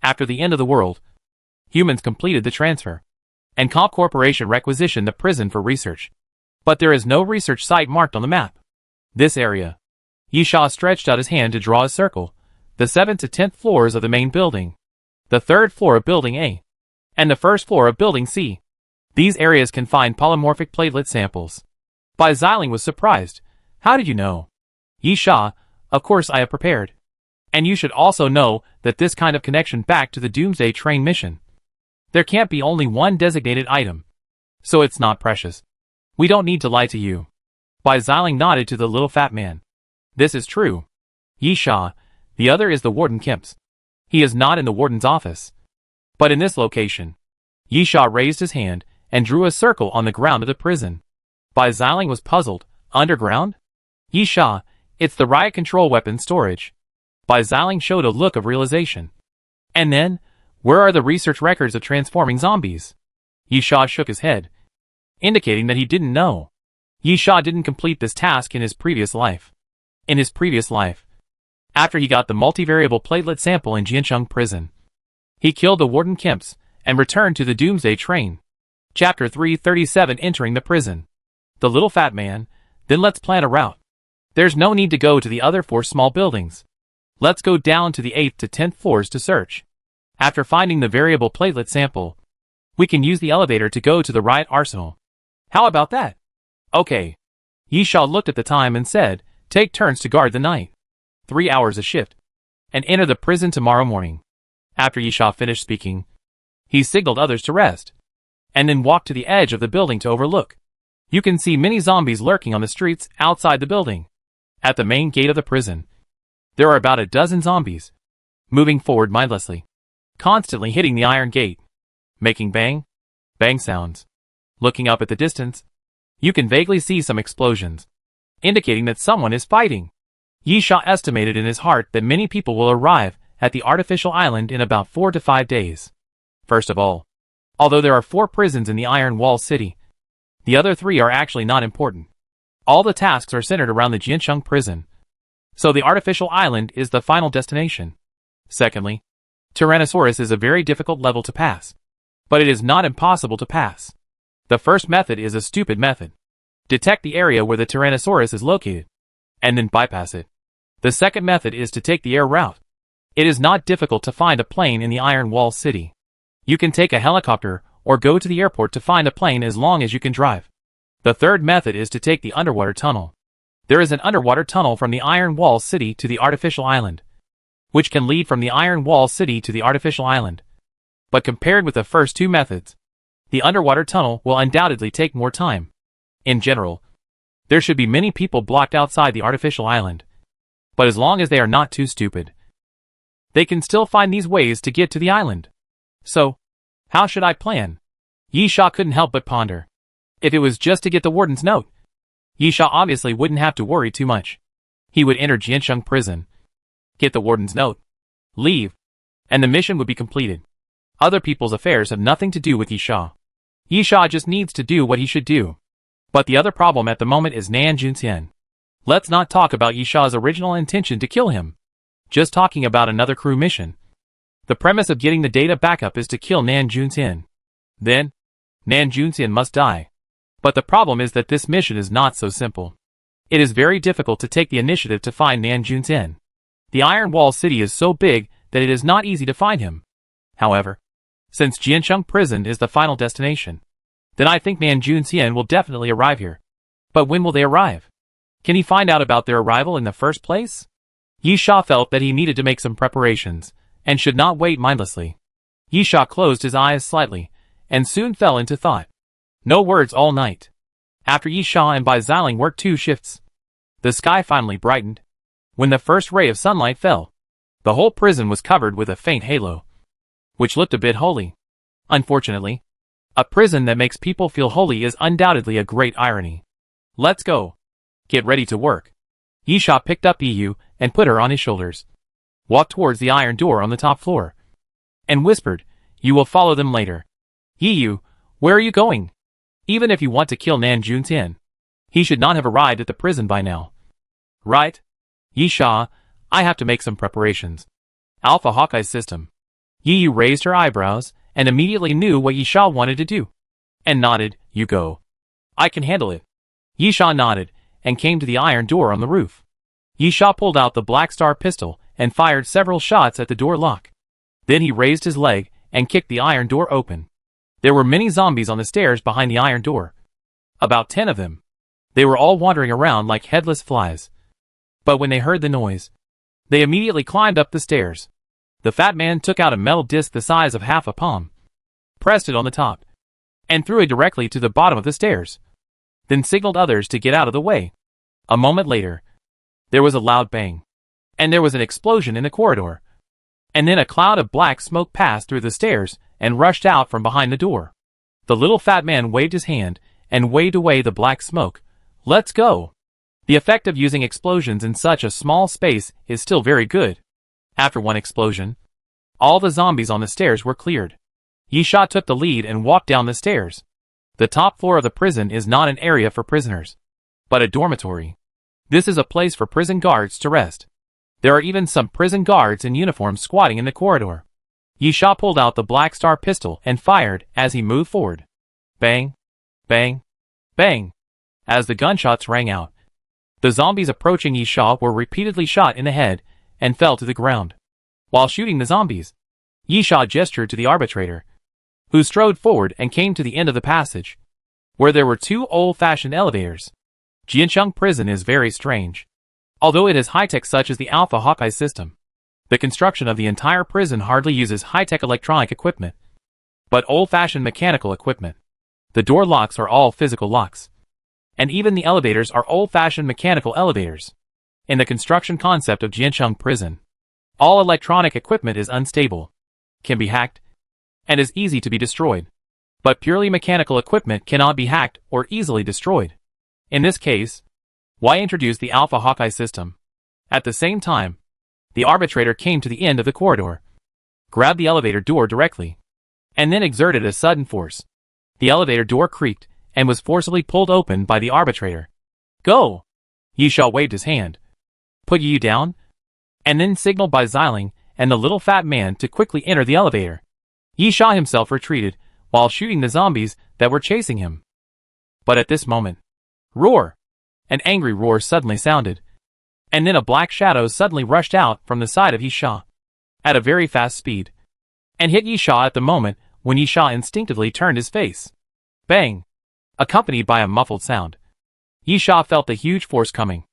After the end of the world, humans completed the transfer, and Comp Corporation requisitioned the prison for research. But there is no research site marked on the map. This area. Yisha stretched out his hand to draw a circle. The 7th to 10th floors of the main building, the 3rd floor of Building A, and the 1st floor of Building C. These areas contain polymorphic platelet samples. Bai Xiling was surprised. How did you know? Yisha, of course I have prepared. And you should also know that this kind of connection back to the Doomsday train mission. There can't be only one designated item. So it's not precious. We don't need to lie to you. Bai Xiling nodded to the little fat man. This is true. Yisha, the other is the Warden Kemp's. He is not in the warden's office, but in this location. Yisha raised his hand and drew a circle on the ground of the prison. Bai Xiling was puzzled. Underground? Yisha, it's the riot control weapon storage. Bai Xiling showed a look of realization. And then, where are the research records of transforming zombies? Yisha shook his head, indicating that he didn't know. Yisha didn't complete this task in his previous life. In his previous life, after he got the multivariable platelet sample in Jiancheng prison, he killed the Warden Kemp's and returned to the Doomsday train. Chapter 337. Entering the prison. The little fat man. Then let's plan a route. There's no need to go to the other 4 small buildings. Let's go down to the 8th to 10th floors to search. After finding the variable platelet sample, we can use the elevator to go to the riot arsenal. How about that? Okay. Yisha looked at the time and said, take turns to guard the night. 3 hours a shift. And enter the prison tomorrow morning. After Yisha finished speaking, he signaled others to rest, and then walked to the edge of the building to overlook. You can see many zombies lurking on the streets outside the building. At the main gate of the prison, there are about a dozen zombies, moving forward mindlessly, constantly hitting the iron gate, making bang, bang sounds. Looking up at the distance, you can vaguely see some explosions, indicating that someone is fighting. Yisha estimated in his heart that many people will arrive at the artificial island in about 4 to 5 days. First of all, although there are 4 prisons in the Iron Wall City, the other 3 are actually not important. All the tasks are centered around the Jiancheng prison, so the artificial island is the final destination. Secondly, Tyrannosaurus is a very difficult level to pass, but it is not impossible to pass. The first method is a stupid method. Detect the area where the Tyrannosaurus is located, and then bypass it. The second method is to take the air route. It is not difficult to find a plane in the Iron Wall City. You can take a helicopter or go to the airport to find a plane as long as you can drive. The third method is to take the underwater tunnel. There is an underwater tunnel from the Iron Wall City to the artificial island, which can lead from the Iron Wall City to the artificial island. But compared with the first 2 methods, the underwater tunnel will undoubtedly take more time. In general, there should be many people blocked outside the artificial island. But as long as they are not too stupid, they can still find these ways to get to the island. So, how should I plan? Yisha couldn't help but ponder. If it was just to get the warden's note, Yisha obviously wouldn't have to worry too much. He would enter Jiancheng prison, get the warden's note, leave, and the mission would be completed. Other people's affairs have nothing to do with Yisha. Yisha just needs to do what he should do. But the other problem at the moment is Nan Junxian. Let's not talk about Yisha's original intention to kill him. Just talking about another crew mission. The premise of getting the data backup is to kill Nan Junxian. Then, Nan Junxian must die. But the problem is that this mission is not so simple. It is very difficult to take the initiative to find Nan Junxian. The Iron Wall City is so big that it is not easy to find him. However, since Jiancheng prison is the final destination, then I think Nan Junxian will definitely arrive here. But when will they arrive? Can he find out about their arrival in the first place? Yisha felt that he needed to make some preparations, and should not wait mindlessly. Yisha closed his eyes slightly, and soon fell into thought. No words all night. After Yisha and Bai Xiling worked 2 shifts, the sky finally brightened. When the first ray of sunlight fell, the whole prison was covered with a faint halo, which looked a bit holy. Unfortunately, a prison that makes people feel holy is undoubtedly a great irony. Let's go. Get ready to work. Yisha picked up EU and put her on his shoulders, walked towards the iron door on the top floor, and whispered, you will follow them later. EU, where are you going? Even if you want to kill Nan Junxian, He should not have arrived at the prison by now. Right? Yisha, I have to make some preparations. Alpha Hawkeye's system. Yi raised her eyebrows and immediately knew what Yisha wanted to do. And nodded, you go. I can handle it. Yisha nodded and came to the iron door on the roof. Yisha pulled out the Black Star pistol and fired several shots at the door lock. Then he raised his leg and kicked the iron door open. There were many zombies on the stairs behind the iron door. About 10 of them. They were all wandering around like headless flies. But when they heard the noise, they immediately climbed up the stairs. The fat man took out a metal disc the size of half a palm, pressed it on the top, and threw it directly to the bottom of the stairs. Then signaled others to get out of the way. A moment later, there was a loud bang, and there was an explosion in the corridor. And then a cloud of black smoke passed through the stairs and rushed out from behind the door. The little fat man waved his hand and waved away the black smoke. Let's go. The effect of using explosions in such a small space is still very good. After one explosion, all the zombies on the stairs were cleared. Yisha took the lead and walked down the stairs. The top floor of the prison is not an area for prisoners, but a dormitory. This is a place for prison guards to rest. There are even some prison guards in uniform squatting in the corridor. Yisha pulled out the Black Star pistol and fired as he moved forward. Bang, bang, bang. As the gunshots rang out, the zombies approaching Yisha were repeatedly shot in the head and fell to the ground. While shooting the zombies, Yisha gestured to the arbitrator, who strode forward and came to the end of the passage, where there were 2 old-fashioned elevators. Jiancheng Prison is very strange. Although it is high-tech such as the Alpha Hawkeye system, the construction of the entire prison hardly uses high-tech electronic equipment, but old-fashioned mechanical equipment. The door locks are all physical locks, and even the elevators are old-fashioned mechanical elevators. In the construction concept of Jiancheng Prison, all electronic equipment is unstable, can be hacked, and is easy to be destroyed. But purely mechanical equipment cannot be hacked or easily destroyed. In this case, why introduce the Alpha Hawkeye system? At the same time, the arbitrator came to the end of the corridor, grabbed the elevator door directly, and then exerted a sudden force. The elevator door creaked and was forcibly pulled open by the arbitrator. Go! Yisha waved his hand, put you down, and then signaled by Xiling and the little fat man to quickly enter the elevator. Yisha himself retreated while shooting the zombies that were chasing him. But at this moment, roar! An angry roar suddenly sounded, and then a black shadow suddenly rushed out from the side of Yisha at a very fast speed, and hit Yisha at the moment when Yisha instinctively turned his face. Bang! Accompanied by a muffled sound. Yisha felt the huge force coming,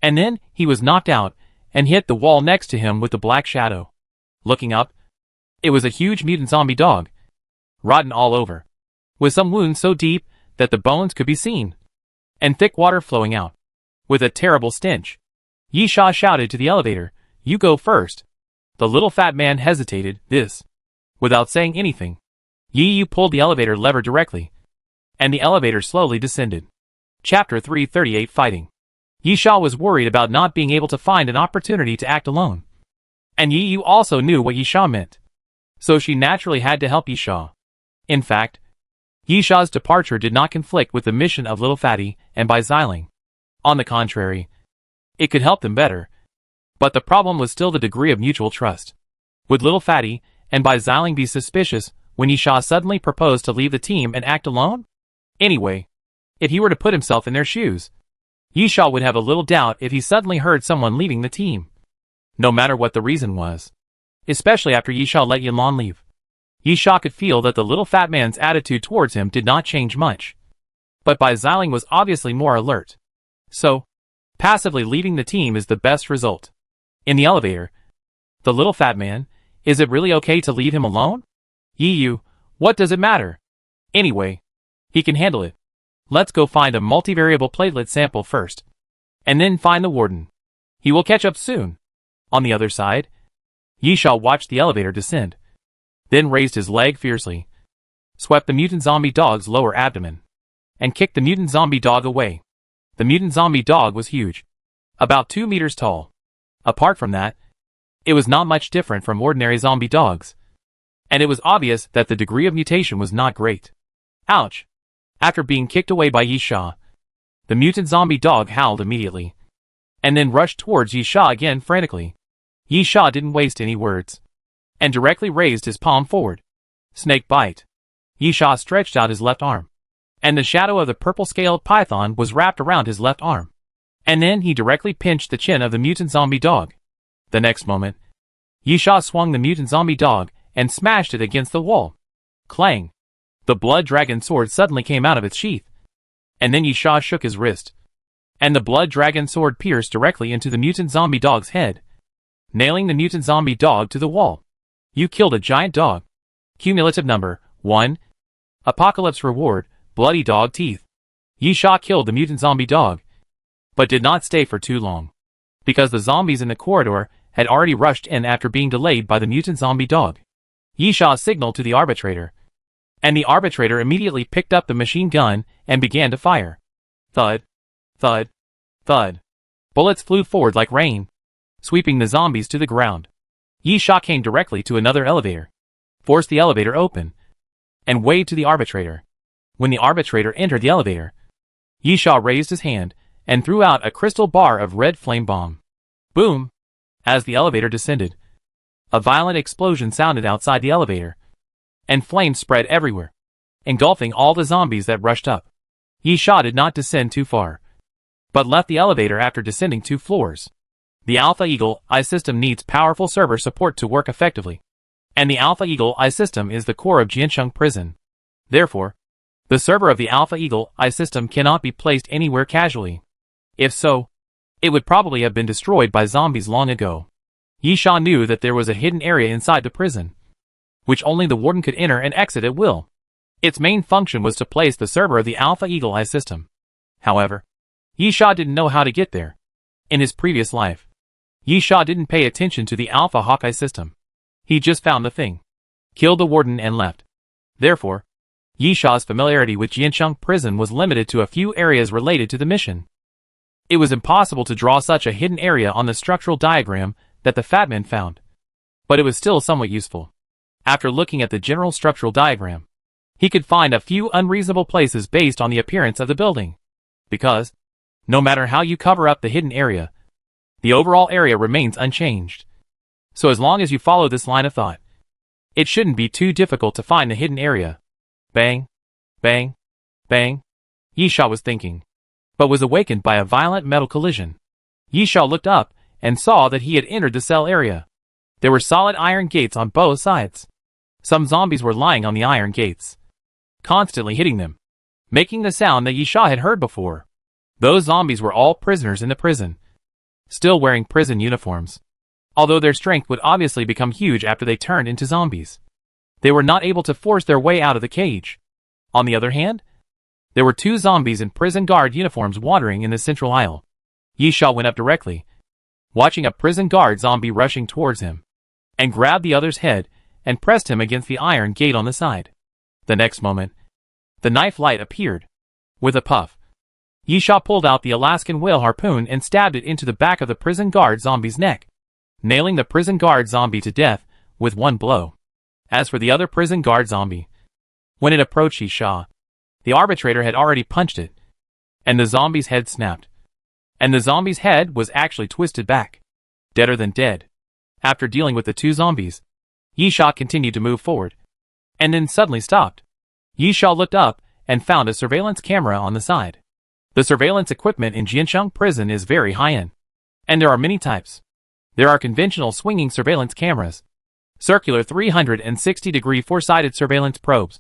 and then he was knocked out and hit the wall next to him with the black shadow. Looking up, it was a huge mutant zombie dog, rotten all over, with some wounds so deep that the bones could be seen, and thick water flowing out, with a terrible stench. Yisha shouted to the elevator, you go first. The little fat man hesitated, without saying anything. Yi pulled the elevator lever directly, and the elevator slowly descended. Chapter 338 Fighting. Yisha was worried about not being able to find an opportunity to act alone. And Yi also knew what Yisha meant, so she naturally had to help Yisha. In fact, Yisha's departure did not conflict with the mission of Little Fatty and by Xiling. On the contrary, it could help them better. But the problem was still the degree of mutual trust. Would Little Fatty and by Xiling be suspicious when Yisha suddenly proposed to leave the team and act alone? Anyway, if he were to put himself in their shoes, Yisha would have a little doubt if he suddenly heard someone leaving the team, no matter what the reason was. Especially after Yisha let Yanlan leave. Yisha could feel that the little fat man's attitude towards him did not change much. But Bai Xiling was obviously more alert. So, passively leaving the team is the best result. In the elevator, the little fat man, is it really okay to leave him alone? Yi, what does it matter? Anyway, he can handle it. Let's go find a multivariable platelet sample first, and then find the warden. He will catch up soon. On the other side, Yisha watched the elevator descend, then raised his leg fiercely, swept the mutant zombie dog's lower abdomen, and kicked the mutant zombie dog away. The mutant zombie dog was huge, about 2 meters tall. Apart from that, it was not much different from ordinary zombie dogs, and it was obvious that the degree of mutation was not great. Ouch! After being kicked away by Yisha, The mutant zombie dog howled immediately, and then rushed towards Yisha again frantically. Yisha didn't waste any words, and directly raised his palm forward. Snake bite. Yisha stretched out his left arm, and the shadow of the purple-scaled python was wrapped around his left arm. And then he directly pinched the chin of the mutant zombie dog. The next moment, Yisha swung the mutant zombie dog and smashed it against the wall. Clang! The blood dragon sword suddenly came out of its sheath. And then Yisha shook his wrist, and the blood dragon sword pierced directly into the mutant zombie dog's head, nailing the mutant zombie dog to the wall. You killed a giant dog. Cumulative number 1. Apocalypse reward, bloody dog teeth. Yisha killed the mutant zombie dog, but did not stay for too long, because the zombies in the corridor had already rushed in after being delayed by the mutant zombie dog. Yisha signaled to the arbitrator, and the arbitrator immediately picked up the machine gun and began to fire. Thud, thud, thud. Bullets flew forward like rain, sweeping the zombies to the ground. Yisha came directly to another elevator, forced the elevator open, and waved to the arbitrator. When the arbitrator entered the elevator, Yisha raised his hand and threw out a crystal bar of red flame bomb. Boom! As the elevator descended, a violent explosion sounded outside the elevator, and flames spread everywhere, engulfing all the zombies that rushed up. Yisha did not descend too far, but left the elevator after descending 2 floors. The Alpha Eagle Eye system needs powerful server support to work effectively, and the Alpha Eagle Eye system is the core of Jiansheng Prison. Therefore, the server of the Alpha Eagle Eye system cannot be placed anywhere casually. If so, it would probably have been destroyed by zombies long ago. Yisha knew that there was a hidden area inside the prison, which only the warden could enter and exit at will. Its main function was to place the server of the Alpha Eagle Eye system. However, Yisha didn't know how to get there. In his previous life, Yisha didn't pay attention to the Alpha Hawkeye system. He just found the thing, killed the warden and left. Therefore, Yisha's familiarity with Jiansheng Prison was limited to a few areas related to the mission. It was impossible to draw such a hidden area on the structural diagram that the fat man found, but it was still somewhat useful. After looking at the general structural diagram, he could find a few unreasonable places based on the appearance of the building. Because, no matter how you cover up the hidden area, the overall area remains unchanged. So as long as you follow this line of thought, it shouldn't be too difficult to find the hidden area. Bang, bang, bang, Yisha was thinking, but was awakened by a violent metal collision. Yisha looked up and saw that he had entered the cell area. There were solid iron gates on both sides. Some zombies were lying on the iron gates, constantly hitting them, making the sound that Yisha had heard before. Those zombies were all prisoners in the prison, still wearing prison uniforms. Although their strength would obviously become huge after they turned into zombies, they were not able to force their way out of the cage. On the other hand, there were 2 zombies in prison guard uniforms wandering in the central aisle. Yisha went up directly, watching a prison guard zombie rushing towards him, and grabbed the other's head and pressed him against the iron gate on the side. The next moment, the knife light appeared. With a puff, Yisha pulled out the Alaskan whale harpoon and stabbed it into the back of the prison guard zombie's neck, nailing the prison guard zombie to death with one blow. As for the other prison guard zombie, when it approached Yisha, the arbitrator had already punched it, and the zombie's head snapped. And the zombie's head was actually twisted back, deader than dead. After dealing with the 2 zombies, Yisha continued to move forward, and then suddenly stopped. Yisha looked up and found a surveillance camera on the side. The surveillance equipment in Jiansheng Prison is very high-end, and there are many types. There are conventional swinging surveillance cameras, circular 360-degree 4-sided surveillance probes,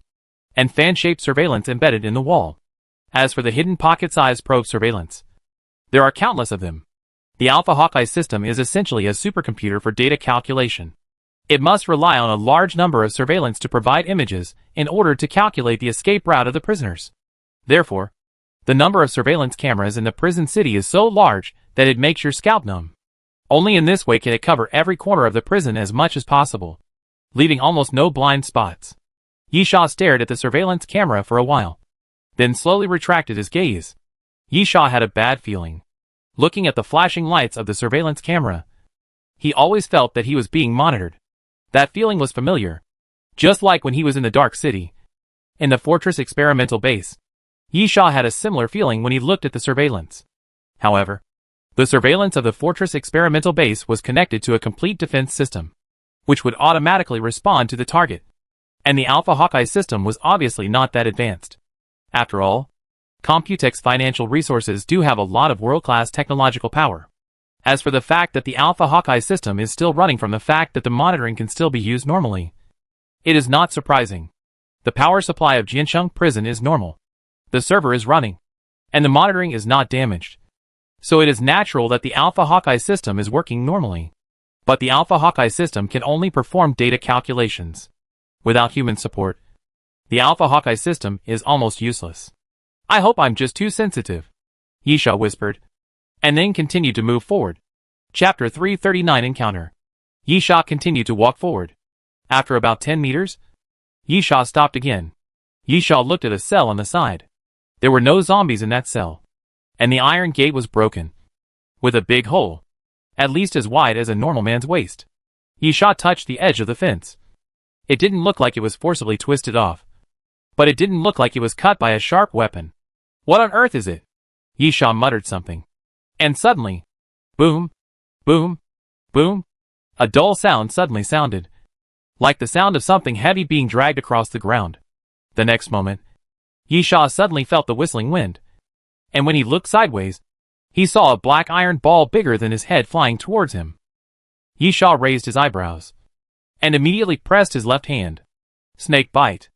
and fan-shaped surveillance embedded in the wall. As for the hidden pocket-sized probe surveillance, there are countless of them. The Alpha Hawkeye system is essentially a supercomputer for data calculation. It must rely on a large number of surveillance to provide images in order to calculate the escape route of the prisoners. Therefore, the number of surveillance cameras in the prison city is so large that it makes your scalp numb. Only in this way can it cover every corner of the prison as much as possible, leaving almost no blind spots. Yisha stared at the surveillance camera for a while, then slowly retracted his gaze. Yisha had a bad feeling. Looking at the flashing lights of the surveillance camera, he always felt that he was being monitored. That feeling was familiar, just like when he was in the Dark City, in the Fortress Experimental Base. Yisha had a similar feeling when he looked at the surveillance. However, the surveillance of the Fortress experimental base was connected to a complete defense system, which would automatically respond to the target. And the Alpha Hawkeye system was obviously not that advanced. After all, Computex financial resources do have a lot of world-class technological power. As for the fact that the Alpha Hawkeye system is still running from the fact that the monitoring can still be used normally, it is not surprising. The power supply of Jiansheng prison is normal. The server is running, and the monitoring is not damaged. So it is natural that the Alpha Hawkeye system is working normally. But the Alpha Hawkeye system can only perform data calculations. Without human support, the Alpha Hawkeye system is almost useless. I hope I'm just too sensitive, Yisha whispered, and then continued to move forward. Chapter 339 Encounter. Yisha continued to walk forward. After about 10 meters, Yisha stopped again. Yisha looked at a cell on the side. There were no zombies in that cell, and the iron gate was broken, with a big hole, at least as wide as a normal man's waist. Yisha touched the edge of the fence. It didn't look like it was forcibly twisted off, but it didn't look like it was cut by a sharp weapon. What on earth is it? Yisha muttered something. And suddenly, boom, boom, boom, a dull sound suddenly sounded, like the sound of something heavy being dragged across the ground. The next moment, Yisha suddenly felt the whistling wind, and when he looked sideways, he saw a black iron ball bigger than his head flying towards him. Yisha raised his eyebrows, and immediately pressed his left hand. Snake bite.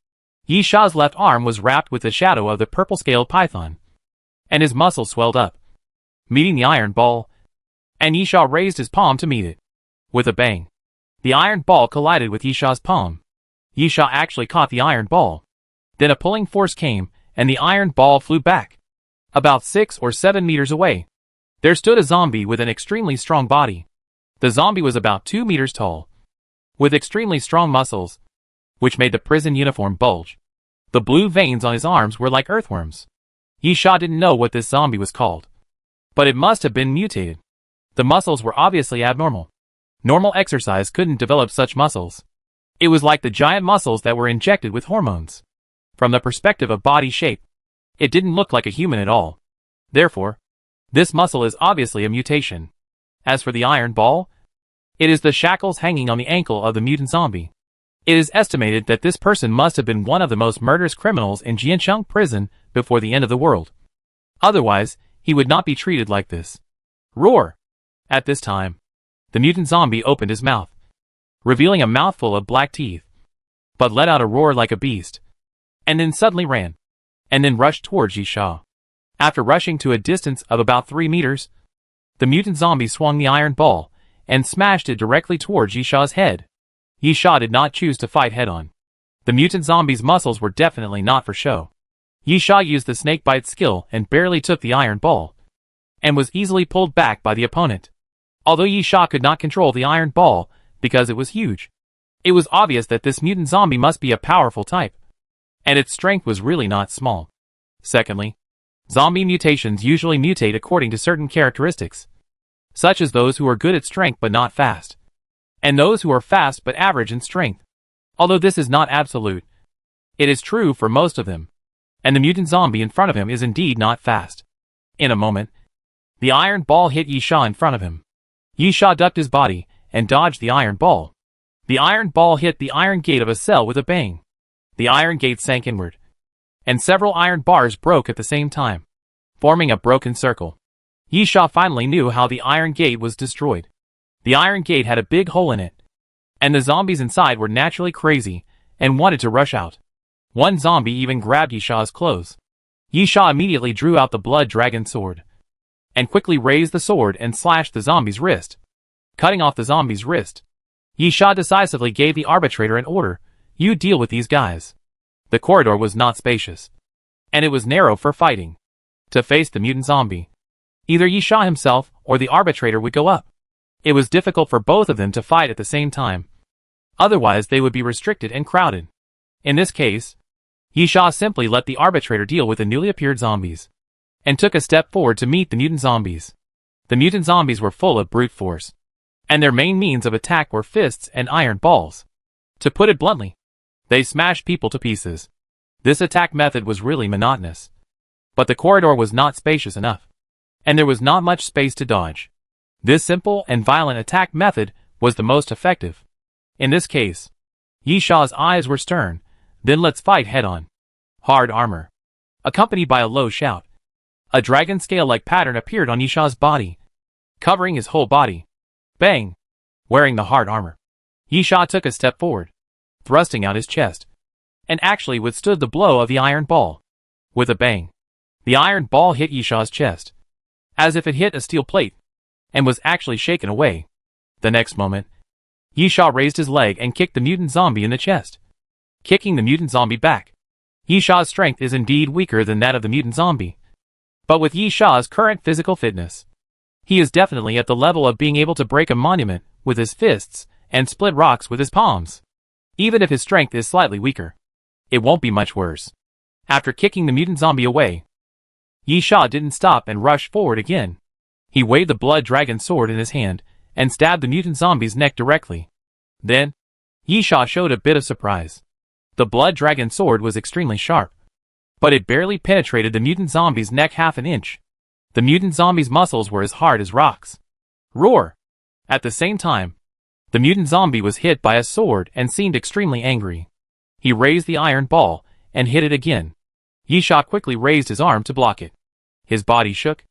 Yisha's left arm was wrapped with the shadow of the purple-scaled python, and his muscles swelled up, meeting the iron ball, and Yisha raised his palm to meet it. With a bang, the iron ball collided with Yisha's palm. Yisha actually caught the iron ball. Then a pulling force came, and the iron ball flew back. About 6 or 7 meters away, there stood a zombie with an extremely strong body. The zombie was about 2 meters tall, with extremely strong muscles, which made the prison uniform bulge. The blue veins on his arms were like earthworms. Yisha didn't know what this zombie was called, but it must have been mutated. The muscles were obviously abnormal. Normal exercise couldn't develop such muscles. It was like the giant muscles that were injected with hormones. From the perspective of body shape, it didn't look like a human at all. Therefore, this muscle is obviously a mutation. As for the iron ball, it is the shackles hanging on the ankle of the mutant zombie. It is estimated that this person must have been one of the most murderous criminals in Jiansheng prison before the end of the world. Otherwise, he would not be treated like this. Roar! At this time, the mutant zombie opened his mouth, revealing a mouthful of black teeth, but let out a roar like a beast, and then suddenly ran, and then rushed towards Yisha. After rushing to a distance of about 3 meters, the mutant zombie swung the iron ball and smashed it directly towards Yisha's head. Yisha did not choose to fight head-on. The mutant zombie's muscles were definitely not for show. Yisha used the snakebite skill and barely took the iron ball, and was easily pulled back by the opponent. Although Yisha could not control the iron ball because it was huge, it was obvious that this mutant zombie must be a powerful type, and its strength was really not small. Secondly, zombie mutations usually mutate according to certain characteristics, such as those who are good at strength but not fast, and those who are fast but average in strength. Although this is not absolute, it is true for most of them, and the mutant zombie in front of him is indeed not fast. In a moment, the iron ball hit Yisha in front of him. Yisha ducked his body and dodged the iron ball. The iron ball hit the iron gate of a cell with a bang. The iron gate sank inward, and several iron bars broke at the same time, forming a broken circle. Yisha finally knew how the iron gate was destroyed. The iron gate had a big hole in it, and the zombies inside were naturally crazy and wanted to rush out. One zombie even grabbed Yisha's clothes. Yisha immediately drew out the blood dragon sword, and quickly raised the sword and slashed the zombie's wrist. Cutting off the zombie's wrist, Yisha decisively gave the arbitrator an order: "You deal with these guys." The corridor was not spacious, and it was narrow for fighting. To face the mutant zombie, either Yisha himself or the arbitrator would go up. It was difficult for both of them to fight at the same time. Otherwise they would be restricted and crowded. In this case, Yisha simply let the arbitrator deal with the newly appeared zombies, and took a step forward to meet the mutant zombies. The mutant zombies were full of brute force, and their main means of attack were fists and iron balls. To put it bluntly, they smashed people to pieces. This attack method was really monotonous, But the corridor was not spacious enough, and there was not much space to dodge. This simple and violent attack method was the most effective. In this case, Yi Sha's eyes were stern. Then let's fight head-on. Hard armor. Accompanied by a low shout. A dragon scale-like pattern appeared on Yi Sha's body, covering his whole body. Bang! Wearing the hard armor, Yi Sha took a step forward, thrusting out his chest, and actually withstood the blow of the iron ball. With a bang, the iron ball hit Yi Sha's chest, as if it hit a steel plate, and was actually shaken away. The next moment, Yi Sha raised his leg and kicked the mutant zombie in the chest, kicking the mutant zombie back. Yi Sha's strength is indeed weaker than that of the mutant zombie, but with Yi Sha's current physical fitness, he is definitely at the level of being able to break a monument with his fists and split rocks with his palms. Even if his strength is slightly weaker, it won't be much worse. After kicking the mutant zombie away, Yi Sha didn't stop and rushed forward again. He waved the blood dragon sword in his hand and stabbed the mutant zombie's neck directly. Then, Yi Sha showed a bit of surprise. The blood dragon sword was extremely sharp, but it barely penetrated the mutant zombie's neck half an inch. The mutant zombie's muscles were as hard as rocks. Roar! At the same time, the mutant zombie was hit by a sword and seemed extremely angry. He raised the iron ball and hit it again. Yi Sha quickly raised his arm to block it. His body shook.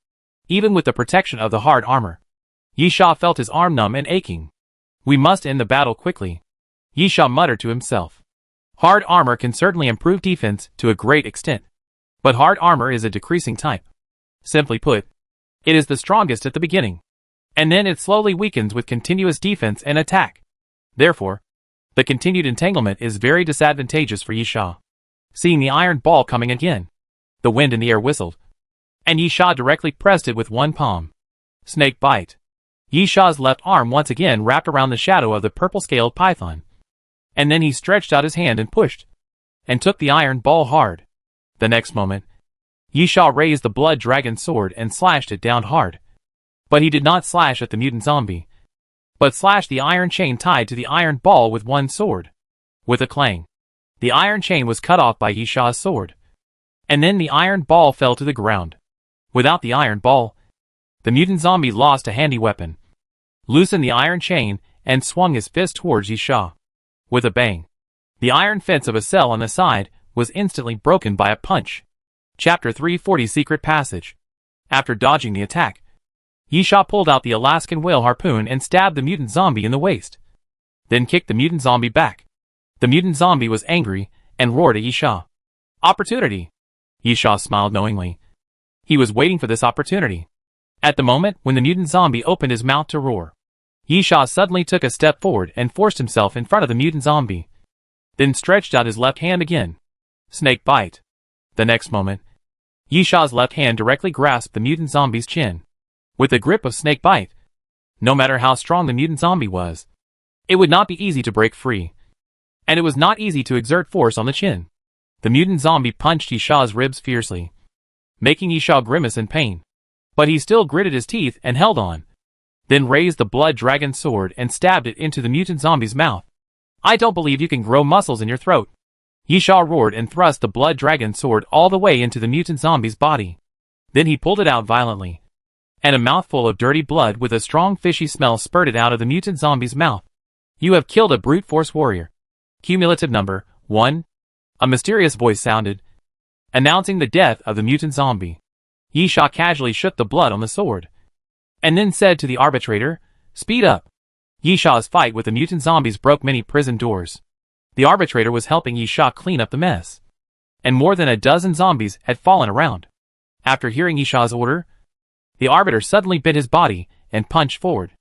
Even with the protection of the hard armor, Yi Sha felt his arm numb and aching. We must end the battle quickly, Yi Sha muttered to himself. Hard armor can certainly improve defense to a great extent, but hard armor is a decreasing type. Simply put, it is the strongest at the beginning, and then it slowly weakens with continuous defense and attack. Therefore, the continued entanglement is very disadvantageous for Yi Sha. Seeing the iron ball coming again, the wind in the air whistled, and Yi Sha directly pressed it with one palm. Snake bite. Yi Sha's left arm once again wrapped around the shadow of the purple-scaled python, and then he stretched out his hand and pushed, and took the iron ball hard. The next moment, Yi Sha raised the blood dragon sword and slashed it down hard. But he did not slash at the mutant zombie, but slashed the iron chain tied to the iron ball with one sword. With a clang, the iron chain was cut off by Yi Sha's sword, and then the iron ball fell to the ground. Without the iron ball, the mutant zombie lost a handy weapon, loosened the iron chain, and swung his fist towards Yi Sha. With a bang, the iron fence of a cell on the side was instantly broken by a punch. Chapter 340 Secret Passage. After dodging the attack, Yi Sha pulled out the Alaskan whale harpoon and stabbed the mutant zombie in the waist, then kicked the mutant zombie back. The mutant zombie was angry and roared at Yi Sha. Opportunity! Yi Sha smiled knowingly. He was waiting for this opportunity. At the moment when the mutant zombie opened his mouth to roar, Yi Sha suddenly took a step forward and forced himself in front of the mutant zombie, then stretched out his left hand again. Snake bite. The next moment, Yi Sha's left hand directly grasped the mutant zombie's chin. With the grip of snake bite, no matter how strong the mutant zombie was, it would not be easy to break free. And it was not easy to exert force on the chin. The mutant zombie punched Yi Sha's ribs fiercely, making Yi Sha grimace in pain. But he still gritted his teeth and held on, then raised the blood dragon sword and stabbed it into the mutant zombie's mouth. I don't believe you can grow muscles in your throat. Yi Sha roared and thrust the blood dragon sword all the way into the mutant zombie's body. Then he pulled it out violently, and a mouthful of dirty blood with a strong fishy smell spurted out of the mutant zombie's mouth. You have killed a brute force warrior. Cumulative number 1. A mysterious voice sounded, announcing the death of the mutant zombie. Yi Sha casually shook the blood on the sword, and then said to the arbitrator, "Speed up." Yi Sha's fight with the mutant zombies broke many prison doors. The arbitrator was helping Yi Sha clean up the mess, and more than a dozen zombies had fallen around. After hearing Yi Sha's order, the arbiter suddenly bent his body and punched forward.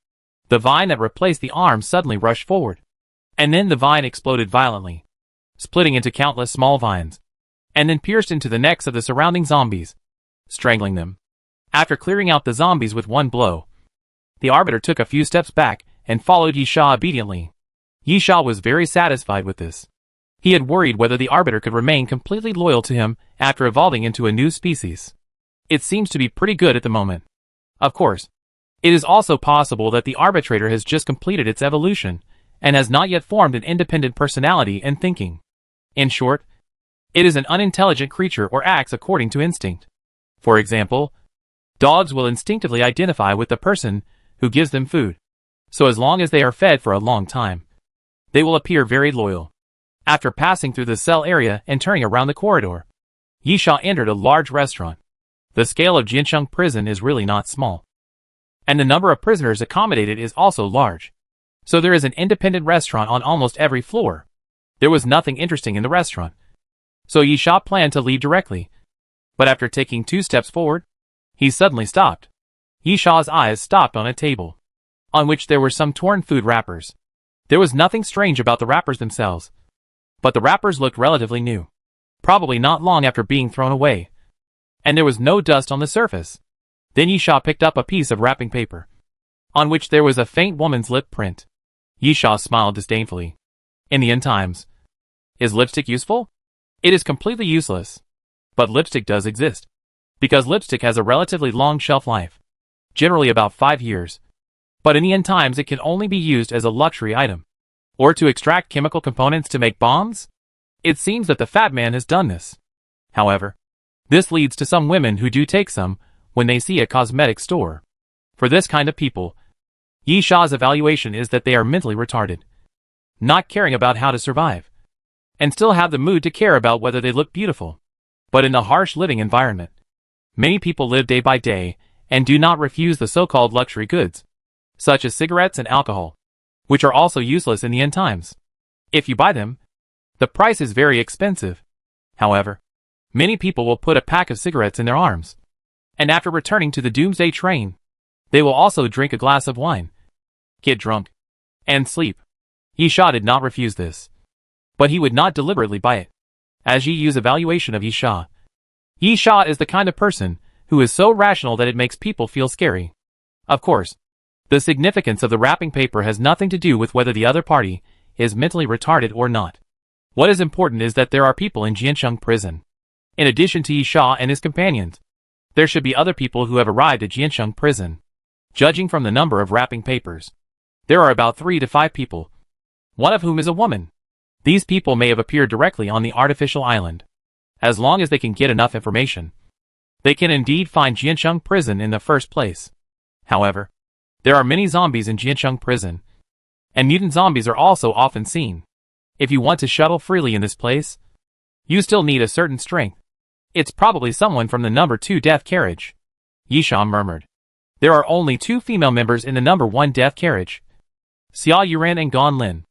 The vine that replaced the arm suddenly rushed forward, and then the vine exploded violently, splitting into countless small vines, and then pierced into the necks of the surrounding zombies, strangling them. After clearing out the zombies with one blow, the arbiter took a few steps back and followed Yi Sha obediently. Yi Sha was very satisfied with this. He had worried whether the arbiter could remain completely loyal to him after evolving into a new species. It seems to be pretty good at the moment. Of course, it is also possible that the arbitrator has just completed its evolution and has not yet formed an independent personality and thinking. In short, it is an unintelligent creature or acts according to instinct. For example, dogs will instinctively identify with the person who gives them food. So as long as they are fed for a long time, they will appear very loyal. After passing through the cell area and turning around the corridor, Yisha entered a large restaurant. The scale of Jiansheng prison is really not small, and the number of prisoners accommodated is also large. So there is an independent restaurant on almost every floor. There was nothing interesting in the restaurant, so Yisha planned to leave directly. But after taking 2 steps forward, he suddenly stopped. Yisha's eyes stopped on a table, on which there were some torn food wrappers. There was nothing strange about the wrappers themselves, but the wrappers looked relatively new, probably not long after being thrown away, and there was no dust on the surface. Then Yisha picked up a piece of wrapping paper, on which there was a faint woman's lip print. Yisha smiled disdainfully. In the end times, is lipstick useful? It is completely useless. But lipstick does exist, because lipstick has a relatively long shelf life, generally about 5 years. But in the end times it can only be used as a luxury item, or to extract chemical components to make bombs? It seems that the fat man has done this. However, this leads to some women who do take some when they see a cosmetic store. For this kind of people, Yisha's evaluation is that they are mentally retarded, not caring about how to survive, and still have the mood to care about whether they look beautiful. But in the harsh living environment, many people live day by day and do not refuse the so-called luxury goods, such as cigarettes and alcohol, which are also useless in the end times. If you buy them, the price is very expensive. However, many people will put a pack of cigarettes in their arms, and after returning to the Doomsday train, they will also drink a glass of wine, get drunk, and sleep. Yisha did not refuse this, but he would not deliberately buy it. As Yi's evaluation of Yisha, Yisha is the kind of person who is so rational that it makes people feel scary. Of course, the significance of the wrapping paper has nothing to do with whether the other party is mentally retarded or not. What is important is that there are people in Jiansheng prison. In addition to Yisha and his companions, there should be other people who have arrived at Jiansheng prison. Judging from the number of wrapping papers, there are about 3 to 5 people, one of whom is a woman. These people may have appeared directly on the artificial island. As long as they can get enough information, they can indeed find Jiansheng prison in the first place. However, there are many zombies in Jiansheng prison, and mutant zombies are also often seen. If you want to shuttle freely in this place, you still need a certain strength. It's probably someone from the number 2 death carriage. Yisha murmured. There are only 2 female members in the number 1 death carriage, Xia Yuran and Gan Lin.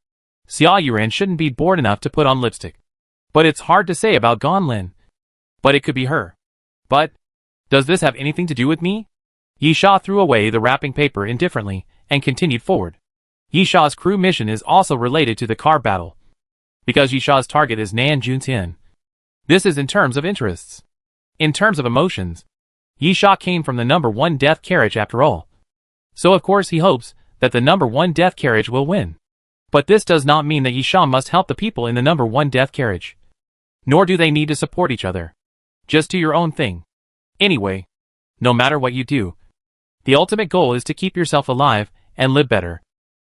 Xia Yuran shouldn't be bored enough to put on lipstick, but it's hard to say about Gan Lin. But it could be her. But, does this have anything to do with me? Yisha threw away the wrapping paper indifferently and continued forward. Yisha's crew mission is also related to the car battle, because Yisha's target is Nan Juntian. This is in terms of interests. In terms of emotions, Yisha came from the number 1 death carriage after all. So of course he hopes that the number 1 death carriage will win. But this does not mean that Yisha must help the people in the number 1 death carriage. Nor do they need to support each other. Just do your own thing. Anyway, no matter what you do, the ultimate goal is to keep yourself alive and live better.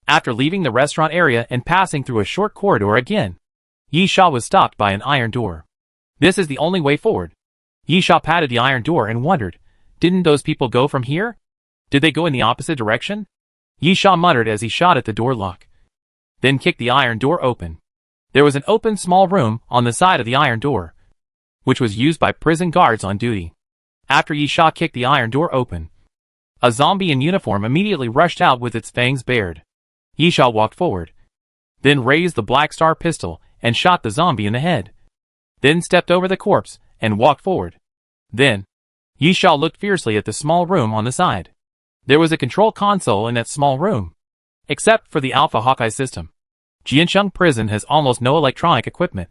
After leaving the restaurant area and passing through a short corridor again, Yisha was stopped by an iron door. This is the only way forward. Yisha patted the iron door and wondered, didn't those people go from here? Did they go in the opposite direction? Yisha muttered as he shot at the door lock, then kicked the iron door open. There was an open small room on the side of the iron door, which was used by prison guards on duty. After Yisha kicked the iron door open, a zombie in uniform immediately rushed out with its fangs bared. Yisha walked forward, then raised the Black Star pistol and shot the zombie in the head. Then stepped over the corpse and walked forward. Then, Yisha looked fiercely at the small room on the side. There was a control console in that small room, except for the Alpha Hawkeye system. Jiansheng prison has almost no electronic equipment,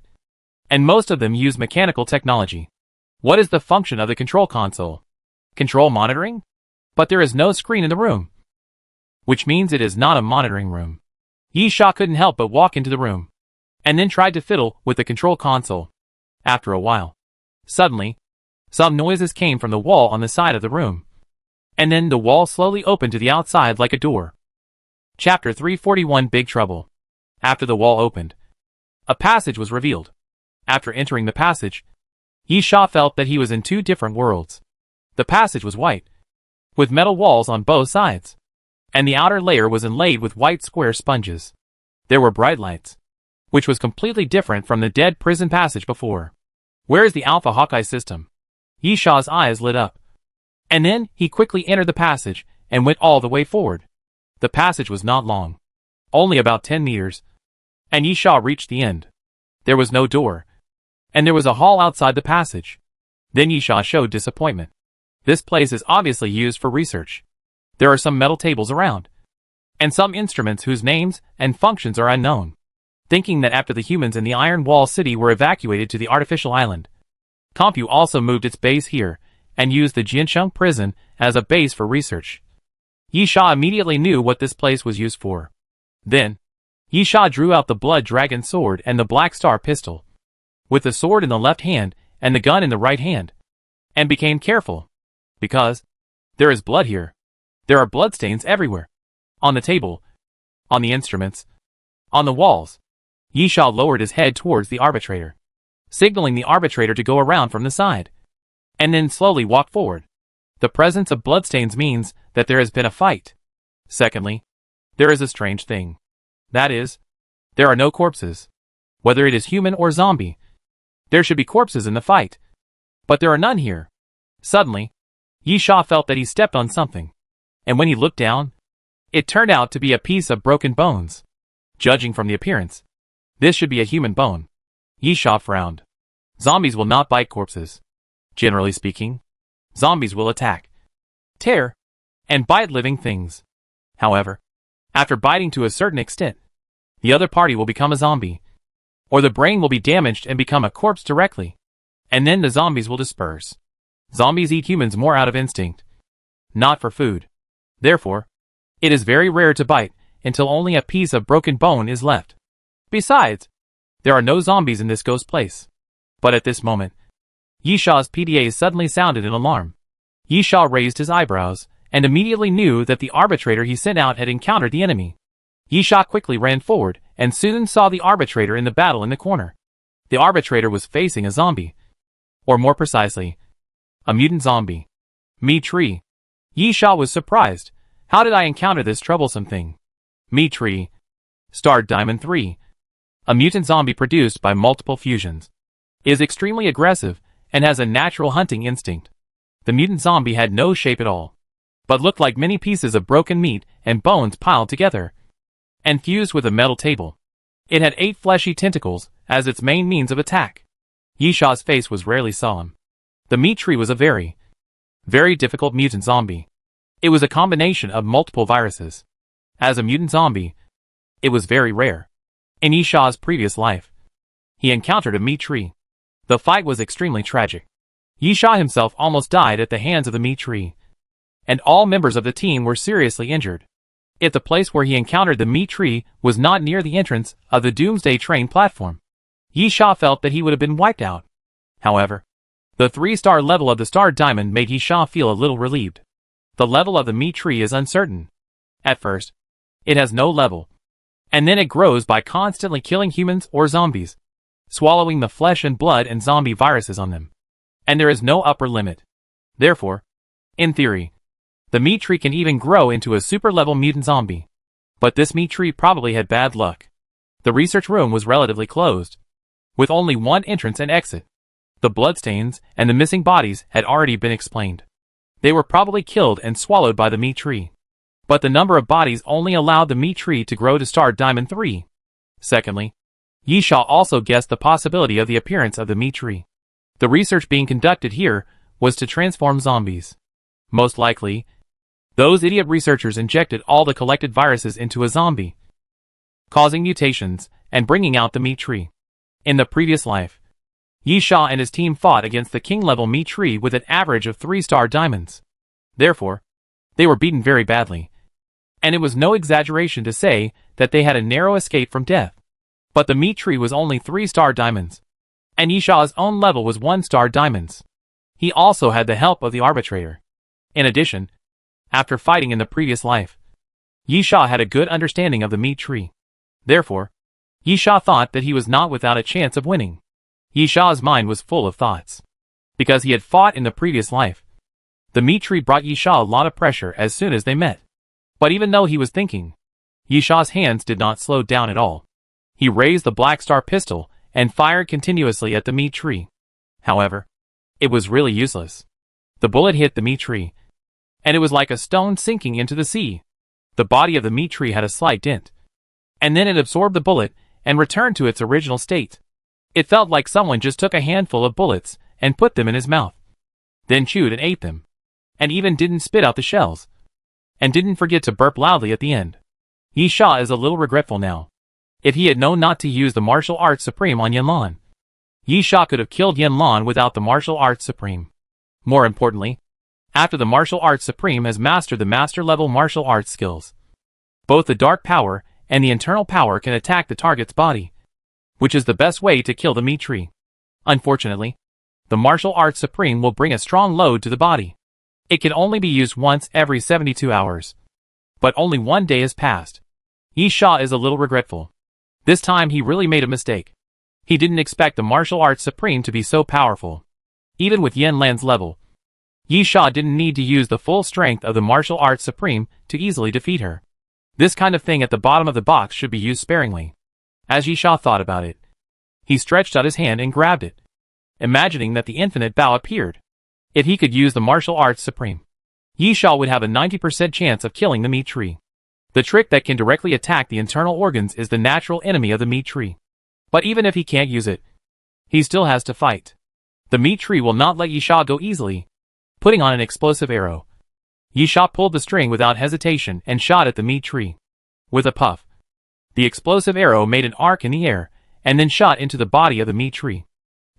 and most of them use mechanical technology. What is the function of the control console? Control monitoring? But there is no screen in the room, which means it is not a monitoring room. Yisha couldn't help but walk into the room, and then tried to fiddle with the control console. After a while, suddenly, some noises came from the wall on the side of the room, and then the wall slowly opened to the outside like a door. Chapter 341 Big Trouble. After the wall opened, a passage was revealed. After entering the passage, Yisha felt that he was in 2 different worlds. The passage was white, with metal walls on both sides, and the outer layer was inlaid with white square sponges. There were bright lights, which was completely different from the dead prison passage before. "Where is the Alpha Hawkeye system?" Yi Sha's eyes lit up. And then he quickly entered the passage and went all the way forward. The passage was not long, only about 10 meters, and Yi Sha reached the end. There was no door, and there was a hall outside the passage. Then Yi Sha showed disappointment. This place is obviously used for research. There are some metal tables around, and some instruments whose names and functions are unknown. Thinking that after the humans in the Iron Wall City were evacuated to the artificial island, Compu also moved its base here and used the Jiansheng prison as a base for research. Yi Sha immediately knew what this place was used for. Then, Yi Sha drew out the Blood Dragon sword and the Black Star pistol, with the sword in the left hand and the gun in the right hand, and became careful, because there is blood here. There are bloodstains everywhere. On the table, on the instruments, on the walls. Yi Sha lowered his head towards the arbitrator, signaling the arbitrator to go around from the side, and then slowly walk forward. The presence of bloodstains means that there has been a fight. Secondly, there is a strange thing. That is, there are no corpses. Whether it is human or zombie, there should be corpses in the fight, but there are none here. Suddenly, Yi Sha felt that he stepped on something, and when he looked down, it turned out to be a piece of broken bones. Judging from the appearance, this should be a human bone. Yi Sha frowned. Zombies will not bite corpses. Generally speaking, zombies will attack, tear, and bite living things. However, after biting to a certain extent, the other party will become a zombie, or the brain will be damaged and become a corpse directly, and then the zombies will disperse. Zombies eat humans more out of instinct, not for food. Therefore, it is very rare to bite until only a piece of broken bone is left. Besides, there are no zombies in this ghost place. But at this moment, Yi Sha's PDA suddenly sounded an alarm. Yi Sha raised his eyebrows and immediately knew that the arbitrator he sent out had encountered the enemy. Yi Sha quickly ran forward and soon saw the arbitrator in the battle in the corner. The arbitrator was facing a zombie, or more precisely, a mutant zombie. Me Tree. Yi Sha was surprised. How did I encounter this troublesome thing? Me Tree. Star Diamond 3. A mutant zombie produced by multiple fusions. Is extremely aggressive and has a natural hunting instinct. The mutant zombie had no shape at all, but looked like many pieces of broken meat and bones piled together and fused with a metal table. It had 8 fleshy tentacles as its main means of attack. Yi Sha's face was rarely solemn. The meat tree was a very, very difficult mutant zombie. It was a combination of multiple viruses. As a mutant zombie, it was very rare. In Yi Sha's previous life, he encountered a meat tree. The fight was extremely tragic. Yi Sha himself almost died at the hands of the meat tree, and all members of the team were seriously injured. If the place where he encountered the meat tree was not near the entrance of the Doomsday train platform, Yi Sha felt that he would have been wiped out. However, the 3-star level of the Star Diamond made Yi Sha feel a little relieved. The level of the meat tree is uncertain. At first, it has no level, and then it grows by constantly killing humans or zombies, swallowing the flesh and blood and zombie viruses on them. And there is no upper limit. Therefore, in theory, the meat tree can even grow into a super-level mutant zombie. But this meat tree probably had bad luck. The research room was relatively closed, with only one entrance and exit. The bloodstains and the missing bodies had already been explained. They were probably killed and swallowed by the meat tree. But the number of bodies only allowed the meat tree to grow to Star Diamond 3. Secondly, Yi Sha also guessed the possibility of the appearance of the meat tree. The research being conducted here was to transform zombies. Most likely, those idiot researchers injected all the collected viruses into a zombie, causing mutations and bringing out the meat tree. In the previous life, Yi Sha and his team fought against the king-level meat tree with an average of 3-star diamonds. Therefore, they were beaten very badly, and it was no exaggeration to say that they had a narrow escape from death. But the meat tree was only 3-star diamonds, and Yi Sha's own level was 1-star diamonds. He also had the help of the arbitrator. In addition, after fighting in the previous life, Yi Sha had a good understanding of the meat tree. Therefore, Yi Sha thought that he was not without a chance of winning. Yi Sha's mind was full of thoughts, because he had fought in the previous life. The meat tree brought Yisha a lot of pressure as soon as they met. But even though he was thinking, Yisha's hands did not slow down at all. He raised the Black Star pistol and fired continuously at the meat tree. However, it was really useless. The bullet hit the meat tree, and it was like a stone sinking into the sea. The body of the meat tree had a slight dent, and then it absorbed the bullet and returned to its original state. It felt like someone just took a handful of bullets and put them in his mouth, then chewed and ate them, and even didn't spit out the shells, and didn't forget to burp loudly at the end. Yisha is a little regretful now. If he had known not to use the martial arts supreme on Yanlan, Yisha could have killed Yanlan without the martial arts supreme. More importantly, after the martial arts supreme has mastered the master-level martial arts skills, both the dark power and the internal power can attack the target's body, which is the best way to kill the meat tree. Unfortunately, the martial arts supreme will bring a strong load to the body. It can only be used once every 72 hours. But only one day has passed. Yisha is a little regretful. This time he really made a mistake. He didn't expect the martial arts supreme to be so powerful. Even with Yanlan's level, Yisha didn't need to use the full strength of the martial arts supreme to easily defeat her. This kind of thing at the bottom of the box should be used sparingly. As Yisha thought about it, he stretched out his hand and grabbed it, imagining that the infinite bow appeared. If he could use the martial arts supreme, Yisha would have a 90% chance of killing the meat tree. The trick that can directly attack the internal organs is the natural enemy of the meat tree. But even if he can't use it, he still has to fight. The meat tree will not let Yisha go easily. Putting on an explosive arrow, Yisha pulled the string without hesitation and shot at the meat tree. With a puff, the explosive arrow made an arc in the air and then shot into the body of the meat tree.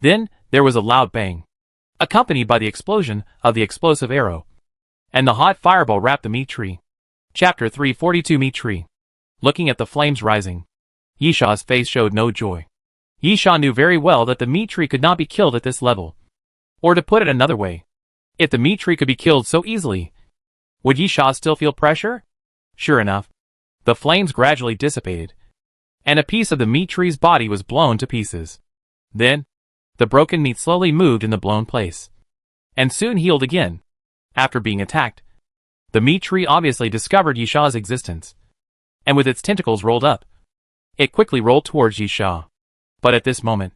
Then, there was a loud bang, accompanied by the explosion of the explosive arrow, and the hot fireball wrapped the meat tree. Chapter 342 Meat Tree. Looking at the flames rising, Yisha's face showed no joy. Yisha knew very well that the meat tree could not be killed at this level. Or to put it another way, if the meat tree could be killed so easily, would Yisha still feel pressure? Sure enough, the flames gradually dissipated, and a piece of the meat tree's body was blown to pieces. Then, the broken meat slowly moved in the blown place, and soon healed again. After being attacked, the meat tree obviously discovered Yisha's existence, and with its tentacles rolled up, it quickly rolled towards Yisha. But at this moment,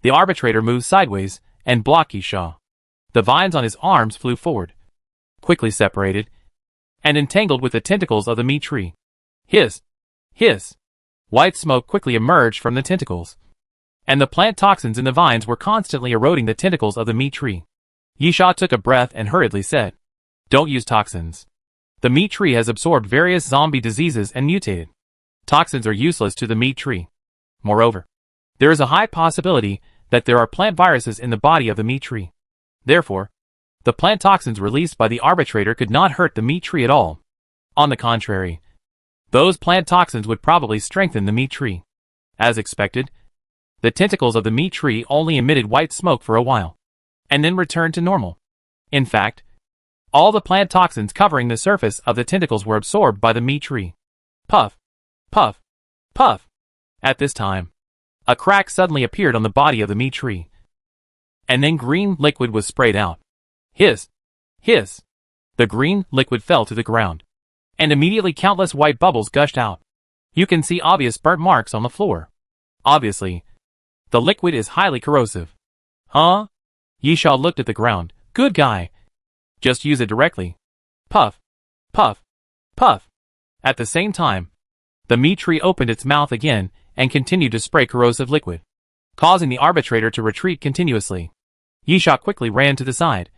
the arbitrator moved sideways and blocked Yisha. The vines on his arms flew forward, quickly separated, and entangled with the tentacles of the meat tree. Hiss! Hiss! White smoke quickly emerged from the tentacles, and the plant toxins in the vines were constantly eroding the tentacles of the meat tree. Yisha took a breath and hurriedly said, "Don't use toxins. The meat tree has absorbed various zombie diseases and mutated. Toxins are useless to the meat tree. Moreover, there is a high possibility that there are plant viruses in the body of the meat tree. Therefore, the plant toxins released by the arbitrator could not hurt the meat tree at all. On the contrary, those plant toxins would probably strengthen the meat tree." As expected, the tentacles of the meat tree only emitted white smoke for a while, and then returned to normal. In fact, all the plant toxins covering the surface of the tentacles were absorbed by the meat tree. Puff! Puff! Puff! At this time, a crack suddenly appeared on the body of the meat tree, and then green liquid was sprayed out. Hiss! Hiss! The green liquid fell to the ground, and immediately countless white bubbles gushed out. You can see obvious burnt marks on the floor. Obviously, the liquid is highly corrosive. Huh? Yisha looked at the ground. Good guy. Just use it directly. Puff! Puff! Puff! At the same time, the meat tree opened its mouth again and continued to spray corrosive liquid, causing the arbitrator to retreat continuously. Yisha quickly ran to the side,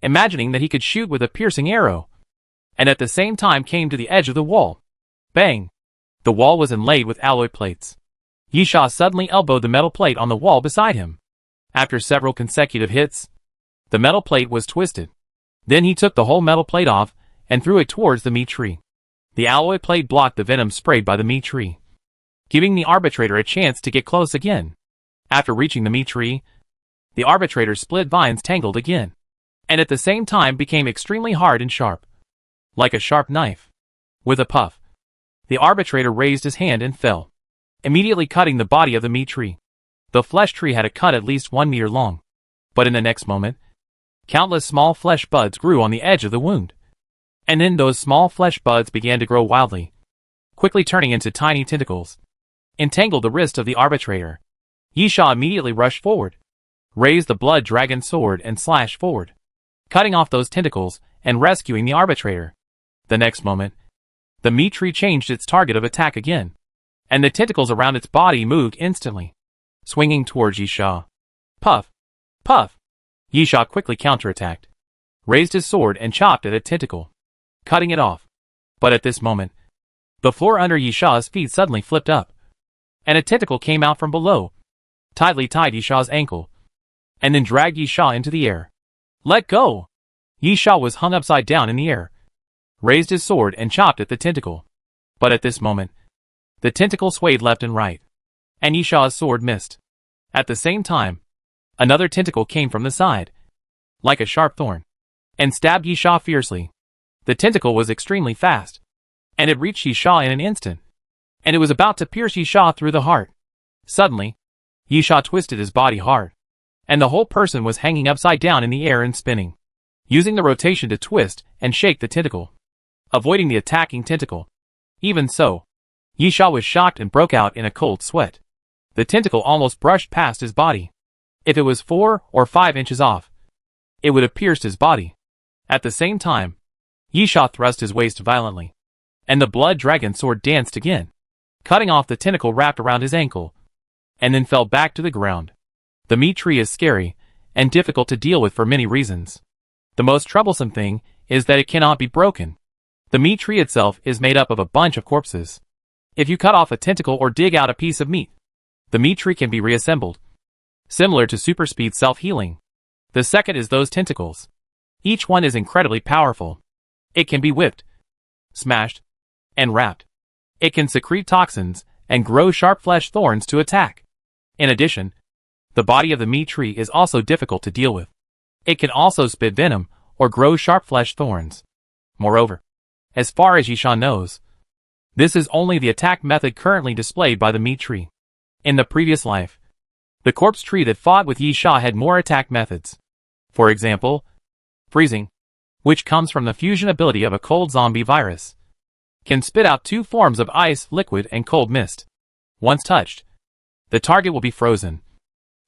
imagining that he could shoot with a piercing arrow, and at the same time came to the edge of the wall. Bang! The wall was inlaid with alloy plates. Yisha suddenly elbowed the metal plate on the wall beside him. After several consecutive hits, the metal plate was twisted. Then he took the whole metal plate off and threw it towards the meat tree. The alloy plate blocked the venom sprayed by the meat tree, giving the arbitrator a chance to get close again. After reaching the meat tree, the arbitrator's split vines tangled again, and at the same time became extremely hard and sharp, like a sharp knife. With a puff, the arbitrator raised his hand and fell, immediately cutting the body of the meat tree. The flesh tree had a cut at least 1 meter long, but in the next moment, Countless small flesh buds grew on the edge of the wound. And then those small flesh buds began to grow wildly, quickly turning into tiny tentacles. Entangled the wrist of the arbitrator. Yisha immediately rushed forward, raised the blood dragon sword and slashed forward, cutting off those tentacles and rescuing the arbitrator. The next moment, the meat tree changed its target of attack again, and the tentacles around its body moved instantly, swinging towards Yisha. Puff! Puff! Yisha quickly counterattacked, raised his sword and chopped at a tentacle, cutting it off. But at this moment, the floor under Yisha's feet suddenly flipped up, and a tentacle came out from below, tightly tied Yisha's ankle, and then dragged Yisha into the air. Let go! Yisha was hung upside down in the air, raised his sword and chopped at the tentacle. But at this moment, the tentacle swayed left and right, and Yisha's sword missed. At the same time, another tentacle came from the side, like a sharp thorn, and stabbed Yisha fiercely. The tentacle was extremely fast, and it reached Yisha in an instant, and it was about to pierce Yisha through the heart. Suddenly, Yisha twisted his body hard, and the whole person was hanging upside down in the air and spinning, using the rotation to twist and shake the tentacle, avoiding the attacking tentacle. Even so, Yisha was shocked and broke out in a cold sweat. The tentacle almost brushed past his body. If it was 4 or 5 inches off, it would have pierced his body. At the same time, Yisha thrust his waist violently, and the blood dragon sword danced again, cutting off the tentacle wrapped around his ankle, and then fell back to the ground. The meat tree is scary and difficult to deal with for many reasons. The most troublesome thing is that it cannot be broken. The meat tree itself is made up of a bunch of corpses. If you cut off a tentacle or dig out a piece of meat, the meat tree can be reassembled, similar to super speed self-healing. The second is those tentacles. Each one is incredibly powerful. It can be whipped, smashed, and wrapped. It can secrete toxins and grow sharp flesh thorns to attack. In addition, the body of the meat tree is also difficult to deal with. It can also spit venom or grow sharp flesh thorns. Moreover, as far as Yisha knows, this is only the attack method currently displayed by the meat tree. In the previous life, the corpse tree that fought with Yisha had more attack methods. For example, freezing, which comes from the fusion ability of a cold zombie virus, can spit out 2 forms of ice, liquid, and cold mist. Once touched, the target will be frozen,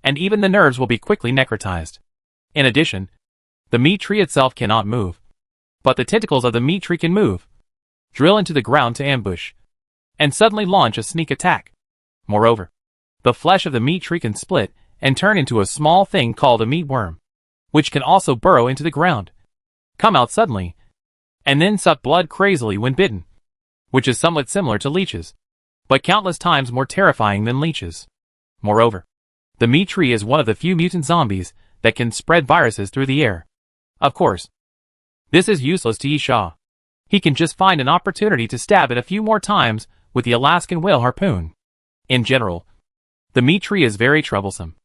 and even the nerves will be quickly necrotized. In addition, the meat tree itself cannot move, but the tentacles of the meat tree can move, drill into the ground to ambush, and suddenly launch a sneak attack. Moreover, the flesh of the meat tree can split and turn into a small thing called a meat worm, which can also burrow into the ground, come out suddenly, and then suck blood crazily when bitten, which is somewhat similar to leeches, but countless times more terrifying than leeches. Moreover, the meat tree is one of the few mutant zombies that can spread viruses through the air. Of course, this is useless to Yisha. He can just find an opportunity to stab it a few more times with the Alaskan whale harpoon. In general, the meat tree is very troublesome,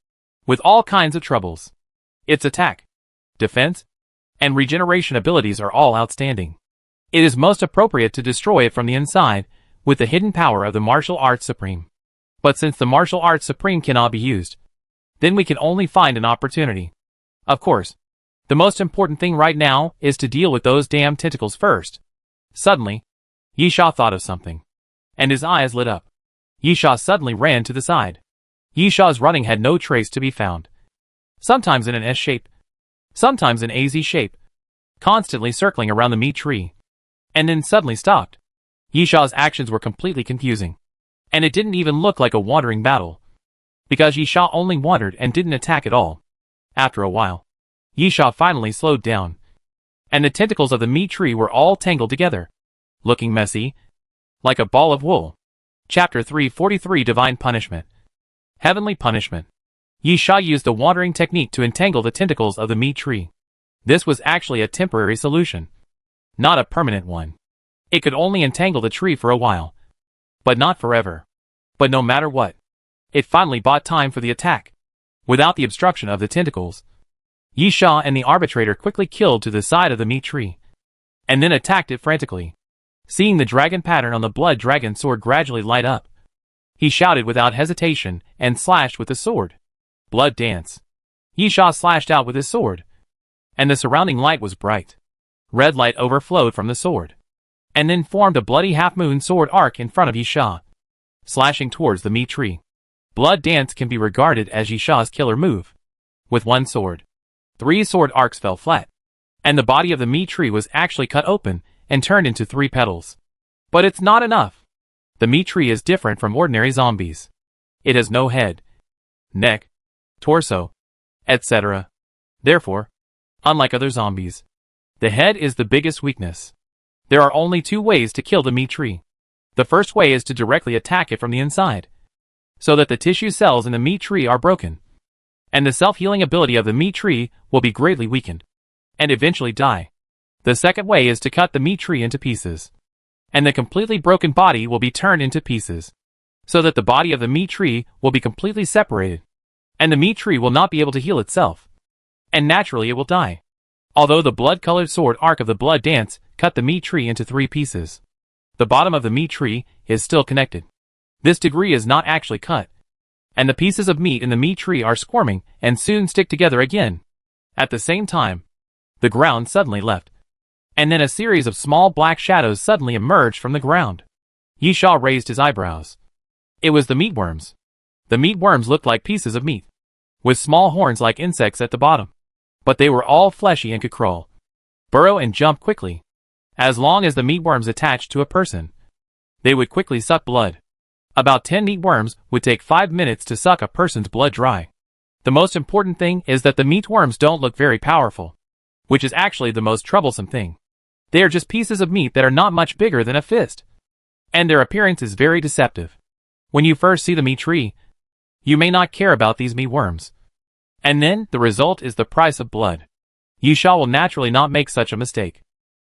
with all kinds of troubles. Its attack, defense, and regeneration abilities are all outstanding. It is most appropriate to destroy it from the inside with the hidden power of the Martial Arts Supreme. But since the Martial Arts Supreme cannot be used, then we can only find an opportunity. Of course, the most important thing right now is to deal with those damn tentacles first. Suddenly, Yisha thought of something, and his eyes lit up. Yisha suddenly ran to the side. Yisha's running had no trace to be found. Sometimes in an S shape, sometimes in a Z shape, constantly circling around the meat tree, and then suddenly stopped. Yisha's actions were completely confusing, and it didn't even look like a wandering battle, because Yisha only wandered and didn't attack at all. After a while, Yisha finally slowed down, and the tentacles of the meat tree were all tangled together, looking messy, like a ball of wool. Chapter 343 Divine Punishment. Heavenly Punishment. Yisha used the wandering technique to entangle the tentacles of the meat tree. This was actually a temporary solution, not a permanent one. It could only entangle the tree for a while, but not forever. But no matter what, it finally bought time for the attack. Without the obstruction of the tentacles, Yisha and the arbitrator quickly killed to the side of the meat tree, and then attacked it frantically. Seeing the dragon pattern on the blood dragon sword gradually light up, he shouted without hesitation and slashed with the sword. Blood dance. Yisha slashed out with his sword, and the surrounding light was bright. Red light overflowed from the sword, and then formed a bloody half-moon sword arc in front of Yisha, slashing towards the meat tree. Blood dance can be regarded as Yisha's killer move. With one sword, 3 sword arcs fell flat, and the body of the meat tree was actually cut open and turned into 3 petals. But it's not enough. The meat tree is different from ordinary zombies. It has no head, neck, torso, etc. Therefore, unlike other zombies, the head is the biggest weakness. There are only 2 ways to kill the meat tree. The first way is to directly attack it from the inside, so that the tissue cells in the meat tree are broken, and the self-healing ability of the meat tree will be greatly weakened, and eventually die. The second way is to cut the meat tree into pieces, and the completely broken body will be turned into pieces, so that the body of the meat tree will be completely separated, and the meat tree will not be able to heal itself, and naturally it will die. Although the blood-colored sword arc of the blood dance cut the meat tree into 3 pieces, the bottom of the meat tree is still connected. This degree is not actually cut, and the pieces of meat in the meat tree are squirming and soon stick together again. At the same time, the ground suddenly left, and then a series of small black shadows suddenly emerged from the ground. Yisha raised his eyebrows. It was the meatworms. The meatworms looked like pieces of meat, with small horns like insects at the bottom, but they were all fleshy and could crawl, burrow and jump quickly. As long as the meatworms attached to a person, they would quickly suck blood. About 10 meatworms would take 5 minutes to suck a person's blood dry. The most important thing is that the meatworms don't look very powerful, which is actually the most troublesome thing. They are just pieces of meat that are not much bigger than a fist, and their appearance is very deceptive. When you first see the meat tree, you may not care about these meatworms, and then the result is the price of blood. Yisha will naturally not make such a mistake.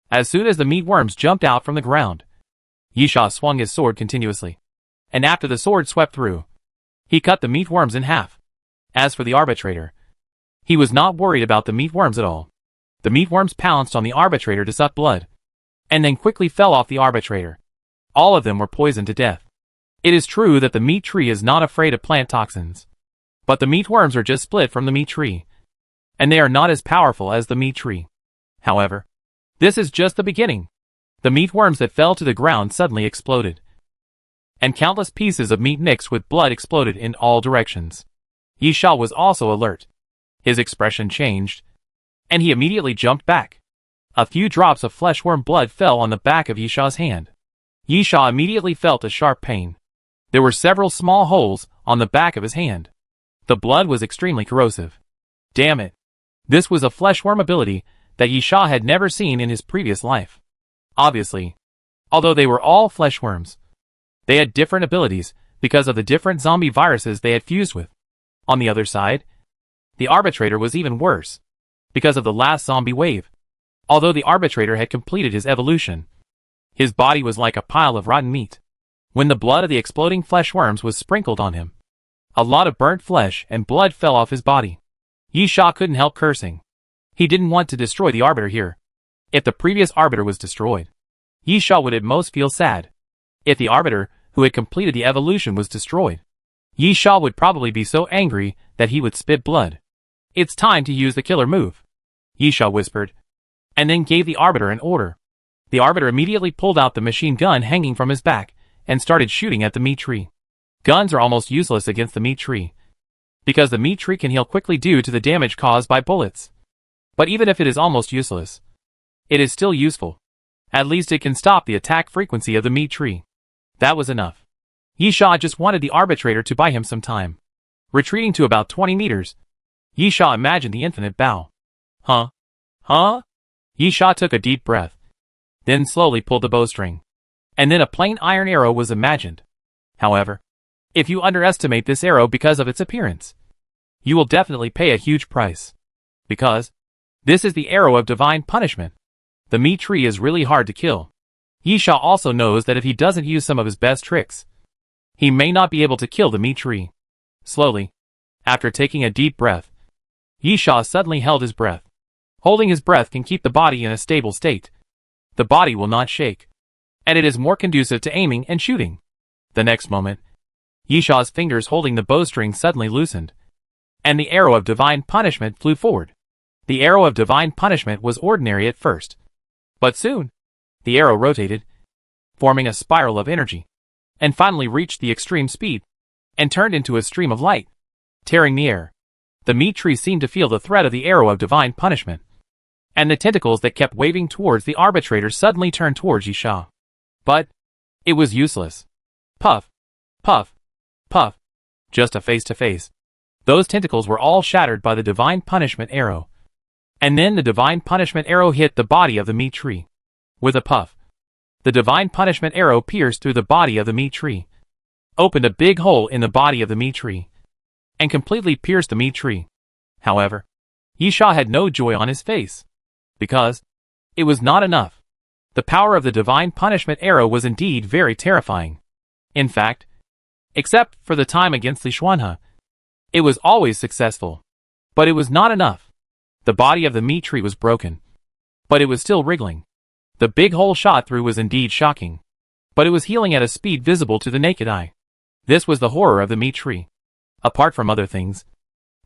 As soon as the meatworms jumped out from the ground, Yisha swung his sword continuously, and after the sword swept through, he cut the meatworms in half. As for the arbitrator, he was not worried about the meatworms at all. The meatworms pounced on the arbitrator to suck blood, and then quickly fell off the arbitrator. All of them were poisoned to death. It is true that the meat tree is not afraid of plant toxins, but the meatworms are just split from the meat tree, and they are not as powerful as the meat tree. However, this is just the beginning. The meatworms that fell to the ground suddenly exploded, and countless pieces of meat mixed with blood exploded in all directions. Yisha was also alert. His expression changed, and he immediately jumped back. A few drops of fleshworm blood fell on the back of Yisha's hand. Yisha immediately felt a sharp pain. There were several small holes on the back of his hand. The blood was extremely corrosive. Damn it. This was a fleshworm ability that Yisha had never seen in his previous life. Obviously, although they were all fleshworms, they had different abilities because of the different zombie viruses they had fused with. On the other side, the arbitrator was even worse, because of the last zombie wave. Although the arbitrator had completed his evolution, his body was like a pile of rotten meat. When the blood of the exploding fleshworms was sprinkled on him, a lot of burnt flesh and blood fell off his body. Yisha couldn't help cursing. He didn't want to destroy the arbiter here. If the previous arbiter was destroyed, Yisha would at most feel sad. If the arbiter who had completed the evolution was destroyed, Yisha would probably be so angry that he would spit blood. It's time to use the killer move, Yisha whispered, and then gave the arbiter an order. The arbiter immediately pulled out the machine gun hanging from his back and started shooting at the meat tree. Guns are almost useless against the meat tree, because the meat tree can heal quickly due to the damage caused by bullets. But even if it is almost useless, it is still useful. At least it can stop the attack frequency of the meat tree. That was enough. Yisha just wanted the arbitrator to buy him some time. Retreating to about 20 meters, Yisha imagined the infinite bow. Huh? Yisha took a deep breath, then slowly pulled the bowstring, and then a plain iron arrow was imagined. However, if you underestimate this arrow because of its appearance, you will definitely pay a huge price. Because this is the arrow of divine punishment. The meat tree is really hard to kill. Yisha also knows that if he doesn't use some of his best tricks, he may not be able to kill the meat tree. Slowly, after taking a deep breath, Yisha suddenly held his breath. Holding his breath can keep the body in a stable state. The body will not shake, and it is more conducive to aiming and shooting. The next moment, Yisha's fingers holding the bowstring suddenly loosened, and the arrow of divine punishment flew forward. The arrow of divine punishment was ordinary at first. But soon, the arrow rotated, forming a spiral of energy, and finally reached the extreme speed, and turned into a stream of light, tearing the air. The meat tree seemed to feel the threat of the arrow of divine punishment, and the tentacles that kept waving towards the arbitrator suddenly turned towards Yisha. But it was useless. Puff, puff, puff, just a face-to-face. Those tentacles were all shattered by the divine punishment arrow. And then the divine punishment arrow hit the body of the meat tree. With a puff, the divine punishment arrow pierced through the body of the meat tree, opened a big hole in the body of the meat tree, and completely pierced the meat tree. However, Yisha had no joy on his face, because it was not enough. The power of the divine punishment arrow was indeed very terrifying. In fact, except for the time against Li Xuanhe, it was always successful. But it was not enough. The body of the meat tree was broken, but it was still wriggling. The big hole shot through was indeed shocking, but it was healing at a speed visible to the naked eye. This was the horror of the meat tree. Apart from other things,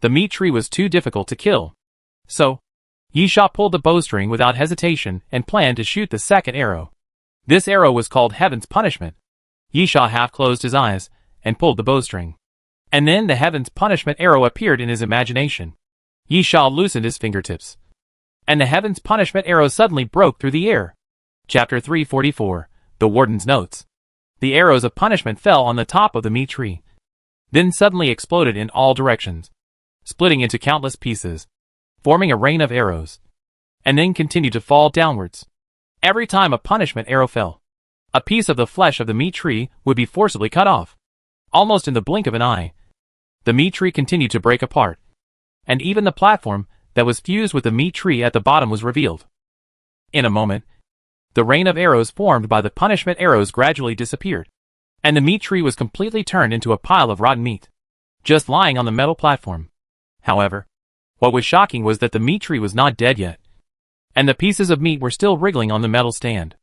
the meat tree was too difficult to kill. So, Yisha pulled the bowstring without hesitation and planned to shoot the second arrow. This arrow was called Heaven's Punishment. Yisha half closed his eyes and pulled the bowstring. And then the Heaven's Punishment arrow appeared in his imagination. Yisha loosened his fingertips, and the Heaven's Punishment arrow suddenly broke through the air. Chapter 344, The Warden's Notes. The arrows of punishment fell on the top of the meat tree, then suddenly exploded in all directions, splitting into countless pieces, forming a rain of arrows, and then continued to fall downwards. Every time a punishment arrow fell, a piece of the flesh of the meat tree would be forcibly cut off. Almost in the blink of an eye, the meat tree continued to break apart, and even the platform that was fused with the meat tree at the bottom was revealed. In a moment, the rain of arrows formed by the punishment arrows gradually disappeared, and the meat tree was completely turned into a pile of rotten meat, just lying on the metal platform. However, what was shocking was that the meat tree was not dead yet, and the pieces of meat were still wriggling on the metal stand.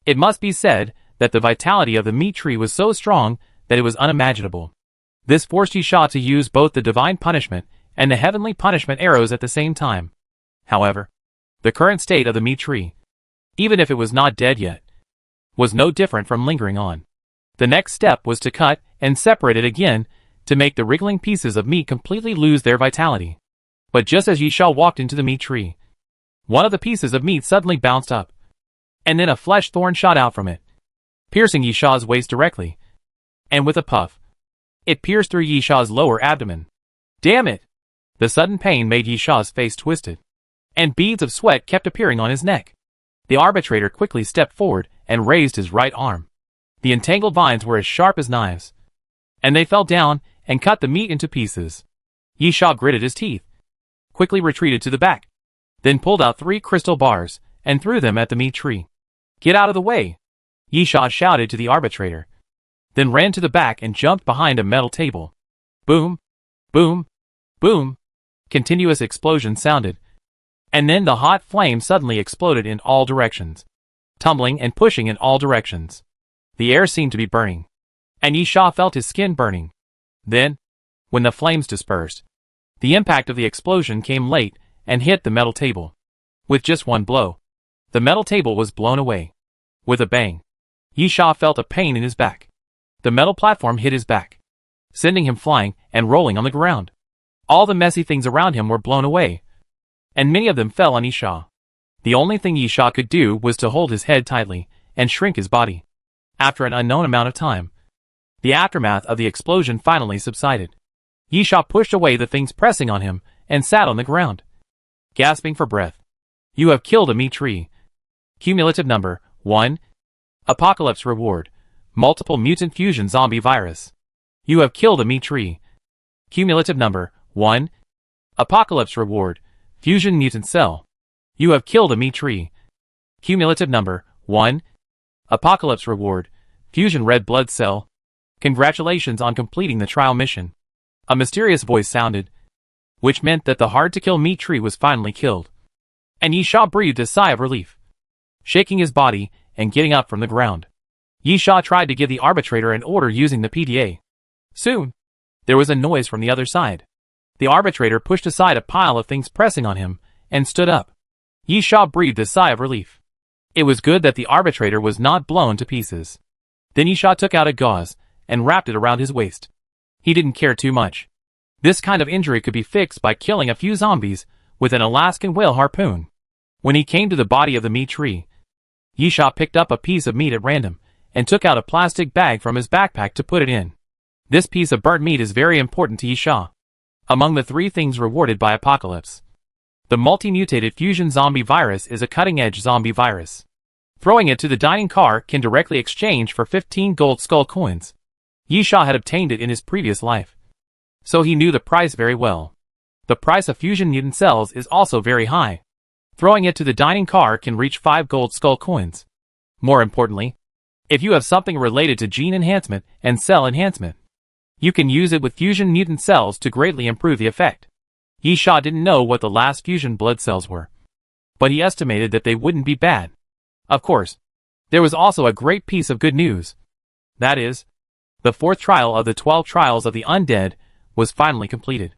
It must be said that the vitality of the meat tree was so strong that it was unimaginable. This forced Yisha to use both the divine punishment and the heavenly punishment arrows at the same time. However, the current state of the meat tree, even if it was not dead yet, was no different from lingering on. The next step was to cut and separate it again to make the wriggling pieces of meat completely lose their vitality. But just as Yisha walked into the meat tree, one of the pieces of meat suddenly bounced up, and then a flesh thorn shot out from it, piercing Yisha's waist directly, and with a puff, it pierced through Yisha's lower abdomen. Damn it! The sudden pain made Yisha's face twisted, and beads of sweat kept appearing on his neck. The arbitrator quickly stepped forward and raised his right arm. The entangled vines were as sharp as knives, and they fell down and cut the meat into pieces. Yisha gritted his teeth, quickly retreated to the back, then pulled out 3 crystal bars and threw them at the meat tree. Get out of the way! Yisha shouted to the arbitrator, then ran to the back and jumped behind a metal table. Boom! Boom! Boom! Continuous explosions sounded, and then the hot flame suddenly exploded in all directions, tumbling and pushing in all directions. The air seemed to be burning, and Yisha felt his skin burning. Then, when the flames dispersed, the impact of the explosion came late and hit the metal table. With just one blow, the metal table was blown away. With a bang, Yisha felt a pain in his back. The metal platform hit his back, sending him flying and rolling on the ground. All the messy things around him were blown away, and many of them fell on Yisha. The only thing Yisha could do was to hold his head tightly and shrink his body. After an unknown amount of time, the aftermath of the explosion finally subsided. Yisha pushed away the things pressing on him and sat on the ground, gasping for breath. You have killed a meat tree. Cumulative number 1. Apocalypse reward. Multiple mutant fusion zombie virus. You have killed a meat tree. Cumulative number 1. Apocalypse reward. Fusion mutant cell. You have killed a meat tree. Cumulative number 1. Apocalypse reward. Fusion red blood cell. Congratulations on completing the trial mission. A mysterious voice sounded, which meant that the hard-to-kill meat tree was finally killed. And Yisha breathed a sigh of relief, shaking his body and getting up from the ground. Yisha tried to give the arbitrator an order using the PDA. Soon, there was a noise from the other side. The arbitrator pushed aside a pile of things pressing on him and stood up. Yi Sha breathed a sigh of relief. It was good that the arbitrator was not blown to pieces. Then Yi Sha took out a gauze and wrapped it around his waist. He didn't care too much. This kind of injury could be fixed by killing a few zombies with an Alaskan whale harpoon. When he came to the body of the meat tree, Yi Sha picked up a piece of meat at random and took out a plastic bag from his backpack to put it in. This piece of burnt meat is very important to Yi Sha. Among the 3 things rewarded by Apocalypse, the multi-mutated fusion zombie virus is a cutting-edge zombie virus. Throwing it to the dining car can directly exchange for 15 gold skull coins. Yi Sha had obtained it in his previous life, so he knew the price very well. The price of fusion mutant cells is also very high. Throwing it to the dining car can reach 5 gold skull coins. More importantly, if you have something related to gene enhancement and cell enhancement, you can use it with fusion mutant cells to greatly improve the effect. Yi Sha didn't know what the last fusion blood cells were, but he estimated that they wouldn't be bad. Of course, there was also a great piece of good news. That is, the 4th trial of the 12 trials of the undead was finally completed.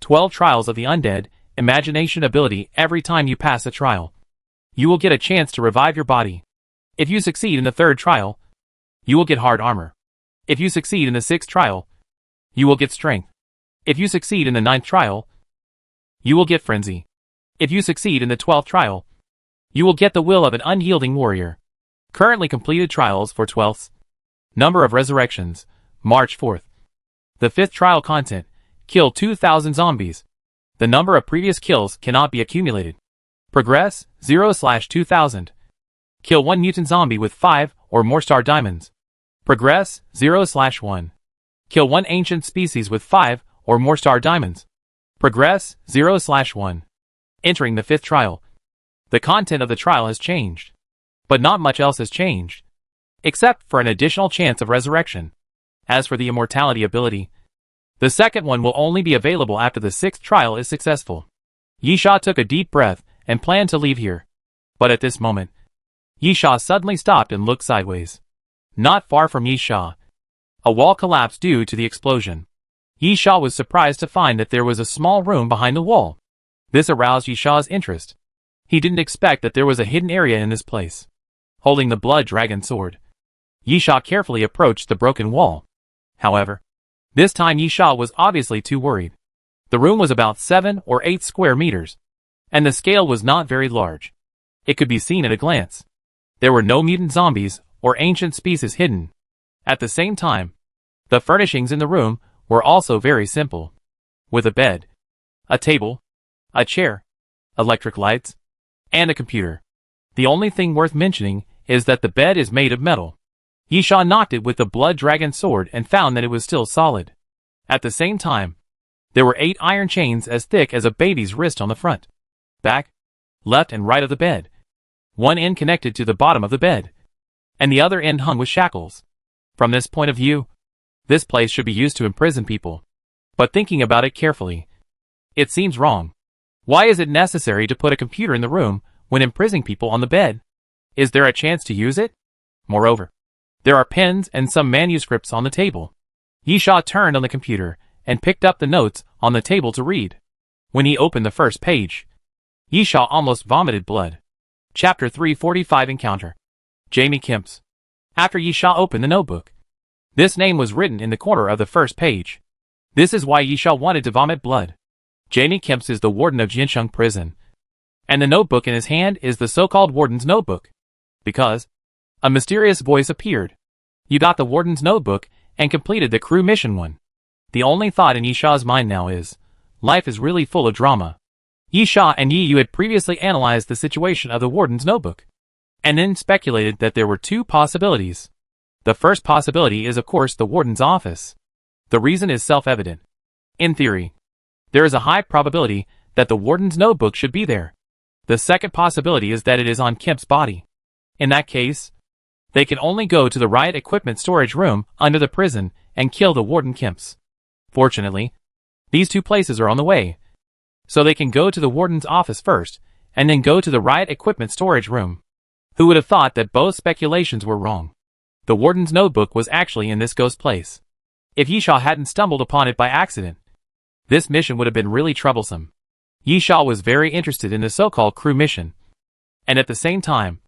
12 trials of the undead, imagination ability. Every time you pass a trial, you will get a chance to revive your body. If you succeed in the 3rd trial, you will get hard armor. If you succeed in the 6th trial, you will get strength. If you succeed in the 9th trial, you will get frenzy. If you succeed in the 12th trial, you will get the will of an unyielding warrior. Currently completed trials for 12th. Number of resurrections, March 4th. The 5th trial content, kill 2,000 zombies. The number of previous kills cannot be accumulated. Progress, 0/2000. Kill 1 mutant zombie with 5 or more star diamonds. Progress, 0/1. Kill 1 ancient species with 5 or more star diamonds. Progress, 0/1. Entering the 5th trial. The content of the trial has changed, but not much else has changed, except for an additional chance of resurrection. As for the immortality ability, the second one will only be available after the 6th trial is successful. Yi Sha took a deep breath and planned to leave here. But at this moment, Yi Sha suddenly stopped and looked sideways. Not far from Yi Sha, a wall collapsed due to the explosion. Yi Sha was surprised to find that there was a small room behind the wall. This aroused Yi Sha's interest. He didn't expect that there was a hidden area in this place. Holding the blood dragon sword, Yi Sha carefully approached the broken wall. However, this time Yi Sha was obviously too worried. The room was about 7 or 8 square meters, and the scale was not very large. It could be seen at a glance. There were no mutant zombies or ancient species hidden. At the same time, the furnishings in the room were also very simple. With a bed, a table, a chair, electric lights, and a computer. The only thing worth mentioning is that the bed is made of metal. Yi Sha knocked it with the blood dragon sword and found that it was still solid. At the same time, there were 8 iron chains as thick as a baby's wrist on the front, back, left and right of the bed. One end connected to the bottom of the bed, and the other end hung with shackles. From this point of view, this place should be used to imprison people. But thinking about it carefully, it seems wrong. Why is it necessary to put a computer in the room when imprisoning people on the bed? Is there a chance to use it? Moreover, there are pens and some manuscripts on the table. Yi Sha turned on the computer and picked up the notes on the table to read. When he opened the first page, Yi Sha almost vomited blood. Chapter 345 Encounter. Jamie Kemps. After Yi Sha opened the notebook, this name was written in the corner of the first page. This is why Yi Sha wanted to vomit blood. Jamie Kemps is the warden of Jinsheng prison, and the notebook in his hand is the so-called warden's notebook. Because a mysterious voice appeared. You got the warden's notebook and completed the crew mission 1. The only thought in Yi Sha's mind now is, life is really full of drama. Yi Sha and Yi Yu had previously analyzed the situation of the warden's notebook, and then speculated that there were 2 possibilities. The first possibility is of course the warden's office. The reason is self-evident. In theory, there is a high probability that the warden's notebook should be there. The second possibility is that it is on Kemp's body. In that case, they can only go to the riot equipment storage room under the prison and kill the warden Kemps. Fortunately, these 2 places are on the way, so they can go to the warden's office first, and then go to the riot equipment storage room. Who would have thought that both speculations were wrong? The warden's notebook was actually in this ghost place. If Yi Sha hadn't stumbled upon it by accident, this mission would have been really troublesome. Yi Sha was very interested in the so-called crew mission. And at the same time,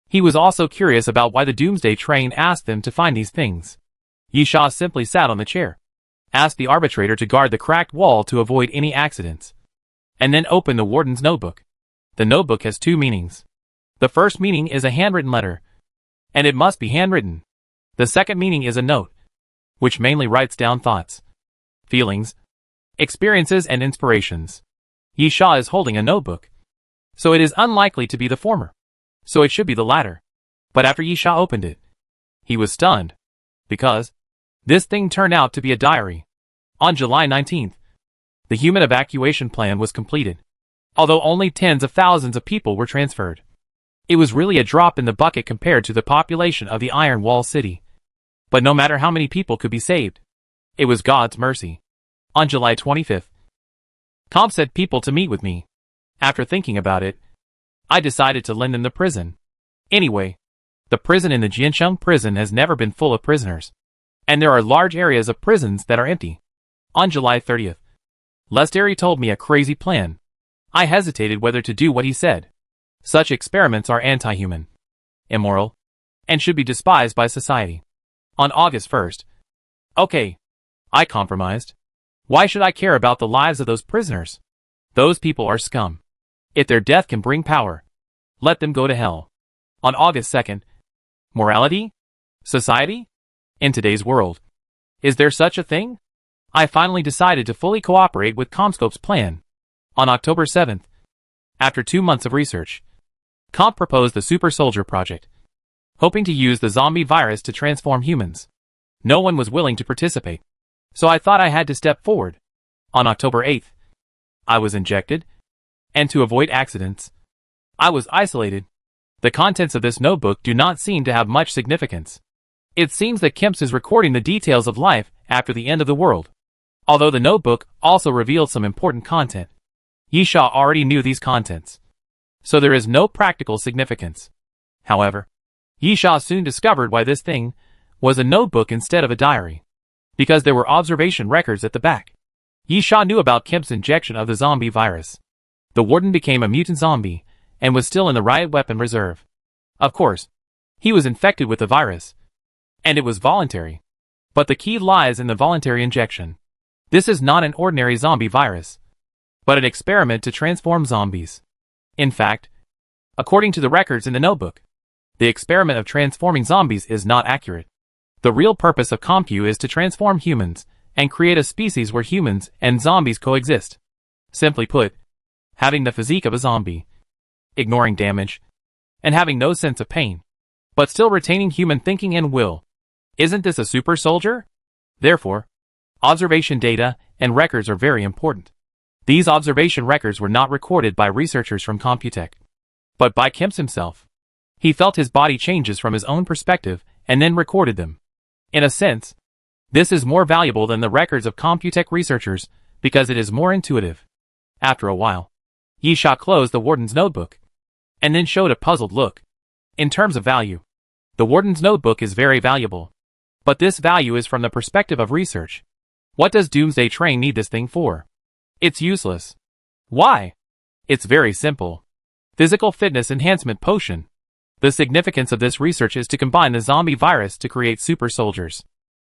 he was also curious about why the Doomsday train asked them to find these things. Yi Sha simply sat on the chair, asked the arbitrator to guard the cracked wall to avoid any accidents, and then opened the warden's notebook. The notebook has two meanings. The first meaning is a handwritten letter, and it must be handwritten. The second meaning is a note, which mainly writes down thoughts, feelings, experiences and inspirations. Yi Sha is holding a notebook, so it is unlikely to be the former. So it should be the latter. But after Yi Sha opened it, he was stunned, because this thing turned out to be a diary. On July 19th, the human evacuation plan was completed, although only tens of thousands of people were transferred. It was really a drop in the bucket compared to the population of the Iron Wall City. But no matter how many people could be saved, it was God's mercy. On July 25th, Comp said people to meet with me. After thinking about it, I decided to lend them the prison. Anyway, the prison in the Jiancheng prison has never been full of prisoners, and there are large areas of prisons that are empty. On July 30th, Lesteri told me a crazy plan. I hesitated whether to do what he said. Such experiments are anti-human, immoral, and should be despised by society. On August 1st, okay, I compromised. Why should I care about the lives of those prisoners? Those people are scum. If their death can bring power, let them go to hell. On August 2nd, morality? Society? In today's world, is there such a thing? I finally decided to fully cooperate with Comscope's plan. On October 7th, after 2 months of research, Comp proposed the Super Soldier Project, hoping to use the zombie virus to transform humans. No one was willing to participate, so I thought I had to step forward. On October 8th, I was injected, and to avoid accidents, I was isolated. The contents of this notebook do not seem to have much significance. It seems that Kemps is recording the details of life after the end of the world. Although the notebook also revealed some important content, Yi Sha already knew these contents, so there is no practical significance. However, Yi Sha soon discovered why this thing was a notebook instead of a diary, because there were observation records at the back. Yi Sha knew about Kemp's injection of the zombie virus. The warden became a mutant zombie, and was still in the riot weapon reserve. Of course, he was infected with the virus, and it was voluntary. But the key lies in the voluntary injection. This is not an ordinary zombie virus, but an experiment to transform zombies. In fact, according to the records in the notebook, the experiment of transforming zombies is not accurate. The real purpose of Compu is to transform humans and create a species where humans and zombies coexist. Simply put, having the physique of a zombie, ignoring damage, and having no sense of pain, but still retaining human thinking and will. Isn't this a super soldier? Therefore, observation data and records are very important. These observation records were not recorded by researchers from Computech, but by Kemps himself. He felt his body changes from his own perspective and then recorded them. In a sense, this is more valuable than the records of Computech researchers because it is more intuitive. After a while, Yi Sha closed the warden's notebook and then showed a puzzled look. In terms of value, the warden's notebook is very valuable, but this value is from the perspective of research. What does Doomsday Train need this thing for? It's useless. Why? It's very simple. Physical fitness enhancement potion. The significance of this research is to combine the zombie virus to create super soldiers.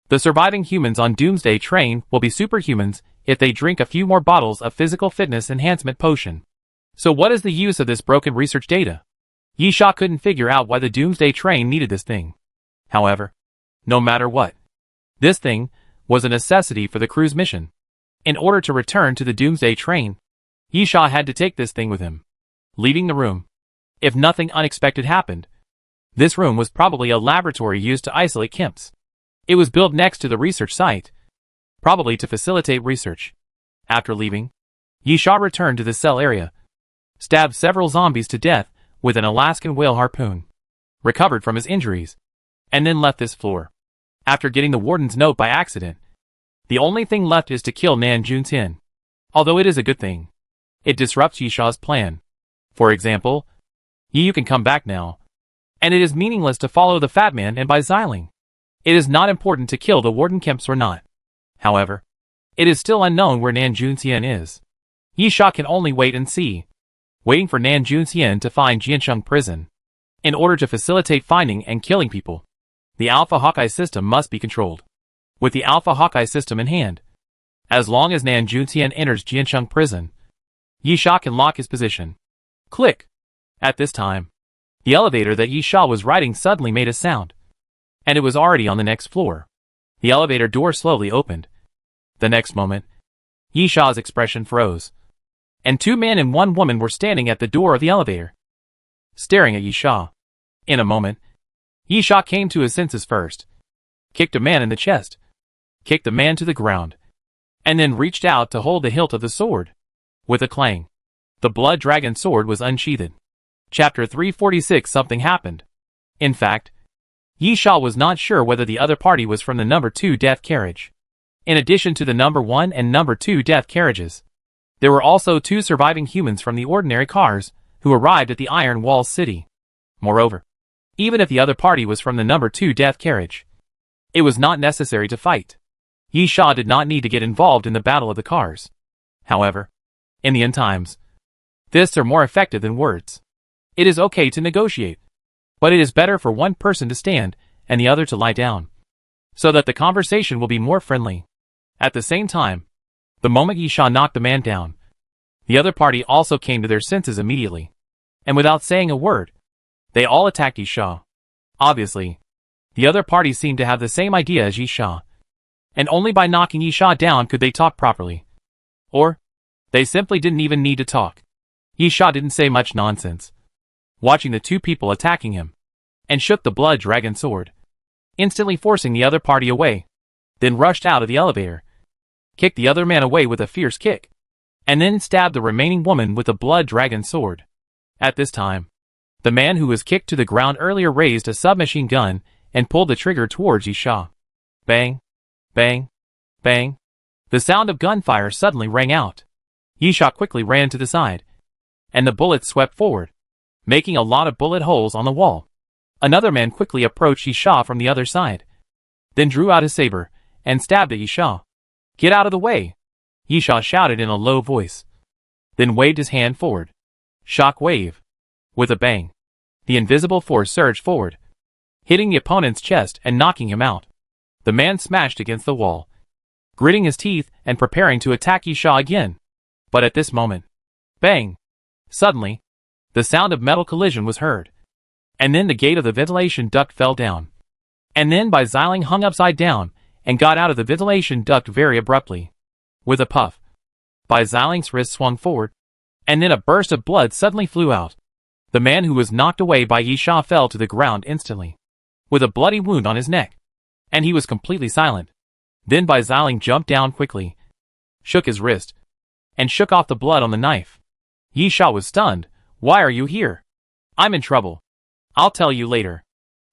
The surviving humans on Doomsday Train will be superhumans if they drink a few more bottles of physical fitness enhancement potion. So what is the use of this broken research data? Yi Sha couldn't figure out why the Doomsday Train needed this thing. However, no matter what, this thing was a necessity for the crew's mission. In order to return to the Doomsday Train, Yi Sha had to take this thing with him. Leaving the room, if nothing unexpected happened, this room was probably a laboratory used to isolate Kemps. It was built next to the research site, probably to facilitate research. After leaving, Yi Sha returned to the cell area, stabbed several zombies to death with an Alaskan whale harpoon, recovered from his injuries, and then left this floor. After getting the warden's note by accident, the only thing left is to kill Nan Juntian. Although it is a good thing, it disrupts Yi Sha's plan. For example, you can come back now, and it is meaningless to follow the fat man and buy Xiling. It is not important to kill the warden Kemps or not. However, it is still unknown where Nan Juntian is. Yi Sha can only wait and see, waiting for Nan Junxian to find Jiansheng prison. In order to facilitate finding and killing people, the Alpha Hawkeye system must be controlled. With the Alpha Hawkeye system in hand, as long as Nan Junxian enters Jiansheng prison, Yi Sha can lock his position. Click! At this time, the elevator that Yi Sha was riding suddenly made a sound, and it was already on the next floor. The elevator door slowly opened. The next moment, Yi Sha's expression froze, and 2 men and 1 woman were standing at the door of the elevator, staring at Yi Sha. In a moment, Yi Sha came to his senses first, kicked a man in the chest, kicked the man to the ground, and then reached out to hold the hilt of the sword. With a clang, the blood dragon sword was unsheathed. Chapter 346. Something happened. In fact, Yi Sha was not sure whether the other party was from the number 2 death carriage. In addition to the number 1 and number 2 death carriages, there were also 2 surviving humans from the ordinary cars who arrived at the Iron Walls city. Moreover, even if the other party was from the number 2 death carriage, it was not necessary to fight. Yi Sha did not need to get involved in the battle of the cars. However, in the end times, fists are more effective than words. It is okay to negotiate, but it is better for one person to stand and the other to lie down, so that the conversation will be more friendly. At the same time, the moment Yi Sha knocked the man down, the other party also came to their senses immediately, and without saying a word, they all attacked Yi Sha. Obviously, the other party seemed to have the same idea as Yi Sha, and only by knocking Yi Sha down could they talk properly. Or, they simply didn't even need to talk. Yi Sha didn't say much nonsense, watching the 2 people attacking him, and shook the blood dragon sword, instantly forcing the other party away, then rushed out of the elevator, kicked the other man away with a fierce kick, and then stabbed the remaining woman with the blood dragon sword. At this time, the man who was kicked to the ground earlier raised a submachine gun and pulled the trigger towards Yi Sha. Bang! Bang! Bang! The sound of gunfire suddenly rang out. Yi Sha quickly ran to the side, and the bullets swept forward, making a lot of bullet holes on the wall. Another man quickly approached Yi Sha from the other side, then drew out his saber and stabbed at Yi Sha. Get out of the way! Yi Sha shouted in a low voice, then waved his hand forward. Shock wave. With a bang, the invisible force surged forward, hitting the opponent's chest and knocking him out. The man smashed against the wall, gritting his teeth and preparing to attack Yi Sha again. But at this moment, bang! Suddenly, the sound of metal collision was heard, and then the gate of the ventilation duct fell down. And then Bai Xiling hung upside down and got out of the ventilation duct very abruptly. With a puff, Bai Xiling's wrist swung forward, and then a burst of blood suddenly flew out. The man who was knocked away by Yi Sha fell to the ground instantly, with a bloody wound on his neck, and he was completely silent. Then Bai Xiling jumped down quickly, shook his wrist, and shook off the blood on the knife. Yi Sha was stunned. Why are you here? I'm in trouble. I'll tell you later.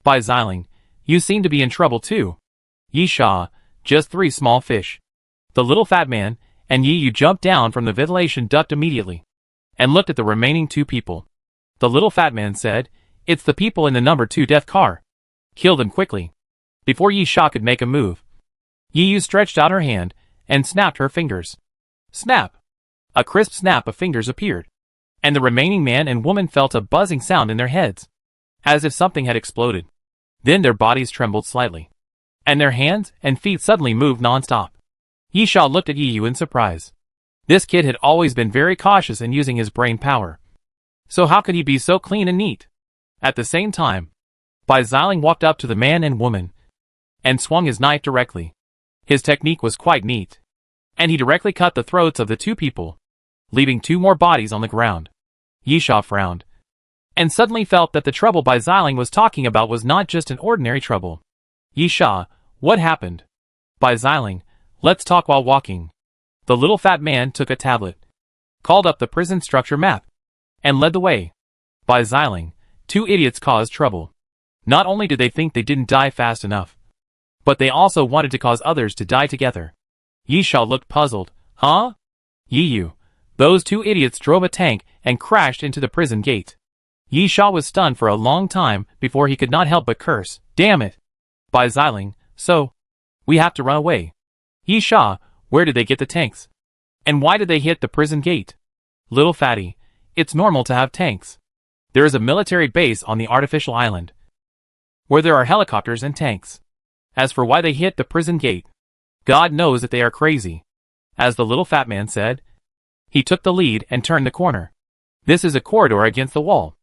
Bai Xiling, you seem to be in trouble too. Yi Sha, just 3 small fish. The little fat man and Yi Yu jumped down from the ventilation duct immediately, and looked at the remaining 2 people. The little fat man said, it's the people in the number 2 death car. Kill them quickly, before Yi Sha could make a move. Yi Yu stretched out her hand and snapped her fingers. Snap! A crisp snap of fingers appeared, and the remaining man and woman felt a buzzing sound in their heads, as if something had exploded. Then their bodies trembled slightly, and their hands and feet suddenly moved non-stop. Yi Sha looked at Yi Yu in surprise. This kid had always been very cautious in using his brain power, so how could he be so clean and neat? At the same time, Bai Xiling walked up to the man and woman, and swung his knife directly. His technique was quite neat, and he directly cut the throats of the 2 people, leaving 2 more bodies on the ground. Yi Sha frowned, and suddenly felt that the trouble Bai Xiling was talking about was not just an ordinary trouble. Yi Sha, what happened? Bai Xiling, let's talk while walking. The little fat man took a tablet, called up the prison structure map, and led the way. Bai Xiling, 2 idiots caused trouble. Not only did they think they didn't die fast enough, but they also wanted to cause others to die together. Yi Sha looked puzzled. Huh? Yi Yu, those 2 idiots drove a tank and crashed into the prison gate. Yi Sha was stunned for a long time before he could not help but curse. Damn it! Bai Xiling, so we have to run away. Yi Sha, where did they get the tanks? And why did they hit the prison gate? Little fatty, it's normal to have tanks. There is a military base on the artificial island, where there are helicopters and tanks. As for why they hit the prison gate, God knows that they are crazy. As the little fat man said, he took the lead and turned the corner. This is a corridor against the wall.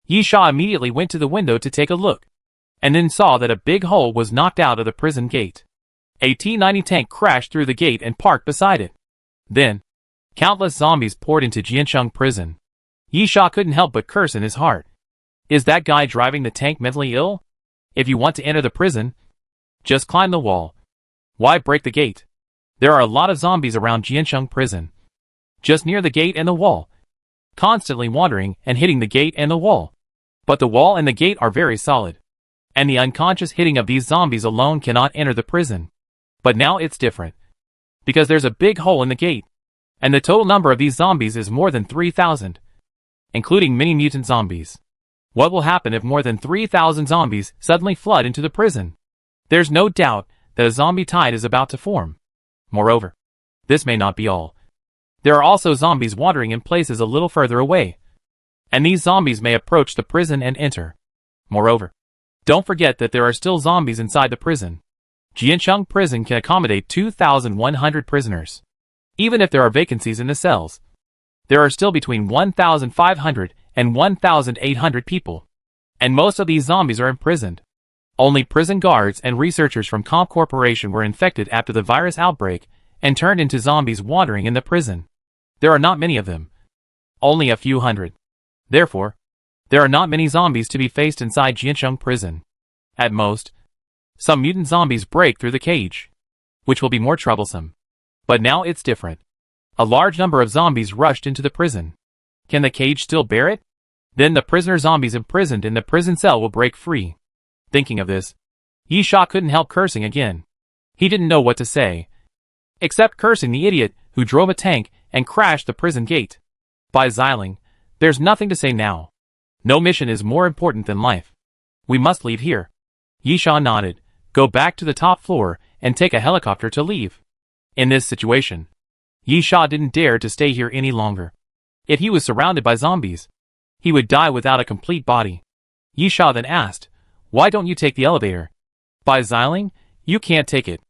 Yisha immediately went to the window to take a look, and then saw that a big hole was knocked out of the prison gate. A T-90 tank crashed through the gate and parked beside it. Then, countless zombies poured into Jiancheng prison. Yisha couldn't help but curse in his heart. Is that guy driving the tank mentally ill? If you want to enter the prison, just climb the wall. Why break the gate? There are a lot of zombies around Jiancheng prison, just near the gate and the wall, constantly wandering and hitting the gate and the wall. But the wall and the gate are very solid, and the unconscious hitting of these zombies alone cannot enter the prison. But now it's different, because there's a big hole in the gate, and the total number of these zombies is more than 3,000, including many mutant zombies. What will happen if more than 3,000 zombies suddenly flood into the prison? There's no doubt that a zombie tide is about to form. Moreover, this may not be all. There are also zombies wandering in places a little further away, and these zombies may approach the prison and enter. Moreover, don't forget that there are still zombies inside the prison. Jiancheng prison can accommodate 2,100 prisoners. Even if there are vacancies in the cells, there are still between 1,500 and 1,800 people, and most of these zombies are imprisoned. Only prison guards and researchers from Comp Corporation were infected after the virus outbreak and turned into zombies wandering in the prison. There are not many of them, only a few hundred. Therefore, there are not many zombies to be faced inside Jiancheng prison. At most, some mutant zombies break through the cage, which will be more troublesome. But now it's different. A large number of zombies rushed into the prison. Can the cage still bear it? Then the prisoner zombies imprisoned in the prison cell will break free. Thinking of this, Yisha couldn't help cursing again. He didn't know what to say, except cursing the idiot who drove a tank and crashed the prison gate. By Xiling, there's nothing to say now. No mission is more important than life. We must leave here. Yisha nodded, go back to the top floor and take a helicopter to leave. In this situation, Yisha didn't dare to stay here any longer. If he was surrounded by zombies, he would die without a complete body. Yisha then asked, why don't you take the elevator? By Xiling, you can't take it.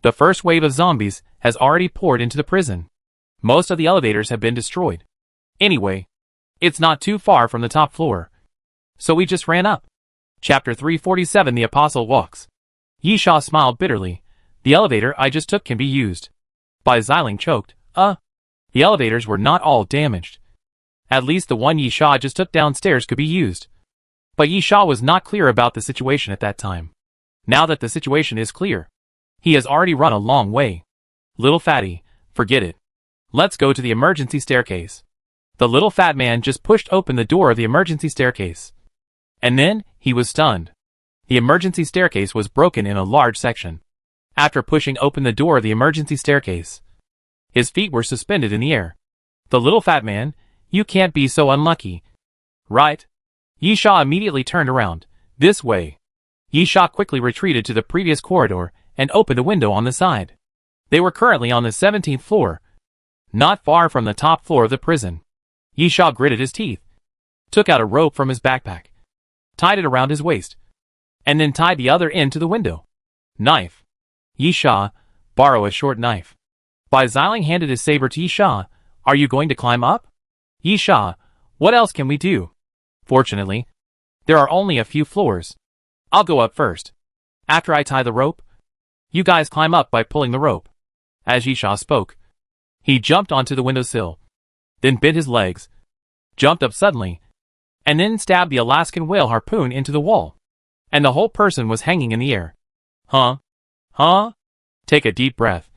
The first wave of zombies has already poured into the prison. Most of the elevators have been destroyed. Anyway, it's not too far from the top floor, so we just ran up. Chapter 347 The Apostle Walks. Yisha smiled bitterly. The elevator I just took can be used. By Xiling choked. The elevators were not all damaged. At least the one Yisha just took downstairs could be used. But Yisha was not clear about the situation at that time. Now that the situation is clear, he has already run a long way. Little fatty, forget it. Let's go to the emergency staircase. The little fat man just pushed open the door of the emergency staircase. And then, he was stunned. The emergency staircase was broken in a large section. After pushing open the door of the emergency staircase, his feet were suspended in the air. The little fat man, you can't be so unlucky. Right? Yisha immediately turned around. This way. Yisha quickly retreated to the previous corridor and opened a window on the side. They were currently on the 17th floor, not far from the top floor of the prison. Yisha gritted his teeth, took out a rope from his backpack, tied it around his waist, and then tied the other end to the window. Knife. Yisha, borrow a short knife. By Xiling handed his saber to Yisha. Are you going to climb up? Yisha, what else can we do? Fortunately, there are only a few floors. I'll go up first. After I tie the rope, you guys climb up by pulling the rope. As Yisha spoke, he jumped onto the windowsill, then bent his legs, jumped up suddenly, and then stabbed the Alaskan whale harpoon into the wall. And the whole person was hanging in the air. Huh? Take a deep breath.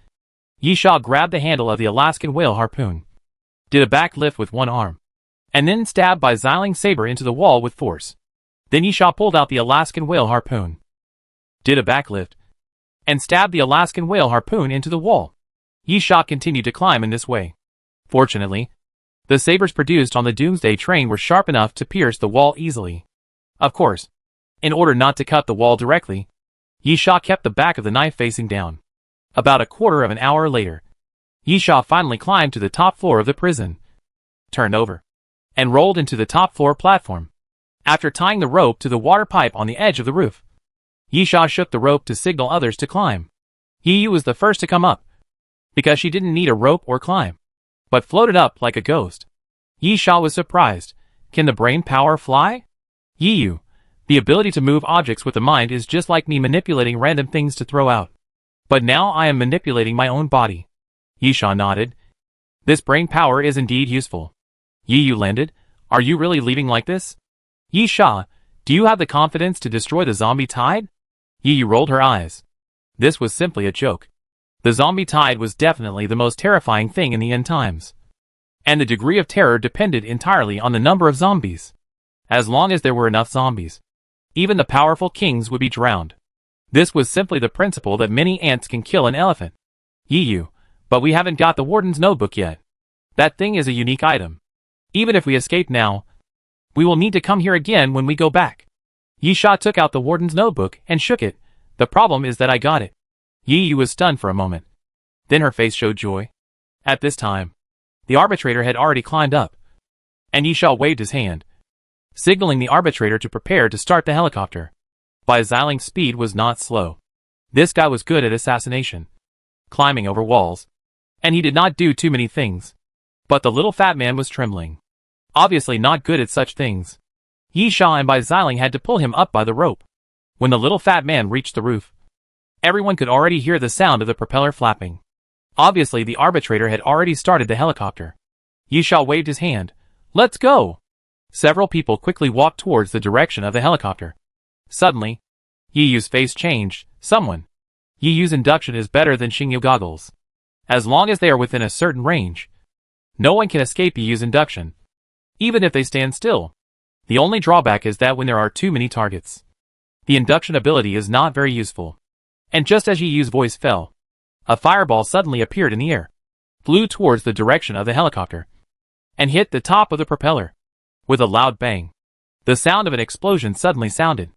Yisha grabbed the handle of the Alaskan whale harpoon, did a back lift with one arm, and then stabbed by Xiling's saber into the wall with force. Then Yisha pulled out the Alaskan whale harpoon, did a back lift, and stabbed the Alaskan whale harpoon into the wall. Yisha continued to climb in this way. Fortunately, the sabers produced on the Doomsday train were sharp enough to pierce the wall easily. Of course, in order not to cut the wall directly, Yisha kept the back of the knife facing down. About a quarter of an hour later, Yisha finally climbed to the top floor of the prison, turned over, and rolled into the top floor platform. After tying the rope to the water pipe on the edge of the roof, Yisha shook the rope to signal others to climb. Yiyu was the first to come up, because she didn't need a rope or climb, but floated up like a ghost. Yisha was surprised. Can the brain power fly? Yiyu, the ability to move objects with the mind is just like me manipulating random things to throw out. But now I am manipulating my own body. Yisha nodded. This brain power is indeed useful. Yiyu landed. Are you really leaving like this? Yisha, do you have the confidence to destroy the zombie tide? Yiyu rolled her eyes. This was simply a joke. The zombie tide was definitely the most terrifying thing in the end times. And the degree of terror depended entirely on the number of zombies. As long as there were enough zombies, even the powerful kings would be drowned. This was simply the principle that many ants can kill an elephant. Yiyu, but we haven't got the warden's notebook yet. That thing is a unique item. Even if we escape now, we will need to come here again when we go back. Yisha took out the warden's notebook and shook it. The problem is that I got it. Yiyu was stunned for a moment. Then her face showed joy. At this time, the arbitrator had already climbed up, and Yisha waved his hand, signaling the arbitrator to prepare to start the helicopter. Bai Ziling's speed was not slow. This guy was good at assassination, climbing over walls, and he did not do too many things. But the little fat man was trembling. Obviously not good at such things. Yisha and Bai Ziling had to pull him up by the rope. When the little fat man reached the roof, everyone could already hear the sound of the propeller flapping. Obviously the arbitrator had already started the helicopter. Yisha waved his hand. Let's go! Several people quickly walked towards the direction of the helicopter. Suddenly, Yiyu's face changed. Someone. Yiyu's induction is better than Xingyu goggles. As long as they are within a certain range, no one can escape Yiyu's induction, even if they stand still. The only drawback is that when there are too many targets, the induction ability is not very useful. And just as Yiyu's voice fell, a fireball suddenly appeared in the air, flew towards the direction of the helicopter, and hit the top of the propeller. With a loud bang, the sound of an explosion suddenly sounded.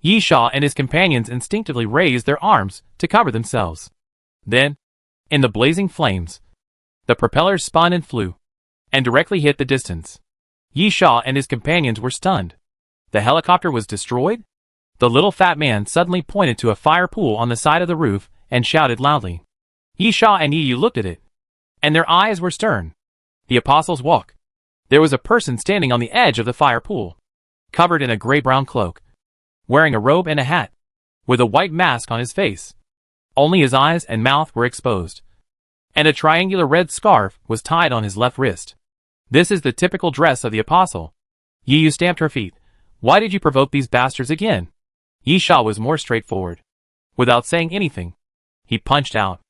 Yisha and his companions instinctively raised their arms to cover themselves. Then, in the blazing flames, the propellers spun and flew, and directly hit the distance. Yisha and his companions were stunned. The helicopter was destroyed? The little fat man suddenly pointed to a fire pool on the side of the roof and shouted loudly. Yisha and Yiyu looked at it, and their eyes were stern. The Apostles' Walk. There was a person standing on the edge of the fire pool, covered in a gray-brown cloak, wearing a robe and a hat, with a white mask on his face. Only his eyes and mouth were exposed, and a triangular red scarf was tied on his left wrist. This is the typical dress of the apostle. Yiyu stamped her feet. Why did you provoke these bastards again? Yisha was more straightforward. Without saying anything, he punched out.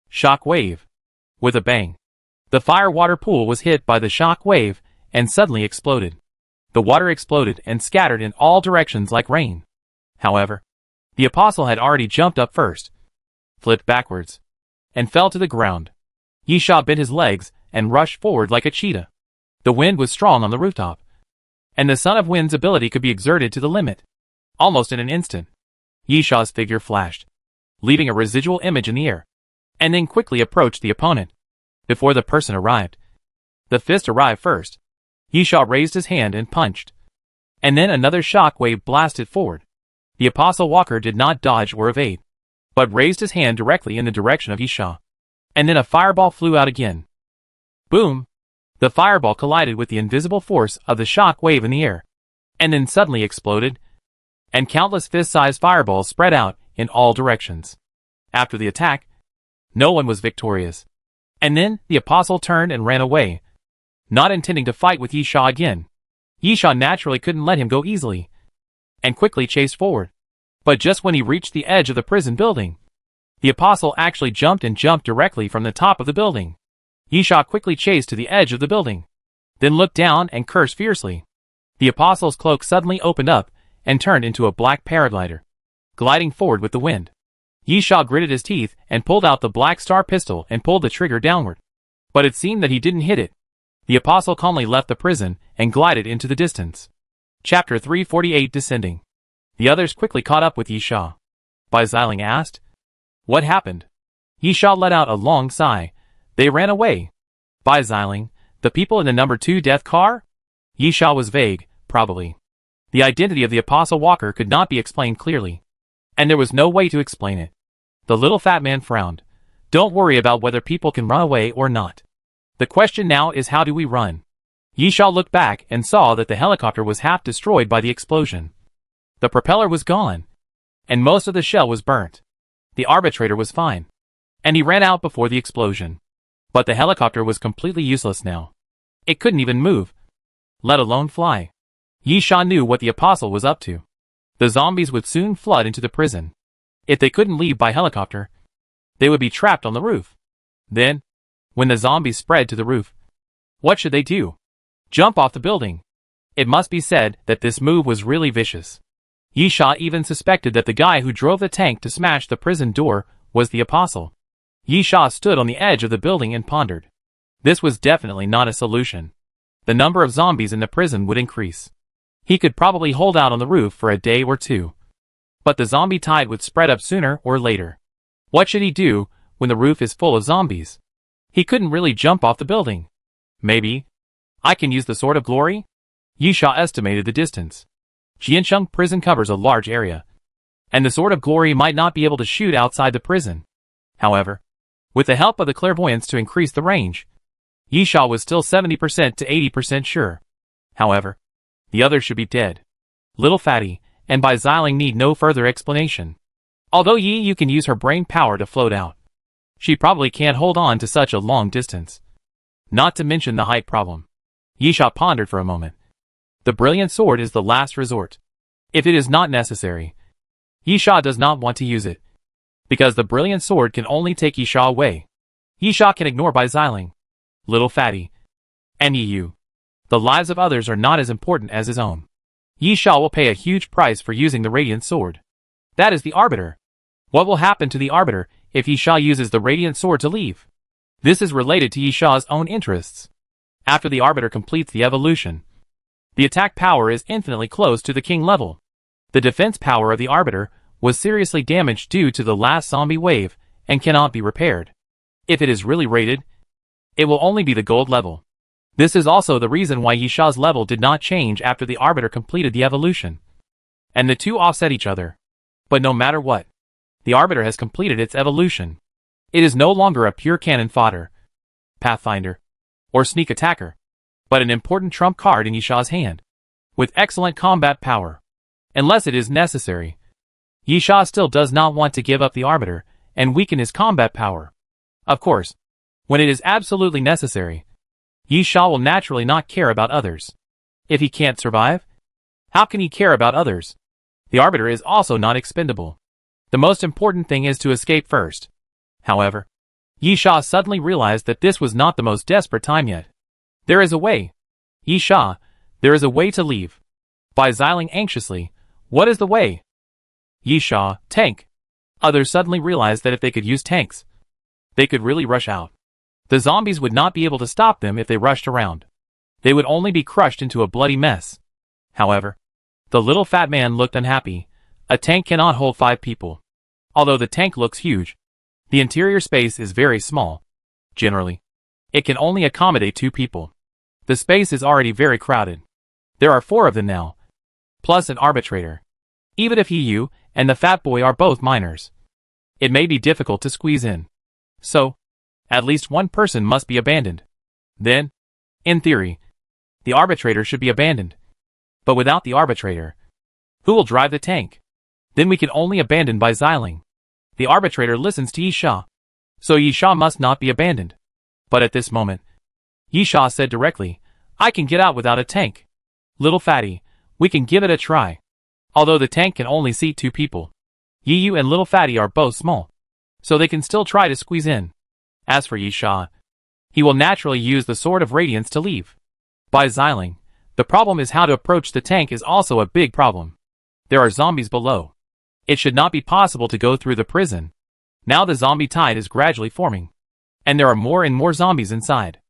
Shock wave. With a bang, the fire-water pool was hit by the shock wave and suddenly exploded. The water exploded and scattered in all directions like rain. However, the apostle had already jumped up first, flipped backwards, and fell to the ground. Yisha bent his legs and rushed forward like a cheetah. The wind was strong on the rooftop, and the Son of Wind's ability could be exerted to the limit. Almost in an instant, Yisha's figure flashed, leaving a residual image in the air, and then quickly approached the opponent. Before the person arrived, the fist arrived first. Yisha raised his hand and punched, and then another shock wave blasted forward. The Apostle Walker did not dodge or evade, but raised his hand directly in the direction of Yisha, and then a fireball flew out again. Boom! The fireball collided with the invisible force of the shock wave in the air, and then suddenly exploded, and countless fist-sized fireballs spread out in all directions. After the attack, no one was victorious. And then the apostle turned and ran away, not intending to fight with Yisha again. Yisha naturally couldn't let him go easily, and quickly chased forward. But just when he reached the edge of the prison building, the apostle actually jumped directly from the top of the building. Yisha quickly chased to the edge of the building, then looked down and cursed fiercely. The apostle's cloak suddenly opened up and turned into a black paraglider, gliding forward with the wind. Yisha gritted his teeth and pulled out the Black Star pistol and pulled the trigger downward. But it seemed that he didn't hit it. The apostle calmly left the prison and glided into the distance. Chapter 348 Descending. The others quickly caught up with Yisha. Bai Ziling asked, "What happened?" Yisha let out a long sigh. They ran away. By Xiling, the people in the number 2 death car? Yisha was vague, probably. The identity of the Apostle Walker could not be explained clearly. And there was no way to explain it. The little fat man frowned. Don't worry about whether people can run away or not. The question now is, how do we run? Yisha looked back and saw that the helicopter was half destroyed by the explosion. The propeller was gone. And most of the shell was burnt. The arbitrator was fine. And he ran out before the explosion. But the helicopter was completely useless now. It couldn't even move, let alone fly. Yisha knew what the apostle was up to. The zombies would soon flood into the prison. If they couldn't leave by helicopter, they would be trapped on the roof. Then, when the zombies spread to the roof, what should they do? Jump off the building. It must be said that this move was really vicious. Yisha even suspected that the guy who drove the tank to smash the prison door was the apostle. Yisha stood on the edge of the building and pondered. This was definitely not a solution. The number of zombies in the prison would increase. He could probably hold out on the roof for a day or two. But the zombie tide would spread up sooner or later. What should he do when the roof is full of zombies? He couldn't really jump off the building. Maybe I can use the Sword of Glory? Yisha estimated the distance. Jiansheng prison covers a large area, and the Sword of Glory might not be able to shoot outside the prison. However, with the help of the clairvoyance to increase the range, Yisha was still 70% to 80% sure. However, the others should be dead. Little Fatty and Bai Xiling need no further explanation. Although Yi can use her brain power to float out, she probably can't hold on to such a long distance. Not to mention the height problem. Yisha pondered for a moment. The brilliant sword is the last resort. If it is not necessary, Yisha does not want to use it. Because the brilliant sword can only take Yisha away. Yisha can ignore Bai Xiling, Little Fatty, and Yu. The lives of others are not as important as his own. Yisha will pay a huge price for using the radiant sword. That is the Arbiter. What will happen to the Arbiter if Yisha uses the radiant sword to leave? This is related to Yisha's own interests. After the Arbiter completes the evolution, the attack power is infinitely close to the king level. The defense power of the Arbiter was seriously damaged due to the last zombie wave and cannot be repaired. If it is really rated, it will only be the gold level. This is also the reason why Yisha's level did not change after the Arbiter completed the evolution. And the two offset each other. But no matter what, the Arbiter has completed its evolution. It is no longer a pure cannon fodder, pathfinder, or sneak attacker, but an important trump card in Yisha's hand, with excellent combat power. Unless it is necessary, Yisha still does not want to give up the Arbiter and weaken his combat power. Of course, when it is absolutely necessary, Yisha will naturally not care about others. If he can't survive, how can he care about others? The Arbiter is also not expendable. The most important thing is to escape first. However, Yisha suddenly realized that this was not the most desperate time yet. There is a way. Yisha, there is a way to leave. Bai Xiling anxiously, what is the way? Yisha, tank. Others suddenly realized that if they could use tanks, they could really rush out. The zombies would not be able to stop them if they rushed around. They would only be crushed into a bloody mess. However, the little fat man looked unhappy. A tank cannot hold 5 people. Although the tank looks huge, the interior space is very small. Generally, it can only accommodate 2 people. The space is already very crowded. There are 4 of them now, plus an arbitrator. Even if Yu and the fat boy are both minors, it may be difficult to squeeze in. So, at least one person must be abandoned. Then, in theory, the arbitrator should be abandoned. But without the arbitrator, who will drive the tank? Then we can only abandon Bai Xiling. The arbitrator listens to Yisha, so Yisha must not be abandoned. But at this moment, Yisha said directly, I can get out without a tank. Little Fatty, we can give it a try. Although the tank can only seat 2 people, Yu and Little Fatty are both small, so they can still try to squeeze in. As for Yisha, he will naturally use the Sword of Radiance to leave. Bai Xiling, the problem is how to approach the tank is also a big problem. There are zombies below. It should not be possible to go through the prison. Now the zombie tide is gradually forming, and there are more and more zombies inside.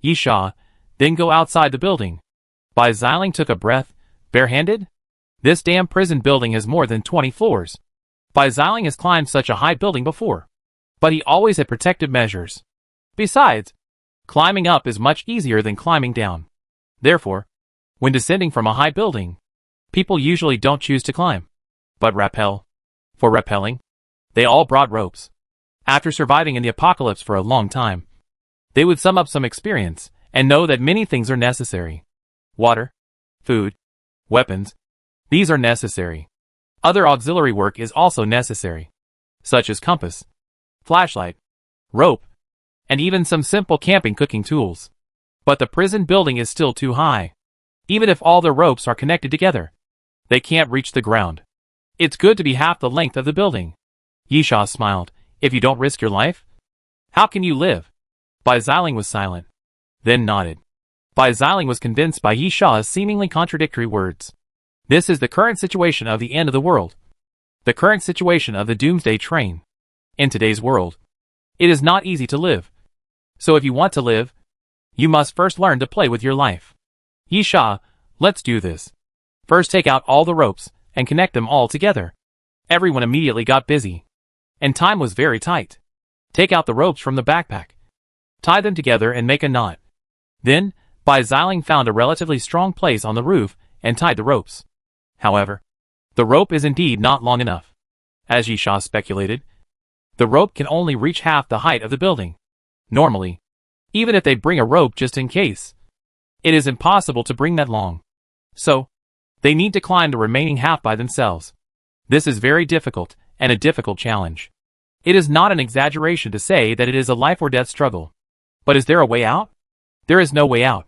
Yisha, then go outside the building. Bai Xiling took a breath, barehanded? This damn prison building has more than 20 floors. Bai Xiling has climbed such a high building before, but he always had protective measures. Besides, climbing up is much easier than climbing down. Therefore, when descending from a high building, people usually don't choose to climb, but rappel. For rappelling, they all brought ropes. After surviving in the apocalypse for a long time, they would sum up some experience and know that many things are necessary. Water, food, weapons, these are necessary. Other auxiliary work is also necessary, such as compass, flashlight, rope, and even some simple camping cooking tools. But the prison building is still too high. Even if all the ropes are connected together, they can't reach the ground. It's good to be half the length of the building. Yisha smiled. If you don't risk your life, how can you live? Bai Xiling was silent, then nodded. Bai Xiling was convinced by Yisha's seemingly contradictory words. This is the current situation of the end of the world. The current situation of the Doomsday train. In today's world, it is not easy to live. So if you want to live, you must first learn to play with your life. Yisha, let's do this. First take out all the ropes and connect them all together. Everyone immediately got busy, and time was very tight. Take out the ropes from the backpack. Tie them together and make a knot. Then, Bai Xiling found a relatively strong place on the roof and tied the ropes. However, the rope is indeed not long enough. As Yisha speculated, the rope can only reach half the height of the building. Normally, even if they bring a rope just in case, it is impossible to bring that long. So, they need to climb the remaining half by themselves. This is very difficult, and a difficult challenge. It is not an exaggeration to say that it is a life or death struggle. But is there a way out? There is no way out.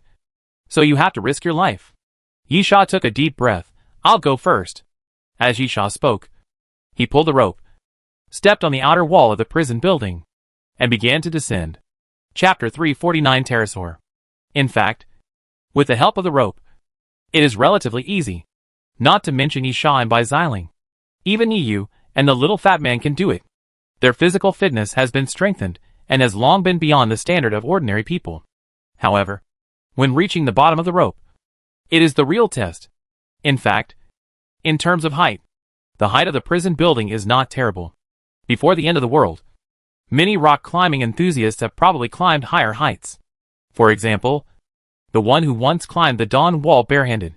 So you have to risk your life. Yisha took a deep breath. I'll go first. As Yisha spoke, he pulled the rope, stepped on the outer wall of the prison building, and began to descend. Chapter 349 Pterosaur. In fact, with the help of the rope, it is relatively easy. Not to mention Yisha and Bai Xiling. Even Yu and the little fat man can do it. Their physical fitness has been strengthened and has long been beyond the standard of ordinary people. However, when reaching the bottom of the rope, it is the real test. In fact, in terms of height, the height of the prison building is not terrible. Before the end of the world, many rock climbing enthusiasts have probably climbed higher heights. For example, the one who once climbed the Dawn Wall barehanded.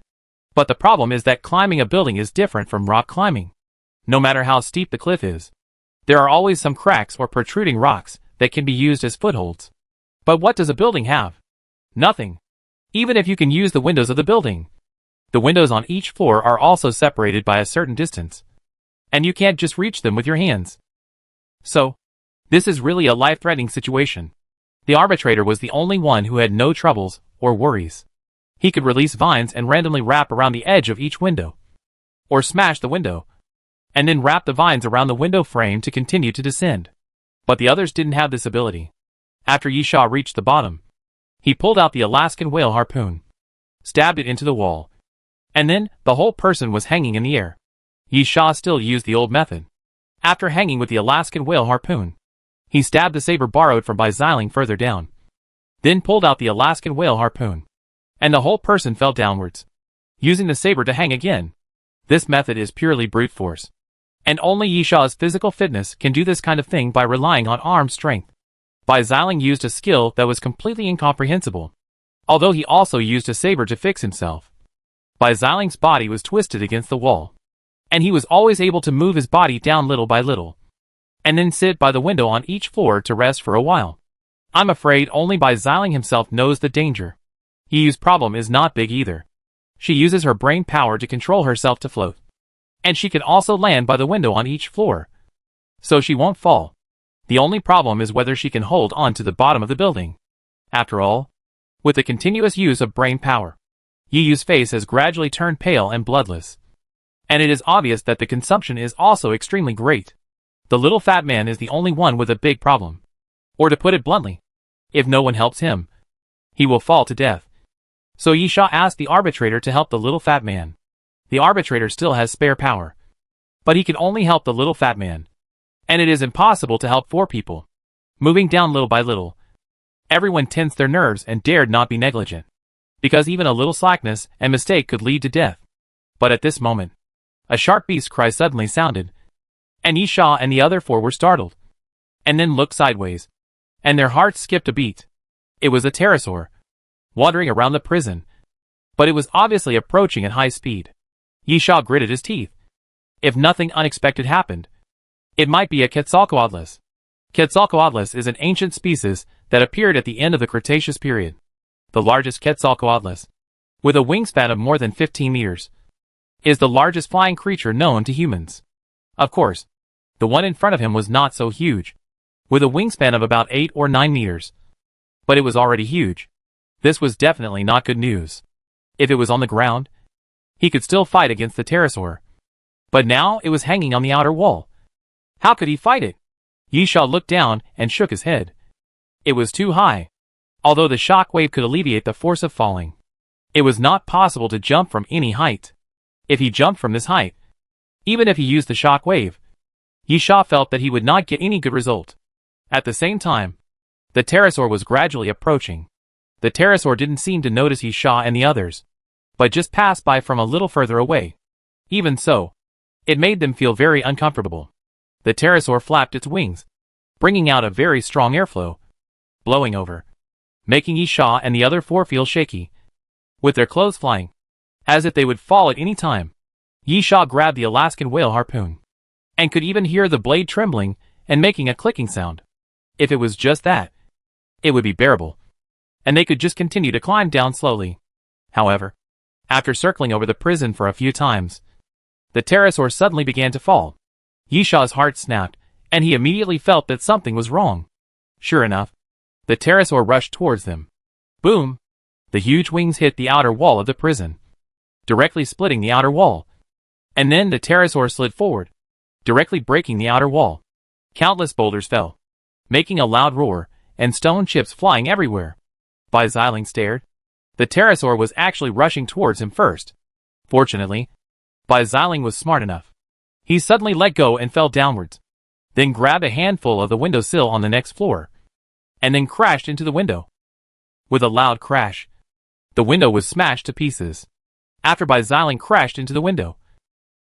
But the problem is that climbing a building is different from rock climbing. No matter how steep the cliff is, there are always some cracks or protruding rocks that can be used as footholds. But what does a building have? Nothing. Even if you can use the windows of the building, the windows on each floor are also separated by a certain distance, and you can't just reach them with your hands. So, this is really a life-threatening situation. The arbitrator was the only one who had no troubles or worries. He could release vines and randomly wrap around the edge of each window, or smash the window, and then wrap the vines around the window frame to continue to descend. But the others didn't have this ability. After Yisha reached the bottom, he pulled out the Alaskan whale harpoon, stabbed it into the wall, and then the whole person was hanging in the air. Yisha still used the old method. After hanging with the Alaskan whale harpoon, he stabbed the saber borrowed from Bai Xiling further down, then pulled out the Alaskan whale harpoon, and the whole person fell downwards, using the saber to hang again. This method is purely brute force, and only Yisha's physical fitness can do this kind of thing by relying on arm strength. Bai Xiling used a skill that was completely incomprehensible, although he also used a saber to fix himself. Bai Xiling's body was twisted against the wall, and he was always able to move his body down little by little, and then sit by the window on each floor to rest for a while. I'm afraid only Bai Xiling himself knows the danger. Yu's problem is not big either. She uses her brain power to control herself to float, and she can also land by the window on each floor, so she won't fall. The only problem is whether she can hold on to the bottom of the building. After all, with the continuous use of brain power, Yu's face has gradually turned pale and bloodless, and it is obvious that the consumption is also extremely great. The little fat man is the only one with a big problem. Or to put it bluntly, if no one helps him, he will fall to death. So Yisha asked the arbitrator to help the little fat man. The arbitrator still has spare power, but he can only help the little fat man, and it is impossible to help 4 people. Moving down little by little, everyone tensed their nerves and dared not be negligent, because even a little slackness and mistake could lead to death. But at this moment, a sharp beast cry suddenly sounded, and Yisha and the other 4 were startled, and then looked sideways. and their hearts skipped a beat. It was a pterosaur, wandering around the prison, but it was obviously approaching at high speed. Yisha gritted his teeth. If nothing unexpected happened, it might be a Quetzalcoatlus. Quetzalcoatlus is an ancient species that appeared at the end of the Cretaceous period. The largest Quetzalcoatlus, with a wingspan of more than 15 meters, is the largest flying creature known to humans. Of course, the one in front of him was not so huge, with a wingspan of about 8 or 9 meters. But it was already huge. This was definitely not good news. If it was on the ground, he could still fight against the pterosaur. But now it was hanging on the outer wall. How could he fight it? Yisha looked down and shook his head. It was too high. Although the shock wave could alleviate the force of falling, it was not possible to jump from any height. If he jumped from this height, even if he used the shock wave, Yisha felt that he would not get any good result. At the same time, the pterosaur was gradually approaching. The pterosaur didn't seem to notice Yisha and the others, but just passed by from a little further away. Even so, it made them feel very uncomfortable. The pterosaur flapped its wings, bringing out a very strong airflow, blowing over, making Yisha and the other four feel shaky, with their clothes flying, as if they would fall at any time. Yisha grabbed the Alaskan whale harpoon, and could even hear the blade trembling and making a clicking sound. If it was just that, it would be bearable, and they could just continue to climb down slowly. However, after circling over the prison for a few times, the pterosaur suddenly began to fall. Yisha's heart snapped, and he immediately felt that something was wrong. Sure enough, the pterosaur rushed towards them. Boom! The huge wings hit the outer wall of the prison, directly splitting the outer wall. And then the pterosaur slid forward, directly breaking the outer wall. Countless boulders fell, making a loud roar, and stone chips flying everywhere. Bai Xiling stared. The pterosaur was actually rushing towards him first. Fortunately, Bai Xiling was smart enough. He suddenly let go and fell downwards, then grabbed a handful of the windowsill on the next floor, and then crashed into the window. With a loud crash, the window was smashed to pieces, after Bai Xiling crashed into the window.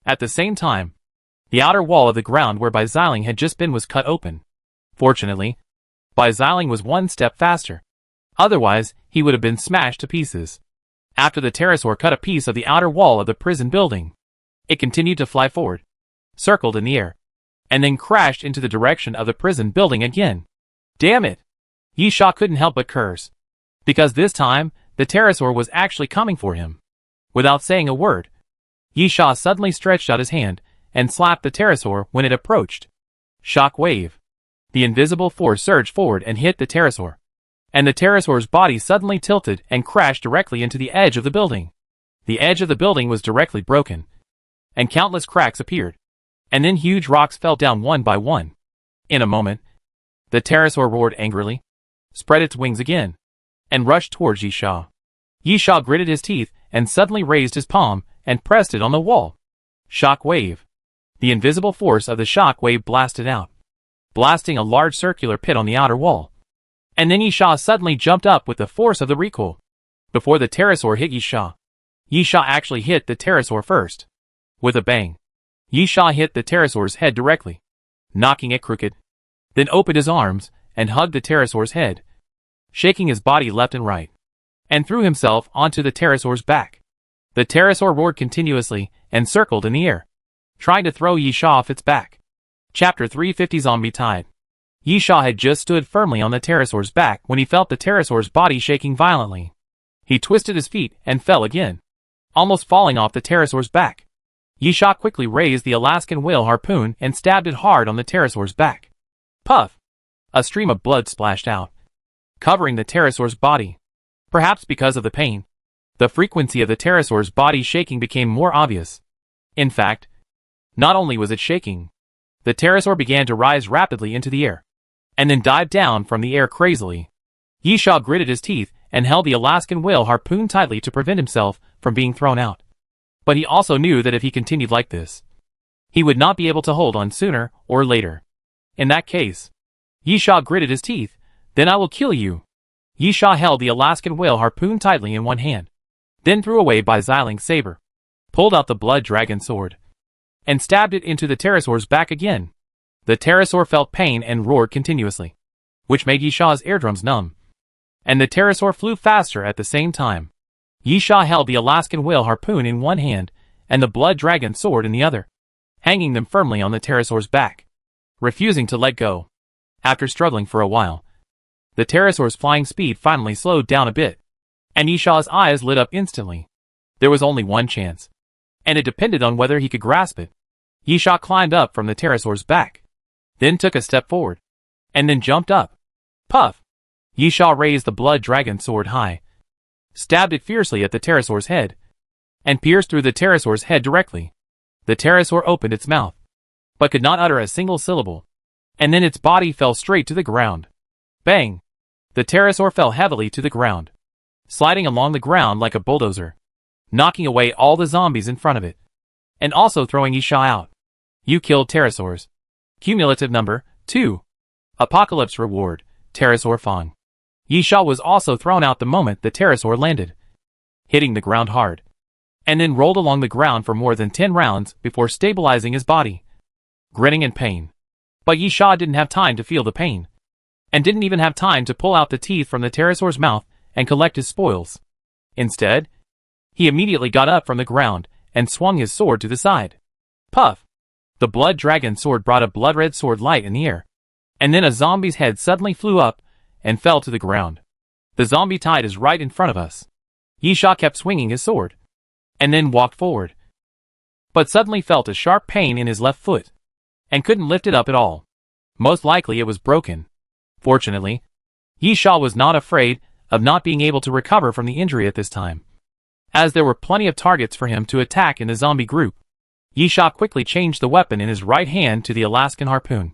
At the same time, the outer wall of the ground where Bai Xiling had just been was cut open. Fortunately, Bai Xiling was one step faster. Otherwise, he would have been smashed to pieces. After the pterosaur cut a piece of the outer wall of the prison building, it continued to fly forward, circled in the air, and then crashed into the direction of the prison building again. Damn it! Yisha couldn't help but curse, because this time, the pterosaur was actually coming for him. Without saying a word, Yisha suddenly stretched out his hand and slapped the pterosaur when it approached. Shock wave. The invisible force surged forward and hit the pterosaur, and the pterosaur's body suddenly tilted and crashed directly into the edge of the building. The edge of the building was directly broken, and countless cracks appeared, and then huge rocks fell down one by one. In a moment, the pterosaur roared angrily, spread its wings again, and rushed towards Yisha. Yisha gritted his teeth and suddenly raised his palm and pressed it on the wall. Shock wave. The invisible force of the shock wave blasted out, blasting a large circular pit on the outer wall. And then Yisha suddenly jumped up with the force of the recoil. Before the pterosaur hit Yisha, Yisha actually hit the pterosaur first. With a bang, Yisha hit the pterosaur's head directly, knocking it crooked, then opened his arms and hugged the pterosaur's head, shaking his body left and right, and threw himself onto the pterosaur's back. The pterosaur roared continuously and circled in the air, trying to throw Yisha off its back. Chapter 350 Zombie Tide. Yisha had just stood firmly on the pterosaur's back when he felt the pterosaur's body shaking violently. He twisted his feet and fell again, almost falling off the pterosaur's back. Yisha quickly raised the Alaskan whale harpoon and stabbed it hard on the pterosaur's back. Puff! A stream of blood splashed out, covering the pterosaur's body. Perhaps because of the pain, the frequency of the pterosaur's body shaking became more obvious. In fact, not only was it shaking, the pterosaur began to rise rapidly into the air, and then dive down from the air crazily. Yisha gritted his teeth and held the Alaskan whale harpoon tightly to prevent himself from being thrown out. But he also knew that if he continued like this, he would not be able to hold on sooner or later. In that case, Yisha gritted his teeth. Then I will kill you. Yisha held the Alaskan whale harpoon tightly in one hand, then threw away Bai Xiling's saber, pulled out the blood dragon sword, and stabbed it into the pterosaur's back again. The pterosaur felt pain and roared continuously, which made Yishaw's eardrums numb. And the pterosaur flew faster at the same time. Yishaw held the Alaskan whale harpoon in one hand and the blood dragon sword in the other, hanging them firmly on the pterosaur's back, refusing to let go. After struggling for a while, the pterosaur's flying speed finally slowed down a bit, and Yishaw's eyes lit up instantly. There was only one chance, and it depended on whether he could grasp it. Yishaw climbed up from the pterosaur's back, then took a step forward, and then jumped up. Puff! Yishaw raised the blood dragon sword high, stabbed it fiercely at the pterosaur's head, and pierced through the pterosaur's head directly. The pterosaur opened its mouth, but could not utter a single syllable, and then its body fell straight to the ground. Bang! The pterosaur fell heavily to the ground, sliding along the ground like a bulldozer, knocking away all the zombies in front of it, and also throwing Yishaw out. You killed pterosaurs. Cumulative number 2. Apocalypse reward, pterosaur fawn. Yishaw was also thrown out the moment the pterosaur landed, hitting the ground hard, and then rolled along the ground for more than 10 rounds before stabilizing his body, grinning in pain. But Yishaw didn't have time to feel the pain, and didn't even have time to pull out the teeth from the pterosaur's mouth and collect his spoils. Instead, he immediately got up from the ground and swung his sword to the side. Puff! The blood dragon sword brought a blood-red sword light in the air, and then a zombie's head suddenly flew up and fell to the ground. The zombie tide is right in front of us. Yishaw kept swinging his sword, and then walked forward, but suddenly felt a sharp pain in his left foot, and couldn't lift it up at all. Most likely it was broken. Fortunately, Yishaw was not afraid of not being able to recover from the injury at this time, as there were plenty of targets for him to attack in the zombie group. Yishaw quickly changed the weapon in his right hand to the Alaskan harpoon,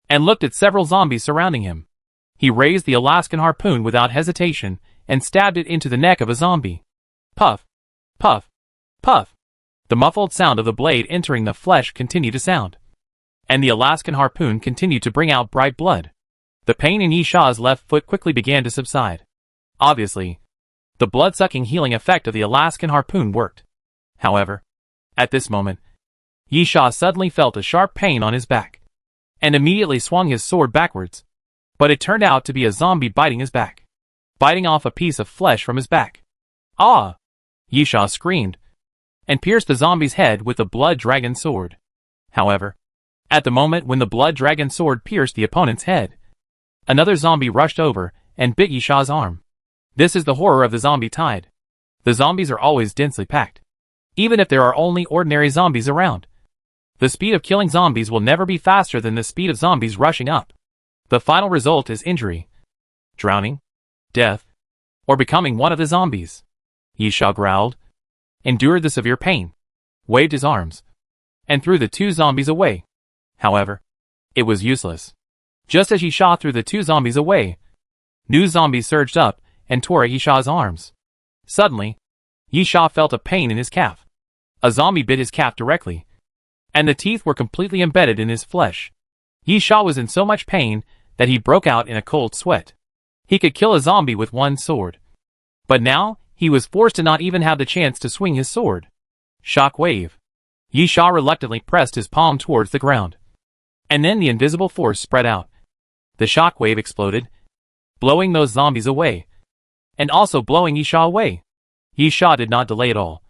and looked at several zombies surrounding him. He raised the Alaskan harpoon without hesitation and stabbed it into the neck of a zombie. Puff! Puff! Puff! The muffled sound of the blade entering the flesh continued to sound, and the Alaskan harpoon continued to bring out bright blood. The pain in Yishaw's left foot quickly began to subside. Obviously, the blood-sucking healing effect of the Alaskan harpoon worked. However, at this moment, Yishaw suddenly felt a sharp pain on his back, and immediately swung his sword backwards. But it turned out to be a zombie biting his back, biting off a piece of flesh from his back. Ah! Yishaw screamed, and pierced the zombie's head with the blood dragon sword. However, at the moment when the blood dragon sword pierced the opponent's head, another zombie rushed over and bit Yishaw's arm. This is the horror of the zombie tide. The zombies are always densely packed, even if there are only ordinary zombies around. The speed of killing zombies will never be faster than the speed of zombies rushing up. The final result is injury, drowning, death, or becoming one of the zombies. Yishaw growled, endured the severe pain, waved his arms, and threw the 2 zombies away. However, it was useless. Just as Yishaw threw the 2 zombies away, new zombies surged up and tore at Yishaw's arms. Suddenly, Yishaw felt a pain in his calf. A zombie bit his calf directly, and the teeth were completely embedded in his flesh. Yishaw was in so much pain that he broke out in a cold sweat. He could kill a zombie with one sword, but now he was forced to not even have the chance to swing his sword. Shock wave. Yishaw reluctantly pressed his palm towards the ground, and then the invisible force spread out. The shock wave exploded, blowing those zombies away, and also blowing Yishaw away. Yishaw did not delay at all,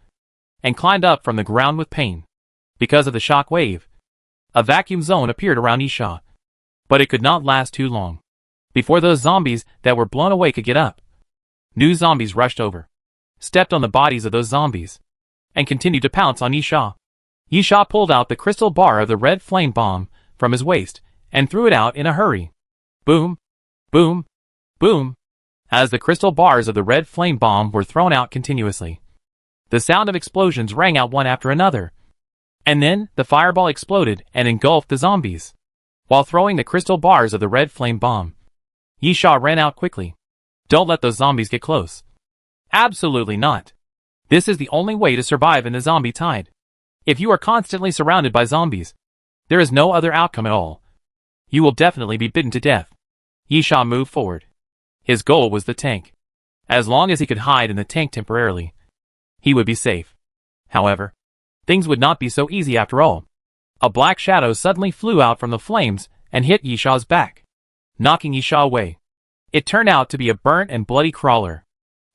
and climbed up from the ground with pain. Because of the shock wave, a vacuum zone appeared around Yishaw, but it could not last too long. Before those zombies that were blown away could get up, new zombies rushed over, stepped on the bodies of those zombies, and continued to pounce on Yishaw. Yishaw pulled out the crystal bar of the red flame bomb from his waist and threw it out in a hurry. Boom! Boom! Boom! As the crystal bars of the red flame bomb were thrown out continuously, the sound of explosions rang out one after another, and then the fireball exploded and engulfed the zombies. While throwing the crystal bars of the red flame bomb, Yishaw ran out quickly. Don't let those zombies get close. Absolutely not. This is the only way to survive in the zombie tide. If you are constantly surrounded by zombies, there is no other outcome at all. You will definitely be bitten to death. Yishaw moved forward. His goal was the tank. As long as he could hide in the tank temporarily, he would be safe. However, things would not be so easy after all. A black shadow suddenly flew out from the flames and hit Yishaw's back. knocking Yisha away. It turned out to be a burnt and bloody crawler.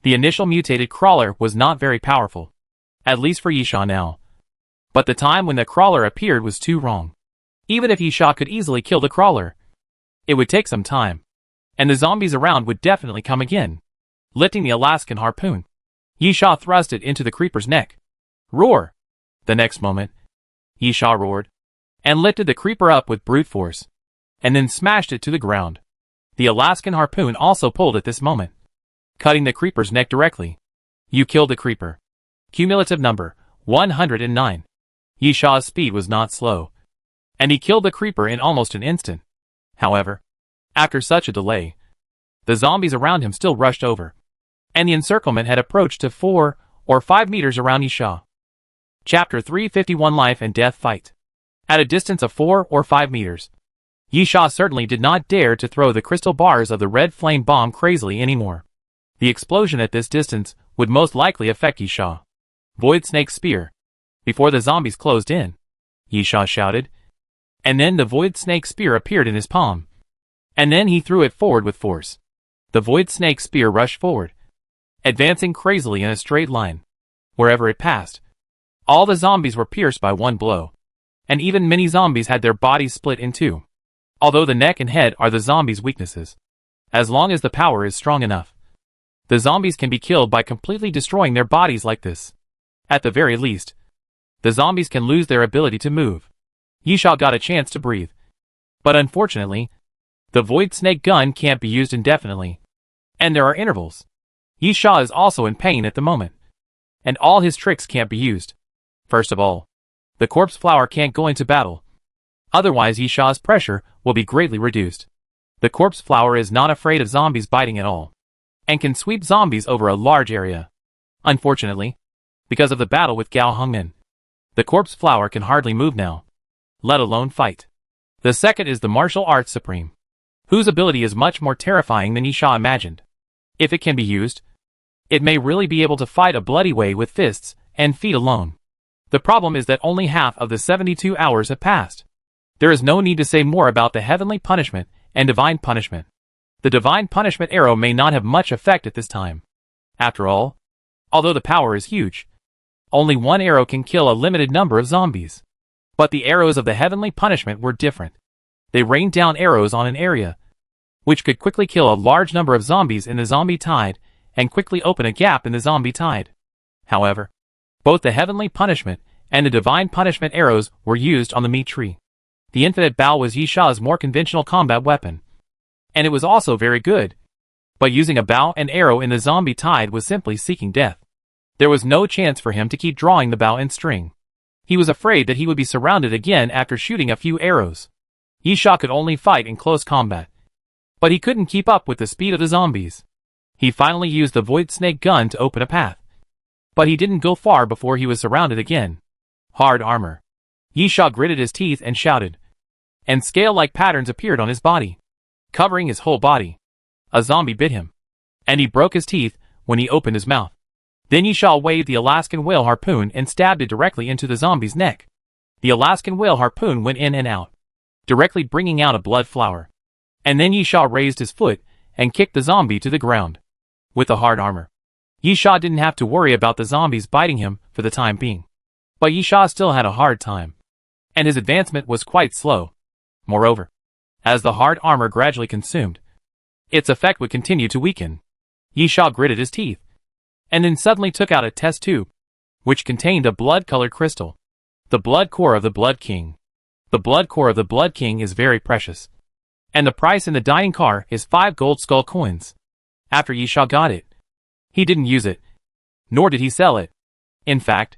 The initial mutated crawler was not very powerful, at least for Yisha now. But the time when the crawler appeared was too wrong. Even if Yisha could easily kill the crawler, it would take some time, and the zombies around would definitely come again. Lifting the Alaskan harpoon, Yisha thrust it into the creeper's neck. Roar! The next moment, Yisha roared, and lifted the creeper up with brute force, and then smashed it to the ground. The Alaskan harpoon also pulled at this moment, cutting the creeper's neck directly. You killed the creeper. Cumulative number, 109. Yisha's speed was not slow, and he killed the creeper in almost an instant. However, after such a delay, the zombies around him still rushed over, and the encirclement had approached to 4 or 5 meters around Yisha. Chapter 351 Life and Death Fight. At a distance of 4 or 5 meters, Yisha certainly did not dare to throw the crystal bars of the red flame bomb crazily anymore. The explosion at this distance would most likely affect Yisha. Void Snake Spear. Before the zombies closed in, Yisha shouted, and then the Void Snake Spear appeared in his palm. And then he threw it forward with force. The Void Snake Spear rushed forward, advancing crazily in a straight line. Wherever it passed, all the zombies were pierced by one blow, and even many zombies had their bodies split in two. Although the neck and head are the zombies' weaknesses, as long as the power is strong enough, the zombies can be killed by completely destroying their bodies like this. At the very least, the zombies can lose their ability to move. Yisha got a chance to breathe. But unfortunately, the Void Snake gun can't be used indefinitely, and there are intervals. Yisha is also in pain at the moment, and all his tricks can't be used. First of all, the corpse flower can't go into battle. Otherwise Yisha's pressure will be greatly reduced. The corpse flower is not afraid of zombies biting at all, and can sweep zombies over a large area. Unfortunately, because of the battle with Gao Hongmin, the corpse flower can hardly move now, let alone fight. The second is the martial arts supreme, whose ability is much more terrifying than Yisha imagined. If it can be used, it may really be able to fight a bloody way with fists and feet alone. The problem is that only half of the 72 hours have passed. There is no need to say more about the heavenly punishment and divine punishment. The divine punishment arrow may not have much effect at this time. After all, although the power is huge, only one arrow can kill a limited number of zombies. But the arrows of the heavenly punishment were different. They rained down arrows on an area, which could quickly kill a large number of zombies in the zombie tide and quickly open a gap in the zombie tide. However, both the heavenly punishment and the divine punishment arrows were used on the meat tree. The infinite bow was Yisha's more conventional combat weapon, and it was also very good. But using a bow and arrow in the zombie tide was simply seeking death. There was no chance for him to keep drawing the bow and string. He was afraid that he would be surrounded again after shooting a few arrows. Yisha could only fight in close combat, but he couldn't keep up with the speed of the zombies. He finally used the Void Snake gun to open a path, but he didn't go far before he was surrounded again. Hard armor. Yisha gritted his teeth and shouted, and scale-like patterns appeared on his body, covering his whole body. A zombie bit him, and he broke his teeth when he opened his mouth. Then Yisha waved the Alaskan whale harpoon and stabbed it directly into the zombie's neck. The Alaskan whale harpoon went in and out, directly bringing out a blood flower. And then Yisha raised his foot and kicked the zombie to the ground. With the hard armor, Yisha didn't have to worry about the zombies biting him for the time being. But Yisha still had a hard time, and his advancement was quite slow. Moreover, as the hard armor gradually consumed, its effect would continue to weaken. Yisha gritted his teeth, and then suddenly took out a test tube, which contained a blood-colored crystal. The blood core of the Blood King. The blood core of the Blood King is very precious, and the price in the dining car is 5 gold skull coins. After Yisha got it, he didn't use it, nor did he sell it. In fact,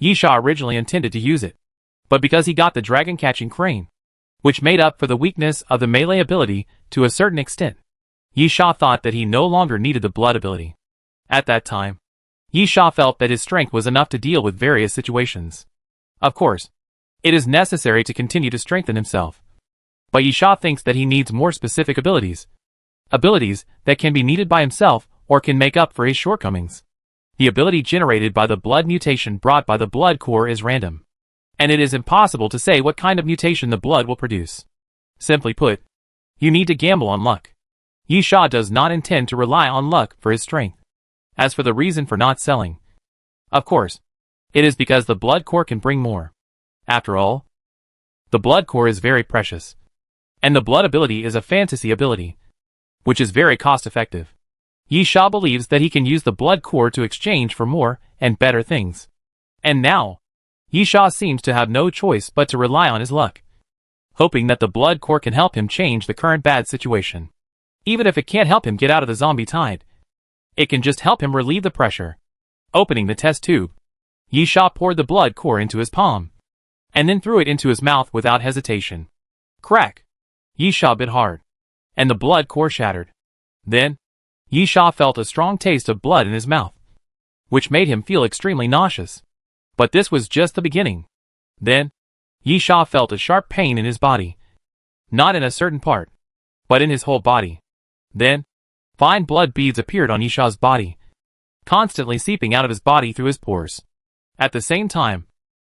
Yisha originally intended to use it, but because he got the dragon-catching crane, which made up for the weakness of the melee ability to a certain extent, Yisha thought that he no longer needed the blood ability. At that time, Yisha felt that his strength was enough to deal with various situations. Of course, it is necessary to continue to strengthen himself, but Yisha thinks that he needs more specific abilities. Abilities that can be needed by himself or can make up for his shortcomings. The ability generated by the blood mutation brought by the blood core is random, and it is impossible to say what kind of mutation the blood will produce. Simply put, You need to gamble on luck. Yisha does not intend to rely on luck for his strength. As for the reason for not selling, of course, it is because the blood core can bring more. After all, the blood core is very precious. And the blood ability is a fantasy ability, which is very cost-effective. Yisha believes that he can use the blood core to exchange for more and better things. And now, Yisha seems to have no choice but to rely on his luck, hoping that the blood core can help him change the current bad situation. Even if it can't help him get out of the zombie tide, it can just help him relieve the pressure. Opening the test tube, Yisha poured the blood core into his palm, and then threw it into his mouth without hesitation. Crack! Yisha bit hard, and the blood core shattered. Then, Yisha felt a strong taste of blood in his mouth, which made him feel extremely nauseous. But this was just the beginning. Then, Yisha felt a sharp pain in his body. Not in a certain part, but in his whole body. Then, fine blood beads appeared on Yisha's body, constantly seeping out of his body through his pores. At the same time,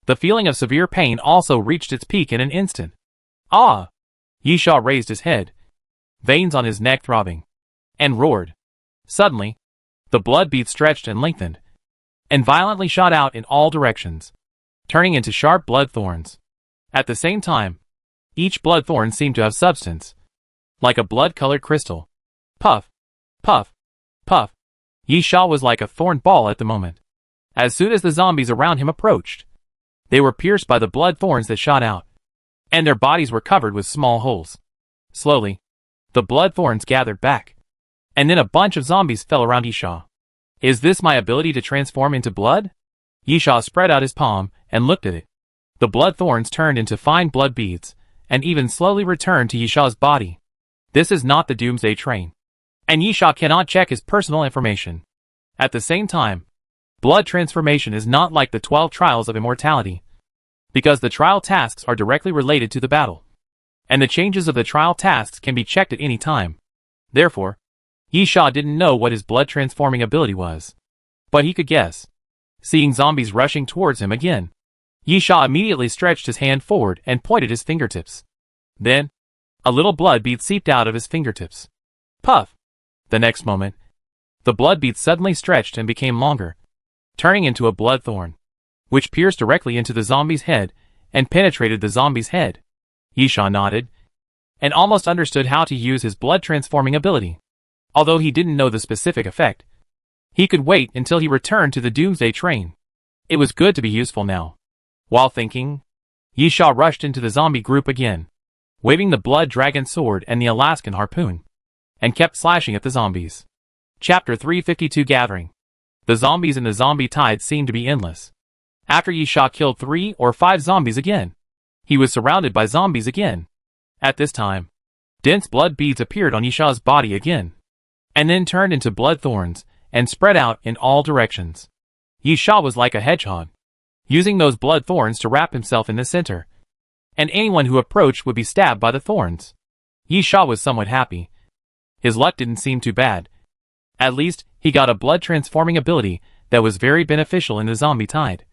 the feeling of severe pain also reached its peak in an instant. Ah! Yisha raised his head, veins on his neck throbbing, and roared. Suddenly, the blood beads stretched and lengthened, and violently shot out in all directions, turning into sharp blood thorns. At the same time, each blood thorn seemed to have substance, like a blood-colored crystal. Puff, puff, puff. Yisha was like a thorn ball at the moment. As soon as the zombies around him approached, they were pierced by the blood thorns that shot out, and their bodies were covered with small holes. Slowly, the blood thorns gathered back, and then a bunch of zombies fell around Yisha. Is this my ability to transform into blood? Yisha spread out his palm and looked at it. The blood thorns turned into fine blood beads, and even slowly returned to Yisha's body. This is not the Doomsday train, and Yisha cannot check his personal information. At the same time, blood transformation is not like the 12 trials of immortality, because the trial tasks are directly related to the battle, and the changes of the trial tasks can be checked at any time. Therefore, Yisha didn't know what his blood transforming ability was, but he could guess. Seeing zombies rushing towards him again, Yisha immediately stretched his hand forward and pointed his fingertips. Then, a little blood bead seeped out of his fingertips. Puff! The next moment, the blood bead suddenly stretched and became longer, turning into a blood thorn, which pierced directly into the zombie's head and penetrated the zombie's head. Yisha nodded, and almost understood how to use his blood transforming ability. Although he didn't know the specific effect, he could wait until he returned to the Doomsday train. It was good to be useful now. While thinking, Yisha rushed into the zombie group again, waving the blood dragon sword and the Alaskan harpoon, and kept slashing at the zombies. Chapter 352 Gathering. The zombies in the zombie tide seemed to be endless. After Yisha killed 3 or 5 zombies again, he was surrounded by zombies again. At this time, dense blood beads appeared on Yisha's body again, and then turned into blood thorns and spread out in all directions. Yisha was like a hedgehog, using those blood thorns to wrap himself in the center, and anyone who approached would be stabbed by the thorns. Yisha was somewhat happy. His luck didn't seem too bad. At least, he got a blood transforming ability that was very beneficial in the zombie tide.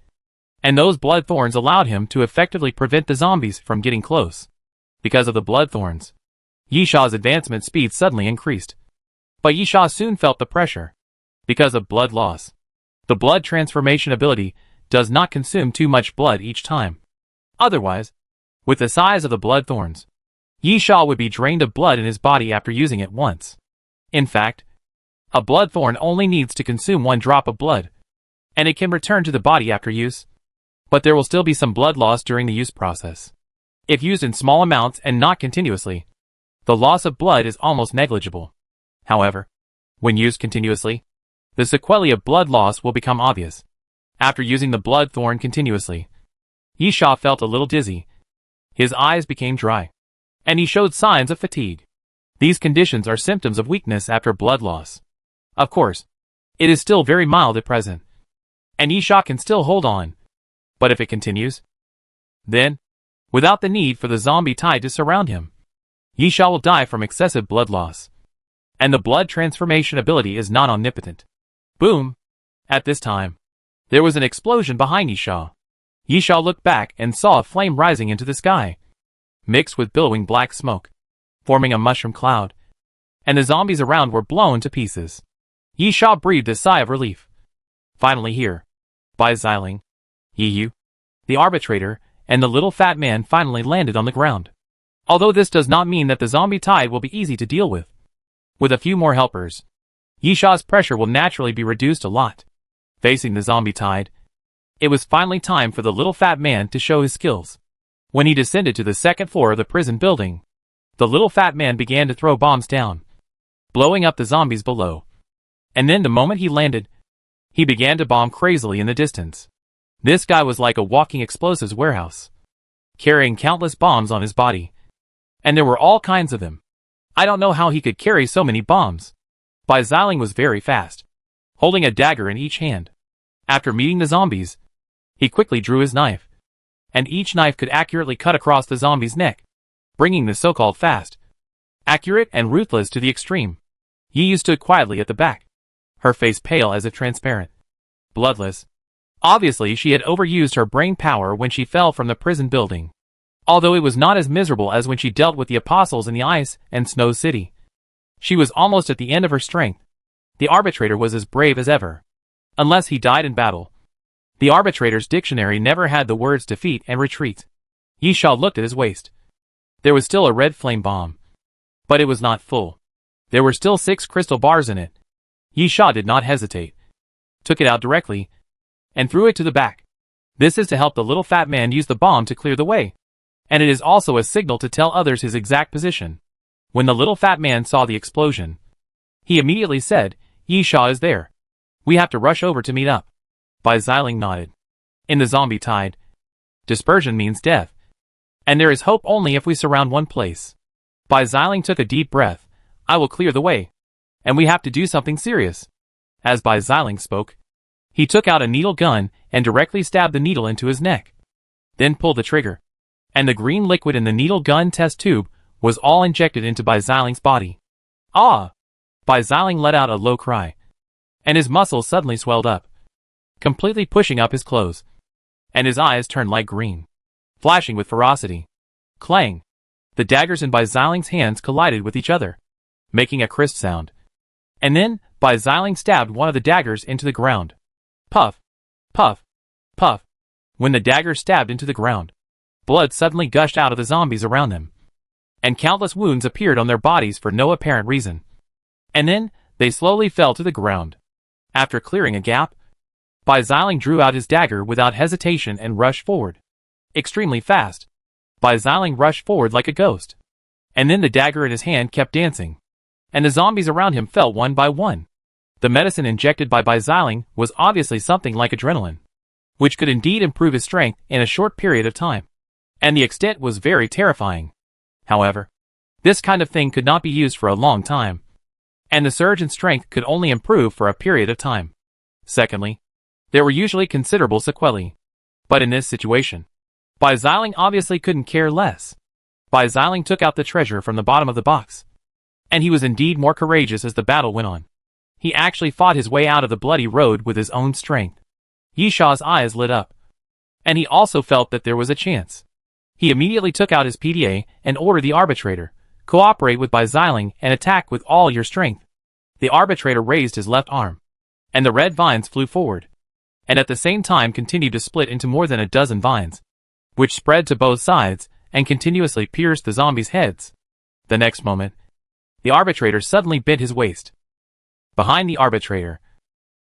And those blood thorns allowed him to effectively prevent the zombies from getting close. Because of the blood thorns, Yisha's advancement speed suddenly increased. But Yisha soon felt the pressure. Because of blood loss, the blood transformation ability does not consume too much blood each time. Otherwise, with the size of the blood thorns, Yisha would be drained of blood in his body after using it once. In fact, a blood thorn only needs to consume 1 drop of blood, and it can return to the body after use. But there will still be some blood loss during the use process. If used in small amounts and not continuously, the loss of blood is almost negligible. However, when used continuously, the sequelae of blood loss will become obvious. After using the blood thorn continuously, Yisha felt a little dizzy. His eyes became dry, and he showed signs of fatigue. These conditions are symptoms of weakness after blood loss. Of course, it is still very mild at present, and Yisha can still hold on. But if it continues, then, without the need for the zombie tide to surround him, Yisha will die from excessive blood loss. And the blood transformation ability is not omnipotent. Boom! At this time, there was an explosion behind Yisha. Yisha looked back and saw a flame rising into the sky, mixed with billowing black smoke. forming a mushroom cloud, and the zombies around were blown to pieces. Yisha breathed a sigh of relief. Finally here. By Xiling, Yu, the arbitrator, and the little fat man finally landed on the ground. Although this does not mean that the zombie tide will be easy to deal with. With a few more helpers, Yisha's pressure will naturally be reduced a lot. Facing the zombie tide, it was finally time for the little fat man to show his skills. When he descended to the second floor of the prison building, the little fat man began to throw bombs down, blowing up the zombies below. And then the moment he landed, he began to bomb crazily in the distance. This guy was like a walking explosives warehouse, carrying countless bombs on his body. And there were all kinds of them. I don't know how he could carry so many bombs. Bai Xiling was very fast, holding a dagger in each hand. After meeting the zombies, he quickly drew his knife, and each knife could accurately cut across the zombie's neck, bringing the so-called fast, accurate and ruthless to the extreme. Yi stood quietly at the back, her face pale as if transparent, bloodless. Obviously she had overused her brain power when she fell from the prison building, although it was not as miserable as when she dealt with the apostles in the ice and snow city. She was almost at the end of her strength. The arbitrator was as brave as ever, unless he died in battle. The arbitrator's dictionary never had the words defeat and retreat. Yisha looked at his waist. There was still a red flame bomb, but it was not full. There were still 6 crystal bars in it. Yisha did not hesitate, took it out directly, and threw it to the back. This is to help the little fat man use the bomb to clear the way, and it is also a signal to tell others his exact position. When the little fat man saw the explosion, he immediately said, "Yisha is there. We have to rush over to meet up." Bai Xiling nodded. In the zombie tide, dispersion means death, and there is hope only if we surround one place. Bai Xiling took a deep breath. "I will clear the way, and we have to do something serious." As Bai Xiling spoke, he took out a needle gun and directly stabbed the needle into his neck. Then pulled the trigger, and the green liquid in the needle gun test tube was all injected into Bai Xiling's body. Ah! Bai Xiling let out a low cry, and his muscles suddenly swelled up, completely pushing up his clothes, and his eyes turned light green, flashing with ferocity. Clang! The daggers in Bai Xiling's hands collided with each other, making a crisp sound. And then, Bai Xiling stabbed one of the daggers into the ground. Puff! Puff! Puff! When the dagger stabbed into the ground, blood suddenly gushed out of the zombies around them, and countless wounds appeared on their bodies for no apparent reason. And then, they slowly fell to the ground. After clearing a gap, Bai Xiling drew out his dagger without hesitation and rushed forward. Extremely fast, Bai Xiling rushed forward like a ghost. And then the dagger in his hand kept dancing, and the zombies around him fell one by one. The medicine injected by Bai Xiling was obviously something like adrenaline, which could indeed improve his strength in a short period of time. And the extent was very terrifying. However, this kind of thing could not be used for a long time, and the surge in strength could only improve for a period of time. Secondly, there were usually considerable sequelae. But in this situation, Bai Xiling obviously couldn't care less. Bai Xiling took out the treasure from the bottom of the box, and he was indeed more courageous as the battle went on. He actually fought his way out of the bloody road with his own strength. Yisha's eyes lit up, and he also felt that there was a chance. He immediately took out his PDA and ordered the arbitrator, "Cooperate with Bai Xiling and attack with all your strength." The arbitrator raised his left arm, and the red vines flew forward, and at the same time continued to split into more than a dozen vines, which spread to both sides and continuously pierced the zombies' heads. The next moment, the arbitrator suddenly bit his waist. Behind the arbitrator,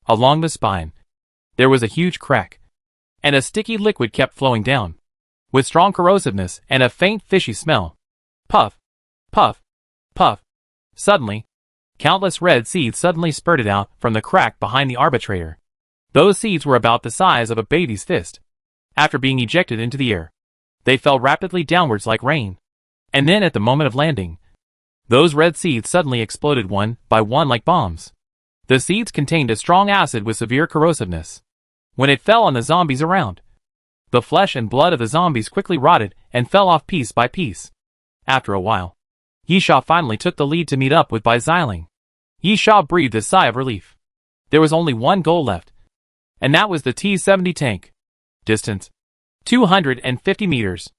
along the spine, there was a huge crack, and a sticky liquid kept flowing down, with strong corrosiveness and a faint fishy smell. Puff! Puff! Puff! Suddenly, countless red seeds suddenly spurted out from the crack behind the arbitrator. Those seeds were about the size of a baby's fist. After being ejected into the air, they fell rapidly downwards like rain. And then at the moment of landing, those red seeds suddenly exploded one by one like bombs. The seeds contained a strong acid with severe corrosiveness. When it fell on the zombies around, the flesh and blood of the zombies quickly rotted and fell off piece by piece. After a while, Yisha finally took the lead to meet up with Bai Xiling. Yisha breathed a sigh of relief. There was only one goal left, and that was the T-70 tank. Distance: 250 meters.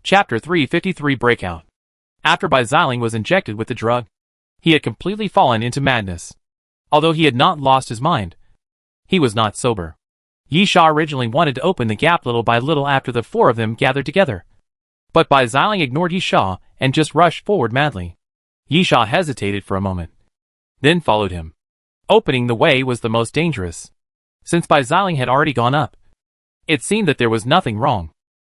Chapter 353 Breakout. After Bai Xiling was injected with the drug, he had completely fallen into madness. Although he had not lost his mind, he was not sober. Yi Sha originally wanted to open the gap little by little after the four of them gathered together. But Bai Xiling ignored Yi Sha and just rushed forward madly. Yi Sha hesitated for a moment, then followed him. Opening the way was the most dangerous, since Bai Xiling had already gone up. It seemed that there was nothing wrong.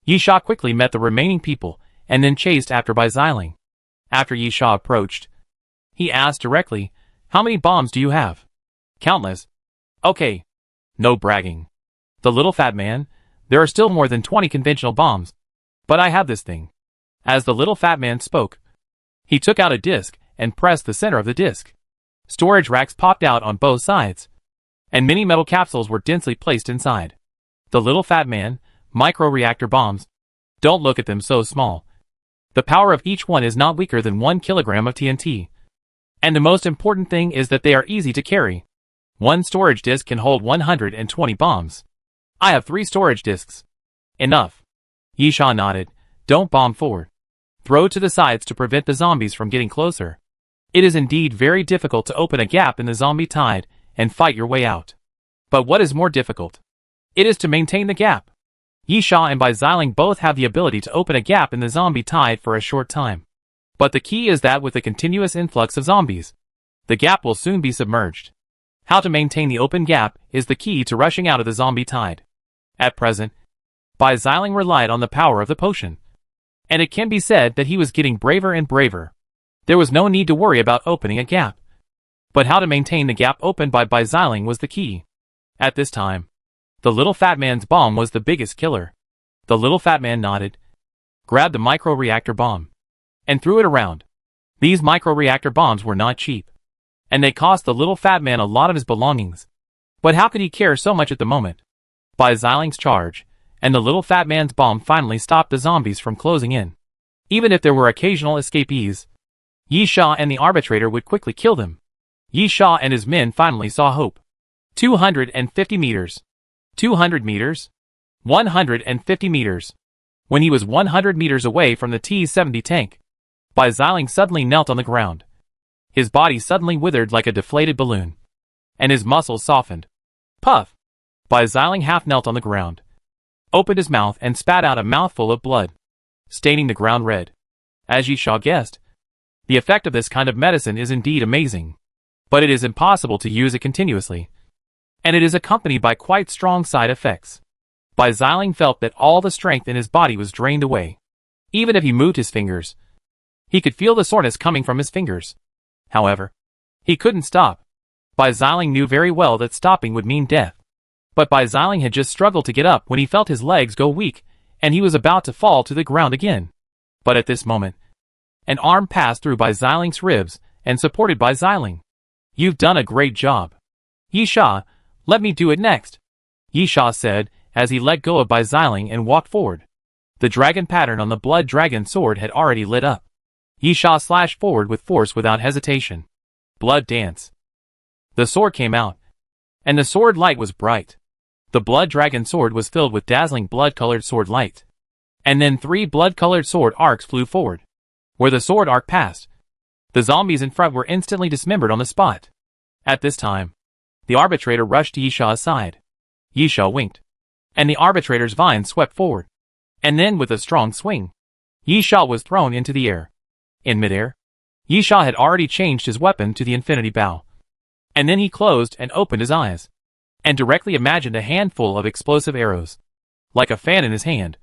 Yi Sha quickly met the remaining people and then chased after Bai Xiling. After Yi Sha approached, he asked directly, "How many bombs do you have?" "Countless." "Okay. No bragging." "The little fat man, there are still more than 20 conventional bombs. But I have this thing." As the little fat man spoke, he took out a disc and pressed the center of the disc. Storage racks popped out on both sides, and many metal capsules were densely placed inside. The little fat man, micro-reactor bombs. Don't look at them so small. The power of each one is not weaker than 1 kilogram of TNT. And the most important thing is that they are easy to carry. One storage disc can hold 120 bombs. I have 3 storage discs. Enough. Yi Sha nodded. Don't bomb forward. Throw to the sides to prevent the zombies from getting closer. It is indeed very difficult to open a gap in the zombie tide and fight your way out. But what is more difficult? It is to maintain the gap. Yi Sha and Bai Xiling both have the ability to open a gap in the zombie tide for a short time. But the key is that with the continuous influx of zombies, the gap will soon be submerged. How to maintain the open gap is the key to rushing out of the zombie tide. At present, Bai Xiling relied on the power of the potion, and it can be said that he was getting braver and braver. There was no need to worry about opening a gap. But how to maintain the gap opened by Bai Xiling was the key. At this time, the little fat man's bomb was the biggest killer. The little fat man nodded, grabbed the micro-reactor bomb, and threw it around. These micro-reactor bombs were not cheap, and they cost the little fat man a lot of his belongings. But how could he care so much at the moment? Bai Xiling's charge, and the little fat man's bomb finally stopped the zombies from closing in. Even if there were occasional escapees, Yi Sha and the arbitrator would quickly kill them. Yi Sha and his men finally saw hope. 250 meters. 200 meters. 150 meters. When he was 100 meters away from the T-70 tank, Bai Xiling suddenly knelt on the ground. His body suddenly withered like a deflated balloon, and his muscles softened. Puff! Bai Xiling half knelt on the ground, opened his mouth and spat out a mouthful of blood, staining the ground red. As Yi Sha guessed, the effect of this kind of medicine is indeed amazing, but it is impossible to use it continuously, and it is accompanied by quite strong side effects. Bai Xiling felt that all the strength in his body was drained away. Even if he moved his fingers, he could feel the soreness coming from his fingers. However, he couldn't stop. Bai Xiling knew very well that stopping would mean death. But Bai Xiling had just struggled to get up when he felt his legs go weak, and he was about to fall to the ground again. But at this moment, an arm passed through Bai Xiling's ribs and supported Bai Xiling. You've done a great job. Yi Sha, let me do it next. Yi Sha said, as he let go of Bai Xiling and walked forward. The dragon pattern on the blood dragon sword had already lit up. Yi Sha slashed forward with force without hesitation. Blood dance. The sword came out, and the sword light was bright. The blood dragon sword was filled with dazzling blood-colored sword light. And then 3 blood-colored sword arcs flew forward. Where the sword arc passed, the zombies in front were instantly dismembered on the spot. At this time, the arbitrator rushed to Yi Sha's side. Yi Sha winked, and the arbitrator's vine swept forward. And then with a strong swing, Yi Sha was thrown into the air. In midair, Yi Sha had already changed his weapon to the infinity bow. And then he closed and opened his eyes, and directly imagined a handful of explosive arrows, like a fan in his hand.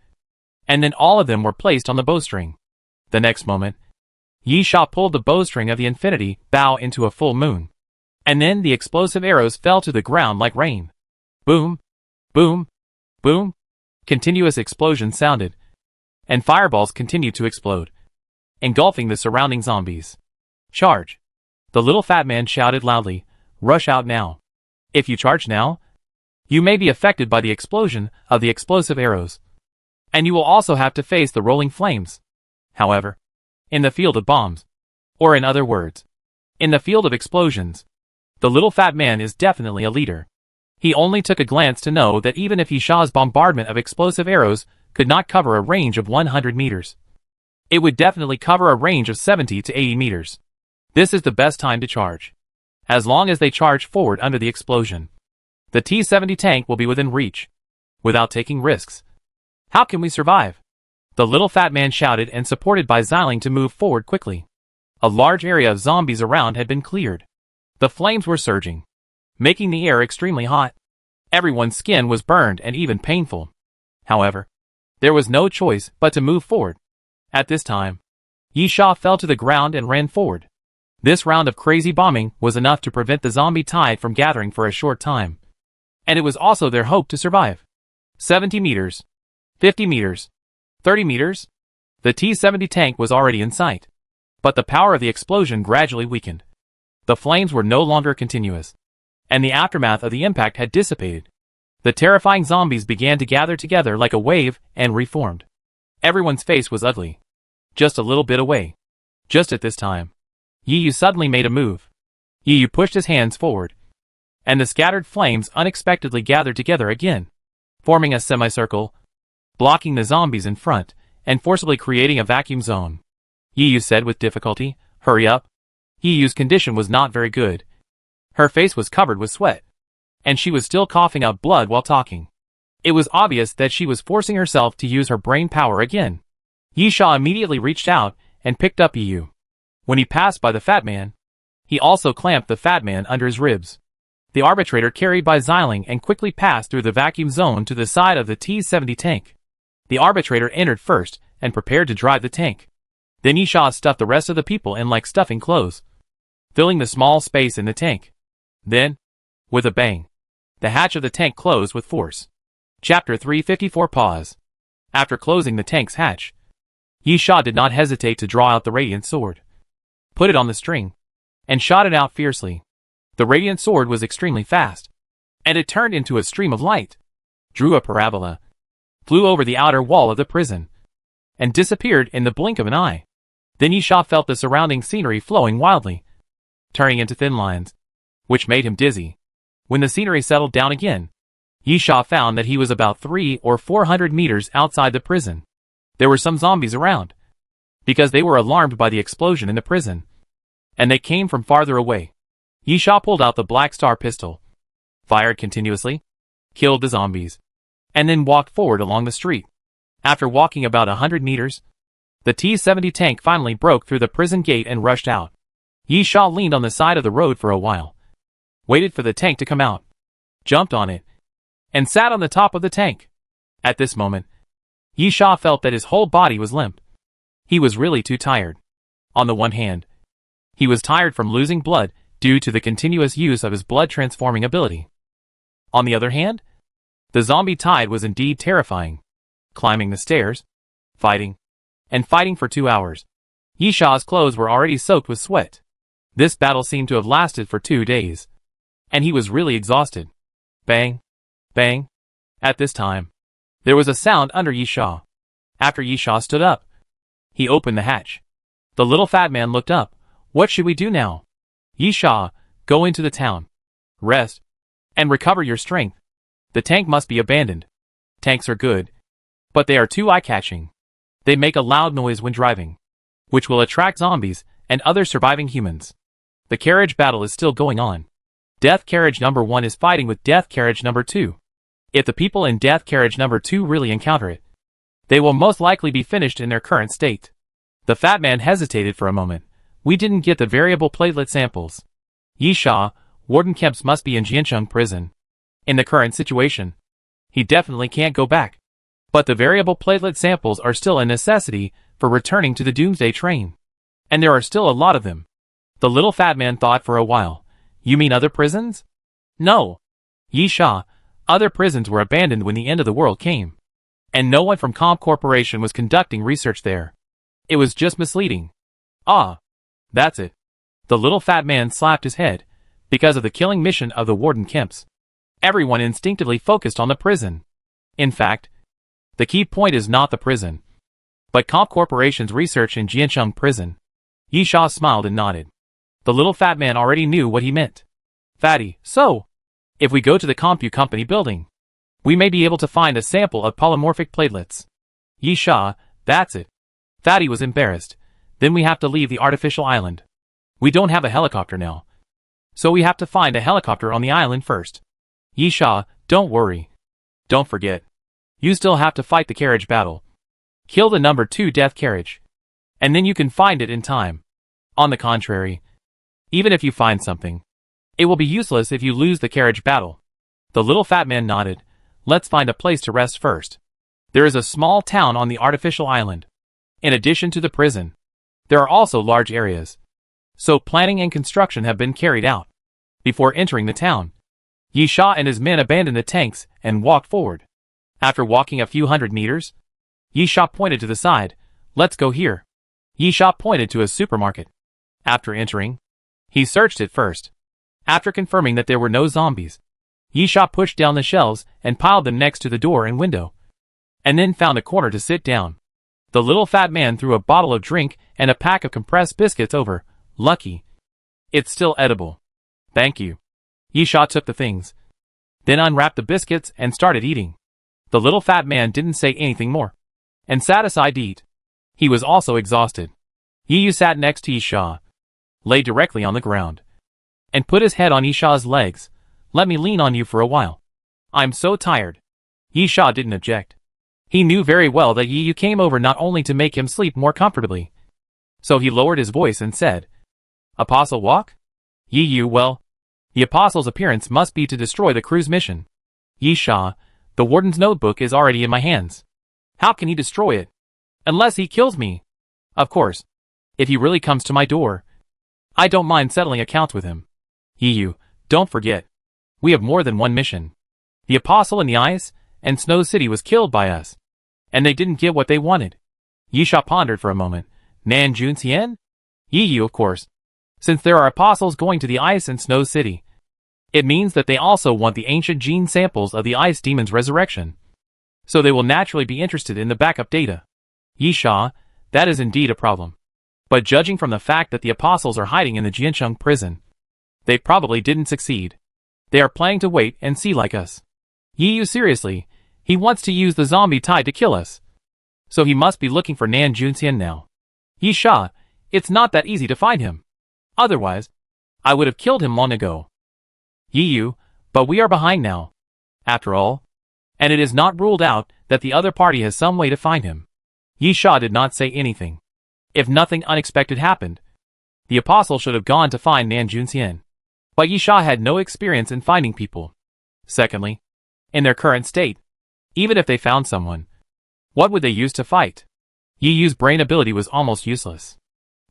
And then all of them were placed on the bowstring. The next moment, Yi Sha pulled the bowstring of the infinity bow into a full moon. And then the explosive arrows fell to the ground like rain. Boom, boom, boom. Continuous explosions sounded, and fireballs continued to explode, engulfing the surrounding zombies. Charge! The little fat man shouted loudly, rush out now. If you charge now, you may be affected by the explosion of the explosive arrows, and you will also have to face the rolling flames. However, in the field of bombs, or in other words, in the field of explosions, the little fat man is definitely a leader. He only took a glance to know that even if Yi Sha's bombardment of explosive arrows could not cover a range of 100 meters, It would definitely cover a range of 70 to 80 meters. This is the best time to charge. As long as they charge forward under the explosion, the T-70 tank will be within reach, without taking risks. How can we survive? The little fat man shouted, and supported by Xiling to move forward quickly. A large area of zombies around had been cleared. The flames were surging, making the air extremely hot. Everyone's skin was burned and even painful. However, there was no choice but to move forward. At this time, Yisha fell to the ground and ran forward. This round of crazy bombing was enough to prevent the zombie tide from gathering for a short time. And it was also their hope to survive. 70 meters. 50 meters. 30 meters. The T-70 tank was already in sight. But the power of the explosion gradually weakened. The flames were no longer continuous, and the aftermath of the impact had dissipated. The terrifying zombies began to gather together like a wave and reformed. Everyone's face was ugly. Just a little bit away. Just at this time, Yiyu suddenly made a move. Yiyu pushed his hands forward, and the scattered flames unexpectedly gathered together again, forming a semicircle, blocking the zombies in front, and forcibly creating a vacuum zone. Yiyu said with difficulty, "Hurry up." Yiyu's condition was not very good. Her face was covered with sweat, and she was still coughing up blood while talking. It was obvious that she was forcing herself to use her brain power again. Yisha immediately reached out and picked up Yiyu. When he passed by the fat man, he also clamped the fat man under his ribs. The arbitrator carried by Xiling and quickly passed through the vacuum zone to the side of the T-70 tank. The arbitrator entered first and prepared to drive the tank. Then Yisha stuffed the rest of the people in like stuffing clothes, filling the small space in the tank. Then, with a bang, the hatch of the tank closed with force. Chapter 354 Pause. After closing the tank's hatch, Yisha did not hesitate to draw out the radiant sword, put it on the string, and shot it out fiercely. The radiant sword was extremely fast, and it turned into a stream of light, drew a parabola, flew over the outer wall of the prison, and disappeared in the blink of an eye. Then Yisha felt the surrounding scenery flowing wildly, turning into thin lines, which made him dizzy. When the scenery settled down again, Yisha found that he was about 300 or 400 meters outside the prison. There were some zombies around, because they were alarmed by the explosion in the prison, and they came from farther away. Yisha pulled out the Black Star pistol, fired continuously, killed the zombies, and then walked forward along the street. After walking about 100 meters, the T-70 tank finally broke through the prison gate and rushed out. Yisha leaned on the side of the road for a while, waited for the tank to come out, jumped on it, and sat on the top of the tank. At this moment, Yisha felt that his whole body was limp. He was really too tired. On the one hand, he was tired from losing blood due to the continuous use of his blood transforming ability. On the other hand, the zombie tide was indeed terrifying. Climbing the stairs, fighting, and fighting for 2 hours. Yisha's clothes were already soaked with sweat. This battle seemed to have lasted for 2 days, and he was really exhausted. Bang, bang. At this time, there was a sound under Yisha. After Yisha stood up, he opened the hatch. The little fat man looked up. "What should we do now?" "Yisha, go into the town, rest, and recover your strength. The tank must be abandoned. Tanks are good, but they are too eye-catching. They make a loud noise when driving, which will attract zombies and other surviving humans. The carriage battle is still going on. Death Carriage number 1 is fighting with Death Carriage number 2. If the people in Death Carriage number 2 really encounter it, they will most likely be finished in their current state." The fat man hesitated for a moment. "We didn't get the variable platelet samples. Yisha, Warden Kemps must be in Jiancheng prison. In the current situation, he definitely can't go back. But the variable platelet samples are still a necessity for returning to the Doomsday train. And there are still a lot of them." The little fat man thought for a while. "You mean other prisons?" "No. Yisha, other prisons were abandoned when the end of the world came. And no one from Comp Corporation was conducting research there. It was just misleading." "Ah, that's it." The little fat man slapped his head. Because of the killing mission of the Warden Kemps, everyone instinctively focused on the prison. In fact, the key point is not the prison, but Comp Corporation's research in Jiancheng prison. Yisha smiled and nodded. The little fat man already knew what he meant. "Fatty, so, if we go to the Compu Company building, we may be able to find a sample of polymorphic platelets." "Yisha, that's it. Fatty was embarrassed. Then we have to leave the artificial island. We don't have a helicopter now. So we have to find a helicopter on the island first. Yisha, don't worry. Don't forget. You still have to fight the carriage battle. Kill the number 2 death carriage. And then you can find it in time. On the contrary, even if you find something, it will be useless if you lose the carriage battle. The little fat man nodded. Let's find a place to rest first. There is a small town on the artificial island. In addition to the prison, there are also large areas. So planning and construction have been carried out. Before entering the town, Yisha and his men abandoned the tanks and walked forward. After walking a few hundred meters, Yisha pointed to the side. Let's go here. Yisha pointed to a supermarket. After entering, he searched it first. After confirming that there were no zombies, Yisha pushed down the shelves and piled them next to the door and window, and then found a corner to sit down. The little fat man threw a bottle of drink and a pack of compressed biscuits over. Lucky. It's still edible. Thank you. Yisha took the things, then unwrapped the biscuits and started eating. The little fat man didn't say anything more, and sat aside to eat. He was also exhausted. Yiyu sat next to Yisha, lay directly on the ground, and put his head on Yisha's legs. Let me lean on you for a while. I'm so tired. Yisha didn't object. He knew very well that Yiyu came over not only to make him sleep more comfortably. So he lowered his voice and said, Apostle walk? Yiyu, well, the apostle's appearance must be to destroy the crew's mission. Yisha, the warden's notebook is already in my hands. How can he destroy it? Unless he kills me. Of course. If he really comes to my door, I don't mind settling accounts with him. Yiyu, don't forget. We have more than one mission. The apostle in the ice and snow city was killed by us, and they didn't get what they wanted. Yisha pondered for a moment. Nan Junxian? Yiyu, of course. Since there are apostles going to the ice and snow city, it means that they also want the ancient gene samples of the ice demon's resurrection. So they will naturally be interested in the backup data. Yisha, that is indeed a problem. But judging from the fact that the apostles are hiding in the Jiancheng prison, they probably didn't succeed. They are planning to wait and see like us. Yiyu, seriously, he wants to use the zombie tide to kill us. So he must be looking for Nan Junxian now. Yisha, it's not that easy to find him. Otherwise, I would have killed him long ago. Yiyu, but we are behind now. After all, and it is not ruled out that the other party has some way to find him. Yisha did not say anything. If nothing unexpected happened, the apostle should have gone to find Nan Junxian. But Yisha had no experience in finding people. Secondly, in their current state, even if they found someone, what would they use to fight? Yiyu's brain ability was almost useless.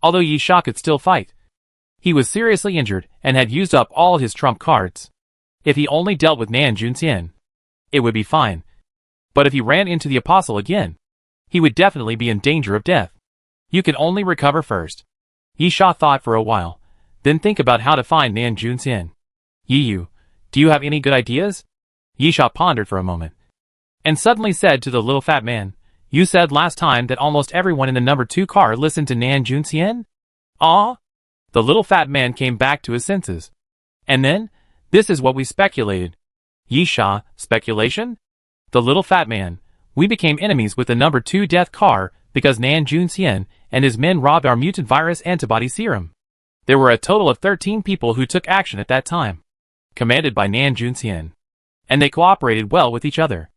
Although Yisha could still fight, he was seriously injured and had used up all his trump cards. If he only dealt with Nan Junxian, it would be fine. But if he ran into the apostle again, he would definitely be in danger of death. You can only recover first. Yisha thought for a while, then think about how to find Nan Junxian. Yiyu, do you have any good ideas? Yisha pondered for a moment, and suddenly said to the little fat man, You said last time that almost everyone in the number 2 car listened to Nan Junxian? Ah? The little fat man came back to his senses. And then, this is what we speculated. Yisha, speculation? The little fat man, we became enemies with the number 2 death car because Nan Junxian and his men robbed our mutant virus antibody serum. There were a total of 13 people who took action at that time, commanded by Nan Junxian, and they cooperated well with each other.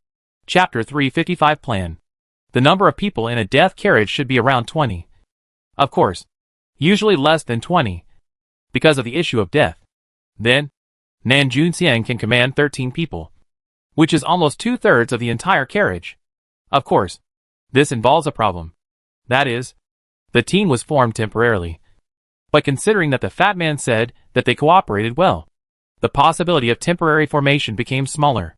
Chapter 355 Plan. The number of people in a death carriage should be around 20. Of course, usually less than 20, because of the issue of death. Then, Nan Junxian can command 13 people, which is almost 2/3 of the entire carriage. Of course, this involves a problem. That is, the team was formed temporarily. But considering that the fat man said that they cooperated well, the possibility of temporary formation became smaller.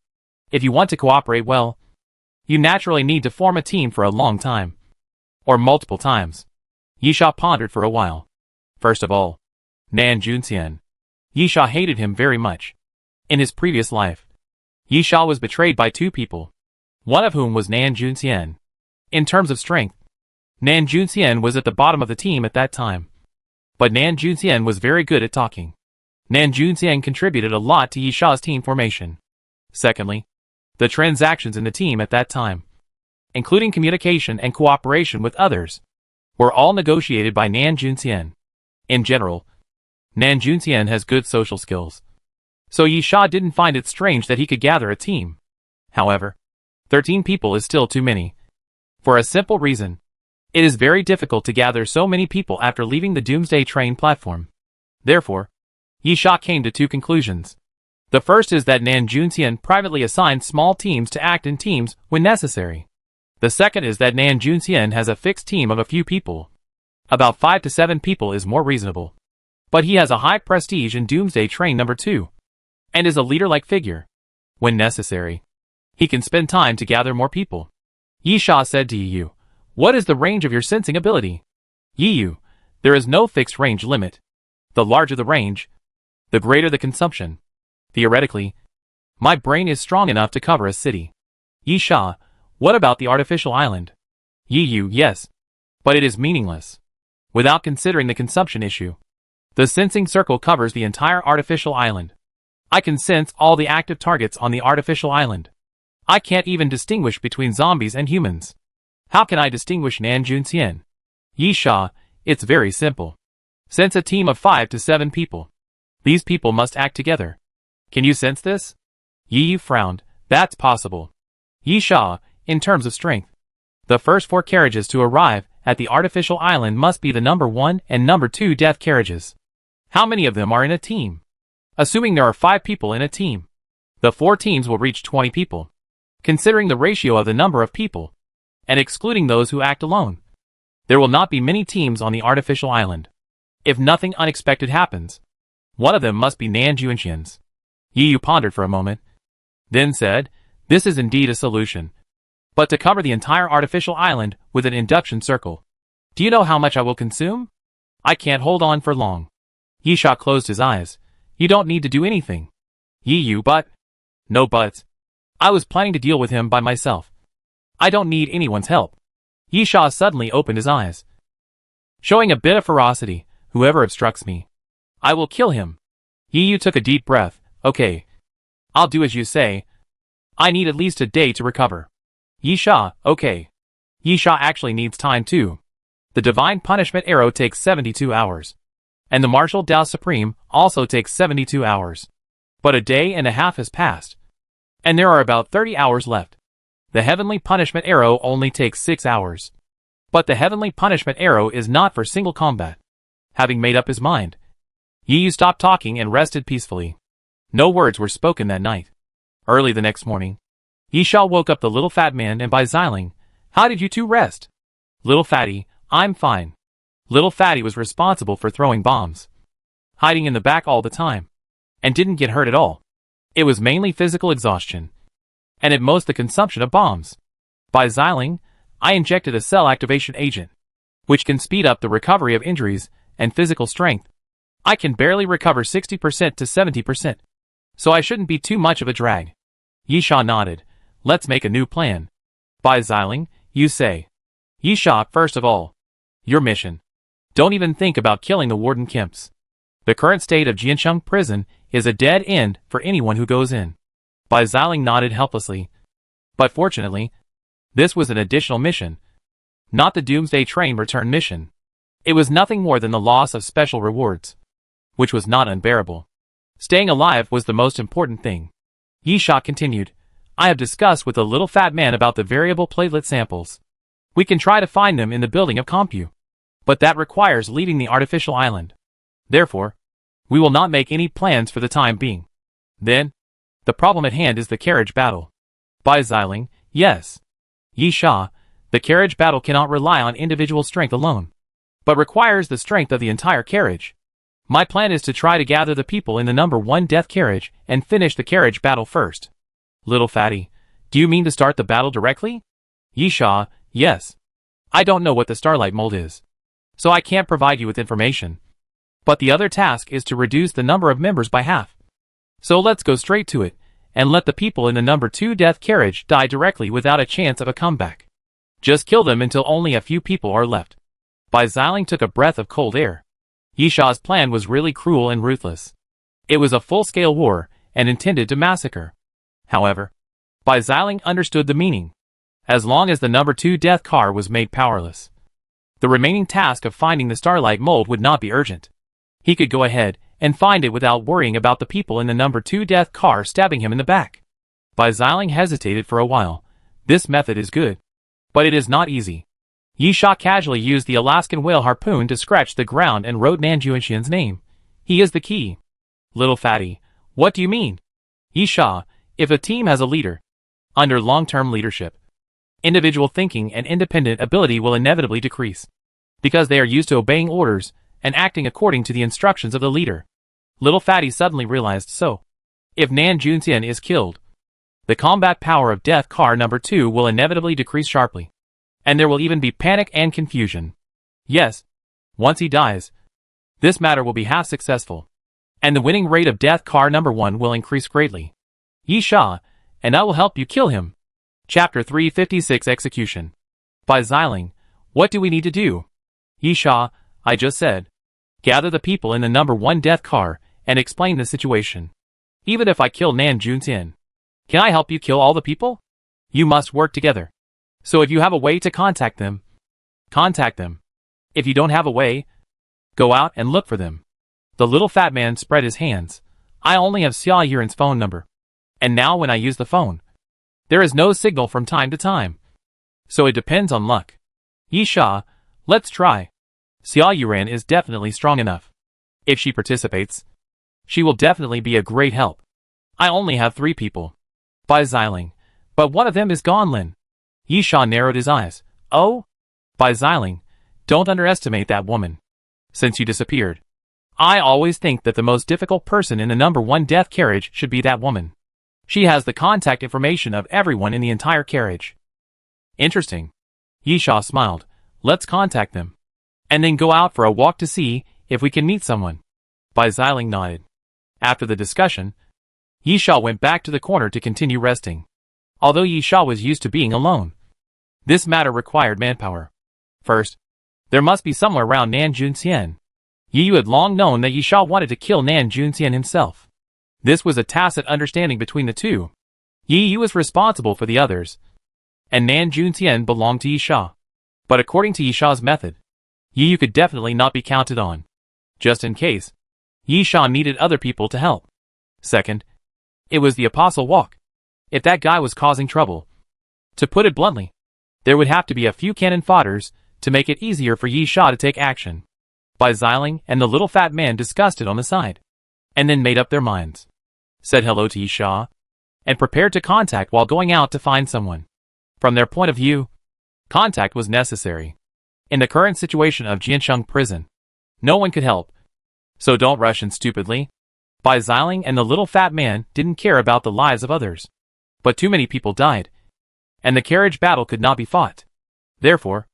If you want to cooperate well, you naturally need to form a team for a long time. Or multiple times. Yisha pondered for a while. First of all, Nan Junxian. Yisha hated him very much. In his previous life, Yisha was betrayed by 2 people, one of whom was Nan Junxian. In terms of strength, Nan Junxian was at the bottom of the team at that time. But Nan Junxian was very good at talking. Nan Junxian contributed a lot to Yisha's team formation. Secondly, the transactions in the team at that time, including communication and cooperation with others, were all negotiated by Nan Junxian. In general, Nan Junxian has good social skills, so Yi Sha didn't find it strange that he could gather a team. However, 13 people is still too many. For a simple reason. It is very difficult to gather so many people after leaving the Doomsday train platform. Therefore, Yi Sha came to two conclusions. The first is that Nan Junxian privately assigned small teams to act in teams when necessary. The second is that Nan Junxian has a fixed team of a few people. About 5 to 7 people is more reasonable. But he has a high prestige in Doomsday Train number 2, and is a leader-like figure. When necessary, he can spend time to gather more people. Yi Sha said to Yi Yu, "What is the range of your sensing ability?" Yi Yu, "There is no fixed range limit. The larger the range, the greater the consumption. Theoretically, my brain is strong enough to cover a city." Yi Sha, "What about the artificial island?" Yi Yu, "Yes, but it is meaningless, without considering the consumption issue. The sensing circle covers the entire artificial island. I can sense all the active targets on the artificial island. I can't even distinguish between zombies and humans. How can I distinguish Nan Junxian?" Yi Sha, "It's very simple. Sense a team of 5 to 7 people. These people must act together. Can you sense this?" Yi Yu frowned. "That's possible." Yi Sha, "In terms of strength, the first 4 carriages to arrive at the artificial island must be the number 1 and number 2 death carriages. How many of them are in a team? Assuming there are 5 people in a team, the 4 teams will reach 20 people. Considering the ratio of the number of people, and excluding those who act alone, there will not be many teams on the artificial island. If nothing unexpected happens, one of them must be Nan Junxian's." Yi Yu pondered for a moment, then said, "This is indeed a solution. But to cover the entire artificial island with an induction circle, do you know how much I will consume? I can't hold on for long." Yi Sha closed his eyes. "You don't need to do anything." Yi Yu, "But..." "No buts. I was planning to deal with him by myself. I don't need anyone's help." Yi Sha suddenly opened his eyes, showing a bit of ferocity. "Whoever obstructs me, I will kill him." Yi Yu took a deep breath. "Okay. I'll do as you say. I need at least a day to recover." Yi Sha, "Okay." Yi Sha actually needs time too. The Divine Punishment Arrow takes 72 hours. And the Martial Dao Supreme also takes 72 hours. But a day and a half has passed, and there are about 30 hours left. The Heavenly Punishment Arrow only takes 6 hours. But the Heavenly Punishment Arrow is not for single combat. Having made up his mind, Yi Yu stopped talking and rested peacefully. No words were spoken that night. Early the next morning, Yi Sha woke up the little fat man and by Xiling, "How did you two rest?" "Little fatty, I'm fine." Little fatty was responsible for throwing bombs, hiding in the back all the time, and didn't get hurt at all. It was mainly physical exhaustion, and at most the consumption of bombs. By Xiling, I injected a cell activation agent, which can speed up the recovery of injuries and physical strength. I can barely recover 60% to 70%, so I shouldn't be too much of a drag. Yi Sha nodded. "Let's make a new plan." By Xiling, "You say." Yi Sha, "First of all, your mission. Don't even think about killing the Warden Kemps. The current state of Jiansheng prison is a dead end for anyone who goes in." By Xiling nodded helplessly. But fortunately, this was an additional mission, not the Doomsday Train return mission. It was nothing more than the loss of special rewards, which was not unbearable. Staying alive was the most important thing. Yi Sha continued, "I have discussed with the little fat man about the variable platelet samples. We can try to find them in the building of Compu, but that requires leaving the artificial island. Therefore, we will not make any plans for the time being. Then, the problem at hand is the carriage battle." By Xiling, "Yes." Yi Sha, "The carriage battle cannot rely on individual strength alone, but requires the strength of the entire carriage. My plan is to try to gather the people in the number 1 death carriage and finish the carriage battle first." Little fatty, "Do you mean to start the battle directly?" Yi Sha, "Yes. I don't know what the Starlight Mold is, so I can't provide you with information. But the other task is to reduce the number of members by half. So let's go straight to it, and let the people in the number 2 death carriage die directly without a chance of a comeback. Just kill them until only a few people are left." By Xiling took a breath of cold air. Yi Sha's plan was really cruel and ruthless. It was a full-scale war, and intended to massacre. However, By Xiling understood the meaning. As long as the number 2 death car was made powerless, The remaining task of finding the Starlight mold would not be urgent. He could go ahead and find it without worrying about the people in the number 2 death car stabbing him in the back. Bai Xiling hesitated for a while. This method is good, but it is not easy. Yi Sha casually used the Alaskan whale harpoon to scratch the ground and wrote Nan Junshian's name. He is the key. Little fatty, what do you mean? Yi Sha, if a team has a leader, under long-term leadership, individual thinking and independent ability will inevitably decrease, because they are used to obeying orders and acting according to the instructions of the leader. Little fatty suddenly realized so. If Nan Junxian is killed, the combat power of Death Car number 2 will inevitably decrease sharply. And there will even be panic and confusion. Yes, once he dies, this matter will be half successful. And the winning rate of Death Car number 1 will increase greatly. Yi Sha, and I will help you kill him. Chapter 356 Execution. Bai Xiling, what do we need to do? Yi Sha, I just said. Gather the people in the number 1 death car and explain the situation. Even if I kill Nan Junxian, can I help you kill all the people? You must work together. So if you have a way to contact them, contact them. If you don't have a way, go out and look for them. The little fat man spread his hands. I only have Xia Yuren's phone number. And now when I use the phone, there is no signal from time to time. So it depends on luck. Yi Sha, let's try. Xia Yuren is definitely strong enough. If she participates, she will definitely be a great help. I only have 3 people. Bai Xiling, but one of them is Gonlin. Yi Sha narrowed his eyes. Oh? Bai Xiling, don't underestimate that woman. Since you disappeared, I always think that the most difficult person in the number 1 death carriage should be that woman. She has the contact information of everyone in the entire carriage. Interesting. Yi Sha smiled. Let's contact them. And then go out for a walk to see if we can meet someone. Bai Xiling nodded. After the discussion, Yi Sha went back to the corner to continue resting. Although Yi Sha was used to being alone, this matter required manpower. First, there must be somewhere around Nan Junxian. Yi Yu had long known that Yi Sha wanted to kill Nan Junxian himself. This was a tacit understanding between the two. Yi Yu was responsible for the others, and Nan Junxian belonged to Yi Sha. But according to Yi Sha's method, Yi Yu could definitely not be counted on. Just in case, Yi Sha needed other people to help. Second, it was the Apostle Walk. If that guy was causing trouble, to put it bluntly, there would have to be a few cannon fodders to make it easier for Yi Sha to take action. Bai Xiling and the little fat man discussed it on the side, and then made up their minds, said hello to Yi Sha, and prepared to contact while going out to find someone. From their point of view, contact was necessary. In the current situation of Jiansheng prison, no one could help. So don't rush in stupidly. Bai Xiling and the little fat man didn't care about the lives of others. But too many people died, and the carriage battle could not be fought. Therefore,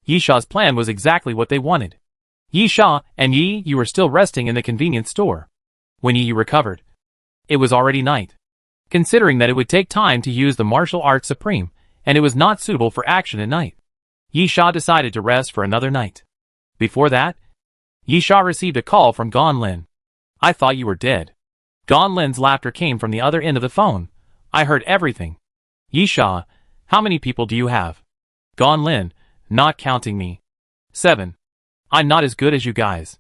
Yi Sha's plan was exactly what they wanted. Yi Sha and Yi Yu were still resting in the convenience store. When Yi Yu recovered, it was already night. Considering that it would take time to use the martial arts supreme, and it was not suitable for action at night, Yi Sha decided to rest for another night. Before that, Yi Sha received a call from Gonlin. I thought you were dead. Gonlin's laughter came from the other end of the phone. I heard everything. Yi Sha, how many people do you have? Gonlin, not counting me. 7. I'm not as good as you guys.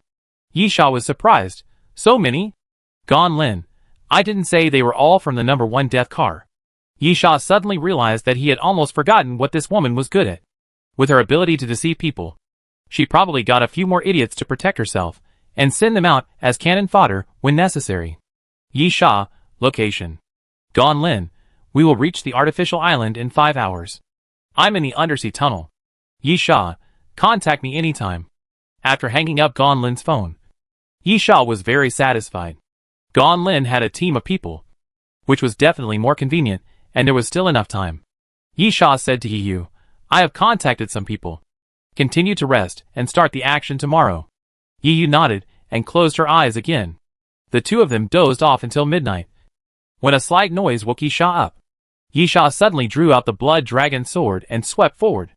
Yi Sha was surprised. So many? Gonlin, I didn't say they were all from the number 1 death car. Yi Sha suddenly realized that he had almost forgotten what this woman was good at. With her ability to deceive people, she probably got a few more idiots to protect herself and send them out as cannon fodder when necessary. Yi Sha, location. Gonlin, we will reach the artificial island in 5 hours. I'm in the undersea tunnel. Yi Sha, contact me anytime. After hanging up Gonlin's phone, Yi Sha was very satisfied. Gonlin had a team of people, which was definitely more convenient, and there was still enough time. Yi Sha said to Yi Yu, I have contacted some people. Continue to rest and start the action tomorrow. Yi Yu nodded and closed her eyes again. The two of them dozed off until midnight, when a slight noise woke Yi Sha up. Yi Sha suddenly drew out the blood dragon sword and swept forward.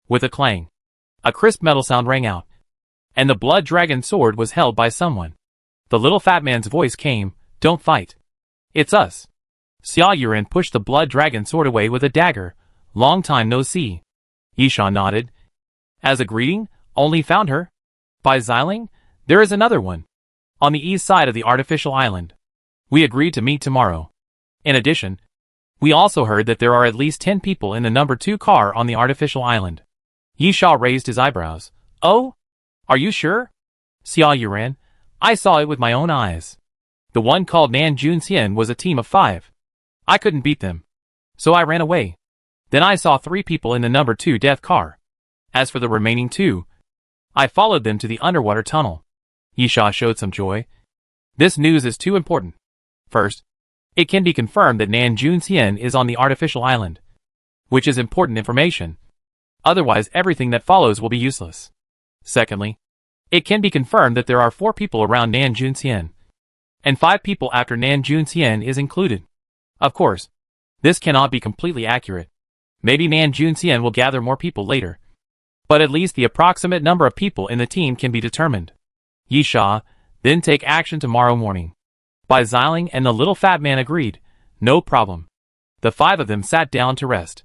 With a clang, a crisp metal sound rang out, and the blood dragon sword was held by someone. The little fat man's voice came, Don't fight. It's us. Xia Yuren pushed the blood dragon sword away with a dagger. Long time no see. Yi Sha nodded. As a greeting, Only found her? By Xiling? There is another one. On the east side of the artificial island. We agreed to meet tomorrow. In addition, we also heard that there are at least 10 people in the number 2 car on the artificial island. Yi Sha raised his eyebrows. Oh? Are you sure? Xia Yuran, I saw it with my own eyes. The one called Nan Junxian was a team of 5. I couldn't beat them. So I ran away. Then I saw 3 people in the number 2 death car. As for the remaining 2, I followed them to the underwater tunnel. Yi Sha showed some joy. This news is too important. First, it can be confirmed that Nan Junxian is on the artificial island, which is important information. Otherwise, everything that follows will be useless. Secondly, it can be confirmed that there are 4 people around Nan Junxian, and 5 people after Nan Junxian is included. Of course, this cannot be completely accurate. Maybe Nan Junxian will gather more people later. But at least the approximate number of people in the team can be determined. Yi Sha, then take action tomorrow morning. Bai Xiling and the little fat man agreed. No problem. The 5 of them sat down to rest.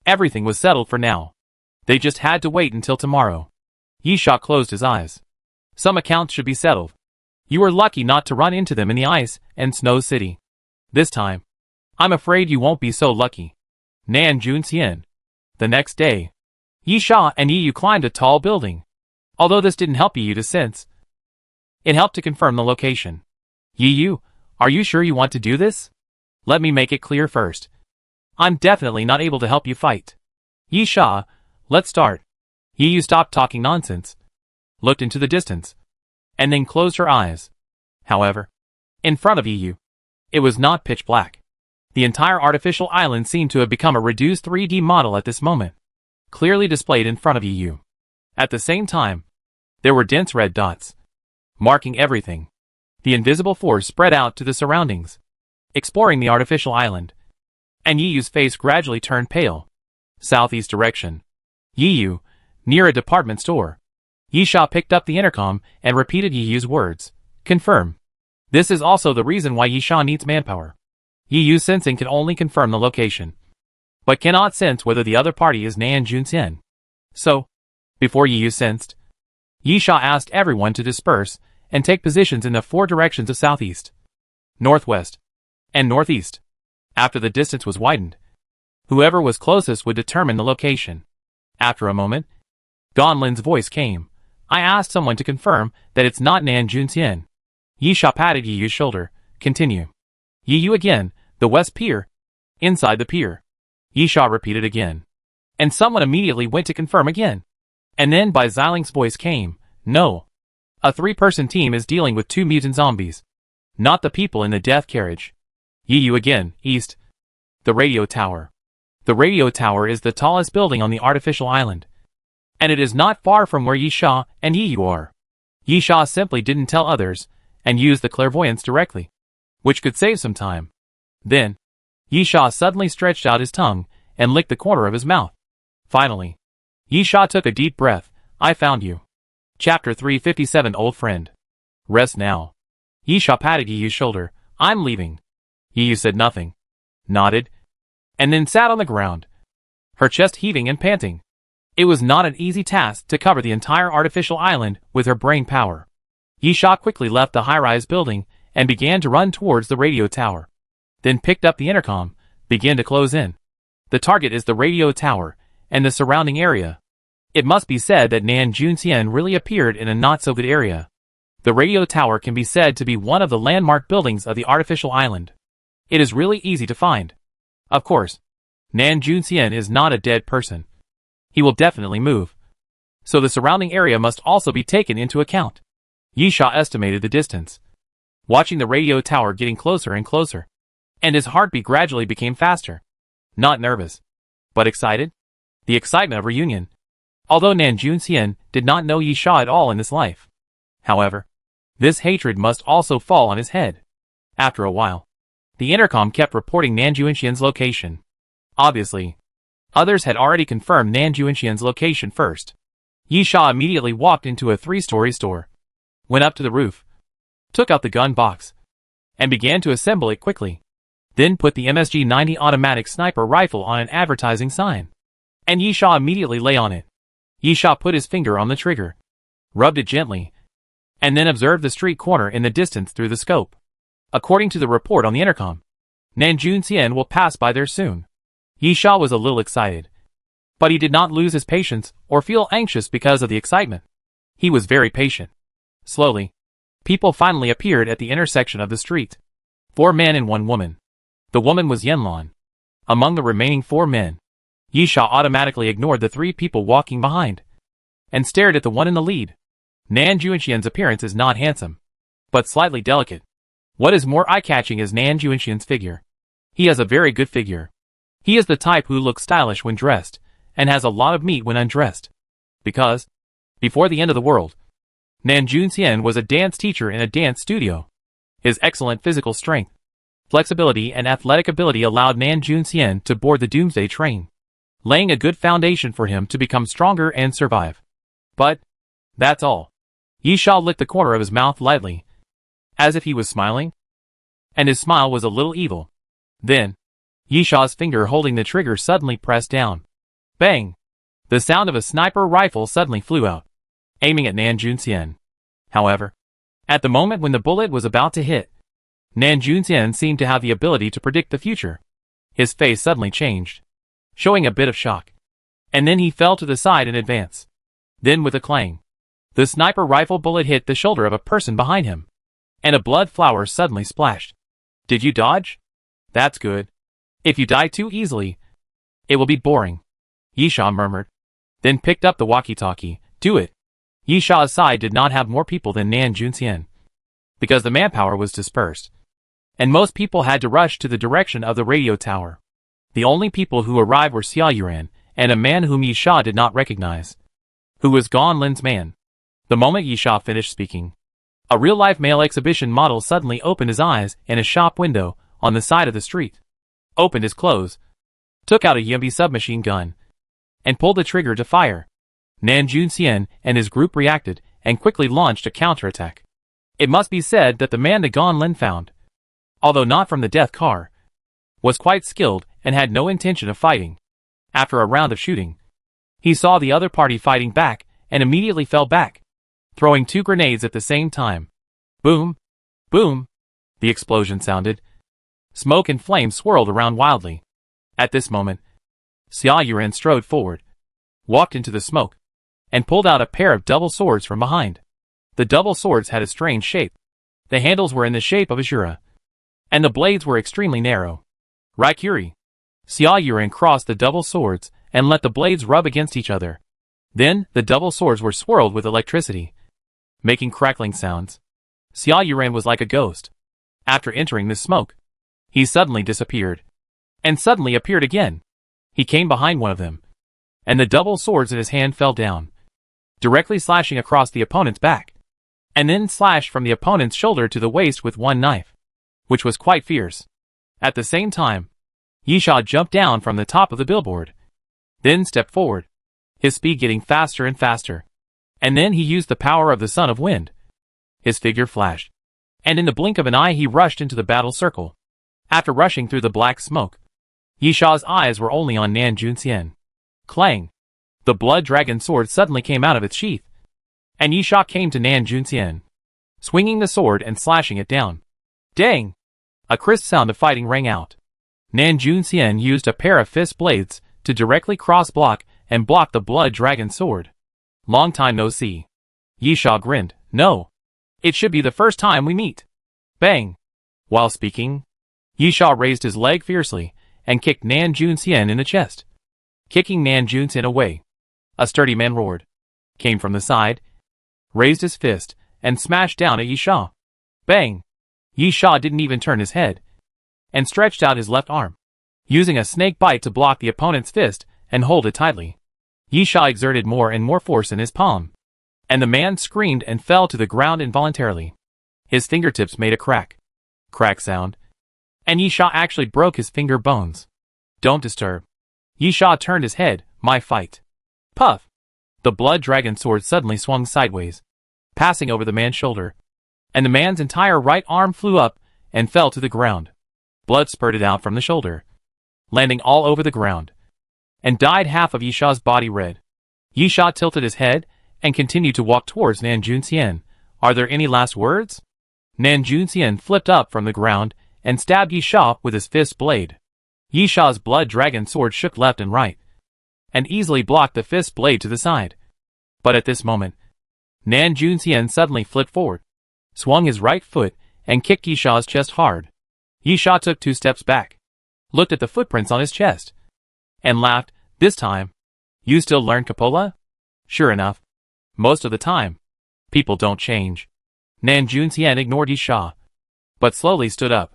Everything was settled for now. They just had to wait until tomorrow. Yi Sha closed his eyes. Some accounts should be settled. You were lucky not to run into them in the ice and snow city. This time, I'm afraid you won't be so lucky. Nan Junxian. The next day, Yi Sha and Yi Yu climbed a tall building. Although this didn't help Yi Yu to sense, it helped to confirm the location. Yi Yu, are you sure you want to do this? Let me make it clear first. I'm definitely not able to help you fight. Yi Sha, let's start. Yi Yu stopped talking nonsense, looked into the distance, and then closed her eyes. However, in front of Yi Yu, it was not pitch black. The entire artificial island seemed to have become a reduced 3D model at this moment, clearly displayed in front of Yi Yu. At the same time, there were dense red dots, marking everything. The invisible force spread out to the surroundings, exploring the artificial island. And Yi Yu's face gradually turned pale. Southeast direction. Yi Yu, near a department store. Yi Sha picked up the intercom and repeated Yi Yu's words. Confirm. This is also the reason why Yi Sha needs manpower. Yi Yu's sensing can only confirm the location, but cannot sense whether the other party is Nan Junxian. So, before Yi Yu sensed, Yi Sha asked everyone to disperse and take positions in the 4 directions of southeast, northwest, and northeast. After the distance was widened, whoever was closest would determine the location. After a moment, Gonlin's voice came. I asked someone to confirm that it's not Nan Junxian. Yi Sha patted Yi Yu's shoulder. Continue. Yi Yu again, the west pier. Inside the pier. Yi Sha repeated again. And someone immediately went to confirm again. And then Bai Xiling's voice came. No. A 3-person team is dealing with 2 mutant zombies. Not the people in the death carriage. Yi Yu again, east. The radio tower. The radio tower is the tallest building on the artificial island. And it is not far from where Yi Sha and Yi Yu are. Yi Sha simply didn't tell others, and used the clairvoyance directly, which could save some time. Then, Yi Sha suddenly stretched out his tongue, and licked the corner of his mouth. Finally, Yi Sha took a deep breath. I found you. Chapter 357 Old Friend. Rest now. Yi Sha patted Yi Yu's shoulder. I'm leaving. Yi Yu said nothing, nodded, and then sat on the ground, her chest heaving and panting. It was not an easy task to cover the entire artificial island with her brain power. Yi Sha quickly left the high-rise building and began to run towards the radio tower. Then picked up the intercom, began to close in. The target is the radio tower and the surrounding area. It must be said that Nan Junxian really appeared in a not-so-good area. The radio tower can be said to be one of the landmark buildings of the artificial island. It is really easy to find. Of course, Nan Junxian is not a dead person. He will definitely move. So the surrounding area must also be taken into account. Yi Sha estimated the distance, watching the radio tower getting closer and closer, and his heartbeat gradually became faster. Not nervous, but excited. The excitement of reunion. Although Nan Junxian did not know Yi Sha at all in this life. However, this hatred must also fall on his head. After a while, the intercom kept reporting Nan Junxian's location. Obviously, others had already confirmed Nan Junxian's location first. Yi Sha immediately walked into a 3-story store, went up to the roof, took out the gun box, and began to assemble it quickly. Then put the MSG-90 automatic sniper rifle on an advertising sign. And Yi Sha immediately lay on it. Yisha put his finger on the trigger, rubbed it gently, and then observed the street corner in the distance through the scope. According to the report on the intercom, Nanjun will pass by there soon. Yisha was a little excited, but he did not lose his patience or feel anxious because of the excitement. He was very patient. Slowly, people finally appeared at the intersection of the street. 4 men and 1 woman. The woman was Yanlan. Among the remaining 4 men, Yisha automatically ignored the 3 people walking behind and stared at the one in the lead. Nanjunxian's appearance is not handsome, but slightly delicate. What is more eye-catching is Nanjunxian's figure. He has a very good figure. He is the type who looks stylish when dressed and has a lot of meat when undressed. Because, before the end of the world, Nanjun was a dance teacher in a dance studio. His excellent physical strength, flexibility and athletic ability allowed Nanjun to board the Doomsday train, laying a good foundation for him to become stronger and survive. But, that's all. Yisha licked the corner of his mouth lightly, as if he was smiling, and his smile was a little evil. Then, Yisha's finger holding the trigger suddenly pressed down. Bang! The sound of a sniper rifle suddenly flew out, aiming at Nanjun. However, at the moment when the bullet was about to hit, Nanjun seemed to have the ability to predict the future. His face suddenly changed, showing a bit of shock, and then he fell to the side in advance. Then with a clang, the sniper rifle bullet hit the shoulder of a person behind him, and a blood flower suddenly splashed. Did you dodge? That's good. If you die too easily, it will be boring, Yisha murmured, then picked up the walkie-talkie. Do it. Yisha's side did not have more people than Nanjun, because the manpower was dispersed, and most people had to rush to the direction of the radio tower. The only people who arrived were Xia Yuran and a man whom Yisha did not recognize, who was Gan Lin's man. The moment Yisha finished speaking, a real-life male exhibition model suddenly opened his eyes in a shop window on the side of the street, opened his clothes, took out a Yumbi submachine gun, and pulled the trigger to fire. Nanjun and his group reacted and quickly launched a counterattack. It must be said that the man that Gan Lin found, although not from the death car, was quite skilled and had no intention of fighting. After a round of shooting, he saw the other party fighting back and immediately fell back, throwing 2 grenades at the same time. Boom! Boom! The explosion sounded. Smoke and flames swirled around wildly. At this moment, Xia Yuran strode forward, walked into the smoke, and pulled out a pair of double swords from behind. The double swords had a strange shape. The handles were in the shape of a Jura, and the blades were extremely narrow. Raikuri. Xia Yuran crossed the double swords and let the blades rub against each other. Then, the double swords were swirled with electricity, making crackling sounds. Xia Yuran was like a ghost. After entering the smoke, he suddenly disappeared, and suddenly appeared again. He came behind one of them, and the double swords in his hand fell down, directly slashing across the opponent's back, and then slashed from the opponent's shoulder to the waist with one knife, which was quite fierce. At the same time, Yisha jumped down from the top of the billboard, then stepped forward, his speed getting faster and faster, and then he used the power of the Son of Wind. His figure flashed, and in the blink of an eye he rushed into the battle circle. After rushing through the black smoke, Yisha's eyes were only on Nanjun. Clang! The blood dragon sword suddenly came out of its sheath, and Yisha came to Nanjun, swinging the sword and slashing it down. Dang! A crisp sound of fighting rang out. Nanjun used a pair of fist blades to directly cross-block and block the blood dragon sword. Long time no see. Yisha grinned. No. It should be the first time we meet. Bang! While speaking, Yisha raised his leg fiercely and kicked Nanjun in the chest, kicking Nanjun away. A sturdy man roared, came from the side, raised his fist, and smashed down at Yisha. Bang! Yisha didn't even turn his head, and stretched out his left arm, using a snake bite to block the opponent's fist and hold it tightly. Yisha exerted more and more force in his palm, and the man screamed and fell to the ground involuntarily. His fingertips made a crack sound, and Yisha actually broke his finger bones. Don't disturb. Yisha turned his head. My fight. Puff! The blood dragon sword suddenly swung sideways, passing over the man's shoulder, and the man's entire right arm flew up and fell to the ground. Blood spurted out from the shoulder, landing all over the ground, and dyed half of Yisha's body red. Yi Sha tilted his head and continued to walk towards Nan Junxian. Are there any last words? Nan Junxian flipped up from the ground and stabbed Yi Sha with his fist blade. Yi Sha's blood dragon sword shook left and right, and easily blocked the fist blade to the side. But at this moment, Nan Junxian suddenly flipped forward, swung his right foot, and kicked Yi Sha's chest hard. Yi Sha took 2 steps back, looked at the footprints on his chest, and laughed. This time, you still learn Capoeira? Sure enough, most of the time, people don't change. Nan Junxian ignored Yi Sha, but slowly stood up.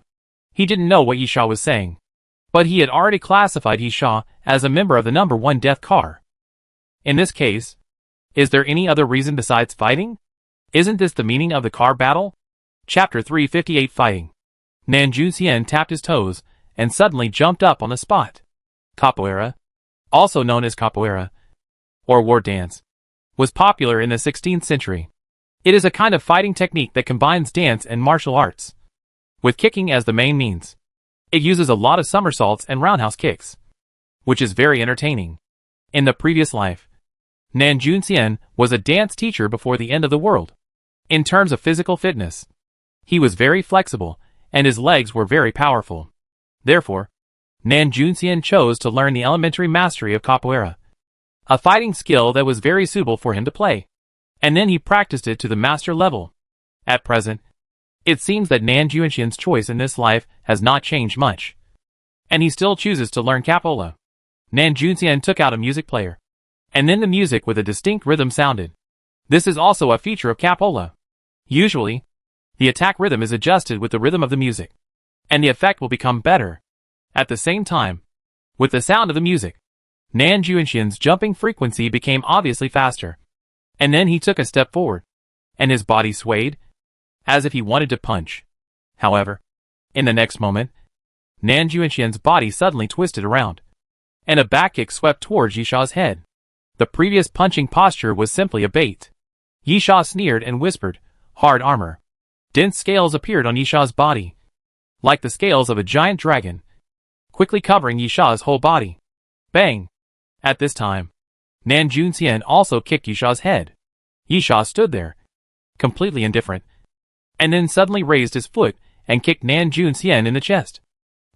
He didn't know what Yi Sha was saying, but he had already classified Yi Sha as a member of the number 1 death car. In this case, is there any other reason besides fighting? Isn't this the meaning of the car battle? Chapter 358 Fighting. Nan Junxian tapped his toes and suddenly jumped up on the spot. Capoeira, also known as capoeira, or war dance, was popular in the 16th century. It is a kind of fighting technique that combines dance and martial arts, with kicking as the main means. It uses a lot of somersaults and roundhouse kicks, which is very entertaining. In the previous life, Nan Junxian was a dance teacher before the end of the world. In terms of physical fitness, he was very flexible, and his legs were very powerful. Therefore, Nan Junxian chose to learn the elementary mastery of capoeira, a fighting skill that was very suitable for him to play. And then he practiced it to the master level. At present, it seems that Nan Junxian's choice in this life has not changed much, and he still chooses to learn capoeira. Nan Junxian took out a music player, and then the music with a distinct rhythm sounded. This is also a feature of capoeira. Usually, the attack rhythm is adjusted with the rhythm of the music, and the effect will become better. At the same time, with the sound of the music, Nan Junxian's jumping frequency became obviously faster. And then he took a step forward, and his body swayed, as if he wanted to punch. However, in the next moment, Nan Junxian's body suddenly twisted around, and a back kick swept towards Yi Sha's head. The previous punching posture was simply a bait. Yi Sha sneered and whispered, "Hard armor." Dense scales appeared on Yi Sha's body, like the scales of a giant dragon, quickly covering Yi Sha's whole body. Bang! At this time, Nan Junxian also kicked Yi Sha's head. Yi Sha stood there, completely indifferent, and then suddenly raised his foot and kicked Nan Junxian in the chest,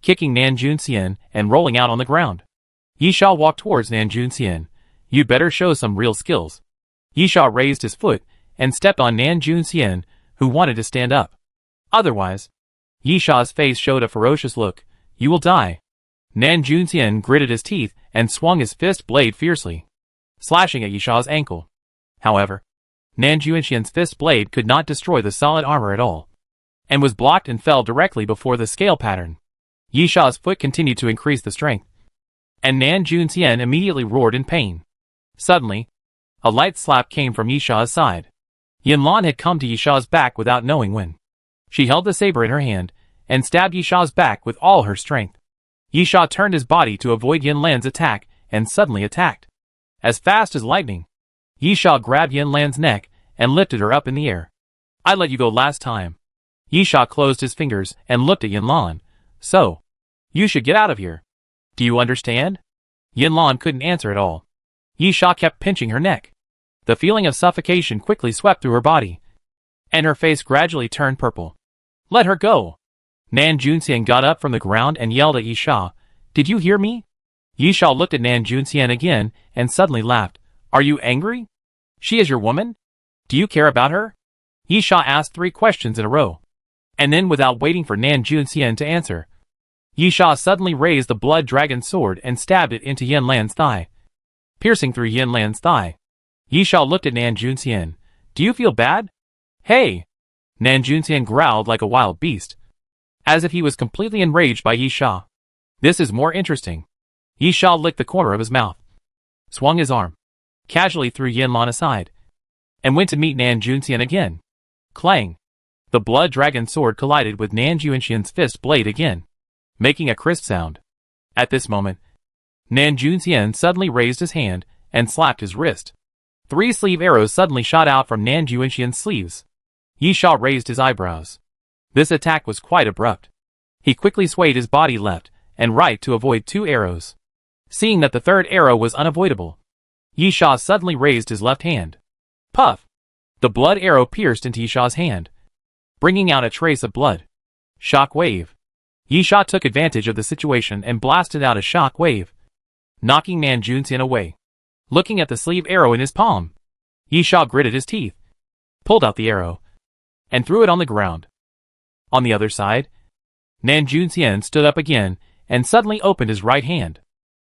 kicking Nan Junxian and rolling out on the ground. Yi Sha walked towards Nan Junxian. "You better show some real skills." Yi Sha raised his foot and stepped on Nan Junxian, who wanted to stand up. Otherwise, Yi Sha's face showed a ferocious look. "You will die." Nan Junxian gritted his teeth and swung his fist blade fiercely, slashing at Yi Sha's ankle. However, Nan Junxian's fist blade could not destroy the solid armor at all, and was blocked and fell directly before the scale pattern. Yi Sha's foot continued to increase the strength, and Nan Junxian immediately roared in pain. Suddenly, a light slap came from Yi Sha's side. Yanlan had come to Yi Sha's back without knowing when. She held the saber in her hand and stabbed Yi Sha's back with all her strength. Yi Sha turned his body to avoid Yanlan's attack and suddenly attacked. As fast as lightning, Yi Sha grabbed Yanlan's neck and lifted her up in the air. "I let you go last time." Yi Sha closed his fingers and looked at Yanlan. "So, you should get out of here. Do you understand?" Yanlan couldn't answer at all. Yi Sha kept pinching her neck. The feeling of suffocation quickly swept through her body, and her face gradually turned purple. "Let her go." Nan Junxian got up from the ground and yelled at Yi Sha, "Did you hear me?" Yi Sha looked at Nan Junxian again and suddenly laughed. "Are you angry? She is your woman? Do you care about her?" Yi Sha asked 3 questions in a row, and then without waiting for Nan Junxian to answer, Yi Sha suddenly raised the blood dragon sword and stabbed it into Yanlan's thigh, piercing through Yanlan's thigh. Yi Sha looked at Nan Junxian. "Do you feel bad?" "Hey!" Nan Junxian growled like a wild beast, as if he was completely enraged by Yi Sha. "This is more interesting." Yi Sha licked the corner of his mouth, swung his arm, casually threw Yanlan aside, and went to meet Nan Junxian again. Clang! The blood dragon sword collided with Nan Junxian's fist blade again, making a crisp sound. At this moment, Nan Junxian suddenly raised his hand and slapped his wrist. 3 sleeve arrows suddenly shot out from Nan Junxian's sleeves. Yi Sha raised his eyebrows. This attack was quite abrupt. He quickly swayed his body left and right to avoid 2 arrows. Seeing that the 3rd arrow was unavoidable, Yi Sha suddenly raised his left hand. Puff! The blood arrow pierced into Yi Sha's hand, bringing out a trace of blood. Shock wave. Yi Sha took advantage of the situation and blasted out a shock wave, knocking Nan Junxian away. Looking at the sleeve arrow in his palm, Yi Sha gritted his teeth, pulled out the arrow, and threw it on the ground. On the other side, Nan Junxian stood up again and suddenly opened his right hand.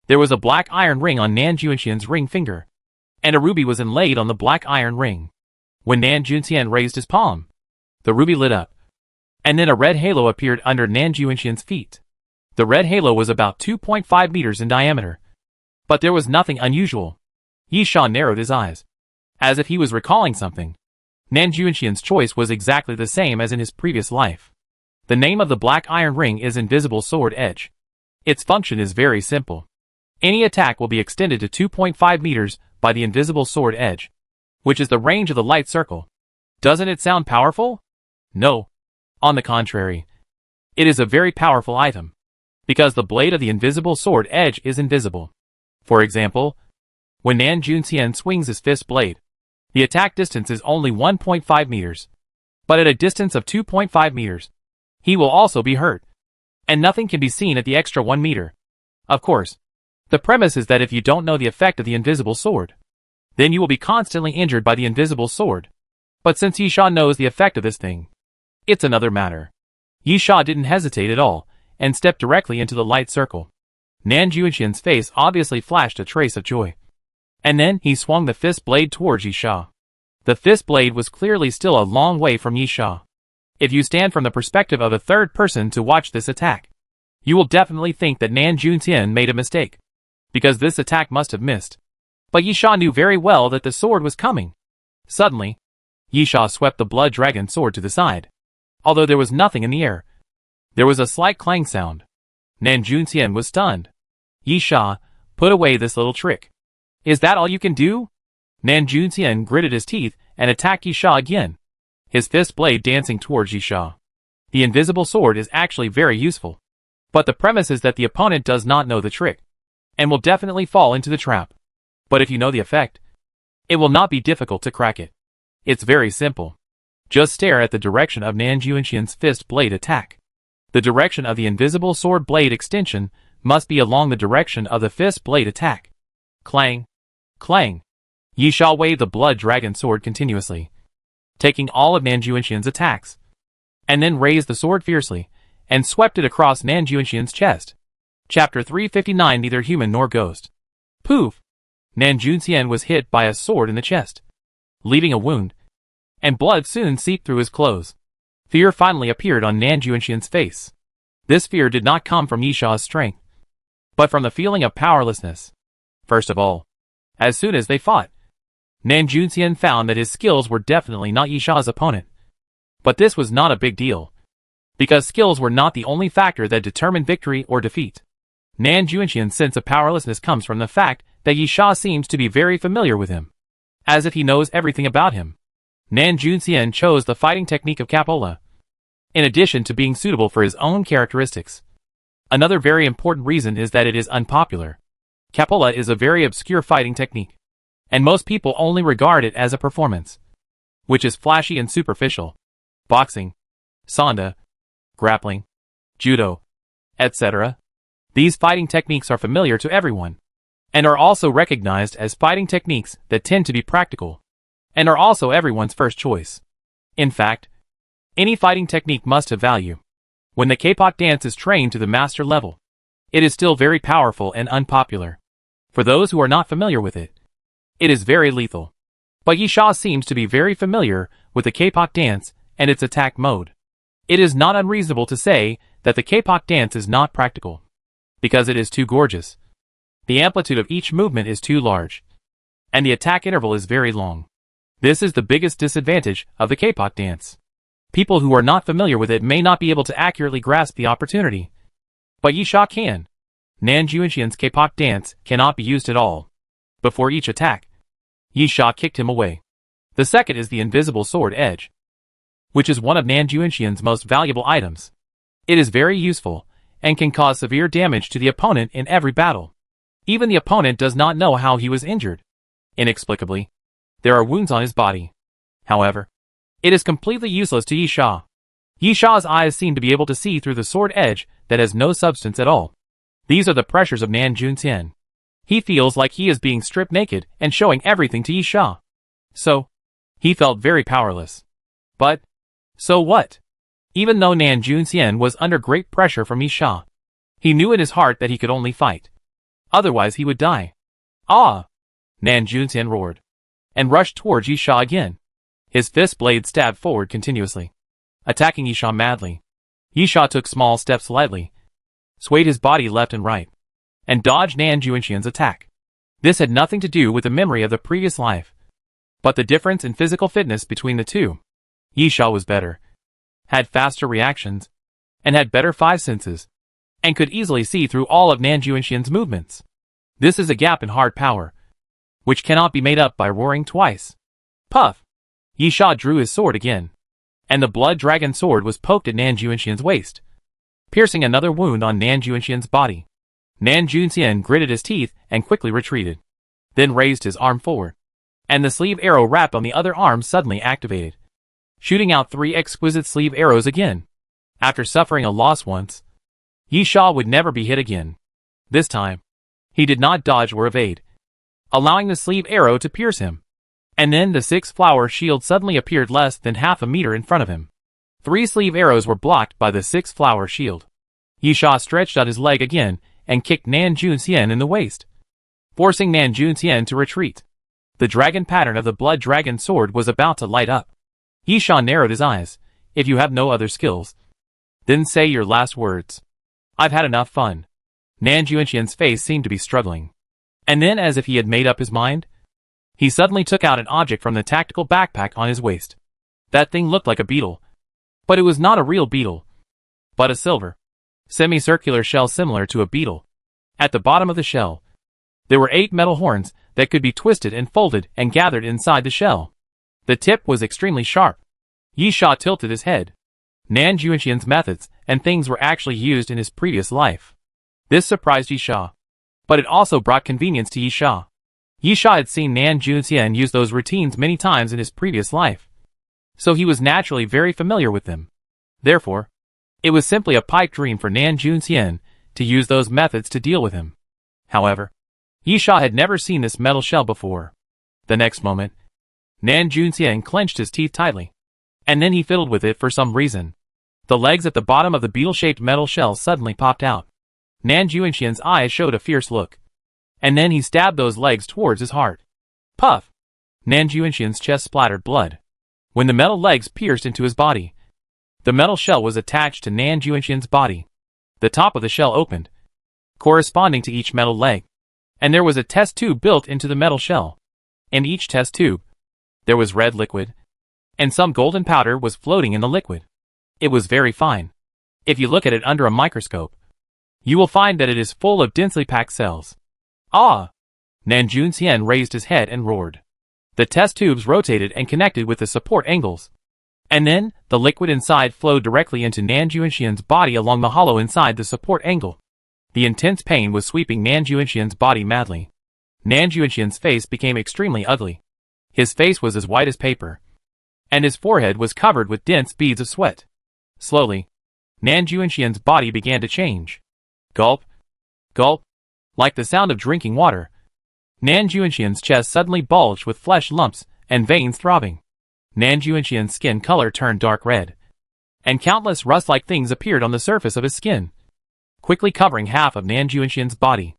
There was a black iron ring on Nan Junxian's ring finger, and a ruby was inlaid on the black iron ring. When Nan Junxian raised his palm, the ruby lit up, and then a red halo appeared under Nan Junxian's feet. The red halo was about 2.5 meters in diameter, but there was nothing unusual. Yi Sha narrowed his eyes, as if he was recalling something. Nan Junxian's choice was exactly the same as in his previous life. The name of the black iron ring is Invisible Sword Edge. Its function is very simple. Any attack will be extended to 2.5 meters by the Invisible Sword Edge, which is the range of the light circle. Doesn't it sound powerful? No. On the contrary, it is a very powerful item, because the blade of the Invisible Sword Edge is invisible. For example, when Nan Junxian swings his fist blade, the attack distance is only 1.5 meters, but at a distance of 2.5 meters, he will also be hurt, and nothing can be seen at the extra 1 meter. Of course, the premise is that if you don't know the effect of the invisible sword, then you will be constantly injured by the invisible sword. But since Yi Sha knows the effect of this thing, it's another matter. Yi Sha didn't hesitate at all, and stepped directly into the light circle. Nan Junxian's face obviously flashed a trace of joy. And then he swung the fist blade towards Yi Sha. The fist blade was clearly still a long way from Yi Sha. If you stand from the perspective of a third person to watch this attack, you will definitely think that Nan Junxian made a mistake, because this attack must have missed. But Yi Sha knew very well that the sword was coming. Suddenly, Yi Sha swept the blood dragon sword to the side. Although there was nothing in the air, there was a slight clang sound. Nan Junxian was stunned. Yi Sha, put away this little trick. Is that all you can do? Nan Junxian gritted his teeth and attacked Yi Sha again, his fist blade dancing towards Yi Sha. The invisible sword is actually very useful, but the premise is that the opponent does not know the trick, and will definitely fall into the trap. But if you know the effect, it will not be difficult to crack it. It's very simple. Just stare at the direction of Nan Junxian's fist blade attack. The direction of the invisible sword blade extension must be along the direction of the fist blade attack. Clang! Clang! Yi Sha waved the blood dragon sword continuously, taking all of Nan Junxian's attacks, and then raised the sword fiercely, and swept it across Nan Junxian's chest. Chapter 359. Neither Human Nor Ghost. Poof! Nan Junxian was hit by a sword in the chest, leaving a wound, and blood soon seeped through his clothes. Fear finally appeared on Nan Junxian's face. This fear did not come from Yi Sha's strength, but from the feeling of powerlessness. First of all, as soon as they fought, Nan Junxian found that his skills were definitely not Yi Sha's opponent. But this was not a big deal, because skills were not the only factor that determined victory or defeat. Nan Junxian's sense of powerlessness comes from the fact that Yi Sha seems to be very familiar with him, as if he knows everything about him. Nan Junxian chose the fighting technique of Capoeira, in addition to being suitable for his own characteristics. Another very important reason is that it is unpopular. Capoeira is a very obscure fighting technique, and most people only regard it as a performance, which is flashy and superficial. Boxing, sanda, grappling, judo, etc. These fighting techniques are familiar to everyone, and are also recognized as fighting techniques that tend to be practical, and are also everyone's first choice. In fact, any fighting technique must have value. When the K-pop dance is trained to the master level, it is still very powerful and unpopular. For those who are not familiar with it, it is very lethal. But Yi Sha seems to be very familiar with the K-pop dance and its attack mode. It is not unreasonable to say that the K-pop dance is not practical, because it is too gorgeous. The amplitude of each movement is too large, and the attack interval is very long. This is the biggest disadvantage of the K-pop dance. People who are not familiar with it may not be able to accurately grasp the opportunity, but Yi Sha can. Nan Junxian's K-pop dance cannot be used at all. Before each attack, Yi Sha kicked him away. The second is the invisible sword edge, which is one of Nan Junxian's most valuable items. It is very useful, and can cause severe damage to the opponent in every battle. Even the opponent does not know how he was injured. Inexplicably, there are wounds on his body. However, it is completely useless to Yi Sha. Yi Sha's eyes seem to be able to see through the sword edge that has no substance at all. These are the pressures of Nan Junxian. He feels like he is being stripped naked and showing everything to Yi Sha. So, he felt very powerless. But, so what? Even though Nan Junxian was under great pressure from Yi Sha, he knew in his heart that he could only fight. Otherwise he would die. Ah! Nan Junxian roared, and rushed towards Yi Sha again. His fist blade stabbed forward continuously, attacking Yi Sha madly. Yi Sha took small steps lightly, swayed his body left and right, and dodged Nan Junxian's attack. This had nothing to do with the memory of the previous life, but the difference in physical fitness between the two. Yi Sha was better, had faster reactions, and had better five senses, and could easily see through all of Nan Junxian's movements. This is a gap in hard power, which cannot be made up by roaring twice. Puff! Yi Sha drew his sword again, and the blood dragon sword was poked at Nan Junxian's waist, piercing another wound on Nan Junxian's body. Nan Junxian gritted his teeth and quickly retreated, then raised his arm forward, and the sleeve arrow wrapped on the other arm suddenly activated, shooting out 3 exquisite sleeve arrows again. After suffering a loss once, Yi Sha would never be hit again. This time, he did not dodge or evade, allowing the sleeve arrow to pierce him. And then the 6-flower shield suddenly appeared less than half a meter in front of him. 3 sleeve arrows were blocked by the 6-flower shield. Yi Sha stretched out his leg again and kicked Nan Junxian in the waist, forcing Nan Junxian to retreat. The dragon pattern of the blood dragon sword was about to light up. Yi Sha narrowed his eyes. If you have no other skills, then say your last words. I've had enough fun. Nan Junxian's face seemed to be struggling. And then, as if he had made up his mind, he suddenly took out an object from the tactical backpack on his waist. That thing looked like a beetle. But it was not a real beetle, but a silver, semicircular shell similar to a beetle. At the bottom of the shell, there were 8 metal horns that could be twisted and folded and gathered inside the shell. The tip was extremely sharp. Yi Sha tilted his head. Nan Junxian's methods and things were actually used in his previous life. This surprised Yi Sha, but it also brought convenience to Yi Sha. Yi Sha had seen Nan Junxian use those routines many times in his previous life, so he was naturally very familiar with them. Therefore, it was simply a pipe dream for Nan Junxian to use those methods to deal with him. However, Yi Sha had never seen this metal shell before. The next moment, Nan Junxian clenched his teeth tightly, and then he fiddled with it for some reason. The legs at the bottom of the beetle-shaped metal shell suddenly popped out. Nan Junxian's eyes showed a fierce look, and then he stabbed those legs towards his heart. Puff! Nan Junxian's chest splattered blood. When the metal legs pierced into his body, the metal shell was attached to Nan Junxian's body. The top of the shell opened, corresponding to each metal leg, and there was a test tube built into the metal shell. In each test tube, there was red liquid, and some golden powder was floating in the liquid. It was very fine. If you look at it under a microscope, you will find that it is full of densely packed cells. Ah! Nan Junxian raised his head and roared. The test tubes rotated and connected with the support angles. And then, the liquid inside flowed directly into Nan Junxian's body along the hollow inside the support angle. The intense pain was sweeping Nan Junxian's body madly. Nan Junxian's face became extremely ugly. His face was as white as paper, and his forehead was covered with dense beads of sweat. Slowly, Nan Junxian's body began to change. Gulp, gulp, like the sound of drinking water. Nan Junxian's chest suddenly bulged with flesh lumps and veins throbbing. Nan Junxian's skin color turned dark red, and countless rust-like things appeared on the surface of his skin, quickly covering half of Nan Junxian's body.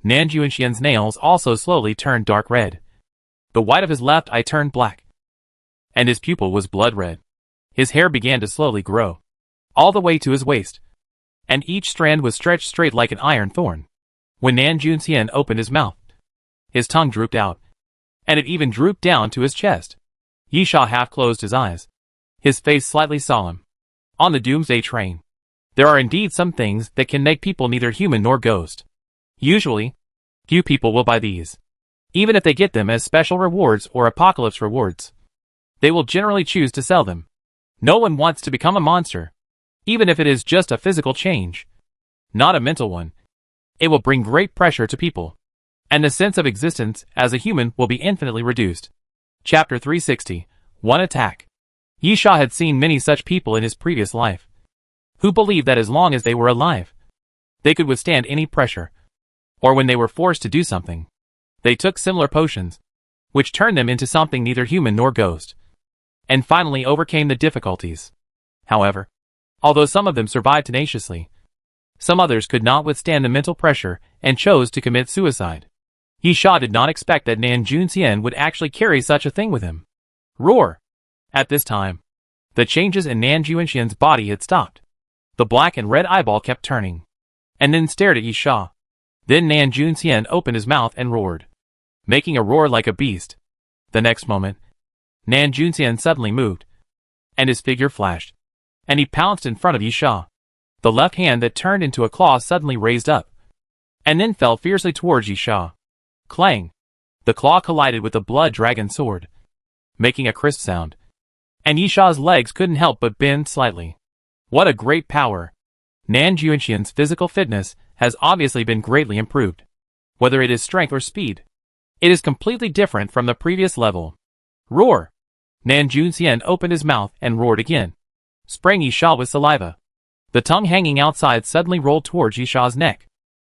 Nan Junxian's nails also slowly turned dark red. The white of his left eye turned black, and his pupil was blood red. His hair began to slowly grow, all the way to his waist, and each strand was stretched straight like an iron thorn. When Nan Junxian opened his mouth, his tongue drooped out, and it even drooped down to his chest. Yi Sha half closed his eyes, his face slightly solemn. On the Doomsday train, there are indeed some things that can make people neither human nor ghost. Usually, few people will buy these, even if they get them as special rewards or apocalypse rewards. They will generally choose to sell them. No one wants to become a monster, even if it is just a physical change, not a mental one. It will bring great pressure to people. and the sense of existence as a human will be infinitely reduced. Chapter 360. One Attack. Yisha had seen many such people in his previous life, who believed that as long as they were alive, they could withstand any pressure, or when they were forced to do something, they took similar potions, which turned them into something neither human nor ghost, and finally overcame the difficulties. However, although some of them survived tenaciously, some others could not withstand the mental pressure and chose to commit suicide. Yisha did not expect that Nan Junxian would actually carry such a thing with him. Roar! At this time, the changes in Nan Junxian's body had stopped. The black and red eyeball kept turning, and then stared at Yisha. Then Nan Junxian opened his mouth and roared, making a roar like a beast. The next moment, Nan Junxian suddenly moved, and his figure flashed, and he pounced in front of Yisha. The left hand that turned into a claw suddenly raised up, and then fell fiercely towards Yisha. Clang! The claw collided with the blood dragon sword, making a crisp sound, and Yisha's legs couldn't help but bend slightly. What a great power! Nan Junxian's physical fitness has obviously been greatly improved. Whether it is strength or speed, it is completely different from the previous level. Roar! Nan Junxian opened his mouth and roared again, spraying Yisha with saliva. The tongue hanging outside suddenly rolled towards Yisha's neck.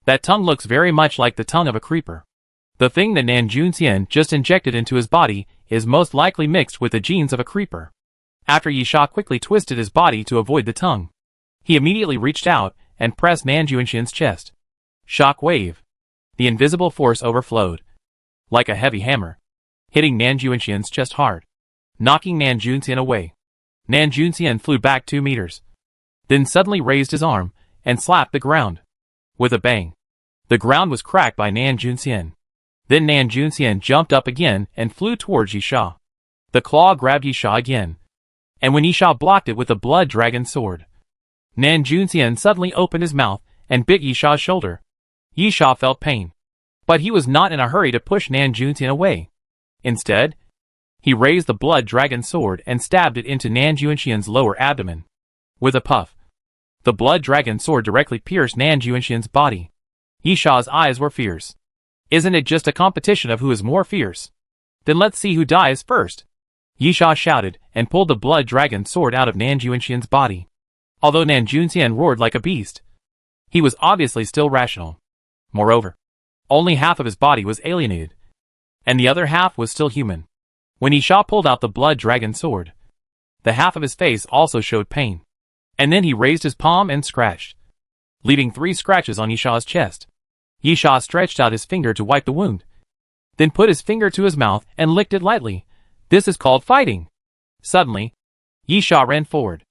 That tongue looks very much like the tongue of a creeper. The thing that Nan Junxian just injected into his body is most likely mixed with the genes of a creeper. After Yisha quickly twisted his body to avoid the tongue, he immediately reached out and pressed Nan Junxian's chest. Shock wave. The invisible force overflowed, like a heavy hammer, hitting Nan Junxian's chest hard, knocking Nan Junxian away. Nan Junxian flew back 2 meters, then suddenly raised his arm and slapped the ground. With a bang, the ground was cracked by Nan Junxian. Then Nan Junxian jumped up again and flew towards Yisha. The claw grabbed Yisha again, and when Yisha blocked it with the blood dragon sword, Nan Junxian suddenly opened his mouth and bit Yisha's shoulder. Yisha felt pain, but he was not in a hurry to push Nan Junxian away. Instead, he raised the blood dragon sword and stabbed it into Nan Junxian's lower abdomen. With a puff, the blood dragon sword directly pierced Nan Junxian's body. Yisha's eyes were fierce. Isn't it just a competition of who is more fierce? Then let's see who dies first. Yisha shouted and pulled the blood dragon sword out of Nan Junxian's body. Although Nan Junxian roared like a beast, he was obviously still rational. Moreover, only half of his body was alienated, and the other half was still human. When Yisha pulled out the blood dragon sword, the half of his face also showed pain, and then he raised his palm and scratched, leaving 3 scratches on Yisha's chest. Yisha stretched out his finger to wipe the wound, then put his finger to his mouth and licked it lightly. This is called fighting. Suddenly, Yisha ran forward.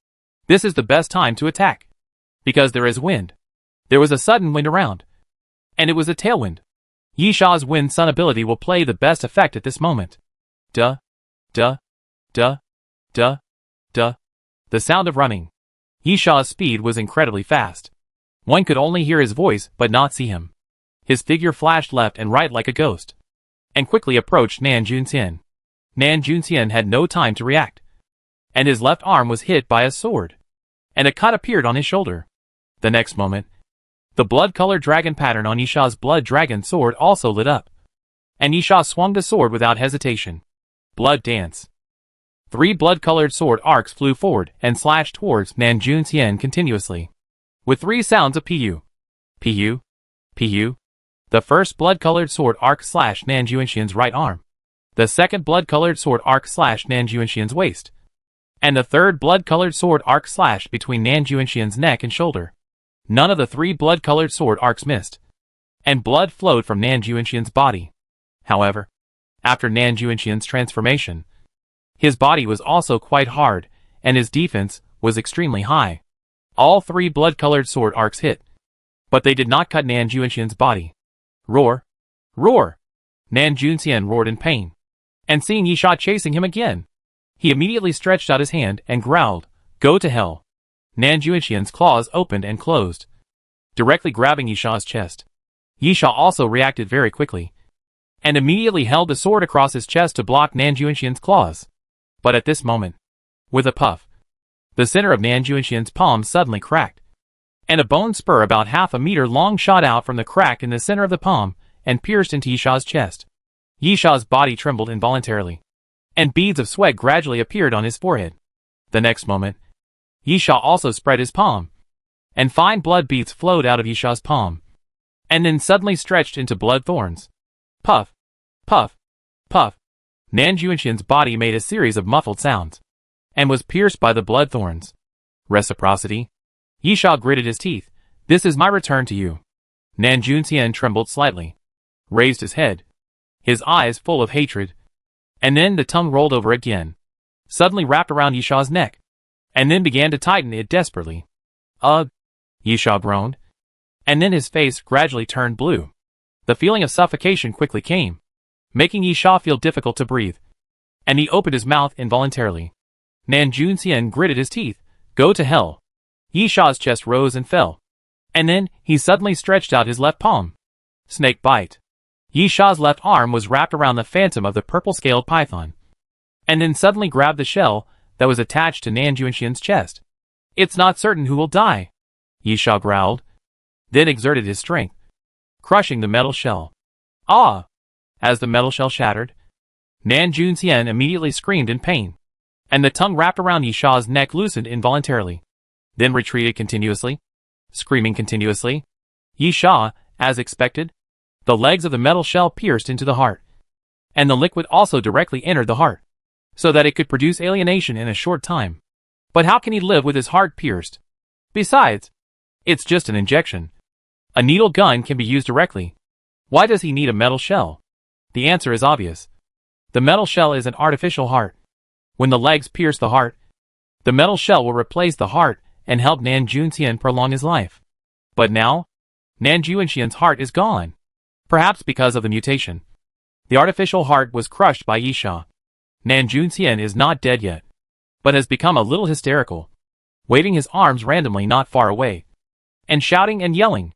This is the best time to attack, because there is wind. There was a sudden wind around, and it was a tailwind. Yisha's wind sun ability will play the best effect at this moment. Duh, duh, duh, duh, duh. The sound of running. Yisha's speed was incredibly fast. One could only hear his voice but not see him. His figure flashed left and right like a ghost, and quickly approached Nan Junxian. Nan Junxian had no time to react, and his left arm was hit by a sword, and a cut appeared on his shoulder. The next moment, the blood-colored dragon pattern on Yisha's blood dragon sword also lit up, and Yisha swung the sword without hesitation. Blood dance. 3 blood-colored sword arcs flew forward and slashed towards Nan Junxian continuously, with 3 sounds of pu, pu, pu. The first blood-colored sword arc slashed Nan Junxian's right arm. The second blood-colored sword arc slashed Nan Junxian's waist, and the third blood-colored sword arc slashed between Nan Junxian's neck and shoulder. None of the 3 blood-colored sword arcs missed, and blood flowed from Nan Junxian's body. However, after Nan Junxian's transformation, his body was also quite hard, and his defense was extremely high. All 3 blood-colored sword arcs hit, but they did not cut Nan Junxian's body. Roar! Roar! Nan Junxian roared in pain, and seeing Yisha chasing him again, he immediately stretched out his hand and growled, "Go to hell!" Nan Junxian's claws opened and closed, directly grabbing Yisha's chest. Yisha also reacted very quickly, and immediately held the sword across his chest to block Nan Junxian's claws. But at this moment, with a puff, the center of Nan Junxian's palm suddenly cracked, and a bone spur about half a meter long shot out from the crack in the center of the palm and pierced into Yisha's chest. Yisha's body trembled involuntarily, and beads of sweat gradually appeared on his forehead. The next moment, Yisha also spread his palm, and fine blood beads flowed out of Yisha's palm, and then suddenly stretched into blood thorns. Puff, puff, puff. Nan Junshin's body made a series of muffled sounds, and was pierced by the blood thorns. Reciprocity. Yisha gritted his teeth. This is my return to you. Nan Junxian trembled slightly, raised his head, his eyes full of hatred, and then the tongue rolled over again, suddenly wrapped around Yisha's neck, and then began to tighten it desperately. Ugh! Yisha groaned, and then his face gradually turned blue. The feeling of suffocation quickly came, making Yisha feel difficult to breathe, and he opened his mouth involuntarily. Nan Junxian gritted his teeth. Go to hell. Yisha's chest rose and fell, and then he suddenly stretched out his left palm. Snake bite. Yisha's left arm was wrapped around the phantom of the purple-scaled python, and then suddenly grabbed the shell that was attached to Nan Junshin's chest. It's not certain who will die, Yisha growled, then exerted his strength, crushing the metal shell. Ah! As the metal shell shattered, Nan Junxian immediately screamed in pain, and the tongue wrapped around Yisha's neck loosened involuntarily, then retreated continuously, screaming continuously. Yisha, as expected, the legs of the metal shell pierced into the heart, and the liquid also directly entered the heart, so that it could produce alienation in a short time. But how can he live with his heart pierced? Besides, it's just an injection. A needle gun can be used directly. Why does he need a metal shell? The answer is obvious. The metal shell is an artificial heart. When the legs pierce the heart, the metal shell will replace the heart and help Nan Junxian prolong his life. But now, Nan Junxian's heart is gone. Perhaps because of the mutation. The artificial heart was crushed by Yisha. Nan Junxian is not dead yet, but has become a little hysterical, waving his arms randomly not far away, and shouting and yelling.